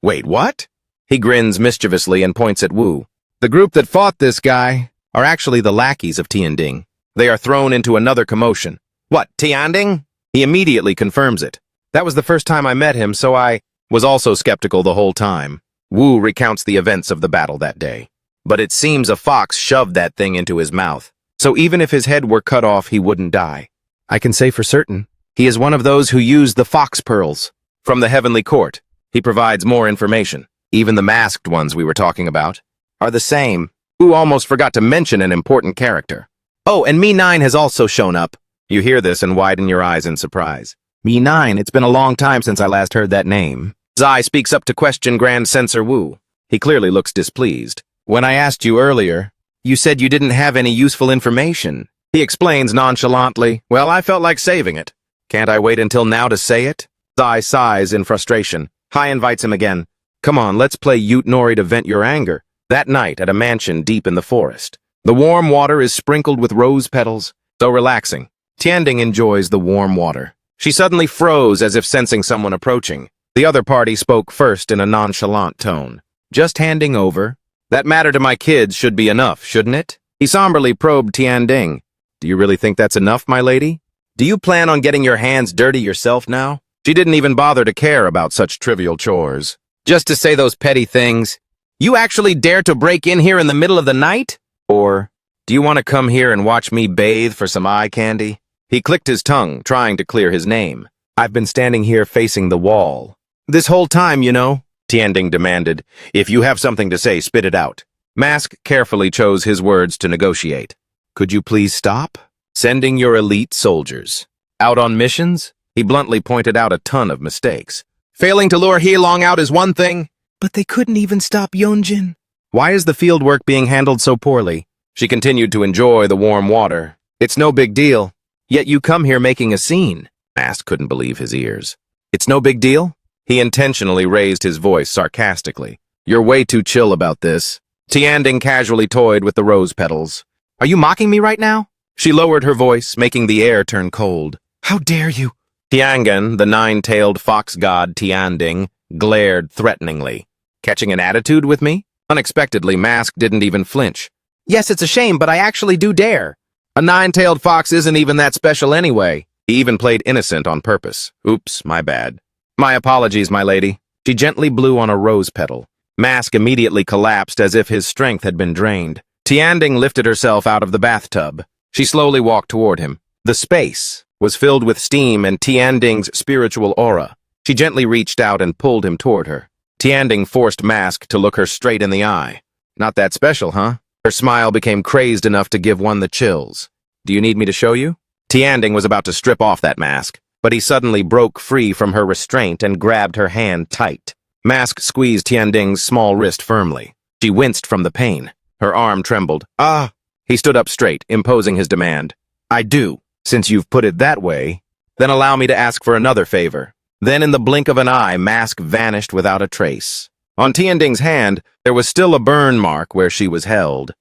A: Wait, what? He grins mischievously and points at Wu. The group that fought this guy are actually the lackeys of Tianding. They are thrown into another commotion. What, Tianding? He immediately confirms it. That was the first time I met him, so I was also skeptical the whole time. Wu recounts the events of the battle that day. But it seems a fox shoved that thing into his mouth. So even if his head were cut off, he wouldn't die. I can say for certain, he is one of those who used the fox pearls. From the Heavenly Court, he provides more information. Even the masked ones we were talking about are the same. Wu almost forgot to mention an important character. Oh, and Mi9 has also shown up. You hear this and widen your eyes in surprise. Mi9, it's been a long time since I last heard that name. Zai speaks up to question Grand Censor Wu. He clearly looks displeased. When I asked you earlier, you said you didn't have any useful information. He explains nonchalantly, well, I felt like saving it. Can't I wait until now to say it? Zai sighs in frustration. Hai invites him again. Come on, let's play Ute Nori to vent your anger. That night at a mansion deep in the forest. The warm water is sprinkled with rose petals, so relaxing. Tianding enjoys the warm water. She suddenly froze as if sensing someone approaching. The other party spoke first in a nonchalant tone. Just handing over. That matter to my kids should be enough, shouldn't it? He somberly probed Tianding. Do you really think that's enough, my lady? Do you plan on getting your hands dirty yourself now? She didn't even bother to care about such trivial chores. Just to say those petty things. You actually dare to break in here in the middle of the night? Or, do you want to come here and watch me bathe for some eye candy? He clicked his tongue, trying to clear his name. I've been standing here facing the wall. This whole time, you know, Tianding demanded. If you have something to say, spit it out. Mask carefully chose his words to negotiate. Could you please stop? Sending your elite soldiers out on missions? He bluntly pointed out a ton of mistakes. Failing to lure Heilong out is one thing, but they couldn't even stop Yunjin. Why is the field work being handled so poorly? She continued to enjoy the warm water. It's no big deal. Yet you come here making a scene. Mask couldn't believe his ears. It's no big deal? He intentionally raised his voice sarcastically. You're way too chill about this. Tianding casually toyed with the rose petals. Are you mocking me right now? She lowered her voice, making the air turn cold. How dare you? Tiangan, the nine-tailed fox god Tianding, glared threateningly. Catching an attitude with me? Unexpectedly, Mask didn't even flinch. Yes, it's a shame, but I actually do dare. A nine-tailed fox isn't even that special anyway. He even played innocent on purpose. Oops, my bad. My apologies, my lady. She gently blew on a rose petal. Mask immediately collapsed as if his strength had been drained. Tianding lifted herself out of the bathtub. She slowly walked toward him. The space was filled with steam and Tianding's spiritual aura. She gently reached out and pulled him toward her. Tianding forced Mask to look her straight in the eye. Not that special, huh? Her smile became crazed enough to give one the chills. Do you need me to show you? Tianding was about to strip off that mask, but he suddenly broke free from her restraint and grabbed her hand tight. Mask squeezed Tianding's small wrist firmly. She winced from the pain. Her arm trembled. Ah! He stood up straight, imposing his demand. I do. Since you've put it that way, then allow me to ask for another favor. Then in the blink of an eye, Mask vanished without a trace. On Tianding's hand, there was still a burn mark where she was held.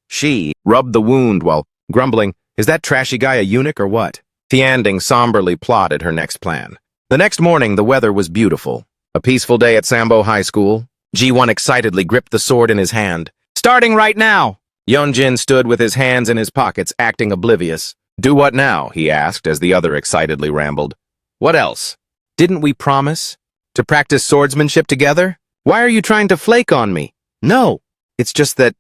A: She rubbed the wound while grumbling, is that trashy guy a eunuch or what? Tianding somberly plotted her next plan. The next morning, the weather was beautiful. A peaceful day at Sambo High School. Ji-won excitedly gripped the sword in his hand. Starting right now! Yeonjin stood with his hands in his pockets, acting oblivious. Do what now? He asked as the other excitedly rambled. What else? Didn't we promise? To practice swordsmanship together? Why are you trying to flake on me? No, it's just that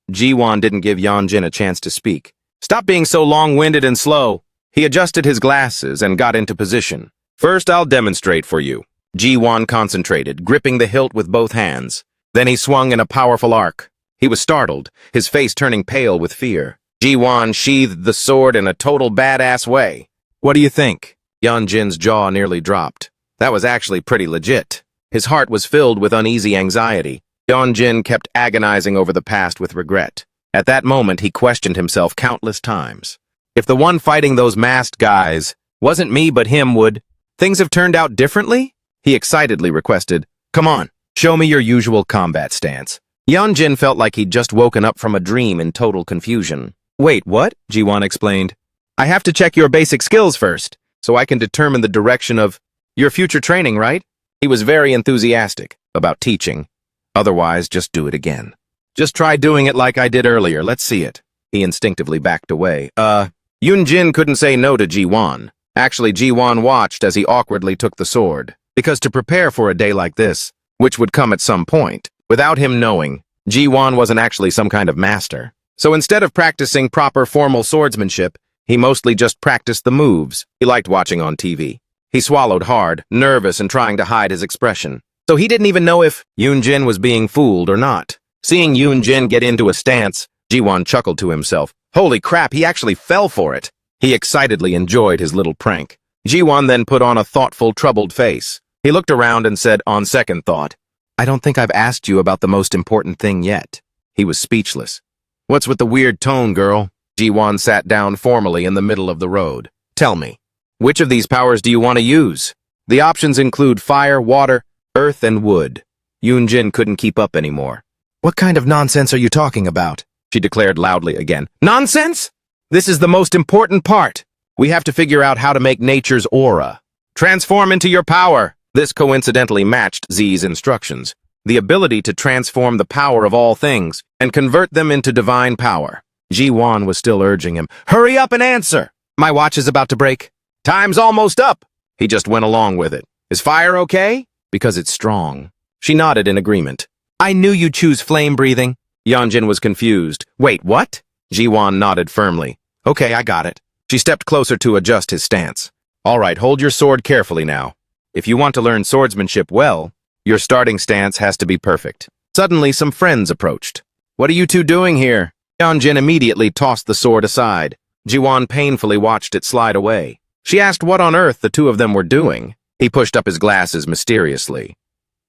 A: Ji-won didn't give Yeonjin a chance to speak. Stop being so long-winded and slow. He adjusted his glasses and got into position. First, I'll demonstrate for you. Ji-won concentrated, gripping the hilt with both hands. Then he swung in a powerful arc. He was startled, his face turning pale with fear. Ji-won sheathed the sword in a total badass way. What do you think? Yeonjin's jaw nearly dropped. That was actually pretty legit. His heart was filled with uneasy anxiety. Yeonjin kept agonizing over the past with regret. At that moment, he questioned himself countless times. If the one fighting those masked guys wasn't me but him, would things have turned out differently? He excitedly requested, "Come on, show me your usual combat stance." Yeonjin felt like he'd just woken up from a dream in total confusion. Wait, what? Ji-won explained. I have to check your basic skills first, so I can determine the direction of your future training, right? He was very enthusiastic about teaching. Otherwise, just do it again. Just try doing it like I did earlier. Let's see it. He instinctively backed away. Yoonjin couldn't say no to Ji-won. Actually, Ji-won watched as he awkwardly took the sword. Because to prepare for a day like this, which would come at some point, without him knowing, Ji-won wasn't actually some kind of master. So instead of practicing proper formal swordsmanship, he mostly just practiced the moves he liked watching on TV. He swallowed hard, nervous and trying to hide his expression. So he didn't even know if Yoonjin was being fooled or not. Seeing Yoonjin get into a stance, Ji-won chuckled to himself. Holy crap, he actually fell for it. He excitedly enjoyed his little prank. Ji-won then put on a thoughtful, troubled face. He looked around and said, on second thought, I don't think I've asked you about the most important thing yet. He was speechless. What's with the weird tone, girl? Ji-won sat down formally in the middle of the road. Tell me, which of these powers do you want to use? The options include fire, water, earth, and wood. Yoonjin couldn't keep up anymore. What kind of nonsense are you talking about? She declared loudly again. Nonsense? This is the most important part. We have to figure out how to make nature's aura. Transform into your power. This coincidentally matched Z's instructions. The ability to transform the power of all things and convert them into divine power. Ji-won was still urging him. Hurry up and answer. My watch is about to break. Time's almost up. He just went along with it. Is fire okay? Because it's strong. She nodded in agreement. I knew you'd choose flame breathing. Yeonjin was confused. Wait, what? Ji-won nodded firmly. Okay, I got it. She stepped closer to adjust his stance. All right, hold your sword carefully now. If you want to learn swordsmanship well, your starting stance has to be perfect. Suddenly, some friends approached. What are you two doing here? Yeonjin immediately tossed the sword aside. Ji-won painfully watched it slide away. She asked what on earth the two of them were doing. He pushed up his glasses mysteriously.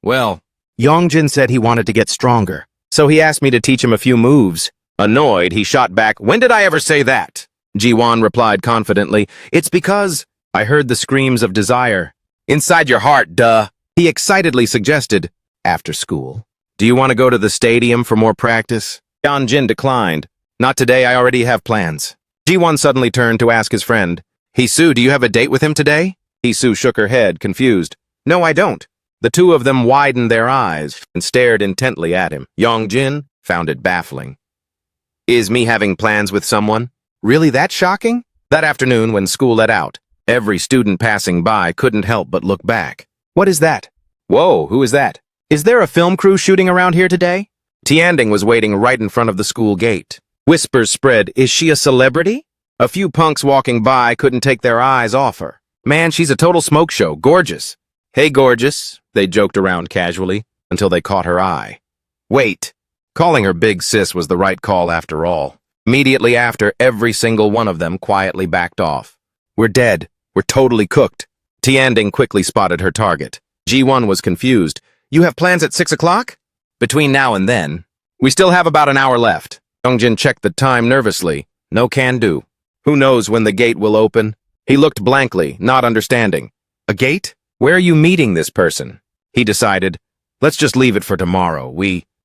A: Well, Yeonjin said he wanted to get stronger, so he asked me to teach him a few moves. Annoyed, he shot back, When did I ever say that? Ji-won replied confidently, It's because I heard the screams of desire. Inside your heart, duh. He excitedly suggested, After school. Do you want to go to the stadium for more practice? Yeonjin declined. Not today, I already have plans. Ji-won suddenly turned to ask his friend, Hee-soo, do you have a date with him today? Hee-soo shook her head, confused. No, I don't. The two of them widened their eyes and stared intently at him. Yeonjin found it baffling. Is me having plans with someone really that shocking? That afternoon, when school let out, every student passing by couldn't help but look back. What is that? Whoa, who is that? Is there a film crew shooting around here today? Tianding was waiting right in front of the school gate. Whispers spread, Is she a celebrity? A few punks walking by couldn't take their eyes off her. Man, she's a total smoke show, gorgeous. Hey, gorgeous, they joked around casually until they caught her eye. Wait, calling her big sis was the right call after all. Immediately after, every single one of them quietly backed off. We're dead. We're totally cooked. Tianding quickly spotted her target. Ji-won was confused. You have plans at 6 o'clock? Between now and then. We still have about an hour left. Yeonjin checked the time nervously. No can do. Who knows when the gate will open? He looked blankly, not understanding. A gate? Where are you meeting this person? He decided. Let's just leave it for tomorrow.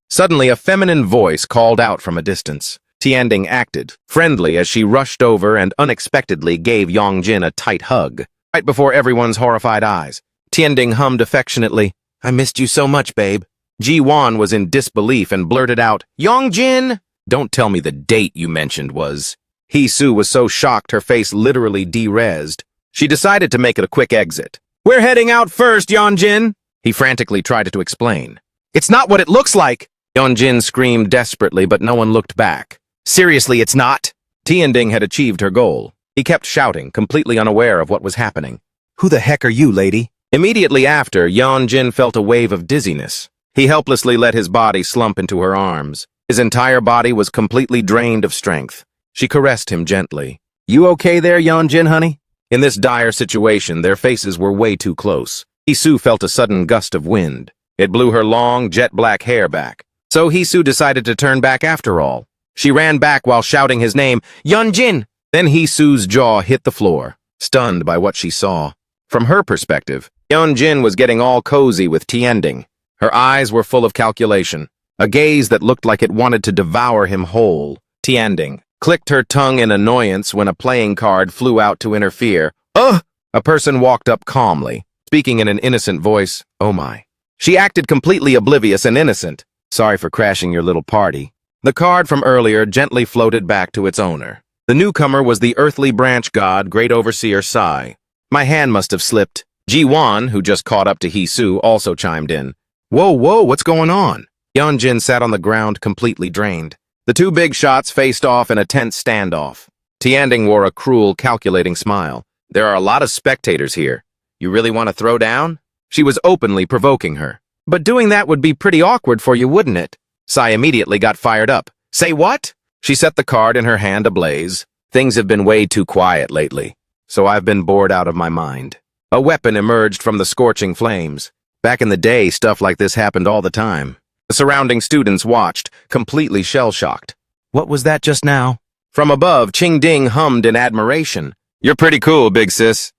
A: Suddenly, a feminine voice called out from a distance. Tianding acted, friendly as she rushed over and unexpectedly gave Yeonjin a tight hug. Right before everyone's horrified eyes, Tianding hummed affectionately, I missed you so much, babe. Ji-won was in disbelief and blurted out, Yeonjin! Don't tell me the date you mentioned was... Hee-soo was so shocked her face literally de-rezzed. She decided to make it a quick exit. We're heading out first, Yeonjin! He frantically tried to explain. It's not what it looks like! Yeonjin screamed desperately, but no one looked back. Seriously, it's not? Tianding had achieved her goal. He kept shouting, completely unaware of what was happening.
B: Who the heck are you, lady?
A: Immediately after, Yeonjin felt a wave of dizziness. He helplessly let his body slump into her arms. His entire body was completely drained of strength. She caressed him gently. You okay there, Yeonjin, honey? In this dire situation, their faces were way too close. Hisu felt a sudden gust of wind. It blew her long, jet-black hair back. So Hisu decided to turn back after all. She ran back while shouting his name, Yeonjin! Then Hisu's jaw hit the floor, stunned by what she saw. From her perspective, Yeonjin was getting all cozy with Tianding. Her eyes were full of calculation, a gaze that looked like it wanted to devour him whole. Tianding clicked her tongue in annoyance when a playing card flew out to interfere. Ugh! A person walked up calmly, speaking in an innocent voice. Oh my. She acted completely oblivious and innocent. Sorry for crashing your little party. The card from earlier gently floated back to its owner. The newcomer was the earthly branch god, Great Overseer Sai. My hand must have slipped. Ji-won, who just caught up to Hisu, also chimed in. Whoa, what's going on? Yeonjin sat on the ground completely drained. The two big shots faced off in a tense standoff. Tianding wore a cruel, calculating smile. There are a lot of spectators here. You really want to throw down? She was openly provoking her. But doing that would be pretty awkward for you, wouldn't it? Sai immediately got fired up. Say what? She set the card in her hand ablaze. Things have been way too quiet lately, so I've been bored out of my mind. A weapon emerged from the scorching flames. Back in the day, stuff like this happened all the time. The surrounding students watched, completely shell-shocked.
B: What was that just now?
A: From above, Qingding hummed in admiration. You're pretty cool, big sis.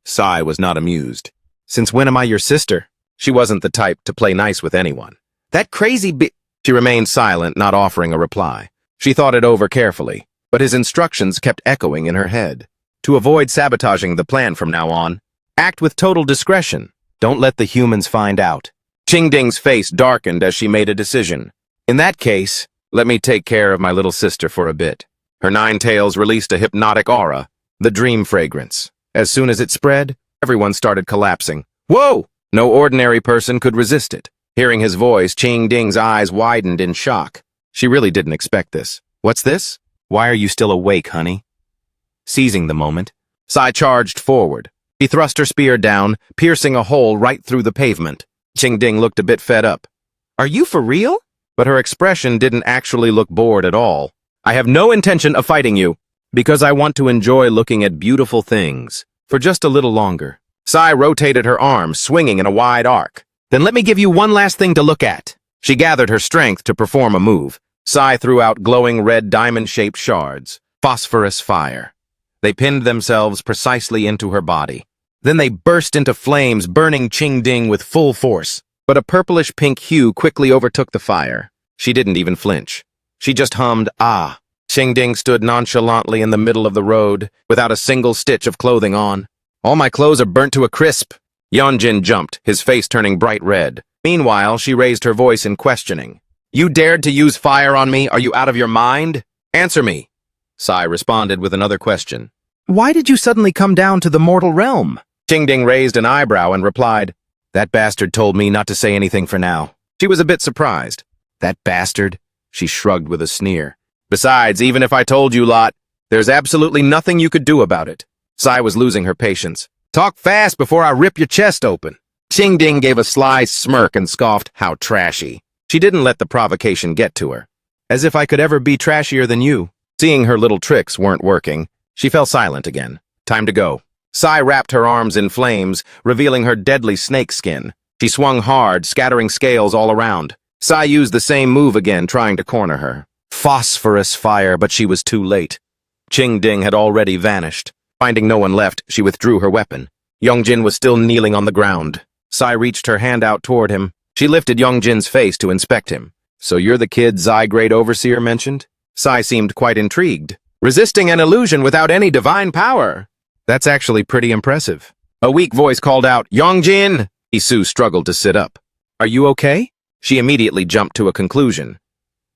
A: Sai was not amused. Since when am I your sister? She wasn't the type to play nice with anyone. That crazy She remained silent, not offering a reply. She thought it over carefully, but his instructions kept echoing in her head. To avoid sabotaging the plan from now on, act with total discretion. Don't let the humans find out. Qingding's face darkened as she made a decision. In that case, let me take care of my little sister for a bit. Her 9 tails released a hypnotic aura, the dream fragrance. As soon as it spread, everyone started collapsing. Whoa! No ordinary person could resist it. Hearing his voice, Qingding's eyes widened in shock. She really didn't expect this. What's this?
B: Why are you still awake, honey? Seizing the moment,
A: Sai charged forward. She thrust her spear down, piercing a hole right through the pavement. Qingding looked a bit fed up. Are you for real? But her expression didn't actually look bored at all. I have no intention of fighting you, because I want to enjoy looking at beautiful things. For just a little longer. Sai rotated her arms, swinging in a wide arc. Then let me give you one last thing to look at. She gathered her strength to perform a move. Sai threw out glowing red diamond-shaped shards, phosphorus fire. They pinned themselves precisely into her body. Then they burst into flames, burning Qingding with full force. But a purplish-pink hue quickly overtook the fire. She didn't even flinch. She just hummed, ah. Qingding stood nonchalantly in the middle of the road, without a single stitch of clothing on. All my clothes are burnt to a crisp. Yeonjin jumped, his face turning bright red. Meanwhile, she raised her voice in questioning. You dared to use fire on me? Are you out of your mind? Answer me. Sai responded with another question.
B: Why did you suddenly come down to the mortal realm?
A: Qingding raised an eyebrow and replied, That bastard told me not to say anything for now. She was a bit surprised. That bastard? She shrugged with a sneer. Besides, even if I told you lot, there's absolutely nothing you could do about it. Sai was losing her patience. Talk fast before I rip your chest open. Qingding gave a sly smirk and scoffed, how trashy. She didn't let the provocation get to her. As if I could ever be trashier than you. Seeing her little tricks weren't working, she fell silent again. Time to go. Sai wrapped her arms in flames, revealing her deadly snake skin. She swung hard, scattering scales all around. Sai used the same move again, trying to corner her. Phosphorus fire, but she was too late. Qingding had already vanished. Finding no one left, she withdrew her weapon. Yeonjin was still kneeling on the ground. Sai reached her hand out toward him. She lifted Yeonjin's face to inspect him. So you're the kid Zai Great Overseer mentioned? Sai seemed quite intrigued. Resisting an illusion without any divine power. That's actually pretty impressive. A weak voice called out, Yeonjin! Hisu struggled to sit up. Are you okay? She immediately jumped to a conclusion.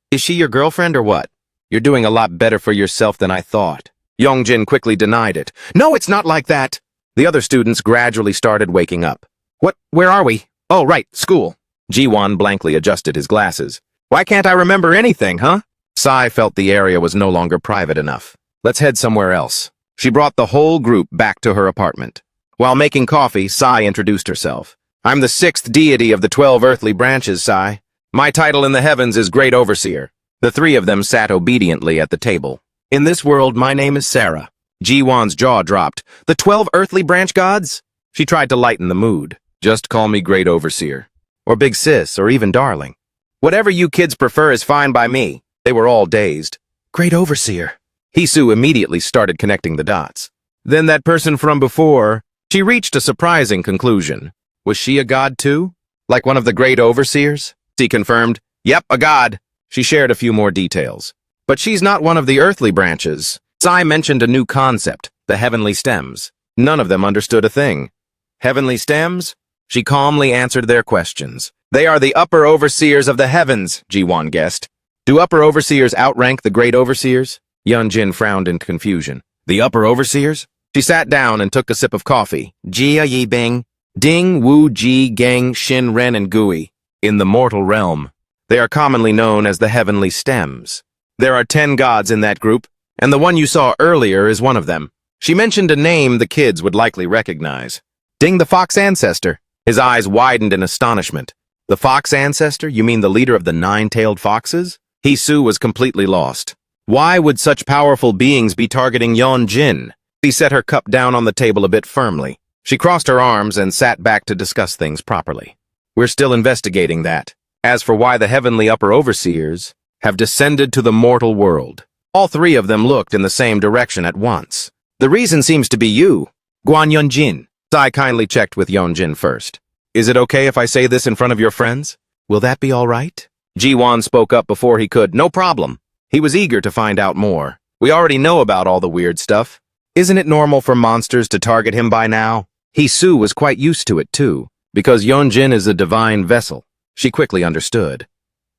A: Is she your girlfriend or what? You're doing a lot better for yourself than I thought. Yeonjin quickly denied it. No, it's not like that. The other students gradually started waking up. What? Where are we? Oh, right, school. Ji-won blankly adjusted his glasses. Why can't I remember anything, huh? Sai felt the area was no longer private enough. Let's head somewhere else. She brought the whole group back to her apartment. While making coffee, Sai introduced herself. I'm the 6th deity of the 12 earthly branches, Sai. My title in the heavens is Great Overseer. The 3 of them sat obediently at the table. In this world, my name is Sarah. Ji-won's jaw dropped. The 12 earthly branch gods? She tried to lighten the mood. Just call me Great Overseer. Or Big Sis, or even Darling. Whatever you kids prefer is fine by me. They were all dazed. Great Overseer. Hisu immediately started connecting the dots. Then that person from before, she reached a surprising conclusion. Was she a god too? Like one of the Great Overseers? She confirmed, Yep, a god. She shared a few more details. But she's not one of the earthly branches. Sai mentioned a new concept, the heavenly stems. None of them understood a thing. Heavenly stems? She calmly answered their questions. They are the upper overseers of the heavens, Ji-won guessed. Do upper overseers outrank the Great Overseers? Yeon-jin frowned in confusion. The upper overseers? She sat down and took a sip of coffee. Jia Yi Bing, Ding Wu Ji Gang Shin Ren and Gui. In the mortal realm, they are commonly known as the heavenly stems. There are 10 gods in that group, and the one you saw earlier is one of them. She mentioned a name the kids would likely recognize. Ding the Fox Ancestor. His eyes widened in astonishment. The Fox Ancestor? You mean the leader of the 9-tailed foxes? Hisu was completely lost. Why would such powerful beings be targeting Yeon-jin? She set her cup down on the table a bit firmly. She crossed her arms and sat back to discuss things properly. We're still investigating that. As for why the heavenly upper overseers have descended to the mortal world, all 3 of them looked in the same direction at once. The reason seems to be you, Guan Yeon-jin. Sai kindly checked with Yeon-jin first. Is it okay if I say this in front of your friends? Will that be all right? Ji-won spoke up before he could. No problem. He was eager to find out more. We already know about all the weird stuff. Isn't it normal for monsters to target him by now? Hisu was quite used to it too, because Yeon-jin is a divine vessel. She quickly understood.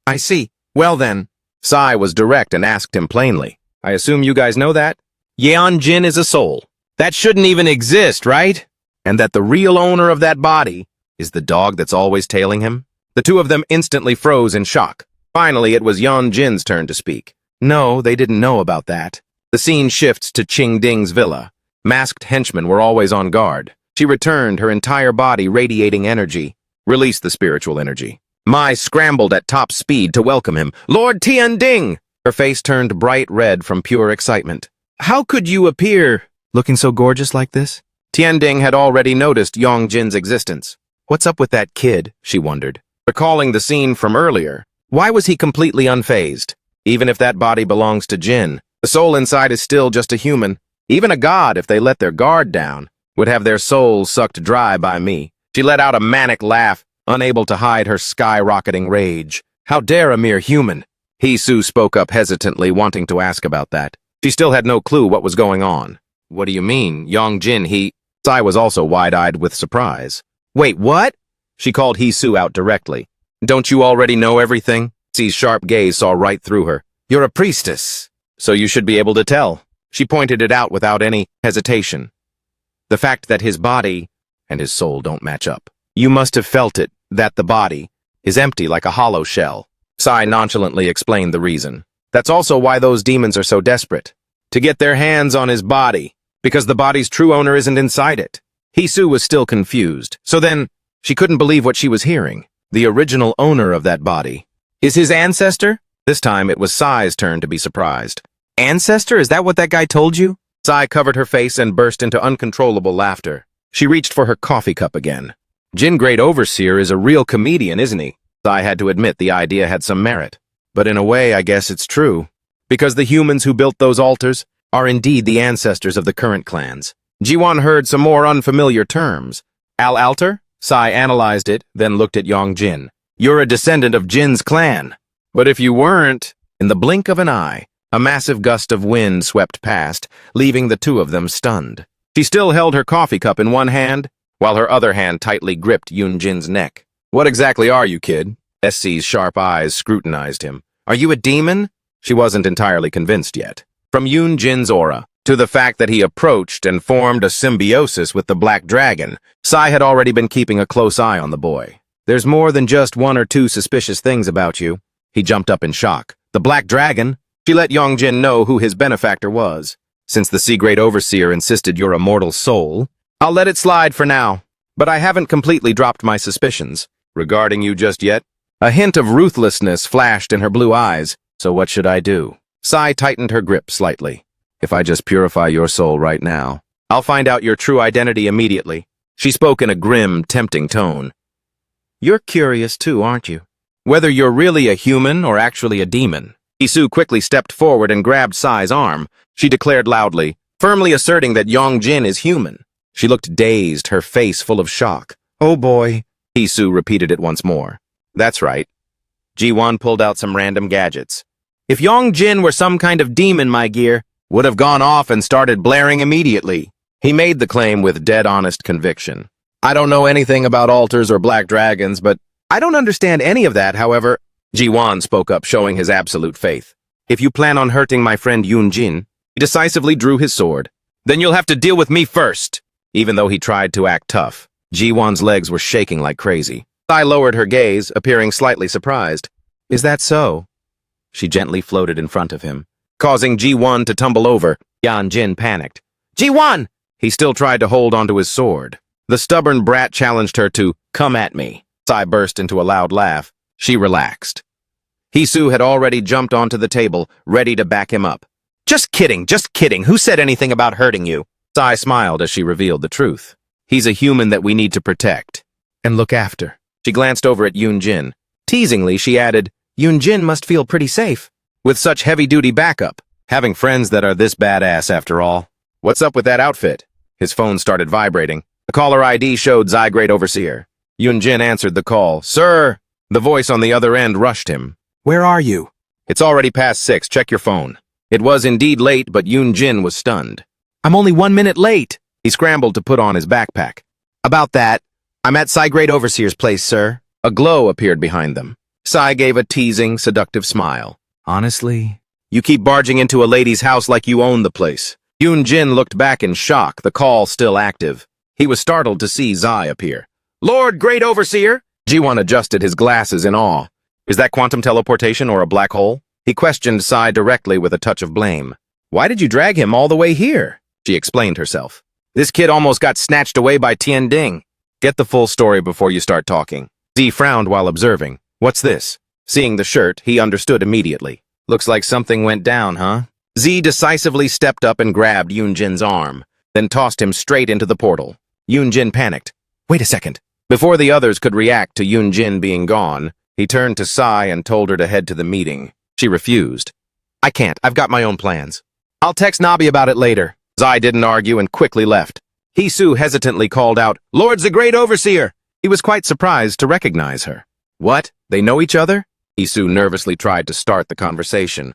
A: I see. Well then. Sai was direct and asked him plainly. I assume you guys know that? Yeon-jin is a soul. That shouldn't even exist, right? And that the real owner of that body is the dog that's always tailing him? The 2 of them instantly froze in shock. Finally, it was Yeon-jin's turn to speak. No, they didn't know about that. The scene shifts to Ching-ding's villa. Masked henchmen were always on guard. She returned, her entire body radiating energy. Released the spiritual energy. Mai scrambled at top speed to welcome him. Lord Tian-ding! Her face turned bright red from pure excitement. How could you appear looking so gorgeous like this? Tian-ding had already noticed Yeon-jin's existence. What's up with that kid? She wondered. Recalling the scene from earlier, why was he completely unfazed? Even if that body belongs to Jin, the soul inside is still just a human. Even a god, if they let their guard down, would have their souls sucked dry by me. She let out a manic laugh, unable to hide her skyrocketing rage. How dare a mere human? Hisu spoke up hesitantly, wanting to ask about that. She still had no clue what was going on. What do you mean, Yeon-jin, Sai was also wide-eyed with surprise. Wait, what? She called Hisu out directly. Don't you already know everything? Sai's sharp gaze saw right through her. You're a priestess, so you should be able to tell. She pointed it out without any hesitation. The fact that his body and his soul don't match up. You must have felt it, that the body is empty like a hollow shell. Sai nonchalantly explained the reason. That's also why those demons are so desperate. To get their hands on his body, because the body's true owner isn't inside it. Hisu was still confused, so then she couldn't believe what she was hearing. The original owner of that body is his ancestor? This time it was Sai's turn to be surprised. Ancestor? Is that what that guy told you? Sai covered her face and burst into uncontrollable laughter. She reached for her coffee cup again. Jin Great Overseer is a real comedian, isn't he? Sai had to admit the idea had some merit. But in a way, I guess it's true. Because the humans who built those altars are indeed the ancestors of the current clans. Ji-won heard some more unfamiliar terms. Al-altar? Sai analyzed it, then looked at Yeon-jin. You're a descendant of Jin's clan. But if you weren't... In the blink of an eye, a massive gust of wind swept past, leaving the 2 of them stunned. She still held her coffee cup in one hand, while her other hand tightly gripped Yeon-jin's neck. What exactly are you, kid? SC's sharp eyes scrutinized him. Are you a demon? She wasn't entirely convinced yet. From Yeon-jin's aura, to the fact that he approached and formed a symbiosis with the Black Dragon, Sai had already been keeping a close eye on the boy. There's more than just 1 or 2 suspicious things about you. He jumped up in shock. The Black Dragon? She let Yeon-jin know who his benefactor was. Since the C-grade overseer insisted you're a mortal soul, I'll let it slide for now. But I haven't completely dropped my suspicions regarding you just yet. A hint of ruthlessness flashed in her blue eyes. So what should I do? Sai tightened her grip slightly. If I just purify your soul right now, I'll find out your true identity immediately. She spoke in a grim, tempting tone. You're curious too, aren't you? Whether you're really a human or actually a demon. Isu quickly stepped forward and grabbed Sai's arm. She declared loudly, firmly asserting that Yongjin is human. She looked dazed, her face full of shock. Oh boy. Isu repeated it once more. That's right. Ji-won pulled out some random gadgets. If Yongjin were some kind of demon, my gear would have gone off and started blaring immediately. He made the claim with dead honest conviction. I don't know anything about altars or black dragons, but I don't understand any of that, however. Ji-won spoke up, showing his absolute faith. If you plan on hurting my friend Yoonjin, he decisively drew his sword. Then you'll have to deal with me first. Even though he tried to act tough, Ji-won's legs were shaking like crazy. Sai lowered her gaze, appearing slightly surprised. Is that so? She gently floated in front of him, causing Ji-won to tumble over. Yeonjin panicked. Ji-won! He still tried to hold onto his sword. The stubborn brat challenged her to come at me. Sai burst into a loud laugh. She relaxed. Hisu had already jumped onto the table, ready to back him up. Just kidding, just kidding. Who said anything about hurting you? Sai smiled as she revealed the truth. He's a human that we need to protect and look after. She glanced over at Yoonjin. Teasingly, she added, Yoonjin must feel pretty safe with such heavy-duty backup. Having friends that are this badass after all. What's up with that outfit? His phone started vibrating. The caller ID showed Zy-Grade Overseer. Yoonjin answered the call. Sir! The voice on the other end rushed him. Where are you? It's already past 6. Check your phone. It was indeed late, but Yoonjin was stunned. I'm only 1 minute late. He scrambled to put on his backpack. About that, I'm at Zy-Grade Overseer's place, sir. A glow appeared behind them. Sai gave a teasing, seductive smile. Honestly, you keep barging into a lady's house like you own the place. Yoonjin looked back in shock, the call still active. He was startled to see Zai appear. Lord Great Overseer! Ji-won adjusted his glasses in awe. Is that quantum teleportation or a black hole? He questioned Sai directly with a touch of blame. Why did you drag him all the way here? She explained herself. This kid almost got snatched away by Tian Ding. Get the full story before you start talking. Z frowned while observing. What's this? Seeing the shirt, he understood immediately. Looks like something went down, huh? Z decisively stepped up and grabbed Yoonjin's arm, then tossed him straight into the portal. Yoonjin panicked. Wait a second. Before the others could react to Yoonjin being gone, he turned to Sai and told her to head to the meeting. She refused. I can't. I've got my own plans. I'll text Nabi about it later. Zai didn't argue and quickly left. Hisu hesitantly called out, Lord the Great Overseer! He was quite surprised to recognize her. What? They know each other? Hisu nervously tried to start the conversation.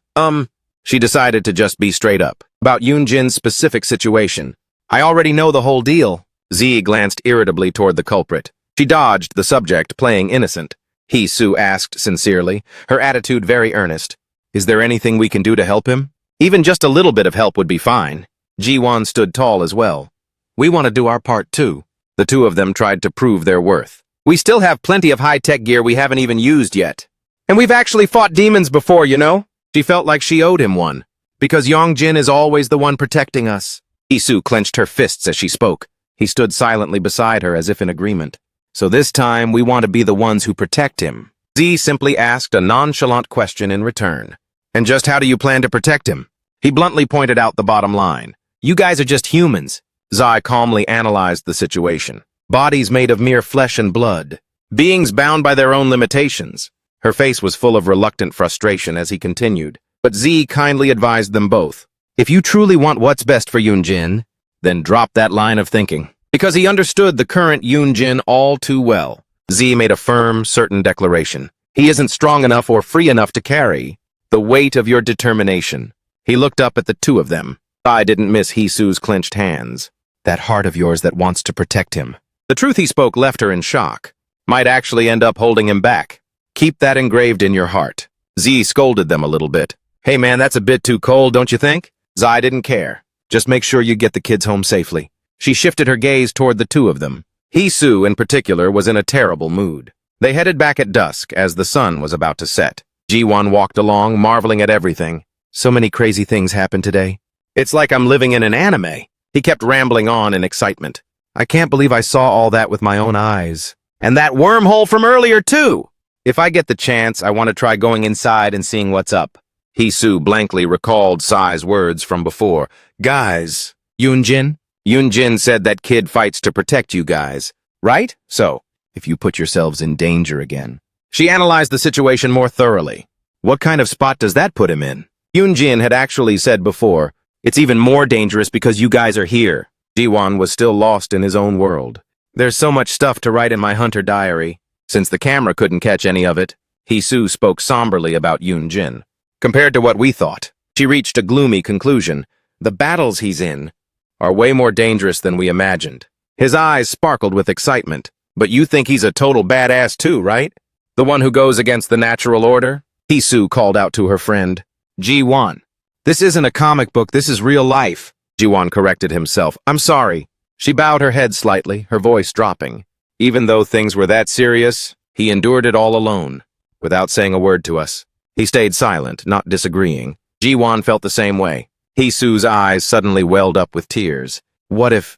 A: She decided to just be straight up. About Yoonjin's specific situation. I already know the whole deal. Z glanced irritably toward the culprit. She dodged the subject, playing innocent. Hisu asked sincerely, her attitude very earnest. Is there anything we can do to help him? Even just a little bit of help would be fine. Ji-won stood tall as well. We want to do our part too. The two of them tried to prove their worth. We still have plenty of high-tech gear we haven't even used yet. And we've actually fought demons before, you know? She felt like she owed him one. Because Yongjin is always the one protecting us. Hisu clenched her fists as she spoke. He stood silently beside her as if in agreement. So this time, we want to be the ones who protect him. Z simply asked a nonchalant question in return. And just how do you plan to protect him? He bluntly pointed out the bottom line. You guys are just humans. Zai calmly analyzed the situation. Bodies made of mere flesh and blood. Beings bound by their own limitations. Her face was full of reluctant frustration as he continued. But Z kindly advised them both. If you truly want what's best for Yoonjin, then drop that line of thinking. Because he understood the current Yoonjin all too well. Z made a firm, certain declaration. He isn't strong enough or free enough to carry the weight of your determination. He looked up at the two of them. I didn't miss Hisu's clenched hands. That heart of yours that wants to protect him. The truth he spoke left her in shock. Might actually end up holding him back. Keep that engraved in your heart. Z scolded them a little bit. Hey man, that's a bit too cold, don't you think? Zai didn't care. Just make sure you get the kids home safely. She shifted her gaze toward the two of them. Hisu, in particular, was in a terrible mood. They headed back at dusk as the sun was about to set. Ji-won walked along, marveling at everything. So many crazy things happened today. It's like I'm living in an anime. He kept rambling on in excitement. I can't believe I saw all that with my own eyes. And that wormhole from earlier, too! If I get the chance, I want to try going inside and seeing what's up. Hee-soo blankly recalled Sai's words from before. Guys, Yoonjin? Yoonjin said that kid fights to protect you guys, right? So, if you put yourselves in danger again. She analyzed the situation more thoroughly. What kind of spot does that put him in? Yoonjin had actually said before, it's even more dangerous because you guys are here. Jiwon was still lost in his own world. There's so much stuff to write in my hunter diary. Since the camera couldn't catch any of it, Hee-soo spoke somberly about Yoonjin. Compared to what we thought, she reached a gloomy conclusion. The battles he's in are way more dangerous than we imagined. His eyes sparkled with excitement. But you think he's a total badass too, right? The one who goes against the natural order? Hee-soo called out to her friend. Ji-won. This isn't a comic book, this is real life. Ji-won corrected himself. I'm sorry. She bowed her head slightly, her voice dropping. Even though things were that serious, he endured it all alone, without saying a word to us. He stayed silent, not disagreeing. Ji-won felt the same way. Hee-soo's eyes suddenly welled up with tears. What if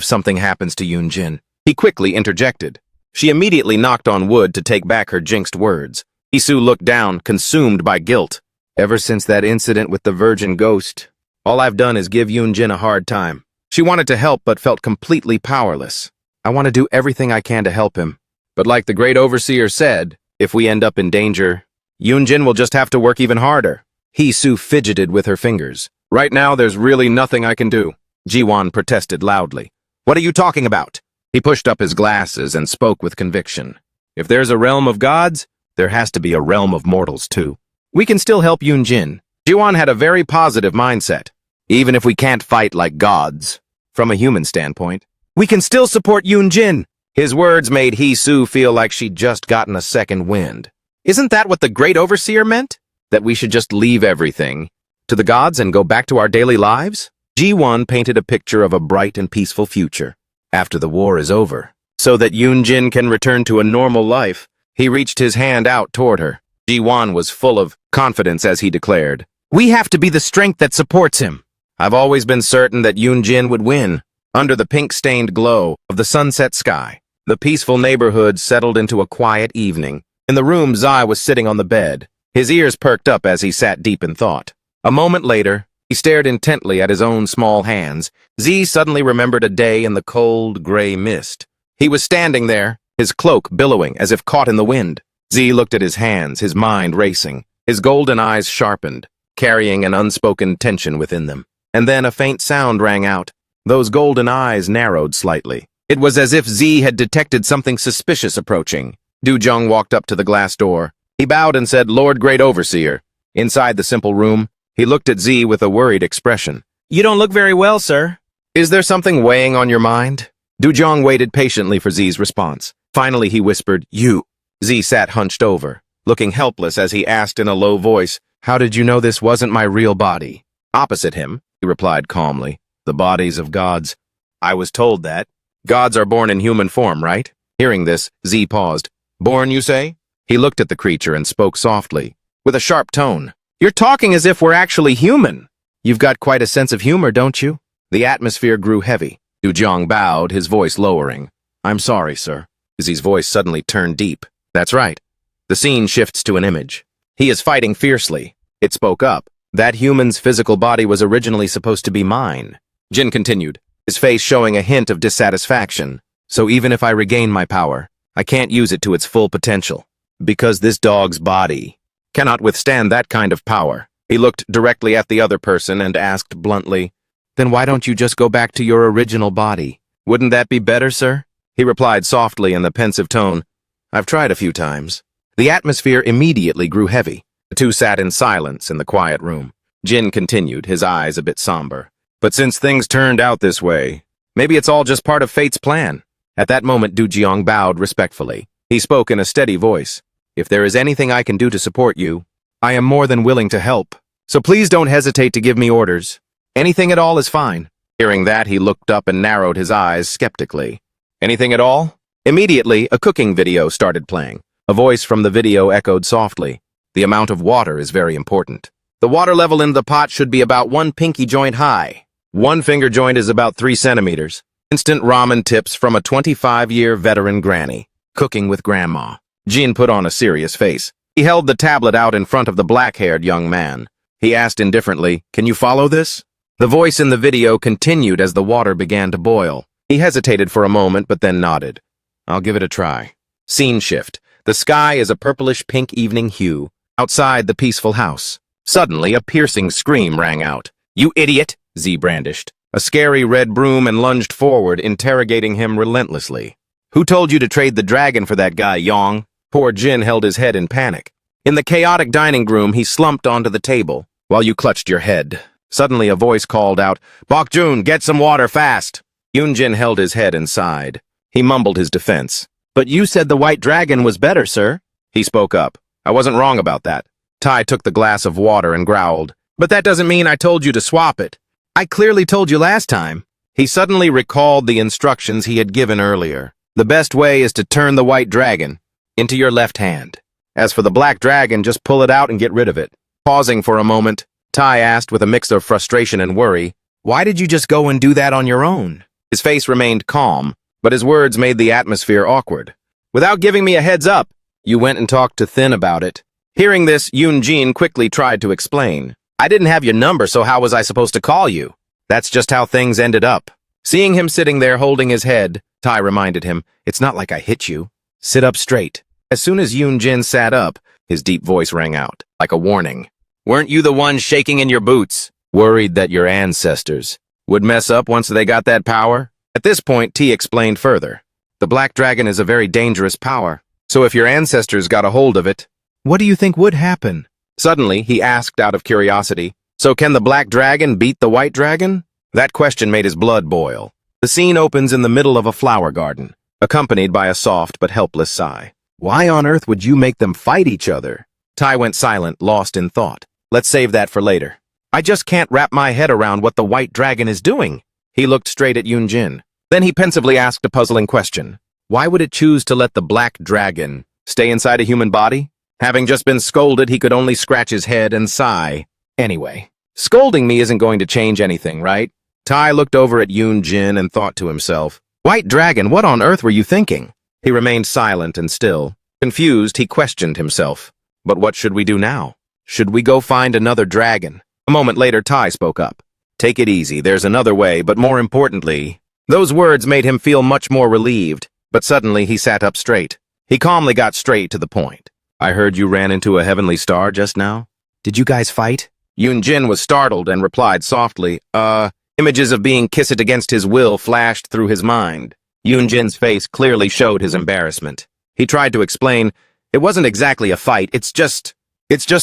A: something happens to Yoonjin? He quickly interjected. She immediately knocked on wood to take back her jinxed words. Hee-soo looked down, consumed by guilt. Ever since that incident with the virgin ghost, all I've done is give Yoonjin a hard time. She wanted to help but felt completely powerless. I want to do everything I can to help him. But like the great overseer said, if we end up in danger, Yoonjin will just have to work even harder. Hee-soo fidgeted with her fingers. Right now, there's really nothing I can do. Ji-won protested loudly. What are you talking about? He pushed up his glasses and spoke with conviction. If there's a realm of gods, there has to be a realm of mortals too. We can still help Yoonjin. Ji-won had a very positive mindset. Even if we can't fight like gods, from a human standpoint, we can still support Yoonjin. His words made Hee-soo feel like she'd just gotten a second wind. Isn't that what the great overseer meant? That we should just leave everything to the gods and go back to our daily lives? Ji-won painted a picture of a bright and peaceful future after the war is over, so that Yoonjin can return to a normal life. He reached his hand out toward her. Ji-won was full of confidence as he declared, We have to be the strength that supports him. I've always been certain that Yoonjin would win. Under the pink-stained glow of the sunset sky, the peaceful neighborhood settled into a quiet evening. In the room, Zai was sitting on the bed. His ears perked up as he sat deep in thought. A moment later, he stared intently at his own small hands. Z suddenly remembered a day in the cold, gray mist. He was standing there, his cloak billowing as if caught in the wind. Z looked at his hands, his mind racing. His golden eyes sharpened, carrying an unspoken tension within them. And then a faint sound rang out. Those golden eyes narrowed slightly. It was as if Z had detected something suspicious approaching. Du-jung walked up to the glass door. He bowed and said, Lord Great Overseer. Inside the simple room, he looked at Z with a worried expression. You don't look very well, sir. Is there something weighing on your mind? Du-jung waited patiently for Z's response. Finally, he whispered, You. Z sat hunched over, looking helpless as he asked in a low voice, How did you know this wasn't my real body? Opposite him, he replied calmly, The bodies of gods. I was told that. Gods are born in human form, right? Hearing this, Z paused. Born, you say? He looked at the creature and spoke softly, with a sharp tone. You're talking as if we're actually human. You've got quite a sense of humor, don't you? The atmosphere grew heavy. Du-jung bowed, his voice lowering. I'm sorry, sir. Z's voice suddenly turned deep. That's right. The scene shifts to an image. He is fighting fiercely. It spoke up. That human's physical body was originally supposed to be mine. Jin continued, his face showing a hint of dissatisfaction. So even if I regain my power, I can't use it to its full potential. Because this dog's body cannot withstand that kind of power. He looked directly at the other person and asked bluntly, Then why don't you just go back to your original body? Wouldn't that be better, sir? He replied softly in the pensive tone, I've tried a few times. The atmosphere immediately grew heavy. The two sat in silence in the quiet room. Jin continued, his eyes a bit somber. But since things turned out this way, maybe it's all just part of fate's plan. At that moment, Du-jung bowed respectfully. He spoke in a steady voice. If there is anything I can do to support you, I am more than willing to help. So please don't hesitate to give me orders. Anything at all is fine. Hearing that, he looked up and narrowed his eyes skeptically. Anything at all? Immediately, a cooking video started playing. A voice from the video echoed softly. The amount of water is very important. The water level in the pot should be about 1 pinky joint high. 1 finger joint is about 3 centimeters. Instant ramen tips from a 25-year veteran granny. Cooking with grandma. Jin put on a serious face. He held the tablet out in front of the black-haired young man. He asked indifferently, "Can you follow this?" The voice in the video continued as the water began to boil. He hesitated for a moment, but then nodded. "I'll give it a try." Scene shift. The sky is a purplish-pink evening hue. Outside the peaceful house. Suddenly, a piercing scream rang out. "You idiot!" Z brandished a scary red broom and lunged forward, interrogating him relentlessly. "Who told you to trade the dragon for that guy, Yong?" Poor Jin held his head in panic. In the chaotic dining room, he slumped onto the table, while you clutched your head. Suddenly, a voice called out, "Bok-jun, get some water fast!" Yoon-jin held his head and sighed. He mumbled his defense. "But you said the white dragon was better, sir." He spoke up. "I wasn't wrong about that." Tai took the glass of water and growled. "But that doesn't mean I told you to swap it. I clearly told you last time." He suddenly recalled the instructions he had given earlier. "The best way is to turn the white dragon into your left hand. As for the black dragon, just pull it out and get rid of it." Pausing for a moment, Tai asked with a mix of frustration and worry, "Why did you just go and do that on your own?" His face remained calm, but his words made the atmosphere awkward. "Without giving me a heads up, you went and talked to Thin about it." Hearing this, Yoon-jin quickly tried to explain. "I didn't have your number, so how was I supposed to call you? That's just how things ended up." Seeing him sitting there holding his head, Tai reminded him, "It's not like I hit you. Sit up straight." As soon as Yoon-jin sat up, his deep voice rang out, like a warning. "Weren't you the one shaking in your boots? Worried that your ancestors would mess up once they got that power?" At this point, T explained further. "The black dragon is a very dangerous power, so if your ancestors got a hold of it, what do you think would happen?" Suddenly, he asked out of curiosity, "So can the black dragon beat the white dragon?" That question made his blood boil. The scene opens in the middle of a flower garden, accompanied by a soft but helpless sigh. "Why on earth would you make them fight each other?" Tai went silent, lost in thought. "Let's save that for later. I just can't wrap my head around what the white dragon is doing." He looked straight at Yoon-jin. Then he pensively asked a puzzling question. "Why would it choose to let the black dragon stay inside a human body?" Having just been scolded, he could only scratch his head and sigh. "Anyway, scolding me isn't going to change anything, right?" Tai looked over at Yoon-jin and thought to himself, "White dragon, what on earth were you thinking?" He remained silent and still. Confused, he questioned himself. "But what should we do now? Should we go find another dragon?" A moment later, Tai spoke up. "Take it easy, there's another way, but more importantly..." Those words made him feel much more relieved, but suddenly he sat up straight. He calmly got straight to the point. "I heard you ran into a heavenly star just now. Did you guys fight?" Yoon-jin was startled and replied softly, Images of being kissed against his will flashed through his mind. Yoon-jin's face clearly showed his embarrassment. He tried to explain, "It wasn't exactly a fight, it's just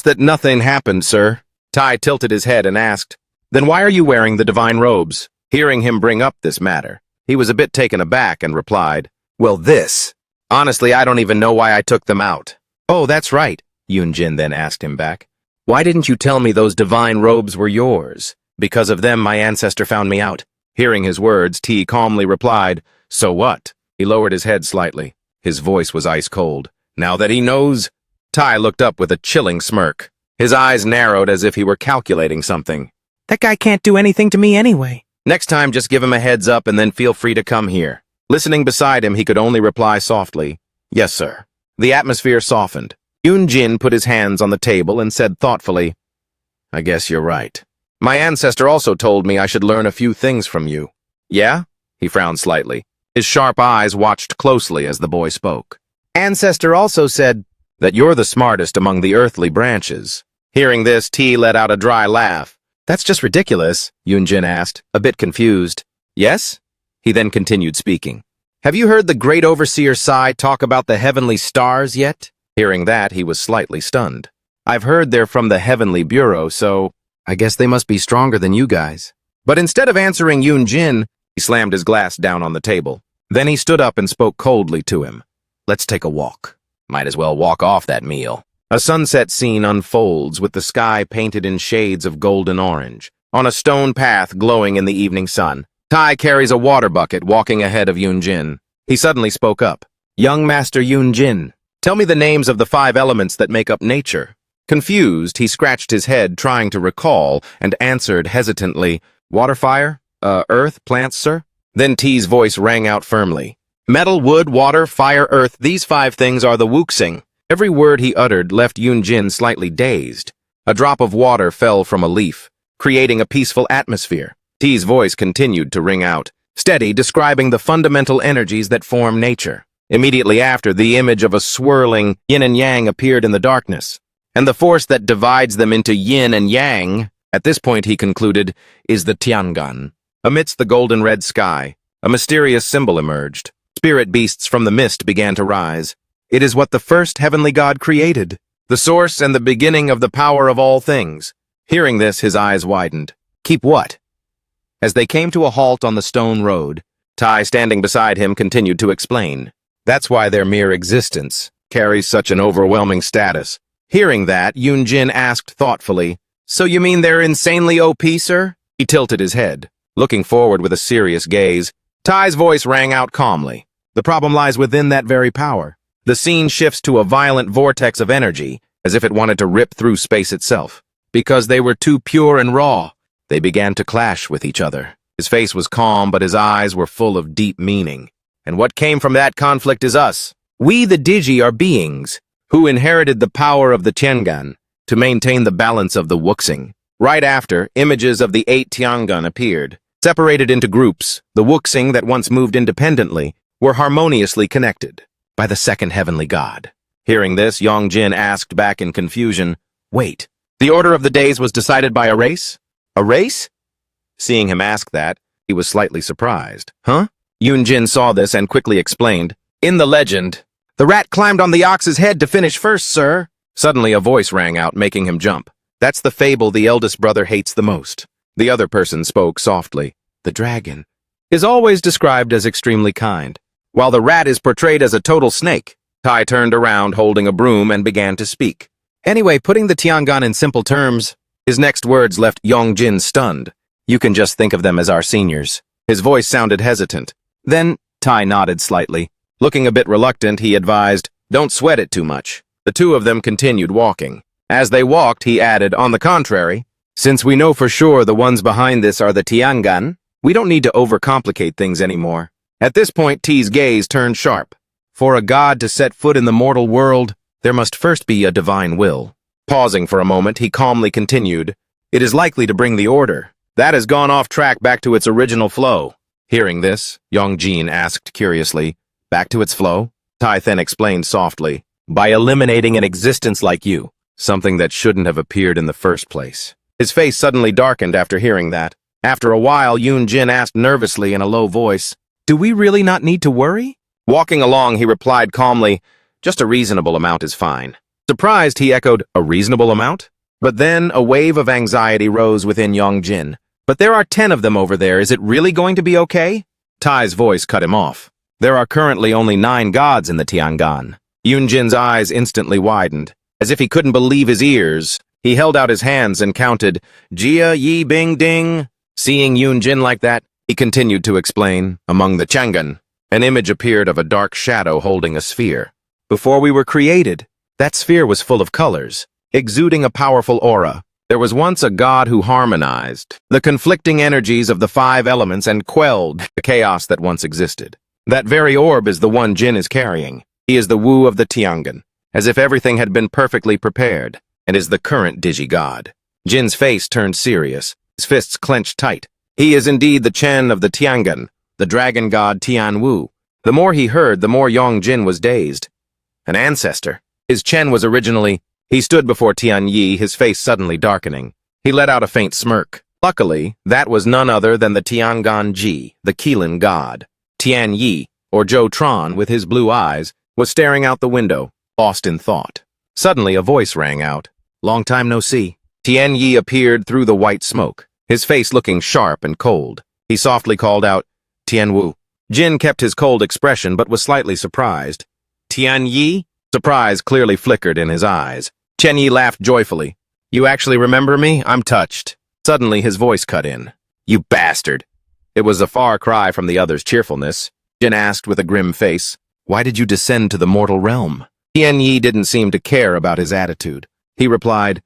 A: that nothing happened, sir." Tai tilted his head and asked, "Then why are you wearing the divine robes?" Hearing him bring up this matter, he was a bit taken aback and replied, "Well, this. Honestly, I don't even know why I took them out." "Oh, that's right," Yoon-jin then asked him back. "Why didn't you tell me those divine robes were yours? Because of them, my ancestor found me out." Hearing his words, T calmly replied, "So what?" He lowered his head slightly. His voice was ice cold. "Now that he knows..." Tai looked up with a chilling smirk. His eyes narrowed as if he were calculating something. "That guy can't do anything to me anyway. Next time, just give him a heads up and then feel free to come here." Listening beside him, he could only reply softly, "Yes, sir." The atmosphere softened. Yoon-jin put his hands on the table and said thoughtfully, "I guess you're right. My ancestor also told me I should learn a few things from you." "Yeah?" He frowned slightly. His sharp eyes watched closely as the boy spoke. "Ancestor also said that you're the smartest among the earthly branches." Hearing this, T let out a dry laugh. "That's just ridiculous," Yoon-jin asked, a bit confused. "Yes?" He then continued speaking. "Have you heard the great overseer Sai talk about the heavenly stars yet?" Hearing that, he was slightly stunned. "I've heard they're from the Heavenly Bureau, so I guess they must be stronger than you guys." But instead of answering Yoon-jin, he slammed his glass down on the table. Then he stood up and spoke coldly to him. "Let's take a walk. Might as well walk off that meal." A sunset scene unfolds with the sky painted in shades of golden orange. On a stone path glowing in the evening sun, Tai carries a water bucket walking ahead of Yoon-jin. He suddenly spoke up. "Young Master Yoon-jin, tell me the names of the 5 elements that make up nature." Confused, he scratched his head, trying to recall, and answered hesitantly, "Water, fire? Earth, plants, sir?" Then T's voice rang out firmly. "Metal, wood, water, fire, earth, these 5 things are the wuxing." Every word he uttered left Yunjin slightly dazed. A drop of water fell from a leaf, creating a peaceful atmosphere. T's voice continued to ring out, steady, describing the fundamental energies that form nature. Immediately after, the image of a swirling yin and yang appeared in the darkness, and the force that divides them into yin and yang, at this point he concluded, is the Tiangan. Amidst the golden-red sky, a mysterious symbol emerged. Spirit beasts from the mist began to rise. It is what the first heavenly god created, the source and the beginning of the power of all things. Hearing this, his eyes widened. "Keep what?" As they came to a halt on the stone road, Tai, standing beside him, continued to explain. "That's why their mere existence carries such an overwhelming status." Hearing that, Yunjin asked thoughtfully, "So you mean they're insanely OP, sir?" He tilted his head, looking forward with a serious gaze. Tai's voice rang out calmly. "The problem lies within that very power. The scene shifts to a violent vortex of energy, as if it wanted to rip through space itself. Because they were too pure and raw, they began to clash with each other." His face was calm, but his eyes were full of deep meaning. "And what came from that conflict is us. We, the Digi, are beings who inherited the power of the Tiangan to maintain the balance of the wuxing." Right after, images of the 8 Tiangan appeared. Separated into groups, the wuxing that once moved independently were harmoniously connected by the second heavenly god. Hearing this, Yongjin asked back in confusion, "Wait, the order of the days was decided by a race? A race?" Seeing him ask that, he was slightly surprised. "Huh?" Yunjin saw this and quickly explained, "In the legend, the rat climbed on the ox's head to finish first, sir." Suddenly a voice rang out, making him jump. "That's the fable the eldest brother hates the most." The other person spoke softly. "The dragon is always described as extremely kind, while the rat is portrayed as a total snake." Tai turned around holding a broom and began to speak. "Anyway, putting the Tiangan in simple terms," his next words left Yongjin stunned. "You can just think of them as our seniors." His voice sounded hesitant. Then Tai nodded slightly. Looking a bit reluctant, he advised, "Don't sweat it too much." The two of them continued walking. As they walked, he added, "On the contrary, since we know for sure the ones behind this are the Tiangan, we don't need to overcomplicate things anymore." At this point, T's gaze turned sharp. For a god to set foot in the mortal world, there must first be a divine will. Pausing for a moment, he calmly continued, "It is likely to bring the order. That has gone off track back to its original flow." Hearing this, Yongjin asked curiously, "Back to its flow?" Tai then explained softly, "By eliminating an existence like you, something that shouldn't have appeared in the first place." His face suddenly darkened after hearing that. After a while, Yunjin asked nervously in a low voice, "Do we really not need to worry?" Walking along, he replied calmly, "Just a reasonable amount is fine." Surprised, he echoed, "A reasonable amount?" But then a wave of anxiety rose within Yongjin. "But there are 10 of them over there. Is it really going to be okay?" Tai's voice cut him off. "There are currently only 9 gods in the Tiangan." Yunjin's eyes instantly widened. As if he couldn't believe his ears, he held out his hands and counted, "Jia, Yi, Bing, Ding." Seeing Yunjin like that, he continued to explain, "Among the Tiangan, an image appeared of a dark shadow holding a sphere. Before we were created, that sphere was full of colors, exuding a powerful aura. There was once a god who harmonized the conflicting energies of the 5 elements and quelled the chaos that once existed. That very orb is the one Jin is carrying. He is the Wu of the Tiangan, as if everything had been perfectly prepared, and is the current digi-god." Jin's face turned serious, his fists clenched tight. He is indeed the Chen of the Tiangan, the dragon god Tian Wu. The more he heard, the more Yongjin was dazed. An ancestor. His Chen was originally... He stood before Tian Yi, his face suddenly darkening. He let out a faint smirk. Luckily, that was none other than the Tiangan Ji, the Keelan god. Tian Yi, or Zhou Tron, with his blue eyes, was staring out the window, lost in thought. Suddenly, a voice rang out. "Long time no see." Tian Yi appeared through the white smoke, his face looking sharp and cold. He softly called out, "Tian Wu." Jin kept his cold expression but was slightly surprised. "Tian Yi?" Surprise clearly flickered in his eyes. Tian Yi laughed joyfully. "You actually remember me? I'm touched." Suddenly his voice cut in. "You bastard." It was a far cry from the other's cheerfulness. Jin asked with a grim face, "Why did you descend to the mortal realm?" Tian Yi didn't seem to care about his attitude. He replied,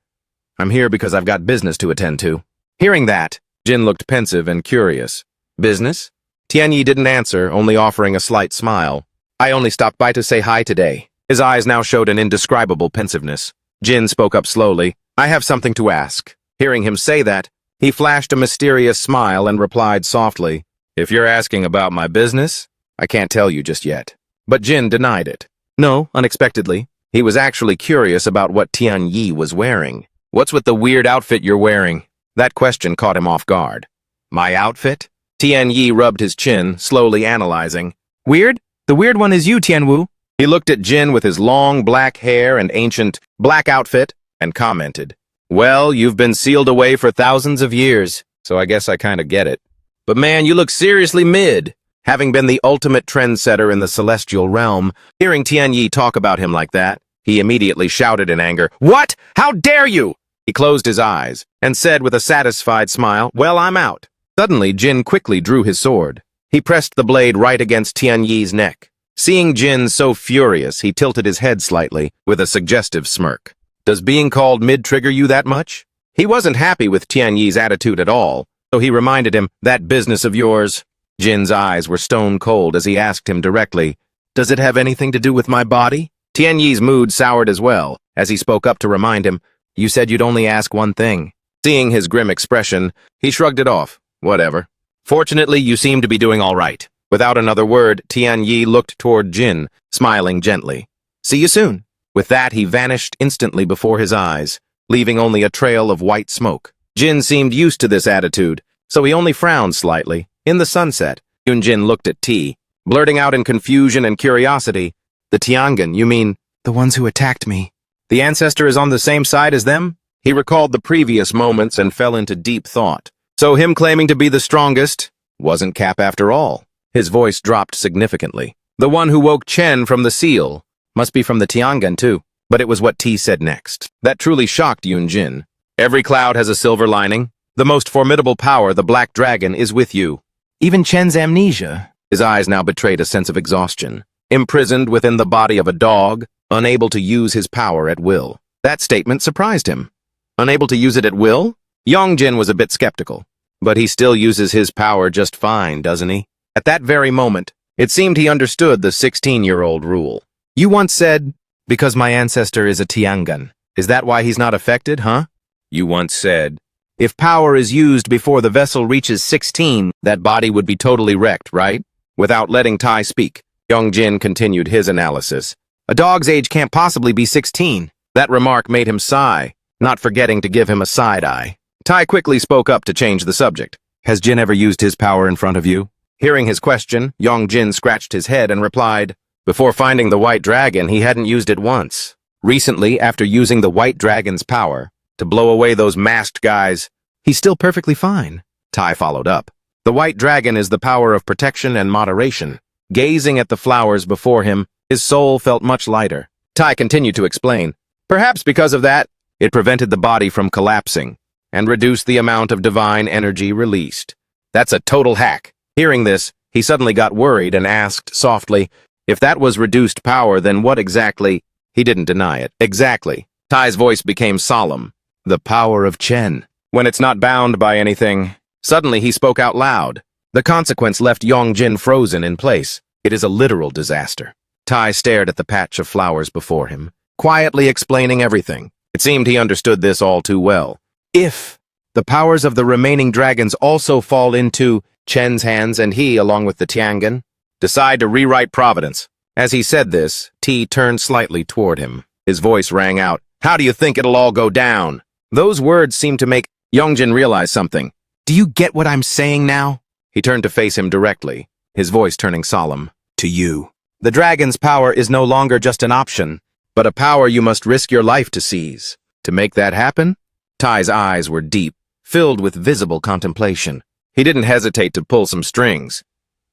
A: I'm here because I've got business to attend to. Hearing that, Jin looked pensive and curious. Business? Tianyi didn't answer, only offering a slight smile. I only stopped by to say hi today. His eyes now showed an indescribable pensiveness. Jin spoke up slowly. I have something to ask. Hearing him say that, he flashed a mysterious smile and replied softly, If you're asking about my business, I can't tell you just yet. But Jin denied it. No, unexpectedly. He was actually curious about what Tianyi was wearing. What's with the weird outfit you're wearing? That question caught him off guard. My outfit? Tianyi rubbed his chin, slowly analyzing. Weird? The weird one is you, Tianwu. He looked at Jin with his long black hair and ancient black outfit and commented, Well, you've been sealed away for thousands of years, so I guess I kinda get it. But man, you look seriously mid. Having been the ultimate trendsetter in the celestial realm, hearing Tianyi talk about him like that, he immediately shouted in anger, What? How dare you? He closed his eyes and said with a satisfied smile, Well, I'm out. Suddenly, Jin quickly drew his sword. He pressed the blade right against Tianyi's neck. Seeing Jin so furious, he tilted his head slightly with a suggestive smirk. Does being called mid trigger you that much? He wasn't happy with Tianyi's attitude at all, so he reminded him, That business of yours. Jin's eyes were stone cold as he asked him directly, Does it have anything to do with my body? Tianyi's mood soured as well, as he spoke up to remind him, You said you'd only ask one thing. Seeing his grim expression, he shrugged it off. Whatever. Fortunately, you seem to be doing all right. Without another word, Tianyi looked toward Jin, smiling gently. See you soon. With that, he vanished instantly before his eyes, leaving only a trail of white smoke. Jin seemed used to this attitude, so he only frowned slightly. In the sunset, Yunjin looked at T, blurting out in confusion and curiosity, The Tiangan, you mean, the ones who attacked me? The ancestor is on the same side as them? He recalled the previous moments and fell into deep thought. So him claiming to be the strongest wasn't Cap after all. His voice dropped significantly. The one who woke Chen from the seal must be from the Tiangan too. But it was what T said next. That truly shocked Yunjin. Every cloud has a silver lining. The most formidable power, the Black Dragon, is with you. Even Chen's amnesia. His eyes now betrayed a sense of exhaustion. Imprisoned within the body of a dog, unable to use his power at will. That statement surprised him. Unable to use it at will? Yongjin was a bit skeptical. But he still uses his power just fine, doesn't he? At that very moment, it seemed he understood the 16-year-old rule. You once said, because my ancestor is a Tiangan. Is that why he's not affected, huh? You once said, if power is used before the vessel reaches 16, that body would be totally wrecked, right? Without letting Tai speak, Yongjin continued his analysis. A dog's age can't possibly be 16. That remark made him sigh, not forgetting to give him a side eye. Tai quickly spoke up to change the subject. Has Jin ever used his power in front of you? Hearing his question, Yongjin scratched his head and replied, Before finding the White Dragon, he hadn't used it once. Recently, after using the White Dragon's power to blow away those masked guys, he's still perfectly fine. Tai followed up. The White Dragon is the power of protection and moderation. Gazing at the flowers before him, his soul felt much lighter. Tai continued to explain. Perhaps because of that, it prevented the body from collapsing and reduced the amount of divine energy released. That's a total hack. Hearing this, he suddenly got worried and asked softly, if that was reduced power, then what exactly? He didn't deny it. Exactly. Tai's voice became solemn. The power of Chen. When it's not bound by anything. Suddenly he spoke out loud. The consequence left Yongjin frozen in place. It is a literal disaster. Tai stared at the patch of flowers before him, quietly explaining everything. It seemed he understood this all too well. If the powers of the remaining dragons also fall into Chen's hands and he, along with the Tiangan, decide to rewrite Providence. As he said this, T turned slightly toward him. His voice rang out, How do you think it'll all go down? Those words seemed to make Yongjin realize something. Do you get what I'm saying now? He turned to face him directly, his voice turning solemn. To you. The dragon's power is no longer just an option, but a power you must risk your life to seize. To make that happen? Tai's eyes were deep, filled with visible contemplation. He didn't hesitate to pull some strings.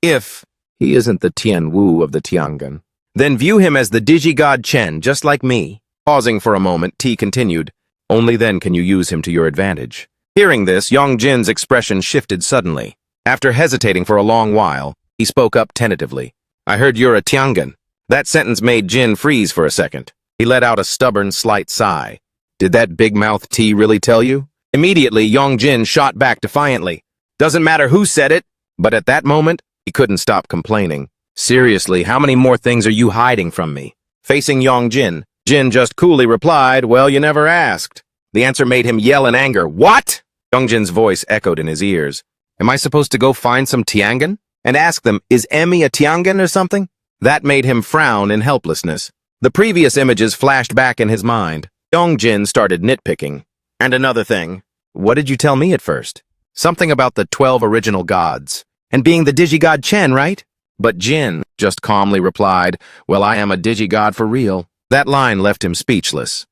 A: If he isn't the Tian Wu of the Tiangan, then view him as the digi-god Chen, just like me. Pausing for a moment, T continued, Only then can you use him to your advantage. Hearing this, Yongjin's expression shifted suddenly. After hesitating for a long while, he spoke up tentatively. I heard you're a Tiangan. That sentence made Jin freeze for a second. He let out a stubborn, slight sigh. Did that big-mouth T really tell you? Immediately, Yongjin shot back defiantly. Doesn't matter who said it, but at that moment, he couldn't stop complaining. Seriously, how many more things are you hiding from me? Facing Yongjin, Jin just coolly replied, well, you never asked. The answer made him yell in anger. What? Yongjin's voice echoed in his ears. Am I supposed to go find some Tiangan? And ask them, is Emmy a Tiangan or something? That made him frown in helplessness. The previous images flashed back in his mind. Yongjin started nitpicking. And another thing. What did you tell me at first? Something about the 12 original gods. And being the digigod Chen, right? But Jin just calmly replied, well, I am a digigod for real. That line left him speechless.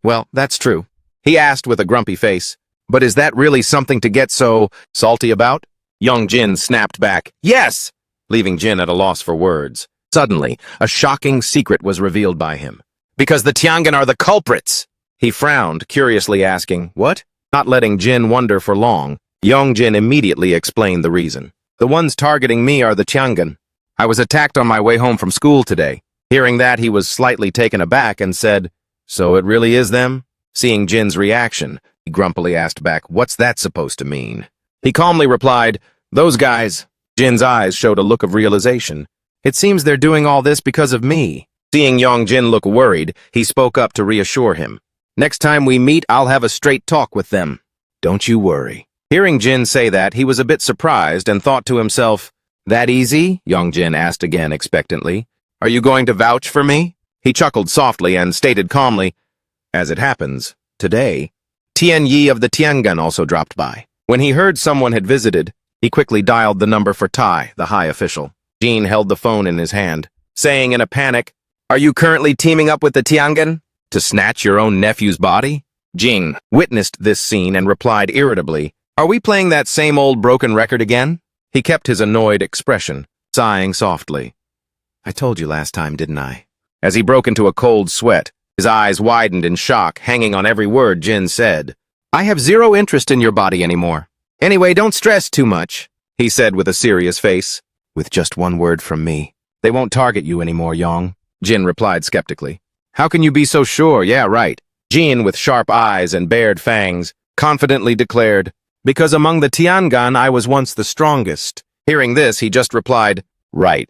A: Well, that's true. He asked with a grumpy face. But is that really something to get so salty about? Yongjin snapped back, yes! Leaving Jin at a loss for words. Suddenly, a shocking secret was revealed by him. Because the Tiangan are the culprits! He frowned, curiously asking, what? Not letting Jin wonder for long, Yongjin immediately explained the reason. The ones targeting me are the Tiangan. I was attacked on my way home from school today. Hearing that, he was slightly taken aback and said, so it really is them? Seeing Jin's reaction, he grumpily asked back, what's that supposed to mean? He calmly replied, those guys. Jin's eyes showed a look of realization. It seems they're doing all this because of me. Seeing Yongjin look worried, he spoke up to reassure him. Next time we meet, I'll have a straight talk with them. Don't you worry. Hearing Jin say that, he was a bit surprised and thought to himself, that easy? Yongjin asked again expectantly. Are you going to vouch for me? He chuckled softly and stated calmly, as it happens, today, Tian Yi of the Tiangan also dropped by. When he heard someone had visited, he quickly dialed the number for Tai, the high official. Jin held the phone in his hand, saying in a panic, are you currently teaming up with the Tiangan to snatch your own nephew's body? Jin witnessed this scene and replied irritably, are we playing that same old broken record again? He kept his annoyed expression, sighing softly. I told you last time, didn't I? As he broke into a cold sweat, his eyes widened in shock, hanging on every word Jin said. I have zero interest in your body anymore. Anyway, don't stress too much, he said with a serious face. With just one word from me, they won't target you anymore, Yong, Jin replied skeptically. How can you be so sure? Yeah, right. Jin, with sharp eyes and bared fangs, confidently declared, because among the Tiangan I was once the strongest. Hearing this, he just replied, right.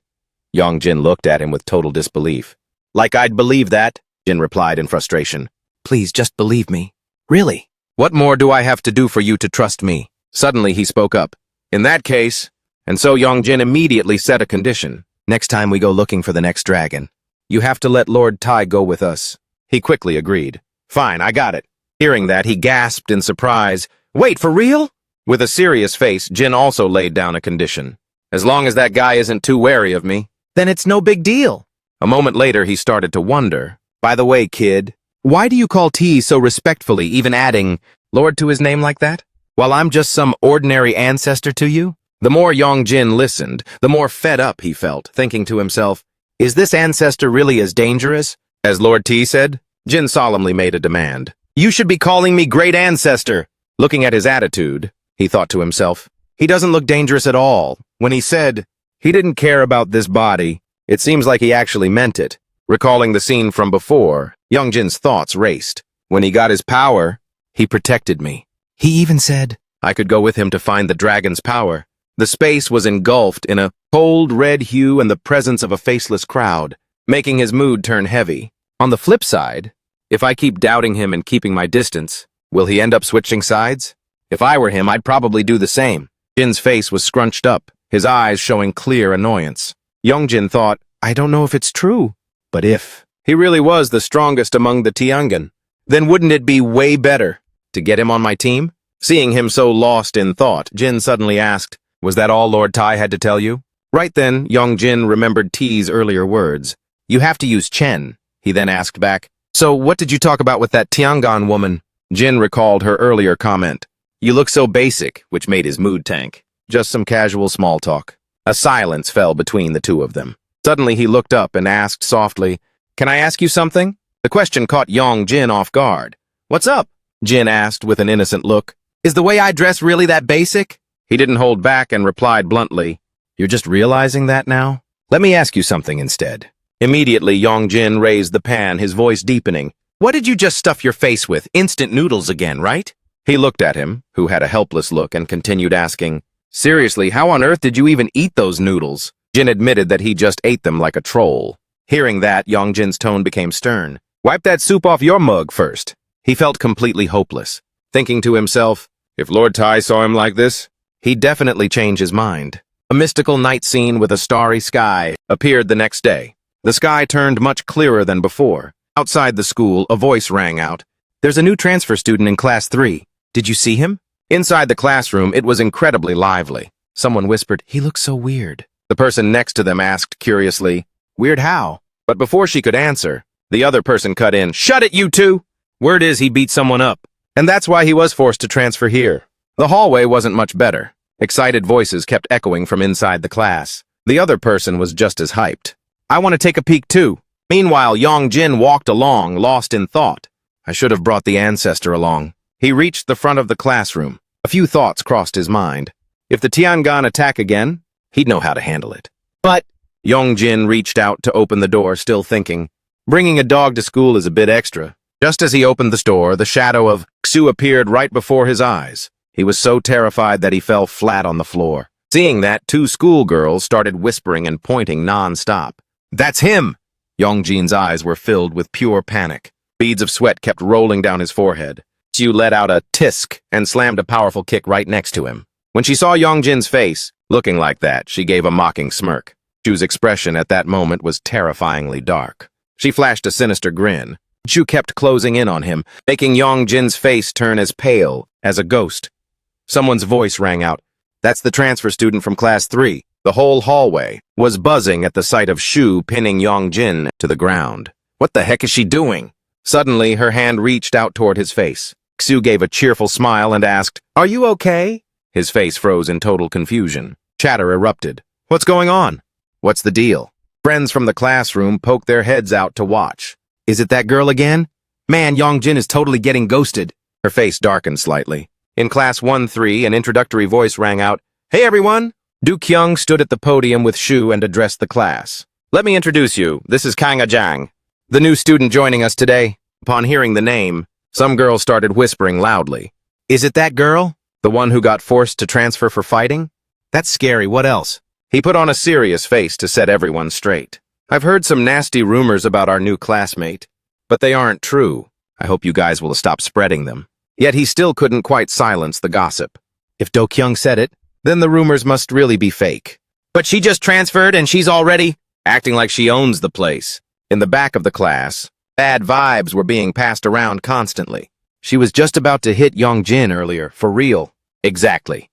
A: Yongjin looked at him with total disbelief. Like I'd believe that, Jin replied in frustration. Please just believe me. Really? What more do I have to do for you to trust me? Suddenly he spoke up. In that case, and so Yongjin immediately set a condition. Next time we go looking for the next dragon, you have to let Lord Tai go with us. He quickly agreed. Fine, I got it. Hearing that, he gasped in surprise. Wait, for real? With a serious face, Jin also laid down a condition. As long as that guy isn't too wary of me, then it's no big deal. A moment later, he started to wonder. By the way, kid, why do you call T so respectfully, even adding Lord to his name like that? While I'm just some ordinary ancestor to you? The more Yongjin listened, the more fed up he felt, thinking to himself, is this ancestor really as dangerous? As Lord T said, Jin solemnly made a demand. You should be calling me Great Ancestor. Looking at his attitude, he thought to himself, he doesn't look dangerous at all. When he said he didn't care about this body, it seems like he actually meant it. Recalling the scene from before, Yongjin's thoughts raced. When he got his power, he protected me. He even said I could go with him to find the dragon's power. The space was engulfed in a cold red hue and the presence of a faceless crowd, making his mood turn heavy. On the flip side, if I keep doubting him and keeping my distance, will he end up switching sides? If I were him, I'd probably do the same. Jin's face was scrunched up, his eyes showing clear annoyance. Yongjin thought, I don't know if it's true, but if he really was the strongest among the Tiangan, then wouldn't it be way better to get him on my team? Seeing him so lost in thought, Jin suddenly asked, was that all Lord Tai had to tell you? Right then, Yongjin remembered T's earlier words. You have to use Chen, he then asked back. So what did you talk about with that Tiangan woman? Jin recalled her earlier comment. You look so basic, which made his mood tank. Just some casual small talk. A silence fell between the two of them. Suddenly he looked up and asked softly, can I ask you something? The question caught Yongjin off guard. What's up? Jin asked with an innocent look. Is the way I dress really that basic? He didn't hold back and replied bluntly, you're just realizing that now? Let me ask you something instead. Immediately, Yongjin raised the pan, his voice deepening. What did you just stuff your face with? Instant noodles again, right? He looked at him, who had a helpless look, and continued asking, Seriously, how on earth did you even eat those noodles? Jin admitted that he just ate them like a troll. Hearing that, Yongjin's tone became stern. Wipe that soup off your mug first. He felt completely hopeless, thinking to himself, if Lord Tai saw him like this, he'd definitely change his mind. A mystical night scene with a starry sky appeared the next day. The sky turned much clearer than before. Outside the school, a voice rang out. There's a new transfer student in class 3. Did you see him? Inside the classroom, it was incredibly lively. Someone whispered, he looks so weird. The person next to them asked curiously, Weird how? But before she could answer, the other person cut in, Shut it, you two! Word is he beat someone up, and that's why he was forced to transfer here. The hallway wasn't much better. Excited voices kept echoing from inside the class. The other person was just as hyped. I want to take a peek too. Meanwhile, Yongjin walked along, lost in thought. I should have brought the ancestor along. He reached the front of the classroom. A few thoughts crossed his mind. If the Tiangan attack again, he'd know how to handle it. But Yongjin reached out to open the door, still thinking. Bringing a dog to school is a bit extra. Just as he opened the door, the shadow of Xu appeared right before his eyes. He was so terrified that he fell flat on the floor. Seeing that, 2 schoolgirls started whispering and pointing non-stop. That's him! Yongjin's eyes were filled with pure panic. Beads of sweat kept rolling down his forehead. Xu let out a tisk and slammed a powerful kick right next to him. When she saw Yongjin's face, looking like that, she gave a mocking smirk. Xu's expression at that moment was terrifyingly dark. She flashed a sinister grin. Xu kept closing in on him, making Yongjin's face turn as pale as a ghost. Someone's voice rang out. That's the transfer student from class 3. The whole hallway was buzzing at the sight of Xu pinning Yongjin to the ground. What the heck is she doing? Suddenly, her hand reached out toward his face. Xu gave a cheerful smile and asked, Are you okay? His face froze in total confusion. Chatter erupted. What's going on? What's the deal? Friends from the classroom poked their heads out to watch. Is it that girl again? Man, Yongjin is totally getting ghosted. Her face darkened slightly. In class 1-3, an introductory voice rang out, Hey everyone! Du Kyung stood at the podium with Xu and addressed the class. Let me introduce you. This is Kanga Jang, the new student joining us today. Upon hearing the name, some girls started whispering loudly. Is it that girl? The one who got forced to transfer for fighting? That's scary. What else? He put on a serious face to set everyone straight. I've heard some nasty rumors about our new classmate, but they aren't true. I hope you guys will stop spreading them. Yet he still couldn't quite silence the gossip. If Do Kyung said it, then the rumors must really be fake. But she just transferred and she's already acting like she owns the place. In the back of the class, bad vibes were being passed around constantly. She was just about to hit Yongjin earlier, for real. Exactly.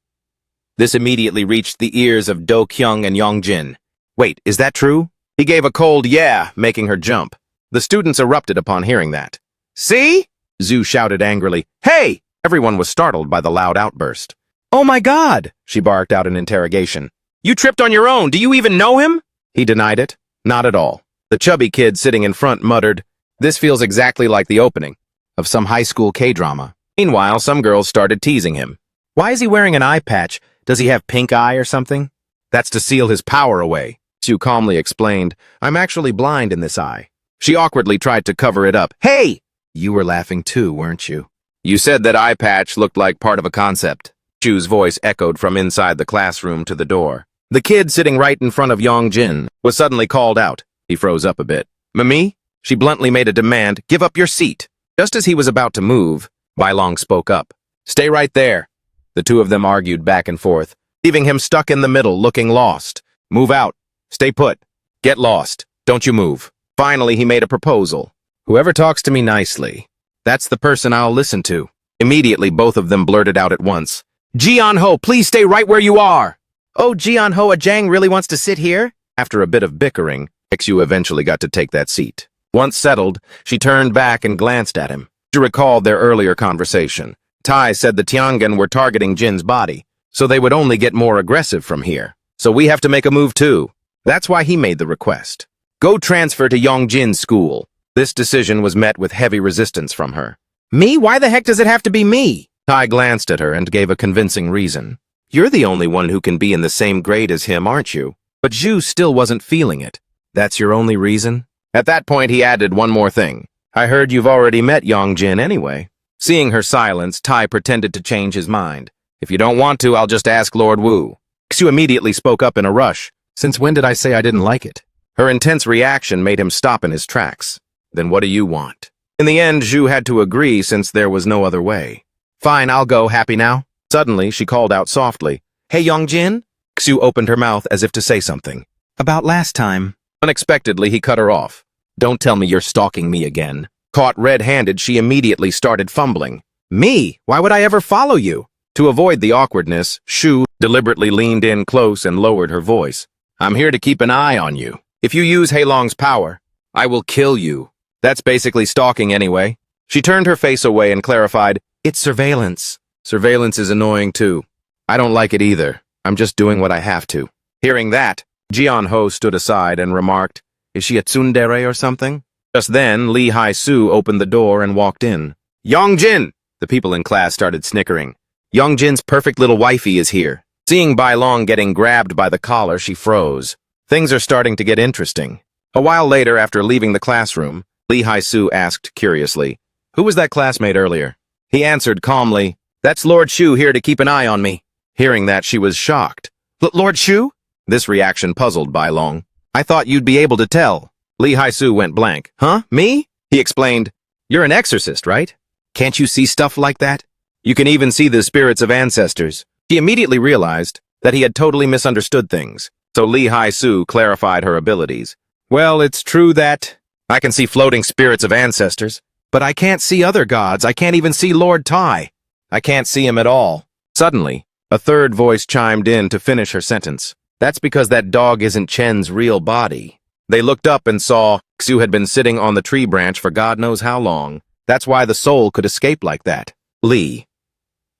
A: This immediately reached the ears of Do Kyung and Yongjin. Wait, is that true? He gave a cold yeah, making her jump. The students erupted upon hearing that. See? Xu shouted angrily. Hey! Everyone was startled by the loud outburst. Oh my God! She barked out in interrogation. You tripped on your own. Do you even know him? He denied it. Not at all. The chubby kid sitting in front muttered, This feels exactly like the opening of some high school K-drama. Meanwhile, some girls started teasing him. Why is he wearing an eye patch? Does he have pink eye or something? That's to seal his power away. Xu calmly explained, I'm actually blind in this eye. She awkwardly tried to cover it up. Hey! You were laughing too, weren't you? You said that eye patch looked like part of a concept. Xu's voice echoed from inside the classroom to the door. The kid sitting right in front of Yongjin was suddenly called out. He froze up a bit. Mimi? She bluntly made a demand. Give up your seat. Just as he was about to move, Bailong spoke up. Stay right there. The two of them argued back and forth, leaving him stuck in the middle, looking lost. Move out. Stay put. Get lost. Don't you move. Finally, he made a proposal. Whoever talks to me nicely, that's the person I'll listen to. Immediately, both of them blurted out at once. Jian-ho, please stay right where you are. Oh, Jian-ho, a Jang really wants to sit here? After a bit of bickering, Xu eventually got to take that seat. Once settled, she turned back and glanced at him. She recalled their earlier conversation. Tai said the Tiangan were targeting Jin's body, so they would only get more aggressive from here. So we have to make a move too. That's why he made the request. Go transfer to Yongjin's school. This decision was met with heavy resistance from her. Me? Why the heck does it have to be me? Tai glanced at her and gave a convincing reason. You're the only one who can be in the same grade as him, aren't you? But Xu still wasn't feeling it. That's your only reason? At that point, he added one more thing. I heard you've already met Yongjin anyway. Seeing her silence, Tai pretended to change his mind. If you don't want to, I'll just ask Lord Wu. Xu immediately spoke up in a rush. Since when did I say I didn't like it? Her intense reaction made him stop in his tracks. Then what do you want? In the end, Zhu had to agree since there was no other way. Fine, I'll go. Happy now? Suddenly, she called out softly. Hey, Yongjin? Xu opened her mouth as if to say something.
B: About last time.
A: Unexpectedly, he cut her off. Don't tell me you're stalking me again. Caught red-handed, she immediately started fumbling. Me? Why would I ever follow you? To avoid the awkwardness, Shu deliberately leaned in close and lowered her voice. I'm here to keep an eye on you. If you use Heilong's power, I will kill you. That's basically stalking anyway. She turned her face away and clarified, it's surveillance. Surveillance is annoying too. I don't like it either. I'm just doing what I have to. Hearing that, Jian-ho stood aside and remarked, is she a tsundere or something? Just then, Lee Hai-su opened the door and walked in. Yongjin! The people in class started snickering. Yongjin's perfect little wifey is here. Seeing Bai Long getting grabbed by the collar, she froze. Things are starting to get interesting. A while later, after leaving the classroom, Lee Hai-su asked curiously, who was that classmate earlier? He answered calmly, that's Lord Shu here to keep an eye on me. Hearing that, she was shocked. Lord Shu? This reaction puzzled Bai Long. I thought you'd be able to tell. Lee Hai-su went blank. Huh? Me? He explained, you're an exorcist, right? Can't you see stuff like that? You can even see the spirits of ancestors. She immediately realized that he had totally misunderstood things, so Lee Hai-su clarified her abilities. Well, it's true that I can see floating spirits of ancestors, but I can't see other gods. I can't even see Lord Tai. I can't see him at all. Suddenly, a third voice chimed in to finish her sentence. That's because that dog isn't Chen's real body. They looked up and saw Xu had been sitting on the tree branch for God knows how long. That's why the soul could escape like that. Lee.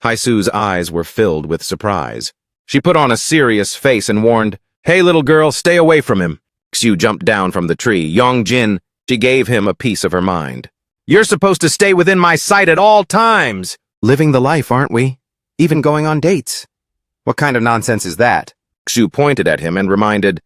A: Hai-su's eyes were filled with surprise. She put on a serious face and warned, hey, little girl, stay away from him. Xu jumped down from the tree. Yongjin, she gave him a piece of her mind. You're supposed to stay within my sight at all times. Living the life, aren't we? Even going on dates. What kind of nonsense is that? Xu pointed at him and reminded,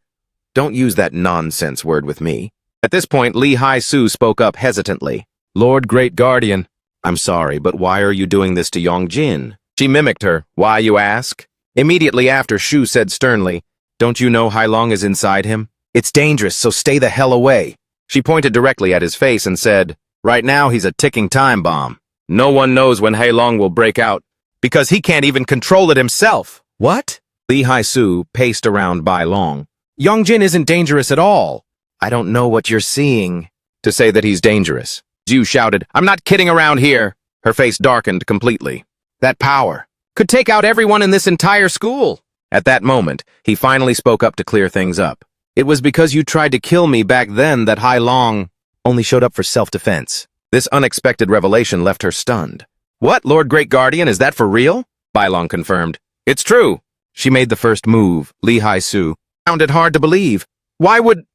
A: don't use that nonsense word with me. At this point, Lee Hai-su spoke up hesitantly. Lord Great Guardian, I'm sorry, but why are you doing this to Yongjin? She mimicked her. Why, you ask? Immediately after, Shu said sternly, don't you know Heilong is inside him? It's dangerous, so stay the hell away. She pointed directly at his face and said, right now he's a ticking time bomb. No one knows when Heilong will break out, because he can't even control it himself. What? Lee Hai-su paced around Bai Long. Yongjin isn't dangerous at all. I don't know what you're seeing. To say that he's dangerous. Zhu shouted, I'm not kidding around here. Her face darkened completely. That power could take out everyone in this entire school. At that moment, he finally spoke up to clear things up. It was because you tried to kill me back then that Heilong only showed up for self-defense. This unexpected revelation left her stunned. What, Lord Great Guardian, is that for real? Bai Long confirmed. It's true. She made the first move. Lee Hai-su found it hard to believe. Why would...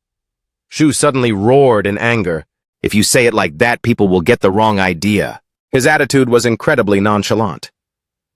A: Shu suddenly roared in anger. If you say it like that, people will get the wrong idea. His attitude was incredibly nonchalant.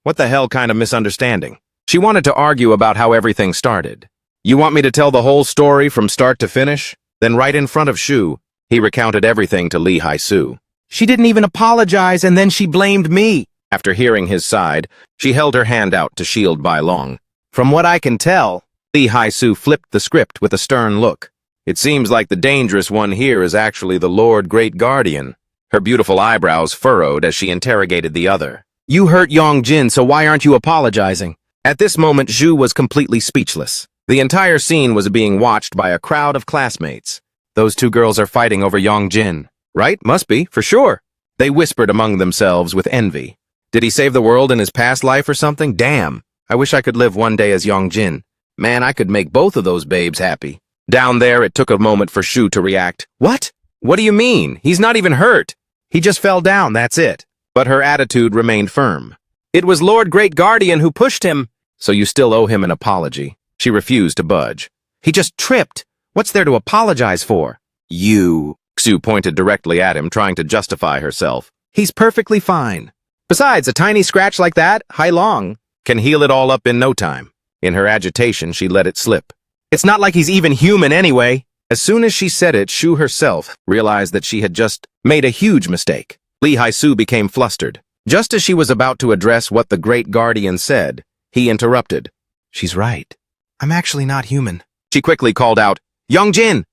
A: What the hell kind of misunderstanding? She wanted to argue about how everything started. You want me to tell the whole story from start to finish? Then right in front of Shu, he recounted everything to Lee Hai-su. She didn't even apologize, and then she blamed me. After hearing his side, she held her hand out to shield Bai Long. From what I can tell, Lee Hai-su flipped the script with a stern look. It seems like the dangerous one here is actually the Lord Great Guardian. Her beautiful eyebrows furrowed as she interrogated the other. You hurt Yongjin, so why aren't you apologizing? At this moment, Zhu was completely speechless. The entire scene was being watched by a crowd of classmates. Those two girls are fighting over Yongjin. Right? Must be, for sure. They whispered among themselves with envy. Did he save the world in his past life or something? Damn. I wish I could live one day as Yongjin. Man, I could make both of those babes happy. Down there, it took a moment for Shu to react. What? What do you mean? He's not even hurt. He just fell down, that's it. But her attitude remained firm. It was Lord Great Guardian who pushed him. So you still owe him an apology. She refused to budge. He just tripped. What's there to apologize for? You. Xu pointed directly at him, trying to justify herself. He's perfectly fine. Besides, a tiny scratch like that, Heilong, can heal it all up in no time. In her agitation, she let it slip. It's not like he's even human anyway. As soon as she said it, Shu herself realized that she had just made a huge mistake. Lee Hai-soo became flustered. Just as she was about to address what the great guardian said, he interrupted.
B: She's right. I'm actually not human.
A: She quickly called out, Youngjin!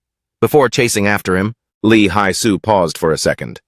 A: Before chasing after him, Lee Hai-soo paused for a second.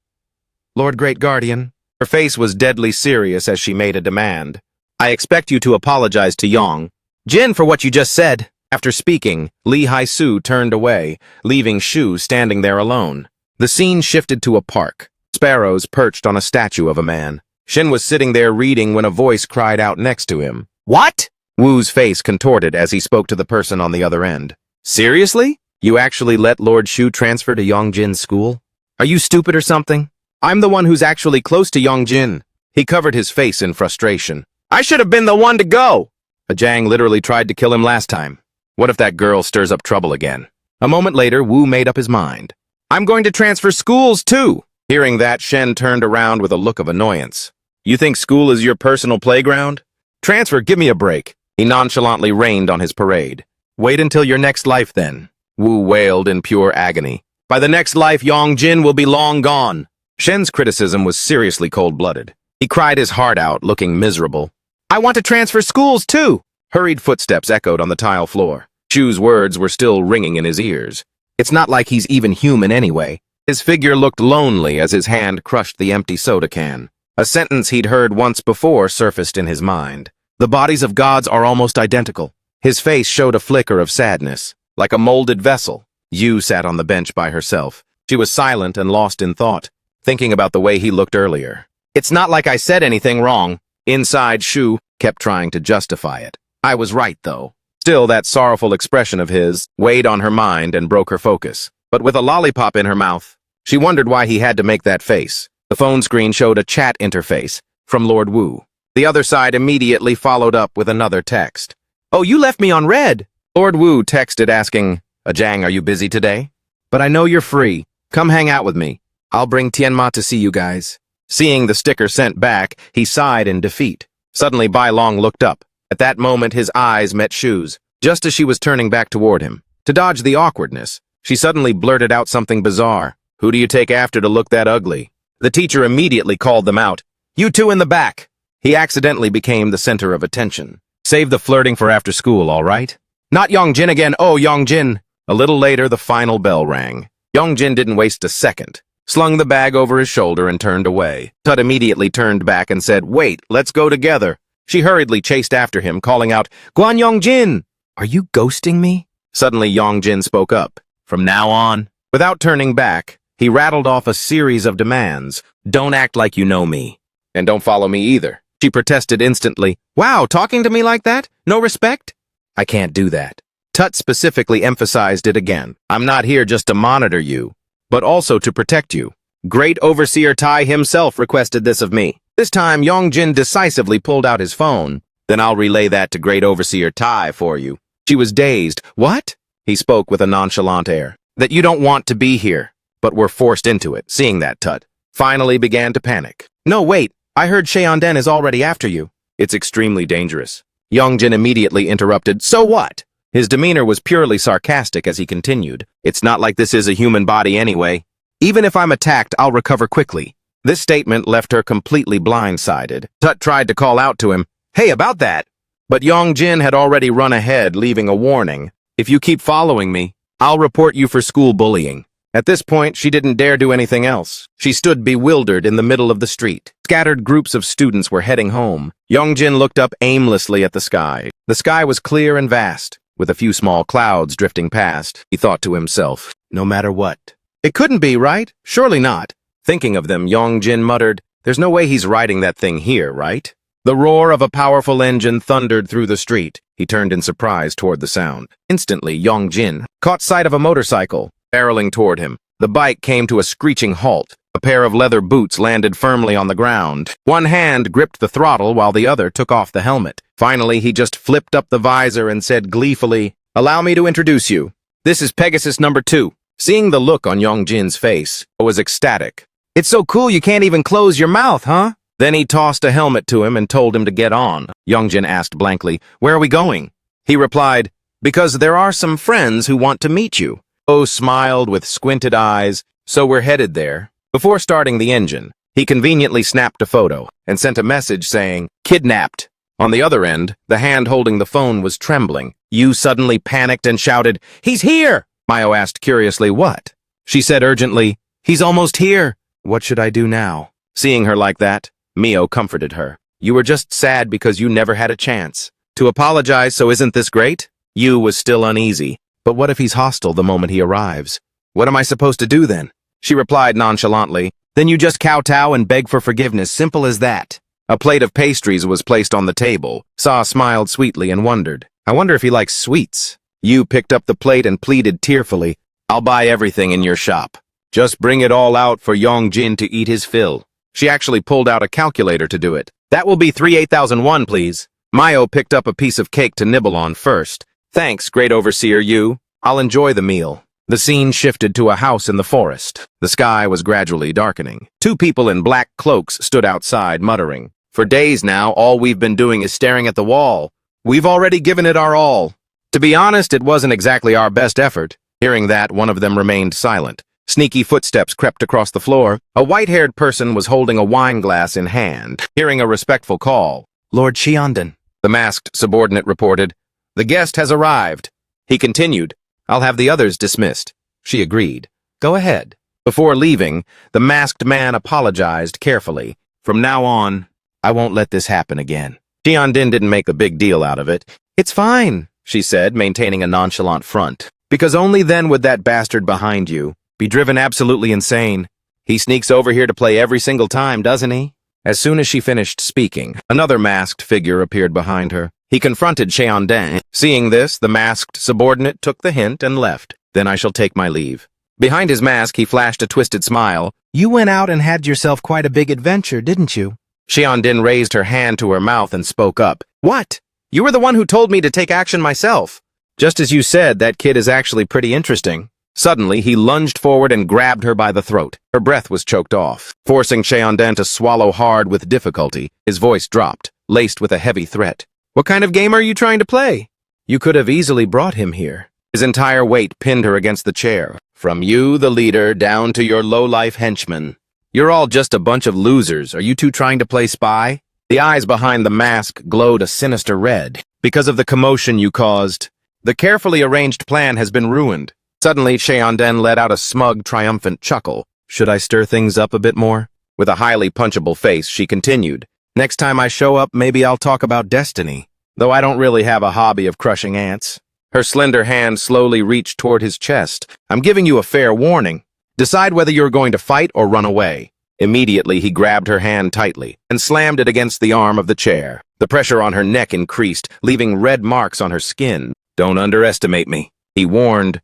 A: Lord Great Guardian. Her face was deadly serious as she made a demand. I expect you to apologize to Young-jin for what you just said. After speaking, Lee Hai-soo turned away, leaving Shu standing there alone. The scene shifted to a park. Sparrows perched on a statue of a man. Shin was sitting there reading when a voice cried out next to him. What? Wu's face contorted as he spoke to the person on the other end. Seriously? You actually let Lord Shu transfer to Youngjin's school? Are you stupid or something? I'm the one who's actually close to Youngjin. He covered his face in frustration. I should have been the one to go! Ajang literally tried to kill him last time. What if that girl stirs up trouble again? A moment later, Wu made up his mind. I'm going to transfer schools, too! Hearing that, Shen turned around with a look of annoyance. You think school is your personal playground? Transfer, give me a break. He nonchalantly rained on his parade. Wait until your next life, then. Wu wailed in pure agony. By the next life, Youngjin will be long gone. Shen's criticism was seriously cold-blooded. He cried his heart out, looking miserable. I want to transfer schools, too! Hurried footsteps echoed on the tile floor. Shu's words were still ringing in his ears. It's not like he's even human anyway. His figure looked lonely as his hand crushed the empty soda can. A sentence he'd heard once before surfaced in his mind. The bodies of gods are almost identical. His face showed a flicker of sadness, like a molded vessel. Yu sat on the bench by herself. She was silent and lost in thought, thinking about the way he looked earlier. It's not like I said anything wrong. Inside, Shu kept trying to justify it. I was right, though. Still, that sorrowful expression of his weighed on her mind and broke her focus. But with a lollipop in her mouth, she wondered why he had to make that face. The phone screen showed a chat interface from Lord Wu. The other side immediately followed up with another text. Oh, you left me on red! Lord Wu texted asking, Ajang, are you busy today? But I know you're free. Come hang out with me. I'll bring Tianma to see you guys. Seeing the sticker sent back, he sighed in defeat. Suddenly, Bai Long looked up. At that moment, his eyes met Shu's, just as she was turning back toward him. To dodge the awkwardness, she suddenly blurted out something bizarre. Who do you take after to look that ugly? The teacher immediately called them out. You two in the back! He accidentally became the center of attention. Save the flirting for after school, all right? Not Youngjin again, oh Youngjin! A little later, the final bell rang. Youngjin didn't waste a second. Slung the bag over his shoulder and turned away. Tut immediately turned back and said, Wait, let's go together. She hurriedly chased after him, calling out, Guan Youngjin! Are you ghosting me? Suddenly, Youngjin spoke up. From now on, without turning back, he rattled off a series of demands. Don't act like you know me. And don't follow me either. She protested instantly. Wow, talking to me like that? No respect? I can't do that. Tut specifically emphasized it again. I'm not here just to monitor you, but also to protect you. Great Overseer Tai himself requested this of me. This time, Youngjin decisively pulled out his phone. Then I'll relay that to Great Overseer Tai for you. She was dazed. What? He spoke with a nonchalant air. That you don't want to be here, but were forced into it. Seeing that, Tut finally began to panic. No, wait. I heard Sheondan is already after you. It's extremely dangerous. Youngjin immediately interrupted. So what? His demeanor was purely sarcastic as he continued. It's not like this is a human body anyway. Even if I'm attacked, I'll recover quickly. This statement left her completely blindsided. Tut tried to call out to him, Hey, about that! But Youngjin had already run ahead, leaving a warning. If you keep following me, I'll report you for school bullying. At this point, she didn't dare do anything else. She stood bewildered in the middle of the street. Scattered groups of students were heading home. Youngjin looked up aimlessly at the sky. The sky was clear and vast, with a few small clouds drifting past. He thought to himself, no matter what. It couldn't be, right? Surely not. Thinking of them, Youngjin muttered, There's no way he's riding that thing here, right? The roar of a powerful engine thundered through the street. He turned in surprise toward the sound. Instantly, Youngjin caught sight of a motorcycle, barreling toward him. The bike came to a screeching halt. A pair of leather boots landed firmly on the ground. One hand gripped the throttle while the other took off the helmet. Finally, he just flipped up the visor and said gleefully, Allow me to introduce you. This is Pegasus number 2. Seeing the look on Youngjin's face, I was ecstatic. It's so cool you can't even close your mouth, huh? Then he tossed a helmet to him and told him to get on. Youngjin asked blankly, Where are we going? He replied, Because there are some friends who want to meet you. Oh smiled with squinted eyes. So we're headed there. Before starting the engine, he conveniently snapped a photo and sent a message saying, "Kidnapped." On the other end, the hand holding the phone was trembling. Yu suddenly panicked and shouted, "He's here!" Mayo asked curiously, "What?" She said urgently, "He's almost here." What should I do now? Seeing her like that, Mio comforted her. "You were just sad because you never had a chance to apologize, so isn't this great?" Yu was still uneasy. But what if he's hostile the moment he arrives? What am I supposed to do then? She replied nonchalantly, "Then you just kowtow and beg for forgiveness, simple as that." A plate of pastries was placed on the table. Sa smiled sweetly and wondered, "I wonder if he likes sweets." Yu picked up the plate and pleaded tearfully, "I'll buy everything in your shop. Just bring it all out for Yongjin to eat his fill." She actually pulled out a calculator to do it. "That will be 38,001, please." Mayo picked up a piece of cake to nibble on first. "Thanks, Great Overseer Yu. I'll enjoy the meal." The scene shifted to a house in the forest. The sky was gradually darkening. Two people in black cloaks stood outside, muttering, "For days now, all we've been doing is staring at the wall. We've already given it our all." To be honest, it wasn't exactly our best effort. Hearing that, one of them remained silent. Sneaky footsteps crept across the floor. A white-haired person was holding a wine glass in hand. Hearing a respectful call, "Lord Cheondon," the masked subordinate reported, "The guest has arrived." He continued, "I'll have the others dismissed." She agreed. "Go ahead." Before leaving, the masked man apologized carefully. "From now on, I won't let this happen again." Cheondin didn't make a big deal out of it. "It's fine," she said, maintaining a nonchalant front. "Because only then would that bastard behind you be driven absolutely insane. He sneaks over here to play every single time, doesn't he?" As soon as she finished speaking, another masked figure appeared behind her. He confronted Cheondin. Seeing this, the masked subordinate took the hint and left. "Then I shall take my leave." Behind his mask, he flashed a twisted smile. "You went out and had yourself quite a big adventure, didn't you?" Cheondin raised her hand to her mouth and spoke up. "What? You were the one who told me to take action myself." "Just as you said, that kid is actually pretty interesting." Suddenly, he lunged forward and grabbed her by the throat. Her breath was choked off, forcing Cheondin to swallow hard with difficulty. His voice dropped, laced with a heavy threat. "What kind of game are you trying to play? You could have easily brought him here." His entire weight pinned her against the chair. "From you, the leader, down to your low-life henchmen. You're all just a bunch of losers. Are you two trying to play spy?" The eyes behind the mask glowed a sinister red. "Because of the commotion you caused. The carefully arranged plan has been ruined." Suddenly, Cheondin let out a smug, triumphant chuckle. "Should I stir things up a bit more?" With a highly punchable face, she continued, "Next time I show up, maybe I'll talk about destiny. Though I don't really have a hobby of crushing ants." Her slender hand slowly reached toward his chest. "I'm giving you a fair warning. Decide whether you're going to fight or run away." Immediately, he grabbed her hand tightly and slammed it against the arm of the chair. The pressure on her neck increased, leaving red marks on her skin. "Don't underestimate me," he warned.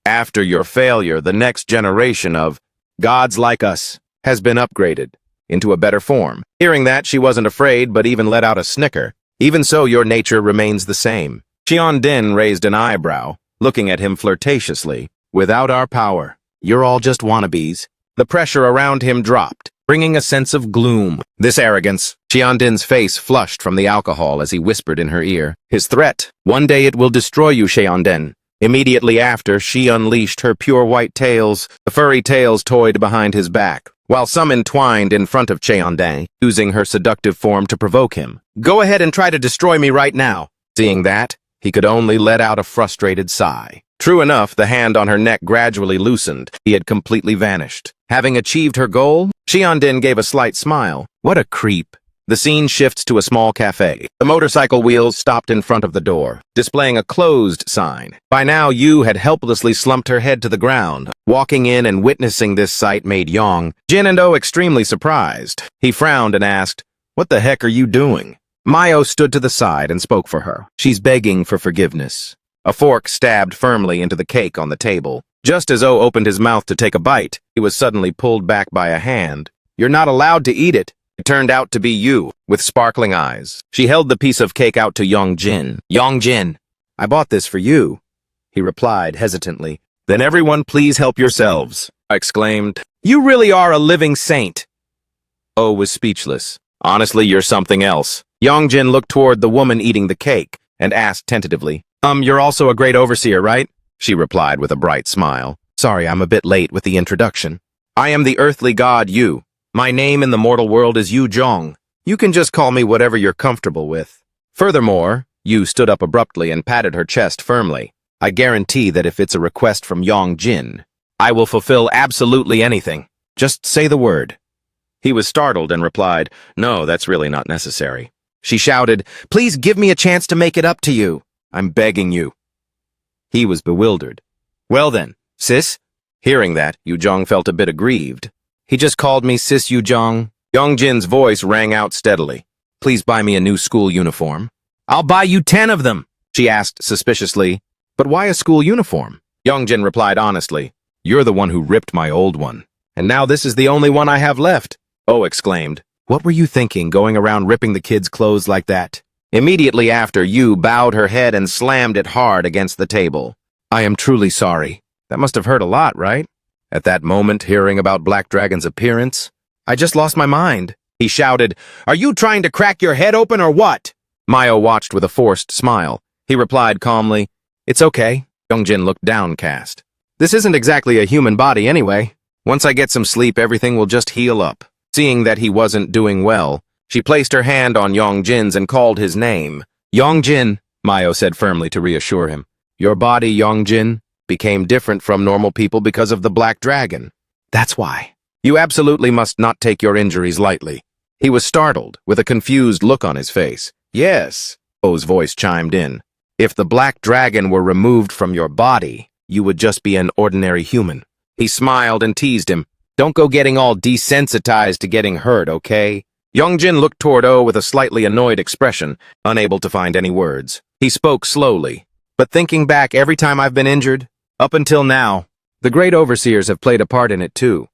A: "After your failure, the next generation of gods like us has been upgraded into a better form." Hearing that, she wasn't afraid, but even let out a snicker. "Even so, your nature remains the same." Cheondin raised an eyebrow, looking at him flirtatiously. "Without our power, you're all just wannabes." The pressure around him dropped, bringing a sense of gloom. This arrogance. Cheondin's face flushed from the alcohol as he whispered in her ear. His threat. "One day it will destroy you, Cheondin." Immediately after, she unleashed her pure white tails. The furry tails toyed behind his back, while some entwined in front of Cheondin, using her seductive form to provoke him. "Go ahead and try to destroy me right now." Seeing that, he could only let out a frustrated sigh. True enough, the hand on her neck gradually loosened. He had completely vanished. Having achieved her goal, Cheondin gave a slight smile. What a creep. The scene shifts to a small cafe. The motorcycle wheels stopped in front of the door, displaying a closed sign. By now, Yu had helplessly slumped her head to the ground. Walking in and witnessing this sight made Yong, Jin and Oh extremely surprised. He frowned and asked, "What the heck are you doing?" Mayo stood to the side and spoke for her. "She's begging for forgiveness." A fork stabbed firmly into the cake on the table. Just as Oh opened his mouth to take a bite, he was suddenly pulled back by a hand. "You're not allowed to eat it." It turned out to be Yu, with sparkling eyes. She held the piece of cake out to Yongjin. "Yongjin, I bought this for you," he replied hesitantly. "Then everyone please help yourselves," I exclaimed. "You really are a living saint." Oh was speechless. "Honestly, you're something else." Yongjin looked toward the woman eating the cake and asked tentatively, You're also a great overseer, right?" she replied with a bright smile. Sorry, I'm a bit late with the introduction. I am the earthly god Yu. My name in the mortal world is Yu Zhong. You can just call me whatever you're comfortable with. Furthermore, Yu stood up abruptly and patted her chest firmly. I guarantee that if it's a request from Yong Jin, I will fulfill absolutely anything. Just say the word. He was startled and replied, No, that's really not necessary. She shouted, Please give me a chance to make it up to you. I'm begging you. He was bewildered. Well then, sis? Hearing that, Yu Zhong felt a bit aggrieved. He just called me Sis Yu Zhong. Yong Jin's voice rang out steadily. Please buy me a new school uniform. I'll buy you 10 of them, she asked suspiciously. But why a school uniform? Yong Jin replied honestly. You're the one who ripped my old one. And now this is the only one I have left. Oh, exclaimed. What were you thinking, going around ripping the kids' clothes like that? Immediately after, Yu bowed her head and slammed it hard against the table. I am truly sorry. That must have hurt a lot, right? At that moment, hearing about Black Dragon's appearance, I just lost my mind. He shouted, Are you trying to crack your head open or what? Mayo watched with a forced smile. He replied calmly, It's okay. Yongjin looked downcast. This isn't exactly a human body anyway. Once I get some sleep, everything will just heal up. Seeing that he wasn't doing well, she placed her hand on Yongjin's and called his name. Yongjin, Mayo said firmly to reassure him. Your body, Yongjin, became different from normal people because of the Black Dragon. That's why. You absolutely must not take your injuries lightly. He was startled, with a confused look on his face. Yes, O's voice chimed in. If the Black Dragon were removed from your body, you would just be an ordinary human. He smiled and teased him. Don't go getting all desensitized to getting hurt, okay? Yongjin looked toward O with a slightly annoyed expression, unable to find any words. He spoke slowly. But thinking back every time I've been injured, up until now, the great overseers have played a part in it too.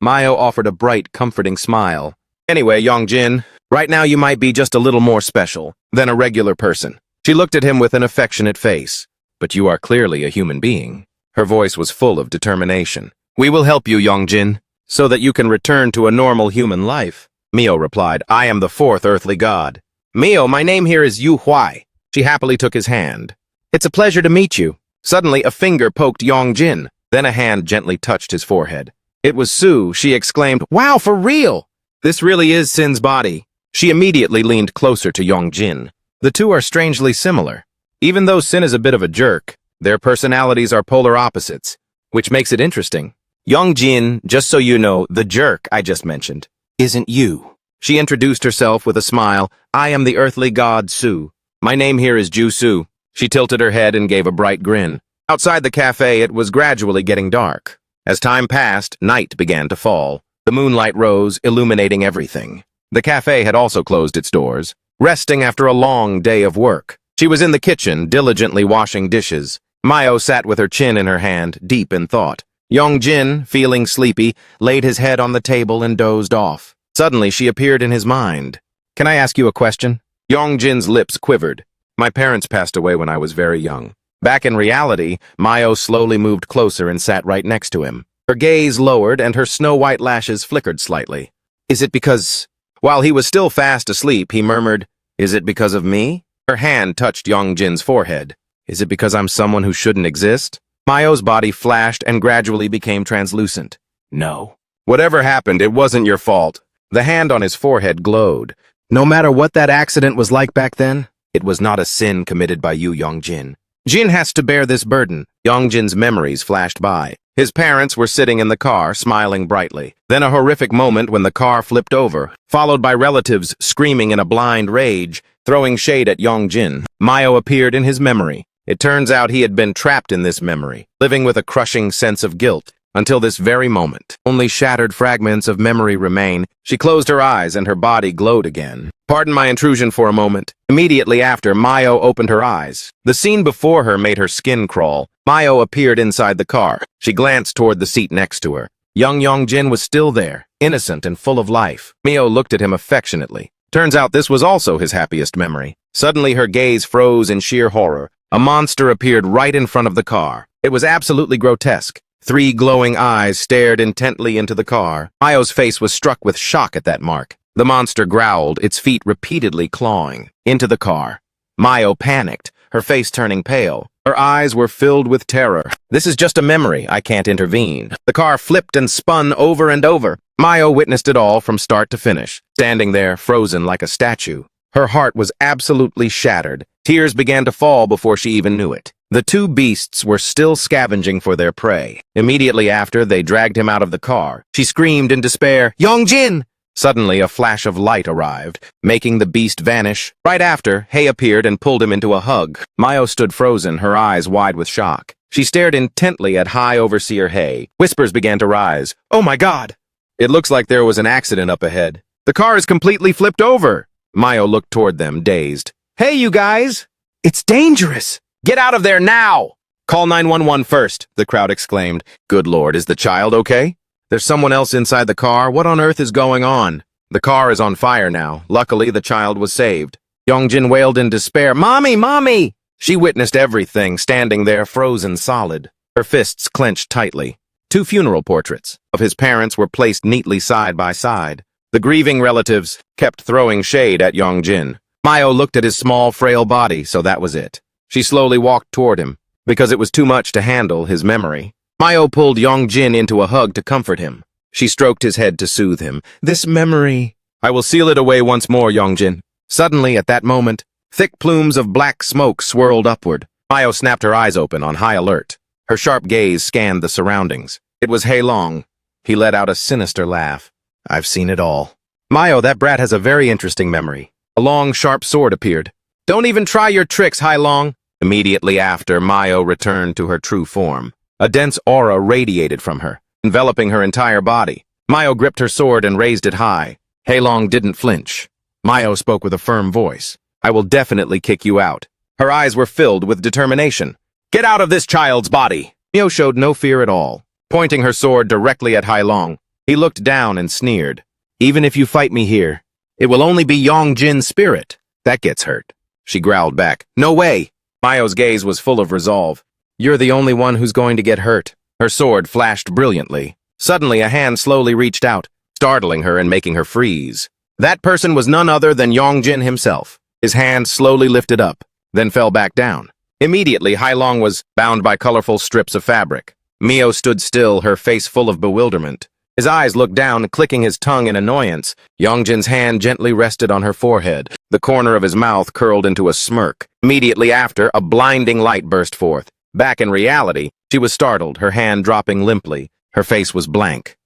A: Mayo offered a bright, comforting smile. Anyway, Yongjin, right now you might be just a little more special than a regular person. She looked at him with an affectionate face. But you are clearly a human being. Her voice was full of determination. We will help you, Yongjin, so that you can return to a normal human life. Mio replied, I am the fourth earthly god. Mio, my name here is Yu Huai. She happily took his hand. It's a pleasure to meet you. Suddenly, a finger poked Yongjin. Then a hand gently touched his forehead. It was Sue. She exclaimed, Wow, for real! This really is Sin's body. She immediately leaned closer to Yongjin. The two are strangely similar. Even though Sin is a bit of a jerk, their personalities are polar opposites, which makes it interesting. Yongjin, just so you know, the jerk I just mentioned, isn't you. She introduced herself with a smile. I am the earthly god Su. My name here is Ju Su. She tilted her head and gave a bright grin. Outside the cafe, it was gradually getting dark. As time passed, night began to fall. The moonlight rose, illuminating everything. The cafe had also closed its doors, resting after a long day of work. She was in the kitchen, diligently washing dishes. Mayo sat with her chin in her hand, deep in thought. Yongjin, feeling sleepy, laid his head on the table and dozed off. Suddenly, she appeared in his mind. Can I ask you a question? Yongjin's lips quivered. My parents passed away when I was very young. Back in reality, Mayo slowly moved closer and sat right next to him. Her gaze lowered and her snow-white lashes flickered slightly. Is it because... While he was still fast asleep, he murmured, Is it because of me? Her hand touched Yongjin's forehead. Is it because I'm someone who shouldn't exist? Mayo's body flashed and gradually became translucent. No. Whatever happened, it wasn't your fault. The hand on his forehead glowed. No matter what that accident was like back then, it was not a sin committed by you, Yongjin. Jin has to bear this burden. Yongjin's memories flashed by. His parents were sitting in the car, smiling brightly. Then a horrific moment when the car flipped over, followed by relatives screaming in a blind rage, throwing shade at Yongjin. Mayo appeared in his memory. It turns out he had been trapped in this memory, living with a crushing sense of guilt. Until this very moment, only shattered fragments of memory remain. She closed her eyes and her body glowed again. Pardon my intrusion for a moment. Immediately after, Mayo opened her eyes. The scene before her made her skin crawl. Mayo appeared inside the car. She glanced toward the seat next to her. Young Yongjin was still there, innocent and full of life. Mio looked at him affectionately. Turns out this was also his happiest memory. Suddenly her gaze froze in sheer horror. A monster appeared right in front of the car. It was absolutely grotesque. 3 glowing eyes stared intently into the car. Mayo's face was struck with shock at that mark. The monster growled, its feet repeatedly clawing into the car. Mayo panicked. her face turning pale. Her eyes were filled with terror. This is just a memory. I can't intervene. The car flipped and spun over and over. Mayo witnessed it all from start to finish, standing there frozen like a statue. Her heart was absolutely shattered. Tears began to fall before she even knew it. The two beasts were still scavenging for their prey. Immediately after, they dragged him out of the car. She screamed in despair, "Yongjin!" Suddenly, a flash of light arrived, making the beast vanish. Right after, Hei appeared and pulled him into a hug. Mayo stood frozen, her eyes wide with shock. She stared intently at High Overseer Hei. Whispers began to rise. "Oh my God! It looks like there was an accident up ahead. The car is completely flipped over." Mayo looked toward them, dazed. "Hey, you guys! It's dangerous! Get out of there now! Call 911 first," the crowd exclaimed. "Good Lord, is the child okay? There's someone else inside the car. What on earth is going on?" "The car is on fire now. Luckily, the child was saved." Yongjin wailed in despair, "Mommy, Mommy!" She witnessed everything, standing there frozen solid. Her fists clenched tightly. Two funeral portraits of his parents were placed neatly side by side. The grieving relatives kept throwing shade at Yongjin. Mayo looked at his small, frail body, so that was it. She slowly walked toward him, because it was too much to handle his memory. Mayo pulled Yongjin into a hug to comfort him. She stroked his head to soothe him. "This memory, I will seal it away once more, Yongjin." Suddenly, at that moment, thick plumes of black smoke swirled upward. Mayo snapped her eyes open on high alert. Her sharp gaze scanned the surroundings. It was Hei Long. He let out a sinister laugh. "I've seen it all." "Mayo, that brat has a very interesting memory." A long, sharp sword appeared. "Don't even try your tricks, Hai Long." Immediately after, Mayo returned to her true form. A dense aura radiated from her, enveloping her entire body. Mayo gripped her sword and raised it high. Hei Long didn't flinch. Mayo spoke with a firm voice. "I will definitely kick you out." Her eyes were filled with determination. "Get out of this child's body!" Mayo showed no fear at all, pointing her sword directly at Hai Long. He looked down and sneered. "Even if you fight me here, it will only be Yongjin's spirit. That gets hurt." She growled back, "No way!" Mayo's gaze was full of resolve. "You're the only one who's going to get hurt." Her sword flashed brilliantly. Suddenly, a hand slowly reached out, startling her and making her freeze. That person was none other than Yongjin himself. His hand slowly lifted up, then fell back down. Immediately, Hai Long was bound by colorful strips of fabric. Mio stood still, her face full of bewilderment. His eyes looked down, clicking his tongue in annoyance. Yongjin's hand gently rested on her forehead. The corner of his mouth curled into a smirk. Immediately after, a blinding light burst forth. Back in reality, she was startled, her hand dropping limply. Her face was blank,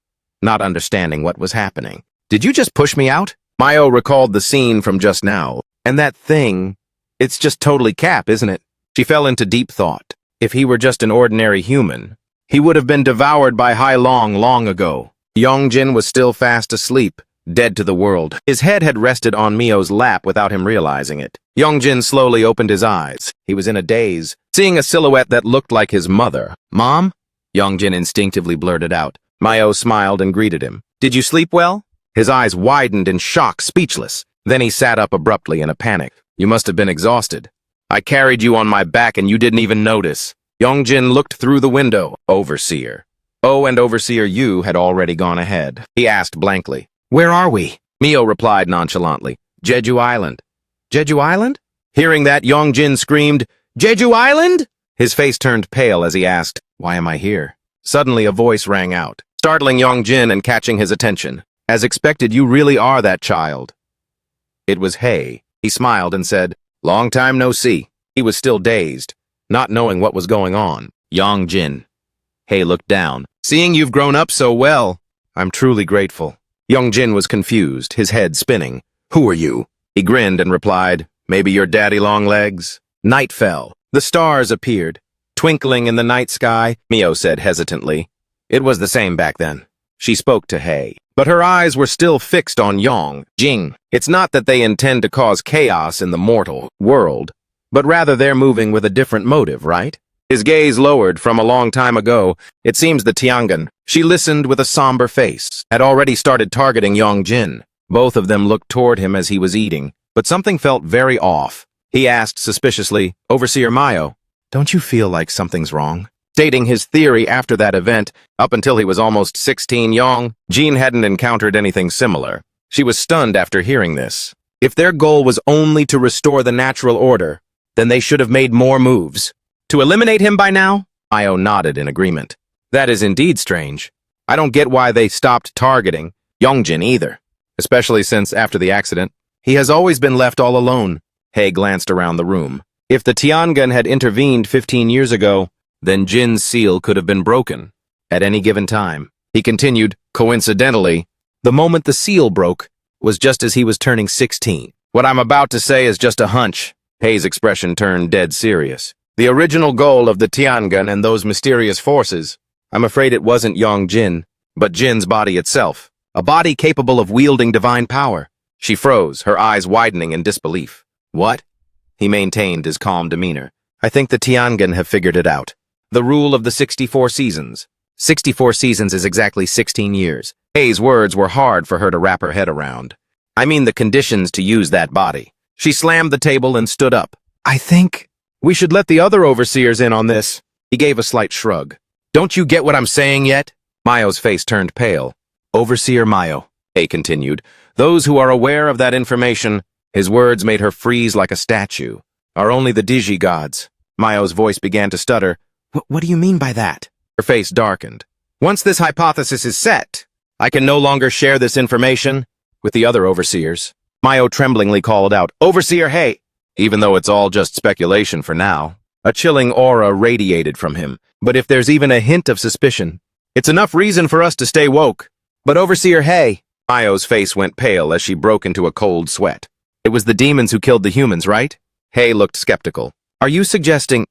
A: not understanding what was happening. "Did you just push me out?" Mayo recalled the scene from just now. "And that thing, it's just totally Cap, isn't it?" She fell into deep thought. If he were just an ordinary human, he would have been devoured by Hai Long long ago. Yongjin was still fast asleep, dead to the world. His head had rested on Mio's lap without him realizing it. Yongjin slowly opened his eyes. He was in a daze, seeing a silhouette that looked like his mother. "Mom?" Yongjin instinctively blurted out. Mio smiled and greeted him. "Did you sleep well?" His eyes widened in shock, speechless. Then he sat up abruptly in a panic. "You must have been exhausted. I carried you on my back and you didn't even notice." Yongjin looked through the window. "Overseer." Oh, and Overseer Yu had already gone ahead. He asked blankly, "Where are we?" Mio replied nonchalantly, "Jeju Island." "Jeju Island?" Hearing that, Yongjin screamed, "Jeju Island?" His face turned pale as he asked, "Why am I here?" Suddenly a voice rang out, startling Yongjin and catching his attention. "As expected, you really are that child." It was Hei. He smiled and said, "Long time no see." He was still dazed, not knowing what was going on. "Yongjin." Hei looked down. "Seeing you've grown up so well, I'm truly grateful." Yongjin was confused, his head spinning. "Who are you?" He grinned and replied, "Maybe your daddy long legs." Night fell. The stars appeared, twinkling in the night sky, Mio said hesitantly. It was the same back then. She spoke to Hei, but her eyes were still fixed on Yongjin. It's not that they intend to cause chaos in the mortal world, but rather they're moving with a different motive, right? His gaze lowered from a long time ago. It seems the Tiangan. She listened with a somber face, had already started targeting Yongjin. Both of them looked toward him as he was eating, but something felt very off. He asked suspiciously, "Overseer Mayo, don't you feel like something's wrong?" Stating his theory after that event, up until he was almost 16, Yongjin hadn't encountered anything similar. She was stunned after hearing this. If their goal was only to restore the natural order, Then they should have made more moves. To eliminate him by now? Mayo nodded in agreement. That is indeed strange. I don't get why they stopped targeting Yongjin either, especially since, after the accident, he has always been left all alone. Hei glanced around the room. If the Tiangun had intervened 15 years ago, then Jin's seal could have been broken at any given time. He continued, coincidentally, the moment the seal broke was just as he was turning 16. What I'm about to say is just a hunch. Hei's expression turned dead serious. The original goal of the Tiangun and those mysterious forces, I'm afraid it wasn't Yongjin, but Jin's body itself, a body capable of wielding divine power. She froze, her eyes widening in disbelief. What? He maintained his calm demeanor. I think the Tiangun have figured it out. The rule of the 64 seasons. 64 seasons is exactly 16 years. Hei's words were hard for her to wrap her head around. I mean the conditions to use that body. She slammed the table and stood up. I think we should let the other overseers in on this. He gave a slight shrug. Don't you get what I'm saying yet? Mayo's face turned pale. Overseer Mayo, Hei continued. Those who are aware of that information, his words made her freeze like a statue, are only the Digi gods. Mayo's voice began to stutter. What do you mean by that? Her face darkened. Once this hypothesis is set, I can no longer share this information with the other overseers. Mayo tremblingly called out, Overseer Hei! Even though it's all just speculation for now. A chilling aura radiated from him. But if there's even a hint of suspicion, it's enough reason for us to stay woke. But Overseer Hei! Mayo's face went pale as she broke into a cold sweat. It was the demons who killed the humans, right? Hei looked skeptical. Are you suggesting...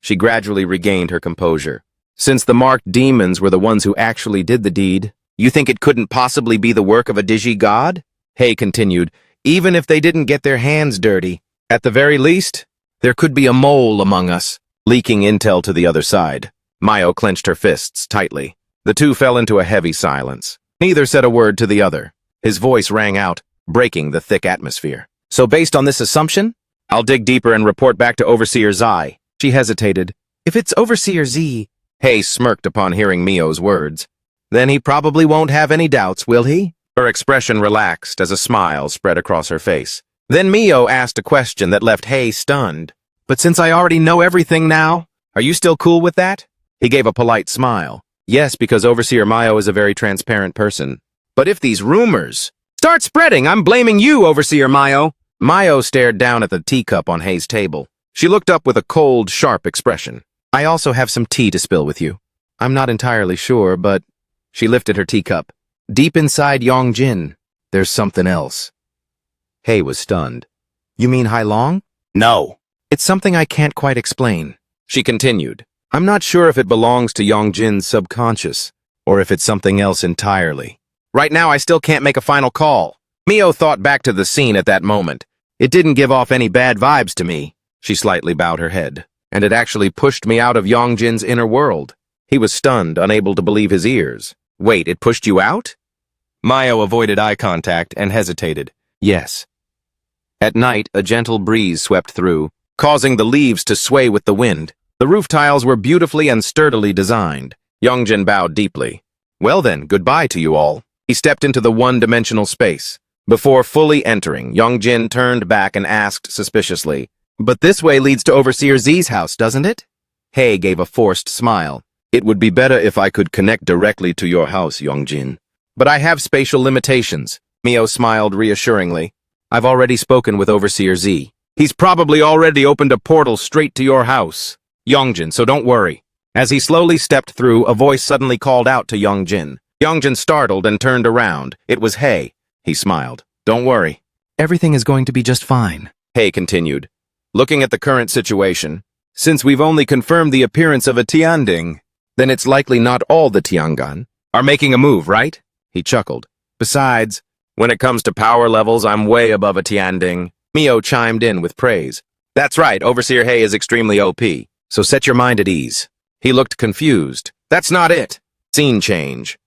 A: She gradually regained her composure. Since the marked demons were the ones who actually did the deed, you think it couldn't possibly be the work of a Digi god? Hei continued, even if they didn't get their hands dirty. At the very least, there could be a mole among us, leaking intel to the other side. Mayo clenched her fists tightly. The two fell into a heavy silence. Neither said a word to the other. His voice rang out, breaking the thick atmosphere. So based on this assumption, I'll dig deeper and report back to Overseer Zai. She hesitated. If it's Overseer Z, Hei smirked upon hearing Mio's words. Then he probably won't have any doubts, will he? Her expression relaxed as a smile spread across her face. Then Mio asked a question that left Hei stunned. But since I already know everything now, are you still cool with that? He gave a polite smile. Yes, because Overseer Mayo is a very transparent person. But if these rumors start spreading, I'm blaming you, Overseer Mayo. Mayo stared down at the teacup on Hei's table. She looked up with a cold, sharp expression. I also have some tea to spill with you. I'm not entirely sure, but... She lifted her teacup. Deep inside Yongjin, there's something else. Hei was stunned. You mean Hai Long? No. It's something I can't quite explain. She continued. I'm not sure if it belongs to Yongjin's subconscious, or if it's something else entirely. Right now, I still can't make a final call. Mio thought back to the scene at that moment. It didn't give off any bad vibes to me. She slightly bowed her head, and it actually pushed me out of Yongjin's inner world. He was stunned, unable to believe his ears. Wait, it pushed you out? Mayo avoided eye contact and hesitated. Yes. At night, a gentle breeze swept through, causing the leaves to sway with the wind. The roof tiles were beautifully and sturdily designed. Yongjin bowed deeply. Well then, goodbye to you all. He stepped into the one-dimensional space. Before fully entering, Yongjin turned back and asked suspiciously, But this way leads to Overseer Z's house, doesn't it? Hei gave a forced smile. It would be better if I could connect directly to your house, Yongjin. But I have spatial limitations. Mio smiled reassuringly. I've already spoken with Overseer Z. He's probably already opened a portal straight to your house, Yongjin, so don't worry. As he slowly stepped through, a voice suddenly called out to Yongjin. Yongjin startled and turned around. It was Hei. He smiled. Don't worry. Everything is going to be just fine, Hei continued. Looking at the current situation, since we've only confirmed the appearance of a Tianding, then it's likely not all the Tiangun are making a move, right? He chuckled. Besides, when it comes to power levels, I'm way above a Tianding. Mio chimed in with praise. That's right, Overseer Hei is extremely OP, so set your mind at ease. He looked confused. That's not it. Scene change.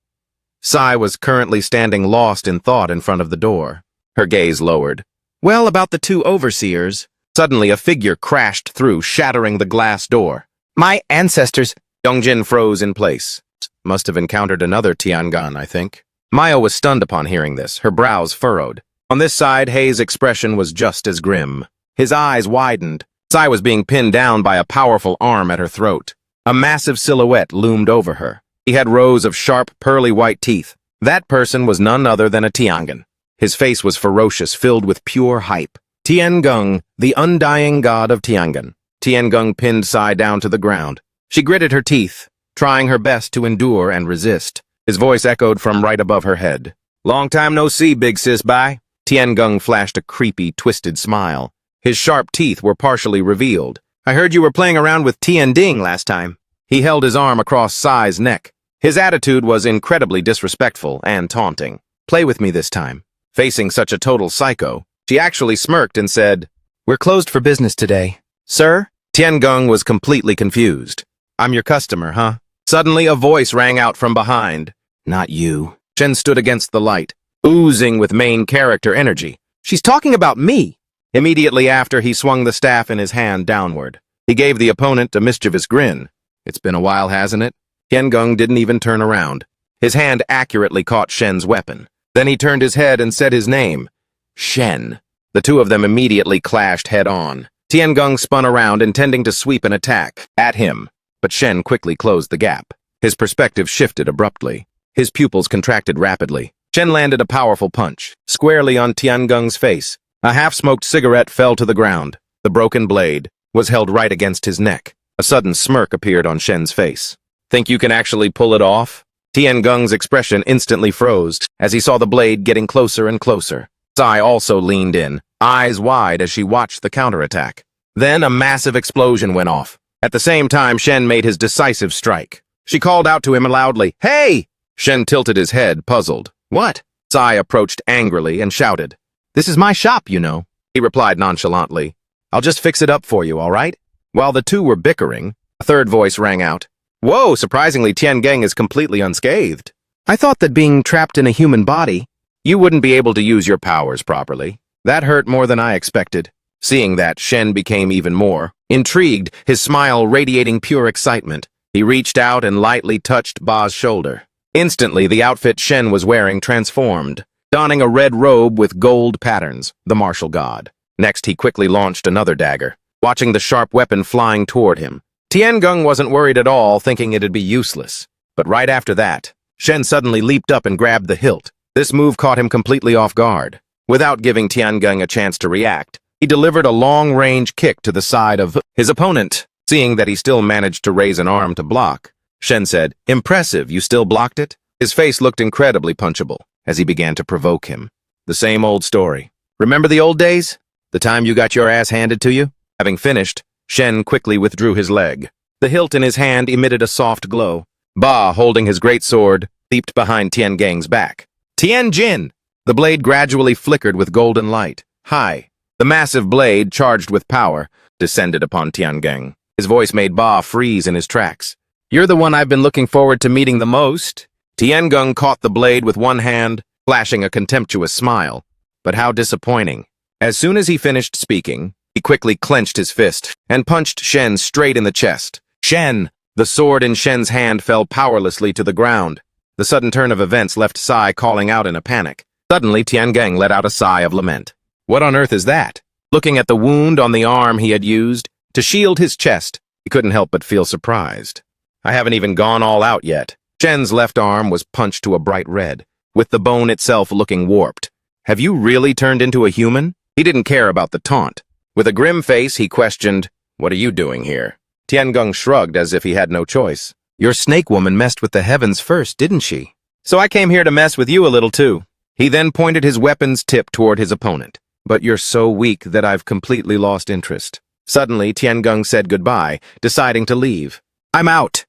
A: Sai was currently standing lost in thought in front of the door. Her gaze lowered. Well, about the two overseers. Suddenly, a figure crashed through, shattering the glass door. My ancestors... Yongjin froze in place. Must have encountered another Tiangun, I think. Mayo was stunned upon hearing this, her brows furrowed. On this side, Hei's expression was just as grim. His eyes widened, Sai was being pinned down by a powerful arm at her throat. A massive silhouette loomed over her. He had rows of sharp, pearly white teeth. That person was none other than a Tiangan. His face was ferocious, filled with pure hype. Tiangong, the undying god of Tiangan. Tiangong pinned Sai down to the ground. She gritted her teeth, trying her best to endure and resist. His voice echoed from right above her head. "Long time no see, big sis, bye." Tiangong flashed a creepy, twisted smile. His sharp teeth were partially revealed. "I heard you were playing around with Tianding last time." He held his arm across Sai's neck. His attitude was incredibly disrespectful and taunting. "Play with me this time." Facing such a total psycho, she actually smirked and said, "We're closed for business today." "Sir?" Tiangong was completely confused. "I'm your customer, huh?" Suddenly a voice rang out from behind. "Not you." Shen stood against the light, oozing with main character energy. "She's talking about me!" Immediately after, he swung the staff in his hand downward. He gave the opponent a mischievous grin. "It's been a while, hasn't it?" Tiangong didn't even turn around. His hand accurately caught Shen's weapon. Then he turned his head and said his name. Shen. The two of them immediately clashed head-on. Tiangong spun around, intending to sweep an attack at him, but Shen quickly closed the gap. His perspective shifted abruptly. His pupils contracted rapidly. Shen landed a powerful punch, squarely on Tiangong's face. A half-smoked cigarette fell to the ground. The broken blade was held right against his neck. A sudden smirk appeared on Shen's face. "Think you can actually pull it off?" Tiangong's expression instantly froze as he saw the blade getting closer and closer. Sai also leaned in, eyes wide as she watched the counterattack. Then a massive explosion went off. At the same time, Shen made his decisive strike. She called out to him loudly, "Hey!" Shen tilted his head, puzzled. "What?" Sai approached angrily and shouted. "This is my shop, you know," he replied nonchalantly. "I'll just fix it up for you, all right?" While the two were bickering, a third voice rang out. "Whoa, surprisingly, Tiangong is completely unscathed. I thought that being trapped in a human body, you wouldn't be able to use your powers properly. That hurt more than I expected." Seeing that, Shen became even more intrigued, his smile radiating pure excitement. He reached out and lightly touched Ba's shoulder. Instantly, the outfit Shen was wearing transformed, donning a red robe with gold patterns, the martial god. Next, he quickly launched another dagger, watching the sharp weapon flying toward him. Tiangong wasn't worried at all, thinking it'd be useless. But right after that, Shen suddenly leaped up and grabbed the hilt. This move caught him completely off guard. Without giving Tiangong a chance to react, he delivered a long-range kick to the side of his opponent. Seeing that he still managed to raise an arm to block, Shen said, "Impressive, you still blocked it?" His face looked incredibly punchable as he began to provoke him. "The same old story. Remember the old days? The time you got your ass handed to you?" Having finished, Shen quickly withdrew his leg. The hilt in his hand emitted a soft glow. Ba, holding his great sword, leaped behind Tiangong's back. "Tianjin!" The blade gradually flickered with golden light. "Hi!" The massive blade, charged with power, descended upon Tiangong. His voice made Ba freeze in his tracks. "You're the one I've been looking forward to meeting the most." Tiangong caught the blade with one hand, flashing a contemptuous smile. But how disappointing. As soon as he finished speaking, he quickly clenched his fist and punched Shen straight in the chest. "Shen!" The sword in Shen's hand fell powerlessly to the ground. The sudden turn of events left Sai calling out in a panic. Suddenly, Tiangong let out a sigh of lament. What on earth is that? Looking at the wound on the arm he had used to shield his chest, he couldn't help but feel surprised. "I haven't even gone all out yet." Shen's left arm was punched to a bright red, with the bone itself looking warped. "Have you really turned into a human?" He didn't care about the taunt. With a grim face, he questioned, "What are you doing here?" Tiangong shrugged as if he had no choice. "Your snake woman messed with the heavens first, didn't she? So I came here to mess with you a little too." He then pointed his weapon's tip toward his opponent. "But you're so weak that I've completely lost interest." Suddenly, Tiangong said goodbye, deciding to leave. "I'm out."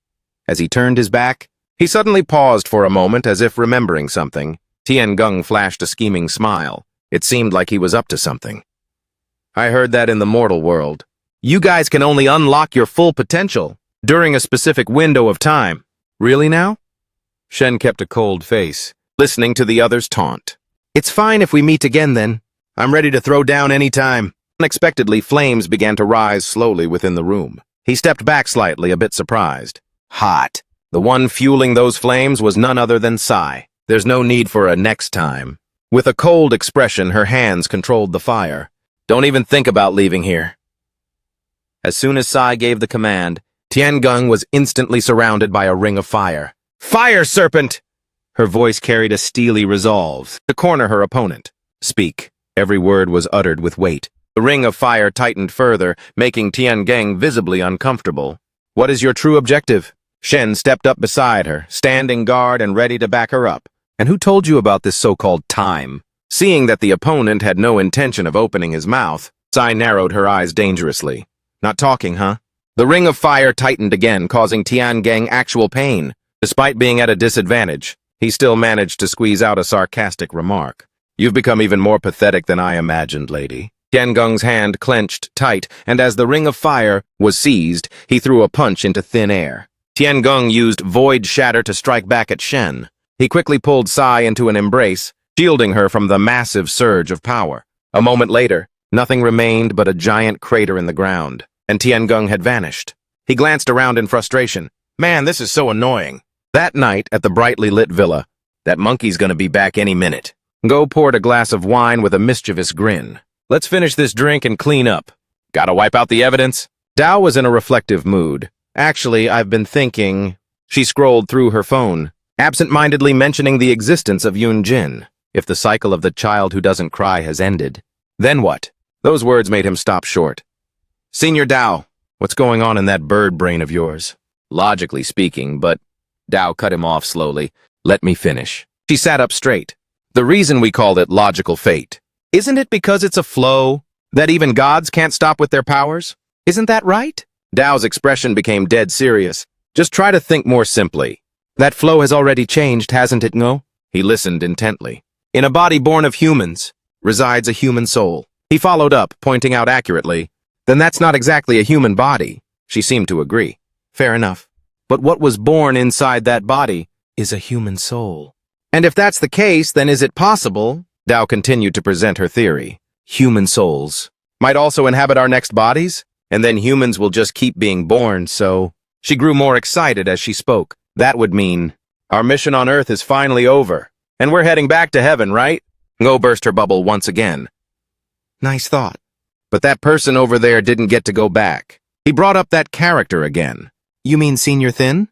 A: As he turned his back, he suddenly paused for a moment as if remembering something. Tiangong flashed a scheming smile. It seemed like he was up to something. "I heard that in the mortal world, you guys can only unlock your full potential during a specific window of time." "Really now?" Shen kept a cold face, listening to the other's taunt. "It's fine if we meet again then. I'm ready to throw down any time." Unexpectedly, flames began to rise slowly within the room. He stepped back slightly, a bit surprised. Hot. The one fueling those flames was none other than Sai. "There's no need for a next time." With a cold expression, her hands controlled the fire. "Don't even think about leaving here." As soon as Sai gave the command, Tiangong was instantly surrounded by a ring of fire. "Fire, serpent!" Her voice carried a steely resolve to corner her opponent. "Speak." Every word was uttered with weight. The ring of fire tightened further, making Tiangong visibly uncomfortable. "What is your true objective?" Shen stepped up beside her, standing guard and ready to back her up. "And who told you about this so-called time?" Seeing that the opponent had no intention of opening his mouth, Sai narrowed her eyes dangerously. "Not talking, huh?" The ring of fire tightened again, causing Tiangong actual pain. Despite being at a disadvantage, he still managed to squeeze out a sarcastic remark. "You've become even more pathetic than I imagined, lady." Tiangong's hand clenched tight, and as the ring of fire was seized, he threw a punch into thin air. Tiangong used Void Shatter to strike back at Shen. He quickly pulled Sai into an embrace, shielding her from the massive surge of power. A moment later, nothing remained but a giant crater in the ground, and Tiangong had vanished. He glanced around in frustration. "Man, this is so annoying." That night, at the brightly lit villa, "That monkey's gonna be back any minute." Go poured a glass of wine with a mischievous grin. "Let's finish this drink and clean up. Gotta wipe out the evidence." Dao was in a reflective mood. "Actually, I've been thinking." She scrolled through her phone, absent-mindedly mentioning the existence of Yun Jin. If the cycle of the child who doesn't cry has ended, then what? Those words made him stop short. "Senior Dao, what's going on in that bird brain of yours?" "Logically speaking, but..." Dao cut him off slowly. "Let me finish." She sat up straight. "The reason we call it logical fate, isn't it because it's a flow that even gods can't stop with their powers? Isn't that right?" Dao's expression became dead serious. "Just try to think more simply. That flow has already changed, hasn't it, no?" He listened intently. "In a body born of humans resides a human soul." He followed up, pointing out accurately, "Then that's not exactly a human body." She seemed to agree. "Fair enough. But what was born inside that body is a human soul. And if that's the case, then is it possible," Dao continued to present her theory, "human souls might also inhabit our next bodies, and then humans will just keep being born, so..." She grew more excited as she spoke. "That would mean our mission on Earth is finally over, and we're heading back to heaven, right?" Ngo burst her bubble once again. "Nice thought. But that person over there didn't get to go back." He brought up that character again. "You mean Senior Thin?"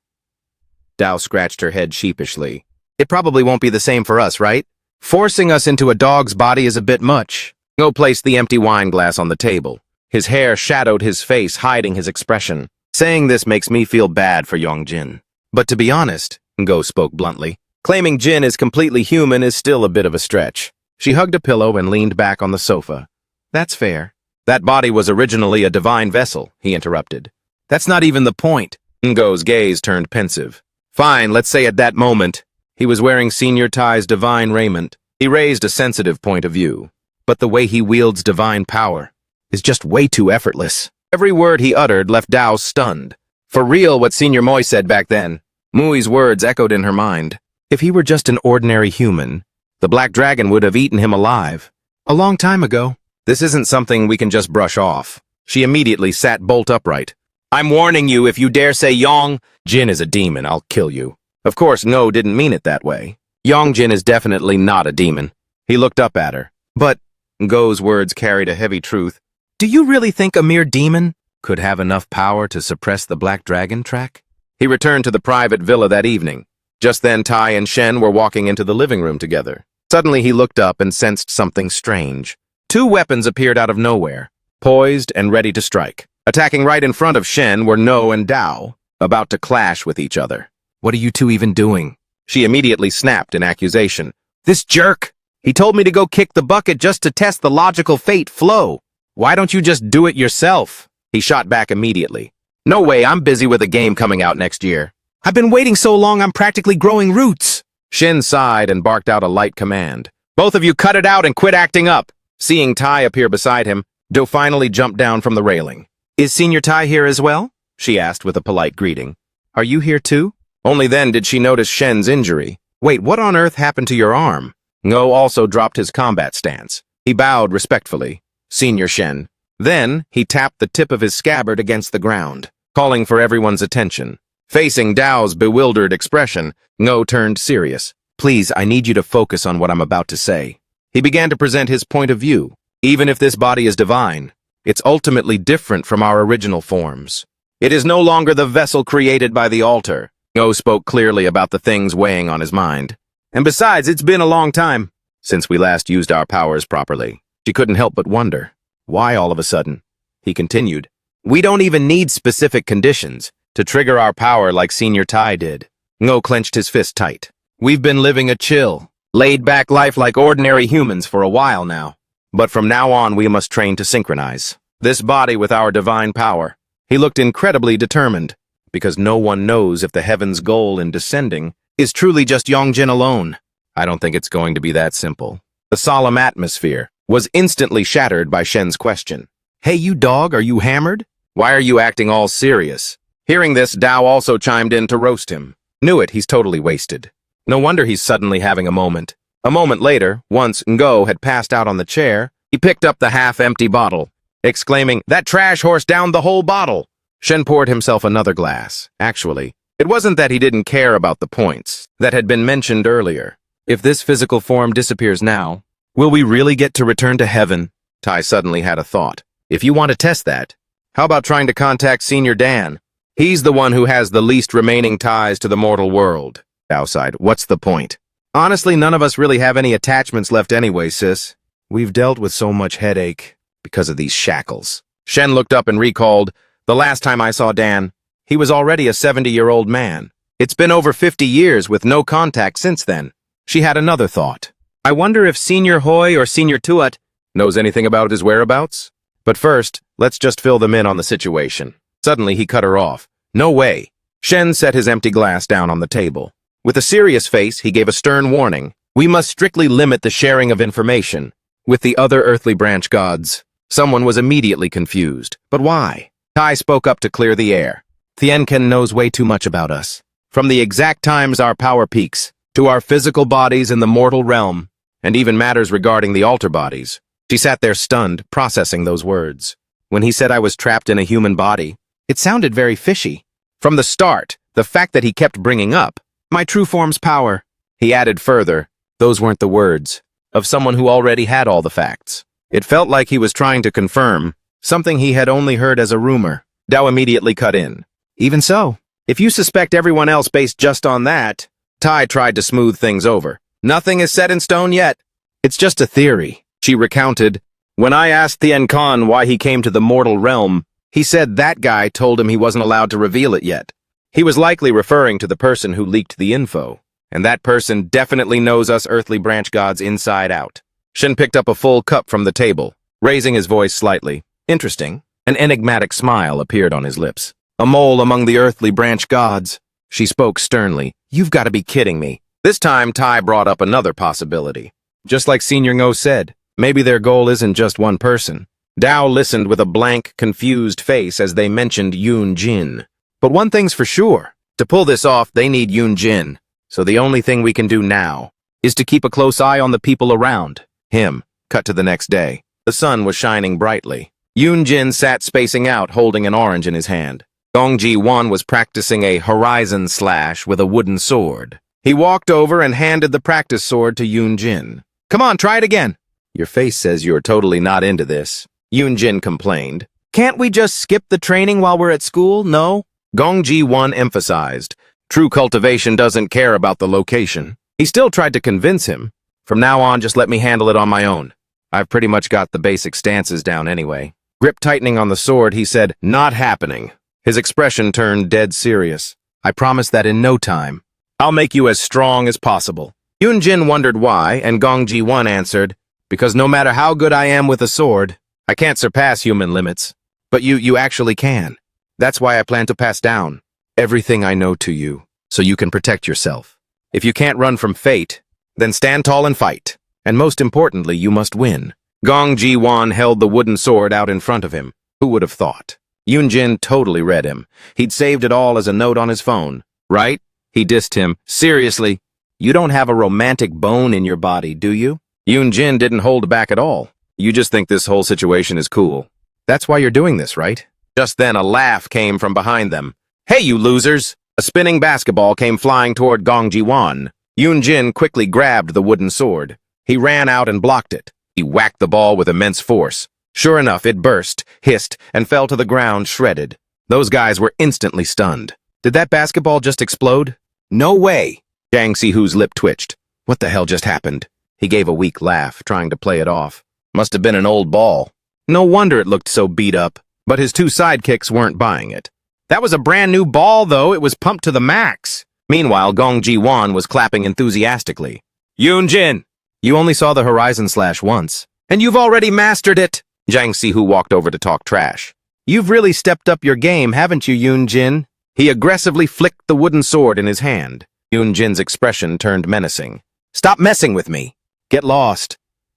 A: Dao scratched her head sheepishly. "It probably won't be the same for us, right? Forcing us into a dog's body is a bit much." Ngo placed the empty wine glass on the table. His hair shadowed his face, hiding his expression. "Saying this makes me feel bad for Yongjin. But to be honest," Ngo spoke bluntly, "claiming Jin is completely human is still a bit of a stretch." She hugged a pillow and leaned back on the sofa. "That's fair." "That body was originally a divine vessel," he interrupted. "That's not even the point." Ngo's gaze turned pensive. "Fine, let's say at that moment, he was wearing Senior Tai's divine raiment." He raised a sensitive point of view. "But the way he wields divine power is just way too effortless." Every word he uttered left Dao stunned. For real what Senior Moi said back then. Mui's words echoed in her mind. If he were just an ordinary human, the Black Dragon would have eaten him alive. A long time ago. This isn't something we can just brush off. She immediately sat bolt upright. "I'm warning you, if you dare say Yong Jin is a demon, I'll kill you." Of course, No didn't mean it that way. Yong Jin is definitely not a demon. He looked up at her. "But," Ngo's words carried a heavy truth, "do you really think a mere demon could have enough power to suppress the Black Dragon track?" He returned to the private villa that evening. Just then, Tai and Shen were walking into the living room together. Suddenly, he looked up and sensed something strange. Two weapons appeared out of nowhere, poised and ready to strike. Attacking right in front of Shen were No and Dao, about to clash with each other. "What are you two even doing?" She immediately snapped in accusation. "This jerk! He told me to go kick the bucket just to test the logical fate flow. Why don't you just do it yourself?" He shot back immediately. "No way, I'm busy with a game coming out next year. I've been waiting so long I'm practically growing roots." Shen sighed and barked out a light command. "Both of you cut it out and quit acting up." Seeing Tai appear beside him, Do finally jumped down from the railing. "Is Senior Tai here as well?" she asked with a polite greeting. "Are you here too?" Only then did she notice Shen's injury. "Wait, what on earth happened to your arm?" Ngo also dropped his combat stance. He bowed respectfully. "Senior Shen." Then, he tapped the tip of his scabbard against the ground, calling for everyone's attention. Facing Dao's bewildered expression, Ngo turned serious. "Please, I need you to focus on what I'm about to say." He began to present his point of view. "Even if this body is divine, It's ultimately different from our original forms. It is no longer the vessel created by the altar. Ngo spoke clearly about the things weighing on his mind. And besides, it's been a long time since we last used our powers properly. She couldn't help but wonder, why all of a sudden? He continued, we don't even need specific conditions to trigger our power like Senior Tai did. Ngo clenched his fist tight. We've been living a chill, laid-back life like ordinary humans for a while now. But from now on, we must train to synchronize this body with our divine power. He looked incredibly determined, because no one knows if the heaven's goal in descending is truly just Yongjin alone. I don't think it's going to be that simple. The solemn atmosphere was instantly shattered by Shen's question. Hey, you dog, are you hammered? Why are you acting all serious? Hearing this, Dao also chimed in to roast him. Knew it, he's totally wasted. No wonder he's suddenly having a moment. A moment later, once Ngo had passed out on the chair, he picked up the half-empty bottle, exclaiming, that trash horse downed the whole bottle. Shen poured himself another glass. Actually, it wasn't that he didn't care about the points that had been mentioned earlier. If this physical form disappears now, will we really get to return to heaven? Tai suddenly had a thought. If you want to test that, how about trying to contact Senior Dan? He's the one who has the least remaining ties to the mortal world. Outside, what's the point? Honestly, none of us really have any attachments left anyway, sis. We've dealt with so much headache because of these shackles. Shen looked up and recalled, the last time I saw Dan, he was already a 70-year-old man. It's been over 50 years with no contact since then. She had another thought. I wonder if Senior Hoi or Senior Tuat knows anything about his whereabouts? But first, let's just fill them in on the situation. Suddenly, he cut her off. No way. Shen set his empty glass down on the table. With a serious face, he gave a stern warning. We must strictly limit the sharing of information with the other earthly branch gods. Someone was immediately confused. But why? Tai spoke up to clear the air. Tianken knows way too much about us. From the exact times our power peaks, to our physical bodies in the mortal realm, and even matters regarding the altar bodies. She sat there stunned, processing those words. When he said I was trapped in a human body, it sounded very fishy. From the start, the fact that he kept bringing up, my true form's power, he added further, those weren't the words of someone who already had all the facts. It felt like he was trying to confirm something he had only heard as a rumor. Dao immediately cut in. Even so, if you suspect everyone else based just on that, Tai tried to smooth things over. Nothing is set in stone yet. It's just a theory. She recounted, when I asked Tien Khan why he came to the mortal realm, he said that guy told him he wasn't allowed to reveal it yet. He was likely referring to the person who leaked the info, and that person definitely knows us earthly branch gods inside out. Shen picked up a full cup from the table, raising his voice slightly. Interesting. An enigmatic smile appeared on his lips. A mole among the earthly branch gods. She spoke sternly. You've got to be kidding me. This time, Tai brought up another possibility. Just like Senior Ngo said, maybe their goal isn't just one person. Dao listened with a blank, confused face as they mentioned Yoon Jin. But one thing's for sure. To pull this off, they need Yoon Jin. So the only thing we can do now is to keep a close eye on the people around him. Cut to the next day. The sun was shining brightly. Yoon Jin sat spacing out, holding an orange in his hand. Gong Ji-won was practicing a horizon slash with a wooden sword. He walked over and handed the practice sword to Yoon Jin. Come on, try it again. Your face says you're totally not into this, Yoon Jin complained. Can't we just skip the training while we're at school? No? Gong Ji-won emphasized. True cultivation doesn't care about the location. He still tried to convince him. From now on, just let me handle it on my own. I've pretty much got the basic stances down anyway. Grip tightening on the sword, he said, not happening. His expression turned dead serious. I promise that in no time, I'll make you as strong as possible. Yoon Jin wondered why, and Gong Ji-won answered, because no matter how good I am with a sword, I can't surpass human limits. But you actually can. That's why I plan to pass down everything I know to you, so you can protect yourself. If you can't run from fate, then stand tall and fight. And most importantly, you must win. Gong Ji-won held the wooden sword out in front of him. Who would have thought? Yoon Jin totally read him. He'd saved it all as a note on his phone. Right? He dissed him. Seriously? You don't have a romantic bone in your body, do you? Yoon Jin didn't hold back at all. You just think this whole situation is cool. That's why you're doing this, right? Just then, a laugh came from behind them. Hey, you losers! A spinning basketball came flying toward Gong Ji-won. Yoon Jin quickly grabbed the wooden sword. He ran out and blocked it. He whacked the ball with immense force. Sure enough, it burst, hissed, and fell to the ground shredded. Those guys were instantly stunned. Did that basketball just explode? No way! Jang Si-hoo's lip twitched. What the hell just happened? He gave a weak laugh, trying to play it off. Must have been an old ball. No wonder it looked so beat up. But his two sidekicks weren't buying it. That was a brand new ball, though. It was pumped to the max. Meanwhile, Gong Ji-won was clapping enthusiastically. Yoon-jin! You only saw the horizon slash once. And you've already mastered it! Jang Si-hoo walked over to talk trash. You've really stepped up your game, haven't you, Yoon-jin? He aggressively flicked the wooden sword in his hand. Yoon-jin's expression turned menacing. Stop messing with me! Get lost.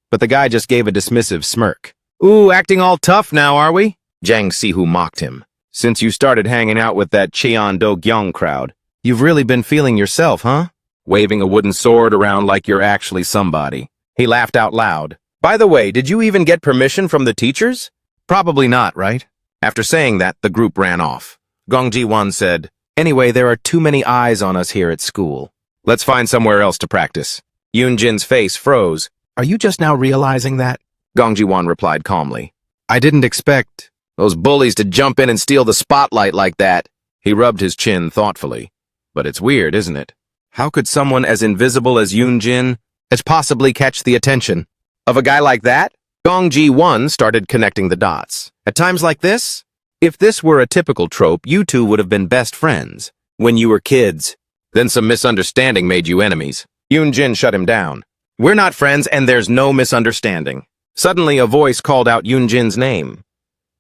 A: But the guy just gave a dismissive smirk. Ooh, acting all tough now, are we? Jang Si-hoo mocked him. Since you started hanging out with that Cheon-do-gyeong crowd, you've really been feeling yourself, huh? Waving a wooden sword around like you're actually somebody. He laughed out loud. By the way, did you even get permission from the teachers? Probably not, right? After saying that, the group ran off. Gong Ji-won said, Anyway, there are too many eyes on us here at school. Let's find somewhere else to practice. Yoon-jin's face froze. Are you just now realizing that? Gong Ji-won replied calmly. I didn't expect those bullies to jump in and steal the spotlight like that. He rubbed his chin thoughtfully. But it's weird, isn't it? How could someone as invisible as Yoon-jin possibly catch the attention of a guy like that? Gong Ji-won started connecting the dots. At times like this, if this were a typical trope, you two would have been best friends when you were kids. Then some misunderstanding made you enemies. Yoon-jin shut him down. We're not friends and there's no misunderstanding. Suddenly a voice called out Yoon-jin's name.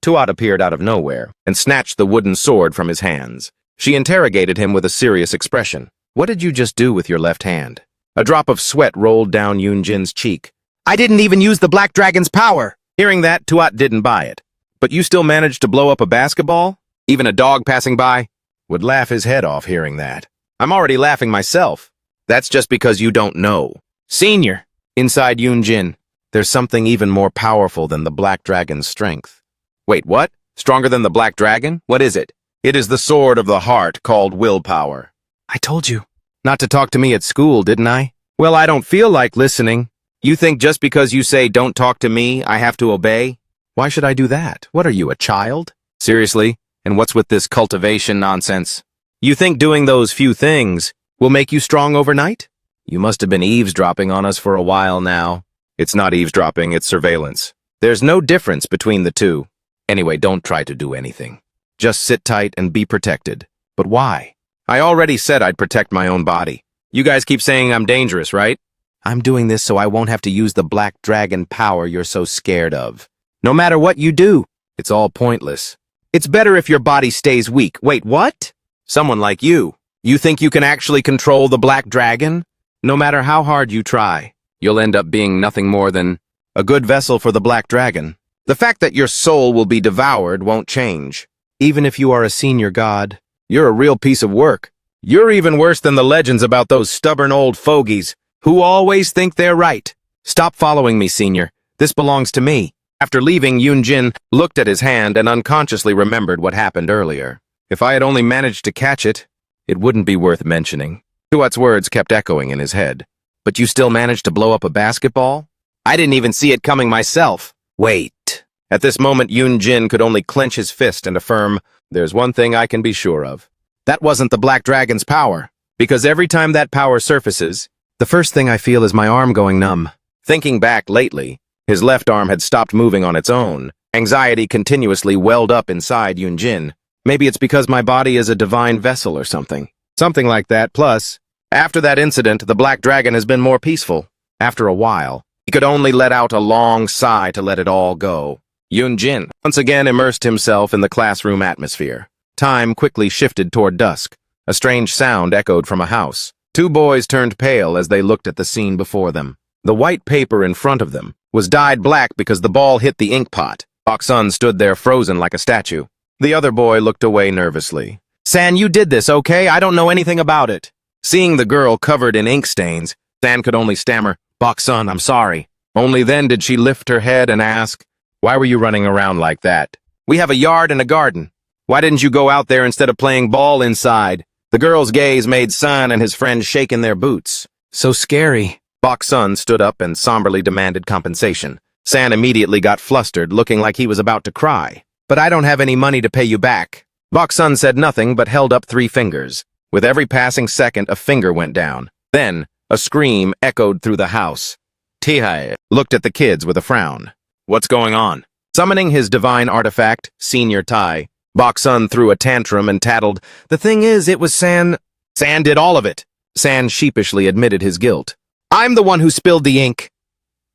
A: Tuat appeared out of nowhere and snatched the wooden sword from his hands. She interrogated him with a serious expression. What did you just do with your left hand? A drop of sweat rolled down Yoon-jin's cheek. I didn't even use the Black Dragon's power. Hearing that, Tuat didn't buy it. But you still managed to blow up a basketball? Even a dog passing by would laugh his head off hearing that. I'm already laughing myself. That's just because you don't know. Senior, inside Yoon-jin, there's something even more powerful than the Black Dragon's strength. Wait, what? Stronger than the Black Dragon? What is it? It is the sword of the heart called willpower. I told you not to talk to me at school, didn't I? Well, I don't feel like listening. You think just because you say don't talk to me, I have to obey? Why should I do that? What are you, a child? Seriously? And what's with this cultivation nonsense? You think doing those few things will make you strong overnight? You must have been eavesdropping on us for a while now. It's not eavesdropping, it's surveillance. There's no difference between the two. Anyway, don't try to do anything. Just sit tight and be protected. But why? I already said I'd protect my own body. You guys keep saying I'm dangerous, right? I'm doing this so I won't have to use the Black Dragon power you're so scared of. No matter what you do, it's all pointless. It's better if your body stays weak. Wait, what? Someone like you. You think you can actually control the Black Dragon? No matter how hard you try, you'll end up being nothing more than a good vessel for the Black Dragon. The fact that your soul will be devoured won't change. Even if you are a senior god, you're a real piece of work. You're even worse than the legends about those stubborn old fogies who always think they're right. Stop following me, senior. This belongs to me. After leaving, Yoon-jin looked at his hand and unconsciously remembered what happened earlier. If I had only managed to catch it, it wouldn't be worth mentioning. Tuat's words kept echoing in his head. But you still managed to blow up a basketball? I didn't even see it coming myself. Wait. At this moment, Yoon-jin could only clench his fist and affirm, there's one thing I can be sure of. That wasn't the Black Dragon's power. Because every time that power surfaces, the first thing I feel is my arm going numb. Thinking back lately, his left arm had stopped moving on its own. Anxiety continuously welled up inside Yoon-jin. Maybe it's because my body is a divine vessel or something. Something like that. Plus, after that incident, the Black Dragon has been more peaceful. After a while, he could only let out a long sigh to let it all go. Yoon-jin once again immersed himself in the classroom atmosphere. Time quickly shifted toward dusk. A strange sound echoed from a house. Two boys turned pale as they looked at the scene before them. The white paper in front of them was dyed black because the ball hit the ink pot. Bok-sun stood there frozen like a statue. The other boy looked away nervously. San, you did this, okay? I don't know anything about it. Seeing the girl covered in ink stains, San could only stammer, Bok-sun, I'm sorry. Only then did she lift her head and ask, why were you running around like that? We have a yard and a garden. Why didn't you go out there instead of playing ball inside? The girl's gaze made San and his friend shake in their boots. So scary. Bok-sun stood up and somberly demanded compensation. San immediately got flustered, looking like he was about to cry. But I don't have any money to pay you back. Bok-sun said nothing but held up 3 fingers. With every passing second, a finger went down. Then, a scream echoed through the house. Tihai looked at the kids with a frown. What's going on? Summoning his divine artifact, Senior Tai, Bok-sun threw a tantrum and tattled, The thing is, it was San. San did all of it. San sheepishly admitted his guilt. I'm the one who spilled the ink.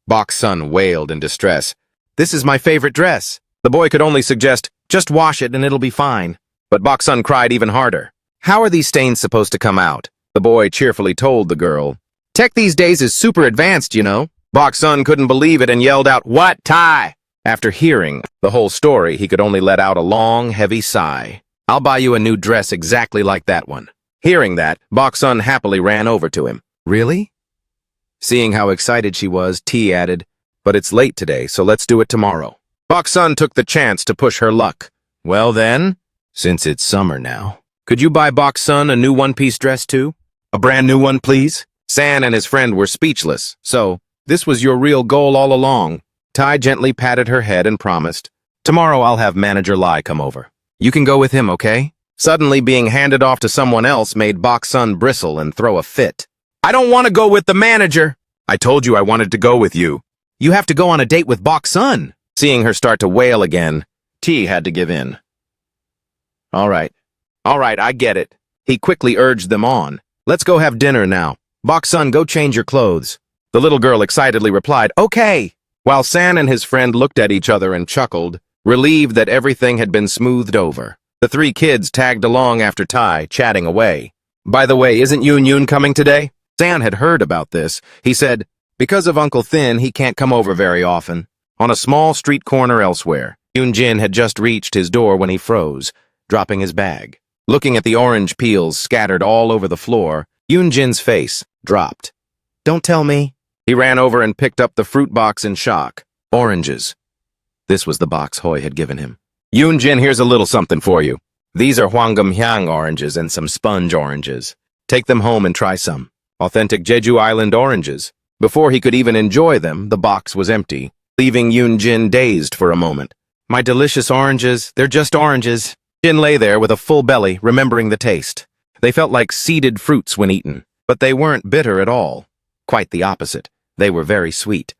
A: Bok-sun wailed in distress. This is my favorite dress. The boy could only suggest, just wash it and it'll be fine. But Bok-sun cried even harder. How are these stains supposed to come out? The boy cheerfully told the girl. Tech these days is super advanced, you know. Bok-sun couldn't believe it and yelled out, What, Tai? After hearing the whole story, he could only let out a long, heavy sigh. I'll buy you a new dress exactly like that one. Hearing that, Bok-sun happily ran over to him. Really? Seeing how excited she was, T added, But it's late today, so let's do it tomorrow. Bok-sun took the chance to push her luck. Well then, since it's summer now, could you buy Bok-sun a new one-piece dress too? A brand new one, please? San and his friend were speechless. So, this was your real goal all along. Tai gently patted her head and promised, Tomorrow I'll have Manager Lai come over. You can go with him, okay? Suddenly being handed off to someone else made Bok-sun bristle and throw a fit. I don't want to go with the manager. I told you I wanted to go with you. You have to go on a date with Bok-sun. Seeing her start to wail again, T had to give in. All right, I get it. He quickly urged them on. Let's go have dinner now. Bok-sun, go change your clothes. The little girl excitedly replied, Okay. While San and his friend looked at each other and chuckled, relieved that everything had been smoothed over. The 3 kids tagged along after Tai, chatting away. By the way, isn't Yoon coming today? San had heard about this. He said, Because of Uncle Thin, he can't come over very often. On a small street corner elsewhere, Yoon had just reached his door when he froze, dropping his bag. Looking at the orange peels scattered all over the floor, Yoon's face dropped. Don't tell me. He ran over and picked up the fruit box in shock. Oranges. This was the box Hoi had given him. Yoon, here's a little something for you. These are Hwangam-hyang oranges and some sponge oranges. Take them home and try some. Authentic Jeju Island oranges. Before he could even enjoy them, the box was empty, leaving Yoon dazed for a moment. My delicious oranges, they're just oranges. Jin lay there with a full belly, remembering the taste. They felt like seeded fruits when eaten, but they weren't bitter at all. Quite the opposite. They were very sweet.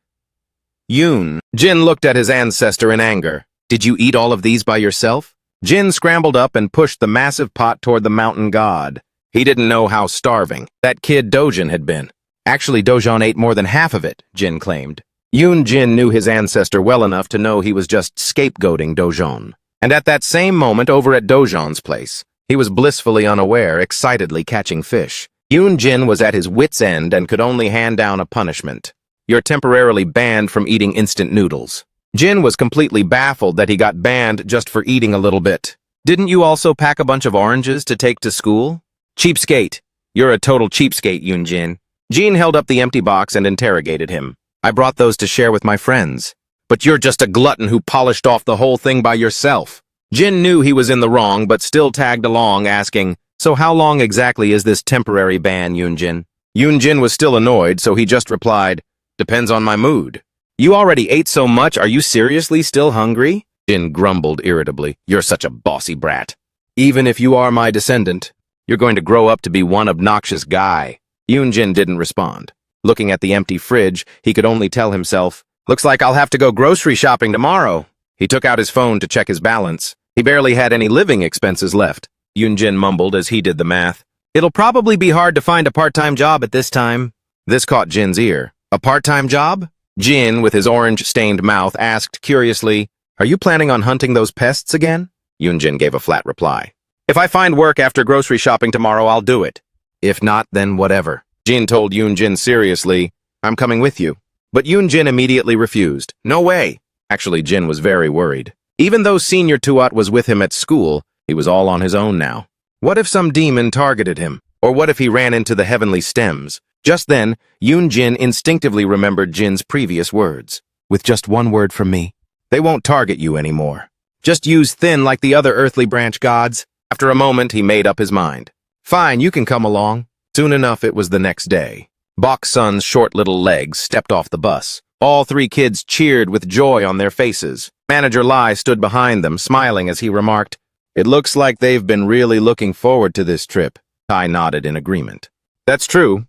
A: Jin looked at his ancestor in anger. Did you eat all of these by yourself? Jin scrambled up and pushed the massive pot toward the mountain god. He didn't know how starving that kid Dojin had been. Actually, Dojin ate more than half of it, Jin claimed. Jin knew his ancestor well enough to know he was just scapegoating Dojin. And at that same moment over at Dojin's place, he was blissfully unaware, excitedly catching fish. Jin was at his wit's end and could only hand down a punishment. You're temporarily banned from eating instant noodles. Jin was completely baffled that he got banned just for eating a little bit. Didn't you also pack a bunch of oranges to take to school? Cheapskate. You're a total cheapskate, Jin. Jin held up the empty box and interrogated him. I brought those to share with my friends. But you're just a glutton who polished off the whole thing by yourself. Jin knew he was in the wrong, but still tagged along, asking, So how long exactly is this temporary ban, Yoon-jin? Yoon-jin was still annoyed, so he just replied, Depends on my mood. You already ate so much, are you seriously still hungry? Jin grumbled irritably. You're such a bossy brat. Even if you are my descendant, you're going to grow up to be one obnoxious guy. Yoon-jin didn't respond. Looking at the empty fridge, he could only tell himself, Looks like I'll have to go grocery shopping tomorrow. He took out his phone to check his balance. He barely had any living expenses left. Yoon-jin mumbled as he did the math. It'll probably be hard to find a part-time job at this time. This caught Jin's ear. A part-time job? Jin, with his orange-stained mouth, asked curiously, Are you planning on hunting those pests again? Yoon-jin gave a flat reply. If I find work after grocery shopping tomorrow, I'll do it. If not, then whatever. Jin told Yoon-jin seriously, I'm coming with you. But Yoon-jin immediately refused. No way. Actually, Jin was very worried. Even though Senior Tuat was with him at school, he was all on his own now. What if some demon targeted him? Or what if he ran into the heavenly stems? Just then, Yoon-jin instinctively remembered Jin's previous words. With just one word from me, they won't target you anymore. Just use thin like the other earthly branch gods. After a moment, he made up his mind. Fine, you can come along. Soon enough, it was the next day. Bok-sun's short little legs stepped off the bus. All three kids cheered with joy on their faces. Manager Lai stood behind them, smiling as he remarked, "It looks like they've been really looking forward to this trip." Tai nodded in agreement. "That's true."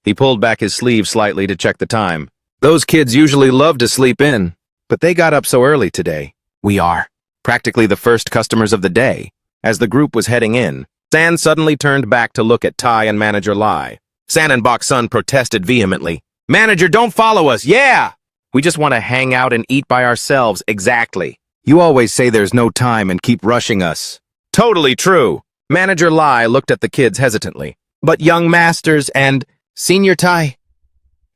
A: He pulled back his sleeve slightly to check the time. "Those kids usually love to sleep in, but they got up so early today." "We are practically the first customers of the day." As the group was heading in, San suddenly turned back to look at Tai and Manager Lai. San and Bok-sun protested vehemently. "Manager, don't follow us, yeah! We just want to hang out and eat by ourselves, exactly. You always say there's no time and keep rushing us." "Totally true." Manager Lai looked at the kids hesitantly. "But young masters and Senior Tai."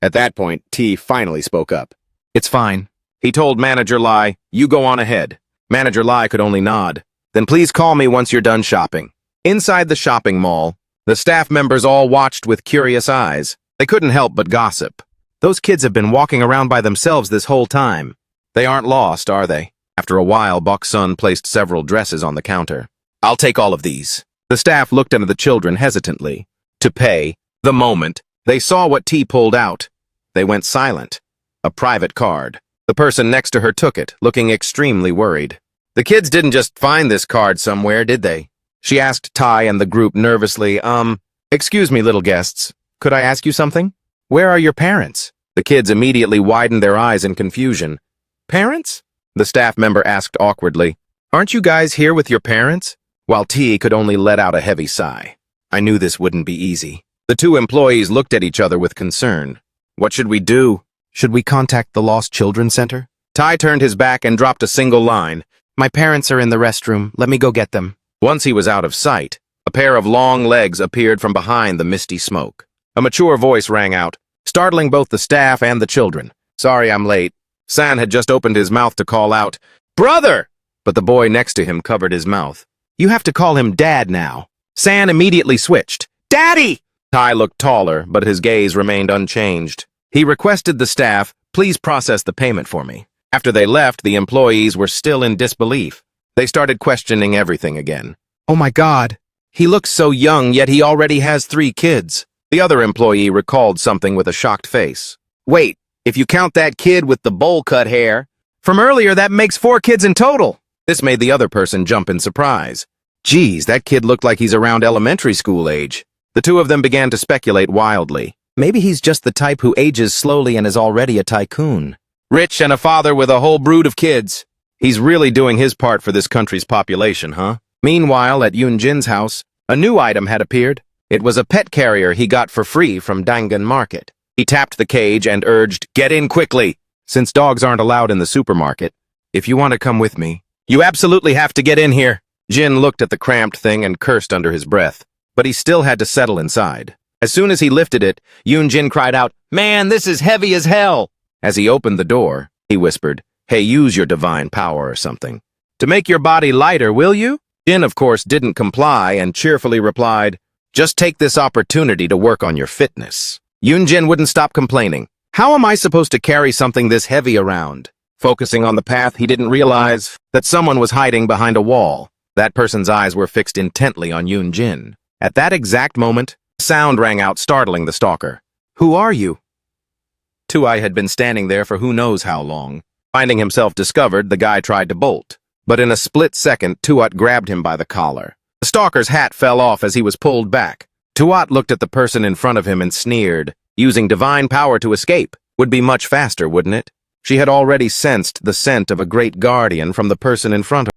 A: At that point, T finally spoke up. "It's fine." He told Manager Lai, "You go on ahead." Manager Lai could only nod. "Then please call me once you're done shopping." Inside the shopping mall, the staff members all watched with curious eyes. They couldn't help but gossip. Those kids have been walking around by themselves this whole time. They aren't lost, are they? After a while, Bok-sun placed several dresses on the counter. "I'll take all of these." The staff looked at the children hesitantly. To pay, the moment they saw what T pulled out, they went silent. A private card. The person next to her took it, looking extremely worried. "The kids didn't just find this card somewhere, did they?" She asked Tai and the group nervously, "Excuse me, little guests. Could I ask you something? Where are your parents?" The kids immediately widened their eyes in confusion. "Parents?" The staff member asked awkwardly. "Aren't you guys here with your parents?" While T could only let out a heavy sigh. "I knew this wouldn't be easy." The two employees looked at each other with concern. "What should we do? Should we contact the Lost Children Center?" Tai turned his back and dropped a single line. "My parents are in the restroom. Let me go get them." Once he was out of sight, a pair of long legs appeared from behind the misty smoke. A mature voice rang out, startling both the staff and the children. "Sorry I'm late." San had just opened his mouth to call out, "Brother!" But the boy next to him covered his mouth. "You have to call him Dad now." San immediately switched. "Daddy!" Tai looked taller, but his gaze remained unchanged. He requested the staff, "Please process the payment for me." After they left, the employees were still in disbelief. They started questioning everything again. "Oh my God, he looks so young, yet he already has 3 kids. The other employee recalled something with a shocked face. "Wait, if you count that kid with the bowl-cut hair, from earlier that makes 4 kids in total." This made the other person jump in surprise. "Geez, that kid looked like he's around elementary school age." The two of them began to speculate wildly. Maybe he's just the type who ages slowly and is already a tycoon. Rich and a father with a whole brood of kids. He's really doing his part for this country's population, huh? Meanwhile, at Yoon-jin's house, a new item had appeared. It was a pet carrier he got for free from Dangan Market. He tapped the cage and urged, "Get in quickly!" Since dogs aren't allowed in the supermarket, "If you want to come with me, you absolutely have to get in here." Jin looked at the cramped thing and cursed under his breath, but he still had to settle inside. As soon as he lifted it, Yoon-jin cried out, "Man, this is heavy as hell!" As he opened the door, he whispered, "Hey, use your divine power or something. To make your body lighter, will you?" Jin, of course, didn't comply and cheerfully replied, "Just take this opportunity to work on your fitness." Yoon-jin wouldn't stop complaining. "How am I supposed to carry something this heavy around?" Focusing on the path, he didn't realize that someone was hiding behind a wall. That person's eyes were fixed intently on Yoon-jin. At that exact moment, a sound rang out, startling the stalker. "Who are you?" Tu-ai had been standing there for who knows how long. Finding himself discovered, the guy tried to bolt. But in a split second, Tuat grabbed him by the collar. The stalker's hat fell off as he was pulled back. Tuat looked at the person in front of him and sneered. Using divine power to escape would be much faster, wouldn't it? She had already sensed the scent of a great guardian from the person in front of her.